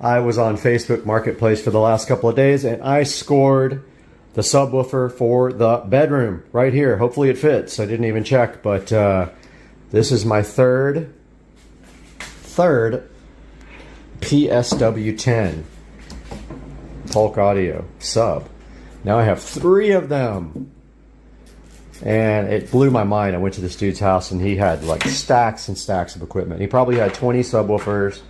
S2: I was on Facebook Marketplace for the last couple of days, and I scored the subwoofer for the bedroom right here. Hopefully it fits. I didn't even check, but this is my third PSW10 Polk Audio sub. Now I have 3 of them. And it blew my mind. I went to this dude's house and he had like stacks and stacks of equipment. He probably had 20 subwoofers.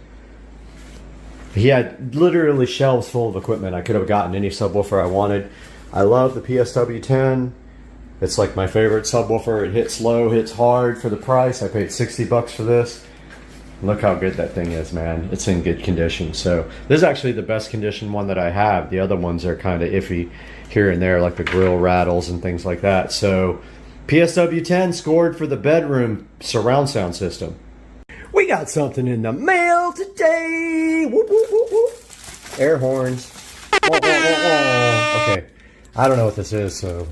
S2: He had literally shelves full of equipment. I could have gotten any subwoofer I wanted. I love the PSW10. It's like my favorite subwoofer. It hits low, hits hard for the price. I paid 60 bucks for this. Look how good that thing is, man. It's in good condition. So this is actually the best condition one that I have. The other ones are kind of iffy here and there, like the grill rattles and things like that. So PSW10 scored for the bedroom surround sound system. We got something in the mail today. Whoop, whoop, whoop, whoop. Air horns. Whoa, whoa, whoa, whoa. Okay, I don't know what this is, so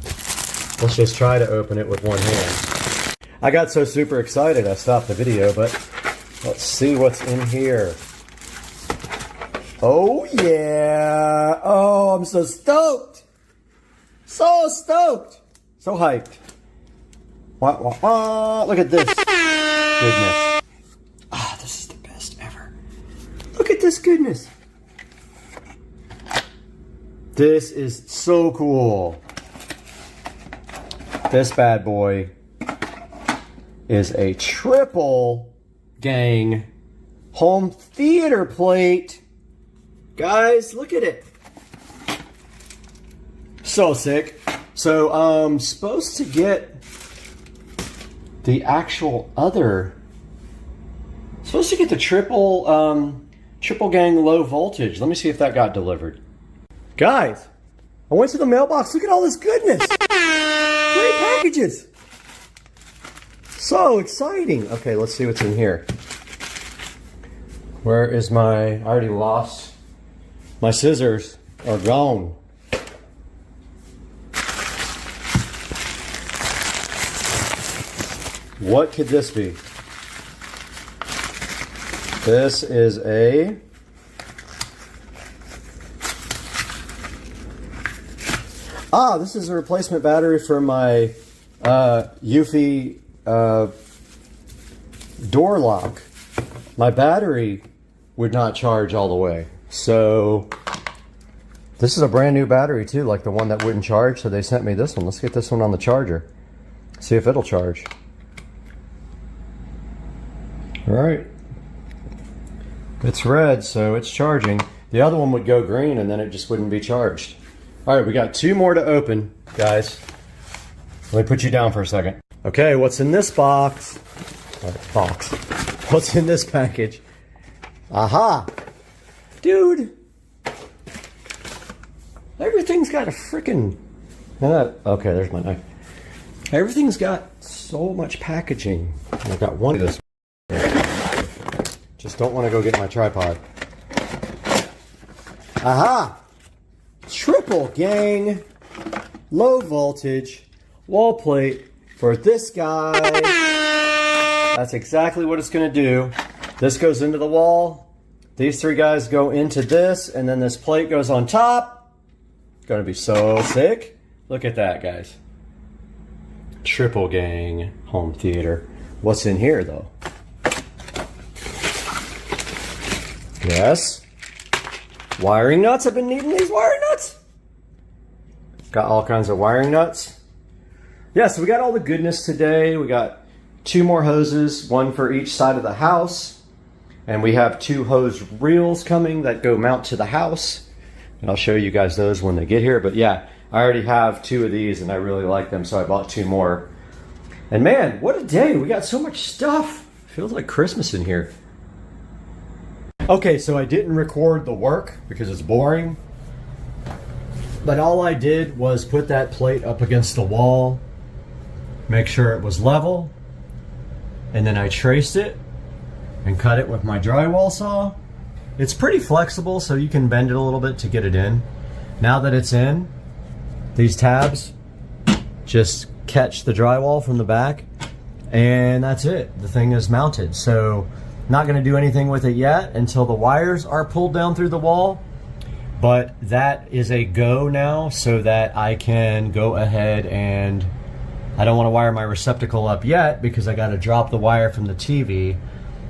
S2: let's just try to open it with one hand. I got so super excited I stopped the video, but let's see what's in here. Oh yeah! Oh, I'm so stoked! So stoked! So hyped. Wah, wah, wah. Look at this goodness. Ah, this is the best ever. Look at this goodness. This is so cool. This bad boy is a triple gang home theater plate. Guys, look at it. So sick. So I'm supposed to get the actual other, supposed to get the triple gang low voltage. Let me see if that got delivered. Guys, I went to the mailbox. Look at all this goodness. 3 packages. So exciting. Okay, let's see what's in here. Where is I already lost. My scissors are gone. What could this be? This is a this is a replacement battery for my Eufy door lock. My battery would not charge all the way. So this is a brand new battery too, like the one that wouldn't charge. So they sent me this one. Let's get this one on the charger. See if it'll charge. All right. It's red, so it's charging. The other one would go green and then it just wouldn't be charged. All right, we got 2 more to open, guys. Let me put you down for a second. Okay, what's in this box? What's in this package? Aha! Dude! Everything's got a freaking... okay, there's my knife. Everything's got so much packaging. I've got one of this. Just don't want to go get my tripod. Aha! Triple gang low voltage wall plate for this guy. That's exactly what it's going to do. This goes into the wall. These 3 guys go into this, and then this plate goes on top. It's going to be so sick. Look at that, guys. Triple gang home theater. What's in here, though? Yes. Wiring nuts. I've been needing these wiring nuts. Got all kinds of wiring nuts. Yeah, so we got all the goodness today. We got 2 more hoses, 1 for each side of the house. And we have 2 hose reels coming that go mount to the house. And I'll show you guys those when they get here. But yeah, I already have 2 of these and I really like them, so I bought 2 more. And man, what a day. We got so much stuff. Feels like Christmas in here. Okay, so I didn't record the work because it's boring. But all I did was put that plate up against the wall, make sure it was level, and then I traced it and cut it with my drywall saw. It's pretty flexible, so you can bend it a little bit to get it in. Now that it's in, these tabs just catch the drywall from the back, and that's it. The thing is mounted. So not going to do anything with it yet until the wires are pulled down through the wall, but that is a go now, so that I can go ahead and I don't want to wire my receptacle up yet because I got to drop the wire from the TV,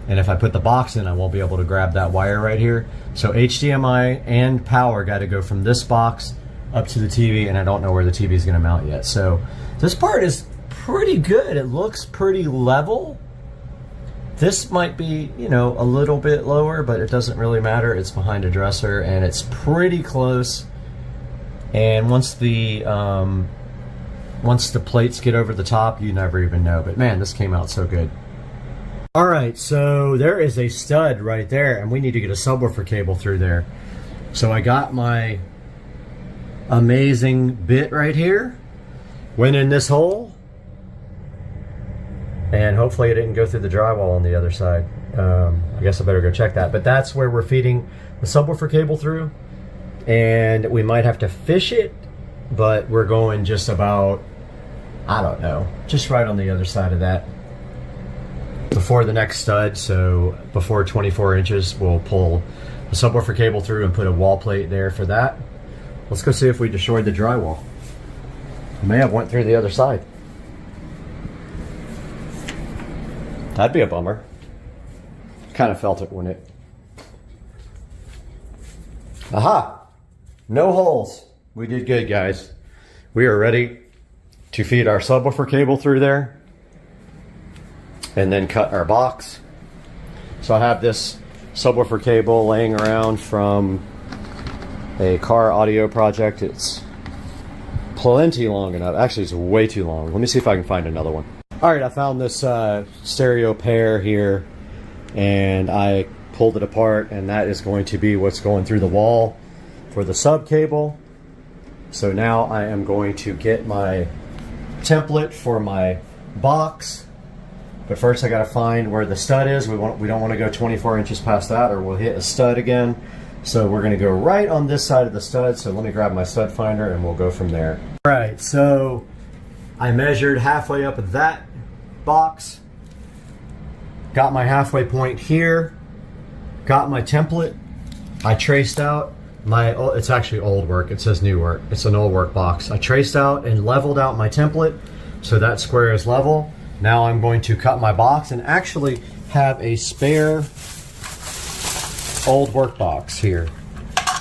S2: and if I put the box in, I won't be able to grab that wire right here. So HDMI and power got to go from this box up to the TV, and I don't know where the TV is going to mount yet. So this part is pretty good. It looks pretty level. This might be, you know, a little bit lower, but it doesn't really matter. It's behind a dresser, and it's pretty close. And once the plates get over the top, you never even know. But man, this came out so good. All right, so there is a stud right there, and we need to get a subwoofer cable through there. So I got my amazing bit right here, went in this hole, and hopefully it didn't go through the drywall on the other side. I guess I better go check that. But that's where we're feeding the subwoofer cable through, and we might have to fish it, but we're going just about, I don't know, just right on the other side of that before the next stud. So before 24 inches, we'll pull the subwoofer cable through and put a wall plate there for that. Let's go see if we destroyed the drywall. I may have went through the other side. That'd be a bummer. Kind of felt it when it... Aha! No holes. We did good, guys. We are ready to feed our subwoofer cable through there and then cut our box. So I have this subwoofer cable laying around from a car audio project. It's plenty long enough. Actually, it's way too long. Let me see if I can find another one. All right, I found this stereo pair here, and I pulled it apart, and that is going to be what's going through the wall for the sub cable. So now I am going to get my template for my box, but first I got to find where the stud is. We don't want to go 24 inches past that, or we'll hit a stud again. So we're going to go right on this side of the stud. So let me grab my stud finder and we'll go from there. All right, so I measured halfway up that box, got my halfway point here, got my template. I traced out my, it's actually old work, it says new work, it's an old work box. I traced out and leveled out my template so that square is level. Now I'm going to cut my box and actually have a spare old work box here.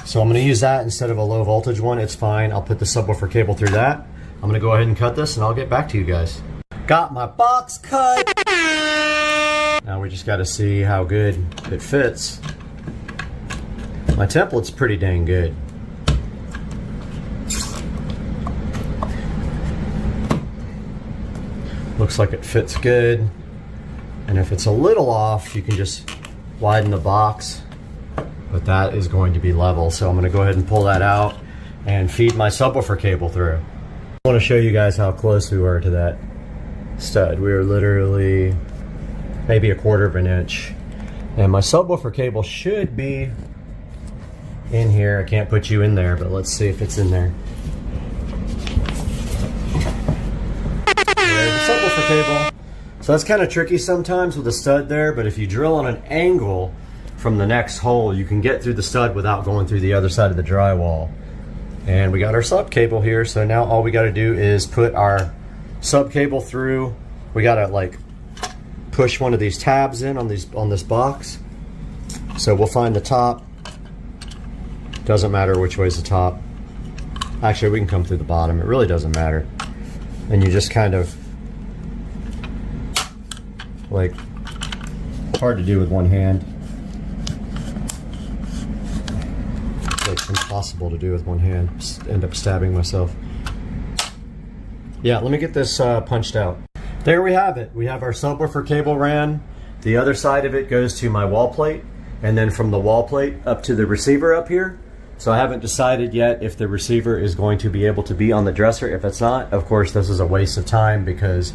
S2: So I'm going to use that instead of a low voltage one. It's fine. I'll put the subwoofer cable through that. I'm going to go ahead and cut this and I'll get back to you guys. Got my box cut. Now we just got to see how good it fits. My template's pretty dang good. Looks like it fits good. And if it's a little off, you can just widen the box. But that is going to be level. So I'm going to go ahead and pull that out and feed my subwoofer cable through. I want to show you guys how close we were to that stud. We were literally maybe a quarter of an inch. And my subwoofer cable should be in here. I can't put you in there, but let's see if it's in there. There's the subwoofer cable. So that's kind of tricky sometimes with a stud there, but if you drill on an angle from the next hole, you can get through the stud without going through the other side of the drywall. And we got our sub cable here, so now all we got to do is put our sub cable through. We got to like push one of these tabs in on this box. So we'll find the top. Doesn't matter which way's the top. Actually, we can come through the bottom. It really doesn't matter. And you just kind of like, hard to do with one hand. It's impossible to do with one hand. Just end up stabbing myself. Yeah, let me get this punched out. There we have it. We have our subwoofer cable ran The other side of it goes to my wall plate, and then from the wall plate up to the receiver up here. So I haven't decided yet if the receiver is going to be able to be on the dresser. If it's not, of course, this is a waste of time because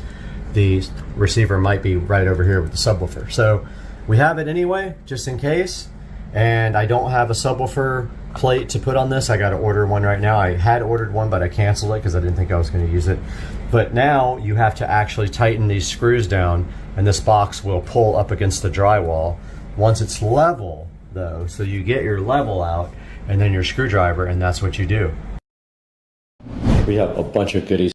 S2: the receiver might be right over here with the subwoofer. So we have it anyway, just in case. And I don't have a subwoofer plate to put on this. I got to order one right now. I had ordered one, but I canceled it because I didn't think I was going to use it. But now you have to actually tighten these screws down, and this box will pull up against the drywall. Once it's level, though, so you get your level out, and then your screwdriver, and that's what you do. We have a bunch of goodies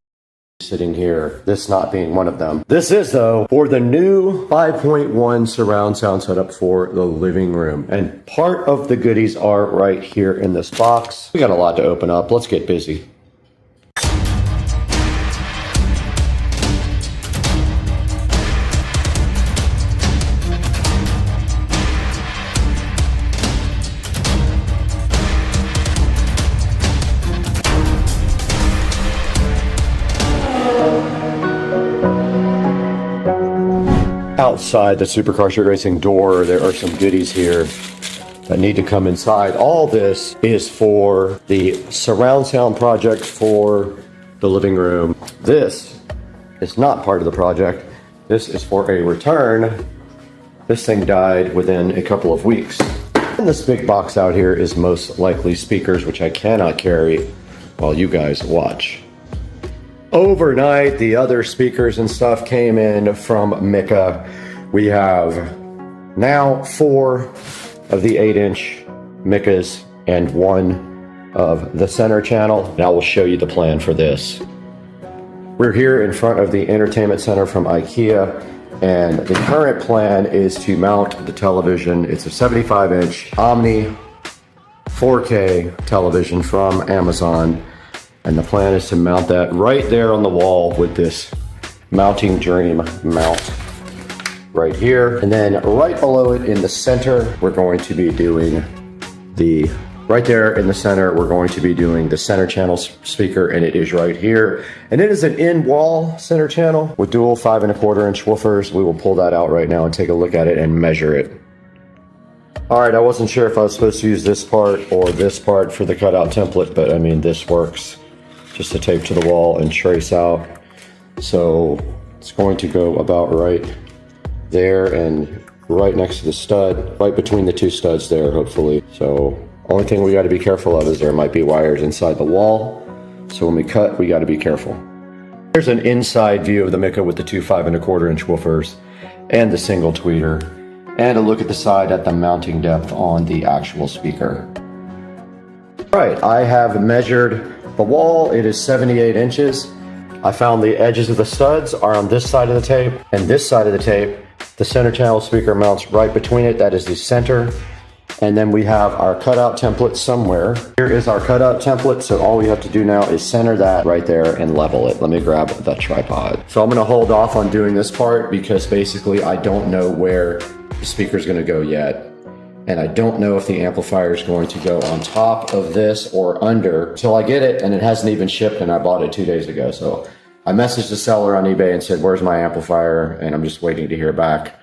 S2: sitting here, this not being one of them. This is, though, for the new 5.1 surround sound setup for the living room. And part of the goodies are right here in this box. We got a lot to open up. Let's get busy. Outside the Supercar Street Racing door, there are some goodies here that need to come inside. All this is for the surround sound project for the living room. This is not part of the project. This is for a return. This thing died within a couple of weeks. And this big box out here is most likely speakers, which I cannot carry while you guys watch. Overnight, the other speakers and stuff came in from Mika. We have now 4 of the 8-inch Mikas and 1 of the center channel. And I will show you the plan for this. We're here in front of the entertainment center from IKEA, and the current plan is to mount the television. It's a 75-inch Omni 4K television from Amazon. And the plan is to mount that right there on the wall with this mounting dream mount right here. And then right below it in the center, we're going to be doing right there in the center, we're going to be doing the center channel speaker, and it is right here. And it is an in-wall center channel with dual 5 1/4 inch woofers. We will pull that out right now and take a look at it and measure it. All right, I wasn't sure if I was supposed to use this part or this part for the cutout template, but I mean, this works. Just to tape to the wall and trace out. So it's going to go about right there and right next to the stud, right between the 2 studs there, hopefully. So only thing we got to be careful of is there might be wires inside the wall. So when we cut, we got to be careful. Here's an inside view of the Mika with the 2 5 1/4 inch woofers and the single tweeter, and a look at the side at the mounting depth on the actual speaker. All right, I have measured the wall. It is 78 inches. I found the edges of the studs are on this side of the tape and this side of the tape. The center channel speaker mounts right between it. That is the center. And then we have our cutout template somewhere. Here is our cutout template. So all we have to do now is center that right there and level it. Let me grab the tripod. So I'm going to hold off on doing this part because basically I don't know where the speaker is going to go yet. And I don't know if the amplifier is going to go on top of this or under till I get it, and it hasn't even shipped, and I bought it 2 days ago. So I messaged the seller on eBay and said, where's my amplifier? And I'm just waiting to hear back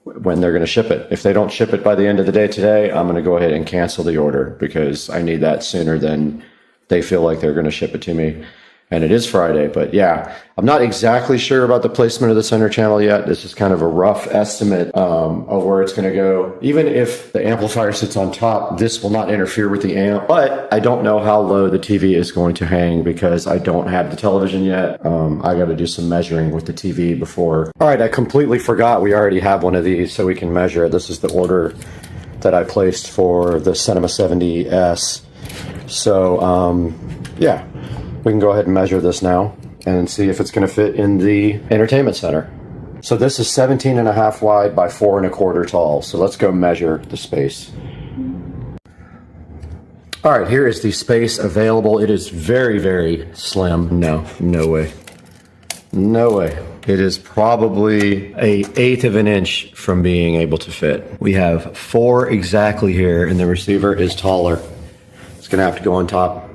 S2: when they're going to ship it. If they don't ship it by the end of the day today, I'm going to go ahead and cancel the order because I need that sooner than they feel like they're going to ship it to me. And it is Friday, but yeah, I'm not exactly sure about the placement of the center channel yet. This is kind of a rough estimate of where it's going to go. Even if the amplifier sits on top, this will not interfere with the amp, but I don't know how low the TV is going to hang because I don't have the television yet. I got to do some measuring with the TV before. All right, I completely forgot we already have one of these so we can measure it. This is the order that I placed for the Cinema 70S. So yeah. We can go ahead and measure this now and see if it's going to fit in the entertainment center. So this is 17.5 wide by 4 1/4 tall. So let's go measure the space. All right, here is the space available. It is very, very slim. No way. No way. It is probably an 1/8 of an inch from being able to fit. We have 4 exactly here, and the receiver is taller. It's going to have to go on top.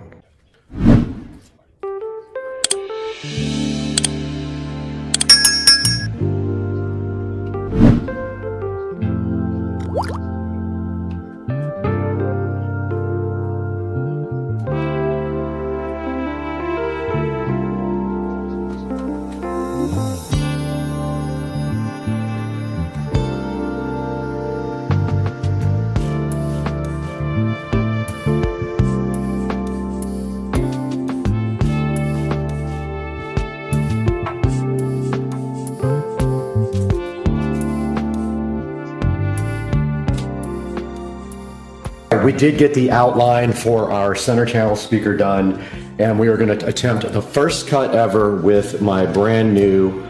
S2: We did get the outline for our center channel speaker done, and we are going to attempt the first cut ever with my brand new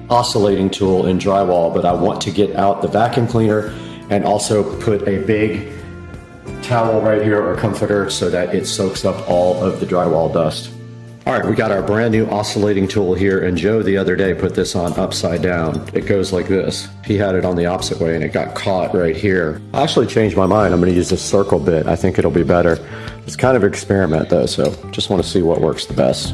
S2: oscillating tool in drywall, but I want to get out the vacuum cleaner and also put a big towel right here or comforter so that it soaks up all of the drywall dust. All right, we got our brand new oscillating tool here, and Joe the other day put this on upside down. It goes like this. He had it on the opposite way and it got caught right here. I actually changed my mind. I'm gonna use this circle bit. I think it'll be better. It's kind of an experiment though, so just wanna see what works the best.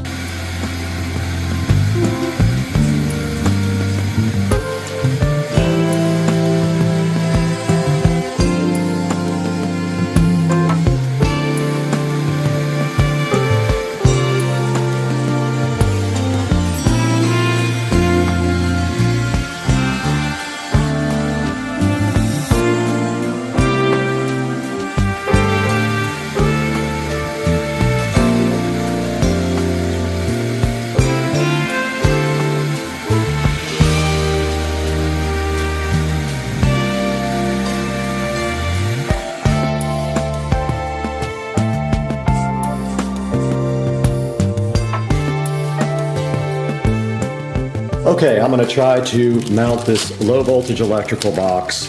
S2: Okay, I'm going to try to mount this low voltage electrical box.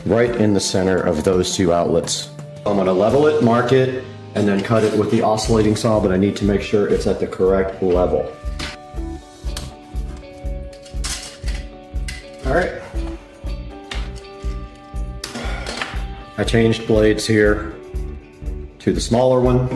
S2: Right in the center of those two outlets. I'm going to level it, mark it, and then cut it with the oscillating saw, but I need to make sure it's at the correct level. All right. I changed blades here to the smaller one.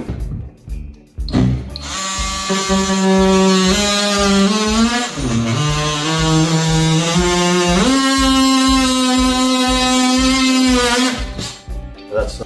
S2: That's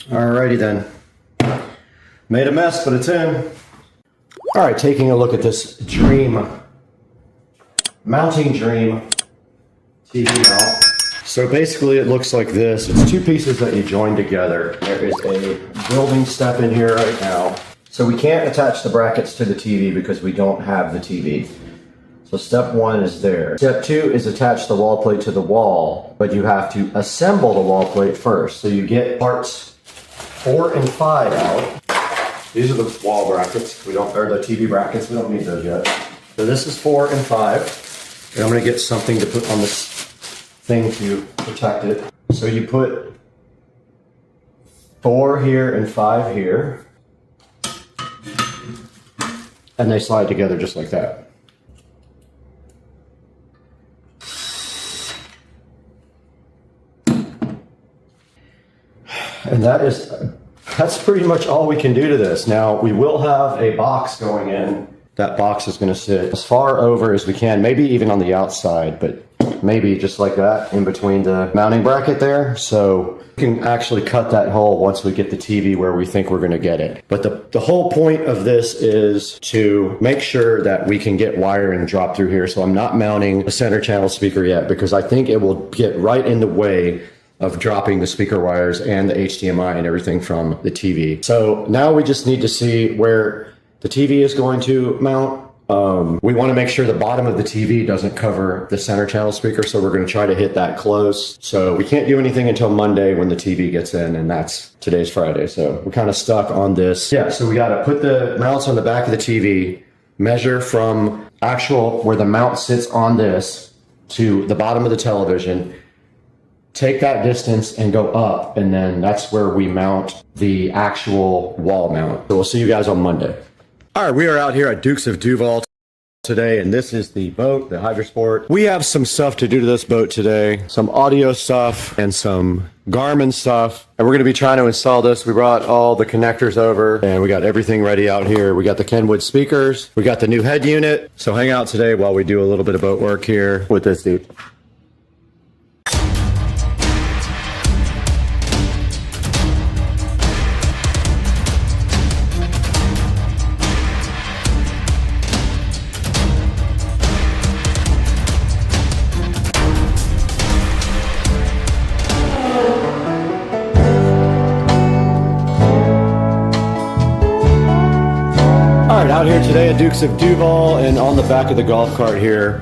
S2: Alrighty then. Made a mess, but it's in. All right, taking a look at this mounting Dream TV mount. So basically it looks like this. It's two pieces that you join together. There is a building step in here right now. So we can't attach the brackets to the TV because we don't have the TV. So step one is there. Step two is attach the wall plate to the wall, but you have to assemble the wall plate first. So you get parts 4 and 5 out. These are the wall brackets. Or the TV brackets. We don't need those yet. So this is 4 and 5. And I'm gonna get something to put on this thing to protect it. So you put 4 here and 5 here, and they slide together just like that. And that's pretty much all we can do to this. Now, we will have a box going in. That box is going to sit as far over as we can, maybe even on the outside, but maybe just like that in between the mounting bracket there. So we can actually cut that hole once we get the TV where we think we're going to get it. But the whole point of this is to make sure that we can get wiring dropped through here. So I'm not mounting a center channel speaker yet because I think it will get right in the way of dropping the speaker wires and the HDMI and everything from the TV. So now we just need to see where the TV is going to mount. We want to make sure the bottom of the TV doesn't cover the center channel speaker, so we're going to try to hit that close. So we can't do anything until Monday when the TV gets in, and today's Friday, so we're kind of stuck on this. Yeah, so we got to put the mounts on the back of the TV, measure from actual where the mount sits on this to the bottom of the television, take that distance and go up, and then that's where we mount the actual wall mount. So we'll see you guys on Monday. All right, we are out here at Dukes of Duval today, and this is the boat, the Hydrosport. We have some stuff to do to this boat today, some audio stuff and some Garmin stuff, and we're going to be trying to install this. We brought all the connectors over, and we got everything ready out here. We got the Kenwood speakers, we got the new head unit, so hang out today while we do a little bit of boat work here with this dude. Out here today at Dukes of Duval, and on the back of the golf cart here,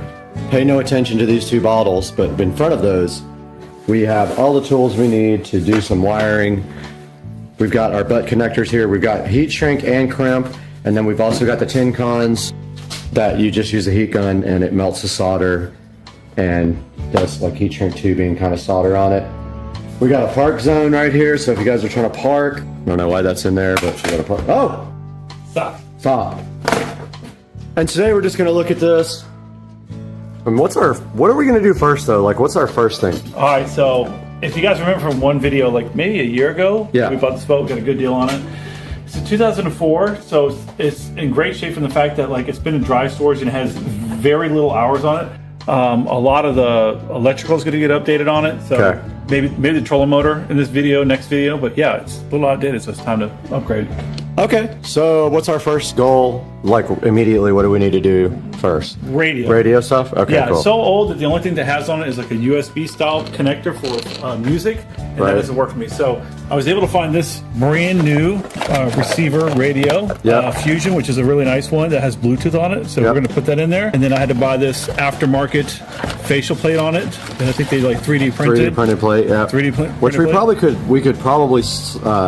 S2: pay no attention to these 2 bottles, but in front of those we have all the tools we need to do some wiring. We've got our butt connectors here, we've got heat shrink and crimp, and then we've also got the tin cons that you just use a heat gun and it melts the solder and does like heat shrink tubing kind of solder on it. We got a park zone right here, so if you guys are trying to park, I don't know why that's in there, but we got a park. Oh! Stop. And today we're just going to look at this. And what are we going to do first though? Like, what's our first thing?
S15: All right, so if you guys remember from one video, like maybe a year ago, we bought this boat, got a good deal on it. It's a 2004, so it's in great shape from the fact that like it's been in dry storage and it has very little hours on it. A lot of the electrical is going to get updated on it, so maybe the trolling motor in this video, next video, but yeah, it's a little outdated, so it's time to upgrade.
S2: Okay, so what's our first goal? Like immediately, what do we need to do first? Radio stuff? Okay,
S15: yeah,
S2: cool.
S15: It's so old that the only thing that has on it is like a USB style connector for music, and that doesn't work for me. So I was able to find this brand new receiver radio, Fusion, which is a really nice one that has Bluetooth on it. So we're going to put that in there. And then I had to buy this aftermarket facial plate on it, and I think they like 3D printed.
S2: 3D printed plate, yeah.
S15: 3D printed
S2: which we probably could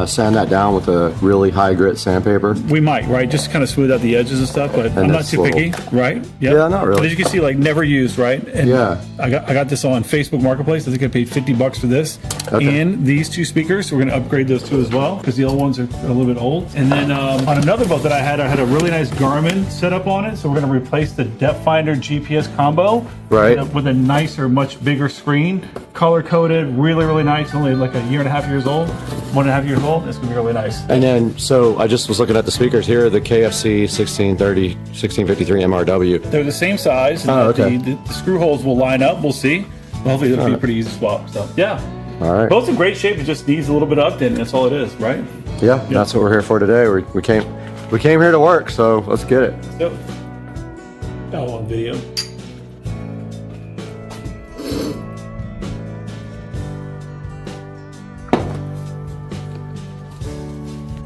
S2: sand that down with a really high grit sandpaper.
S15: We might, right? Just kind of smooth out the edges and stuff, but I'm not too picky, right? Yep.
S2: Yeah, not really.
S15: But as you can see, like never used, right? And I got this on Facebook Marketplace. I think I paid $50 for this and these 2 speakers. So we're going to upgrade those 2 as well because the other ones are a little bit old. And then on another boat that I had a really nice Garmin setup on it. So we're going to replace the depth finder GPS combo with a nicer, much bigger screen, color coded, really nice. Only like a 1.5 years old. It's gonna be really nice.
S2: And then, so I just was looking at the speakers here, the KFC 1630, 1653 MRW.
S15: They're the same size. The screw holes will line up. We'll see. Well, hopefully it'll be pretty easy to swap. So yeah.
S2: All right.
S15: Both in great shape. It just needs a little bit of updating. That's all it is, right?
S2: Yeah, that's what we're here for today. We came here to work, so let's get it.
S15: Yep. Got one video.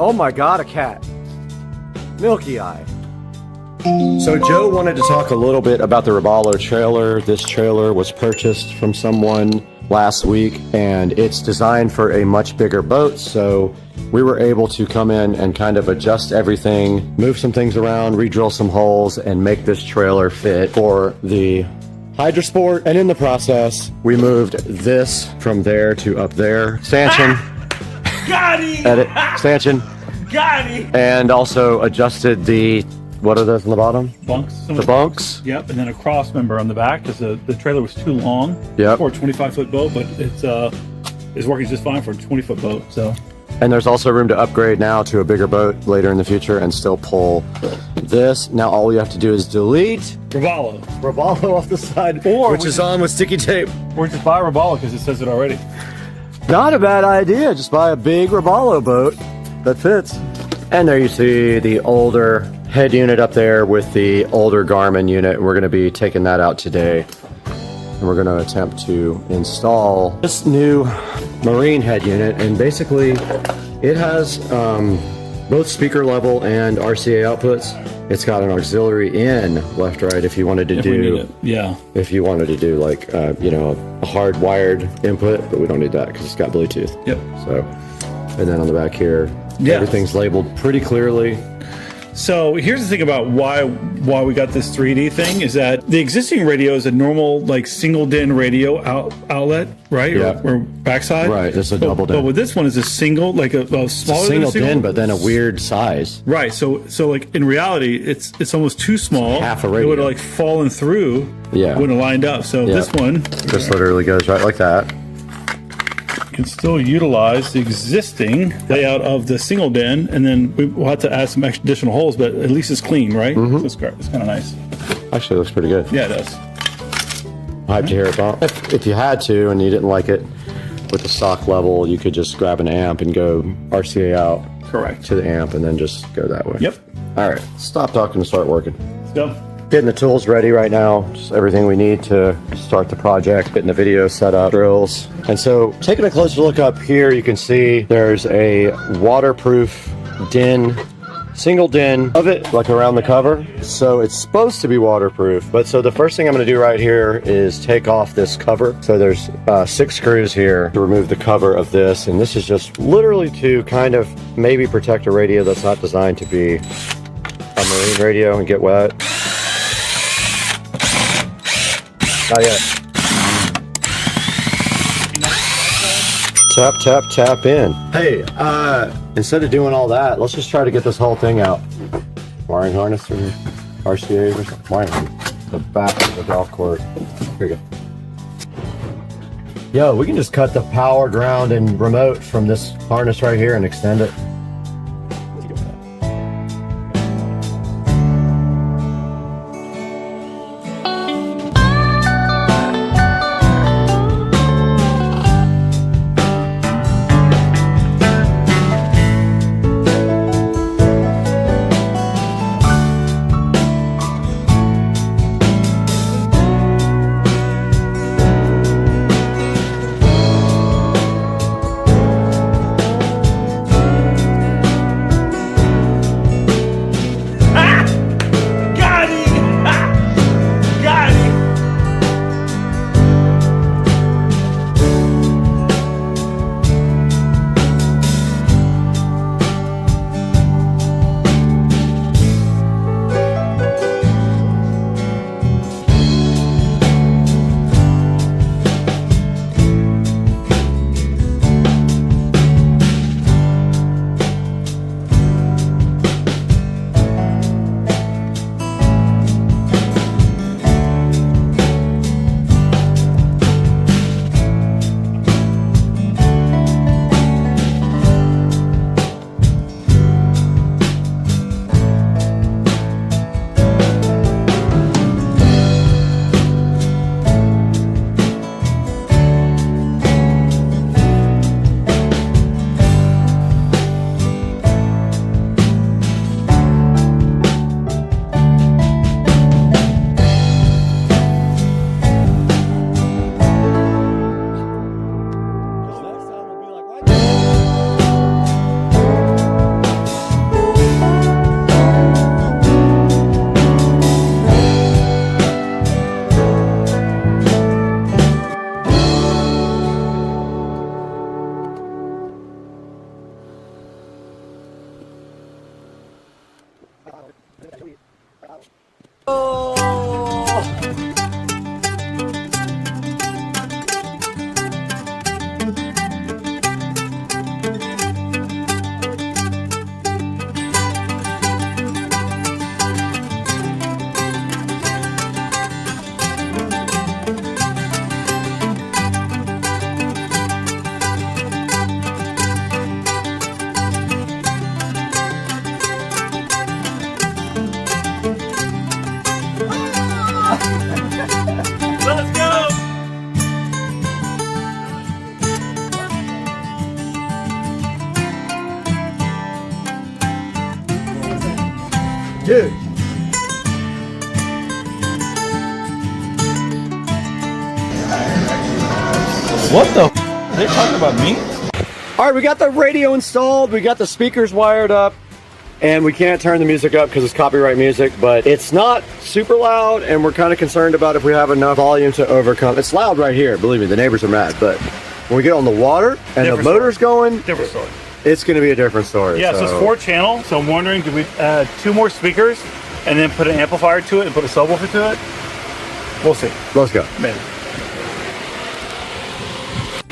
S2: Oh my God, a cat. Milky Eye. So Joe wanted to talk a little bit about the Robalo trailer. This trailer was purchased from someone last week, and it's designed for a much bigger boat, so we were able to come in and kind of adjust everything, move some things around, re-drill some holes, and make this trailer fit for the Hydrosport, and in the process, we moved this from there to up there. Stanchion.
S4: Got him!
S2: Edit. Stanchion.
S4: Got him!
S2: And also adjusted the, what are those on the bottom?
S15: Bunks.
S2: The bunks.
S15: Yep, and then a cross member on the back because the trailer was too long for a 25-foot boat, but it's working just fine for a 20-foot boat. So.
S2: And there's also room to upgrade now to a bigger boat later in the future and still pull this. Now all you have to do is delete Robalo off the side, which is on with sticky tape.
S15: Or just buy a Robalo because it says it already.
S2: Not a bad idea. Just buy a big Robalo boat that fits. And there you see the older head unit up there with the older Garmin unit. We're going to be taking that out today. And we're going to attempt to install this new marine head unit. And basically it has both speaker level and RCA outputs. It's got an auxiliary in left, right, if you wanted to if you wanted to do like, you know, a hardwired input, but we don't need that because it's got Bluetooth.
S15: Yep.
S2: So, and then on the back here, everything's labeled pretty clearly.
S15: So here's the thing about why we got this 3D thing is that the existing radio is a normal like single DIN radio outlet, right?
S2: Yeah.
S15: Or backside.
S2: Right. It's a double DIN.
S15: But with this one is a single, like a smaller
S2: single DIN, but then a weird size.
S15: Right. So like in reality, it's almost too small.
S2: It's half a radio.
S15: It would have like fallen through.
S2: Yeah.
S15: When it lined up. So this one
S2: just literally goes right like that.
S15: Can still utilize the existing layout of the single DIN, and then we'll have to add some additional holes, but at least it's clean, right? So it's kind of nice.
S2: Actually, it looks pretty good.
S15: Yeah, it does.
S2: Hyped to hear it bump. If you had to and you didn't like it with the stock level, you could just grab an amp and go RCA out.
S15: Correct.
S2: To the amp and then just go that way.
S15: Yep.
S2: All right, stop talking and start working.
S15: Let's go.
S2: Getting the tools ready right now, just everything we need to start the project, getting the video set up, drills. And so taking a closer look up here, you can see there's a waterproof DIN, single DIN of it, like around the cover. So it's supposed to be waterproof. But so the first thing I'm gonna do right here is take off this cover. So there's 6 screws here to remove the cover of this. And this is just literally to kind of maybe protect a radio that's not designed to be a marine radio and get wet. Not yet. Tap, tap, tap in. Hey, instead of doing all that, let's just try to get this whole thing out. Wiring harness or RCA or something. Wiring. The back of the golf course. Here you go. Yo, we can just cut the power, ground, and remote from this harness right here and extend it. Dude.
S15: What the? Are they talking about me?
S2: All right, we got the radio installed, we got the speakers wired up, and we can't turn the music up because it's copyright music, but it's not super loud, and we're kind of concerned about if we have enough volume to overcome. It's loud right here, believe me, the neighbors are mad, but when we get on the water and the motor's going,
S15: Different story.
S2: it's going to be a different story.
S15: Yeah, so it's 4-channel, so I'm wondering, do we add 2 more speakers and then put an amplifier to it and put a subwoofer to it? We'll see.
S2: Let's go.
S15: Maybe.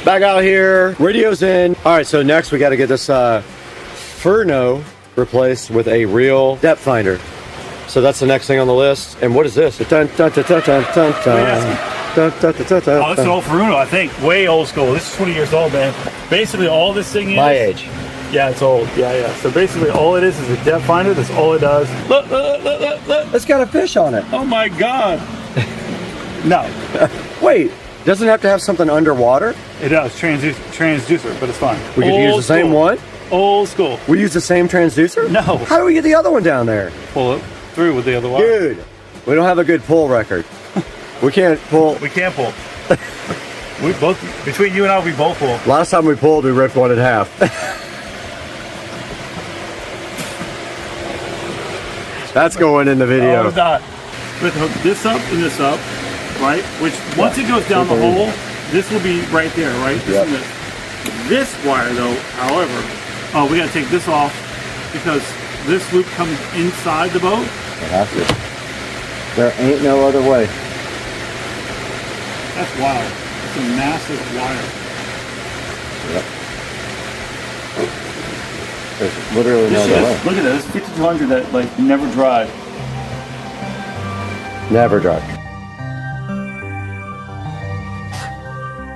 S2: Back out here, radio's in. All right, so next we got to get this Furno replaced with a real depth finder. So that's the next thing on the list. And what is this? Dun, dun, dun, dun, dun, dun, dun. Dun, dun, dun, dun, dun,
S15: Oh, this is old Furno, I think. Way old school. This is 20 years old, man. Basically, all this thing is...
S2: My age.
S15: Yeah, it's old. Yeah. So basically, all it is a depth finder. That's all it does. Look.
S2: It's got a fish on it.
S15: Oh, my God. No.
S2: Wait, doesn't it have to have something underwater?
S15: It does. Transducer, but it's fine.
S2: We could use the same one?
S15: Old school.
S2: We use the same transducer?
S15: No.
S2: How do we get the other one down there?
S15: Pull it through with the other wire.
S2: Dude, we don't have a good pull record. We can't pull.
S15: We can't pull. We both, between you and I, we both pull.
S2: Last time we pulled, we ripped one in half. That's going in the video.
S15: Oh, it's not. We have to hook this up and this up, right? Which, once it goes down the hole, this will be right there, right? This and this. This wire, though, however, we got to take this off because this loop comes inside the boat.
S2: It has to. There ain't no other way.
S15: That's wild. It's a massive wire.
S2: Yep. There's literally no other way.
S15: Look at this 5200 that like never dried.
S2: Never dried.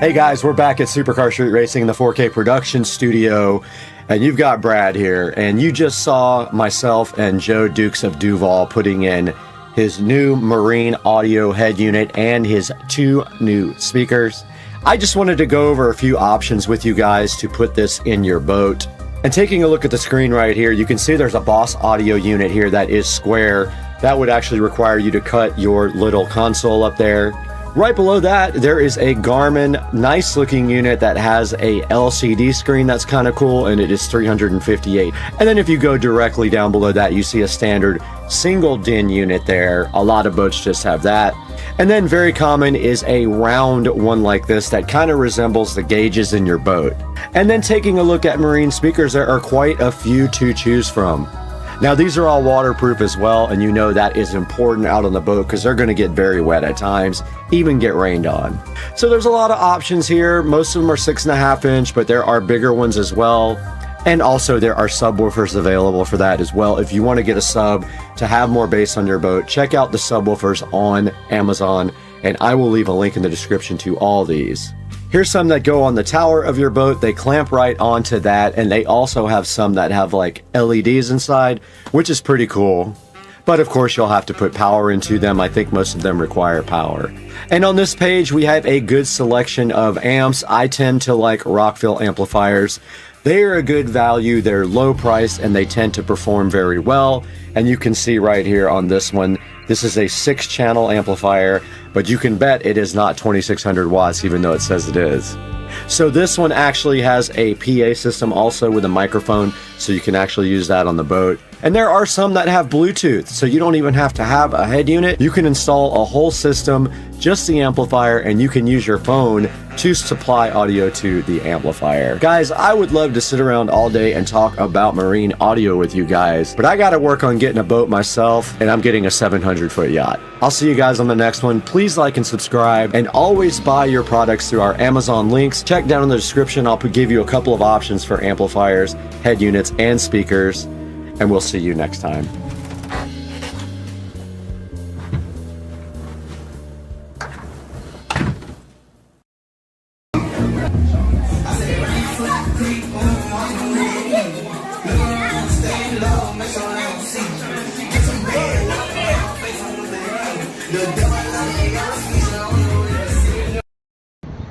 S2: Hey guys, we're back at Supercar Street Racing in the 4K production studio, and you've got Brad here, and you just saw myself and Joe Dukes of Duval putting in his new Marine audio head unit and his 2 new speakers. I just wanted to go over a few options with you guys to put this in your boat. And taking a look at the screen right here, you can see there's a Boss audio unit here that is square. That would actually require you to cut your little console up there. Right below that, there is a Garmin nice looking unit that has a LCD screen that's kind of cool, and it is $358. And then if you go directly down below that, you see a standard single DIN unit there. A lot of boats just have that. And then very common is a round one like this that kind of resembles the gauges in your boat. And then taking a look at Marine speakers, there are quite a few to choose from. Now these are all waterproof as well, and you know that is important out on the boat because they're going to get very wet at times, even get rained on. So there's a lot of options here. Most of them are 6.5 inch, but there are bigger ones as well. And also there are subwoofers available for that as well. If you want to get a sub to have more bass on your boat, check out the subwoofers on Amazon, and I will leave a link in the description to all these. Here's some that go on the tower of your boat. They clamp right onto that, and they also have some that have like LEDs inside, which is pretty cool. But of course you'll have to put power into them. I think most of them require power. And on this page we have a good selection of amps. I tend to like Rockville amplifiers. They are a good value, they're low price, and they tend to perform very well. And you can see right here on this one, this is a 6-channel amplifier, but you can bet it is not 2600 watts, even though it says it is. So this one actually has a PA system also with a microphone, so you can actually use that on the boat. And there are some that have Bluetooth, so you don't even have to have a head unit. You can install a whole system, just the amplifier, and you can use your phone to supply audio to the amplifier. Guys, I would love to sit around all day and talk about marine audio with you guys, but I gotta work on getting a boat myself, and I'm getting a 700-foot yacht. I'll see you guys on the next one. Please like and subscribe, and always buy your products through our Amazon links. Check down in the description. I'll give you a couple of options for amplifiers, head units, and speakers. And we'll see you next time.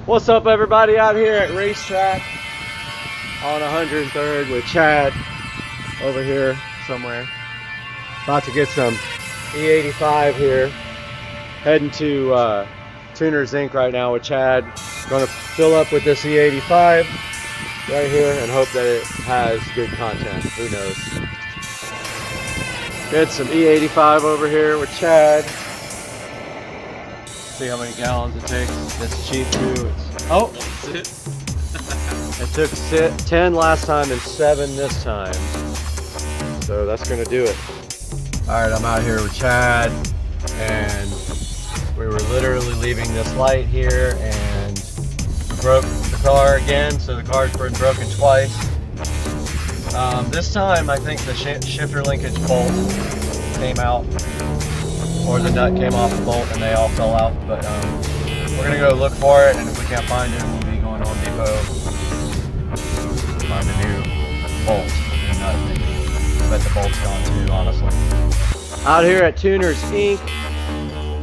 S2: What's up, everybody, out here at Racetrack on 103rd with Chad over here somewhere. About to get some E85 here. Heading to Tuner's Inc. right now with Chad. Going to fill up with this E85 right here and hope that it has good content. Who knows? Get some E85 over here with Chad. See how many gallons it takes. It's cheap too. It took 10 last time and 7 this time. So that's gonna do it. All right, I'm out here with Chad and we were literally leaving this light here and we broke the car again. So the car's been broken twice. This time I think the shifter linkage bolt came out, or the nut came off the bolt and they all fell out. But we're gonna go look for it, and if we can't find it, we'll be going to Home Depot to find a new bolt and nut. I bet the bolt's gone too, honestly. Out here at Tuner's Inc.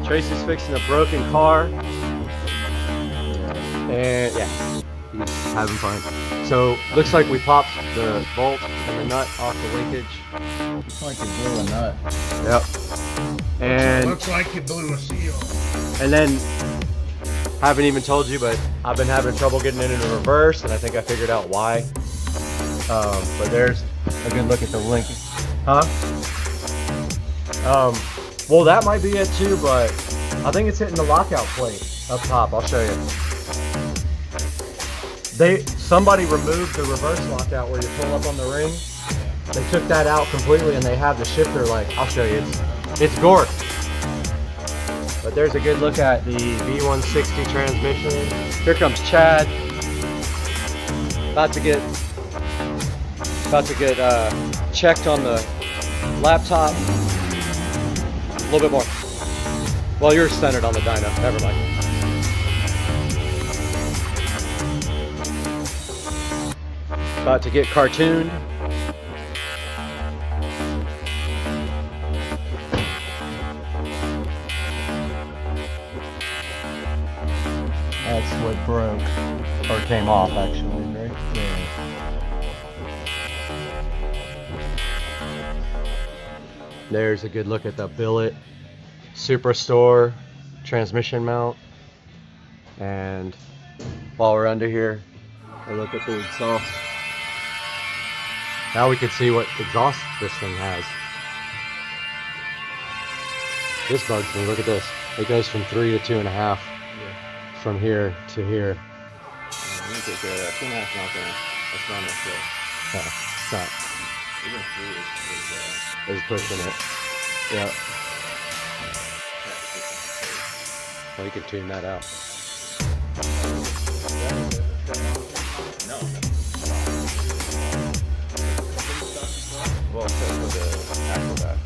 S2: Tracy's fixing a broken car. And yeah, he's having fun. So looks like we popped the bolt and the nut off the linkage.
S9: Looks like you blew a nut.
S2: Yep. And
S6: Looks like you blew a seal.
S2: And then, haven't even told you, but I've been having trouble getting it into reverse, and I think I figured out why. But there's a good look at the linkage. Huh? Well, that might be it too, but I think it's hitting the lockout plate up top. I'll show you. Somebody removed the reverse lockout where you pull up on the ring. They took that out completely, and they have the shifter, like, I'll show you, it's gork. But there's a good look at the V160 transmission. Here comes Chad. About to get checked on the laptop. A little bit more. Well, you're centered on the dyno. Never mind. About to get cartooned. That's what broke, or came off actually, right there. There's a good look at the billet Superstore transmission mount. And while we're under here, I look at the exhaust. Now we can see what exhaust this thing has. This bugs me, look at this. It goes from 3 to 2.5. From here to here.
S11: Let me take care of that. 2.5 not gonna. That's not enough flow.
S2: It's not.
S11: Even 3
S2: is pushing it. Yeah. Well, you can tune that out.
S11: No. Well, except for the Acrobat.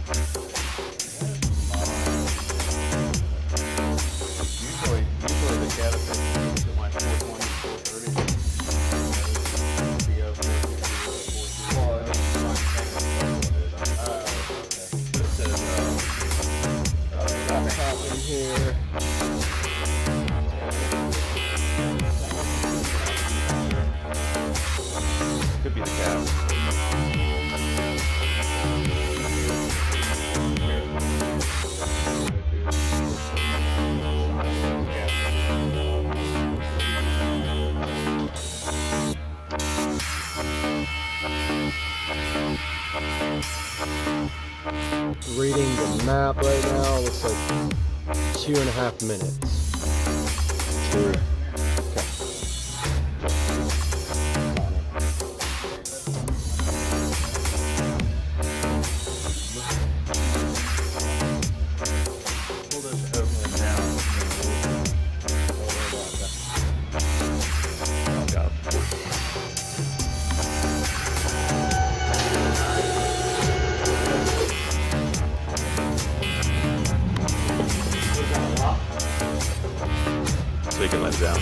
S11: Usually the Caterpillar is like 420, 430.
S2: In here.
S11: Could be the cap.
S2: Reading the map right now, looks like 2.5 minutes. Okay.
S11: Pull this over and down. Oh, got it. So you can let it down.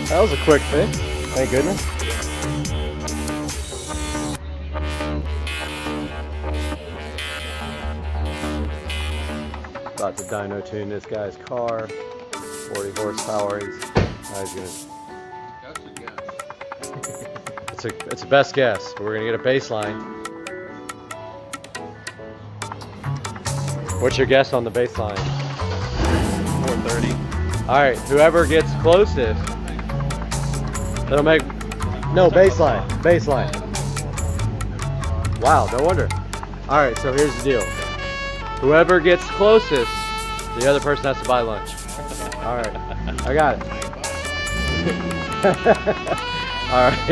S2: That was a quick fix, thank goodness. About to dyno tune this guy's car. 40 horsepower. He's gonna. It's a best guess. We're gonna get a baseline. What's your guess on the baseline?
S11: 430.
S2: All right, whoever gets closest, it'll make. No, baseline. Baseline. Wow, no wonder. All right, so here's the deal. Whoever gets closest, the other person has to buy lunch. All right, I got it. All right.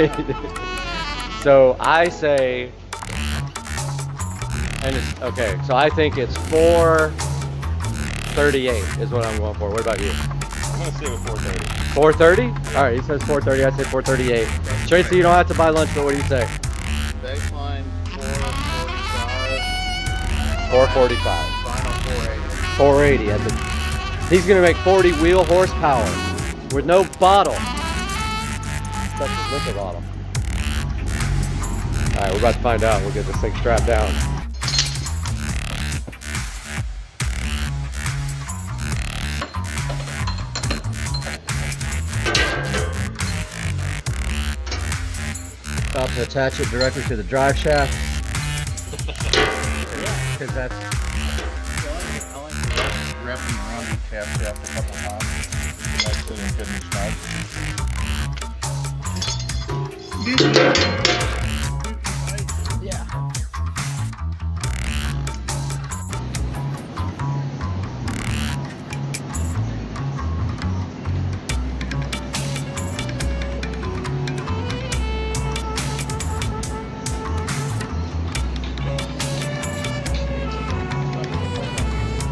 S2: So I say, and it's okay. So I think it's 438 is what I'm going for. What about you?
S11: I'm gonna stay with 430.
S2: 430? All right, he says 430. I say 438. Tracy, you don't have to buy lunch, but what do you say?
S9: Baseline 445.
S2: 445.
S9: Final 480.
S2: 480. He's gonna make 40 wheel horsepower with no bottle. That's his liquor bottle. All right, we're about to find out. We'll get this thing strapped down. About to attach it directly to the drive shaft. Because that's.
S9: I like to wrap them around the cab shaft a couple times. That's so they're good and snug.
S2: Yeah.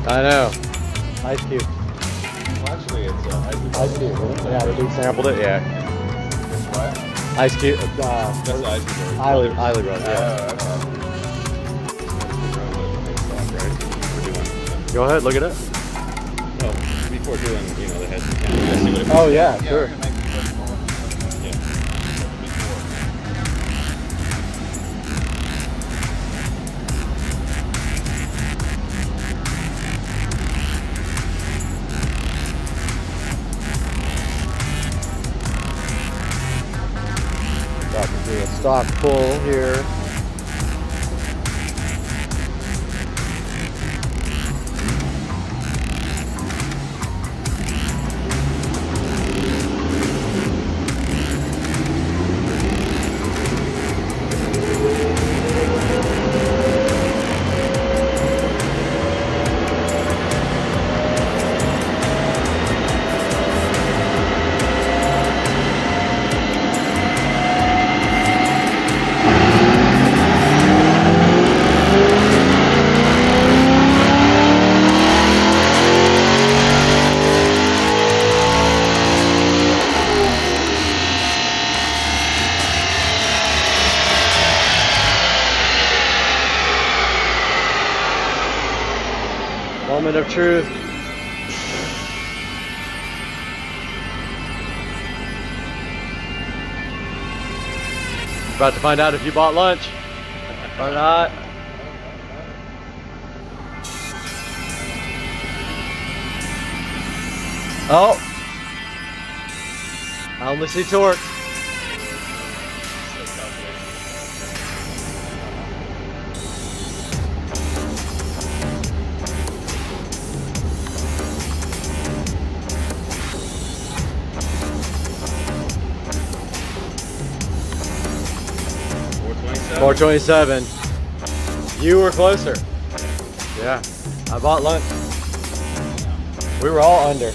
S2: I know. Ice Cube.
S11: Well, actually, it's
S2: Ice Cube. Yeah, the dude sampled it. Yeah.
S11: what?
S2: Ice Cube.
S11: That's the Ice Cube.
S2: Eiley Brothers. Yeah. Go ahead, look it up.
S11: No, before doing, the heads and cams, let's see what it
S2: Oh yeah, sure. About to do a stock pull here. Moment of truth. About to find out if you bought lunch or not. Oh, I only see torque. $427. You were closer. Yeah, I bought lunch. We were all under.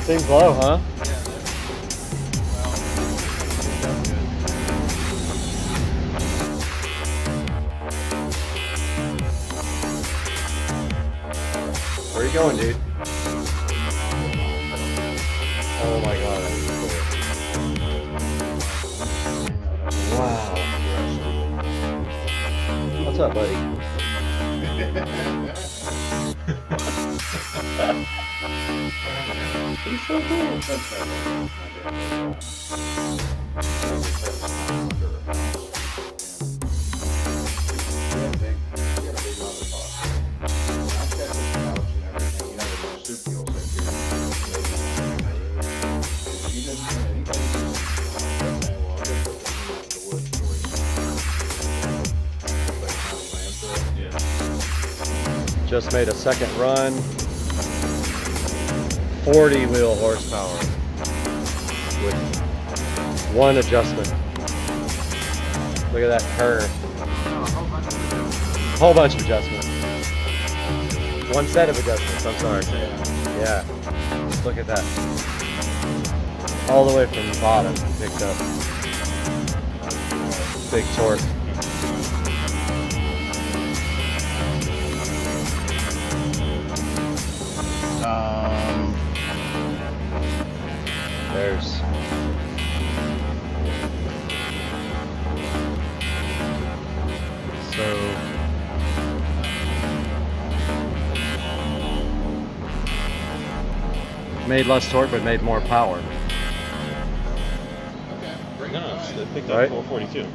S2: Seems low, huh? Where are you going, dude? Oh my god, that's cool. Wow. What's up, buddy? He's so cool. Just made a second run. 40 wheel horsepower with one adjustment. Look at that curve. Whole bunch of adjustments. One set of adjustments, I'm sorry. Yeah, look at that. All the way from the bottom, picked up. Big torque. There's made less torque but made more power.
S11: No, it picked up
S2: Right?
S11: 442.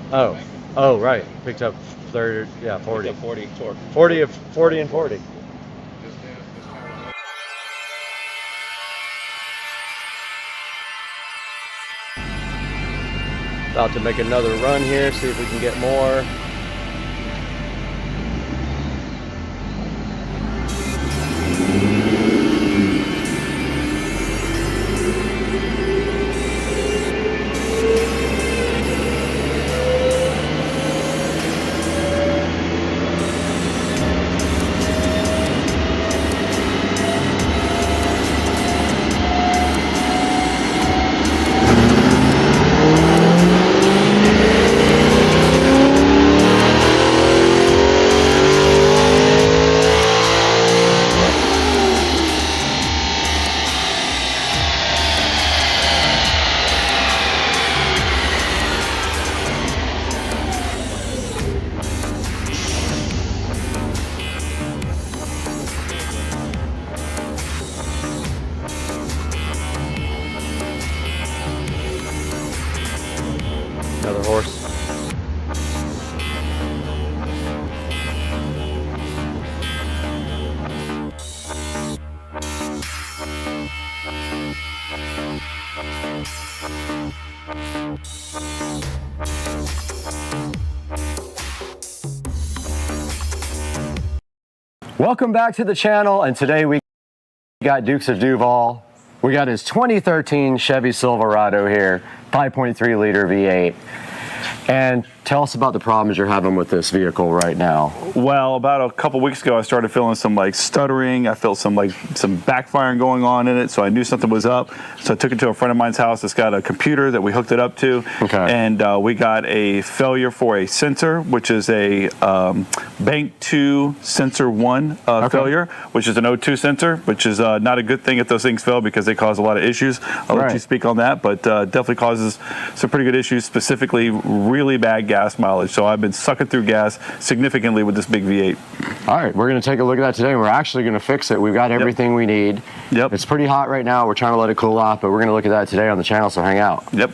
S2: Oh, right. Picked up 40.
S11: Picked up 40 torque.
S2: 40 and 40. About to make another run here, see if we can get more. Another horse. Welcome back to the channel, and today we got Dukes of Duval. We got his 2013 Chevy Silverado here, 5.3 liter V8. And tell us about the problems you're having with this vehicle right now.
S15: Well, about a couple weeks ago, I started feeling some like stuttering. I felt some backfiring going on in it, so I knew something was up. So I took it to a friend of mine's house that's got a computer that we hooked it up to.
S2: Okay.
S15: And we got a failure for a sensor, which is a Bank 2 Sensor 1 failure, which is an O2 sensor, which is not a good thing if those things fail because they cause a lot of issues. I'll let you speak on that, but definitely causes some pretty good issues, specifically really bad gas mileage. So I've been sucking through gas significantly with this big V8.
S2: All right, we're going to take a look at that today, and we're actually going to fix it. We've got everything we need.
S15: Yep.
S2: It's pretty hot right now. We're trying to let it cool off, but we're going to look at that today on the channel, so hang out.
S15: Yep.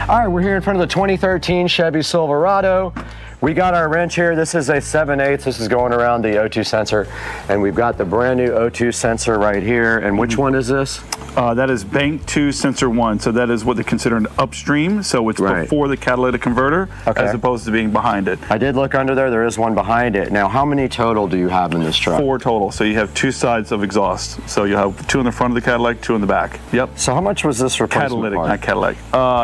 S2: All right, we're here in front of the 2013 Chevy Silverado. We got our wrench here. This is a 7/8. This is going around the O2 sensor. And we've got the brand new O2 sensor right here. And which one is this?
S15: That is Bank 2 Sensor 1. So that is what they consider an upstream. So it's before the catalytic converter, as opposed to being behind it.
S2: I did look under there. There is one behind it. Now, how many total do you have in this truck?
S15: 4 total. So you have 2 sides of exhaust. So you have 2 in the front of the Cadillac, 2 in the back. Yep.
S2: So how much was this replacement
S15: Catalytic,
S2: part?
S15: not Cadillac.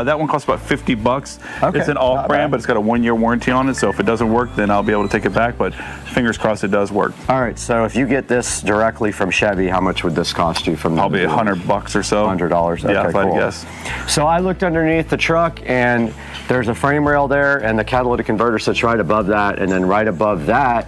S15: That one costs about $50.
S2: Okay,
S15: it's an off-brand, but it's got a 1-year warranty on it. So if it doesn't work, then I'll be able to take it back. But fingers crossed it does work.
S2: All right. So if you get this directly from Chevy, how much would this cost you from
S15: Probably $100 or so.
S2: $100. Okay,
S15: yeah, if I had to
S2: cool.
S15: guess.
S2: So I looked underneath the truck, and there's a frame rail there, and the catalytic converter sits right above that, and then right above that,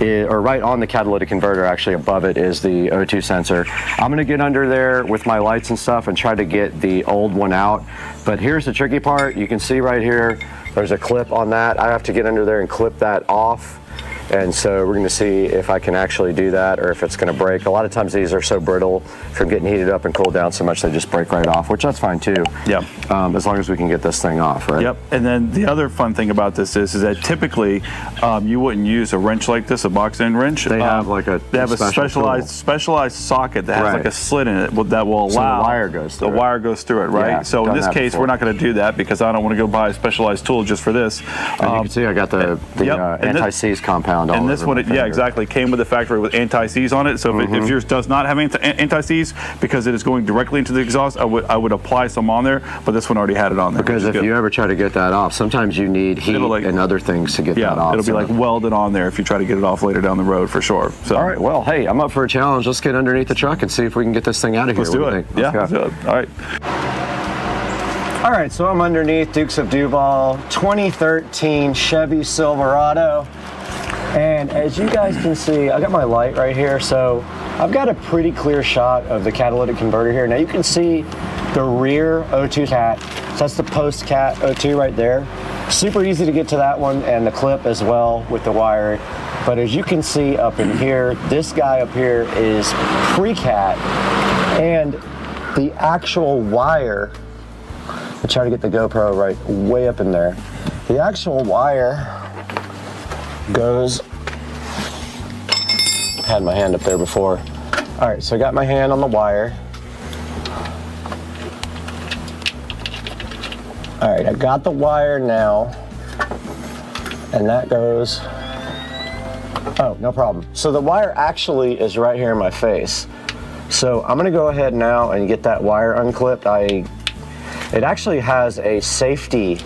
S2: or right on the catalytic converter, actually above it, is the O2 sensor. I'm gonna get under there with my lights and stuff and try to get the old one out. But here's the tricky part. You can see right here, there's a clip on that. I have to get under there and clip that off. And so we're going to see if I can actually do that or if it's going to break. A lot of times these are so brittle from getting heated up and cooled down so much they just break right off, which that's fine too.
S5: Yep.
S2: As long as we can get this thing off, right?
S5: Yep. And then the other fun thing about this is that typically you wouldn't use a wrench like this, a box end wrench.
S2: They have like a
S5: they have a specialized socket that has like a slit in it that will allow
S2: so the wire goes through
S5: the wire goes through it, right?
S2: Yeah,
S5: so in this case,
S2: before.
S5: we're not going to do that because I don't want to go buy a specialized tool just for this.
S2: And you can see I got the anti-seize compound on it.
S5: And this one, yeah, exactly, came with the factory with anti-seize on it. So if yours does not have anti-seize because it is going directly into the exhaust, I would apply some on there, but this one already had it on there.
S2: Because if you ever try to get that off, sometimes you need heat and other things to get that off.
S5: It'll be like welded on there if you try to get it off later down the road for sure. So.
S2: All right, well, hey, I'm up for a challenge. Let's get underneath the truck and see if we can get this thing out of here.
S5: Let's do it. Yeah, let's do it. All right.
S2: All right, so I'm underneath Dukes of Duval 2013 Chevy Silverado. And as you guys can see, I got my light right here, so I've got a pretty clear shot of the catalytic converter here. Now you can see the rear O2 cat, so that's the post cat O2 right there. Super easy to get to that one and the clip as well with the wire. But as you can see up in here, this guy up here is pre-cat, and the actual wire, I try to get the GoPro right way up in there. The actual wire goes, had my hand up there before. All right, so I got my hand on the wire. All right, I got the wire now, and that goes, oh, no problem. So the wire actually is right here in my face. So I'm gonna go ahead now and get that wire unclipped. It actually has a safety,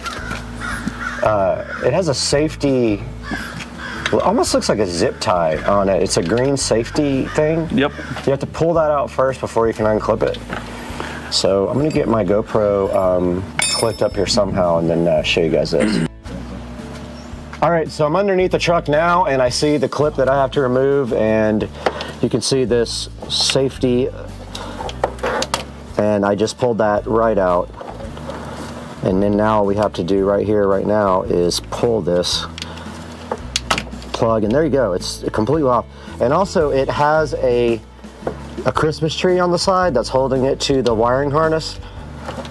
S2: well, almost looks like a zip tie on it. It's a green safety thing.
S5: Yep.
S2: You have to pull that out first before you can unclip it. So I'm gonna get my GoPro clipped up here somehow and then show you guys this. All right, so I'm underneath the truck now and I see the clip that I have to remove, and you can see this safety, and I just pulled that right out. And then now all we have to do right here, right now, is pull this plug, and there you go, it's completely off. And also it has a Christmas tree on the side that's holding it to the wiring harness.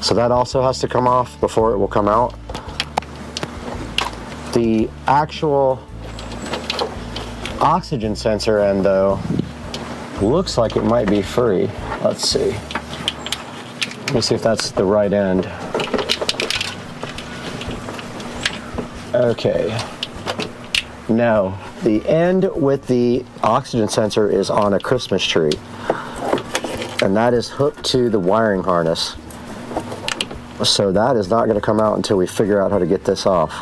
S2: So that also has to come off before it will come out. The actual oxygen sensor end though, looks like it might be free. Let's see. Let me see if that's the right end. Okay. No, the end with the oxygen sensor is on a Christmas tree, and that is hooked to the wiring harness. So that is not going to come out until we figure out how to get this off.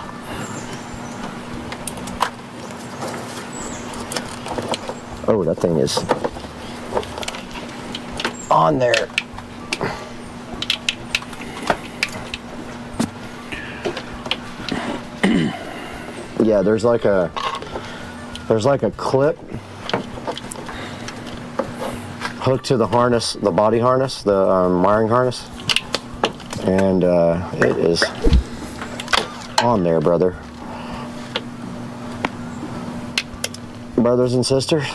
S2: Oh, that thing is on there. Yeah, there's like a clip hooked to the harness, the body harness, the wiring harness, and it is on there, brother. Brothers and sisters,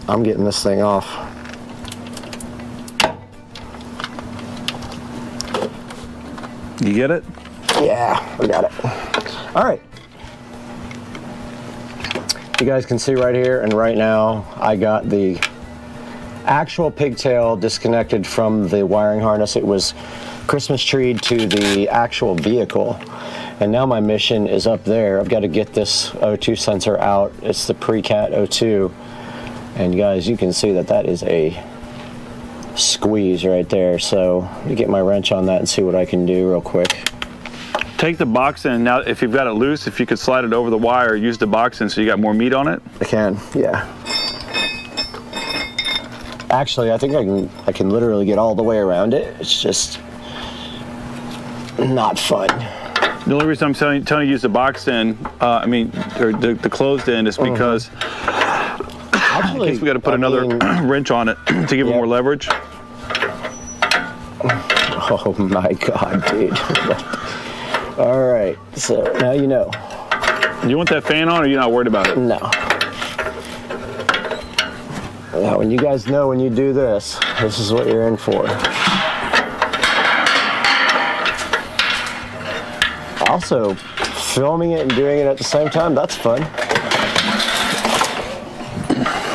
S2: I'm getting this thing off.
S5: You get it?
S2: Yeah, we got it. All right. You guys can see right here and right now, I got the actual pigtail disconnected from the wiring harness. It was Christmas treed to the actual vehicle. And now my mission is up there. I've got to get this O2 sensor out. It's the pre-cat O2. And guys, you can see that that is a squeeze right there. So let me get my wrench on that and see what I can do real quick.
S5: Take the box in. Now, if you've got it loose, if you could slide it over the wire, use the box in so you got more meat on it.
S2: I can, yeah. Actually, I think I can literally get all the way around it. It's just not fun.
S5: The only reason I'm telling you to use the box end, or the closed end, is because
S2: actually,
S5: in case we got to put another wrench on it to give it more leverage.
S2: Oh my God, dude. All right, so now you know.
S5: Do you want that fan on, or you're not worried about it?
S2: No. Now, when you guys know when you do this, this is what you're in for. Also, filming it and doing it at the same time, that's fun.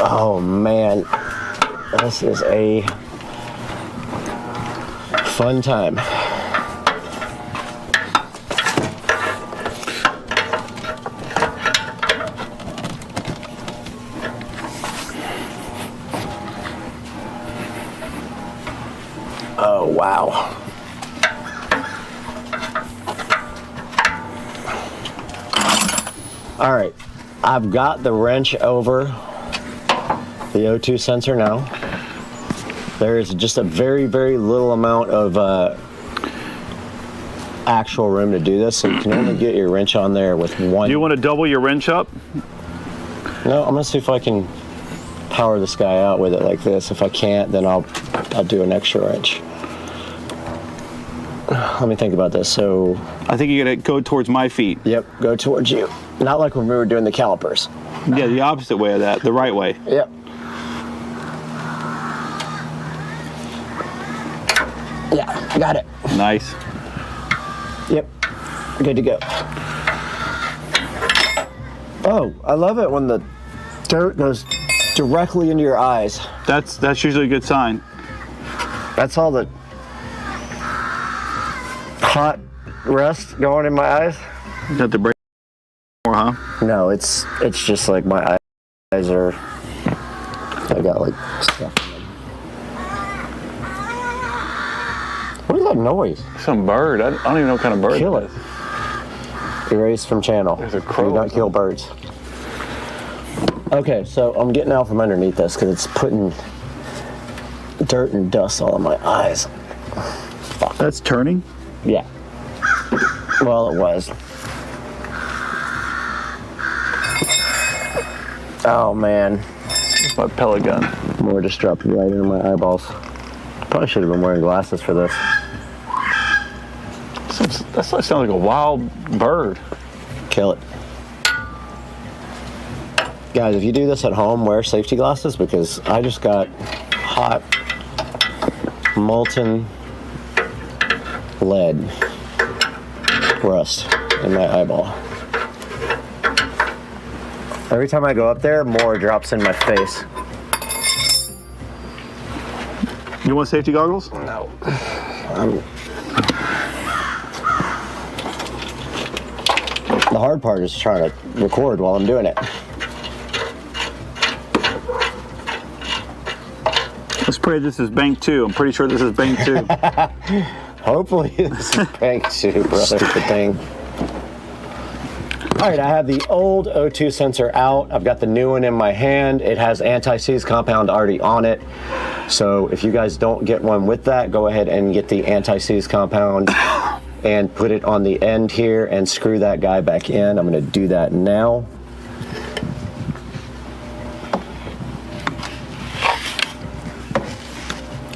S2: Oh man, this is a fun time. Oh wow. All right, I've got the wrench over the O2 sensor now. There is just a very, very little amount of actual room to do this, so you can only get your wrench on there with one.
S5: Do you want to double your wrench up?
S2: No, I'm gonna see if I can power this guy out with it like this. If I can't, then I'll do an extra wrench. Let me think about this. So
S5: I think you're gonna go towards my feet.
S2: Yep, go towards you. Not like when we were doing the calipers.
S5: Yeah, the opposite way of that, the right way.
S2: Yep. Yeah, got it.
S5: Nice.
S2: Yep, good to go. Oh, I love it when the dirt goes directly into your eyes.
S5: That's usually a good sign.
S2: That's all the hot rust going in my eyes.
S5: You got the break more, huh?
S2: No, it's just like my eyes are. I got like stuff in them. What is that noise?
S5: Some bird. I don't even know what kind of bird.
S2: Kill it. Erase from channel.
S5: There's a crow.
S2: Do not kill birds. Okay, so I'm getting out from underneath this because it's putting dirt and dust all in my eyes. Fuck.
S5: That's turning?
S2: Yeah. Well, it was. Oh man.
S5: It's my pellet gun.
S2: More just dropped right into my eyeballs. Probably should have been wearing glasses for this.
S5: That sounds like a wild bird.
S2: Kill it. Guys, if you do this at home, wear safety glasses because I just got hot, molten lead rust in my eyeball. Every time I go up there, more drops in my face.
S5: You want safety goggles?
S2: No. The hard part is trying to record while I'm doing it.
S5: Let's pray this is bank 2. I'm pretty sure this is bank 2.
S2: Hopefully this is bank 2, brother. Good thing. All right, I have the old O2 sensor out. I've got the new one in my hand. It has anti-seize compound already on it. So if you guys don't get one with that, go ahead and get the anti-seize compound and put it on the end here and screw that guy back in. I'm gonna do that now.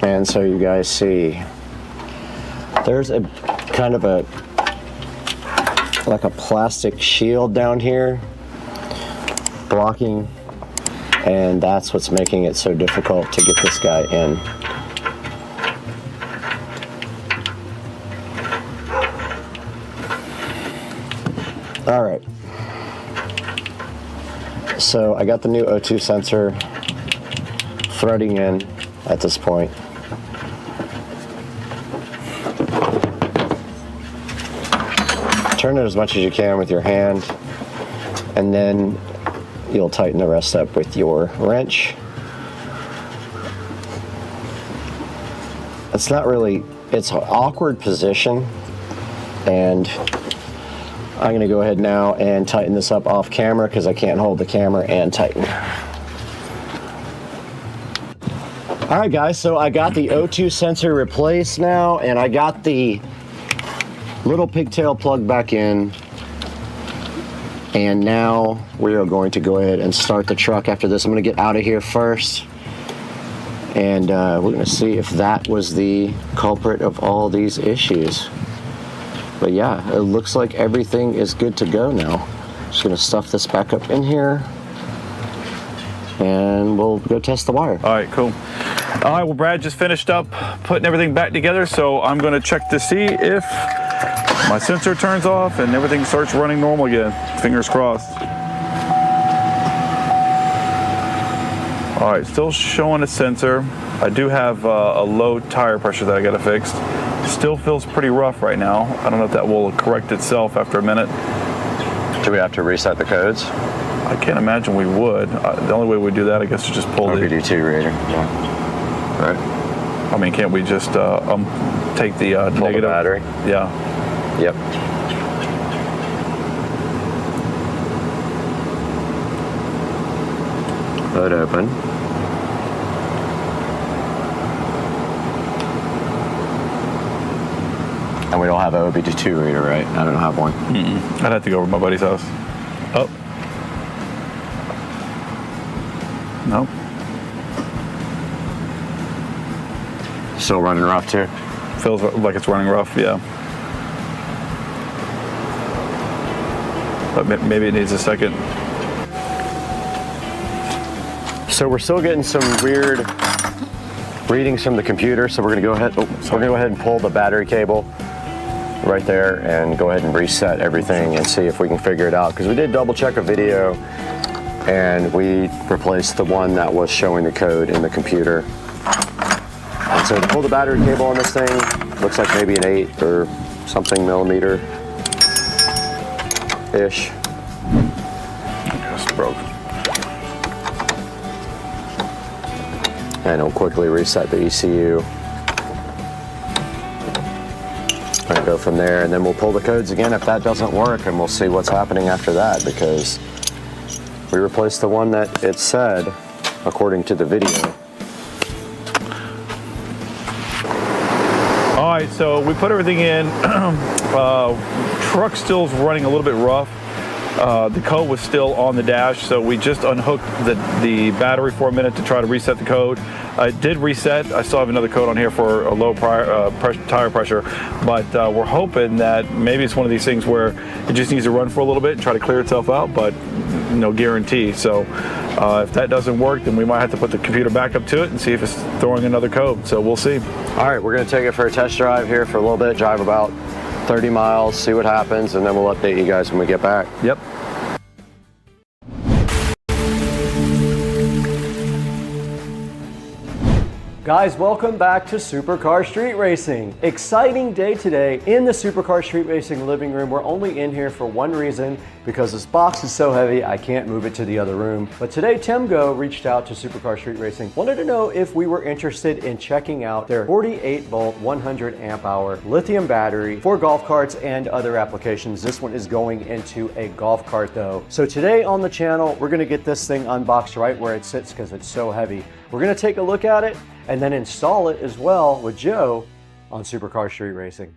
S2: And so you guys see, there's a kind of a, like a plastic shield down here blocking, and that's what's making it so difficult to get this guy in. All right, so I got the new O2 sensor threading in at this point. Turn it as much as you can with your hand, and then you'll tighten the rest up with your wrench. It's not really, it's an awkward position, and I'm gonna go ahead now and tighten this up off camera because I can't hold the camera and tighten. All right guys, so I got the O2 sensor replaced now, and I got the little pigtail plug back in, and now we are going to go ahead and start the truck. After this, I'm going to get out of here first, and we're going to see if that was the culprit of all these issues. But yeah, it looks like everything is good to go now. Just gonna stuff this back up in here and we'll go test the wire.
S15: All right, cool. All right, well, Brad just finished up putting everything back together, so I'm gonna check to see if my sensor turns off and everything starts running normal again. Fingers crossed. All right, still showing a sensor. I do have a low tire pressure that I gotta fix. Still feels pretty rough right now. I don't know if that will correct itself after a minute.
S2: Do we have to reset the codes?
S15: I can't imagine we would. The only way we do that, I guess, is just pull the
S2: OBD2 reader. Yeah. Right.
S15: I mean, can't we just take the
S2: pull
S15: negative?
S2: The battery?
S15: Yeah.
S2: Yep. Hood open. And we don't have an OBD2 reader, right? I don't have one.
S15: I'd have to go over to my buddy's house. Oh. No.
S2: Still running rough too?
S15: Feels like it's running rough, yeah. But maybe it needs a second.
S2: So we're still getting some weird readings from the computer. So we're gonna go ahead. We're gonna go ahead and pull the battery cable right there and go ahead and reset everything and see if we can figure it out. Because we did double check a video and we replaced the one that was showing the code in the computer. And so to pull the battery cable on this thing, looks like maybe an 8 or something millimeter-ish.
S15: Just broke.
S2: And it'll quickly reset the ECU. And go from there, and then we'll pull the codes again if that doesn't work, and we'll see what's happening after that, because we replaced the one that it said, according to the video.
S15: All right, so we put everything in. Truck still's running a little bit rough. The code was still on the dash, so we just unhooked the battery for a minute to try to reset the code. It did reset. I still have another code on here for a low tire pressure, but we're hoping that maybe it's one of these things where it just needs to run for a little bit and try to clear itself out, but no guarantee. So if that doesn't work, then we might have to put the computer back up to it and see if it's throwing another code. So we'll see.
S2: All right, we're gonna take it for a test drive here for a little bit, drive about 30 miles, see what happens, and then we'll update you guys when we get back.
S15: Yep.
S2: Guys, welcome back to Supercar Street Racing. Exciting day today in the Supercar Street Racing living room. We're only in here for one reason, because this box is so heavy I can't move it to the other room. But today Timgo reached out to Supercar Street Racing, wanted to know if we were interested in checking out their 48 volt 100 amp hour lithium battery for golf carts and other applications. This one is going into a golf cart though. So today on the channel, we're gonna get this thing unboxed right where it sits because it's so heavy. We're gonna take a look at it and then install it as well with Joe on Supercar Street Racing.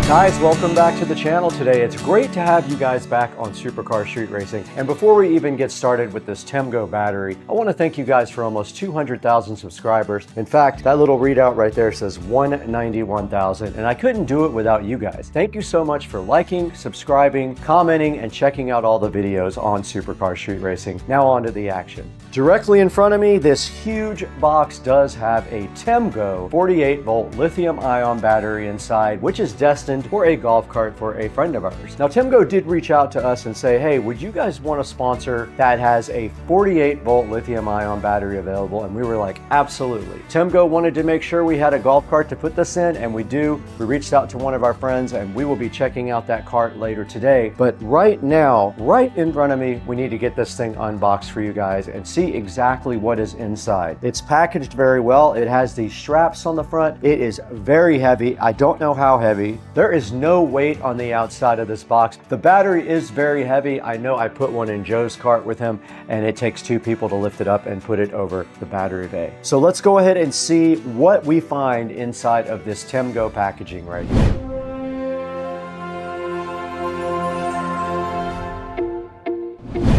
S2: Guys, welcome back to the channel today. It's great to have you guys back on Supercar Street Racing. And before we even get started with this Timgo battery, I want to thank you guys for almost 200,000 subscribers. In fact, that little readout right there says 191,000, and I couldn't do it without you guys. Thank you so much for liking, subscribing, commenting, and checking out all the videos on Supercar Street Racing. Now on to the action. Directly in front of me, this huge box does have a Timgo 48 volt lithium ion battery inside, which is destined friend or a golf cart for a friend of ours. Now, Timgo did reach out to us and say, hey, would you guys want a sponsor that has a 48-volt lithium-ion battery available? And we were like, absolutely. Timgo wanted to make sure we had a golf cart to put this in, and we do. We reached out to one of our friends, and we will be checking out that cart later today. But right now, right in front of me, we need to get this thing unboxed for you guys and see exactly what is inside. It's packaged very well. It has these straps on the front. It is very heavy. I don't know how heavy. There is no weight on the outside of this box. The battery is very heavy. I know I put one in Joe's cart with him, and it takes 2 people to lift it up and put it over the battery bay. So let's go ahead and see what we find inside of this Timgo packaging right here.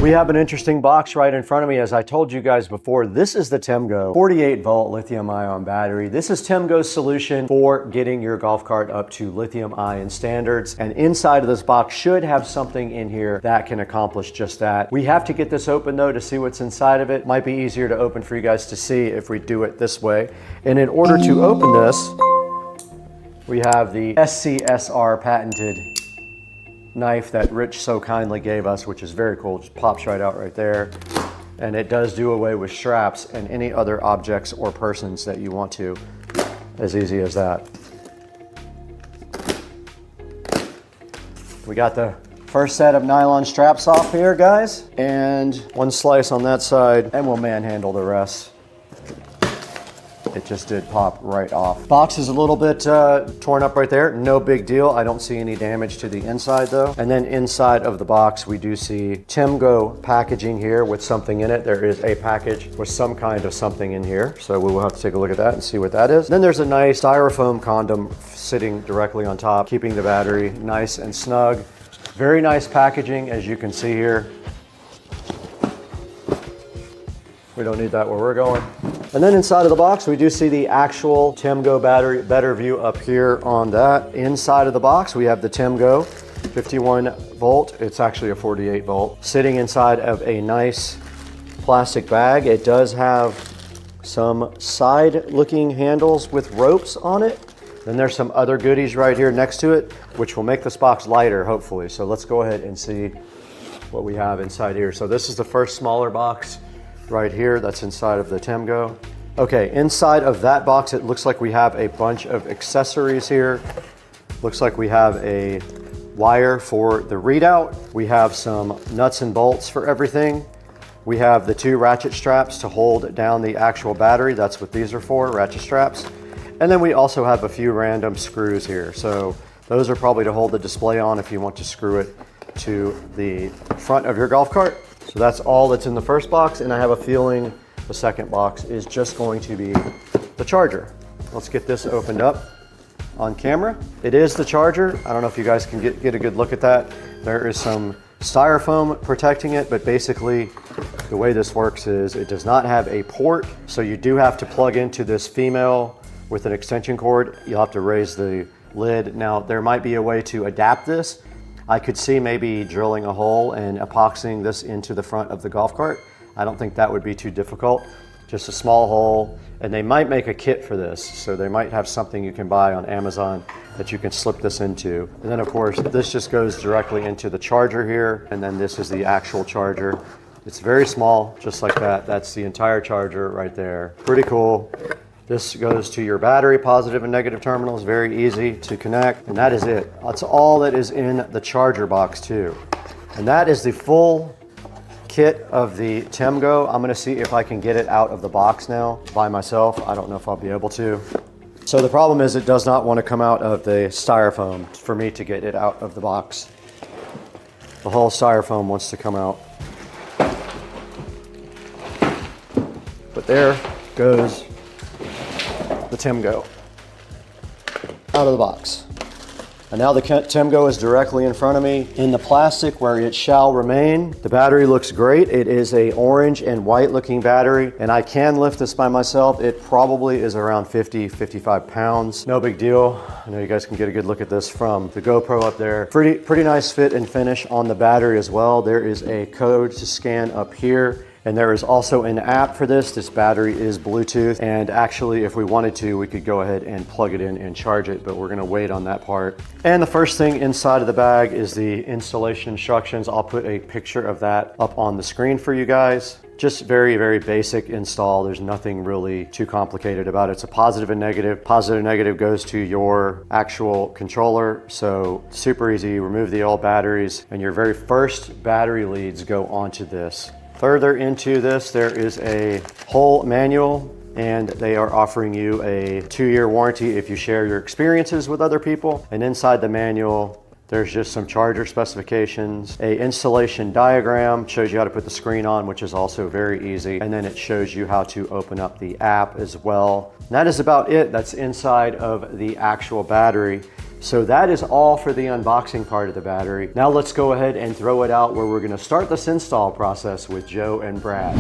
S2: We have an interesting box right in front of me. As I told you guys before, this is the Timgo 48-volt lithium-ion battery. This is Timgo's solution for getting your golf cart up to lithium-ion standards. And inside of this box should have something in here that can accomplish just that. We have to get this open though to see what's inside of it. Might be easier to open for you guys to see if we do it this way. And in order to open this, we have the SCSR patented knife that Rich so kindly gave us, which is very cool. Just pops right out right there. And it does do away with straps and any other objects or persons that you want to. As easy as that. We got the first set of nylon straps off here, guys. And one slice on that side, and we'll manhandle the rest. It just did pop right off. Box is a little bit torn up right there. No big deal. I don't see any damage to the inside though. And then inside of the box, we do see Timgo packaging here with something in it. There is a package with some kind of something in here. So we will have to take a look at that and see what that is. Then there's a nice styrofoam condom sitting directly on top, keeping the battery nice and snug. Very nice packaging, as you can see here. We don't need that where we're going. And then inside of the box, we do see the actual Timgo battery. Better view up here on that. Inside of the box, we have the Timgo 51 volt. It's actually a 48 volt. Sitting inside of a nice plastic bag. It does have some side looking handles with ropes on it. Then there's some other goodies right here next to it, which will make this box lighter, hopefully. So let's go ahead and see what we have inside here. So this is the first smaller box right here that's inside of the Timgo. Okay, inside of that box, it looks like we have a bunch of accessories here. Looks like we have a wire for the readout. We have some nuts and bolts for everything. We have the 2 ratchet straps to hold down the actual battery. That's what these are for, ratchet straps. And then we also have a few random screws here. So those are probably to hold the display on if you want to screw it to the front of your golf cart. So that's all that's in the first box, and I have a feeling the second box is just going to be the charger. Let's get this opened up on camera. It is the charger. I don't know if you guys can get a good look at that. There is some styrofoam protecting it, but basically the way this works is it does not have a port, so you do have to plug into this female with an extension cord. You'll have to raise the lid. Now, there might be a way to adapt this. I could see maybe drilling a hole and epoxying this into the front of the golf cart. I don't think that would be too difficult. Just a small hole, and they might make a kit for this. So they might have something you can buy on Amazon that you can slip this into. And then of course, this just goes directly into the charger here. And then this is the actual charger. It's very small, just like that. That's the entire charger right there. Pretty cool. This goes to your battery, positive and negative terminals, very easy to connect, and that is it. That's all that is in the charger box too. And that is the full kit of the Timgo. I'm gonna see if I can get it out of the box now by myself. I don't know if I'll be able to. So the problem is it does not want to come out of the styrofoam for me to get it out of the box. The whole styrofoam wants to come out. But there goes the Timgo out of the box. And now the Timgo is directly in front of me in the plastic where it shall remain. The battery looks great. It is a orange and white looking battery, and I can lift this by myself. It probably is around 50-55 pounds. No big deal. I know you guys can get a good look at this from the GoPro up there. Pretty nice fit and finish on the battery as well. There is a code to scan up here. And there is also an app for this. This battery is Bluetooth, and actually if we wanted to, we could go ahead and plug it in and charge it, but we're gonna wait on that part. And the first thing inside of the bag is the installation instructions. I'll put a picture of that up on the screen for you guys. Just very, very basic install. There's nothing really too complicated about it. It's a positive and negative. Positive and negative goes to your actual controller. So super easy, remove the old batteries, and your very first battery leads go onto this. Further into this, there is a whole manual, and they are offering you a 2-year warranty if you share your experiences with other people. And inside the manual, there's just some charger specifications, a installation diagram, shows you how to put the screen on, which is also very easy. And then it shows you how to open up the app as well. And that is about it. That's inside of the actual battery. So that is all for the unboxing part of the battery. Now let's go ahead and throw it out where we're gonna start this install process with Joe and Brad.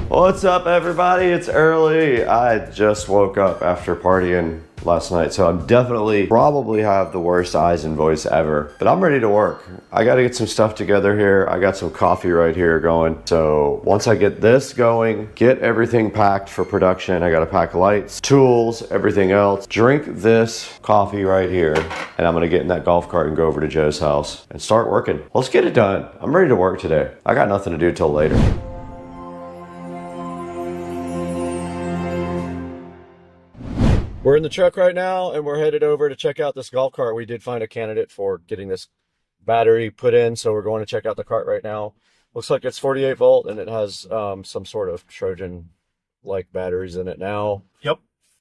S1: What's up, everybody? It's early. I just woke up after partying last night, so I'm definitely probably have the worst eyes and voice ever, but I'm ready to work. I got to get some stuff together here. I got some coffee right here going. So once I get this going, get everything packed for production. I got to pack lights, tools, everything else. Drink this coffee right here, and I'm going to get in that golf cart and go over to Joe's house and start working. Let's get it done. I'm ready to work today. I got nothing to do till later.
S2: We're in the truck right now, and we're headed over to check out this golf cart. We did find a candidate for getting this battery put in, so we're going to check out the cart right now. Looks like it's 48 volt, and it has some sort of Trojan-like batteries in it now.
S15: Yep.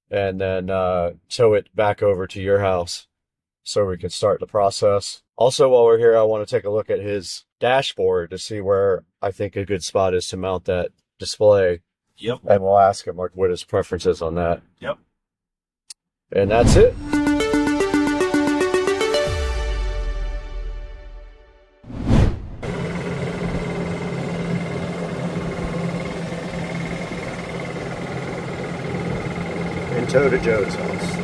S2: And then tow it back over to your house so we can start the process. Also, while we're here, I want to take a look at his dashboard to see where I think a good spot is to mount that display.
S15: Yep.
S2: And we'll ask him what his preference is on that.
S15: Yep.
S2: And that's it. And tow to Joe's house.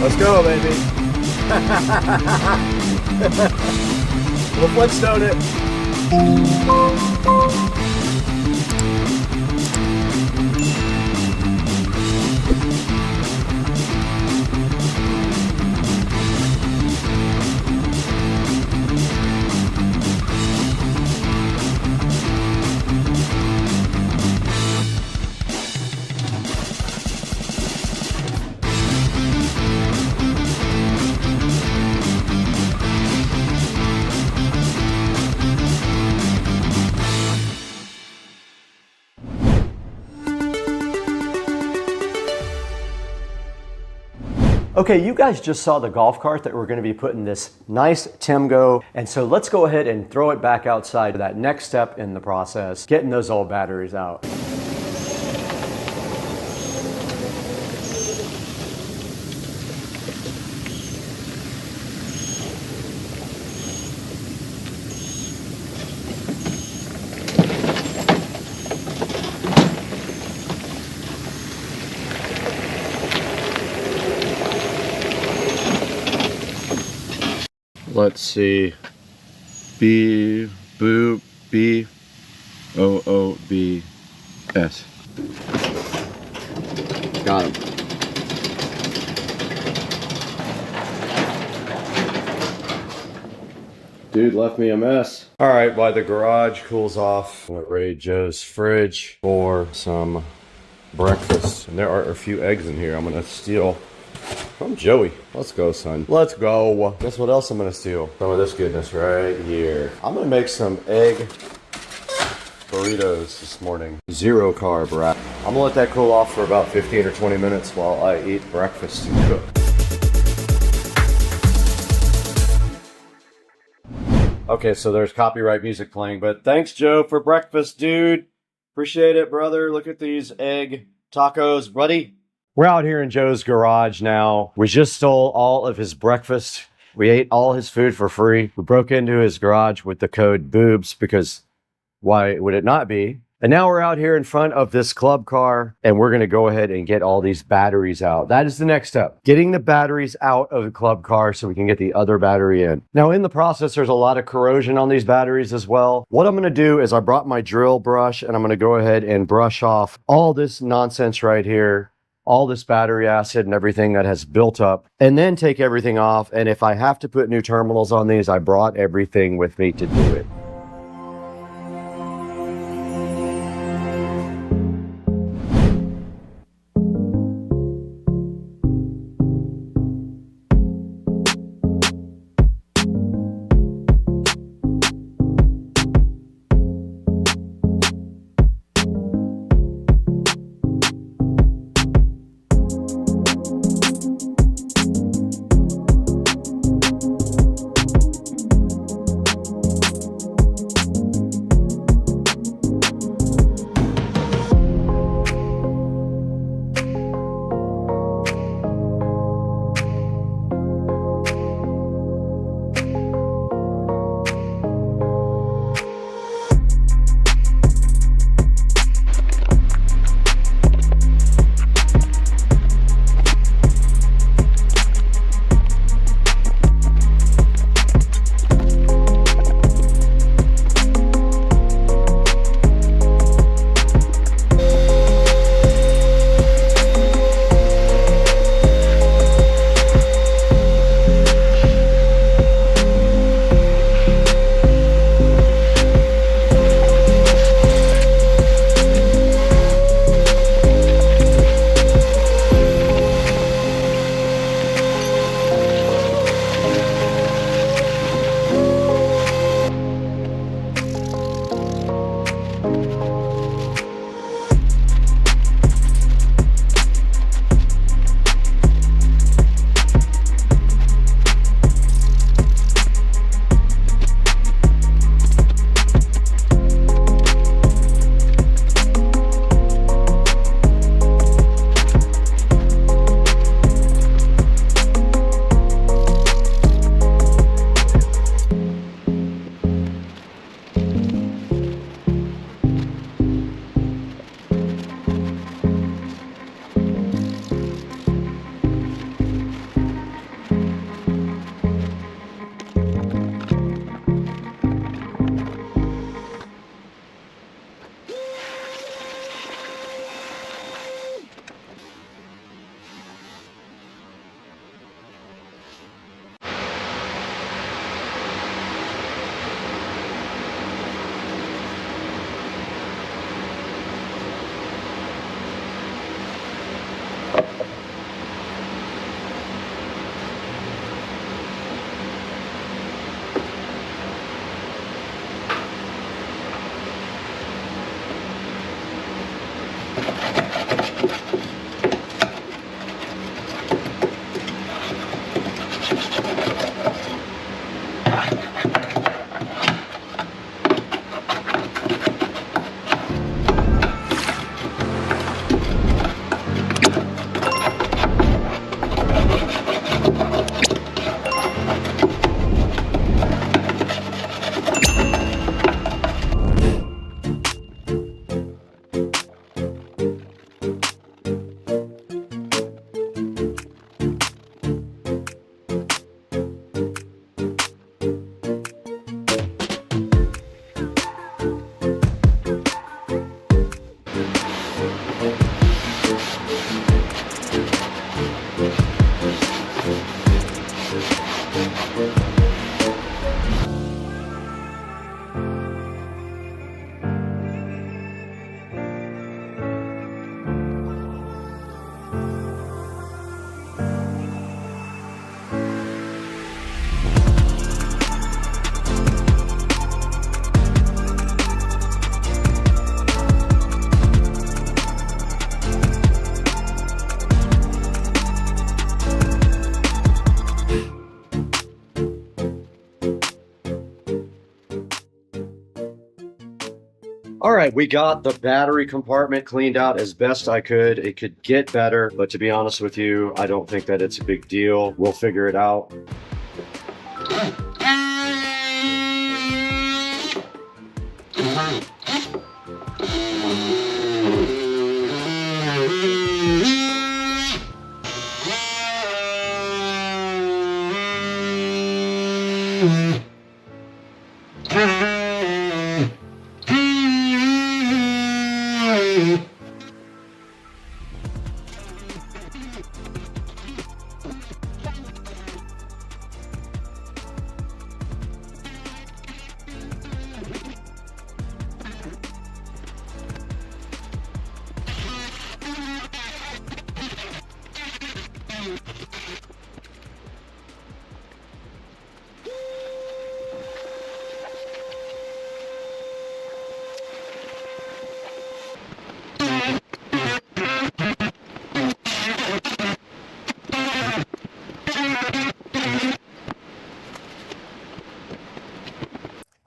S2: Let's go, baby. We'll Flintstone it. Okay, you guys just saw the golf cart that we're going to be putting this nice Timgo, and so let's go ahead and throw it back outside to that next step in the process, getting those old batteries out. Let's see. B boop B O O B S. Got him. Dude left me a mess. All right, while the garage cools off, I'm gonna raid Joe's fridge for some breakfast. And there are a few eggs in here I'm gonna steal from Joey. Let's go, son. Let's go. Guess what else I'm gonna steal? Some of this goodness right here. I'm gonna make some egg burritos this morning. 0 carb wrap. I'm gonna let that cool off for about 15 or 20 minutes while I eat breakfast and cook. Okay, so there's copyright music playing, but thanks, Joe, for breakfast, dude. Appreciate it, brother. Look at these egg tacos, buddy. We're out here in Joe's garage now. We just stole all of his breakfast. We ate all his food for free. We broke into his garage with the code BOOBS because why would it not be? And now we're out here in front of this club car and we're going to go ahead and get all these batteries out. That is the next step, getting the batteries out of the club car so we can get the other battery in. Now in the process, there's a lot of corrosion on these batteries as well. What I'm going to do is I brought my drill brush and I'm going to go ahead and brush off all this nonsense right here, all this battery acid and everything that has built up, and then take everything off. And if I have to put new terminals on these, I brought everything with me to do it. All right, we got the battery compartment cleaned out as best I could. It could get better, but to be honest with you, I don't think that it's a big deal. We'll figure it out.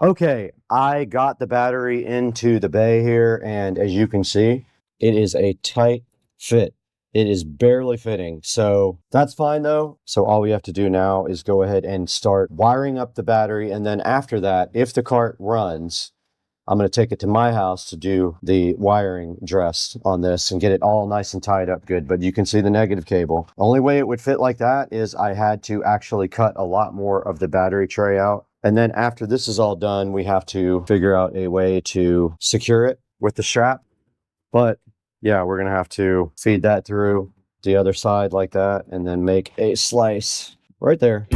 S2: Okay, I got the battery into the bay here, and as you can see, it is a tight fit. It is barely fitting, so that's fine though. So all we have to do now is go ahead and start wiring up the battery, and then after that, if the cart runs, I'm going to take it to my house to do the wiring dress on this and get it all nice and tied up good. But you can see the negative cable. Only way it would fit like that is I had to actually cut a lot more of the battery tray out. And then after this is all done, we have to figure out a way to secure it with the strap. But yeah, we're going to have to feed that through the other side like that and then make a slice right there.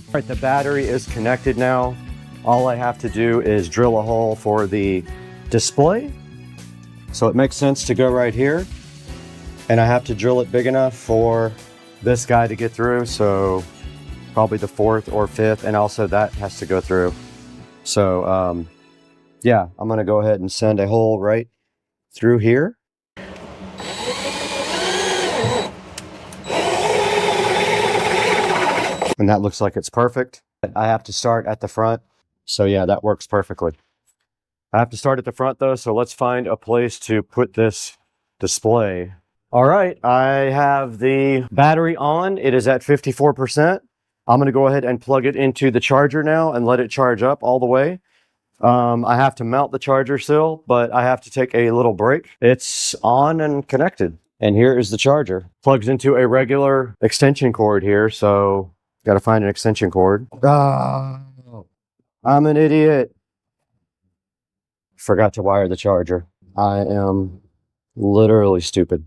S2: All right, the battery is connected now. All I have to do is drill a hole for the display. So it makes sense to go right here. And I have to drill it big enough for this guy to get through. So probably the 4th or 5th, and also that has to go through. So yeah, I'm gonna go ahead and send a hole right through here. And that looks like it's perfect. I have to start at the front. So yeah, that works perfectly. I have to start at the front though, so let's find a place to put this display. All right, I have the battery on. It is at 54%. I'm gonna go ahead and plug it into the charger now and let it charge up all the way. I have to mount the charger still, but I have to take a little break. It's on and connected. And here is the charger. Plugs into a regular extension cord here, so got to find an extension cord. Oh, I'm an idiot. Forgot to wire the charger. I am literally stupid.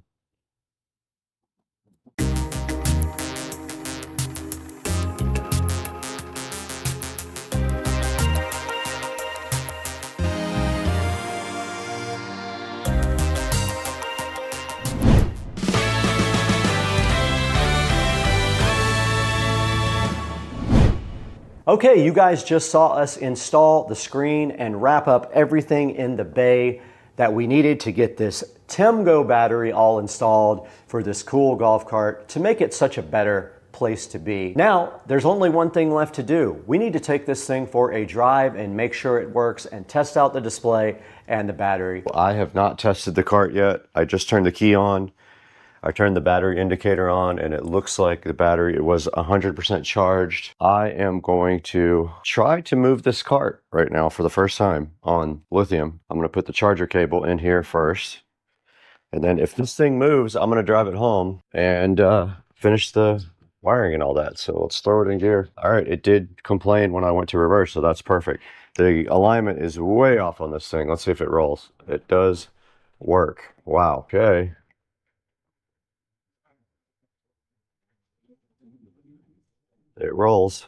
S2: Okay, you guys just saw us install the screen and wrap up everything in the bay. that we needed to get this TEMGO battery all installed for this cool golf cart to make it such a better place to be. Now, there's only one thing left to do. We need to take this thing for a drive and make sure it works and test out the display and the battery. I have not tested the cart yet. I just turned the key on. I turned the battery indicator on and it looks like the battery was 100% charged. I am going to try to move this cart right now for the first time on lithium. I'm going to put the charger cable in here first. And then if this thing moves, I'm going to drive it home and finish the wiring and all that. So let's throw it in gear. All right, it did complain when I went to reverse, so that's perfect. The alignment is way off on this thing. Let's see if it rolls. It does work. Wow, okay. It rolls.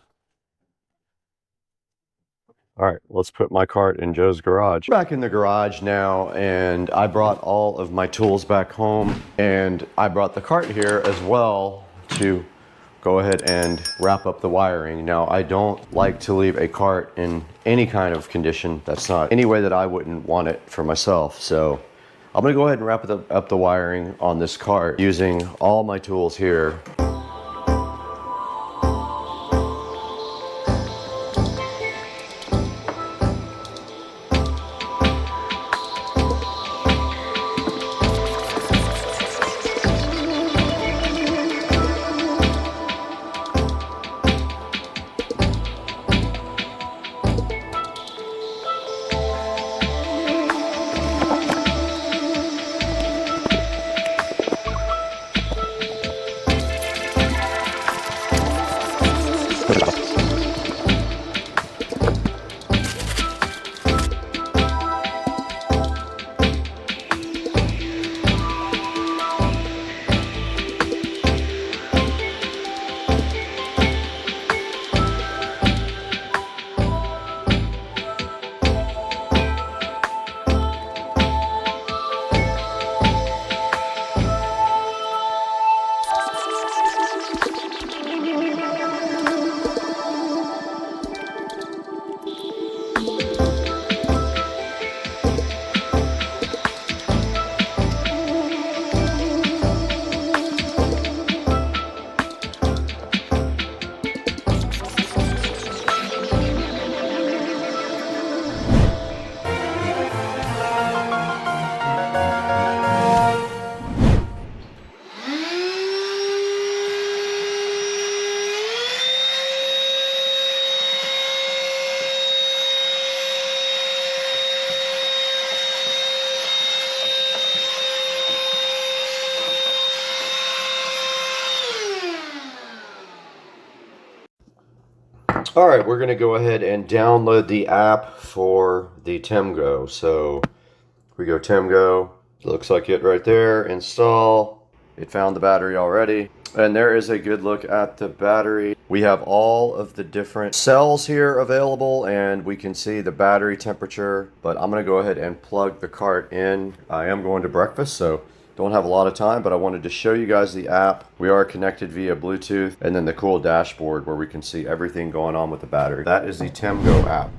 S2: All right, let's put my cart in Joe's garage. Back in the garage now, and I brought all of my tools back home, and I brought the cart here as well to go ahead and wrap up the wiring. Now, I don't like to leave a cart in any kind of condition that's not any way that I wouldn't want it for myself. So I'm gonna go ahead and wrap up the wiring on this cart using all my tools here. All right, we're gonna go ahead and download the app for the TEMGO. So we go TEMGO, looks like it right there, install. It found the battery already. And there is a good look at the battery. We have all of the different cells here available and we can see the battery temperature, but I'm gonna go ahead and plug the cart in. I am going to breakfast, so don't have a lot of time, but I wanted to show you guys the app. We are connected via Bluetooth, and then the cool dashboard where we can see everything going on with the battery. That is the TEMGO app.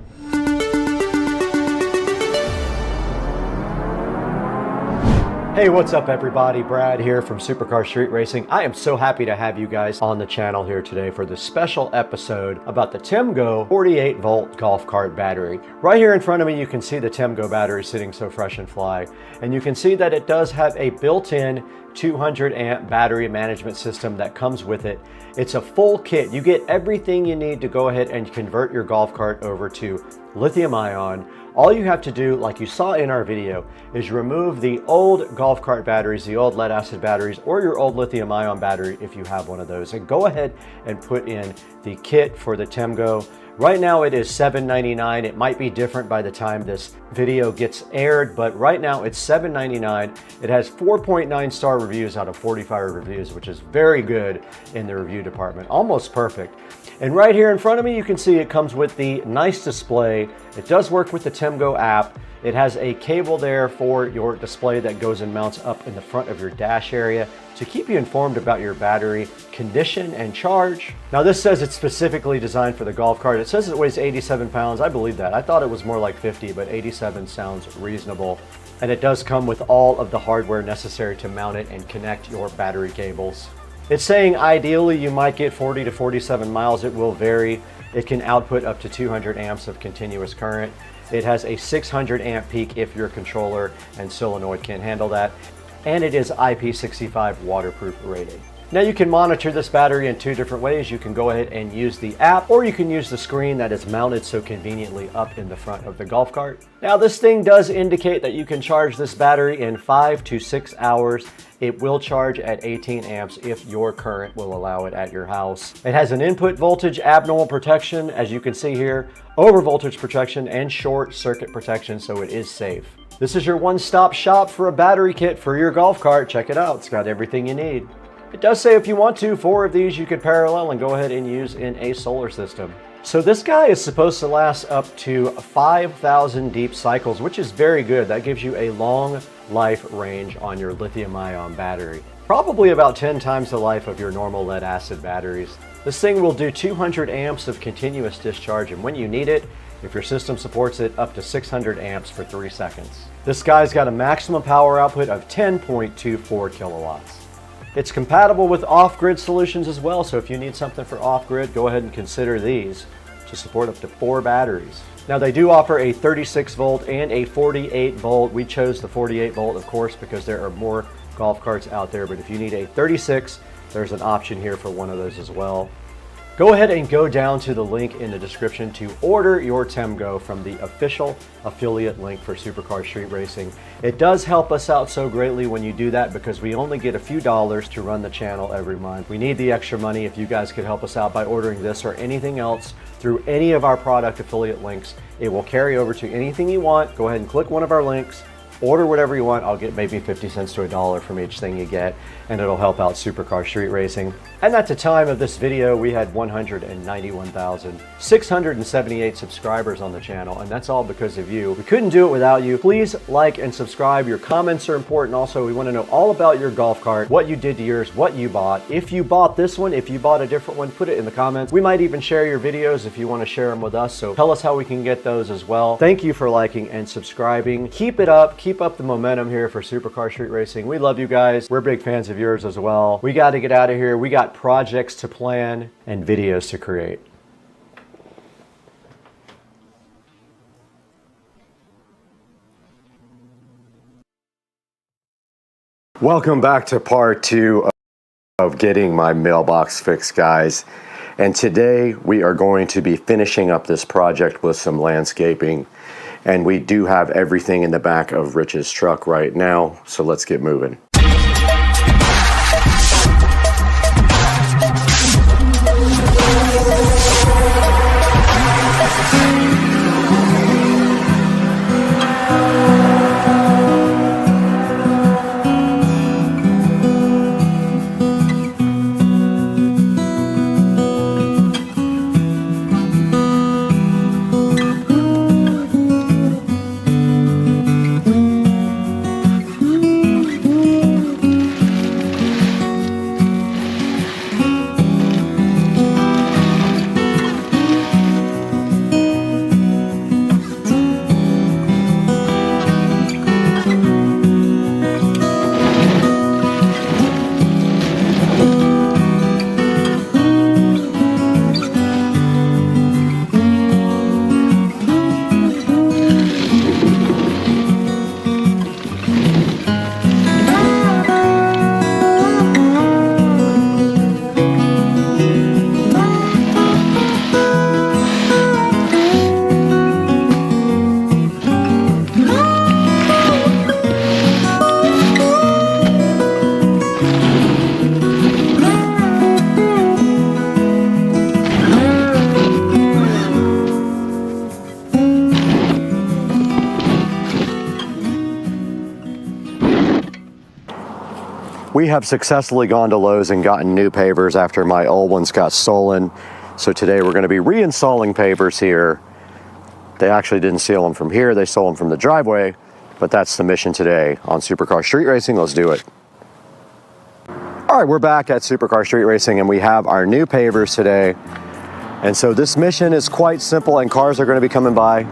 S2: Hey, what's up everybody? Brad here from Supercar Street Racing. I am so happy to have you guys on the channel here today for this special episode about the TEMGO 48 volt golf cart battery. Right here in front of me you can see the TEMGO battery sitting so fresh and fly, and you can see that it does have a built-in 200 amp battery management system that comes with it. It's a full kit. You get everything you need to go ahead and convert your golf cart over to lithium ion. All you have to do, like you saw in our video, is remove the old golf cart batteries, the old lead acid batteries, or your old lithium ion battery if you have one of those, and go ahead and put in the kit for the TEMGO. Right now it is $7.99. It might be different by the time this video gets aired, but right now it's $7.99. It has 4.9 star reviews out of 45 reviews, which is very good in the review department, almost perfect. And right here in front of me, you can see it comes with the nice display. It does work with the TEMGO app. It has a cable there for your display that goes and mounts up in the front of your dash area to keep you informed about your battery condition and charge. Now this says it's specifically designed for the golf cart. It says it weighs 87 pounds. I believe that. I thought it was more like 50, but 87 47 sounds reasonable. And it does come with all of the hardware necessary to mount it and connect your battery cables. It's saying ideally you might get 40 to 47 miles. It will vary. It can output up to 200 amps of continuous current. It has a 600 amp peak if your controller and solenoid can handle that. And it is IP65 waterproof rated. Now you can monitor this battery in two different ways. You can go ahead and use the app, or you can use the screen that is mounted so conveniently up in the front of the golf cart. Now this thing does indicate that you can charge this battery in 5 to 6 hours. It will charge at 18 amps if your current will allow it at your house. It has an input voltage abnormal protection, as you can see here, over voltage protection, and short circuit protection, so it is safe. This is your one-stop shop for a battery kit for your golf cart. Check it out, it's got everything you need. It does say if you want to, 4 of these you could parallel and go ahead and use in a solar system. So this guy is supposed to last up to 5,000 deep cycles, which is very good. That gives you a long life range on your lithium-ion battery. Probably about 10 times the life of your normal lead-acid batteries. This thing will do 200 amps of continuous discharge, and when you need it, if your system supports it, up to 600 amps for 3 seconds. This guy's got a maximum power output of 10.24 kilowatts. It's compatible with off-grid solutions as well, so if you need something for off-grid, go ahead and consider these to support up to 4 batteries. Now they do offer a 36 volt and a 48 volt. We chose the 48 volt, of course, because there are more golf carts out there, but if you need a 36, there's an option here for one of those as well. Go ahead and go down to the link in the description to order your Temgo from the official affiliate link for Supercar Street Racing. It does help us out so greatly when you do that because we only get a few dollars to run the channel every month. We need the extra money. If you guys could help us out by ordering this or anything else through any of our product affiliate links, it will carry over to anything you want. Go ahead and click one of our links. Order whatever you want. I'll get maybe 50 cents to $1 from each thing you get, and it'll help out Supercar Street Racing. And at the time of this video, we had 191,678 subscribers on the channel, and that's all because of you. We couldn't do it without you. Please like and subscribe. Your comments are important. Also, we want to know all about your golf cart, what you did to yours, what you bought. If you bought this one, if you bought a different one, put it in the comments. We might even share your videos if you want to share them with us, so tell us how we can get those as well. Thank you for liking and subscribing. Keep it up. Keep up the momentum here for Supercar Street Racing. We love you guys. We're big fans of yours as well. We got to get out of here. We got projects to plan and videos to create.
S1: Welcome back to part 2 of getting my mailbox fixed, guys. And today we are going to be finishing up this project with some landscaping. And we do have everything in the back of Rich's truck right now, so let's get moving. We have successfully gone to Lowe's and gotten new pavers after my old ones got stolen. So today we're going to be reinstalling pavers here. They actually didn't steal them from here, they stole them from the driveway, but that's the mission today on Supercar Street Racing. Let's do it. All right, we're back at Supercar Street Racing and we have our new pavers today. And so this mission is quite simple and cars are going to be coming by